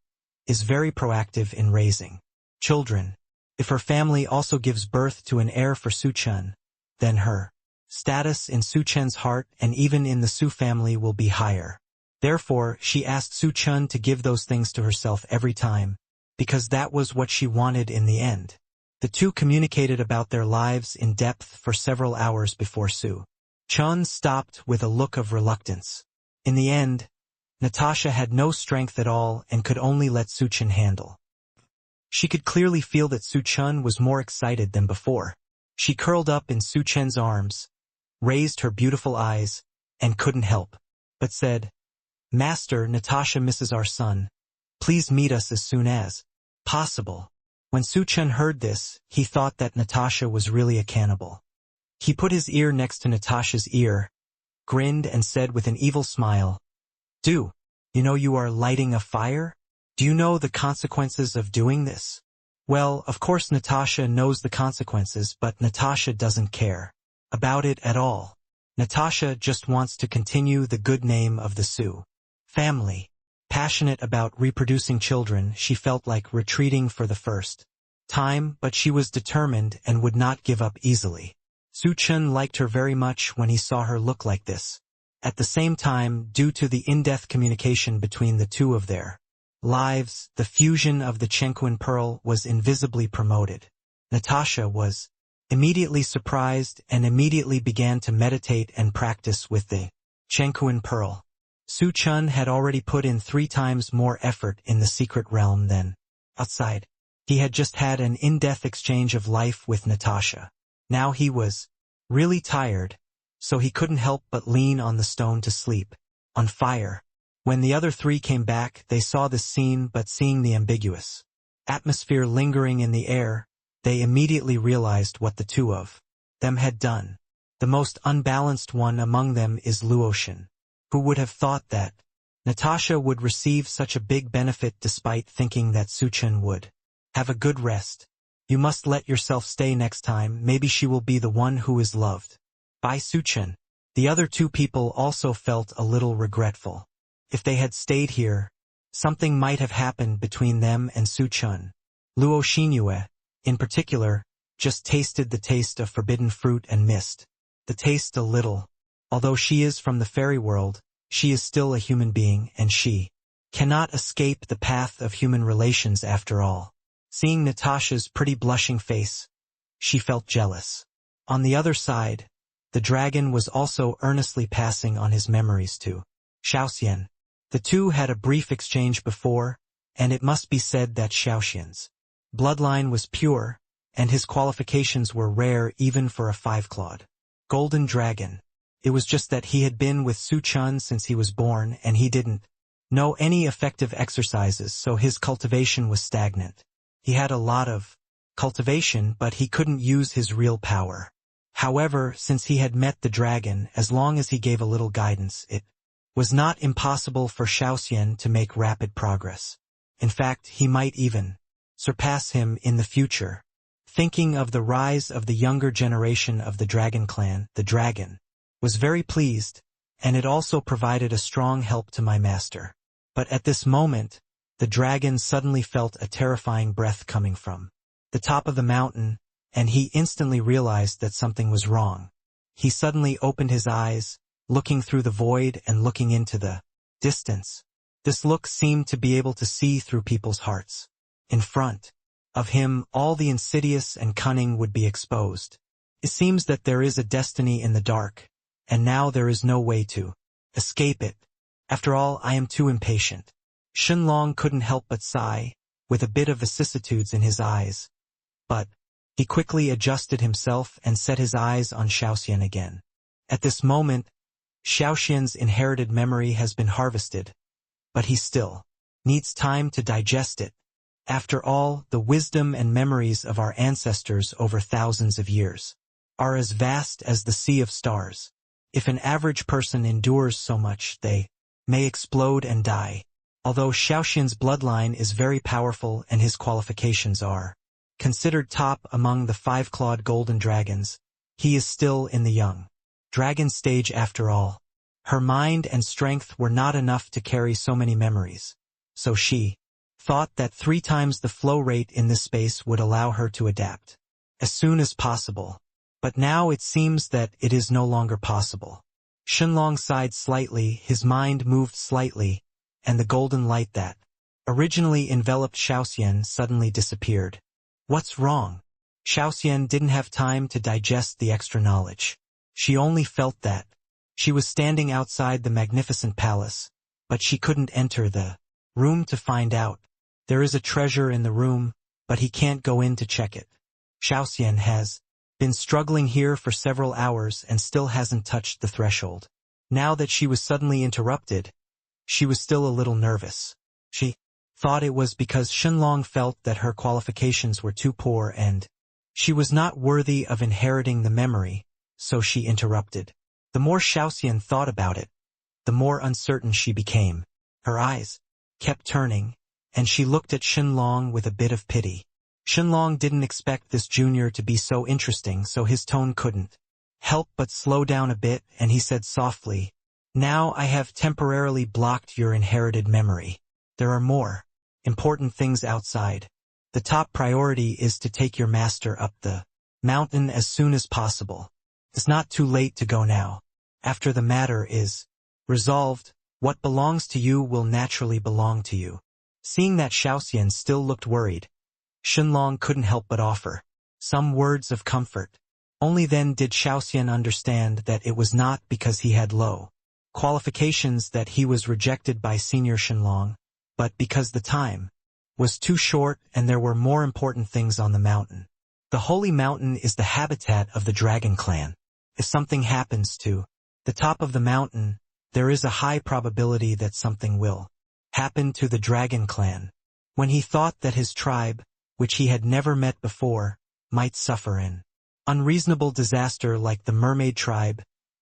is very proactive in raising children. If her family also gives birth to an heir for Su Chen, then her status in Su Chen's heart and even in the Su family will be higher. Therefore, she asked Su Chen to give those things to herself every time, because that was what she wanted in the end. The two communicated about their lives in depth for several hours before Su Chen stopped with a look of reluctance. In the end, Natasha had no strength at all and could only let Su Chen handle. She could clearly feel that Su Chen was more excited than before. She curled up in Su Chen's arms, raised her beautiful eyes, and couldn't help but said, "Master, Natasha misses our son. Please meet us as soon as possible." When Su Chen heard this, he thought that Natasha was really a cannibal. He put his ear next to Natasha's ear, grinned and said with an evil smile, "Du, you know you are lighting a fire? Do you know the consequences of doing this?" Well, of course Natasha knows the consequences, but Natasha doesn't care about it at all. Natasha just wants to continue the good name of the Su family. Passionate about reproducing children, she felt like retreating for the first time, but she was determined and would not give up easily. Su Chen liked her very much when he saw her look like this. At the same time, due to the in-depth communication between the two of their lives, the fusion of the Chenquin pearl was invisibly promoted. Natasha was immediately surprised and immediately began to meditate and practice with the Chenquin pearl. Su Chen had already put in 3 times more effort in the secret realm than outside. He had just had an in-depth exchange of life with Natasha. Now he was really tired, so he couldn't help but lean on the stone to sleep, on fire. When the other 3 came back, they saw this scene, but seeing the ambiguous atmosphere lingering in the air, they immediately realized what the two of them had done. The most unbalanced one among them is Luoshan. Who would have thought that Natasha would receive such a big benefit despite thinking that Su Chen would have a good rest? You must let yourself stay next time, maybe she will be the one who is loved by Su Chen. The other 2 people also felt a little regretful. If they had stayed here, something might have happened between them and Su Chen. Luo Xinyue, in particular, just tasted the taste of forbidden fruit and missed the taste a little. Although she is from the fairy world, she is still a human being, and she cannot escape the path of human relations after all. Seeing Natasha's pretty blushing face, she felt jealous. On the other side, the dragon was also earnestly passing on his memories to Xiaoxian. The two had a brief exchange before, and it must be said that Xiaoxian's bloodline was pure, and his qualifications were rare even for a 5-clawed golden dragon. It was just that he had been with Su Chen since he was born, and he didn't know any effective exercises, so his cultivation was stagnant. He had a lot of cultivation, but he couldn't use his real power. However, since he had met the dragon, as long as he gave a little guidance, it was not impossible for Xiaoxian to make rapid progress. In fact, he might even surpass him in the future. Thinking of the rise of the younger generation of the dragon clan, the dragon was very pleased, and it also provided a strong help to my master. But at this moment, the dragon suddenly felt a terrifying breath coming from the top of the mountain, and he instantly realized that something was wrong. He suddenly opened his eyes, looking through the void and looking into the distance. This look seemed to be able to see through people's hearts. In front of him, all the insidious and cunning would be exposed. It seems that there is a destiny in the dark, and now there is no way to escape it. After all, I am too impatient. Shenlong couldn't help but sigh, with a bit of vicissitudes in his eyes. But he quickly adjusted himself and set his eyes on Xiaoxian again. At this moment, Xiaoxian's inherited memory has been harvested, but he still needs time to digest it. After all, the wisdom and memories of our ancestors over thousands of years are as vast as the sea of stars. If an average person endures so much, they may explode and die. Although Xiaoxian's bloodline is very powerful and his qualifications are considered top among the 5-clawed golden dragons, he is still in the young dragon stage after all. Her mind and strength were not enough to carry so many memories, so she thought that 3 times the flow rate in this space would allow her to adapt as soon as possible. But now it seems that it is no longer possible. Shenlong sighed slightly, his mind moved slightly, and the golden light that originally enveloped Xiaoxian suddenly disappeared. What's wrong? Xiaoxian didn't have time to digest the extra knowledge. She only felt that she was standing outside the magnificent palace, but she couldn't enter the room to find out. There is a treasure in the room, but he can't go in to check it. Xiaoxian has Been struggling here for several hours and still hasn't touched the threshold. Now that she was suddenly interrupted, she was still a little nervous. She thought it was because Shenlong felt that her qualifications were too poor and she was not worthy of inheriting the memory, so she interrupted. The more Xiaoxian thought about it, the more uncertain she became. Her eyes kept turning, and she looked at Shenlong with a bit of pity. Shenlong didn't expect this junior to be so interesting, so his tone couldn't help but slow down a bit, and he said softly, "Now I have temporarily blocked your inherited memory. There are more important things outside. The top priority is to take your master up the mountain as soon as possible. It's not too late to go now. After the matter is resolved, what belongs to you will naturally belong to you." Seeing that Xiaoxian still looked worried, Shenlong couldn't help but offer some words of comfort. Only then did Xiaoxian understand that it was not because he had low qualifications that he was rejected by Senior Shenlong, but because the time was too short and there were more important things on the mountain. The Holy Mountain is the habitat of the Dragon Clan. If something happens to the top of the mountain, there is a high probability that something will happen to the Dragon Clan. When he thought that his tribe, which he had never met before, might suffer an unreasonable disaster like the mermaid tribe,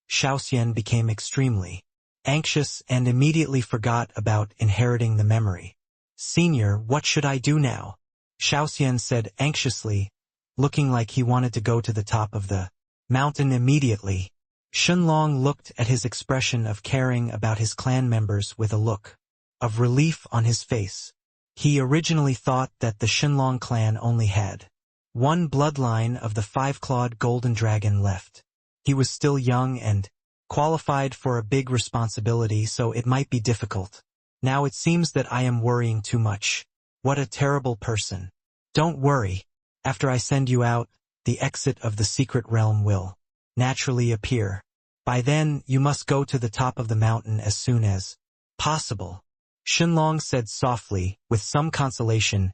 Xiaoxian became extremely anxious and immediately forgot about inheriting the memory. "Senior, what should I do now?" Xiaoxian said anxiously, looking like he wanted to go to the top of the mountain immediately. Shenlong looked at his expression of caring about his clan members with a look of relief on his face. He originally thought that the Shenlong clan only had one bloodline of the five-clawed golden dragon left. He was still young and qualified for a big responsibility, so it might be difficult. Now it seems that I am worrying too much. What a terrible person. Don't worry. After I send you out, the exit of the secret realm will naturally appear. By then, you must go to the top of the mountain as soon as possible. Shenlong said softly, with some consolation,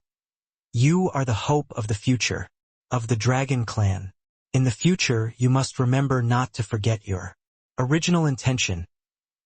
"You are the hope of the future, of the Dragon Clan. In the future, you must remember not to forget your original intention,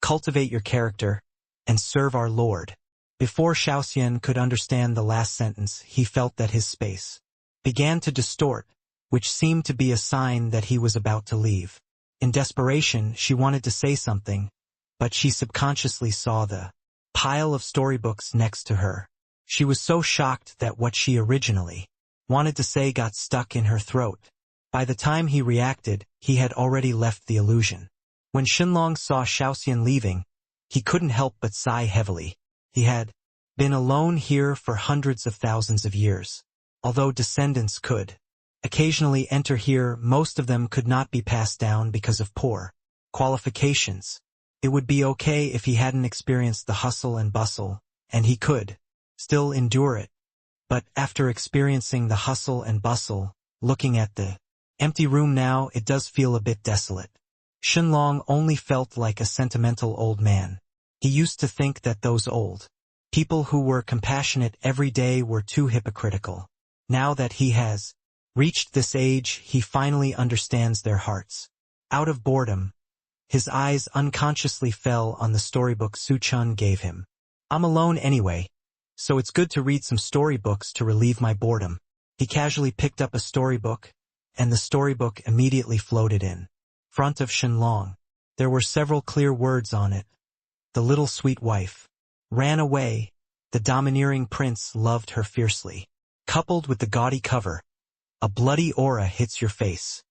cultivate your character, and serve our Lord." Before Xiaoxian could understand the last sentence, he felt that his space began to distort, which seemed to be a sign that he was about to leave. In desperation, she wanted to say something, but she subconsciously saw the pile of storybooks next to her. She was so shocked that what she originally wanted to say got stuck in her throat. By the time he reacted, he had already left the illusion. When Shenlong saw Xiaoxian leaving, he couldn't help but sigh heavily. He had been alone here for hundreds of thousands of years. Although descendants could occasionally enter here, most of them could not be passed down because of poor qualifications. It would be okay if he hadn't experienced the hustle and bustle, and he could still endure it. But after experiencing the hustle and bustle, looking at the empty room now, it does feel a bit desolate. Shenlong only felt like a sentimental old man. He used to think that those old people who were compassionate every day were too hypocritical. Now that he has reached this age, he finally understands their hearts. Out of boredom, his eyes unconsciously fell on the storybook Su Chun gave him. "I'm alone anyway, so it's good to read some storybooks to relieve my boredom." He casually picked up a storybook, and the storybook immediately floated in front of Shenlong. There were several clear words on it. The little sweet wife ran away. The domineering prince loved her fiercely. Coupled with the gaudy cover, a bloody aura hits your face.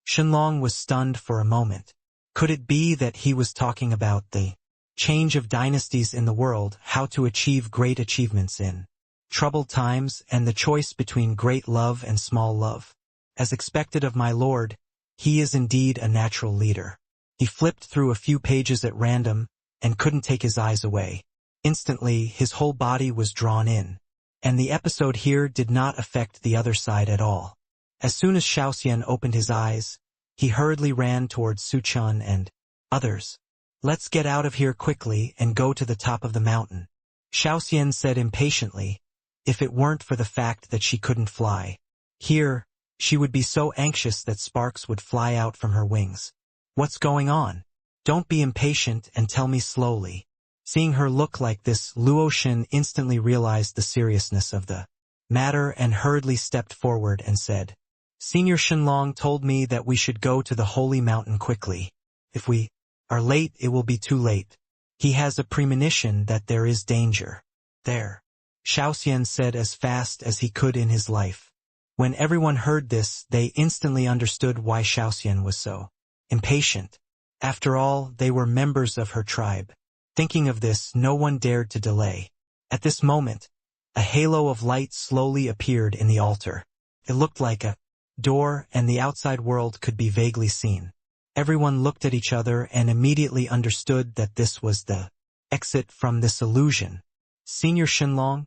Shenlong was stunned for a moment. Could it be that he was talking about the change of dynasties in the world, how to achieve great achievements in troubled times, and the choice between great love and small love? As expected of my lord, he is indeed a natural leader. He flipped through a few pages at random and couldn't take his eyes away. Instantly, his whole body was drawn in, and the episode here did not affect the other side at all. As soon as Xiaoxian opened his eyes, he hurriedly ran towards Su Chun and others. "Let's get out of here quickly and go to the top of the mountain," Xiaoxian said impatiently, if it weren't for the fact that she couldn't fly. Here, She would be so anxious that sparks would fly out from her wings. What's going on? Don't be impatient and tell me slowly. Seeing her look like this, Luo Shen instantly realized the seriousness of the matter and hurriedly stepped forward and said, Senior Shenlong told me that we should go to the holy mountain quickly. If we are late, it will be too late. He has a premonition that there is danger. There, Xiaoxian said as fast as he could in his life. When everyone heard this, they instantly understood why Xiaoxian was so impatient. After all, they were members of her tribe. Thinking of this, no one dared to delay. At this moment, a halo of light slowly appeared in the altar. It looked like a door, and the outside world could be vaguely seen. Everyone looked at each other and immediately understood that this was the exit from this illusion. Senior Shenlong,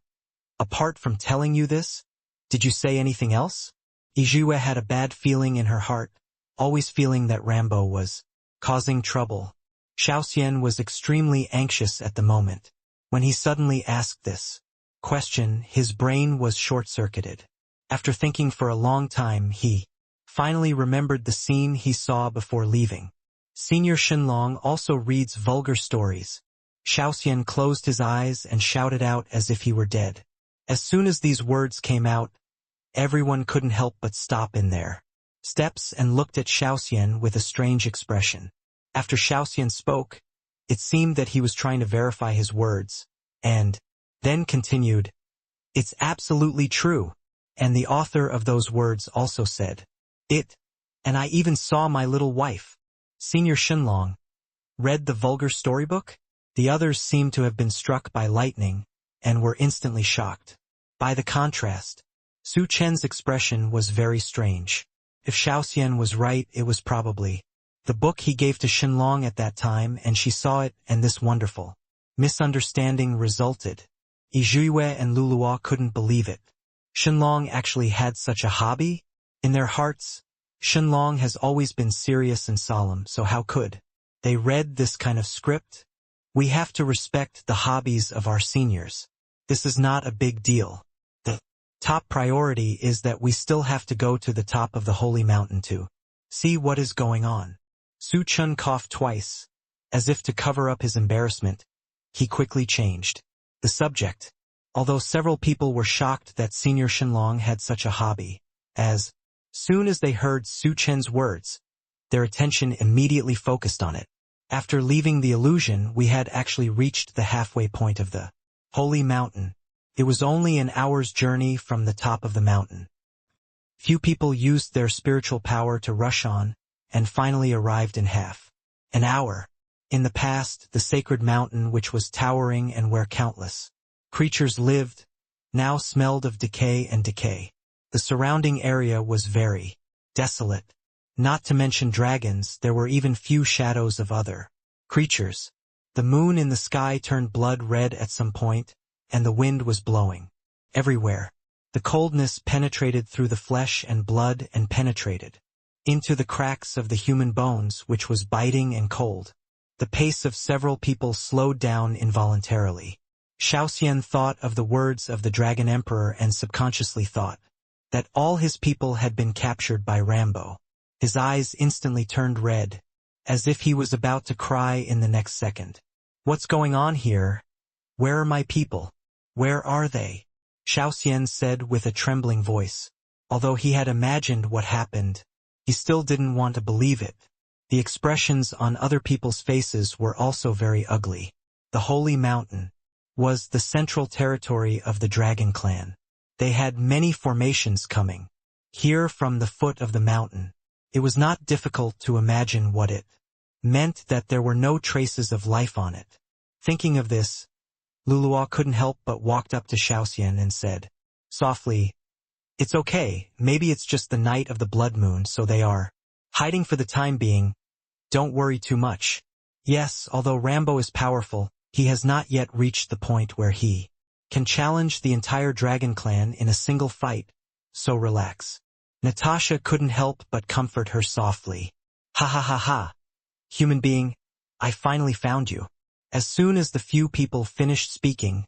apart from telling you this, did you say anything else? Yizhue had a bad feeling in her heart, always feeling that Rambo was causing trouble. Xiaoxian was extremely anxious at the moment. When he suddenly asked this question, his brain was short-circuited. After thinking for a long time, he finally remembered the scene he saw before leaving. Senior Shenlong also reads vulgar stories. Xiaoxian closed his eyes and shouted out as if he were dead. As soon as these words came out, everyone couldn't help but stop in their steps and looked at Xiaoxian with a strange expression. After Xiaoxian spoke, it seemed that he was trying to verify his words, and then continued, It's absolutely true. And the author of those words also said it, and I even saw my little wife. Senior Shenlong read the vulgar storybook? The others seemed to have been struck by lightning and were instantly shocked. By the contrast, Su Chen's expression was very strange. If Xiaoxian was right, it was probably the book he gave to Shenlong at that time, and she saw it, and this wonderful misunderstanding resulted. Yizhue and Luluo couldn't believe it. Shenlong actually had such a hobby? In their hearts, Shenlong has always been serious and solemn, so how could they read this kind of script? We have to respect the hobbies of our seniors. This is not a big deal. The top priority is that we still have to go to the top of the holy mountain to see what is going on. Su Chun coughed twice. As if to cover up his embarrassment, he quickly changed the subject. Although several people were shocked that Senior Shenlong had such a hobby, as soon as they heard Su Chen's words, their attention immediately focused on it. After leaving the illusion, we had actually reached the halfway point of the holy mountain. It was only an hour's journey from the top of the mountain. Few people used their spiritual power to rush on, and finally arrived in half an hour. In the past, the sacred mountain, which was towering and where countless creatures lived, now smelled of decay and decay. The surrounding area was very desolate. Not to mention dragons, there were even few shadows of other creatures. The moon in the sky turned blood red at some point, and the wind was blowing everywhere. The coldness penetrated through the flesh and blood and penetrated into the cracks of the human bones, which was biting and cold. The pace of several people slowed down involuntarily. Xiaoxian thought of the words of the Dragon Emperor and subconsciously thought that all his people had been captured by Rambo. His eyes instantly turned red, as if he was about to cry in the next second. What's going on here? Where are my people? Where are they? Xiaoxian said with a trembling voice. Although he had imagined what happened, he still didn't want to believe it. The expressions on other people's faces were also very ugly. The Holy Mountain was the central territory of the Dragon Clan. They had many formations coming here from the foot of the mountain. It was not difficult to imagine what it meant, that there were no traces of life on it. Thinking of this, Luluo couldn't help but walked up to Xiaoxian and said softly, "It's okay, maybe it's just the night of the blood moon, so they are hiding for the time being. Don't worry too much. Yes, although Rambo is powerful, he has not yet reached the point where he can challenge the entire Dragon Clan in a single fight, so relax." Natasha couldn't help but comfort her softly. "Ha ha ha ha. Human being, I finally found you." As soon as the few people finished speaking,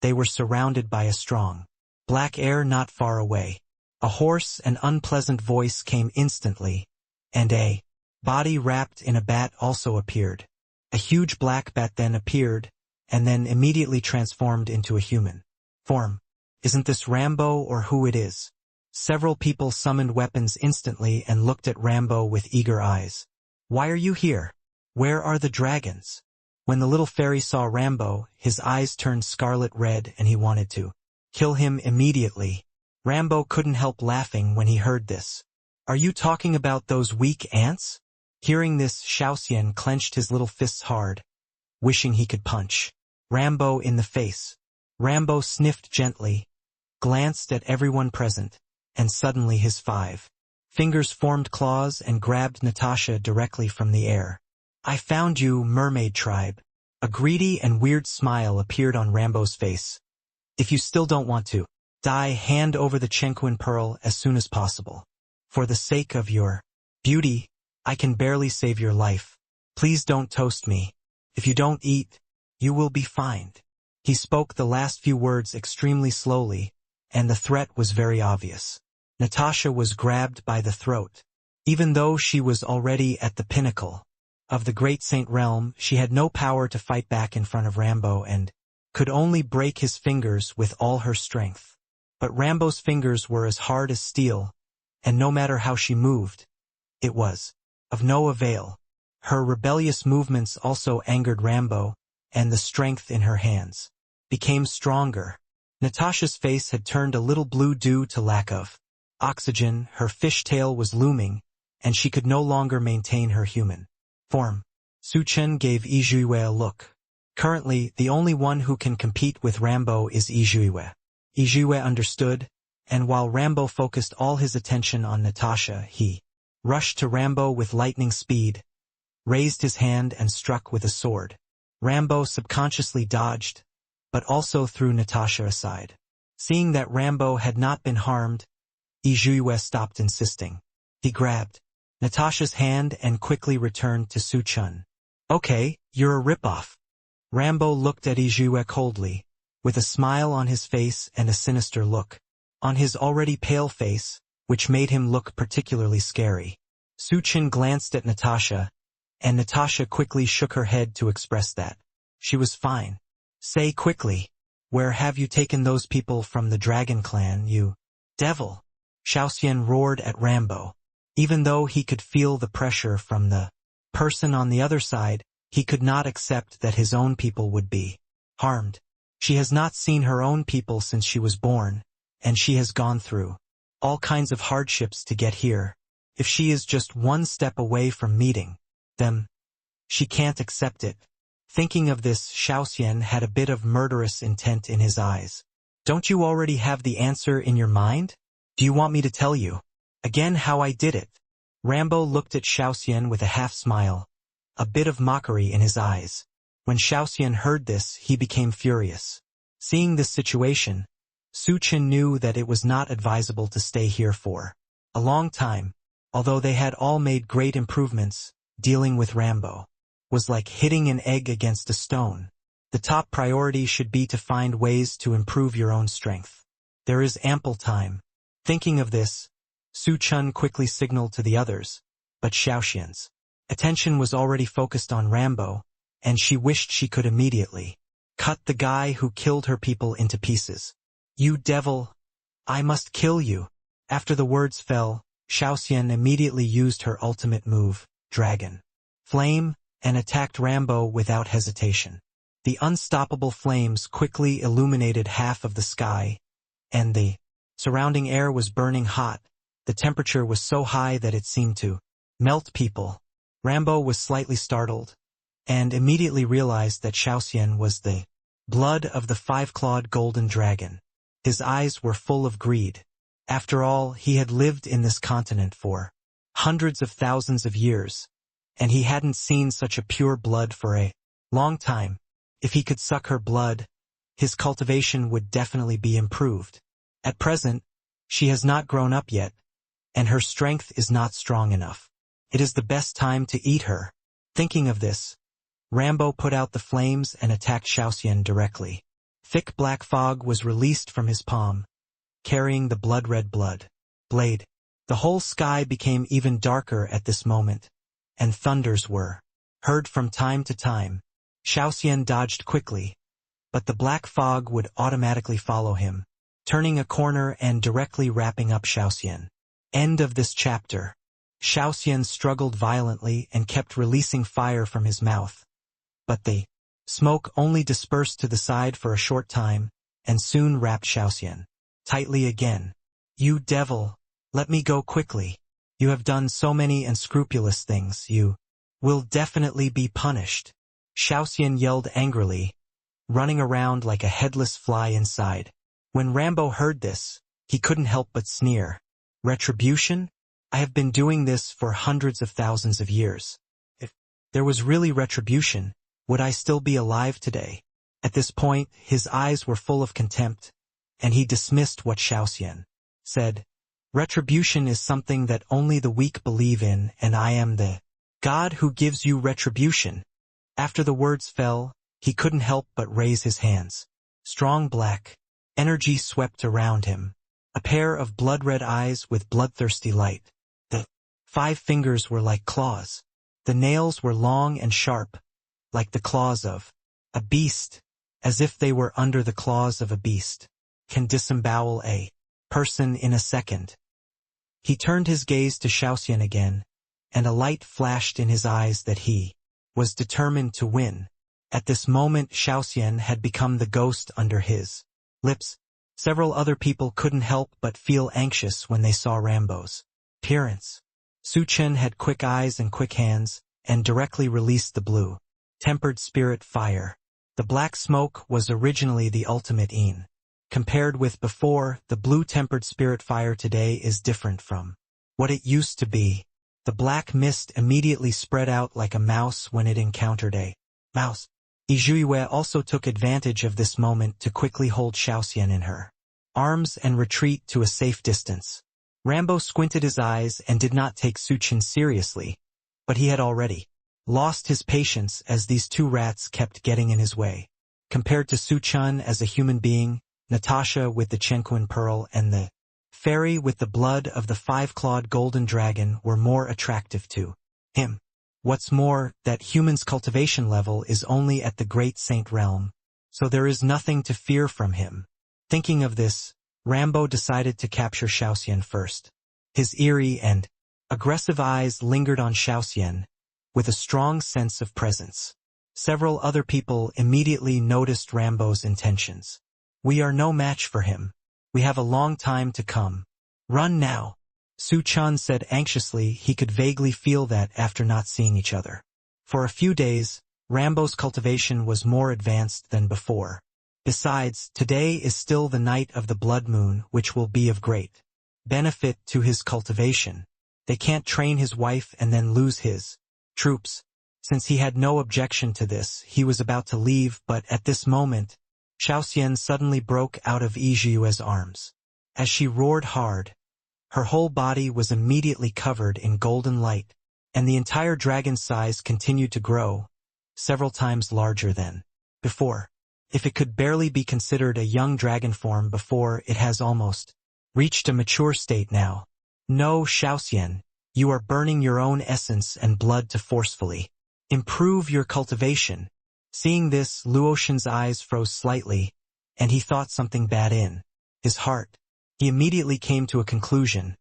they were surrounded by a strong black air not far away. A hoarse and unpleasant voice came instantly, and a body wrapped in a bat also appeared. A huge black bat then appeared, and then immediately transformed into a human form. Isn't this Rambo or who it is? Several people summoned weapons instantly and looked at Rambo with eager eyes. Why are you here? Where are the dragons? When the little fairy saw Rambo, his eyes turned scarlet red and he wanted to kill him immediately. Rambo couldn't help laughing when he heard this. Are you talking about those weak ants? Hearing this, Xiaoxian clenched his little fists hard, wishing he could punch Rambo in the face. Rambo sniffed gently, glanced at everyone present, and suddenly his 5 fingers formed claws and grabbed Natasha directly from the air. I found you, mermaid tribe. A greedy and weird smile appeared on Rambo's face. If you still don't want to die, hand over the Chenquin pearl as soon as possible. For the sake of your beauty, I can barely save your life. Please don't toast me. If you don't eat, you will be fined. He spoke the last few words extremely slowly, and the threat was very obvious. Natasha was grabbed by the throat. Even though she was already at the pinnacle of the Great Saint Realm, she had no power to fight back in front of Rambo and could only break his fingers with all her strength. But Rambo's fingers were as hard as steel, and no matter how she moved, it was of no avail. Her rebellious movements also angered Rambo, and the strength in her hands became stronger. Natasha's face had turned a little blue due to lack of oxygen, her fishtail was looming, and she could no longer maintain her human form. Chen gave Yizhuiwei a look. Currently, the only one who can compete with Rambo is Yizhuiwei. Yizhuiwei understood, and while Rambo focused all his attention on Natasha, he rushed to Rambo with lightning speed, raised his hand and struck with a sword. Rambo subconsciously dodged, but also threw Natasha aside. Seeing that Rambo had not been harmed, Yizhuiwei stopped insisting. He grabbed Natasha's hand and quickly returned to Chen. Okay, you're a ripoff. Rambo looked at Yizhuiwei coldly, with a smile on his face and a sinister look on his already pale face, which made him look particularly scary. Chen glanced at Natasha, and Natasha quickly shook her head to express that she was fine. Say quickly, where have you taken those people from the Dragon Clan, you devil? Xiaoxian roared at Rambo. Even though he could feel the pressure from the person on the other side, he could not accept that his own people would be harmed. She has not seen her own people since she was born, and she has gone through all kinds of hardships to get here. If she is just one step away from meeting them, she can't accept it. Thinking of this, Xiaoxian had a bit of murderous intent in his eyes. Don't you already have the answer in your mind? Do you want me to tell you again how I did it? Rambo looked at Xiaoxian with a half-smile, a bit of mockery in his eyes. When Xiaoxian heard this, he became furious. Seeing this situation, Chen knew that it was not advisable to stay here for a long time. Although they had all made great improvements, dealing with Rambo was like hitting an egg against a stone. The top priority should be to find ways to improve your own strength. There is ample time. Thinking of this, Chen quickly signaled to the others, but Xiaoxian's attention was already focused on Rambo, and she wished she could immediately cut the guy who killed her people into pieces. You devil! I must kill you! After the words fell, Xiaoxian immediately used her ultimate move, Dragon Flame, and attacked Rambo without hesitation. The unstoppable flames quickly illuminated half of the sky, and the surrounding air was burning hot. The temperature was so high that it seemed to melt people. Rambo was slightly startled, and immediately realized that Xiaoxian was the blood of the 5-clawed golden dragon. His eyes were full of greed. After all, he had lived in this continent for hundreds of thousands of years, and he hadn't seen such a pure blood for a long time. If he could suck her blood, his cultivation would definitely be improved. At present, she has not grown up yet, and her strength is not strong enough. It is the best time to eat her. Thinking of this, Rambo put out the flames and attacked Xiaoxian directly. Thick black fog was released from his palm, carrying the blood-red blood. blade. The whole sky became even darker at this moment, and thunders were heard from time to time. Xiaoxian dodged quickly, but the black fog would automatically follow him, turning a corner and directly wrapping up Xiaoxian. End of this chapter. Xiaoxian struggled violently and kept releasing fire from his mouth, but the smoke only dispersed to the side for a short time, and soon wrapped Xiaoxian tightly again. You devil, let me go quickly. You have done so many unscrupulous things, you will definitely be punished. Xiaoxian yelled angrily, running around like a headless fly inside. When Rambo heard this, he couldn't help but sneer. Retribution? I have been doing this for hundreds of thousands of years. If there was really retribution, would I still be alive today? At this point, his eyes were full of contempt, and he dismissed what Xiaoxian said. Retribution is something that only the weak believe in, and I am the God who gives you retribution. After the words fell, he couldn't help but raise his hands. Strong black energy swept around him, a pair of blood-red eyes with bloodthirsty light. The 5 fingers were like claws. The nails were long and sharp, like the claws of a beast, as if they were under the claws of a beast. Can disembowel a person in a second. He turned his gaze to Xiaoxian again, and a light flashed in his eyes that he was determined to win. At this moment Xiaoxian had become the ghost under his lips. Several other people couldn't help but feel anxious when they saw Rambo's appearance. Chen had quick eyes and quick hands, and directly released the blue tempered spirit fire. The black smoke was originally the ultimate in. Compared with before, the blue tempered spirit fire today is different from what it used to be. The black mist immediately spread out like a mouse when it encountered a mouse. Yizhuiyue also took advantage of this moment to quickly hold Xiaoxian in her arms and retreat to a safe distance. Rambo squinted his eyes and did not take Chen seriously, but he had already lost his patience as these 2 rats kept getting in his way. Compared to Chen as a human being, Natasha with the Chenquin pearl and the fairy with the blood of the 5-clawed golden dragon were more attractive to him. What's more, that human's cultivation level is only at the Great Saint realm, so there is nothing to fear from him. Thinking of this, Rambo decided to capture Xiaoxian first. His eerie and aggressive eyes lingered on Xiaoxian, with a strong sense of presence. Several other people immediately noticed Rambo's intentions. We are no match for him. We have a long time to come. Run now. Chen said anxiously. He could vaguely feel that after not seeing each other for a few days, Rambo's cultivation was more advanced than before. Besides, today is still the night of the blood moon, which will be of great benefit to his cultivation. They can't train his wife and then lose his troops. Since he had no objection to this, he was about to leave, but at this moment, Xiaoxian suddenly broke out of Yizhuiyue's arms. As she roared hard, her whole body was immediately covered in golden light, and the entire dragon's size continued to grow, several times larger than before. If it could barely be considered a young dragon form before, it has almost reached a mature state now. No, Xiaoxian, you are burning your own essence and blood to forcefully improve your cultivation. Seeing this, Luotian's eyes froze slightly, and he thought something bad in his heart. He immediately came to a conclusion.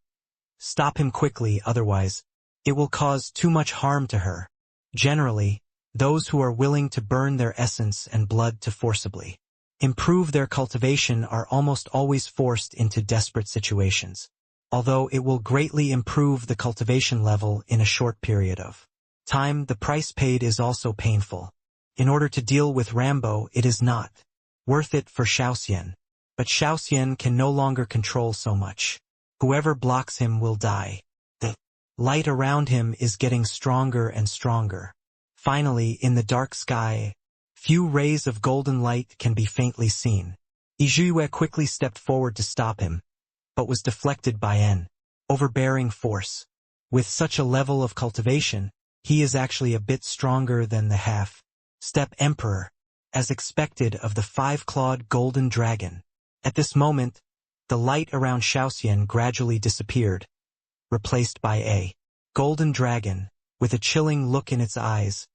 Stop him quickly, otherwise it will cause too much harm to her. Generally, those who are willing to burn their essence and blood to forcibly improve their cultivation are almost always forced into desperate situations. Although it will greatly improve the cultivation level in a short period of time, the price paid is also painful. In order to deal with Rambo, it is not worth it for Xiaoxian. But Xiaoxian can no longer control so much. Whoever blocks him will die. The light around him is getting stronger and stronger. Finally, in the dark sky, few rays of golden light can be faintly seen. Yizhuiyue quickly stepped forward to stop him, but was deflected by an overbearing force. With such a level of cultivation, he is actually a bit stronger than the half-step emperor, as expected of the 5-clawed golden dragon. At this moment, The light around Xiaoxian gradually disappeared, replaced by a golden dragon, with a chilling look in its eyes,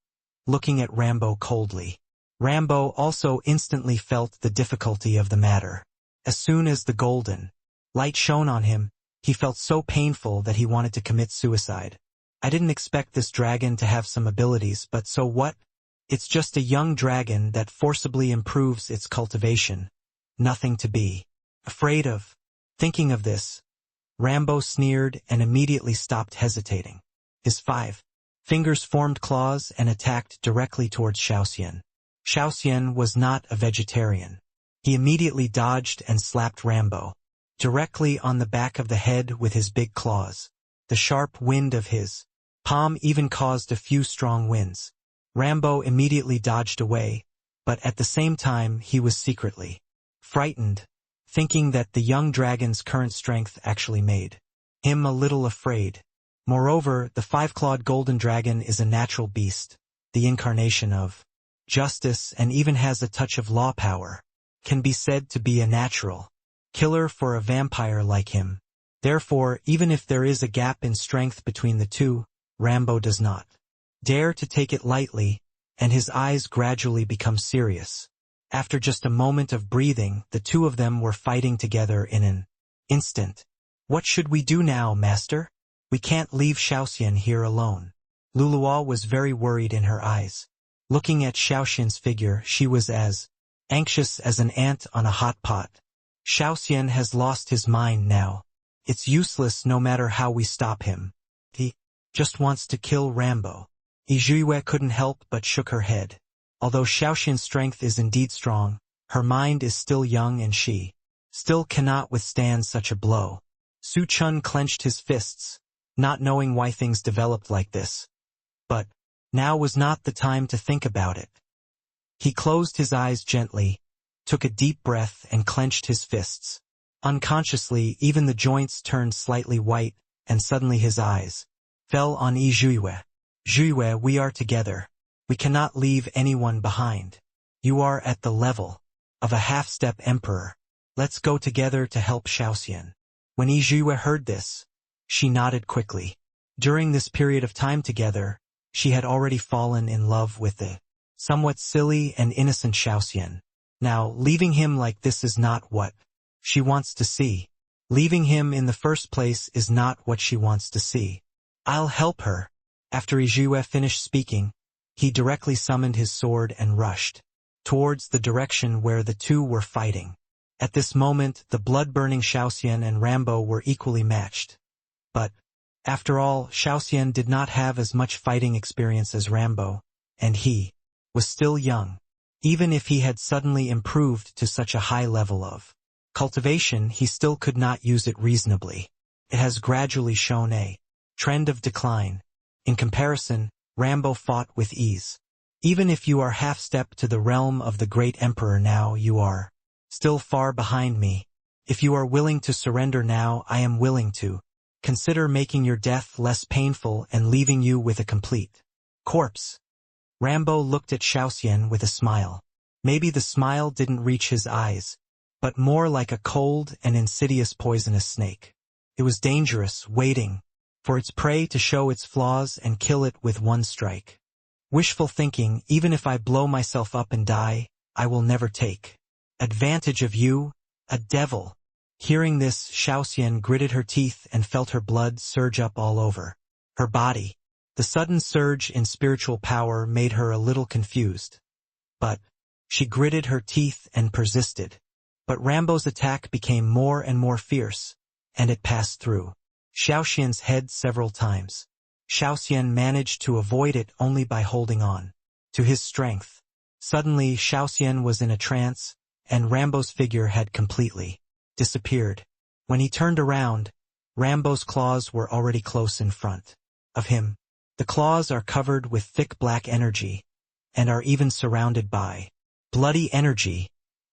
looking at Rambo coldly. Rambo also instantly felt the difficulty of the matter. As soon as the golden light shone on him, he felt so painful that he wanted to commit suicide. I didn't expect this dragon to have some abilities, but so what? It's just a young dragon that forcibly improves its cultivation. Nothing to be afraid of. Thinking of this, Rambo sneered and immediately stopped hesitating. His 5 fingers formed claws and attacked directly towards Xiaoxian. Xiaoxian was not a vegetarian. He immediately dodged and slapped Rambo directly on the back of the head with his big claws. The sharp wind of his palm even caused a few strong winds. Rambo immediately dodged away, but at the same time he was secretly frightened, thinking that the young dragon's current strength actually made him a little afraid. Moreover, the 5-clawed golden dragon is a natural beast, the incarnation of justice, and even has a touch of law power. Can be said to be a natural killer for a vampire like him. Therefore, even if there is a gap in strength between the two, Rambo does not dare to take it lightly, and his eyes gradually become serious. After just a moment of breathing, the two of them were fighting together in an instant. What should we do now, master? We can't leave Xiaoxian here alone. Luluo was very worried in her eyes. Looking at Xiaoxian's figure, she was as anxious as an ant on a hot pot. Xiaoxian has lost his mind now. It's useless no matter how we stop him. He just wants to kill Rambo. Yizhuiyue couldn't help but shook her head. Although Xiaoxian's strength is indeed strong, her mind is still young and she still cannot withstand such a blow. Su Chun clenched his fists, not knowing why things developed like this. But now was not the time to think about it. He closed his eyes gently, took a deep breath and clenched his fists. Unconsciously, even the joints turned slightly white, and suddenly his eyes fell on Yizhuiyue. Zhuiyue, we are together. We cannot leave anyone behind. You are at the level of a half-step emperor. Let's go together to help Xiaoxian. When Yizhuiyue heard this, she nodded quickly. During this period of time together, she had already fallen in love with the somewhat silly and innocent Xiaoxian. Now, leaving him like this is not what she wants to see. Leaving him in the first place is not what she wants to see. I'll help her. After Yizhuiyue finished speaking, he directly summoned his sword and rushed towards the direction where the two were fighting. At this moment, the blood-burning Xiaoxian and Rambo were equally matched. But, after all, Xiaoxian did not have as much fighting experience as Rambo, and he was still young. Even if he had suddenly improved to such a high level of cultivation, he still could not use it reasonably. It has gradually shown a trend of decline. In comparison, Rambo fought with ease. Even if you are half-step to the realm of the great emperor now, you are still far behind me. If you are willing to surrender now, I am willing to consider making your death less painful and leaving you with a complete corpse. Rambo looked at Xiaoxian with a smile. Maybe the smile didn't reach his eyes, but more like a cold and insidious poisonous snake. It was dangerous, waiting for its prey to show its flaws and kill it with one strike. Wishful thinking, even if I blow myself up and die, I will never take advantage of you, a devil. Hearing this, Xiaoxian gritted her teeth and felt her blood surge up all over her body. The sudden surge in spiritual power made her a little confused. But she gritted her teeth and persisted. But Rambo's attack became more and more fierce, and it passed through Xiaoxian's head several times. Xiaoxian managed to avoid it only by holding on to his strength. Suddenly, Xiaoxian was in a trance, and Rambo's figure had completely disappeared. When he turned around, Rambo's claws were already close in front of him. The claws are covered with thick black energy, and are even surrounded by bloody energy,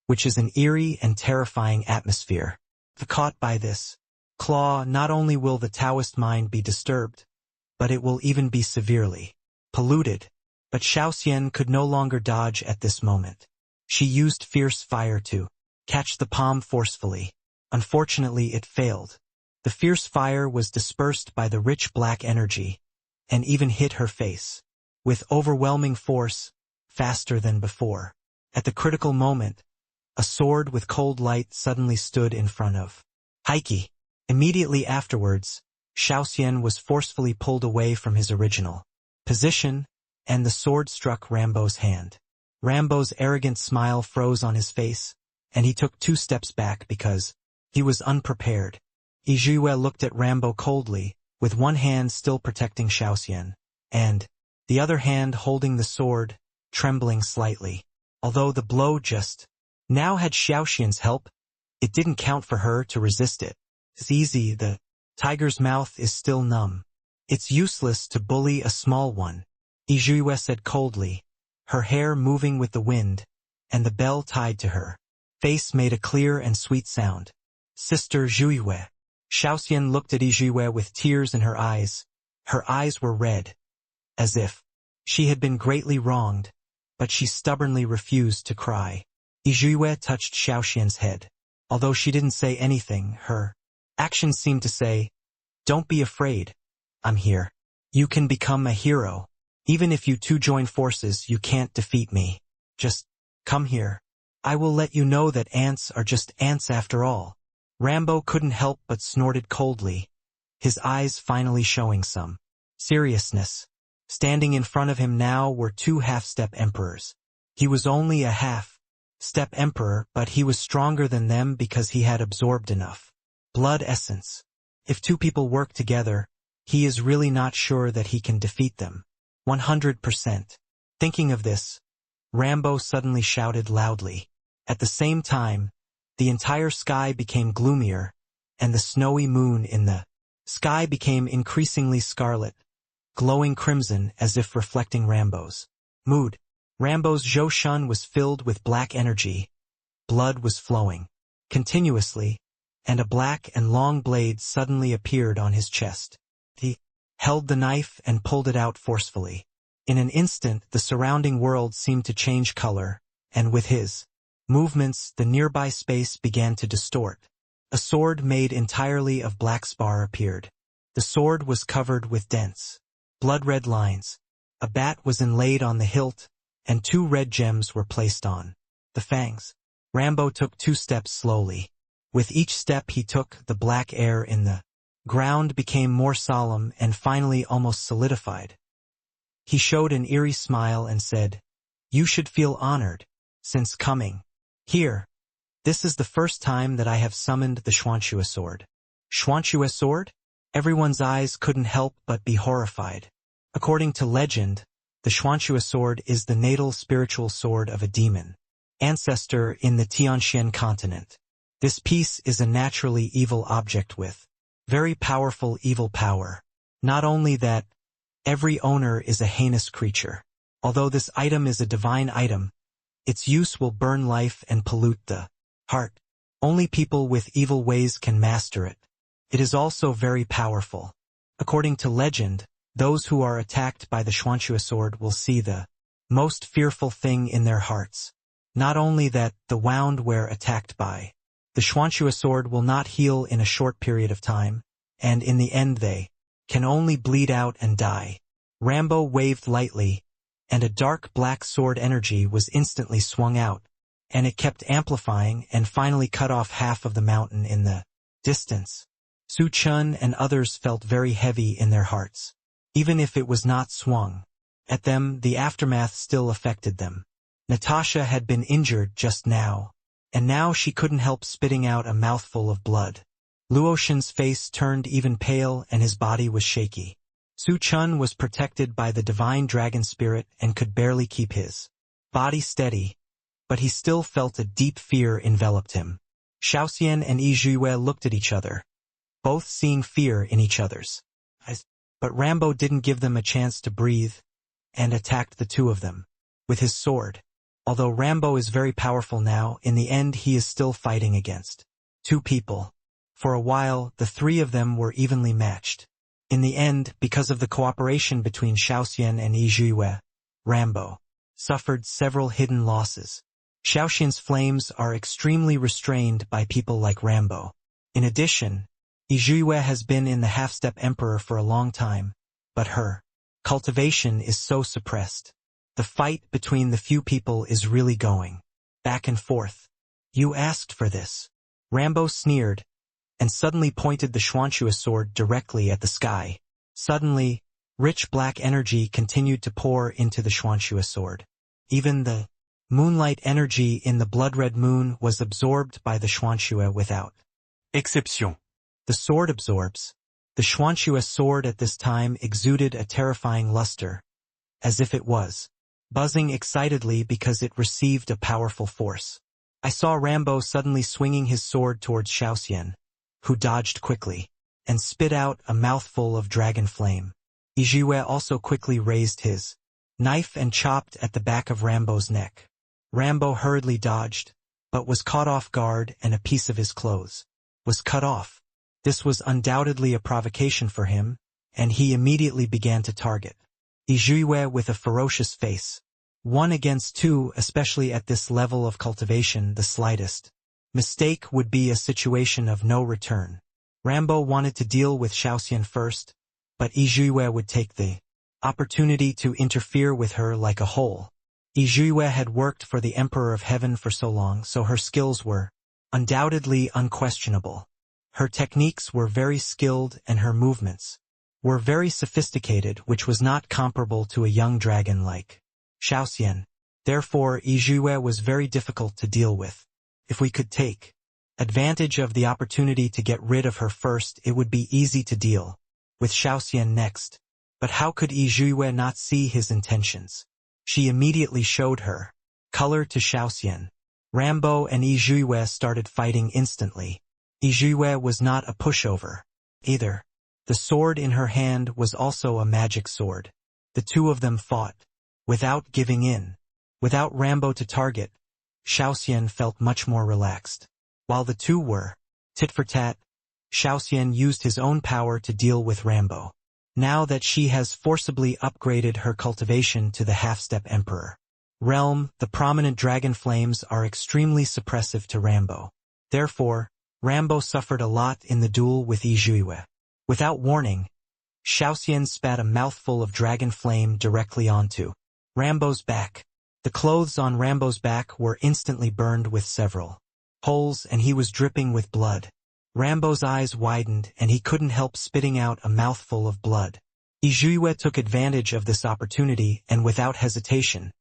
which is an eerie and terrifying atmosphere. If caught by this claw, not only will the Taoist mind be disturbed, but it will even be severely polluted. But Xiaoxian could no longer dodge at this moment. She used fierce fire to catch the palm forcefully. Unfortunately, it failed. The fierce fire was dispersed by the rich black energy, and even hit her face. With overwhelming force, faster than before. At the critical moment, a sword with cold light suddenly stood in front of Heike. Immediately afterwards, Xiaoxian was forcefully pulled away from his original position, and the sword struck Rambo's hand. Rambo's arrogant smile froze on his face, and he took 2 steps back because he was unprepared. Yizhuo looked at Rambo coldly, with one hand still protecting Xiaoxian, and the other hand holding the sword, trembling slightly. Although the blow just now had Xiaoxian's help, it didn't count for her to resist it. It's easy, the tiger's mouth is still numb. It's useless to bully a small one, Yizhuo said coldly, her hair moving with the wind, and the bell tied to her face made a clear and sweet sound. Sister Zhuiyue. Xiaoxian looked at Yizhuo with tears in her eyes. Her eyes were red, as if she had been greatly wronged, but she stubbornly refused to cry. Yizhuo touched Xiaoxian's head. Although she didn't say anything, her actions seemed to say, "Don't be afraid. I'm here. You can become a hero. Even if you two join forces, you can't defeat me. Just come here. I will let you know that ants are just ants after all." Rambo couldn't help but snorted coldly, his eyes finally showing some seriousness. Standing in front of him now were 2 half-step emperors. He was only a half-step emperor, but he was stronger than them because he had absorbed enough blood essence. If 2 people work together, he is really not sure that he can defeat them. 100%. Thinking of this, Rambo suddenly shouted loudly. At the same time, the entire sky became gloomier, and the snowy moon in the sky became increasingly scarlet, glowing crimson as if reflecting Rambo's mood. Rambo's Zhou was filled with black energy. Blood was flowing continuously, and a black and long blade suddenly appeared on his chest. He held the knife and pulled it out forcefully. In an instant, the surrounding world seemed to change color, and with his movements, the nearby space began to distort. A sword made entirely of black spar appeared. The sword was covered with dense, blood-red lines. A bat was inlaid on the hilt, and 2 red gems were placed on the fangs. Rambo took 2 steps slowly. With each step he took, the black air in the ground became more solemn and finally almost solidified. He showed an eerie smile and said, "You should feel honored, since coming here. This is the first time that I have summoned the Xuanxue sword." Xuanxue sword? Everyone's eyes couldn't help but be horrified. According to legend, the Xuanxue sword is the natal spiritual sword of a demon ancestor in the Tianxian continent. This piece is a naturally evil object with very powerful evil power. Not only that, every owner is a heinous creature. Although this item is a divine item, its use will burn life and pollute the heart. Only people with evil ways can master it. It is also very powerful. According to legend, those who are attacked by the Xuanxue sword will see the most fearful thing in their hearts. Not only that, the wound where attacked by the Xuanxue sword will not heal in a short period of time, and in the end they can only bleed out and die. Rambo waved lightly, and a dark black sword energy was instantly swung out, and it kept amplifying and finally cut off half of the mountain in the distance. Su Chen and others felt very heavy in their hearts. Even if it was not swung at them, the aftermath still affected them. Natasha had been injured just now, and now she couldn't help spitting out a mouthful of blood. Luotian's face turned even pale and his body was shaky. Su Chen was protected by the divine dragon spirit and could barely keep his body steady, but he still felt a deep fear enveloped him. Xiaoxian and Yizhuo looked at each other, both seeing fear in each other's eyes. But Rambo didn't give them a chance to breathe, and attacked the 2 of them with his sword. Although Rambo is very powerful now, in the end he is still fighting against 2 people. For a while, the 3 of them were evenly matched. In the end, because of the cooperation between Xiaoxian and Yizhuo, Rambo suffered several hidden losses. Xiaoxian's flames are extremely restrained by people like Rambo. In addition, Yizhuiyue has been in the half-step emperor for a long time, but her cultivation is so suppressed. The fight between the few people is really going back and forth. You asked for this. Rambo sneered, and suddenly pointed the Xuanxue sword directly at the sky. Suddenly, rich black energy continued to pour into the Xuanxue sword. Even the moonlight energy in the blood-red moon was absorbed by the Xuanxue without exception. The sword absorbs. The Xuanxue sword at this time exuded a terrifying luster, as if it was buzzing excitedly because it received a powerful force. I saw Rambo suddenly swinging his sword towards Xiaoxian, who dodged quickly, and spit out a mouthful of dragon flame. Yizhuiyue also quickly raised his knife and chopped at the back of Rambo's neck. Rambo hurriedly dodged, but was caught off guard and a piece of his clothes was cut off. This was undoubtedly a provocation for him, and he immediately began to target Yizhuiyue with a ferocious face. 1 against 2, especially at this level of cultivation, the slightest mistake would be a situation of no return. Rambo wanted to deal with Xiaoxian first, but Yizhuiyue would take the opportunity to interfere with her like a whole. Yizhuiyue had worked for the Emperor of Heaven for so long, so her skills were undoubtedly unquestionable. Her techniques were very skilled and her movements were very sophisticated, which was not comparable to a young dragon like Xiaoxian. Therefore, Yizhuiyue was very difficult to deal with. If we could take advantage of the opportunity to get rid of her first, it would be easy to deal with Xiaoxian next. But how could Yizhuiyue not see his intentions? She immediately showed her color to Xiaoxian. Rambo and Yizhuiyue started fighting instantly. Yizhuiyue was not a pushover either. The sword in her hand was also a magic sword. The two of them fought without giving in. Without Rambo to target, Xiaoxian felt much more relaxed. While the two were tit for tat, Xiaoxian used his own power to deal with Rambo. Now that she has forcibly upgraded her cultivation to the half-step emperor realm, the prominent dragon flames are extremely suppressive to Rambo. Therefore, Rambo suffered a lot in the duel with Yizhuiyue. Without warning, Xiaoxian spat a mouthful of dragon flame directly onto Rambo's back. The clothes on Rambo's back were instantly burned with several holes, and he was dripping with blood. Rambo's eyes widened, and he couldn't help spitting out a mouthful of blood. Yizhuiyue took advantage of this opportunity and without hesitation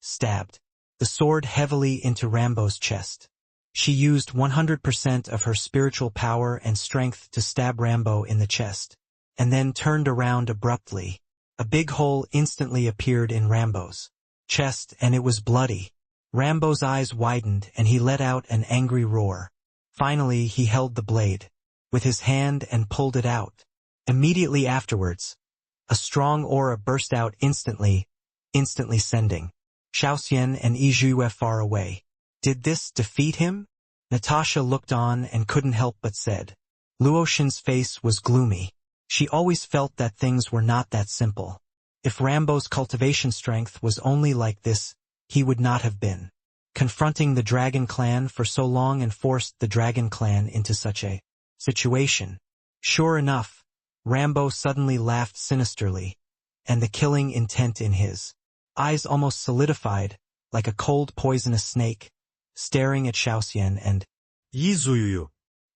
stabbed the sword heavily into Rambo's chest. She used 100% of her spiritual power and strength to stab Rambo in the chest, and then turned around abruptly. A big hole instantly appeared in Rambo's chest, and it was bloody. Rambo's eyes widened, and he let out an angry roar. Finally, he held the blade with his hand and pulled it out. Immediately afterwards, a strong aura burst out instantly sending Xiaoxian and Yizhuiyue far away. Did this defeat him? Natasha looked on and couldn't help but said. Luotian's face was gloomy. She always felt that things were not that simple. If Rambo's cultivation strength was only like this, he would not have been confronting the Dragon Clan for so long and forced the Dragon Clan into such a situation. Sure enough, Rambo suddenly laughed sinisterly, and the killing intent in his eyes almost solidified, like a cold poisonous snake, staring at Xiaoxian and Yizhuiyue.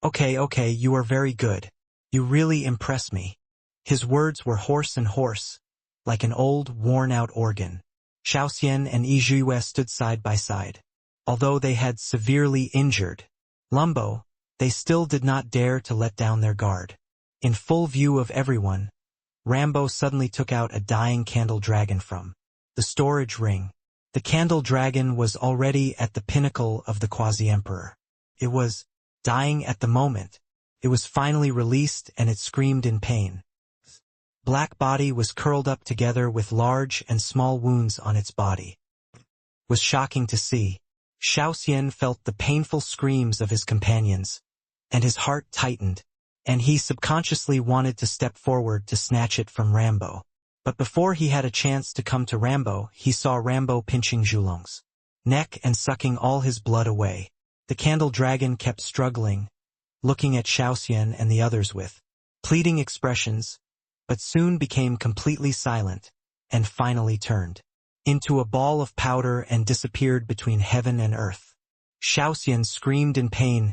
Okay, you are very good. You really impress me. His words were hoarse and hoarse, like an old, worn-out organ. Xiaoxian and Yizhuiyue stood side by side. Although they had severely injured Lumbo, they still did not dare to let down their guard. In full view of everyone, Rambo suddenly took out a dying candle dragon from the storage ring. The candle dragon was already at the pinnacle of the quasi-emperor. It was dying at the moment. It was finally released, and it screamed in pain. Black body was curled up together with large and small wounds on its body. It was shocking to see. Xiaoxian felt the painful screams of his companions, and his heart tightened, and he subconsciously wanted to step forward to snatch it from Rambo. But before he had a chance to come to Rambo, he saw Rambo pinching Zhulong's neck and sucking all his blood away. The candle dragon kept struggling, looking at Xiaoxian and the others with pleading expressions, but soon became completely silent, and finally turned into a ball of powder and disappeared between heaven and earth. Xiaoxian screamed in pain.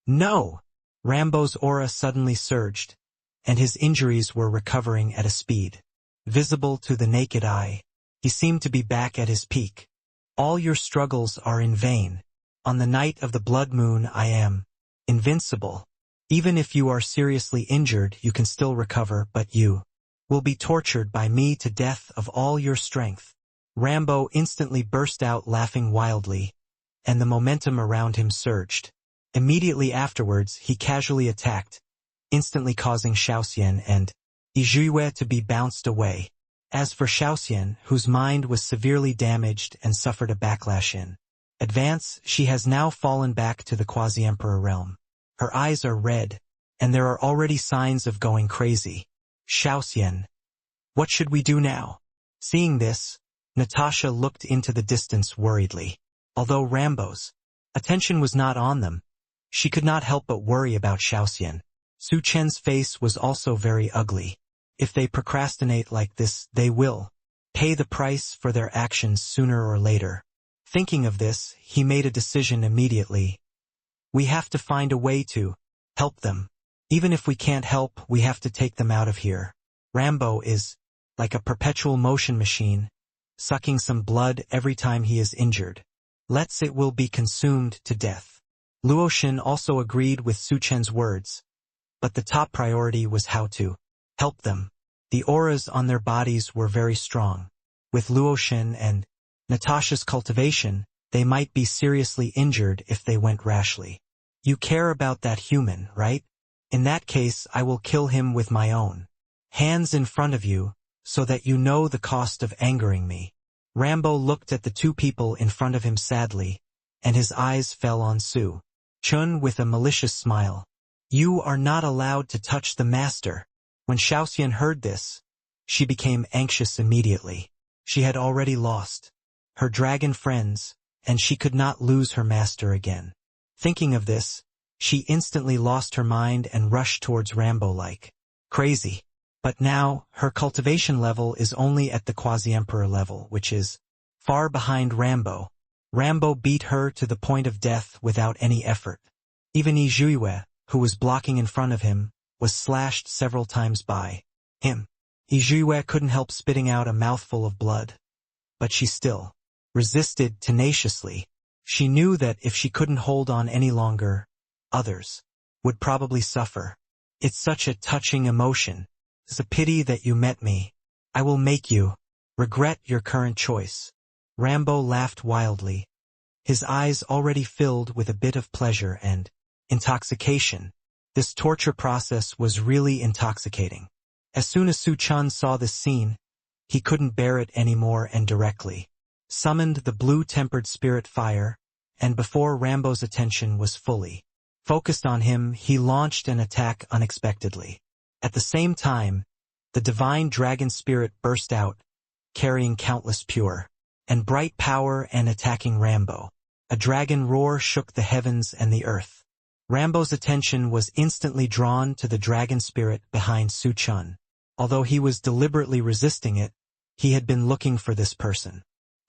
No! Rambo's aura suddenly surged, and his injuries were recovering at a speed visible to the naked eye. He seemed to be back at his peak. All your struggles are in vain. On the night of the blood moon I am invincible. Even if you are seriously injured, you can still recover, but you will be tortured by me to death of all your strength. Rambo instantly burst out laughing wildly, and the momentum around him surged. Immediately afterwards, he casually attacked, instantly causing Xiaoxian and Yizhuiyue to be bounced away. As for Xiaoxian, whose mind was severely damaged and suffered a backlash in advance, she has now fallen back to the quasi-emperor realm. Her eyes are red, and there are already signs of going crazy. Xiaoxian, what should we do now? Seeing this, Natasha looked into the distance worriedly. Although Rambo's attention was not on them, she could not help but worry about Xiaoxian. Su Chen's face was also very ugly. If they procrastinate like this, they will pay the price for their actions sooner or later. Thinking of this, he made a decision immediately. We have to find a way to help them. Even if we can't help, we have to take them out of here. Rambo is like a perpetual motion machine, sucking some blood every time he is injured. It will be consumed to death. Luoshan also agreed with Su Chen's words, but the top priority was how to help them. The auras on their bodies were very strong. With Luoshan and Natasha's cultivation, they might be seriously injured if they went rashly. You care about that human, right? In that case, I will kill him with my own hands in front of you, so that you know the cost of angering me. Rambo looked at the two people in front of him sadly, and his eyes fell on Su Chun with a malicious smile. You are not allowed to touch the master. When Xiaoxian heard this, she became anxious immediately. She had already lost her dragon friends, and she could not lose her master again. Thinking of this, she instantly lost her mind and rushed towards Rambo like crazy. But now, her cultivation level is only at the quasi-emperor level, which is far behind Rambo. Rambo beat her to the point of death without any effort. Even Yizhuiyue, who was blocking in front of him, was slashed several times by him. Yizhuiyue couldn't help spitting out a mouthful of blood, but she still resisted tenaciously. She knew that if she couldn't hold on any longer, others would probably suffer. It's such a touching emotion. It's a pity that you met me. I will make you regret your current choice. Rambo laughed wildly, his eyes already filled with a bit of pleasure and intoxication. This torture process was really intoxicating. As soon as Su Chun saw this scene, he couldn't bear it anymore and directly summoned the blue-tempered spirit fire, and before Rambo's attention was fully focused on him, he launched an attack unexpectedly. At the same time, the divine dragon spirit burst out, carrying countless pure and bright power and attacking Rambo. A dragon roar shook the heavens and the earth. Rambo's attention was instantly drawn to the dragon spirit behind Su Chun. Although he was deliberately resisting it, he had been looking for this person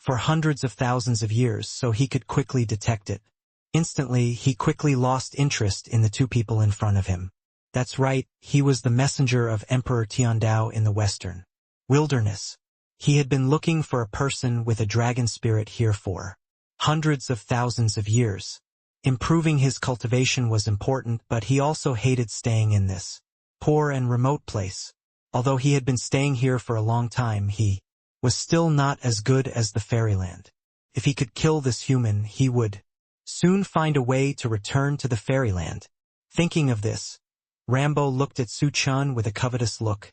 for hundreds of thousands of years, so he could quickly detect it. Instantly, he quickly lost interest in the two people in front of him. That's right, he was the messenger of Emperor Tiandao in the western wilderness. He had been looking for a person with a dragon spirit here for hundreds of thousands of years. Improving his cultivation was important, but he also hated staying in this poor and remote place. Although he had been staying here for a long time, he was still not as good as the fairyland. If he could kill this human, he would soon find a way to return to the fairyland. Thinking of this, Rambo looked at Su Chun with a covetous look,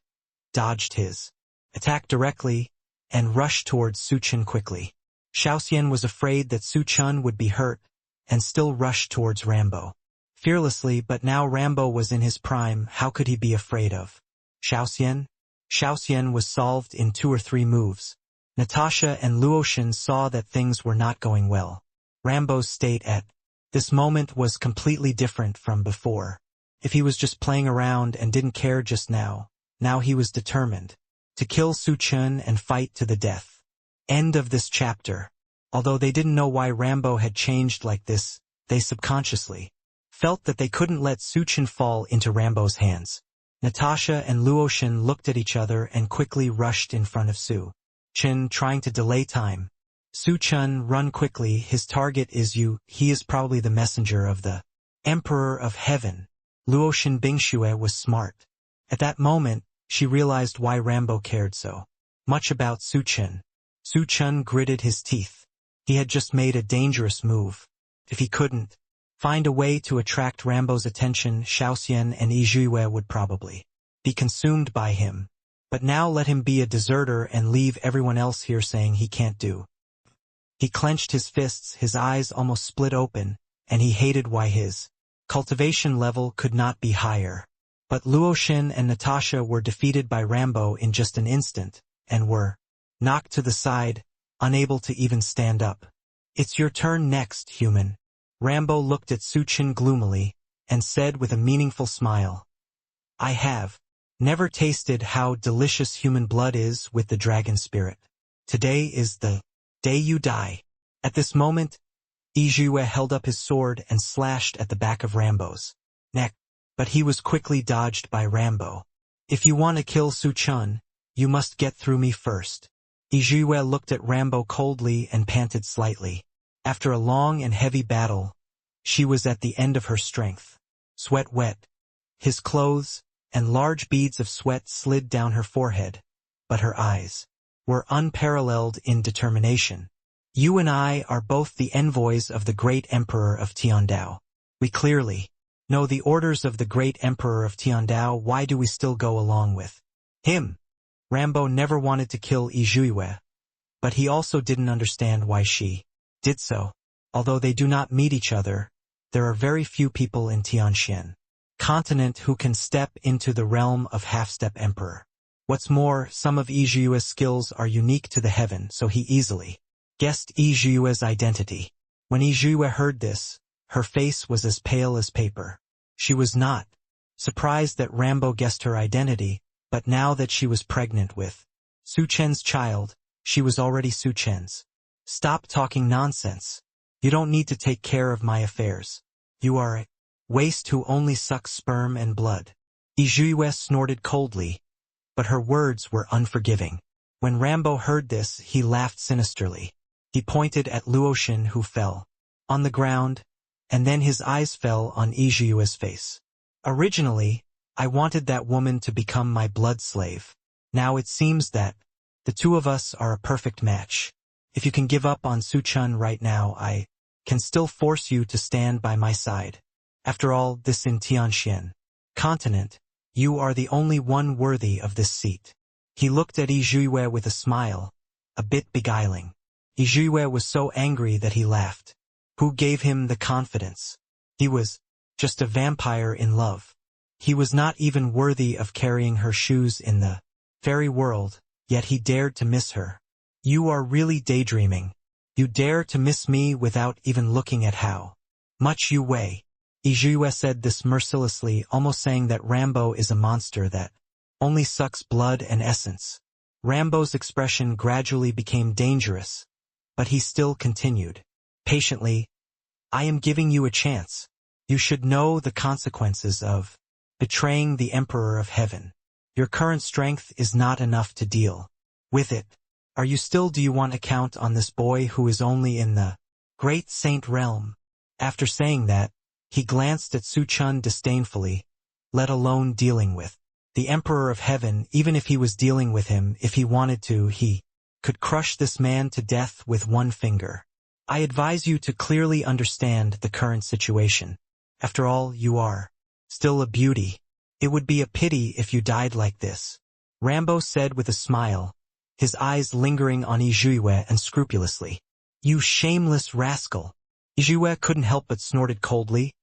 dodged his attack directly, and rushed towards Su Chun quickly. Xiaoxian was afraid that Su Chun would be hurt, and still rushed towards Rambo fearlessly, but now Rambo was in his prime. How could he be afraid of Xiaoxian? Xiaoxian was solved in 2 or 3 moves. Natasha and Luoshan saw that things were not going well. Rambo's state at this moment was completely different from before. If he was just playing around and didn't care just now, now he was determined to kill Su Chen and fight to the death. End of this chapter. Although they didn't know why Rambo had changed like this, they subconsciously felt that they couldn't let Su Chen fall into Rambo's hands. Natasha and Luoshan looked at each other and quickly rushed in front of Su Chen, trying to delay time. Su Chen, run quickly, his target is you, he is probably the messenger of the Emperor of Heaven. Luoshan Bingxue was smart. At that moment, she realized why Rambo cared so much about Su Chen. Su Chen gritted his teeth. He had just made a dangerous move. If he couldn't find a way to attract Rambo's attention, Xiaoxian and Yizhuiwei would probably be consumed by him. But now let him be a deserter and leave everyone else here saying he can't do. He clenched his fists, his eyes almost split open, and he hated why his cultivation level could not be higher. But Luoshan and Natasha were defeated by Rambo in just an instant, and were knocked to the side, unable to even stand up. It's your turn next, human. Rambo looked at Su Chen gloomily, and said with a meaningful smile, I have never tasted how delicious human blood is with the dragon spirit. Today is the day you die. At this moment, Yizhuiwei held up his sword and slashed at the back of Rambo's neck, but he was quickly dodged by Rambo. If you want to kill Su Chen, you must get through me first. Yizhuiwei looked at Rambo coldly and panted slightly. After a long and heavy battle, she was at the end of her strength. Sweat wet. His clothes and large beads of sweat slid down her forehead, but her eyes were unparalleled in determination. You and I are both the envoys of the great Emperor of Tiandao. We clearly know the orders of the great Emperor of Tiandao. Why do we still go along with him? Rambo never wanted to kill Yizhuiwei, but he also didn't understand why she did so. Although they do not meet each other, there are very few people in Tianxian continent who can step into the realm of half-step emperor. What's more, some of Yizhuiwei's skills are unique to the heaven, so he easily guessed Yizhuiwei's identity. When Yizhuiwei heard this, her face was as pale as paper. She was not surprised that Rambo guessed her identity, but now that she was pregnant with Su Chen's child, she was already Su Chen's. Stop talking nonsense. You don't need to take care of my affairs. You are a waste who only sucks sperm and blood. Yizhuiwei snorted coldly, but her words were unforgiving. When Rambo heard this, he laughed sinisterly. He pointed at Luoshan, who fell on the ground, and then his eyes fell on Yizhuiwei's face. Originally, I wanted that woman to become my blood slave. Now it seems that the two of us are a perfect match. If you can give up on Su Chen right now, I can still force you to stand by my side. After all, this in Tianxian continent, you are the only one worthy of this seat. He looked at Yizhuiwei with a smile, a bit beguiling. Yizhuiwei was so angry that he laughed. Who gave him the confidence? He was just a vampire in love. He was not even worthy of carrying her shoes in the fairy world, yet he dared to miss her. You are really daydreaming. You dare to miss me without even looking at how much you weigh. Yizhuiwei said this mercilessly, almost saying that Rambo is a monster that only sucks blood and essence. Rambo's expression gradually became dangerous, but he still continued patiently, I am giving you a chance. You should know the consequences of betraying the Emperor of Heaven. Your current strength is not enough to deal with it. Do you want to count on this boy who is only in the great saint realm? After saying that, he glanced at Su Chen disdainfully, let alone dealing with the Emperor of Heaven. Even if he was dealing with him, if he wanted to, he could crush this man to death with one finger. I advise you to clearly understand the current situation. After all, you are still a beauty. It would be a pity if you died like this. Rambo said with a smile, his eyes lingering on Yizhuiwei unscrupulously. You shameless rascal. Yizhuiwei couldn't help but snorted coldly.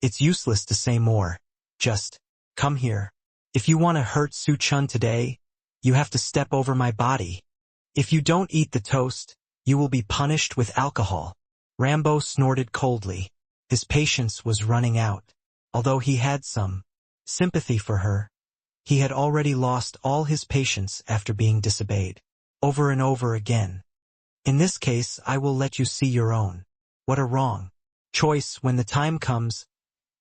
It's useless to say more. Just come here. If you want to hurt Su Chen today, you have to step over my body. If you don't eat the toast, you will be punished with alcohol. Rambo snorted coldly. His patience was running out. Although he had some sympathy for her, he had already lost all his patience after being disobeyed over and over again. In this case, I will let you see your own. What a wrong choice. When the time comes,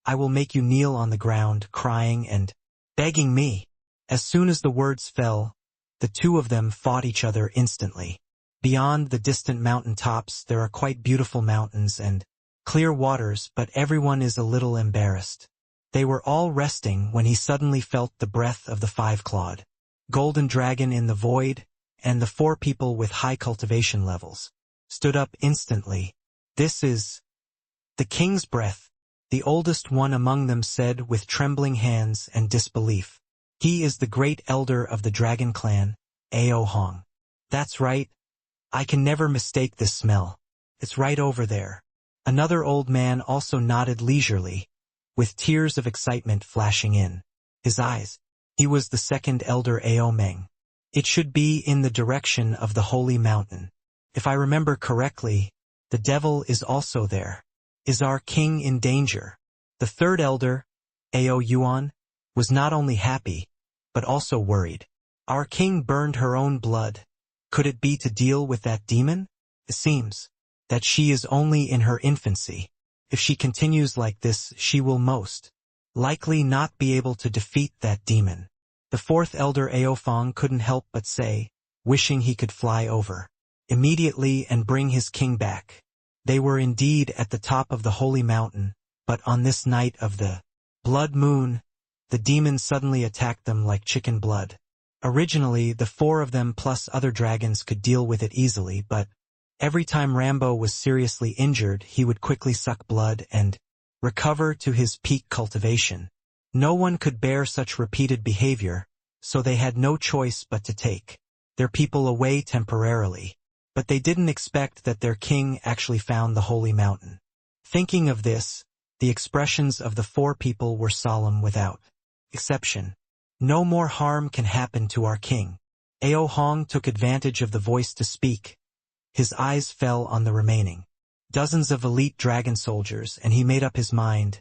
I will make you kneel on the ground, crying and begging me. As soon as the words fell, the two of them fought each other instantly. Beyond the distant mountain tops, there are quite beautiful mountains and clear waters, but everyone is a little embarrassed. They were all resting when he suddenly felt the breath of the five-clawed golden dragon in the void, and the four people with high cultivation levels stood up instantly. This is the king's breath, the oldest one among them said with trembling hands and disbelief. He is the great elder of the dragon clan, Ao Hong. That's right. I can never mistake this smell. It's right over there. Another old man also nodded leisurely, with tears of excitement flashing in his eyes. He was the second elder Ao Meng. It should be in the direction of the holy mountain. If I remember correctly, the devil is also there. Is our king in danger? The third elder, Ao Yuan, was not only happy, but also worried. Our king burned her own blood. Could it be to deal with that demon? It seems that she is only in her infancy. If she continues like this, she will most likely not be able to defeat that demon. The fourth elder Ao Fong couldn't help but say, wishing he could fly over immediately and bring his king back. They were indeed at the top of the holy mountain, but on this night of the blood moon, the demon suddenly attacked them like chicken blood. Originally, the four of them plus other dragons could deal with it easily, but every time Rambo was seriously injured, he would quickly suck blood and recover to his peak cultivation. No one could bear such repeated behavior, so they had no choice but to take their people away temporarily. But they didn't expect that their king actually found the holy mountain. Thinking of this, the expressions of the four people were solemn without exception. No more harm can happen to our king. Ao Hong took advantage of the voice to speak. His eyes fell on the remaining dozens of elite dragon soldiers, and he made up his mind.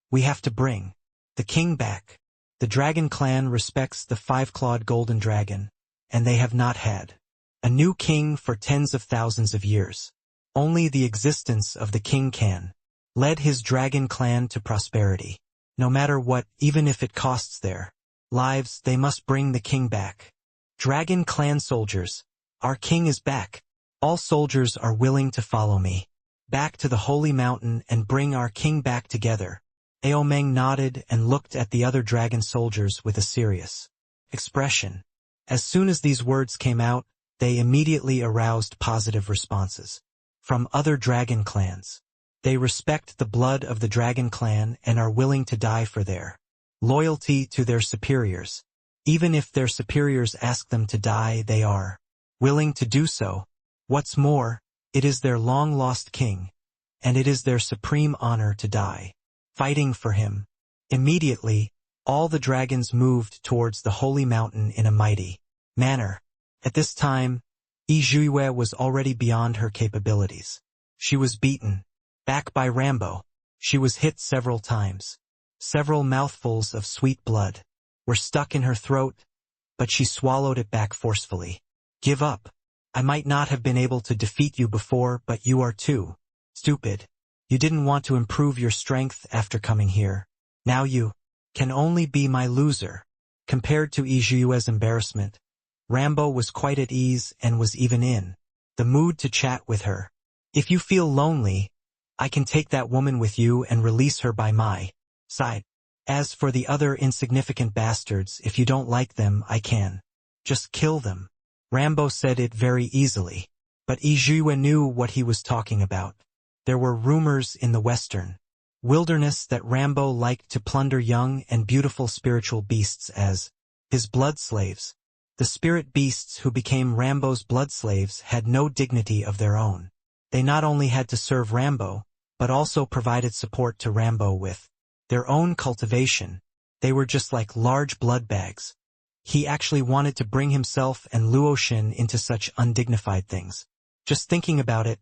We have to bring the king back. The dragon clan respects the five-clawed golden dragon, and they have not had a new king for tens of thousands of years. Only the existence of the king can lead his dragon clan to prosperity. No matter what, even if it costs their lives, they must bring the king back. Dragon clan soldiers, our king is back. All soldiers are willing to follow me back to the holy mountain and bring our king back together. Ao Meng nodded and looked at the other dragon soldiers with a serious expression. As soon as these words came out, they immediately aroused positive responses from other dragon clans. They respect the blood of the dragon clan and are willing to die for their loyalty to their superiors. Even if their superiors ask them to die, they are willing to do so. What's more, it is their long-lost king, and it is their supreme honor to die fighting for him. Immediately, all the dragons moved towards the holy mountain in a mighty manner. At this time, Yi Zhuiyue was already beyond her capabilities. She was beaten back by Rambo. She was hit several times. Several mouthfuls of sweet blood were stuck in her throat, but she swallowed it back forcefully. Give up. I might not have been able to defeat you before, but you are too stupid. You didn't want to improve your strength after coming here. Now you can only be my loser. Compared to Yi Zhuiyue's embarrassment, Rambo was quite at ease and was even in the mood to chat with her. If you feel lonely, I can take that woman with you and release her by my side. As for the other insignificant bastards, if you don't like them, I can just kill them. Rambo said it very easily, but Yi Zhuiyue knew what he was talking about. There were rumors in the western wilderness that Rambo liked to plunder young and beautiful spiritual beasts as his blood slaves. The spirit beasts who became Rambo's blood slaves had no dignity of their own. They not only had to serve Rambo, but also provided support to Rambo with their own cultivation. They were just like large blood bags. He actually wanted to bring himself and Luoshin into such undignified things. Just thinking about it,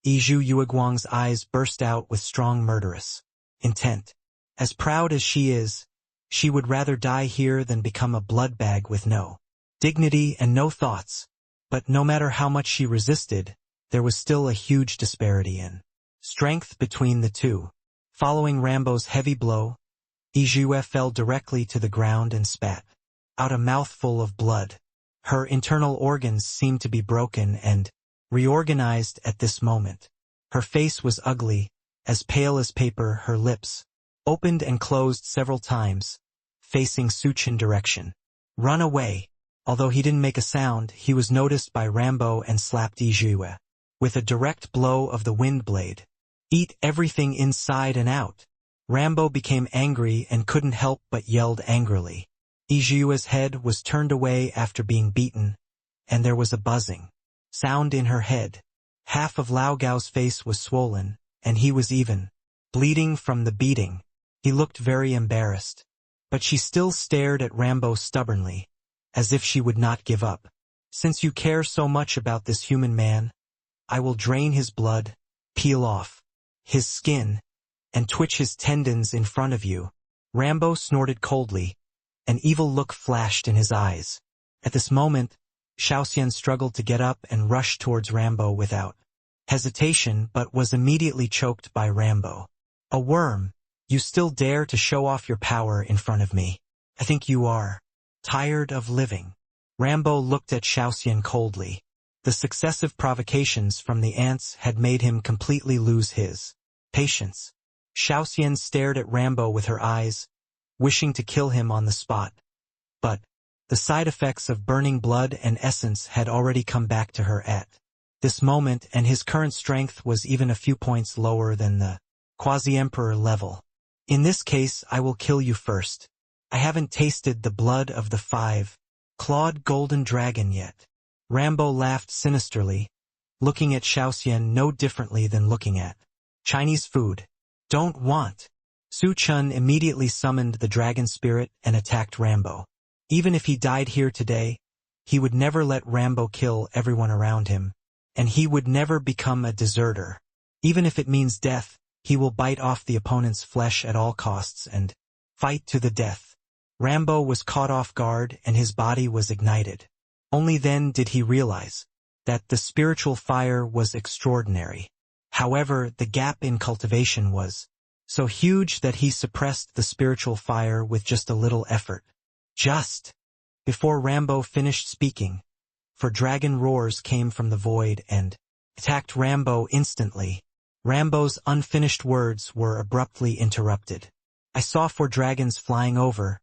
Yi Zhuiyue's eyes burst out with strong murderous intent. As proud as she is, she would rather die here than become a blood bag with no dignity and no thoughts. But no matter how much she resisted, there was still a huge disparity in strength between the two. Following Rambo's heavy blow, Ijue fell directly to the ground and spat out a mouthful of blood. Her internal organs seemed to be broken and reorganized at this moment. Her face was ugly, as pale as paper. Her lips opened and closed several times, facing Su Chen direction. Run away. Although he didn't make a sound, he was noticed by Rambo and slapped Ijue with a direct blow of the wind blade. Eat everything inside and out. Rambo became angry and couldn't help but yelled angrily. Ijue's head was turned away after being beaten, and there was a buzzing sound in her head. Half of Lao Gao's face was swollen, and he was even bleeding from the beating. He looked very embarrassed, but she still stared at Rambo stubbornly, as if she would not give up. Since you care so much about this human man, I will drain his blood, peel off his skin, and twitch his tendons in front of you. Rambo snorted coldly. An evil look flashed in his eyes. At this moment, Xiaoxian struggled to get up and rush towards Rambo without hesitation, but was immediately choked by Rambo. A worm, you still dare to show off your power in front of me. I think you are tired of living. Rambo looked at Xiaoxian coldly. The successive provocations from the ants had made him completely lose his patience. Xiaoxian stared at Rambo with her eyes, wishing to kill him on the spot. But the side effects of burning blood and essence had already come back to her at this moment, and his current strength was even a few points lower than the quasi-emperor level. In this case, I will kill you first. I haven't tasted the blood of the 5-clawed golden dragon yet. Rambo laughed sinisterly, looking at Xiaoxian no differently than looking at Chinese food. Don't want. Su Chen immediately summoned the dragon spirit and attacked Rambo. Even if he died here today, he would never let Rambo kill everyone around him, and he would never become a deserter. Even if it means death, he will bite off the opponent's flesh at all costs and fight to the death. Rambo was caught off guard and his body was ignited. Only then did he realize that the spiritual fire was extraordinary. However, the gap in cultivation was so huge that he suppressed the spiritual fire with just a little effort. Just before Rambo finished speaking, for dragon roars came from the void and attacked Rambo instantly. Rambo's unfinished words were abruptly interrupted. I saw 4 dragons flying over,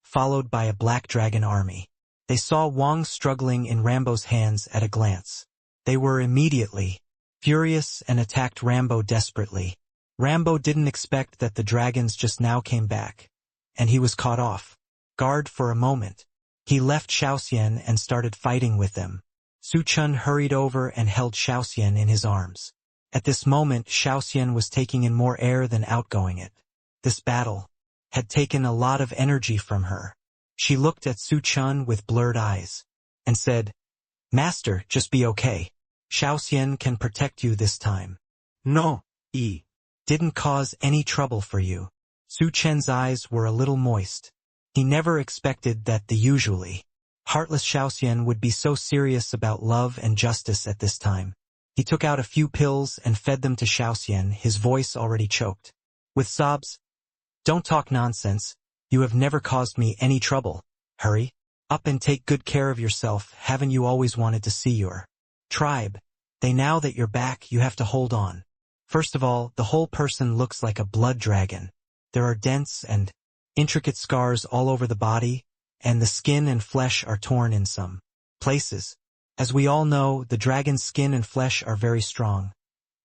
followed by a black dragon army. They saw Wang struggling in Rambo's hands at a glance. They were immediately furious and attacked Rambo desperately. Rambo didn't expect that the dragons just now came back, and he was caught off guard for a moment. He left Xiaoxian and started fighting with them. Su Chen hurried over and held Xiaoxian in his arms. At this moment, Xiaoxian was taking in more air than outgoing it. This battle had taken a lot of energy from her. She looked at Su Chen with blurred eyes and said, Master, just be okay. Xiaoxian can protect you this time. No, Didn't cause any trouble for you. Su Chen's eyes were a little moist. He never expected that the usually heartless Xiaoxian would be so serious about love and justice at this time. He took out a few pills and fed them to Xiaoxian, his voice already choked with sobs. Don't talk nonsense. You have never caused me any trouble. Hurry up and take good care of yourself. Haven't you always wanted to see your tribe? Now that you're back, you have to hold on. First of all, the whole person looks like a blood dragon. There are dense and intricate scars all over the body, and the skin and flesh are torn in some places. As we all know, the dragon's skin and flesh are very strong.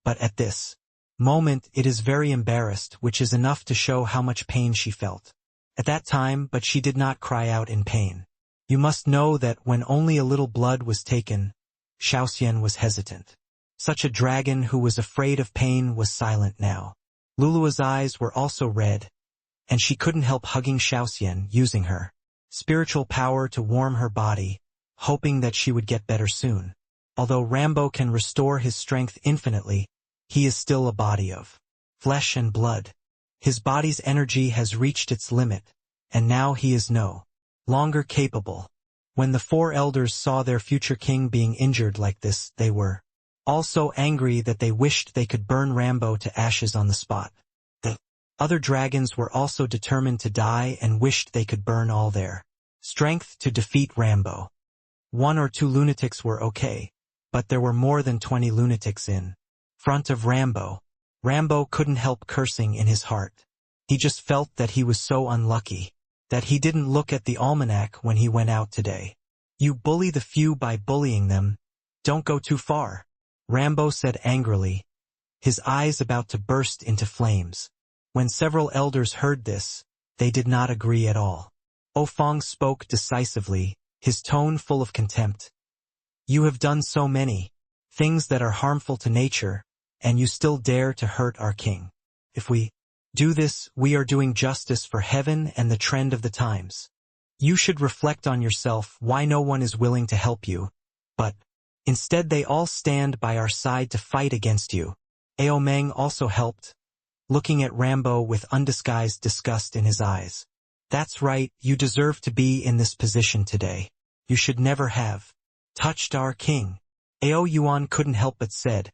But at this moment, it is very embarrassed, which is enough to show how much pain she felt at that time, but she did not cry out in pain. You must know that when only a little blood was taken, Xiaoxian was hesitant. Such a dragon who was afraid of pain was silent now. Lulua's eyes were also red, and she couldn't help hugging Xiaoxian, using her spiritual power to warm her body, hoping that she would get better soon. Although Rambo can restore his strength infinitely, he is still a body of flesh and blood. His body's energy has reached its limit, and now he is no longer capable. When the four elders saw their future king being injured like this, they were all so angry that they wished they could burn Rambo to ashes on the spot. The other dragons were also determined to die and wished they could burn all their strength to defeat Rambo. 1 or 2 lunatics were okay, but there were more than 20 lunatics in front of Rambo. Rambo couldn't help cursing in his heart. He just felt that he was so unlucky that he didn't look at the almanac when he went out today. You bully the few by bullying them. Don't go too far, Rambo said angrily, his eyes about to burst into flames. When several elders heard this, they did not agree at all. Ofang spoke decisively, his tone full of contempt. You have done so many things that are harmful to nature, and you still dare to hurt our king. If we do this, we are doing justice for heaven and the trend of the times. You should reflect on yourself why no one is willing to help you, but instead they all stand by our side to fight against you. Ao Meng also helped, looking at Rambo with undisguised disgust in his eyes. That's right, you deserve to be in this position today. You should never have touched our king. Ao Yuan couldn't help but said,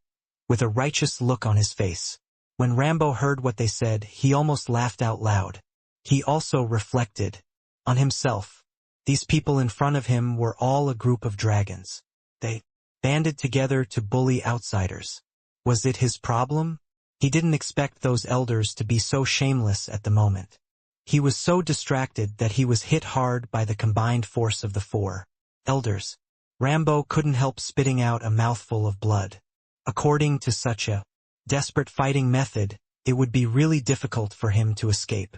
with a righteous look on his face. When Rambo heard what they said, he almost laughed out loud. He also reflected on himself. These people in front of him were all a group of dragons. They banded together to bully outsiders. Was it his problem? He didn't expect those elders to be so shameless at the moment. He was so distracted that he was hit hard by the combined force of the four elders. Rambo couldn't help spitting out a mouthful of blood. According to such a desperate fighting method, it would be really difficult for him to escape.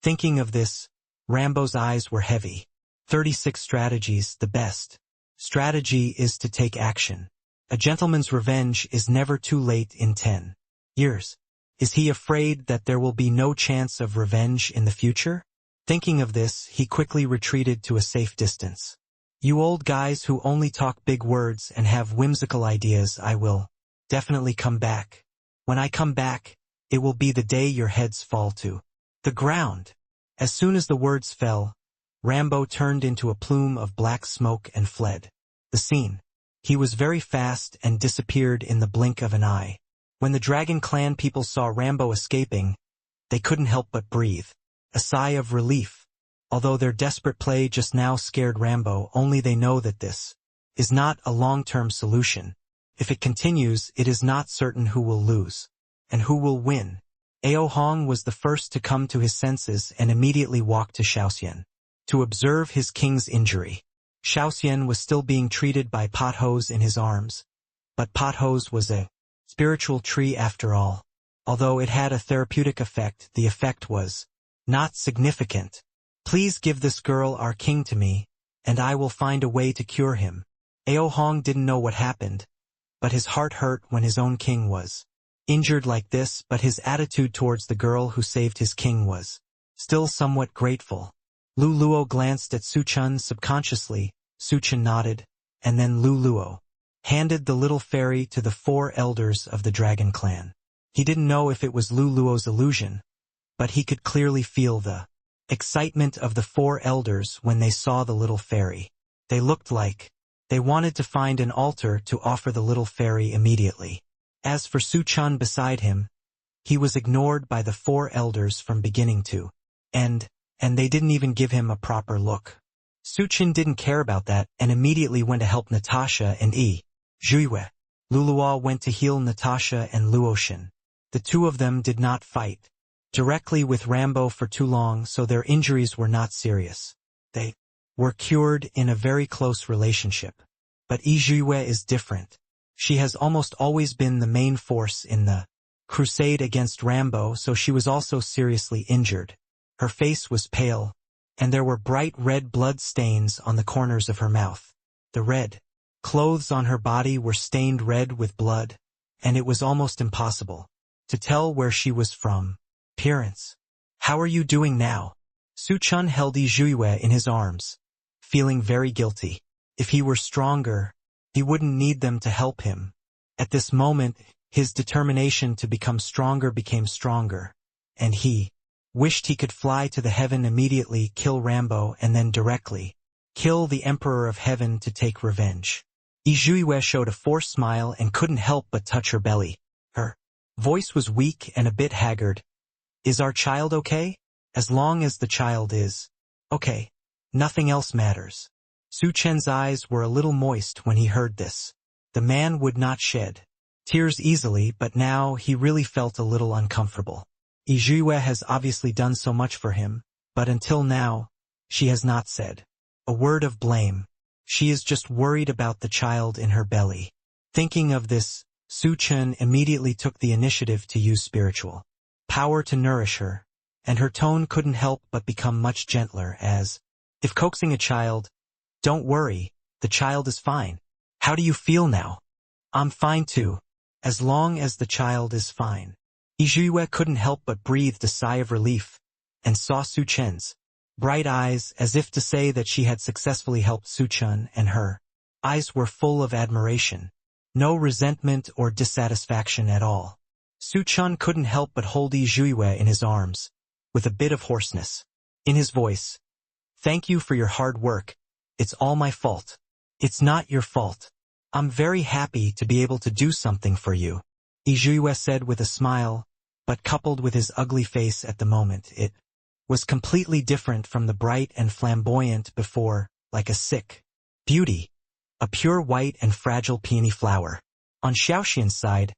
Thinking of this, Rambo's eyes were heavy. 36 strategies, the best strategy is to take action. A gentleman's revenge is never too late in 10 years. Is he afraid that there will be no chance of revenge in the future? Thinking of this, he quickly retreated to a safe distance. You old guys who only talk big words and have whimsical ideas, I will definitely come back. When I come back, it will be the day your heads fall to the ground. As soon as the words fell, Rambo turned into a plume of black smoke and fled the scene. He was very fast and disappeared in the blink of an eye. When the Dragon Clan people saw Rambo escaping, they couldn't help but breathe a sigh of relief. Although their desperate play just now scared Rambo, only they know that this is not a long-term solution. If it continues, it is not certain who will lose and who will win. Ao Hong was the first to come to his senses and immediately walked to Xiaoxian to observe his king's injury. Xiaoxian was still being treated by Pothose in his arms, but Pothose was a spiritual tree after all. Although it had a therapeutic effect, the effect was not significant. Please give this girl our king to me, and I will find a way to cure him. Ao Hong didn't know what happened, but his heart hurt when his own king was injured like this, but his attitude towards the girl who saved his king was still somewhat grateful. Lu Luo glanced at Su Chun subconsciously. Su Chun nodded, and then Lu Luo handed the little fairy to the four elders of the Dragon Clan. He didn't know if it was Lu Luo's illusion, but he could clearly feel the excitement of the four elders when they saw the little fairy. They looked like they wanted to find an altar to offer the little fairy immediately. As for Su Chun beside him, he was ignored by the four elders from beginning to end, and they didn't even give him a proper look. Su Chun didn't care about that and immediately went to help Natasha and Yi Zhuiwei. Luluo went to heal Natasha and Luoshan. The two of them did not fight directly with Rambo for too long, so their injuries were not serious. They were cured in a very close relationship. But Yi Zhuiwei is different. She has almost always been the main force in the crusade against Rambo, so she was also seriously injured. Her face was pale, and there were bright red blood stains on the corners of her mouth. The red clothes on her body were stained red with blood, and it was almost impossible to tell where she was from. Appearance. How are you doing now? Su Chun held Yi Zhuiwei in his arms, feeling very guilty. If he were stronger, he wouldn't need them to help him. At this moment, his determination to become stronger became stronger, and he wished he could fly to the heaven immediately, kill Rambo, and then directly kill the Emperor of Heaven to take revenge. Yizhuiyue showed a forced smile and couldn't help but touch her belly. Her voice was weak and a bit haggard. Is our child okay? As long as the child is okay, nothing else matters. Su Chen's eyes were a little moist when he heard this. The man would not shed tears easily, but now he really felt a little uncomfortable. Yizhuiyue has obviously done so much for him, but until now, she has not said a word of blame. She is just worried about the child in her belly. Thinking of this, Su Chen immediately took the initiative to use spiritual power to nourish her, and her tone couldn't help but become much gentler, as if coaxing a child. Don't worry, the child is fine. How do you feel now? I'm fine too. As long as the child is fine. Yizhuiyue couldn't help but breathe a sigh of relief, and saw Su Chen's bright eyes as if to say that she had successfully helped Su Chen, and her eyes were full of admiration. No resentment or dissatisfaction at all. Su Chen couldn't help but hold Yizhuiyue in his arms, with a bit of hoarseness in his voice. Thank you for your hard work. It's all my fault. It's not your fault. I'm very happy to be able to do something for you, Yizhuiyue said with a smile, but coupled with his ugly face at the moment, it was completely different from the bright and flamboyant before, like a sick beauty, a pure white and fragile peony flower. On Xiaoxian's side,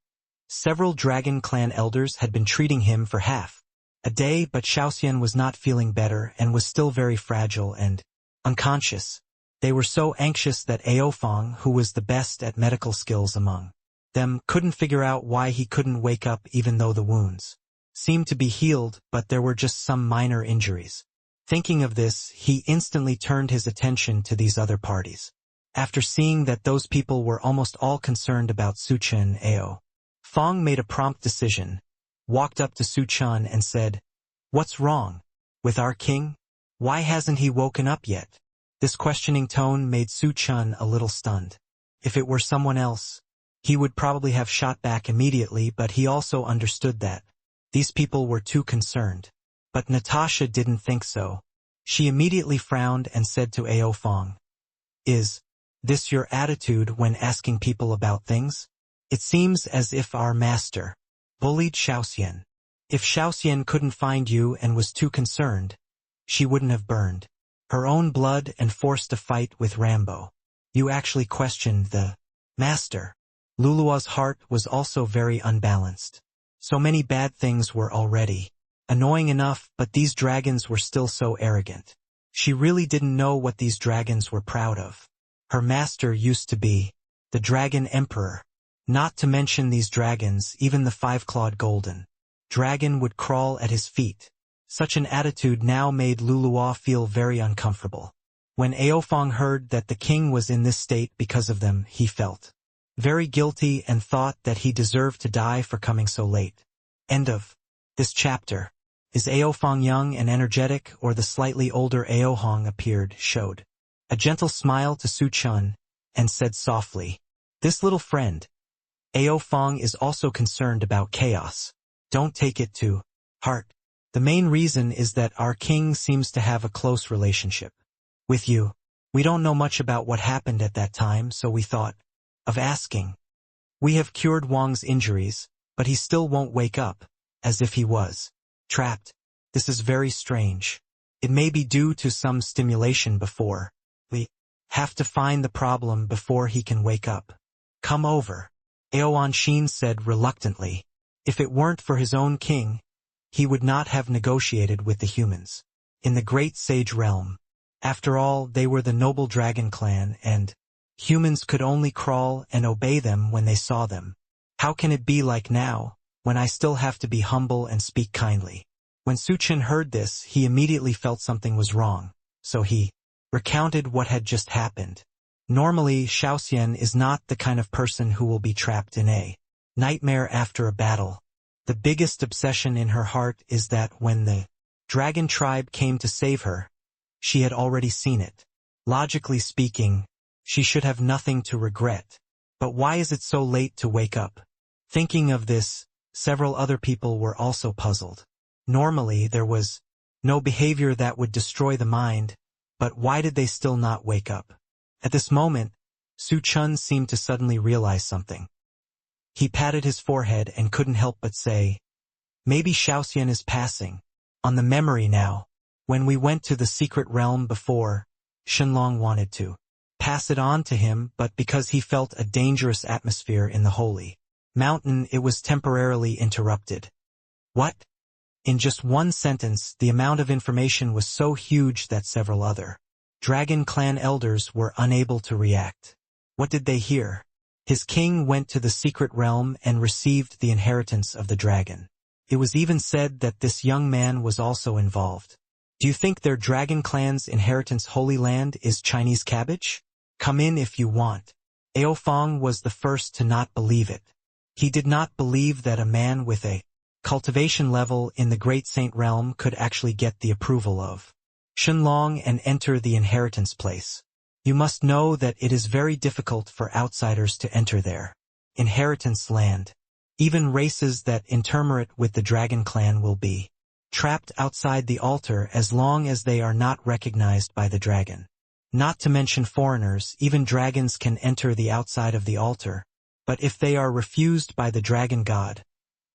several Dragon Clan elders had been treating him for half a day, but Xiaoxian was not feeling better and was still very fragile and unconscious. They were so anxious that Aofeng, who was the best at medical skills among them, couldn't figure out why he couldn't wake up even though the wounds seemed to be healed, but there were just some minor injuries. Thinking of this, he instantly turned his attention to these other parties. After seeing that those people were almost all concerned about Su Chen, Aofeng made a prompt decision, walked up to Su Chen and said, "What's wrong with our king? Why hasn't he woken up yet?" This questioning tone made Su Chen a little stunned. If it were someone else, he would probably have shot back immediately, but he also understood that these people were too concerned. But Natasha didn't think so. She immediately frowned and said to Aofeng, "Is this your attitude when asking people about things? It seems as if our master bullied Xiaoxian. If Xiaoxian couldn't find you and was too concerned, she wouldn't have burned her own blood and forced a fight with Rambo. You actually questioned the master." Lulua's heart was also very unbalanced. So many bad things were already annoying enough, but these dragons were still so arrogant. She really didn't know what these dragons were proud of. Her master used to be the Dragon Emperor. Not to mention these dragons, even the five-clawed golden dragon would crawl at his feet. Such an attitude now made Lulua feel very uncomfortable. When Aofeng heard that the king was in this state because of them, he felt very guilty and thought that he deserved to die for coming so late. End of this chapter. Is Aofeng young and energetic, or the slightly older Aofeng appeared, showed a gentle smile to Su Chen, and said softly, "This little friend, Aofeng, is also concerned about chaos. Don't take it to heart. The main reason is that our king seems to have a close relationship with you. We don't know much about what happened at that time, so we thought of asking. We have cured Wang's injuries, but he still won't wake up, as if he was trapped. This is very strange. It may be due to some stimulation before. We have to find the problem before he can wake up. Come over," Aoanshin said reluctantly. If it weren't for his own king, he would not have negotiated with the humans in the Great Sage Realm. After all, they were the noble dragon clan, and humans could only crawl and obey them when they saw them. How can it be like now, when I still have to be humble and speak kindly? When Su Chen heard this, he immediately felt something was wrong, so he recounted what had just happened. Normally, Xiaoxian is not the kind of person who will be trapped in a nightmare after a battle. The biggest obsession in her heart is that when the dragon tribe came to save her, she had already seen it. Logically speaking, she should have nothing to regret. But why is it so late to wake up? Thinking of this, several other people were also puzzled. Normally, there was no behavior that would destroy the mind, but why did they still not wake up? At this moment, Su Chen seemed to suddenly realize something. He patted his forehead and couldn't help but say, maybe Xiaoxian is passing on the memory now. When we went to the secret realm before, Shenlong wanted to pass it on to him, but because he felt a dangerous atmosphere in the holy mountain, it was temporarily interrupted. What? In just one sentence, the amount of information was so huge that several other Dragon Clan elders were unable to react. What did they hear? His king went to the secret realm and received the inheritance of the dragon. It was even said that this young man was also involved. Do you think their Dragon Clan's inheritance Holy Land is Chinese cabbage? Come in if you want. Aofeng was the first to not believe it. He did not believe that a man with a cultivation level in the Great Saint Realm could actually get the approval of Shenlong and enter the inheritance place. You must know that it is very difficult for outsiders to enter their inheritance land. Even races that intermarry with the Dragon Clan will be trapped outside the altar as long as they are not recognized by the dragon. Not to mention foreigners, even dragons can enter the outside of the altar, but if they are refused by the dragon god,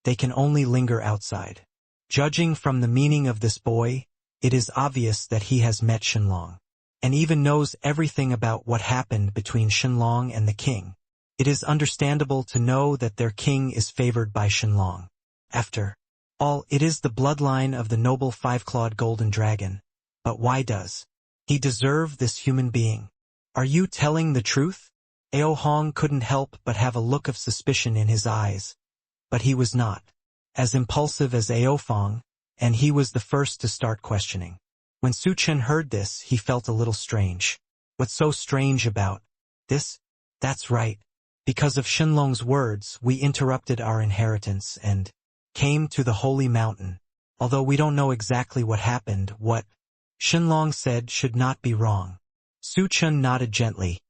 they can only linger outside. Judging from the meaning of this boy, it is obvious that he has met Shenlong, and even knows everything about what happened between Shenlong and the king. It is understandable to know that their king is favored by Shenlong. After all, it is the bloodline of the noble five-clawed golden dragon. But why does he deserve this human being? Are you telling the truth? Aofeng couldn't help but have a look of suspicion in his eyes. But he was not as impulsive as Aofeng, and he was the first to start questioning. When Su Chen heard this, he felt a little strange. What's so strange about this? That's right. Because of Shenlong's words, we interrupted our inheritance and came to the holy mountain. Although we don't know exactly what happened, what Shenlong said should not be wrong. Su Chen nodded gently,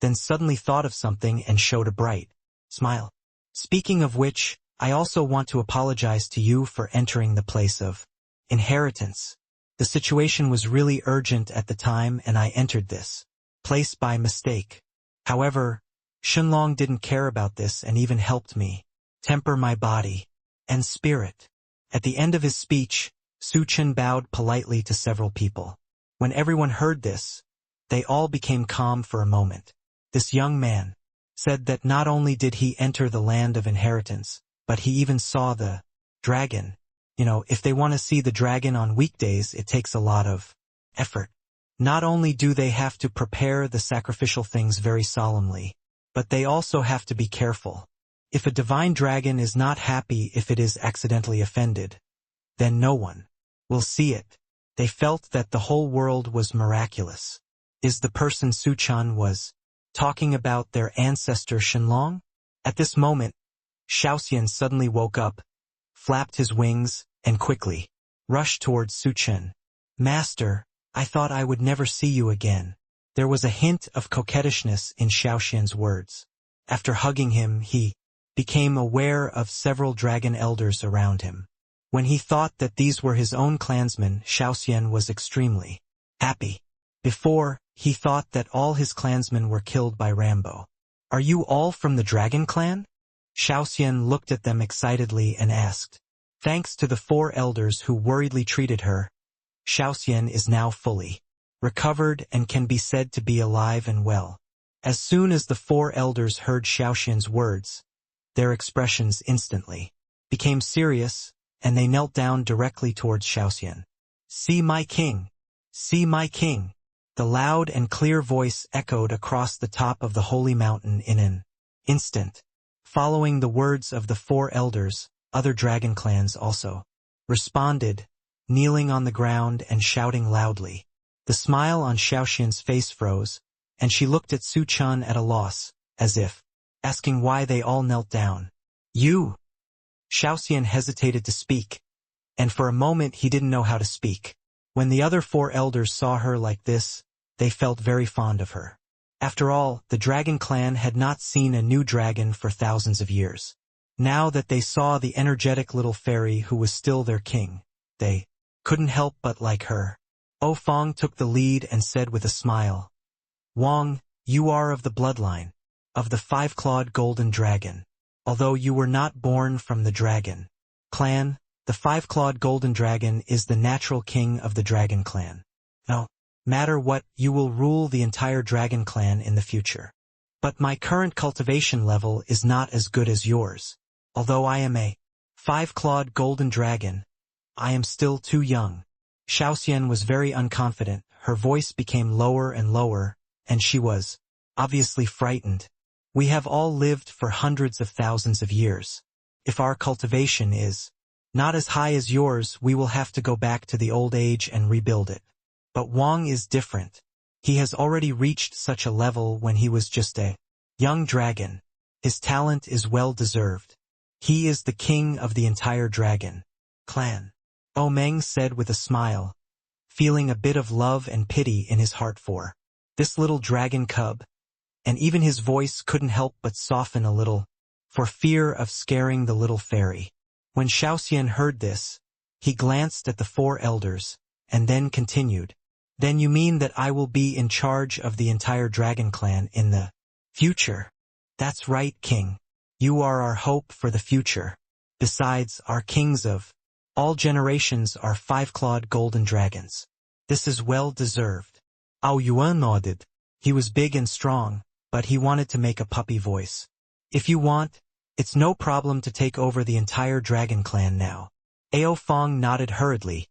then suddenly thought of something and showed a bright smile. Speaking of which, I also want to apologize to you for entering the place of inheritance. The situation was really urgent at the time and I entered this place by mistake. However, Shenlong didn't care about this and even helped me temper my body and spirit. At the end of his speech, Su Chen bowed politely to several people. When everyone heard this, they all became calm for a moment. This young man said that not only did he enter the land of inheritance, but he even saw the dragon. You know, if they want to see the dragon on weekdays, it takes a lot of effort. Not only do they have to prepare the sacrificial things very solemnly, but they also have to be careful. If a divine dragon is not happy if it is accidentally offended, then no one will see it. They felt that the whole world was miraculous. Is the person Su Chen was talking about their ancestor Shenlong? At this moment, Xiaoxian suddenly woke up, flapped his wings, and quickly rushed towards Su Chen. Master, I thought I would never see you again. There was a hint of coquettishness in Xiaoxian's words. After hugging him, he became aware of several dragon elders around him. When he thought that these were his own clansmen, Xiaoxian was extremely happy. Before, he thought that all his clansmen were killed by Rambo. Are you all from the Dragon Clan? Xiaoxian looked at them excitedly and asked. Thanks to the four elders who worriedly treated her, Xiaoxian is now fully recovered and can be said to be alive and well. As soon as the four elders heard Xiaoxian's words, their expressions instantly became serious, and they knelt down directly towards Xiaoxian. See my king! See my king! The loud and clear voice echoed across the top of the holy mountain in an instant. Following the words of the four elders, other dragon clans also responded, kneeling on the ground and shouting loudly. The smile on Xiaoxian's face froze, and she looked at Su Chen at a loss, as if asking why they all knelt down. You! Xiaoxian hesitated to speak, and for a moment he didn't know how to speak. When the other four elders saw her like this, they felt very fond of her. After all, the Dragon Clan had not seen a new dragon for thousands of years. Now that they saw the energetic little fairy who was still their king, they couldn't help but like her. Fong took the lead and said with a smile, Wang, you are of the bloodline of the five-clawed golden dragon. Although you were not born from the dragon clan, the five-clawed golden dragon is the natural king of the dragon clan. No matter what, you will rule the entire dragon clan in the future. But my current cultivation level is not as good as yours. Although I am a five-clawed golden dragon, I am still too young. Xiaoxian was very unconfident, her voice became lower and lower, and she was obviously frightened. We have all lived for hundreds of thousands of years. If our cultivation is not as high as yours, we will have to go back to the old age and rebuild it. But Wang is different. He has already reached such a level when he was just a young dragon. His talent is well deserved. He is the king of the entire dragon clan. Meng said with a smile, feeling a bit of love and pity in his heart for this little dragon cub, and even his voice couldn't help but soften a little, for fear of scaring the little fairy. When Xiaoxian heard this, he glanced at the four elders, and then continued, Then you mean that I will be in charge of the entire dragon clan in the future? That's right, King. You are our hope for the future. Besides, our kings of all generations are five-clawed golden dragons. This is well deserved. Ao Yuan nodded. He was big and strong, but he wanted to make a puppy voice. If you want, it's no problem to take over the entire dragon clan now. Ao Fong nodded hurriedly,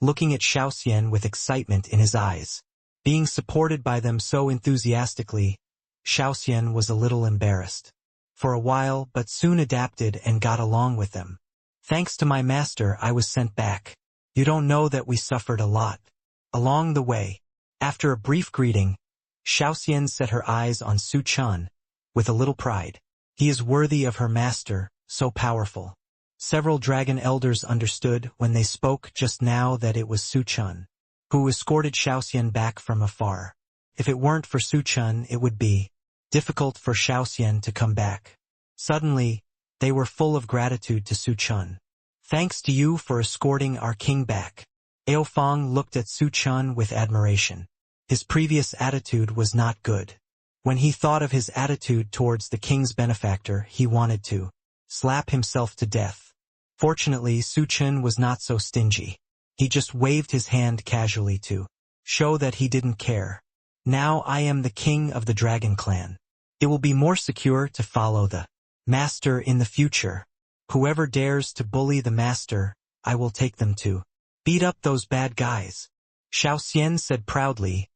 looking at Xiaoxian with excitement in his eyes. Being supported by them so enthusiastically, Xiaoxian was a little embarrassed. For a while, but soon adapted and got along with them. Thanks to my master, I was sent back. You don't know that we suffered a lot along the way. After a brief greeting, Xiaoxian set her eyes on Su Chen with a little pride. He is worthy of her master, so powerful. Several dragon elders understood when they spoke just now that it was Su Chen who escorted Xiaoxian back from afar. If it weren't for Su Chen, it would be difficult for Xiaoxian to come back. Suddenly, they were full of gratitude to Su Chen. Thanks to you for escorting our king back. Ao Fong looked at Su Chen with admiration. His previous attitude was not good. When he thought of his attitude towards the king's benefactor, he wanted to slap himself to death. Fortunately, Su Chen was not so stingy. He just waved his hand casually to show that he didn't care. Now I am the king of the dragon clan. It will be more secure to follow the master in the future. Whoever dares to bully the master, I will take them to beat up those bad guys. Xiaoxian said proudly,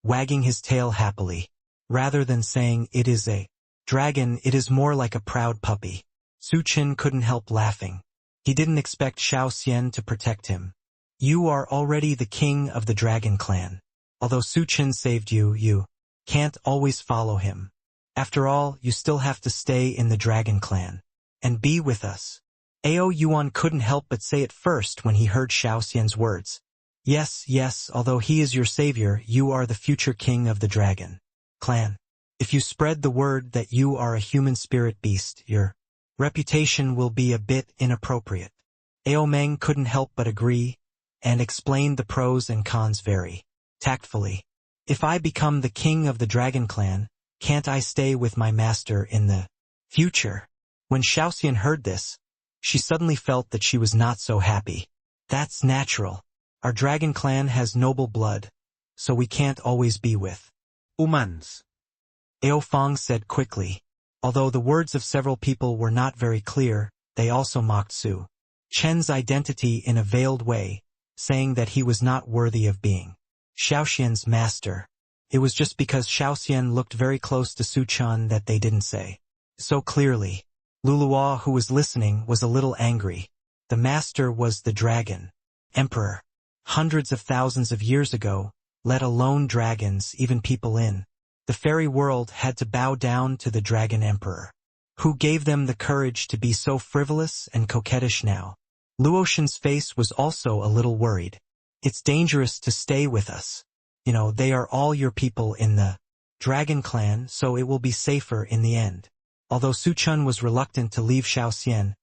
wagging his tail happily. Rather than saying it is a dragon, it is more like a proud puppy. Su Chen couldn't help laughing. He didn't expect Xiaoxian to protect him. You are already the king of the dragon clan. Although Su Chen saved you, you can't always follow him. After all, you still have to stay in the dragon clan and be with us. Ao Yuan couldn't help but say it first when he heard Xiaoxian's words. Yes, yes, although he is your savior, you are the future king of the dragon clan. If you spread the word that you are a human spirit beast, your reputation will be a bit inappropriate. Ao Meng couldn't help but agree, and explained the pros and cons very tactfully. If I become the king of the dragon clan, can't I stay with my master in the future? When Xiaoxian heard this, she suddenly felt that she was not so happy. That's natural. Our dragon clan has noble blood, so we can't always be with humans. Ao Fong said quickly. Although the words of several people were not very clear, they also mocked Su Chen's identity in a veiled way, saying that he was not worthy of being Xiaoxian's master. It was just because Xiaoxian looked very close to Su Chen that they didn't say so clearly. Luluo, who was listening, was a little angry. The master was the dragon emperor. Hundreds of thousands of years ago, let alone dragons, even people in the fairy world had to bow down to the dragon emperor. Who gave them the courage to be so frivolous and coquettish now? Luotian's face was also a little worried. It's dangerous to stay with us. They are all your people in the dragon clan, so it will be safer in the end. Although Su Chen was reluctant to leave Xiaoxian,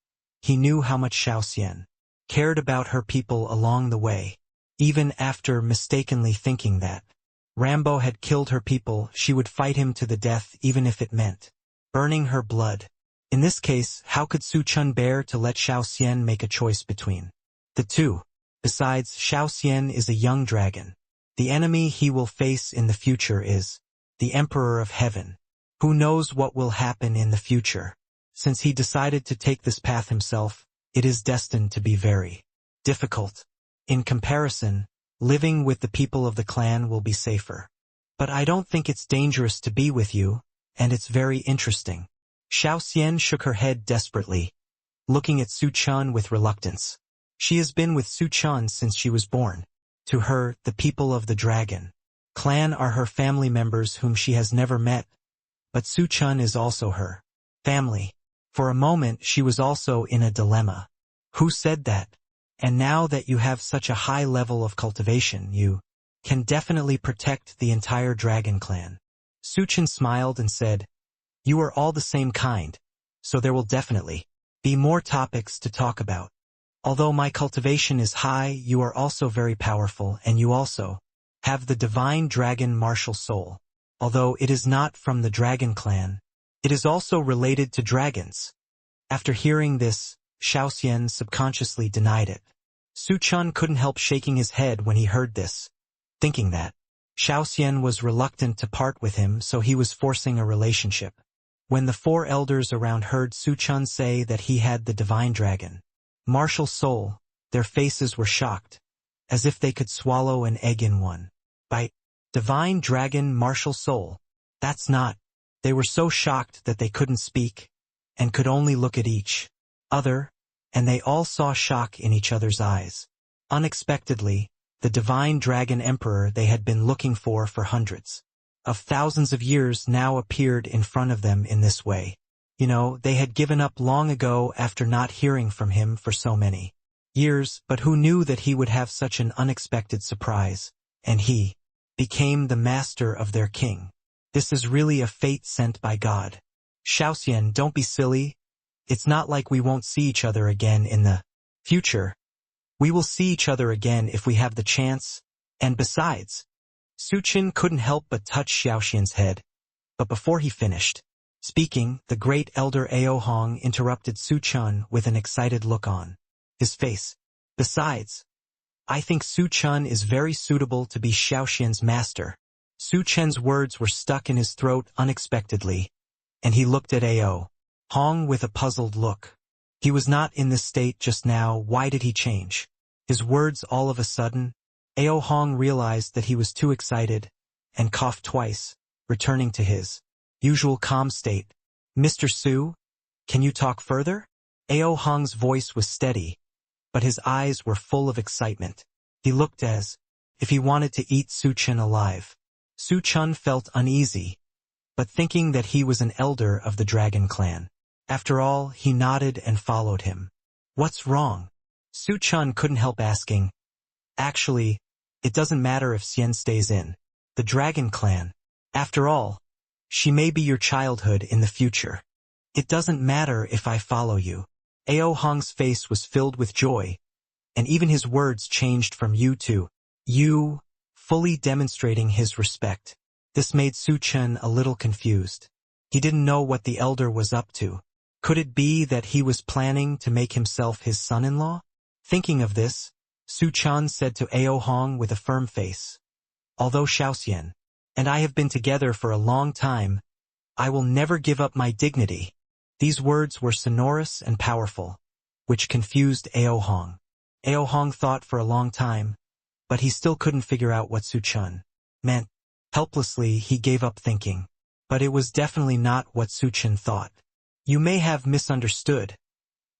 he knew how much Xiaoxian cared about her people along the way. Even after mistakenly thinking that Rambo had killed her people, she would fight him to the death even if it meant burning her blood. In this case, how could Su Chen bear to let Xiao Xian make a choice between the two? Besides, Xiao Xian is a young dragon. The enemy he will face in the future is the Emperor of Heaven. Who knows what will happen in the future? Since he decided to take this path himself, it is destined to be very difficult. In comparison, living with the people of the clan will be safer. But I don't think it's dangerous to be with you, and it's very interesting. Xiao Xian shook her head desperately, looking at Su Chen with reluctance. She has been with Su Chen since she was born. To her, the people of the dragon clan are her family members whom she has never met, but Su Chen is also her family. For a moment she was also in a dilemma. Who said that? And now that you have such a high level of cultivation, you can definitely protect the entire dragon clan. Su Chen smiled and said, you are all the same kind, so there will definitely be more topics to talk about. Although my cultivation is high, you are also very powerful, and you also have the divine dragon martial soul. Although it is not from the dragon clan, it is also related to dragons. After hearing this, Xiao Xian subconsciously denied it. Su Chen couldn't help shaking his head when he heard this, thinking that Xiao Xian was reluctant to part with him, so he was forcing a relationship. When the four elders around heard Su Chen say that he had the divine dragon martial soul, their faces were shocked, as if they could swallow an egg in one bite. Divine dragon martial soul? That's not. They were so shocked that they couldn't speak, and could only look at each other, and they all saw shock in each other's eyes. Unexpectedly, the divine dragon emperor they had been looking for hundreds of thousands of years now appeared in front of them in this way. You know, they had given up long ago after not hearing from him for so many years, but who knew that he would have such an unexpected surprise, and he became the master of their king. This is really a fate sent by God. Xiao Xian, don't be silly. It's not like we won't see each other again in the future. We will see each other again if we have the chance, and besides, Su Chen couldn't help but touch Xiao Xian's head. But before he finished speaking, the great elder Ao Hong interrupted Su Chen with an excited look on his face. Besides, I think Su Chen is very suitable to be Xiao Xian's master. Su Chen's words were stuck in his throat unexpectedly, and he looked at Ao Hong with a puzzled look. He was not in this state just now. Why did he change his words all of a sudden? Ao Hong realized that he was too excited, and coughed twice, returning to his usual calm state. Mr. Su, can you talk further? Ao Hong's voice was steady, but his eyes were full of excitement. He looked as if he wanted to eat Su Chen alive. Su Chen felt uneasy, but thinking that he was an elder of the dragon clan. After all, he nodded and followed him. What's wrong? Su Chen couldn't help asking. Actually, it doesn't matter if Xian stays in the dragon clan. After all, she may be your childhood in the future. It doesn't matter if I follow you. Ao Hong's face was filled with joy, and even his words changed from you to you, fully demonstrating his respect. This made Su Chen a little confused. He didn't know what the elder was up to. Could it be that he was planning to make himself his son-in-law? Thinking of this, Su Chen said to Ao Hong with a firm face, although Xiao Xian and I have been together for a long time, I will never give up my dignity. These words were sonorous and powerful, which confused Ao Hong. Ao Hong thought for a long time, but he still couldn't figure out what Su Chen meant. Helplessly, he gave up thinking. But it was definitely not what Su Chen thought. You may have misunderstood.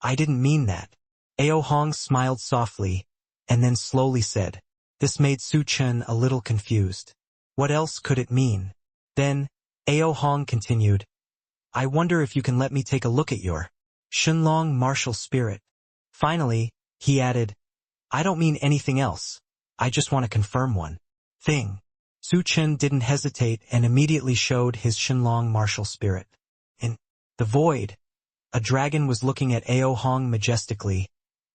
I didn't mean that. Ao Hong smiled softly, and then slowly said. This made Su Chen a little confused. What else could it mean? Then, Ao Hong continued, I wonder if you can let me take a look at your Shenlong martial spirit. Finally, he added, I don't mean anything else. I just want to confirm one thing. Su Chen didn't hesitate and immediately showed his Shenlong martial spirit. In the void, a dragon was looking at Ao Hong majestically,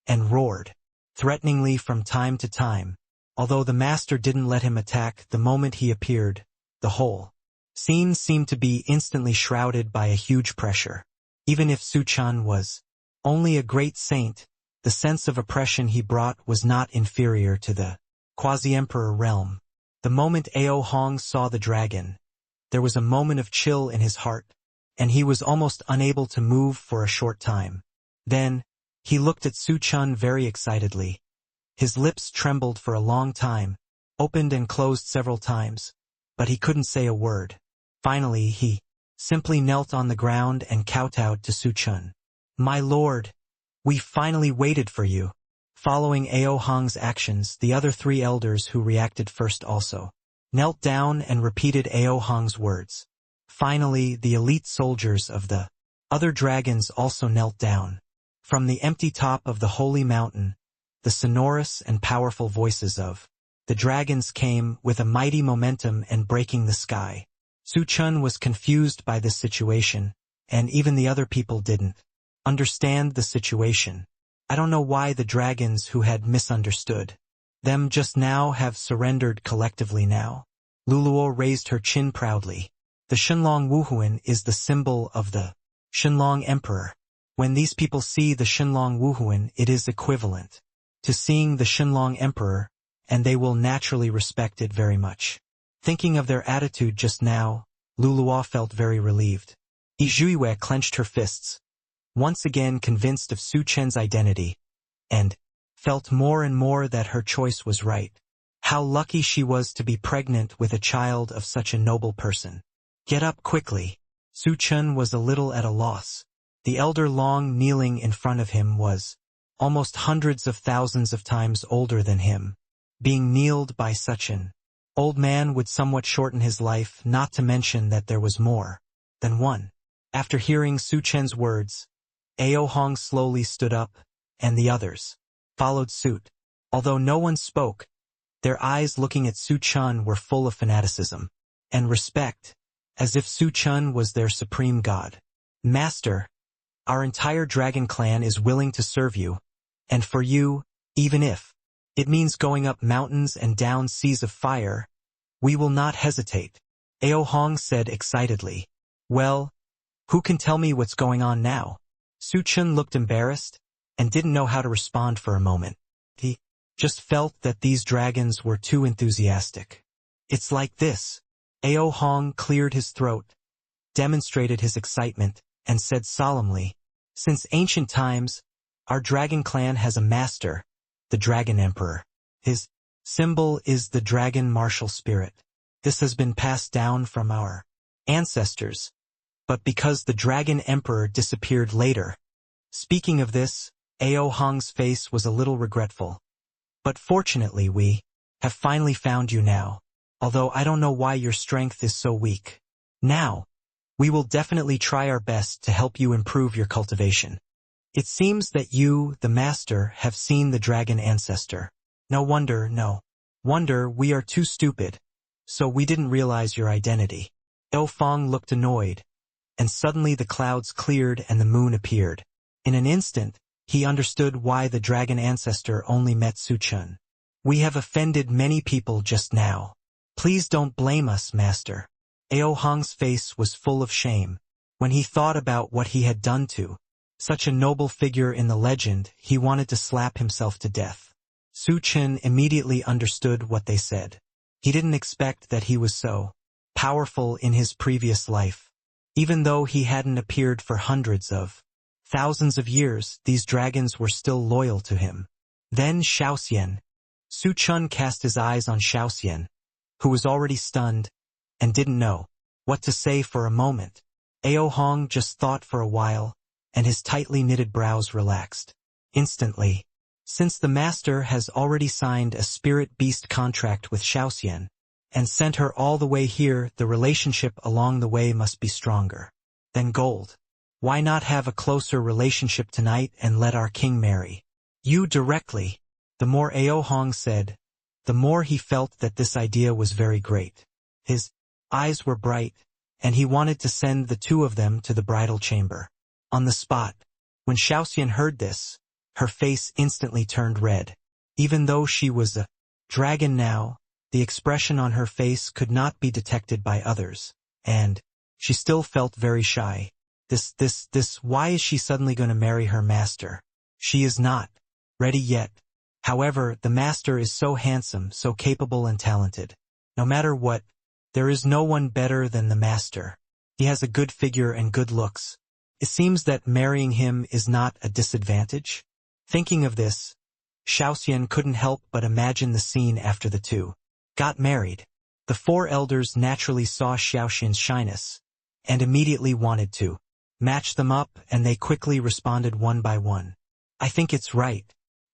and roared. threateningly from time to time. Although the master didn't let him attack the moment he appeared, the whole scene seemed to be instantly shrouded by a huge pressure. Even if Su Chen was only a great saint, the sense of oppression he brought was not inferior to the quasi-emperor realm. The moment Ao Hong saw the dragon, there was a moment of chill in his heart, and he was almost unable to move for a short time. Then, he looked at Su Chen very excitedly. His lips trembled for a long time, opened and closed several times, but he couldn't say a word. Finally, he simply knelt on the ground and kowtowed to Su Chen. "My lord, we finally waited for you." Following Ao Hong's actions, the other three elders who reacted first also knelt down and repeated Ao Hong's words. Finally, the elite soldiers of the other dragons also knelt down. From the empty top of the holy mountain, the sonorous and powerful voices of the dragons came with a mighty momentum and breaking the sky. Su Chen was confused by this situation, and even the other people didn't understand the situation. I don't know why the dragons who had misunderstood them just now have surrendered collectively now. Luluo raised her chin proudly. The Shenlong Wuhuan is the symbol of the Shenlong Emperor. When these people see the Shenlong Wuhuan, it is equivalent to seeing the Shenlong Emperor, and they will naturally respect it very much. Thinking of their attitude just now, Luluo felt very relieved. Yi clenched her fists, once again convinced of Su Chen's identity, and felt more and more that her choice was right. How lucky she was to be pregnant with a child of such a noble person. "Get up quickly." Su Chen was a little at a loss. The elder Long kneeling in front of him was almost hundreds of thousands of times older than him. Being kneeled by such an old man would somewhat shorten his life, not to mention that there was more than one. After hearing Su Chen's words, Ao Hong slowly stood up, and the others followed suit. Although no one spoke, their eyes looking at Su Chen were full of fanaticism and respect, as if Su Chen was their supreme god. "Master, our entire dragon clan is willing to serve you, and for you, even if it means going up mountains and down seas of fire, we will not hesitate," Ao Hong said excitedly. "Well, who can tell me what's going on now?" Su Chen looked embarrassed, and didn't know how to respond for a moment. He just felt that these dragons were too enthusiastic. "It's like this." Ao Hong cleared his throat, demonstrated his excitement, and said solemnly, "Since ancient times, our dragon clan has a master, the Dragon Emperor. His symbol is the dragon martial spirit. This has been passed down from our ancestors, but because the Dragon Emperor disappeared later." Speaking of this, Ao Hong's face was a little regretful. "But fortunately we have finally found you now, although I don't know why your strength is so weak. Now, we will definitely try our best to help you improve your cultivation. It seems that you, the master, have seen the dragon ancestor. No wonder we are too stupid, so we didn't realize your identity." Ao Fong looked annoyed, and suddenly the clouds cleared and the moon appeared. In an instant, he understood why the dragon ancestor only met Su Chen. "We have offended many people just now. Please don't blame us, master." Ao Hong's face was full of shame. When he thought about what he had done to such a noble figure in the legend, he wanted to slap himself to death. Su Chen immediately understood what they said. He didn't expect that he was so powerful in his previous life. Even though he hadn't appeared for hundreds of thousands of years, these dragons were still loyal to him. Then Xiaoxian. Su Chen cast his eyes on Xiaoxian, who was already stunned, and didn't know what to say for a moment. Ao Hong just thought for a while, and his tightly knitted brows relaxed. Instantly, since the master has already signed a spirit-beast contract with Xiaoxian, and sent her all the way here, the relationship along the way must be stronger than gold. Why not have a closer relationship tonight and let our king marry you directly? The more Ao Hong said, the more he felt that this idea was very great. His eyes were bright, and he wanted to send the two of them to the bridal chamber. On the spot, when Xiaoxian heard this, her face instantly turned red. Even though she was a dragon now, the expression on her face could not be detected by others, and she still felt very shy. Why is she suddenly going to marry her master? She is not ready yet. However, the master is so handsome, so capable and talented. No matter what, there is no one better than the master. He has a good figure and good looks. It seems that marrying him is not a disadvantage. Thinking of this, Xiaoxian couldn't help but imagine the scene after the two got married. The four elders naturally saw Xiaoxian's shyness, and immediately wanted to match them up, and they quickly responded one by one. I think it's right.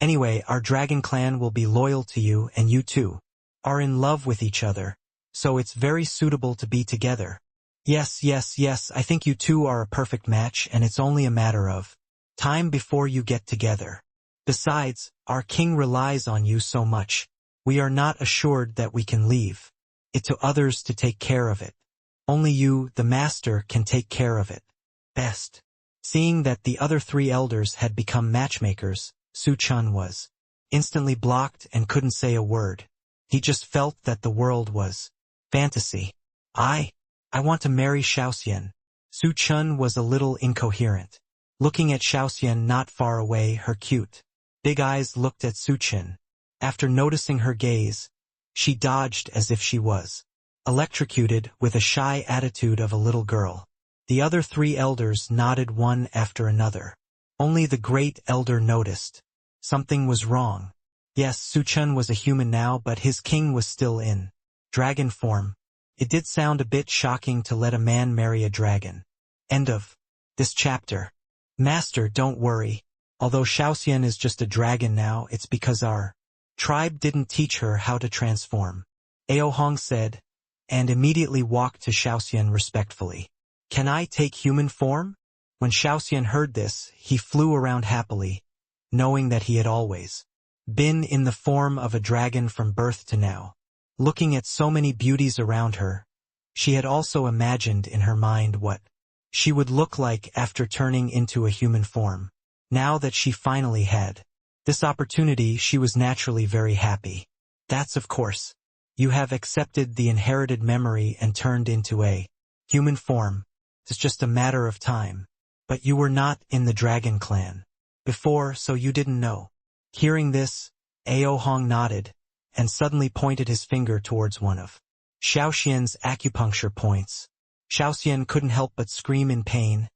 Anyway, our dragon clan will be loyal to you, and you two are in love with each other, so it's very suitable to be together. Yes, I think you two are a perfect match, and it's only a matter of time before you get together. Besides, our king relies on you so much. We are not assured that we can leave it to others to take care of it. Only you, the master, can take care of it best. Seeing that the other three elders had become matchmakers, Chen was instantly blocked and couldn't say a word. He just felt that the world was fantasy. I want to marry Xiaoxian. Chen was a little incoherent. Looking at Xiaoxian not far away, her cute big eyes looked at Chen. After noticing her gaze, she dodged as if she was electrocuted, with a shy attitude of a little girl. The other three elders nodded one after another. Only the great elder noticed something was wrong. Yes, Chen was a human now, but his king was still in dragon form. It did sound a bit shocking to let a man marry a dragon. End of this chapter. Master, don't worry. Although Xiaoxian is just a dragon now, it's because our tribe didn't teach her how to transform, Aohong said, and immediately walked to Xiaoxian respectfully. Can I take human form? When Xiaoxian heard this, he flew around happily, knowing that he had always been in the form of a dragon from birth to now. Looking at so many beauties around her, she had also imagined in her mind what she would look like after turning into a human form. Now that she finally had this opportunity, she was naturally very happy. That's of course. You have accepted the inherited memory and turned into a human form. It's just a matter of time. But you were not in the dragon clan before, so you didn't know. Hearing this, Aohong nodded, and suddenly pointed his finger towards one of Xiaoxian's acupuncture points. Xiaoxian couldn't help but scream in pain,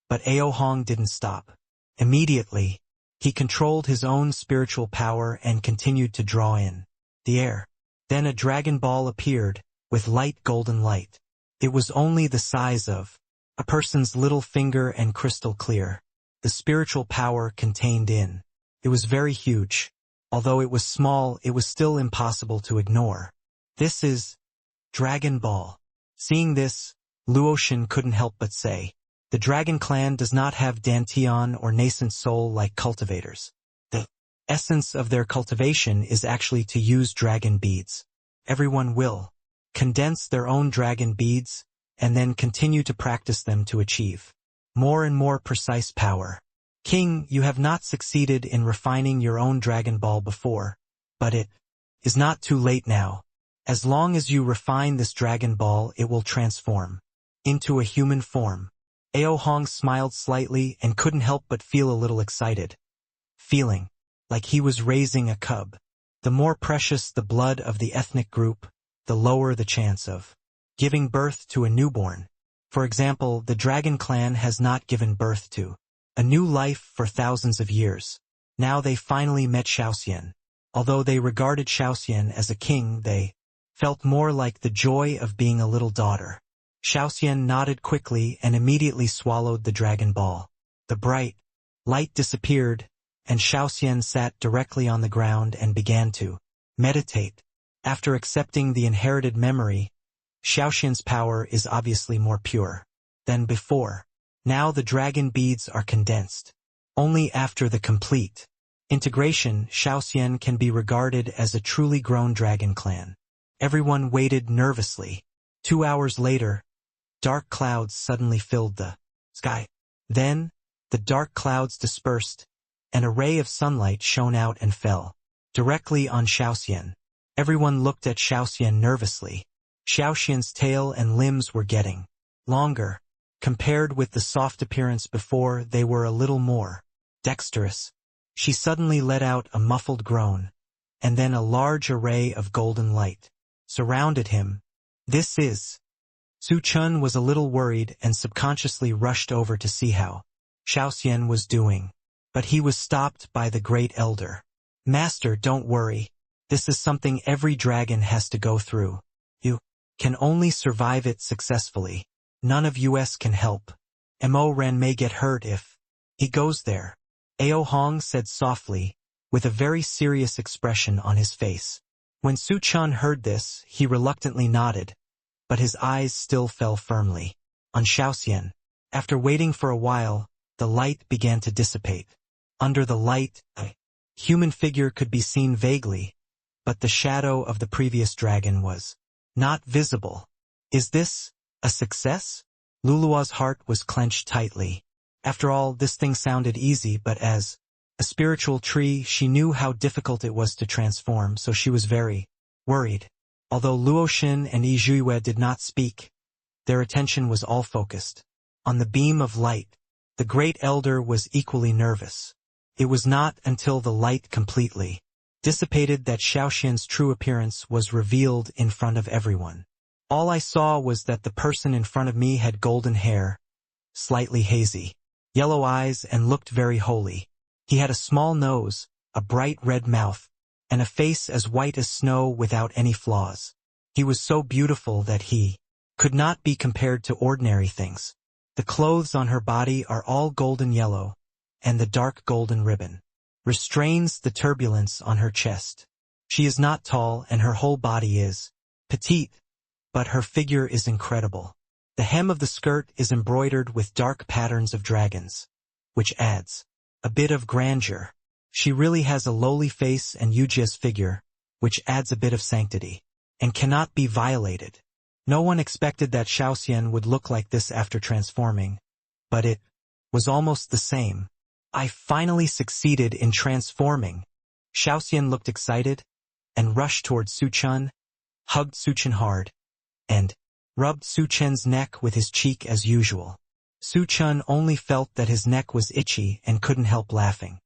but Aohong didn't stop. Immediately, he controlled his own spiritual power and continued to draw in the air. Then a dragon ball appeared, with light golden light. It was only the size of a person's little finger and crystal clear. The spiritual power contained in it was very huge. Although it was small, it was still impossible to ignore. This is Dragon Ball. Seeing this, Luotian couldn't help but say, the dragon clan does not have dantian or nascent soul like cultivators. The essence of their cultivation is actually to use dragon beads. Everyone will condense their own dragon beads and then continue to practice them to achieve more and more precise power. King, you have not succeeded in refining your own Dragon Ball before, but it is not too late now. As long as you refine this Dragon Ball, it will transform into a human form. Aohong smiled slightly and couldn't help but feel a little excited, feeling like he was raising a cub. The more precious the blood of the ethnic group, the lower the chance of giving birth to a newborn. For example, the Dragon Clan has not given birth to a new life for thousands of years. Now they finally met Xiaoxian. Although they regarded Xiaoxian as a king, they felt more like the joy of being a little daughter. Xiaoxian nodded quickly and immediately swallowed the Dragon Ball. The bright light disappeared, and Xiaoxian sat directly on the ground and began to meditate. After accepting the inherited memory, Xiaoxian's power is obviously more pure than before. Now the dragon beads are condensed. Only after the complete integration, Xiaoxian can be regarded as a truly grown dragon clan. Everyone waited nervously. 2 hours later, dark clouds suddenly filled the sky. Then, the dark clouds dispersed, and a ray of sunlight shone out and fell directly on Xiaoxian. Everyone looked at Xiaoxian nervously. Xiaoxian's tail and limbs were getting longer. Compared with the soft appearance before, they were a little more dexterous. She suddenly let out a muffled groan, and then a large array of golden light surrounded him. This is... Su Chun was a little worried and subconsciously rushed over to see how Xiaoxian was doing. But he was stopped by the great elder. Master, don't worry. This is something every dragon has to go through. You can only survive it successfully. None of us can help. Mo Ren may get hurt if he goes there. Ao Hong said softly, with a very serious expression on his face. When Su Chun heard this, he reluctantly nodded, but his eyes still fell firmly on Xiaoxian. After waiting for a while, the light began to dissipate. Under the light, a human figure could be seen vaguely, but the shadow of the previous dragon was not visible. Is this a success? Lulua's heart was clenched tightly. After all, this thing sounded easy, but as a spiritual tree, she knew how difficult it was to transform, so she was very worried. Although Luoxin and Yi Zhuiyue did not speak, their attention was all focused on the beam of light. The great elder was equally nervous. It was not until the light completely dissipated that Xiaoxian's true appearance was revealed in front of everyone. All I saw was that the person in front of me had golden hair, slightly hazy, yellow eyes, and looked very holy. He had a small nose, a bright red mouth, and a face as white as snow without any flaws. He was so beautiful that he could not be compared to ordinary things. The clothes on her body are all golden yellow, and the dark golden ribbon restrains the turbulence on her chest. She is not tall, and her whole body is petite, but her figure is incredible. The hem of the skirt is embroidered with dark patterns of dragons, which adds a bit of grandeur. She really has a lowly face and Yujia's figure, which adds a bit of sanctity, and cannot be violated. No one expected that Xiaoxian would look like this after transforming, but it was almost the same. I finally succeeded in transforming. Xiaoxian looked excited, and rushed toward Su Chun, hugged Su Chun hard, and rubbed Su Chun's neck with his cheek as usual. Su Chun only felt that his neck was itchy and couldn't help laughing.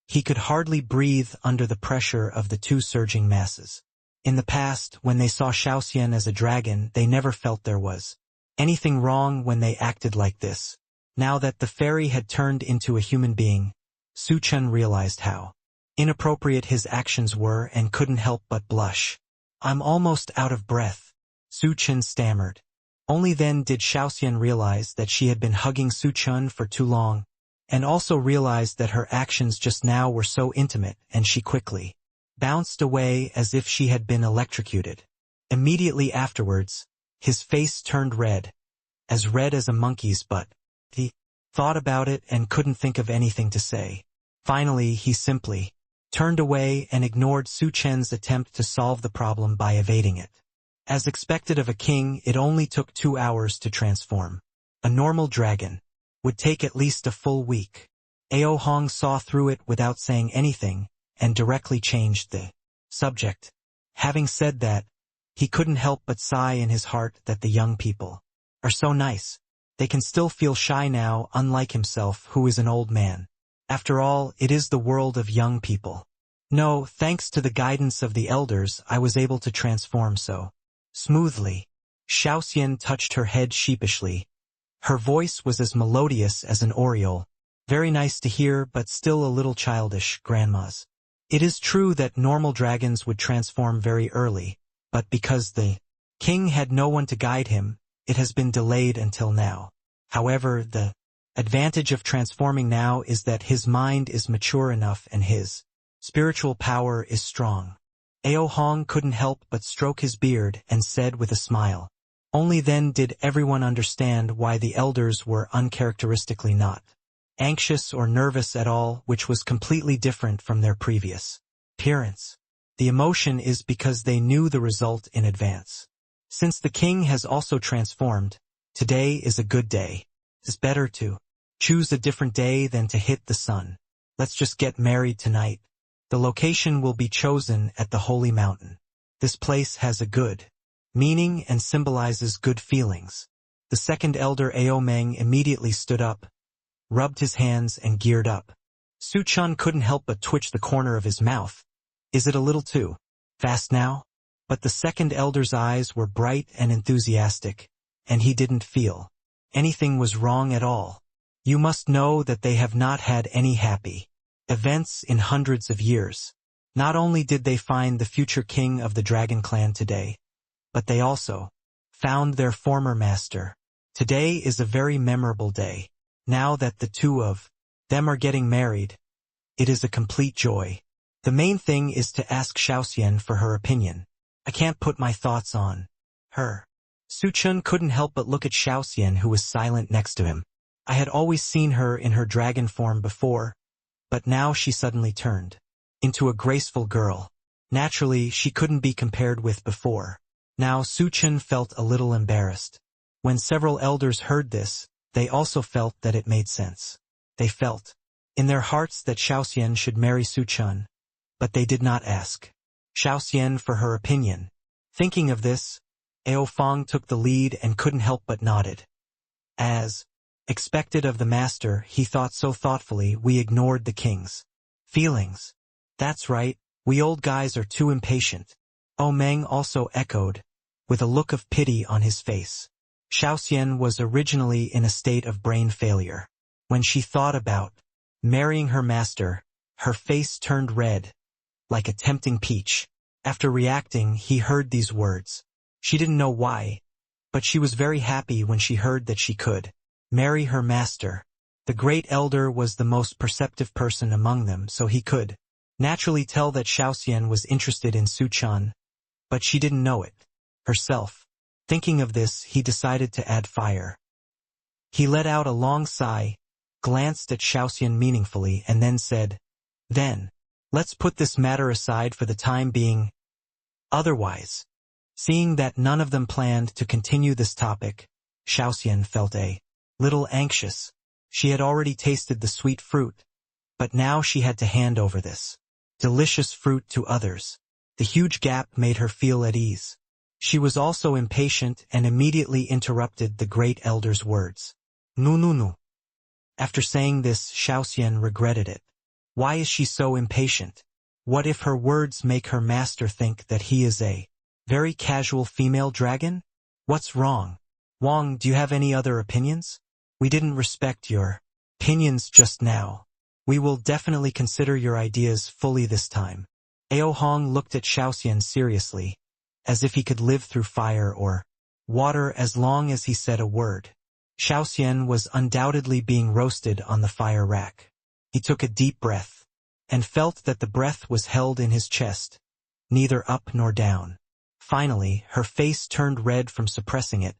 He could hardly breathe under the pressure of the two surging masses. In the past, when they saw Xiaoxian as a dragon, they never felt there was anything wrong when they acted like this. Now that the fairy had turned into a human being, Su Chun realized how inappropriate his actions were and couldn't help but blush. I'm almost out of breath, Su Chun stammered. Only then did Xiaoxian realize that she had been hugging Su Chun for too long, and also realized that her actions just now were so intimate, and she quickly bounced away as if she had been electrocuted. Immediately afterwards, his face turned red as a monkey's butt. He thought about it and couldn't think of anything to say. Finally, he simply turned away and ignored Su Chen's attempt to solve the problem by evading it. As expected of a king, it only took 2 hours to transform. A normal dragon would take at least a full week. Ao Hong saw through it without saying anything, and directly changed the subject. Having said that, he couldn't help but sigh in his heart that the young people are so nice. They can still feel shy now, unlike himself, who is an old man. After all, it is the world of young people. No, thanks to the guidance of the elders, I was able to transform so smoothly. Xiaoxian touched her head sheepishly. Her voice was as melodious as an oriole. Very nice to hear, but still a little childish, grandmas. It is true that normal dragons would transform very early, but because the king had no one to guide him, it has been delayed until now. However, the advantage of transforming now is that his mind is mature enough and his spiritual power is strong. Ao Hong couldn't help but stroke his beard and said with a smile. Only then did everyone understand why the elders were uncharacteristically not anxious or nervous at all, which was completely different from their previous appearance. The emotion is because they knew the result in advance. Since the king has also transformed, today is a good day. It's better to choose a different day than to hit the sun. Let's just get married tonight. The location will be chosen at the Holy Mountain. This place has a good meaning and symbolizes good feelings. The second elder Ao Meng immediately stood up, rubbed his hands and geared up. Su Chun couldn't help but twitch the corner of his mouth. Is it a little too fast now? But the second elder's eyes were bright and enthusiastic, and he didn't feel anything was wrong at all. You must know that they have not had any happy events in hundreds of years. Not only did they find the future king of the Dragon Clan today, but they also found their former master. Today is a very memorable day. Now that the two of them are getting married, it is a complete joy. The main thing is to ask Xiaoxian for her opinion. I can't put my thoughts on her. Su Chun couldn't help but look at Xiaoxian, who was silent next to him. I had always seen her in her dragon form before, but now she suddenly turned into a graceful girl. Naturally, she couldn't be compared with before. Now Su Chun felt a little embarrassed. When several elders heard this, they also felt that it made sense. They felt in their hearts that Xiaoxian should marry Su Chun, but they did not ask Xiaoxian for her opinion. Thinking of this, Ao Feng took the lead and couldn't help but nodded. As expected of the master, he thought so thoughtfully, we ignored the king's feelings. That's right, we old guys are too impatient. O Meng also echoed, with a look of pity on his face. Xiaoxian was originally in a state of brain failure. When she thought about marrying her master, her face turned red, like a tempting peach. After reacting, he heard these words. She didn't know why, but she was very happy when she heard that she could marry her master. The great elder was the most perceptive person among them, so he could naturally tell that Xiaoxian was interested in Su Chun, but she didn't know it herself. Thinking of this, he decided to add fire. He let out a long sigh, glanced at Xiaoxian meaningfully, and then said, "Then, let's put this matter aside for the time being. Otherwise." Seeing that none of them planned to continue this topic, Xiaoxian felt a little anxious. She had already tasted the sweet fruit, but now she had to hand over this delicious fruit to others. The huge gap made her feel at ease. She was also impatient and immediately interrupted the great elder's words. "No. After saying this, Xiaoxian regretted it. Why is she so impatient? What if her words make her master think that he is a very casual female dragon? What's wrong? Wang, do you have any other opinions? We didn't respect your opinions just now. We will definitely consider your ideas fully this time." Ao Hong looked at Xiaoxian seriously, as if he could live through fire or water as long as he said a word. Xiaoxian was undoubtedly being roasted on the fire rack. He took a deep breath, and felt that the breath was held in his chest, neither up nor down. Finally, her face turned red from suppressing it.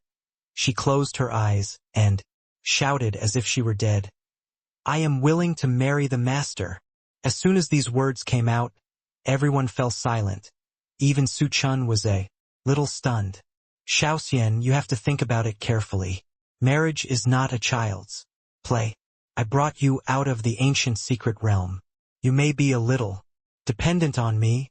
She closed her eyes, and shouted as if she were dead, "I am willing to marry the master." As soon as these words came out, everyone fell silent. Even Su Chun was a little stunned. "Xiaoxian, you have to think about it carefully. Marriage is not a child's play. I brought you out of the ancient secret realm. You may be a little dependent on me,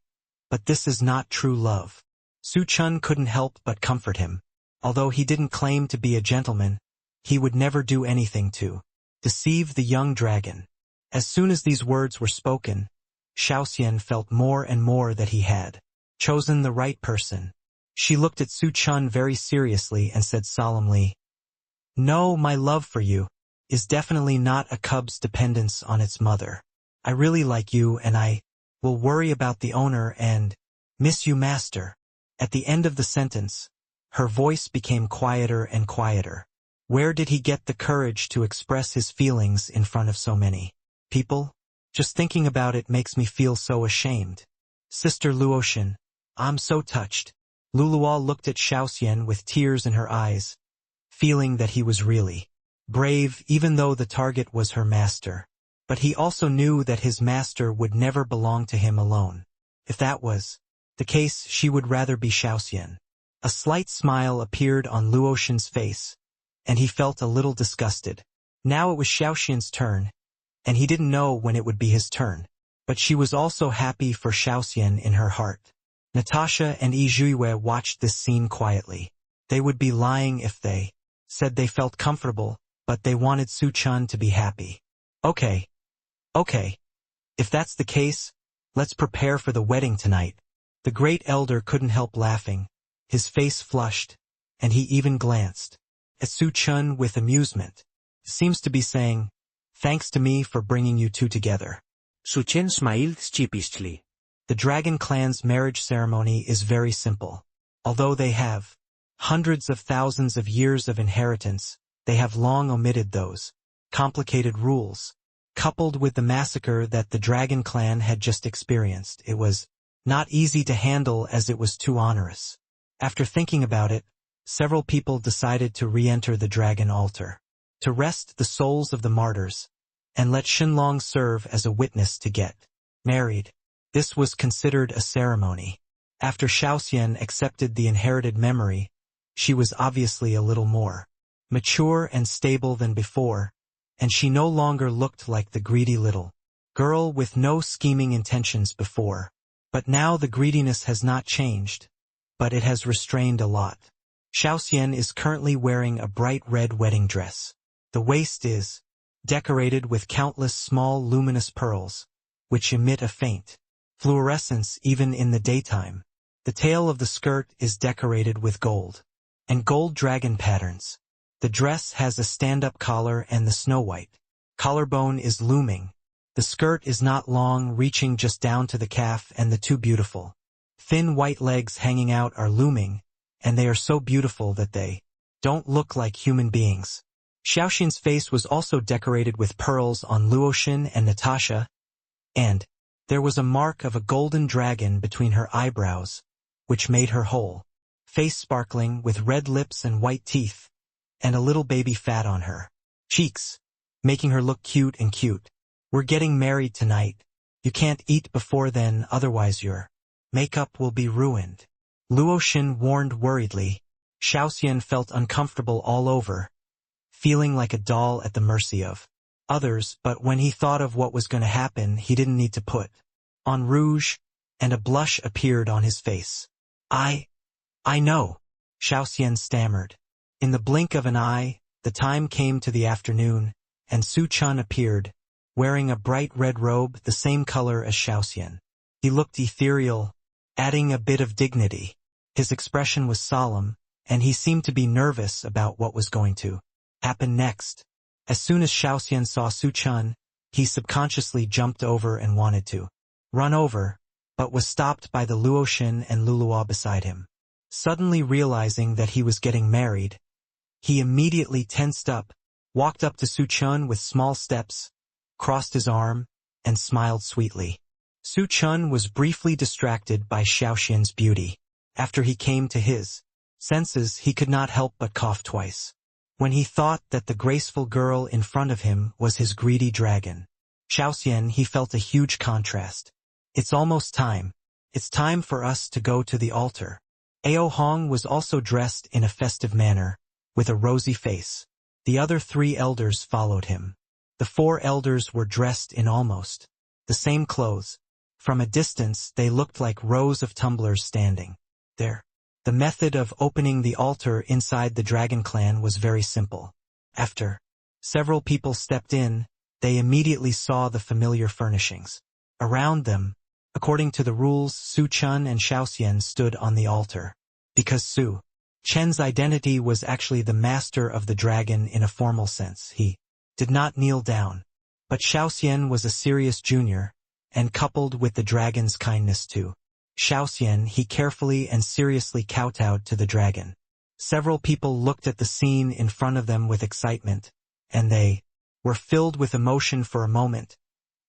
but this is not true love." Su Chun couldn't help but comfort him. Although he didn't claim to be a gentleman, he would never do anything to deceive the young dragon. As soon as these words were spoken, Xiaoxian felt more and more that he had chosen the right person. She looked at Su Chun very seriously and said solemnly, "No, my love for you is definitely not a cub's dependence on its mother. I really like you, and I will worry about the owner and miss you, master." At the end of the sentence, her voice became quieter and quieter. Where did he get the courage to express his feelings in front of so many people? Just thinking about it makes me feel so ashamed. Sister Luotian, I'm so touched. Luluo looked at Xiaoxian with tears in her eyes, feeling that he was really brave even though the target was her master. But he also knew that his master would never belong to him alone. If that was the case, she would rather be Xiaoxian. A slight smile appeared on Luotian's face, and he felt a little disgusted. Now it was Xiaoxian's turn, and he didn't know when it would be his turn. but she was also happy for Xiaoxian in her heart. Natasha and Yi Zhuiwei watched this scene quietly. They would be lying if they said they felt comfortable, but they wanted Su Chen to be happy. Okay. If that's the case, let's prepare for the wedding tonight. The great elder couldn't help laughing. His face flushed, and he even glanced at Su Chen with amusement. Seems to be saying, thanks to me for bringing you two together. Su Chen smiled sheepishly. The Dragon Clan's marriage ceremony is very simple. Although they have hundreds of thousands of years of inheritance, they have long omitted those complicated rules. Coupled with the massacre that the Dragon Clan had just experienced, it was not easy to handle as it was too onerous. After thinking about it, several people decided to re-enter the dragon altar, to rest the souls of the martyrs, and let Xinlong serve as a witness to get married. This was considered a ceremony. After Xiaoxian accepted the inherited memory, she was obviously a little more mature and stable than before, and she no longer looked like the greedy little girl with no scheming intentions before. But now the greediness has not changed, but it has restrained a lot. Xiaoxian is currently wearing a bright red wedding dress. The waist is decorated with countless small luminous pearls, which emit a faint fluorescence even in the daytime. The tail of the skirt is decorated with gold and gold dragon patterns. The dress has a stand-up collar and the snow-white collarbone is looming. The skirt is not long, reaching just down to the calf, and the two beautiful thin white legs hanging out are looming, and they are so beautiful that they don't look like human beings. Xiaoxian's face was also decorated with pearls on Luoxin and Natasha, and there was a mark of a golden dragon between her eyebrows, which made her whole face sparkling with red lips and white teeth, and a little baby fat on her cheeks, making her look cute and cute. We're getting married tonight. You can't eat before then, otherwise your makeup will be ruined. Luoxin warned worriedly. Xiaoxian felt uncomfortable all over, feeling like a doll at the mercy of others, but when he thought of what was going to happen, he didn't need to put on rouge, and a blush appeared on his face. I know, Xiaoxian stammered. In the blink of an eye, the time came to the afternoon, and Su Chen appeared, wearing a bright red robe the same color as Xiaoxian. He looked ethereal, adding a bit of dignity. His expression was solemn, and he seemed to be nervous about what was going to happen next. As soon as Xiaoxian saw Su Chen, he subconsciously jumped over and wanted to run over, but was stopped by the Luoxin and Luluo beside him. Suddenly realizing that he was getting married, he immediately tensed up, walked up to Su Chen with small steps, crossed his arm, and smiled sweetly. Su Chen was briefly distracted by Xiaoxian's beauty. After he came to his senses, he could not help but cough twice, when he thought that the graceful girl in front of him was his greedy dragon. Xiaoxian, he felt a huge contrast. It's almost time. It's time for us to go to the altar. Ao Hong was also dressed in a festive manner, with a rosy face. The other three elders followed him. The four elders were dressed in almost the same clothes. From a distance, they looked like rows of tumblers standing there. The method of opening the altar inside the Dragon Clan was very simple. After several people stepped in, they immediately saw the familiar furnishings around them. According to the rules, Su Chen and Xiaoxian stood on the altar. Because Su Chen's identity was actually the master of the dragon in a formal sense, he did not kneel down. But Xiaoxian was a serious junior, and coupled with the dragon's kindness to Xiaoxian, he carefully and seriously kowtowed to the dragon. Several people looked at the scene in front of them with excitement, and they were filled with emotion for a moment,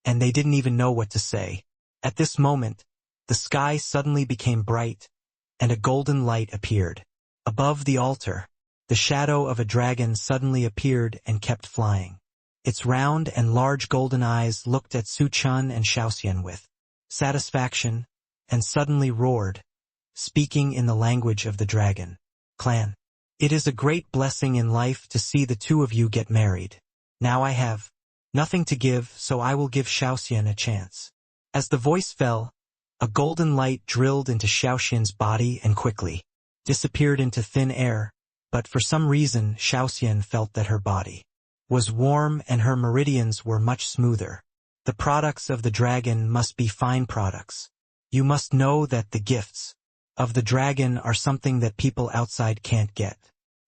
and they didn't even know what to say. At this moment, the sky suddenly became bright, and a golden light appeared. Above the altar, the shadow of a dragon suddenly appeared and kept flying. Its round and large golden eyes looked at Su Chen and Xiaoxian with satisfaction, and suddenly roared, speaking in the language of the Dragon Clan. It is a great blessing in life to see the two of you get married. Now I have nothing to give, so I will give Xiaoxian a chance. As the voice fell, a golden light drilled into Xiaoxian's body and quickly disappeared into thin air, but for some reason Xiaoxian felt that her body was warm and her meridians were much smoother. The products of the dragon must be fine products. You must know that the gifts of the dragon are something that people outside can't get,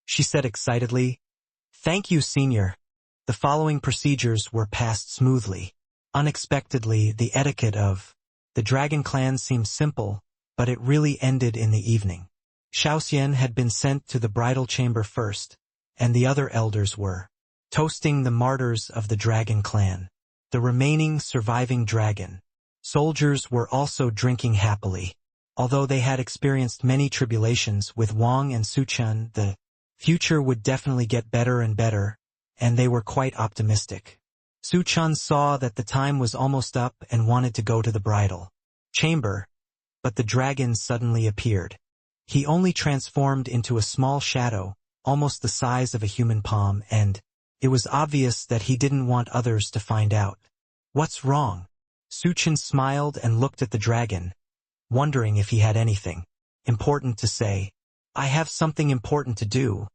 she said excitedly. Thank you, Senior. The following procedures were passed smoothly. Unexpectedly, the etiquette of the dragon clan seemed simple, but it really ended in the evening. Xiaoxian had been sent to the bridal chamber first, and the other elders were toasting the martyrs of the dragon clan. The remaining surviving dragon soldiers were also drinking happily. Although they had experienced many tribulations with Wang and Suchun, the future would definitely get better and better, and they were quite optimistic. Suchun saw that the time was almost up and wanted to go to the bridal chamber, but the dragon suddenly appeared. He only transformed into a small shadow, almost the size of a human palm, and it was obvious that he didn't want others to find out. What's wrong? Suchun smiled and looked at the dragon, wondering if he had anything important to say. I have something important to do.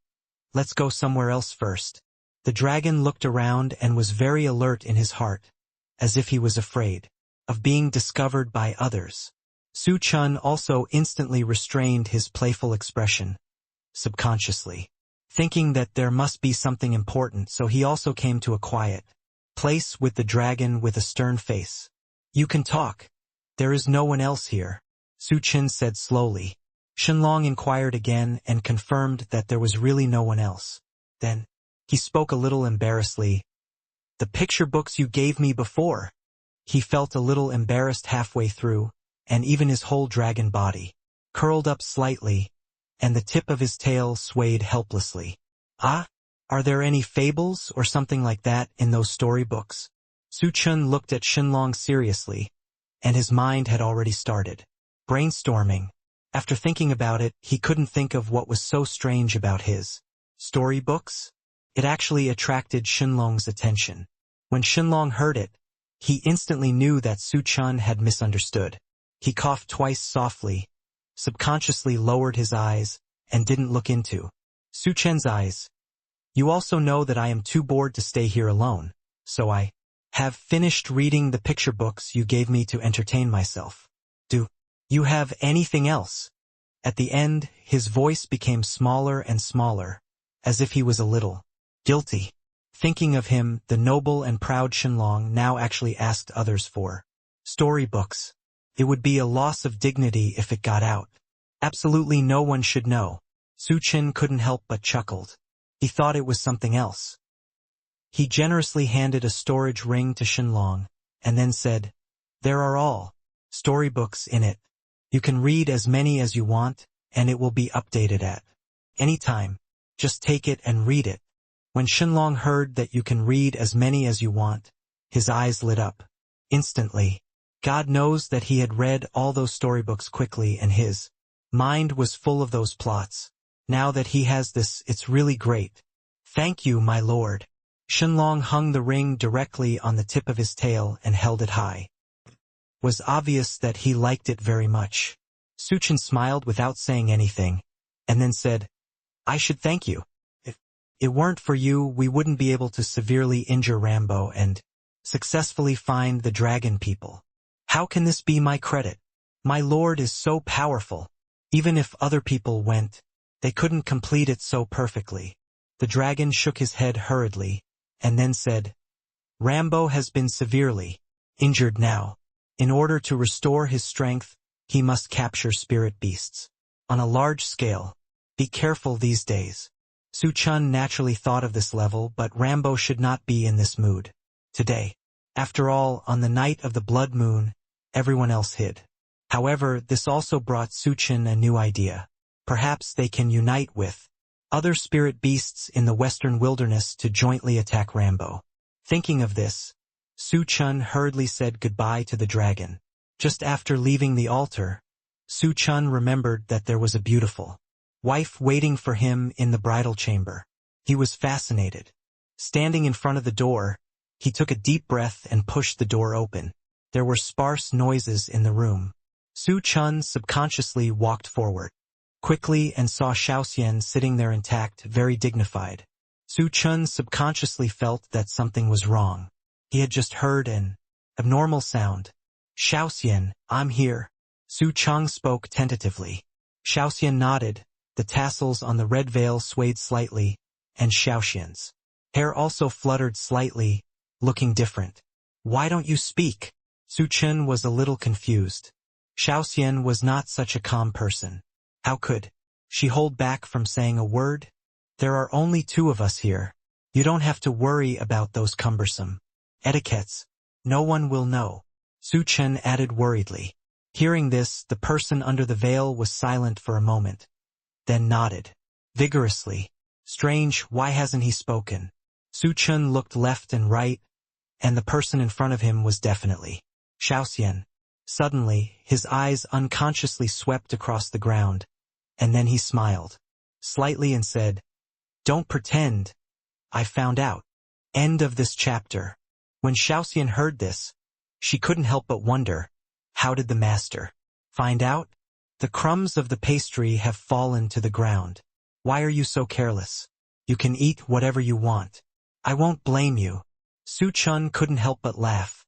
Let's go somewhere else first. The dragon looked around and was very alert in his heart, as if he was afraid of being discovered by others. Suchun also instantly restrained his playful expression, subconsciously thinking that there must be something important, so he also came to a quiet place with the dragon with a stern face. You can talk. There is no one else here, Suchun said slowly. Shenlong inquired again and confirmed that there was really no one else. Then he spoke a little embarrassedly. The picture books you gave me before. He felt a little embarrassed halfway through, and even his whole dragon body curled up slightly, and the tip of his tail swayed helplessly. Ah? Are there any fables or something like that in those storybooks? Suchun looked at Shenlong seriously, and his mind had already started brainstorming. After thinking about it, he couldn't think of what was so strange about his storybooks. It actually attracted Shenlong's attention. When Shenlong heard it, he instantly knew that Suchun had misunderstood. He coughed twice softly, subconsciously lowered his eyes, and didn't look into Suchun's eyes. You also know that I am too bored to stay here alone, so I have finished reading the picture books you gave me to entertain myself. Do you have anything else? At the end, his voice became smaller and smaller, as if he was a little guilty. Thinking of him, the noble and proud Shenlong now actually asked others for storybooks. It would be a loss of dignity if it got out. Absolutely no one should know. Suchun couldn't help but chuckled. He thought it was something else. He generously handed a storage ring to Shenlong, and then said, There are all storybooks in it. You can read as many as you want, and it will be updated at any time. Just take it and read it. When Shenlong heard that you can read as many as you want, his eyes lit up. Instantly, God knows that he had read all those storybooks quickly, and his mind was full of those plots. Now that he has this, it's really great. Thank you, my lord. Shenlong hung the ring directly on the tip of his tail and held it high. It was obvious that he liked it very much. Suchun smiled without saying anything, and then said, I should thank you. If it weren't for you, we wouldn't be able to severely injure Rambo and successfully find the dragon people. How can this be my credit? My lord is so powerful. Even if other people went, they couldn't complete it so perfectly. The dragon shook his head hurriedly, and then said, Rambo has been severely injured now. In order to restore his strength, he must capture spirit beasts on a large scale. Be careful these days. Suchun naturally thought of this level, but Rambo should not be in this mood today. After all, on the night of the blood moon, everyone else hid. However, this also brought Suchun a new idea. Perhaps they can unite with other spirit beasts in the western wilderness to jointly attack Rambo. Thinking of this, Suchun hurriedly said goodbye to the dragon. Just after leaving the altar, Suchun remembered that there was a beautiful wife waiting for him in the bridal chamber. He was fascinated. Standing in front of the door, he took a deep breath and pushed the door open. There were sparse noises in the room. Su Chen subconsciously walked forward quickly and saw Xiaoxian sitting there intact, very dignified. Su Chen subconsciously felt that something was wrong. He had just heard an abnormal sound. Xiaoxian, I'm here. Su Cheng spoke tentatively. Xiaoxian nodded, the tassels on the red veil swayed slightly, and Xiaoxian's hair also fluttered slightly, looking different. Why don't you speak? Su Chen was a little confused. Xiaoxian was not such a calm person. How could she hold back from saying a word? There are only two of us here. You don't have to worry about those cumbersome etiquettes. No one will know. Su Chen added worriedly. Hearing this, the person under the veil was silent for a moment, then nodded vigorously. Strange, why hasn't he spoken? Su Chen looked left and right, and the person in front of him was definitely Xiaoxian. Suddenly, his eyes unconsciously swept across the ground, and then he smiled slightly and said, "Don't pretend. I found out." End of this chapter. When Xiaoxian heard this, she couldn't help but wonder, how did the master find out? The crumbs of the pastry have fallen to the ground. Why are you so careless? You can eat whatever you want. I won't blame you. Su Chen couldn't help but laugh,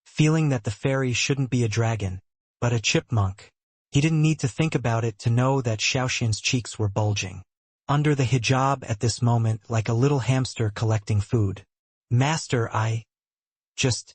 feeling that the fairy shouldn't be a dragon, but a chipmunk. He didn't need to think about it to know that Xiaoxian's cheeks were bulging under the hijab at this moment like a little hamster collecting food. Master, I just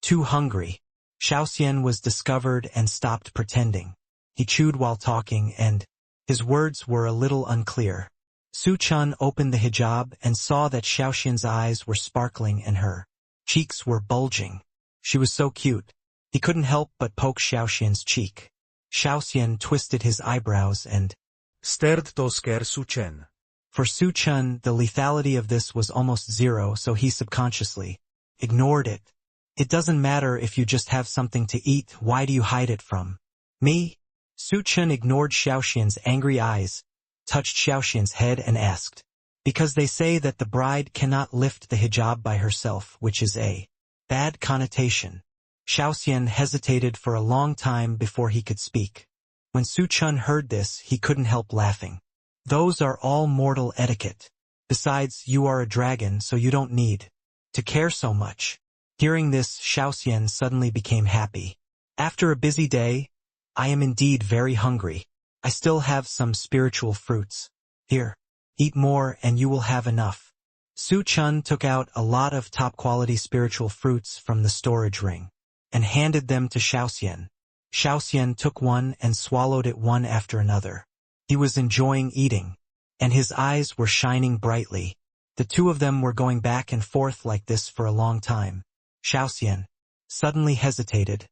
too hungry. Xiaoxian was discovered and stopped pretending. He chewed while talking and his words were a little unclear. Su Chen opened the hijab and saw that Xiaoxian's eyes were sparkling and her cheeks were bulging. She was so cute. He couldn't help but poke Xiaoxian's cheek. Xiaoxian twisted his eyebrows and stared to scare Su Chen. For Su Chen, the lethality of this was almost zero, so he subconsciously ignored it. It doesn't matter if you just have something to eat, why do you hide it from me? Su Chen ignored Xiaoxian's angry eyes, touched Xiaoxian's head and asked, because they say that the bride cannot lift the hijab by herself, which is a bad connotation. Xiaoxian hesitated for a long time before he could speak. When Su Chen heard this, he couldn't help laughing. Those are all mortal etiquette. Besides, you are a dragon, so you don't need to care so much. Hearing this, Xiaoxian suddenly became happy. After a busy day, I am indeed very hungry. I still have some spiritual fruits. Here, eat more and you will have enough. Su Chen took out a lot of top-quality spiritual fruits from the storage ring and handed them to Xiaoxian. Xiaoxian took one and swallowed it one after another. He was enjoying eating, and his eyes were shining brightly. The two of them were going back and forth like this for a long time. Xiaoxian suddenly hesitated,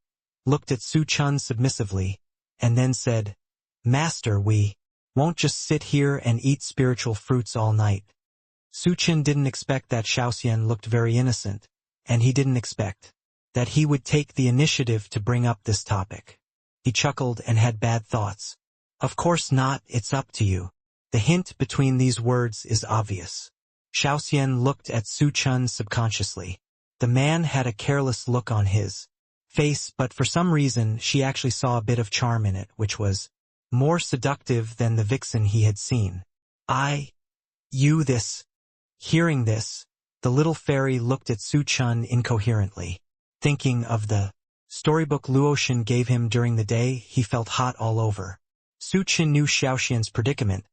looked at Su Chen submissively, and then said, Master, we won't just sit here and eat spiritual fruits all night. Su Chen didn't expect that Xiaoxian looked very innocent, and he didn't expect that he would take the initiative to bring up this topic. He chuckled and had bad thoughts. Of course not, it's up to you. The hint between these words is obvious. Xiaoxian looked at Su Chen subconsciously. The man had a careless look on his face, but for some reason she actually saw a bit of charm in it, which was more seductive than the vixen he had seen. You this. Hearing this, the little fairy looked at Su Chen incoherently. Thinking of the storybook Luotian gave him during the day, he felt hot all over. Su Chen knew Xiaoxian's predicament,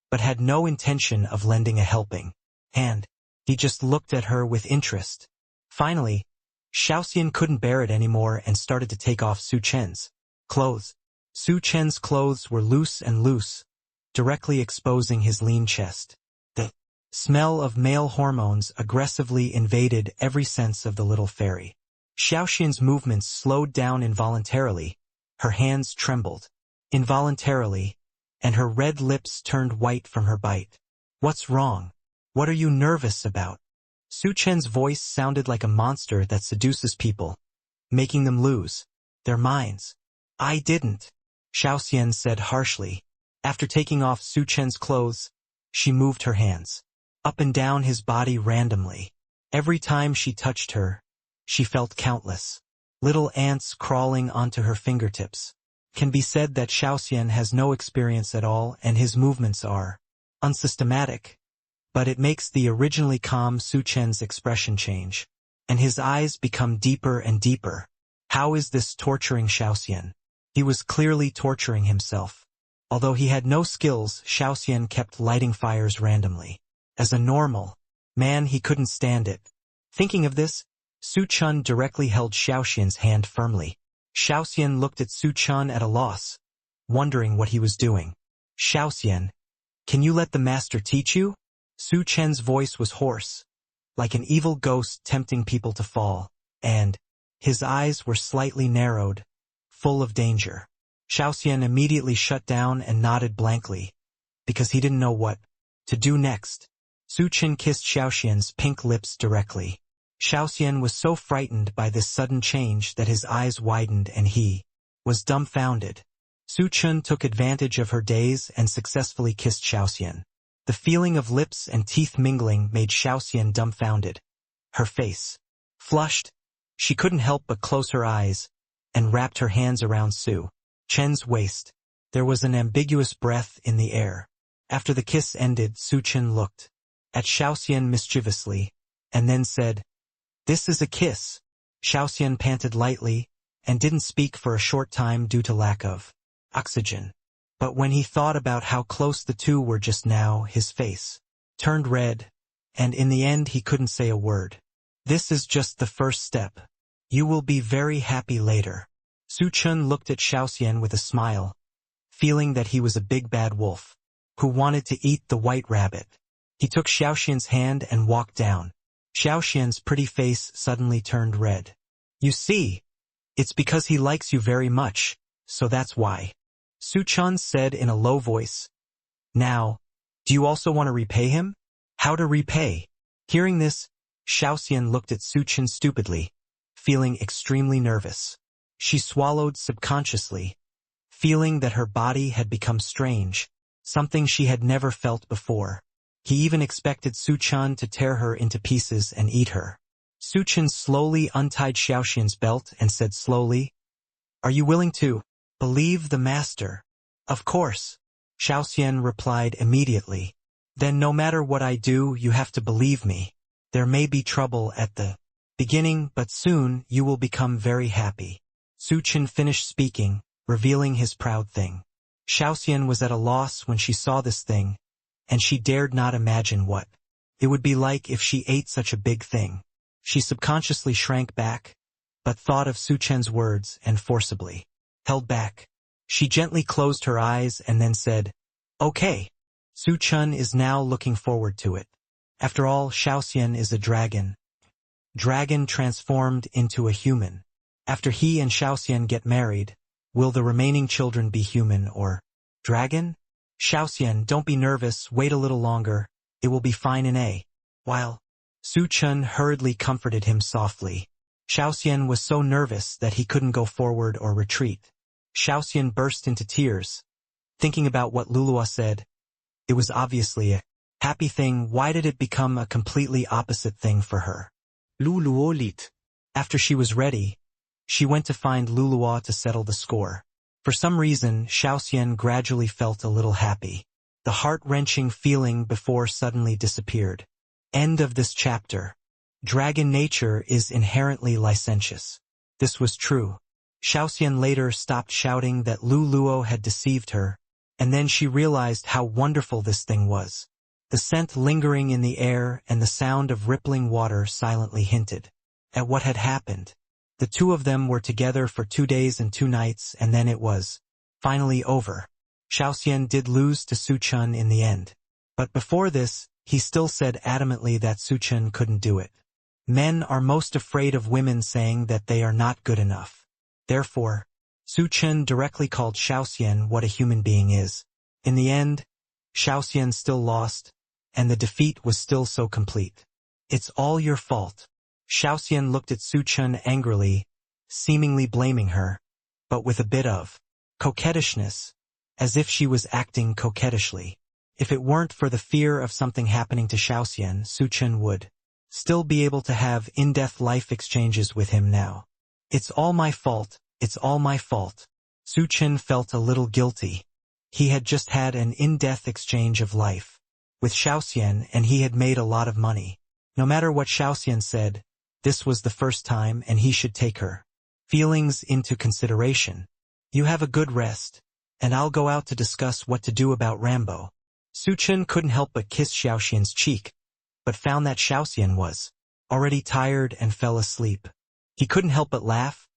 but had no intention of lending a helping hand. He just looked at her with interest. Finally, Xiaoxian couldn't bear it anymore and started to take off Su Chen's clothes. Su Chen's clothes were loose and loose, directly exposing his lean chest. The smell of male hormones aggressively invaded every sense of the little fairy. Xiaoxian's movements slowed down involuntarily, her hands trembled involuntarily, and her red lips turned white from her bite. What's wrong? What are you nervous about? Su Chen's voice sounded like a monster that seduces people, making them lose their minds. I didn't, Xiaoxian said harshly. After taking off Su Chen's clothes, she moved her hands up and down his body randomly. Every time she touched her, she felt countless little ants crawling onto her fingertips. Can be said that Xiaoxian has no experience at all and his movements are unsystematic, but it makes the originally calm Su Chen's expression change, and his eyes become deeper and deeper. How is this torturing Xiaoxian? He was clearly torturing himself. Although he had no skills, Xiaoxian kept lighting fires randomly. As a normal man, he couldn't stand it. Thinking of this, Su Chen directly held Xiaoxian's hand firmly. Xiaoxian looked at Su Chen at a loss, wondering what he was doing. Xiaoxian, can you let the master teach you? Su Chen's voice was hoarse, like an evil ghost tempting people to fall, and his eyes were slightly narrowed, full of danger. Xiaoxian immediately shut down and nodded blankly, because he didn't know what to do next. Su Chen kissed Xiaoxian's pink lips directly. Xiaoxian was so frightened by this sudden change that his eyes widened and he was dumbfounded. Su Chen took advantage of her daze and successfully kissed Xiaoxian. The feeling of lips and teeth mingling made Xiaoxian dumbfounded. Her face flushed. She couldn't help but close her eyes and wrapped her hands around Su Chen's waist. There was an ambiguous breath in the air. After the kiss ended, Su Chen looked at Xiaoxian mischievously and then said, "This is a kiss." Xiaoxian panted lightly and didn't speak for a short time due to lack of oxygen. But when he thought about how close the two were just now, his face turned red, and in the end he couldn't say a word. "This is just the first step. You will be very happy later." Su Chen looked at Xiaoxian with a smile, feeling that he was a big bad wolf who wanted to eat the white rabbit. He took Xiaoxian's hand and walked down. Xiaoxian's pretty face suddenly turned red. "You see, it's because he likes you very much, so that's why," Su Chen said in a low voice. "Now, do you also want to repay him?" "How to repay?" Hearing this, Xiaoxian looked at Su Chen stupidly, feeling extremely nervous. She swallowed subconsciously, feeling that her body had become strange, something she had never felt before. He even expected Su Chen to tear her into pieces and eat her. Su Chen slowly untied Xiaoxian's belt and said slowly, "Are you willing to believe the master?" "Of course," Xiaoxian replied immediately. "Then no matter what I do, you have to believe me. There may be trouble at the beginning, but soon you will become very happy." Su Chen finished speaking, revealing his proud thing. Xiaoxian was at a loss when she saw this thing, and she dared not imagine what it would be like if she ate such a big thing. She subconsciously shrank back, but thought of Su Chen's words and forcibly held back. She gently closed her eyes and then said, "Okay." Su Chen is now looking forward to it. After all, Xiaoxian is a dragon. Dragon transformed into a human. After he and Xiaoxian get married, will the remaining children be human or dragon? "Xiaoxian, don't be nervous, wait a little longer, it will be fine in a while." Su Chen hurriedly comforted him softly. Xiaoxian was so nervous that he couldn't go forward or retreat. Xiaoxian burst into tears, thinking about what Luluo said. It was obviously a happy thing. Why did it become a completely opposite thing for her? Luluo lit. After she was ready, she went to find Luluo to settle the score. For some reason, Xiaoxian gradually felt a little happy. The heart-wrenching feeling before suddenly disappeared. End of this chapter. Dragon nature is inherently licentious. This was true. Xiaoxian later stopped shouting that Luluo had deceived her, and then she realized how wonderful this thing was. The scent lingering in the air and the sound of rippling water silently hinted at what had happened. The two of them were together for 2 days and 2 nights, and then it was finally over. Xiaoxian did lose to Su Chen in the end. But before this, he still said adamantly that Su Chen couldn't do it. Men are most afraid of women saying that they are not good enough. Therefore, Su Chen directly called Xiaoxian what a human being is. In the end, Xiaoxian still lost, and the defeat was still so complete. "It's all your fault." Xiaoxian looked at Su Chen angrily, seemingly blaming her, but with a bit of coquettishness, as if she was acting coquettishly. If it weren't for the fear of something happening to Xiaoxian, Su Chen would still be able to have in-depth life exchanges with him now. It's all my fault, it's all my fault. Su Chen felt a little guilty. He had just had an in-death exchange of life with Xiaoxian, and he had made a lot of money. No matter what Xiaoxian said, this was the first time and he should take her feelings into consideration. You have a good rest, and I'll go out to discuss what to do about Rambo. Su Chen couldn't help but kiss Xiaoxian's cheek, but found that Xiaoxian was already tired and fell asleep. He couldn't help but laugh,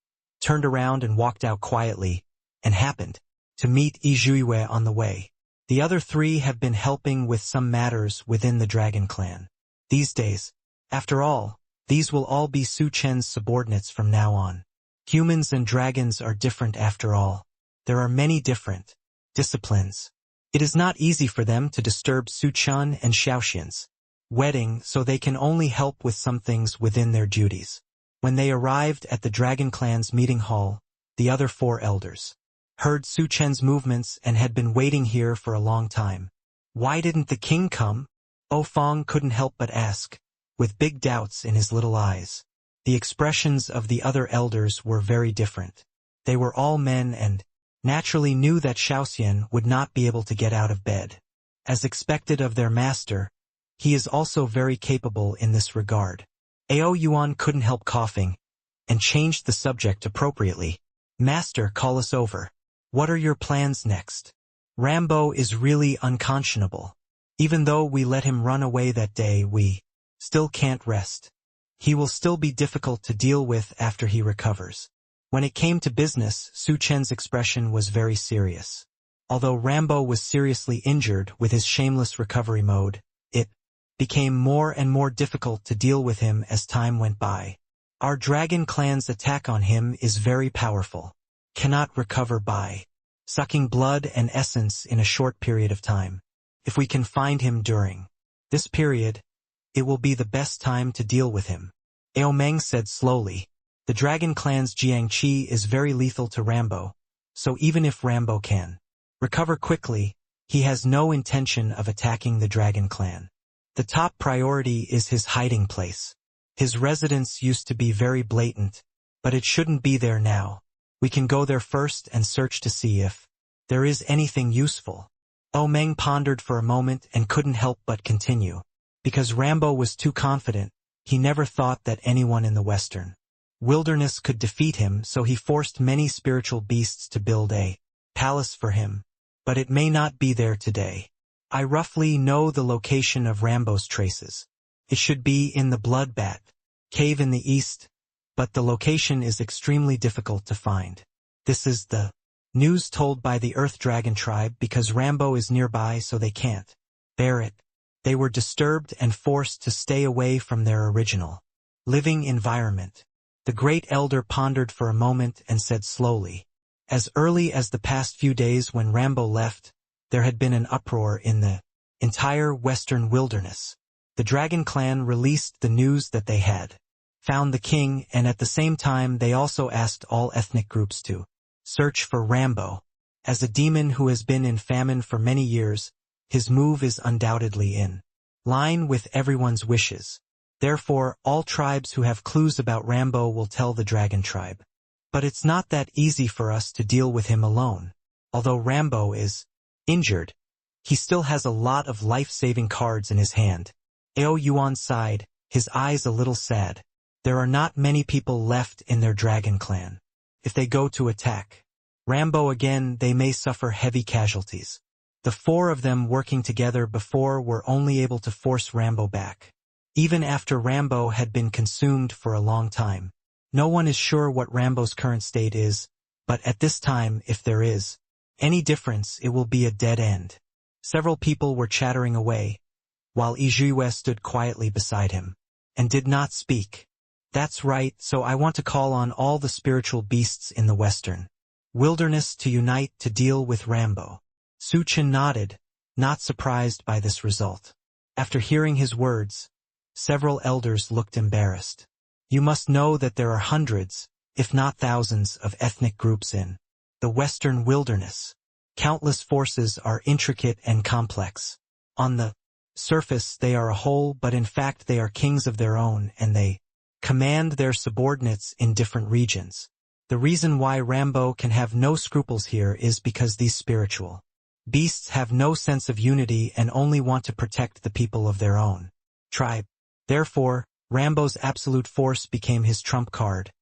turned around and walked out quietly, and happened to meet Yizhuiwei on the way. The other three have been helping with some matters within the Dragon Clan. These days, after all, these will all be Su Chen's subordinates from now on. Humans and dragons are different after all. There are many different disciplines. It is not easy for them to disturb Su Chen and Xiaoxian's wedding, so they can only help with some things within their duties. When they arrived at the Dragon Clan's meeting hall, the other four elders heard Su Chen's movements and had been waiting here for a long time. Why didn't the king come? O Fong couldn't help but ask, with big doubts in his little eyes. The expressions of the other elders were very different. They were all men and naturally knew that Xiaoxian would not be able to get out of bed. As expected of their master, he is also very capable in this regard. Ao Yuan couldn't help coughing, and changed the subject appropriately. Master, call us over. What are your plans next? Rambo is really unconscionable. Even though we let him run away that day, we still can't rest. He will still be difficult to deal with after he recovers. When it came to business, Su Chen's expression was very serious. Although Rambo was seriously injured with his shameless recovery mode, it became more and more difficult to deal with him as time went by. Our Dragon Clan's attack on him is very powerful. Cannot recover by sucking blood and essence in a short period of time. If we can find him during this period, it will be the best time to deal with him. Ao Meng said slowly. The Dragon Clan's Jiangqi is very lethal to Rambo, so even if Rambo can recover quickly, he has no intention of attacking the Dragon Clan. The top priority is his hiding place. His residence used to be very blatant, but it shouldn't be there now. We can go there first and search to see if there is anything useful. O Meng pondered for a moment and couldn't help but continue. Because Rambo was too confident, he never thought that anyone in the Western wilderness could defeat him, so he forced many spiritual beasts to build a palace for him. But it may not be there today. I roughly know the location of Rambo's traces. It should be in the Bloodbat cave in the east, but the location is extremely difficult to find. This is the news told by the Earth Dragon tribe because Rambo is nearby, so they can't bear it. They were disturbed and forced to stay away from their original living environment. The Great Elder pondered for a moment and said slowly, as early as the past few days when Rambo left, there had been an uproar in the entire Western wilderness. The Dragon Clan released the news that they had found the king, and at the same time they also asked all ethnic groups to search for Rambo. As a demon who has been in famine for many years, his move is undoubtedly in line with everyone's wishes. Therefore, all tribes who have clues about Rambo will tell the Dragon tribe. But it's not that easy for us to deal with him alone. Although Rambo is injured, he still has a lot of life-saving cards in his hand. Ao Yuan sighed, his eyes a little sad. There are not many people left in their Dragon Clan. If they go to attack Rambo again, they may suffer heavy casualties. The four of them working together before were only able to force Rambo back. Even after Rambo had been consumed for a long time. No one is sure what Rambo's current state is, but at this time, if there is any difference, it will be a dead end. Several people were chattering away, while Yizhuiwei stood quietly beside him, and did not speak. That's right, so I want to call on all the spiritual beasts in the Western wilderness to unite to deal with Rambo. Su Chen nodded, not surprised by this result. After hearing his words, several elders looked embarrassed. You must know that there are hundreds, if not thousands, of ethnic groups in the Western wilderness. Countless forces are intricate and complex. On the surface they are a whole, but in fact they are kings of their own, and they command their subordinates in different regions. The reason why Rambo can have no scruples here is because these spiritual beasts have no sense of unity and only want to protect the people of their own tribe. Therefore, Rambo's absolute force became his trump card,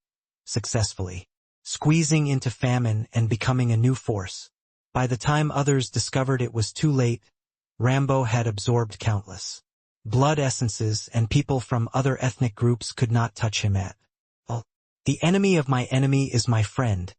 successfully squeezing into famine and becoming a new force. By the time others discovered it was too late, Rambo had absorbed countless blood essences, and people from other ethnic groups could not touch him at all. The enemy of my enemy is my friend,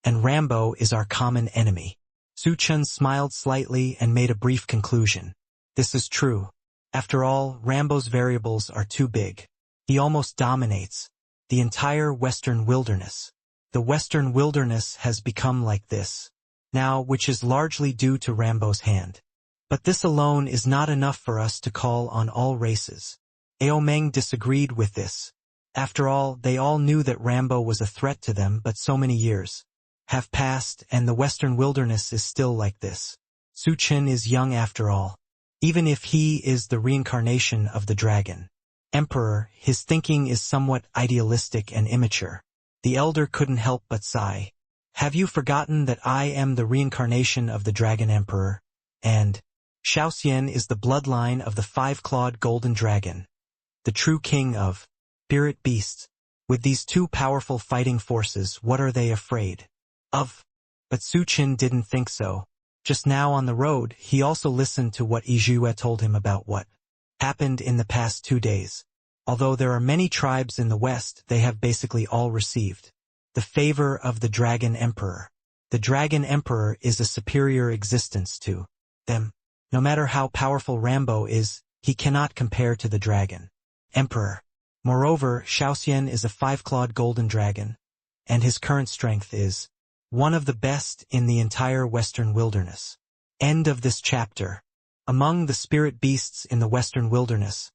and Rambo is our common enemy. Su Chen smiled slightly and made a brief conclusion. This is true. After all, Rambo's variables are too big. He almost dominates the entire Western wilderness. The Western wilderness has become like this now, which is largely due to Rambo's hand. But this alone is not enough for us to call on all races. Ao Meng disagreed with this. After all, they all knew that Rambo was a threat to them, but so many years have passed and the Western wilderness is still like this. Su Chen is young after all. Even if he is the reincarnation of the Dragon Emperor, his thinking is somewhat idealistic and immature. The elder couldn't help but sigh. Have you forgotten that I am the reincarnation of the Dragon Emperor? And Xiaoxian is the bloodline of the five-clawed golden dragon, the true king of spirit beasts. With these two powerful fighting forces, what are they afraid of? But Su Chen didn't think so. Just now on the road, he also listened to what Yizhue told him about what happened in the past 2 days. Although there are many tribes in the West, they have basically all received the favor of the Dragon Emperor. The Dragon Emperor is a superior existence to them. No matter how powerful Rambo is, he cannot compare to the Dragon Emperor. Moreover, Xiaoxian is a five-clawed golden dragon, and his current strength is one of the best in the entire Western wilderness. End of this chapter. Among the spirit beasts in the Western wilderness,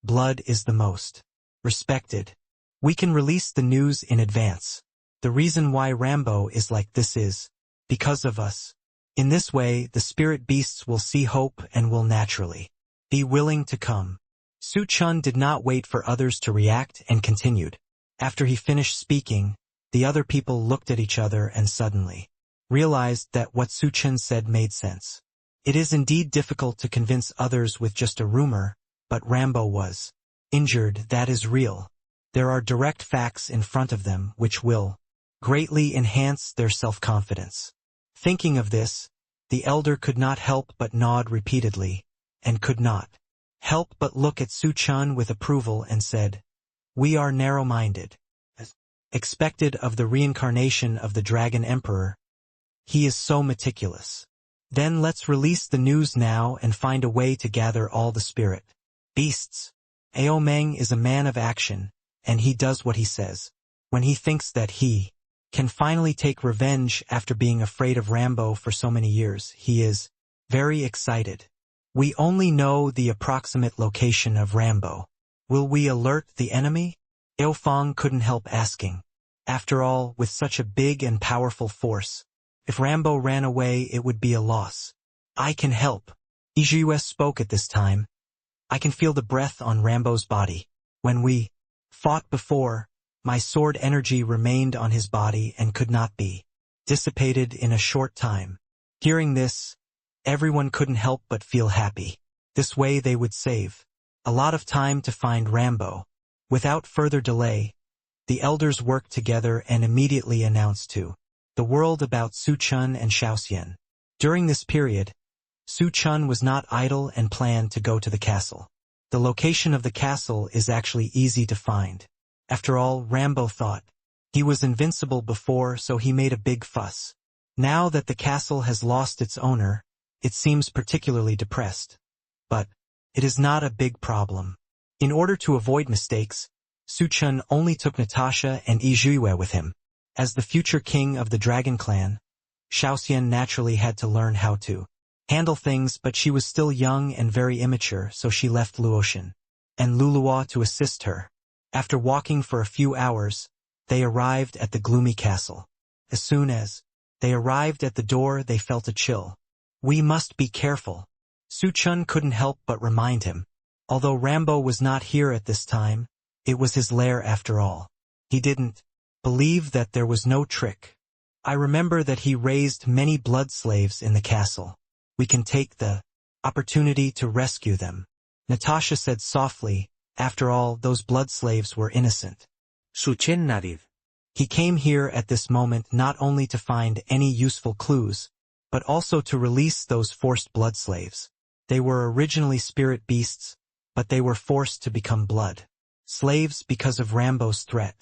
blood is the most respected. We can release the news in advance. The reason why Rambo is like this is because of us. In this way, the spirit beasts will see hope and will naturally be willing to come. Su Chen did not wait for others to react and continued. After he finished speaking, the other people looked at each other and suddenly realized that what Su Chen said made sense. It is indeed difficult to convince others with just a rumor, but Rambo was injured, that is real. There are direct facts in front of them which will greatly enhance their self-confidence. Thinking of this, the elder could not help but nod repeatedly, and could not help but look at Su Chen with approval and said, "We are narrow-minded." As expected of the reincarnation of the Dragon Emperor, he is so meticulous. Then let's release the news now and find a way to gather all the spirit beasts. Ao Meng is a man of action, and he does what he says. When he thinks that he can finally take revenge after being afraid of Rambo for so many years, he is very excited. We only know the approximate location of Rambo. Will we alert the enemy? Ao Feng couldn't help asking. After all, with such a big and powerful force, if Rambo ran away, it would be a loss. I can help. Yizhue spoke at this time. I can feel the breath on Rambo's body. When we fought before, my sword energy remained on his body and could not be dissipated in a short time. Hearing this, everyone couldn't help but feel happy. This way they would save a lot of time to find Rambo. Without further delay, the elders worked together and immediately announced to the world about Su Chen and Xiaoxian. During this period, Su Chen was not idle and planned to go to the castle. The location of the castle is actually easy to find. After all, Rambo thought he was invincible before, so he made a big fuss. Now that the castle has lost its owner, it seems particularly depressed. But it is not a big problem. In order to avoid mistakes, Su Chen only took Natasha and Yizhue with him. As the future king of the Dragon Clan, Xiaoxian naturally had to learn how to handle things, but she was still young and very immature, so she left Luotian and Lulua to assist her. After walking for a few hours, they arrived at the gloomy castle. As soon as they arrived at the door, they felt a chill. We must be careful. Su Chen couldn't help but remind him. Although Rambo was not here at this time, It was his lair after all. He didn't believe that there was no trick. I remember that he raised many blood slaves in the castle. We can take the opportunity to rescue them. Natasha said softly, after all, those blood slaves were innocent. Su Chen nodded. He came here at this moment not only to find any useful clues, but also to release those forced blood slaves. They were originally spirit beasts, but they were forced to become blood slaves because of Rambo's threat.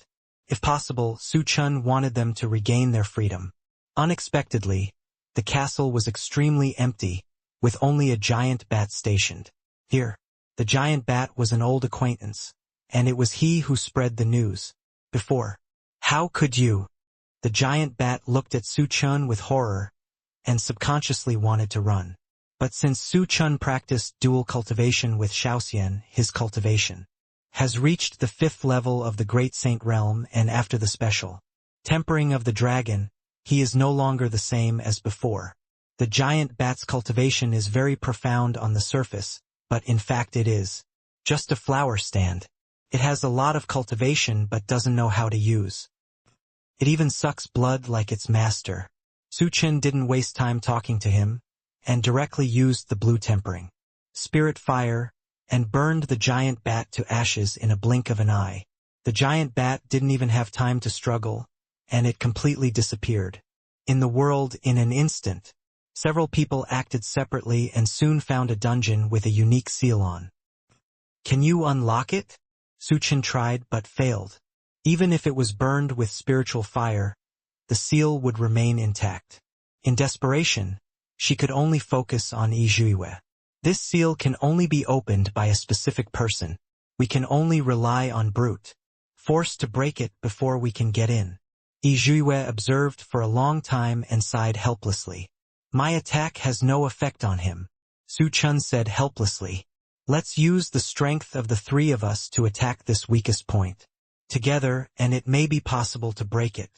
If possible, Su Chen wanted them to regain their freedom. Unexpectedly, the castle was extremely empty, with only a giant bat stationed. Here, the giant bat was an old acquaintance, and it was he who spread the news. Before. How could you? The giant bat looked at Su Chen with horror, and subconsciously wanted to run. But since Su Chen practiced dual cultivation with Shaoxian, his cultivation has reached the 5th level of the Great Saint Realm, and after the special tempering of the dragon, he is no longer the same as before. The giant bat's cultivation is very profound on the surface, but in fact it is just a flower stand. It has a lot of cultivation but doesn't know how to use. It even sucks blood like its master. Su Chen didn't waste time talking to him, and directly used the blue tempering spirit fire, and burned the giant bat to ashes in a blink of an eye. The giant bat didn't even have time to struggle, and it completely disappeared. In the world in an instant, several people acted separately and soon found a dungeon with a unique seal on. Can you unlock it? Su Chen tried but failed. Even if it was burned with spiritual fire, the seal would remain intact. In desperation, she could only focus on Yizhuiwei. This seal can only be opened by a specific person. We can only rely on brute force to break it before we can get in. Yizhuiwei observed for a long time and sighed helplessly. My attack has no effect on him. Su Chen said helplessly. Let's use the strength of the 3 of us to attack this weakest point together, and it may be possible to break it.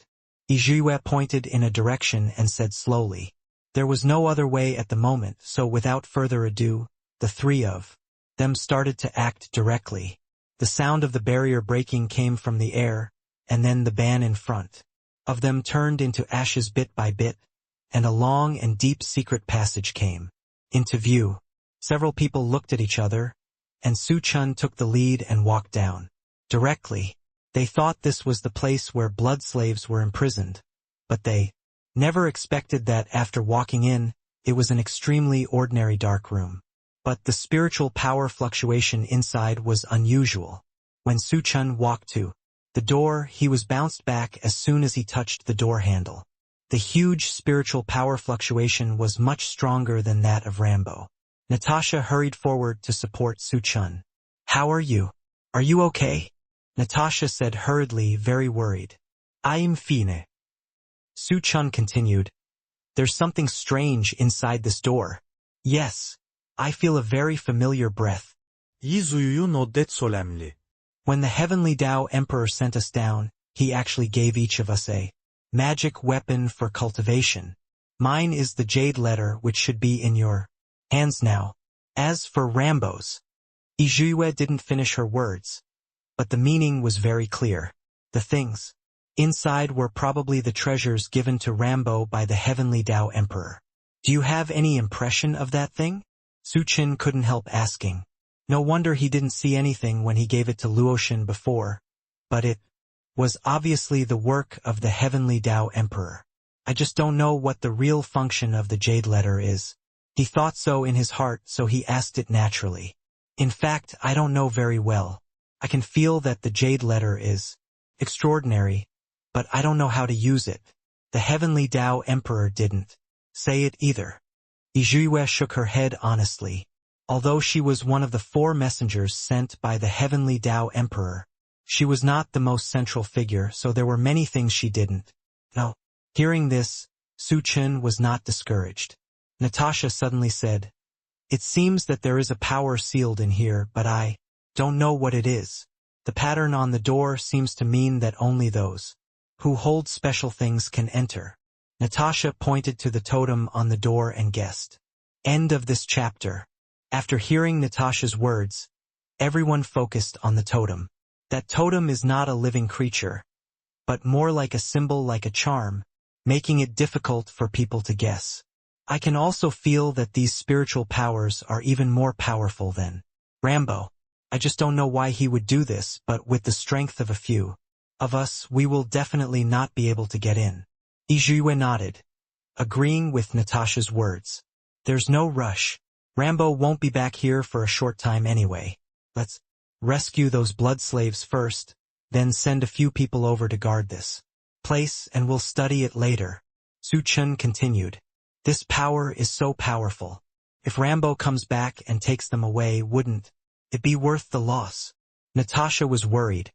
Yizhuiwei pointed in a direction and said slowly. There was no other way at the moment, so without further ado, the 3 of them started to act directly. The sound of the barrier breaking came from the air, and then the ban in front of them turned into ashes bit by bit, and a long and deep secret passage came into view. Several people looked at each other, and Su Chen took the lead and walked down. Directly, they thought this was the place where blood slaves were imprisoned, but they never expected that after walking in, it was an extremely ordinary dark room. But the spiritual power fluctuation inside was unusual. When Su Chen walked to the door, he was bounced back as soon as he touched the door handle. The huge spiritual power fluctuation was much stronger than that of Rambo. Natasha hurried forward to support Su Chen. How are you? Are you okay? Natasha said hurriedly, very worried. I'm fine. Su Chen continued. There's something strange inside this door. Yes, I feel a very familiar breath. Yizhuiyu nodded solemnly. When the heavenly Dao Emperor sent us down, he actually gave each of us a magic weapon for cultivation. Mine is the jade letter, which should be in your hands now. As for Rambo's, Yizhuiwei didn't finish her words, but the meaning was very clear. The things inside were probably the treasures given to Rambo by the heavenly Dao Emperor. Do you have any impression of that thing? Su Chen couldn't help asking. No wonder he didn't see anything when he gave it to Luoshan before, but it was obviously the work of the heavenly Dao Emperor. I just don't know what the real function of the jade letter is. He thought so in his heart, so he asked it naturally. In fact, I don't know very well. I can feel that the jade letter is extraordinary, but I don't know how to use it. The heavenly Dao Emperor didn't say it either. Yizhuiwei shook her head honestly. Although she was one of the 4 messengers sent by the heavenly Dao Emperor, she was not the most central figure, so there were many things she didn't know. Hearing this, Su Chen was not discouraged. Natasha suddenly said, It seems that there is a power sealed in here, but I don't know what it is. The pattern on the door seems to mean that only those who hold special things can enter. Natasha pointed to the totem on the door and guessed. End of this chapter. After hearing Natasha's words, everyone focused on the totem. That totem is not a living creature, but more like a symbol, like a charm, making it difficult for people to guess. I can also feel that these spiritual powers are even more powerful than Rambo. I just don't know why he would do this, but with the strength of a few of us, we will definitely not be able to get in. Yue nodded, agreeing with Natasha's words. There's no rush. Rambo won't be back here for a short time anyway. Let's rescue those blood slaves first, then send a few people over to guard this place and we'll study it later. Chen continued. This power is so powerful. If Rambo comes back and takes them away, wouldn't it be worth the loss? Natasha was worried.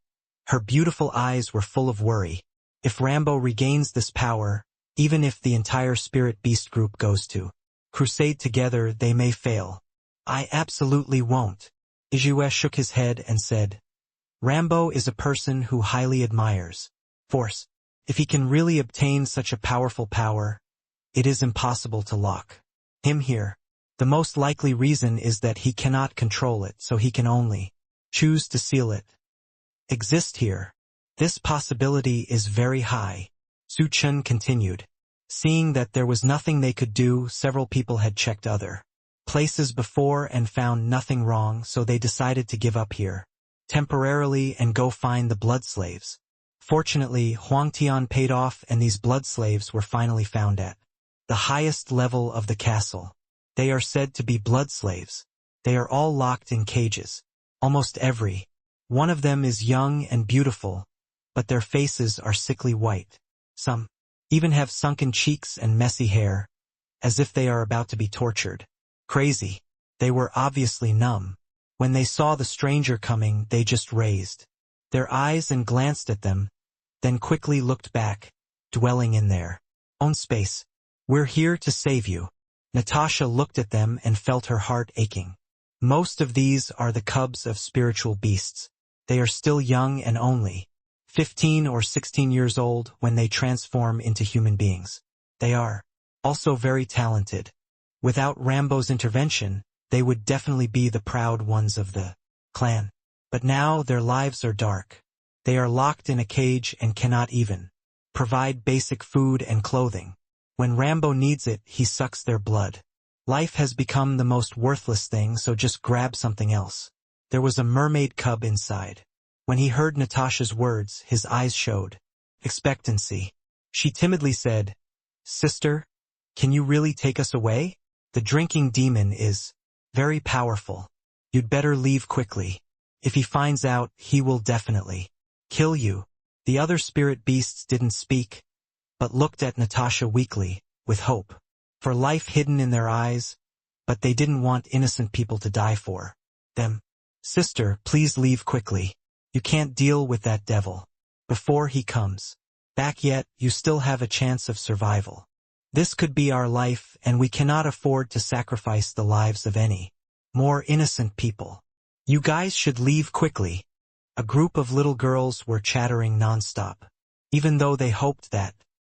Her beautiful eyes were full of worry. If Rambo regains this power, even if the entire spirit beast group goes to crusade together, they may fail. I absolutely won't. Yue shook his head and said, Rambo is a person who highly admires force. If he can really obtain such a powerful power, it is impossible to lock him here. The most likely reason is that he cannot control it, so he can only choose to seal it. Exist here. This possibility is very high. Chen continued. Seeing that there was nothing they could do, several people had checked other places before and found nothing wrong, so they decided to give up here temporarily and go find the blood slaves. Fortunately, Huangtian paid off and these blood slaves were finally found at the highest level of the castle. They are said to be blood slaves. They are all locked in cages. Almost every one of them is young and beautiful, but their faces are sickly white. Some even have sunken cheeks and messy hair, as if they are about to be tortured. Crazy. They were obviously numb. When they saw the stranger coming, they just raised their eyes and glanced at them, then quickly looked back, dwelling in their own space. We're here to save you. Natasha looked at them and felt her heart aching. Most of these are the cubs of spiritual beasts. They are still young and only 15 or 16 years old when they transform into human beings. They are also very talented. Without Rambo's intervention, they would definitely be the proud ones of the clan. But now their lives are dark. They are locked in a cage and cannot even provide basic food and clothing. When Rambo needs it, he sucks their blood. Life has become the most worthless thing, so just grab something else. There was a mermaid cub inside. When he heard Natasha's words, his eyes showed expectancy. She timidly said, Sister, can you really take us away? The drinking demon is very powerful. You'd better leave quickly. If he finds out, he will definitely kill you. The other spirit beasts didn't speak, but looked at Natasha weakly, with hope for life hidden in their eyes, but they didn't want innocent people to die for them. Sister, please leave quickly. You can't deal with that devil before he comes back yet. You still have a chance of survival. This could be our life, and we cannot afford to sacrifice the lives of any more innocent people. You guys should leave quickly. A group of little girls were chattering nonstop. Even though they hoped that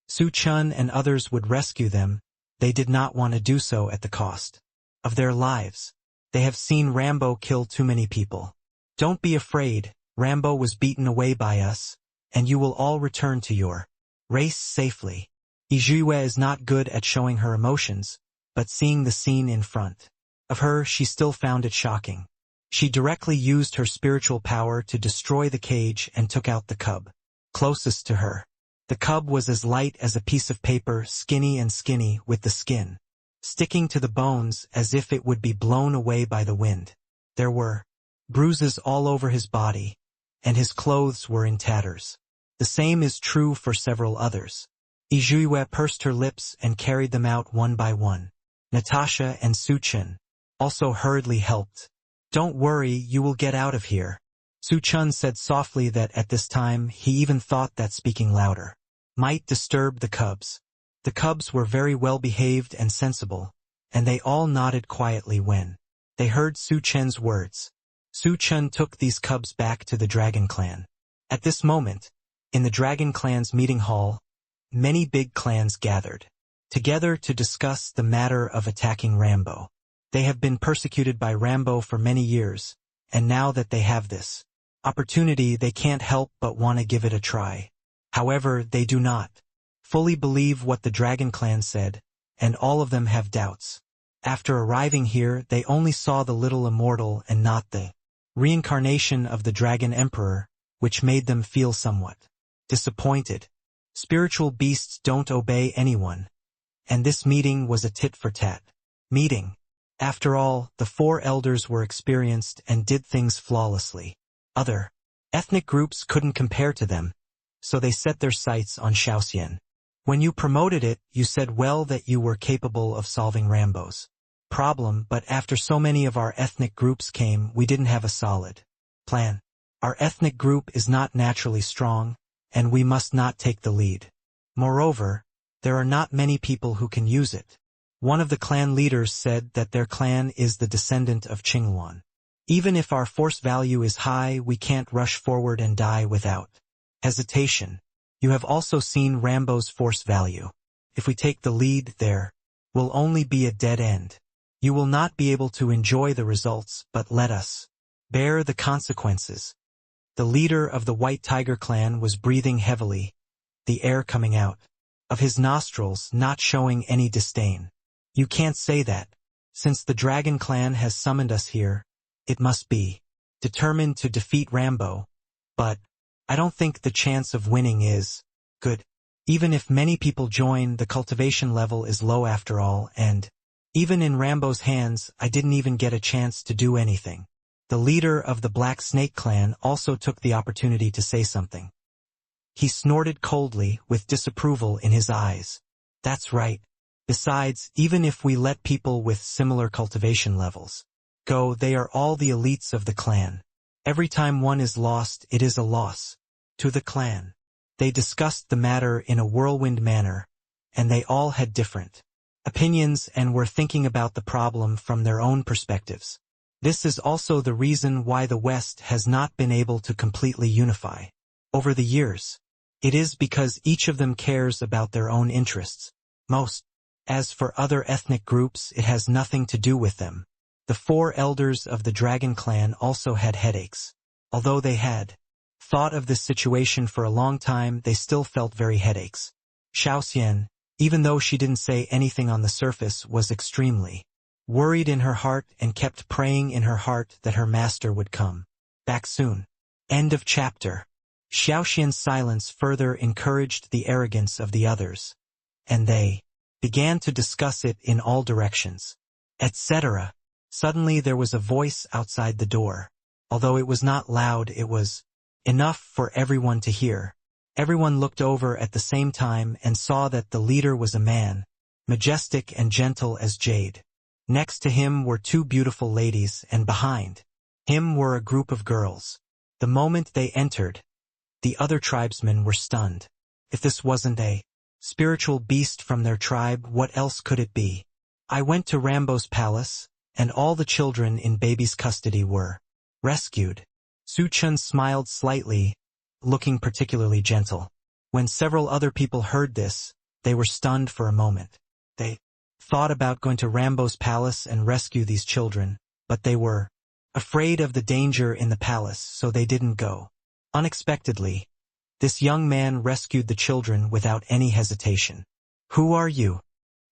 Chen and others would rescue them, they did not want to do so at the cost of their lives. They have seen Rambo kill too many people. Don't be afraid. Rambo was beaten away by us, and you will all return to your race safely. Yue is not good at showing her emotions, but seeing the scene in front of her, she still found it shocking. She directly used her spiritual power to destroy the cage and took out the cub closest to her. The cub was as light as a piece of paper, skinny with the skin sticking to the bones as if it would be blown away by the wind. There were bruises all over his body, and his clothes were in tatters. The same is true for several others. Yue pursed her lips and carried them out one by one. Natasha and Chen also hurriedly helped. Don't worry, you will get out of here. Chen said softly that at this time he even thought that speaking louder might disturb the cubs. The cubs were very well behaved and sensible, and they all nodded quietly when they heard Chen's words. Chen took these cubs back to the Dragon Clan. At this moment, in the Dragon Clan's meeting hall, many big clans gathered together to discuss the matter of attacking Rambo. They have been persecuted by Rambo for many years, and now that they have this opportunity they can't help but want to give it a try. However, they do not fully believe what the Dragon Clan said, and all of them have doubts. After arriving here, they only saw the little immortal and not the reincarnation of the Dragon Emperor, which made them feel somewhat disappointed. Spiritual beasts don't obey anyone, and this meeting was a tit-for-tat meeting. After all, the four elders were experienced and did things flawlessly. Other ethnic groups couldn't compare to them, so they set their sights on Shaoxian. When you promoted it, you said well that you were capable of solving Rambo's problem, but after so many of our ethnic groups came, we didn't have a solid plan. Our ethnic group is not naturally strong, and we must not take the lead. Moreover, there are not many people who can use it. One of the clan leaders said that their clan is the descendant of Qingluan. Even if our force value is high, we can't rush forward and die without hesitation. You have also seen Rambo's force value. If we take the lead, there will only be a dead end. You will not be able to enjoy the results, but let us bear the consequences. The leader of the White Tiger clan was breathing heavily, the air coming out of his nostrils, not showing any disdain. You can't say that. Since the Dragon Clan has summoned us here, it must be determined to defeat Rambo, but I don't think the chance of winning is good. Even if many people join, the cultivation level is low after all, and even in Rambo's hands, I didn't even get a chance to do anything. The leader of the Black Snake clan also took the opportunity to say something. He snorted coldly, with disapproval in his eyes. That's right. Besides, even if we let people with similar cultivation levels go, they are all the elites of the clan. Every time one is lost, it is a loss to the clan. They discussed the matter in a whirlwind manner, and they all had different opinions and were thinking about the problem from their own perspectives. This is also the reason why the West has not been able to completely unify over the years. It is because each of them cares about their own interests most. As for other ethnic groups, it has nothing to do with them. The four elders of the Dragon Clan also had headaches. Although they had thought of this situation for a long time, they still felt very headaches. Shaoxian, even though she didn't say anything on the surface, was extremely worried in her heart and kept praying in her heart that her master would come back soon. End of chapter. Xiaoxian's silence further encouraged the arrogance of the others, and they began to discuss it in all directions, etc. Suddenly there was a voice outside the door. Although it was not loud, it was enough for everyone to hear. Everyone looked over at the same time and saw that the leader was a man, majestic and gentle as jade. Next to him were two beautiful ladies, and behind him were a group of girls. The moment they entered, the other tribesmen were stunned. If this wasn't a spiritual beast from their tribe, what else could it be? I went to Rambo's palace, and all the children in baby's custody were rescued. Su Chen smiled slightly, looking particularly gentle. When several other people heard this, they were stunned for a moment. They thought about going to Rambo's palace and rescue these children, but they were afraid of the danger in the palace, so they didn't go. Unexpectedly, this young man rescued the children without any hesitation. Who are you?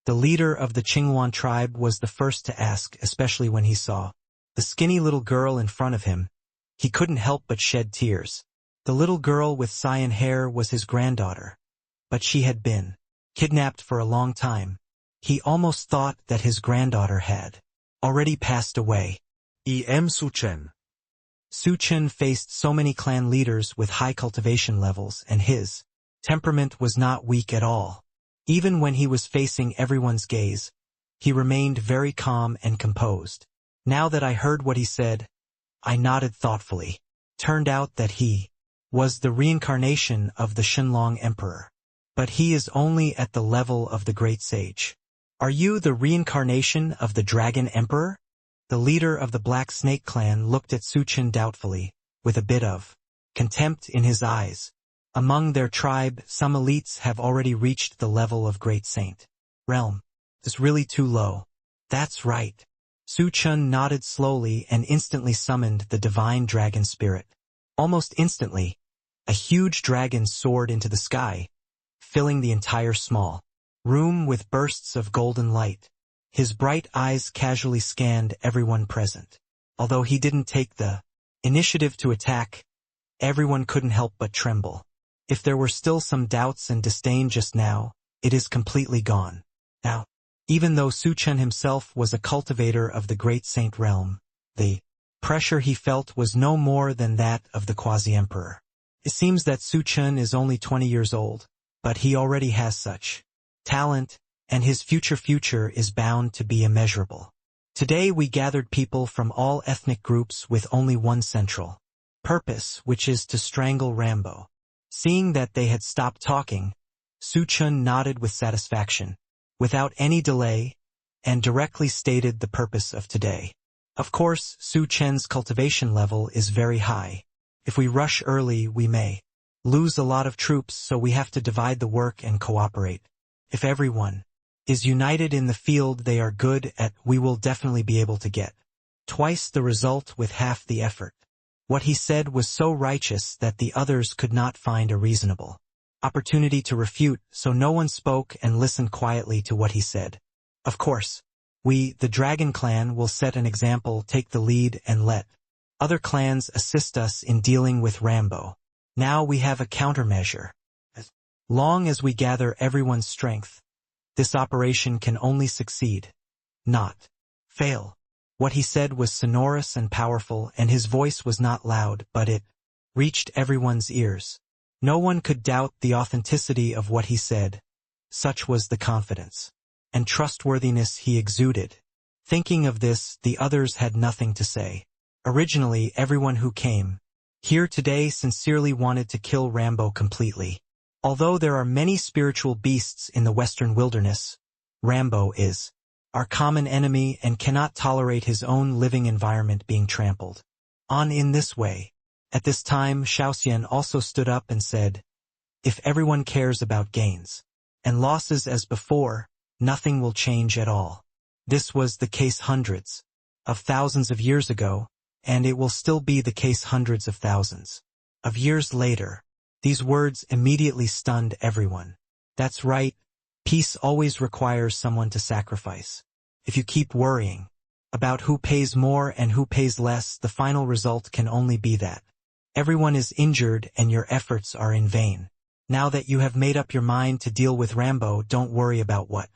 The leader of the Qingluan tribe was the first to ask, especially when he saw the skinny little girl in front of him. He couldn't help but shed tears. The little girl with cyan hair was his granddaughter, but she had been kidnapped for a long time. He almost thought that his granddaughter had already passed away. Su Chen. Su Chen faced so many clan leaders with high cultivation levels, and his temperament was not weak at all. Even when he was facing everyone's gaze, he remained very calm and composed. Now that I heard what he said, I nodded thoughtfully. Turned out that he was the reincarnation of the Shenlong Emperor. But he is only at the level of the great sage. Are you the reincarnation of the Dragon Emperor? The leader of the Black Snake clan looked at Su Chen doubtfully, with a bit of contempt in his eyes. Among their tribe, some elites have already reached the level of Great Saint. Realm is really too low. That's right. Su Chen nodded slowly and instantly summoned the divine dragon spirit. Almost instantly, a huge dragon soared into the sky, filling the entire small room with bursts of golden light. His bright eyes casually scanned everyone present. Although he didn't take the initiative to attack, everyone couldn't help but tremble. If there were still some doubts and disdain just now, it is completely gone. Now, even though Su Chen himself was a cultivator of the great saint realm, the pressure he felt was no more than that of the quasi-emperor. It seems that Su Chen is only 20 years old, but he already has such talent, and his future is bound to be immeasurable. Today we gathered people from all ethnic groups with only one central purpose, which is to strangle Rambo. Seeing that they had stopped talking, Su Chen nodded with satisfaction, without any delay, and directly stated the purpose of today. Of course, Su Chen's cultivation level is very high. If we rush early, we may lose a lot of troops, so we have to divide the work and cooperate. If everyone is united in the field they are good at, we will definitely be able to get twice the result with half the effort. What he said was so righteous that the others could not find a reasonable opportunity to refute, so no one spoke and listened quietly to what he said. Of course, we, the Dragon Clan, will set an example, take the lead, and let other clans assist us in dealing with Rambo. Now we have a countermeasure. As long as we gather everyone's strength, this operation can only succeed, not fail. What he said was sonorous and powerful, and his voice was not loud, but it reached everyone's ears. No one could doubt the authenticity of what he said. Such was the confidence and trustworthiness he exuded. Thinking of this, the others had nothing to say. Originally, everyone who came here today sincerely wanted to kill Rambo completely. Although there are many spiritual beasts in the western wilderness, Rambo is our common enemy and cannot tolerate his own living environment being trampled on in this way. At this time, Shaoxian also stood up and said, "If everyone cares about gains and losses as before, nothing will change at all. This was the case hundreds of thousands of years ago, and it will still be the case hundreds of thousands of years later." These words immediately stunned everyone. That's right, peace always requires someone to sacrifice. If you keep worrying about who pays more and who pays less, the final result can only be that everyone is injured and your efforts are in vain. Now that you have made up your mind to deal with Rambo, don't worry about what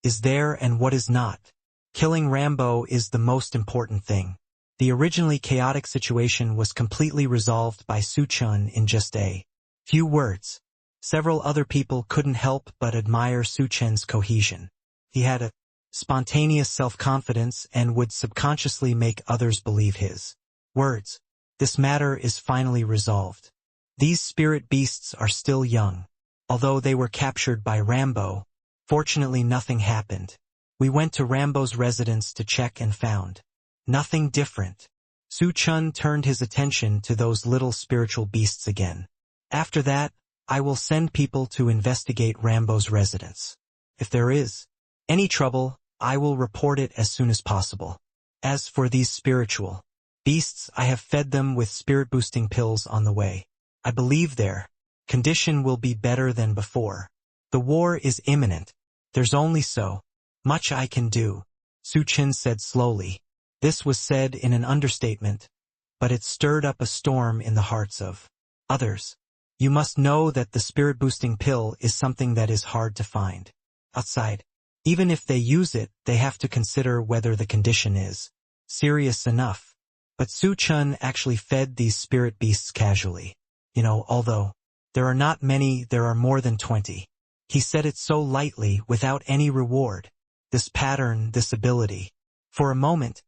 is there and what is not. Killing Rambo is the most important thing. The originally chaotic situation was completely resolved by Su Chen in just a few words. Several other people couldn't help but admire Su Chen's cohesion. He had a spontaneous self-confidence and would subconsciously make others believe his words. This matter is finally resolved. These spirit beasts are still young. Although they were captured by Rambo, fortunately nothing happened. We went to Rambo's residence to check and found nothing different. Su Chen turned his attention to those little spiritual beasts again. After that, I will send people to investigate Rambo's residence. If there is any trouble, I will report it as soon as possible. As for these spiritual beasts, I have fed them with spirit-boosting pills on the way. I believe their condition will be better than before. The war is imminent. There's only so much I can do, Su Chen said slowly. This was said in an understatement, but it stirred up a storm in the hearts of others. You must know that the spirit-boosting pill is something that is hard to find outside. Even if they use it, they have to consider whether the condition is serious enough. But Su Chen actually fed these spirit beasts casually. Although there are not many, there are more than 20. He said it so lightly, without any reward. This pattern, this ability. For a moment,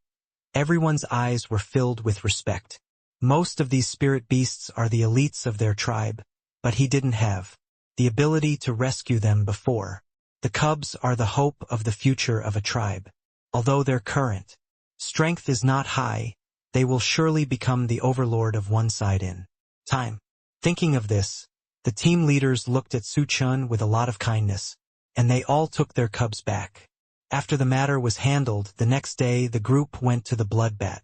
everyone's eyes were filled with respect. Most of these spirit beasts are the elites of their tribe, but he didn't have the ability to rescue them before. The cubs are the hope of the future of a tribe. Although their current strength is not high, they will surely become the overlord of one side in time. Thinking of this, the team leaders looked at Su Chen with a lot of kindness, and they all took their cubs back. After the matter was handled, the next day the group went to the bloodbath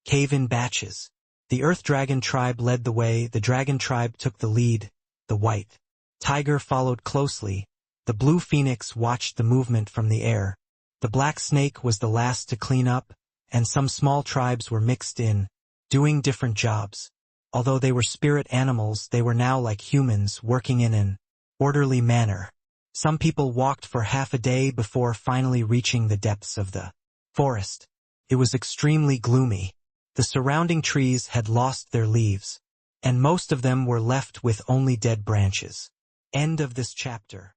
cave in batches. The Earth Dragon tribe led the way, the Dragon tribe took the lead, the White Tiger followed closely, the Blue Phoenix watched the movement from the air, the Black Snake was the last to clean up, and some small tribes were mixed in, doing different jobs. Although they were spirit animals, they were now like humans, working in an orderly manner. Some people walked for half a day before finally reaching the depths of the forest. It was extremely gloomy. The surrounding trees had lost their leaves, and most of them were left with only dead branches. End of this chapter.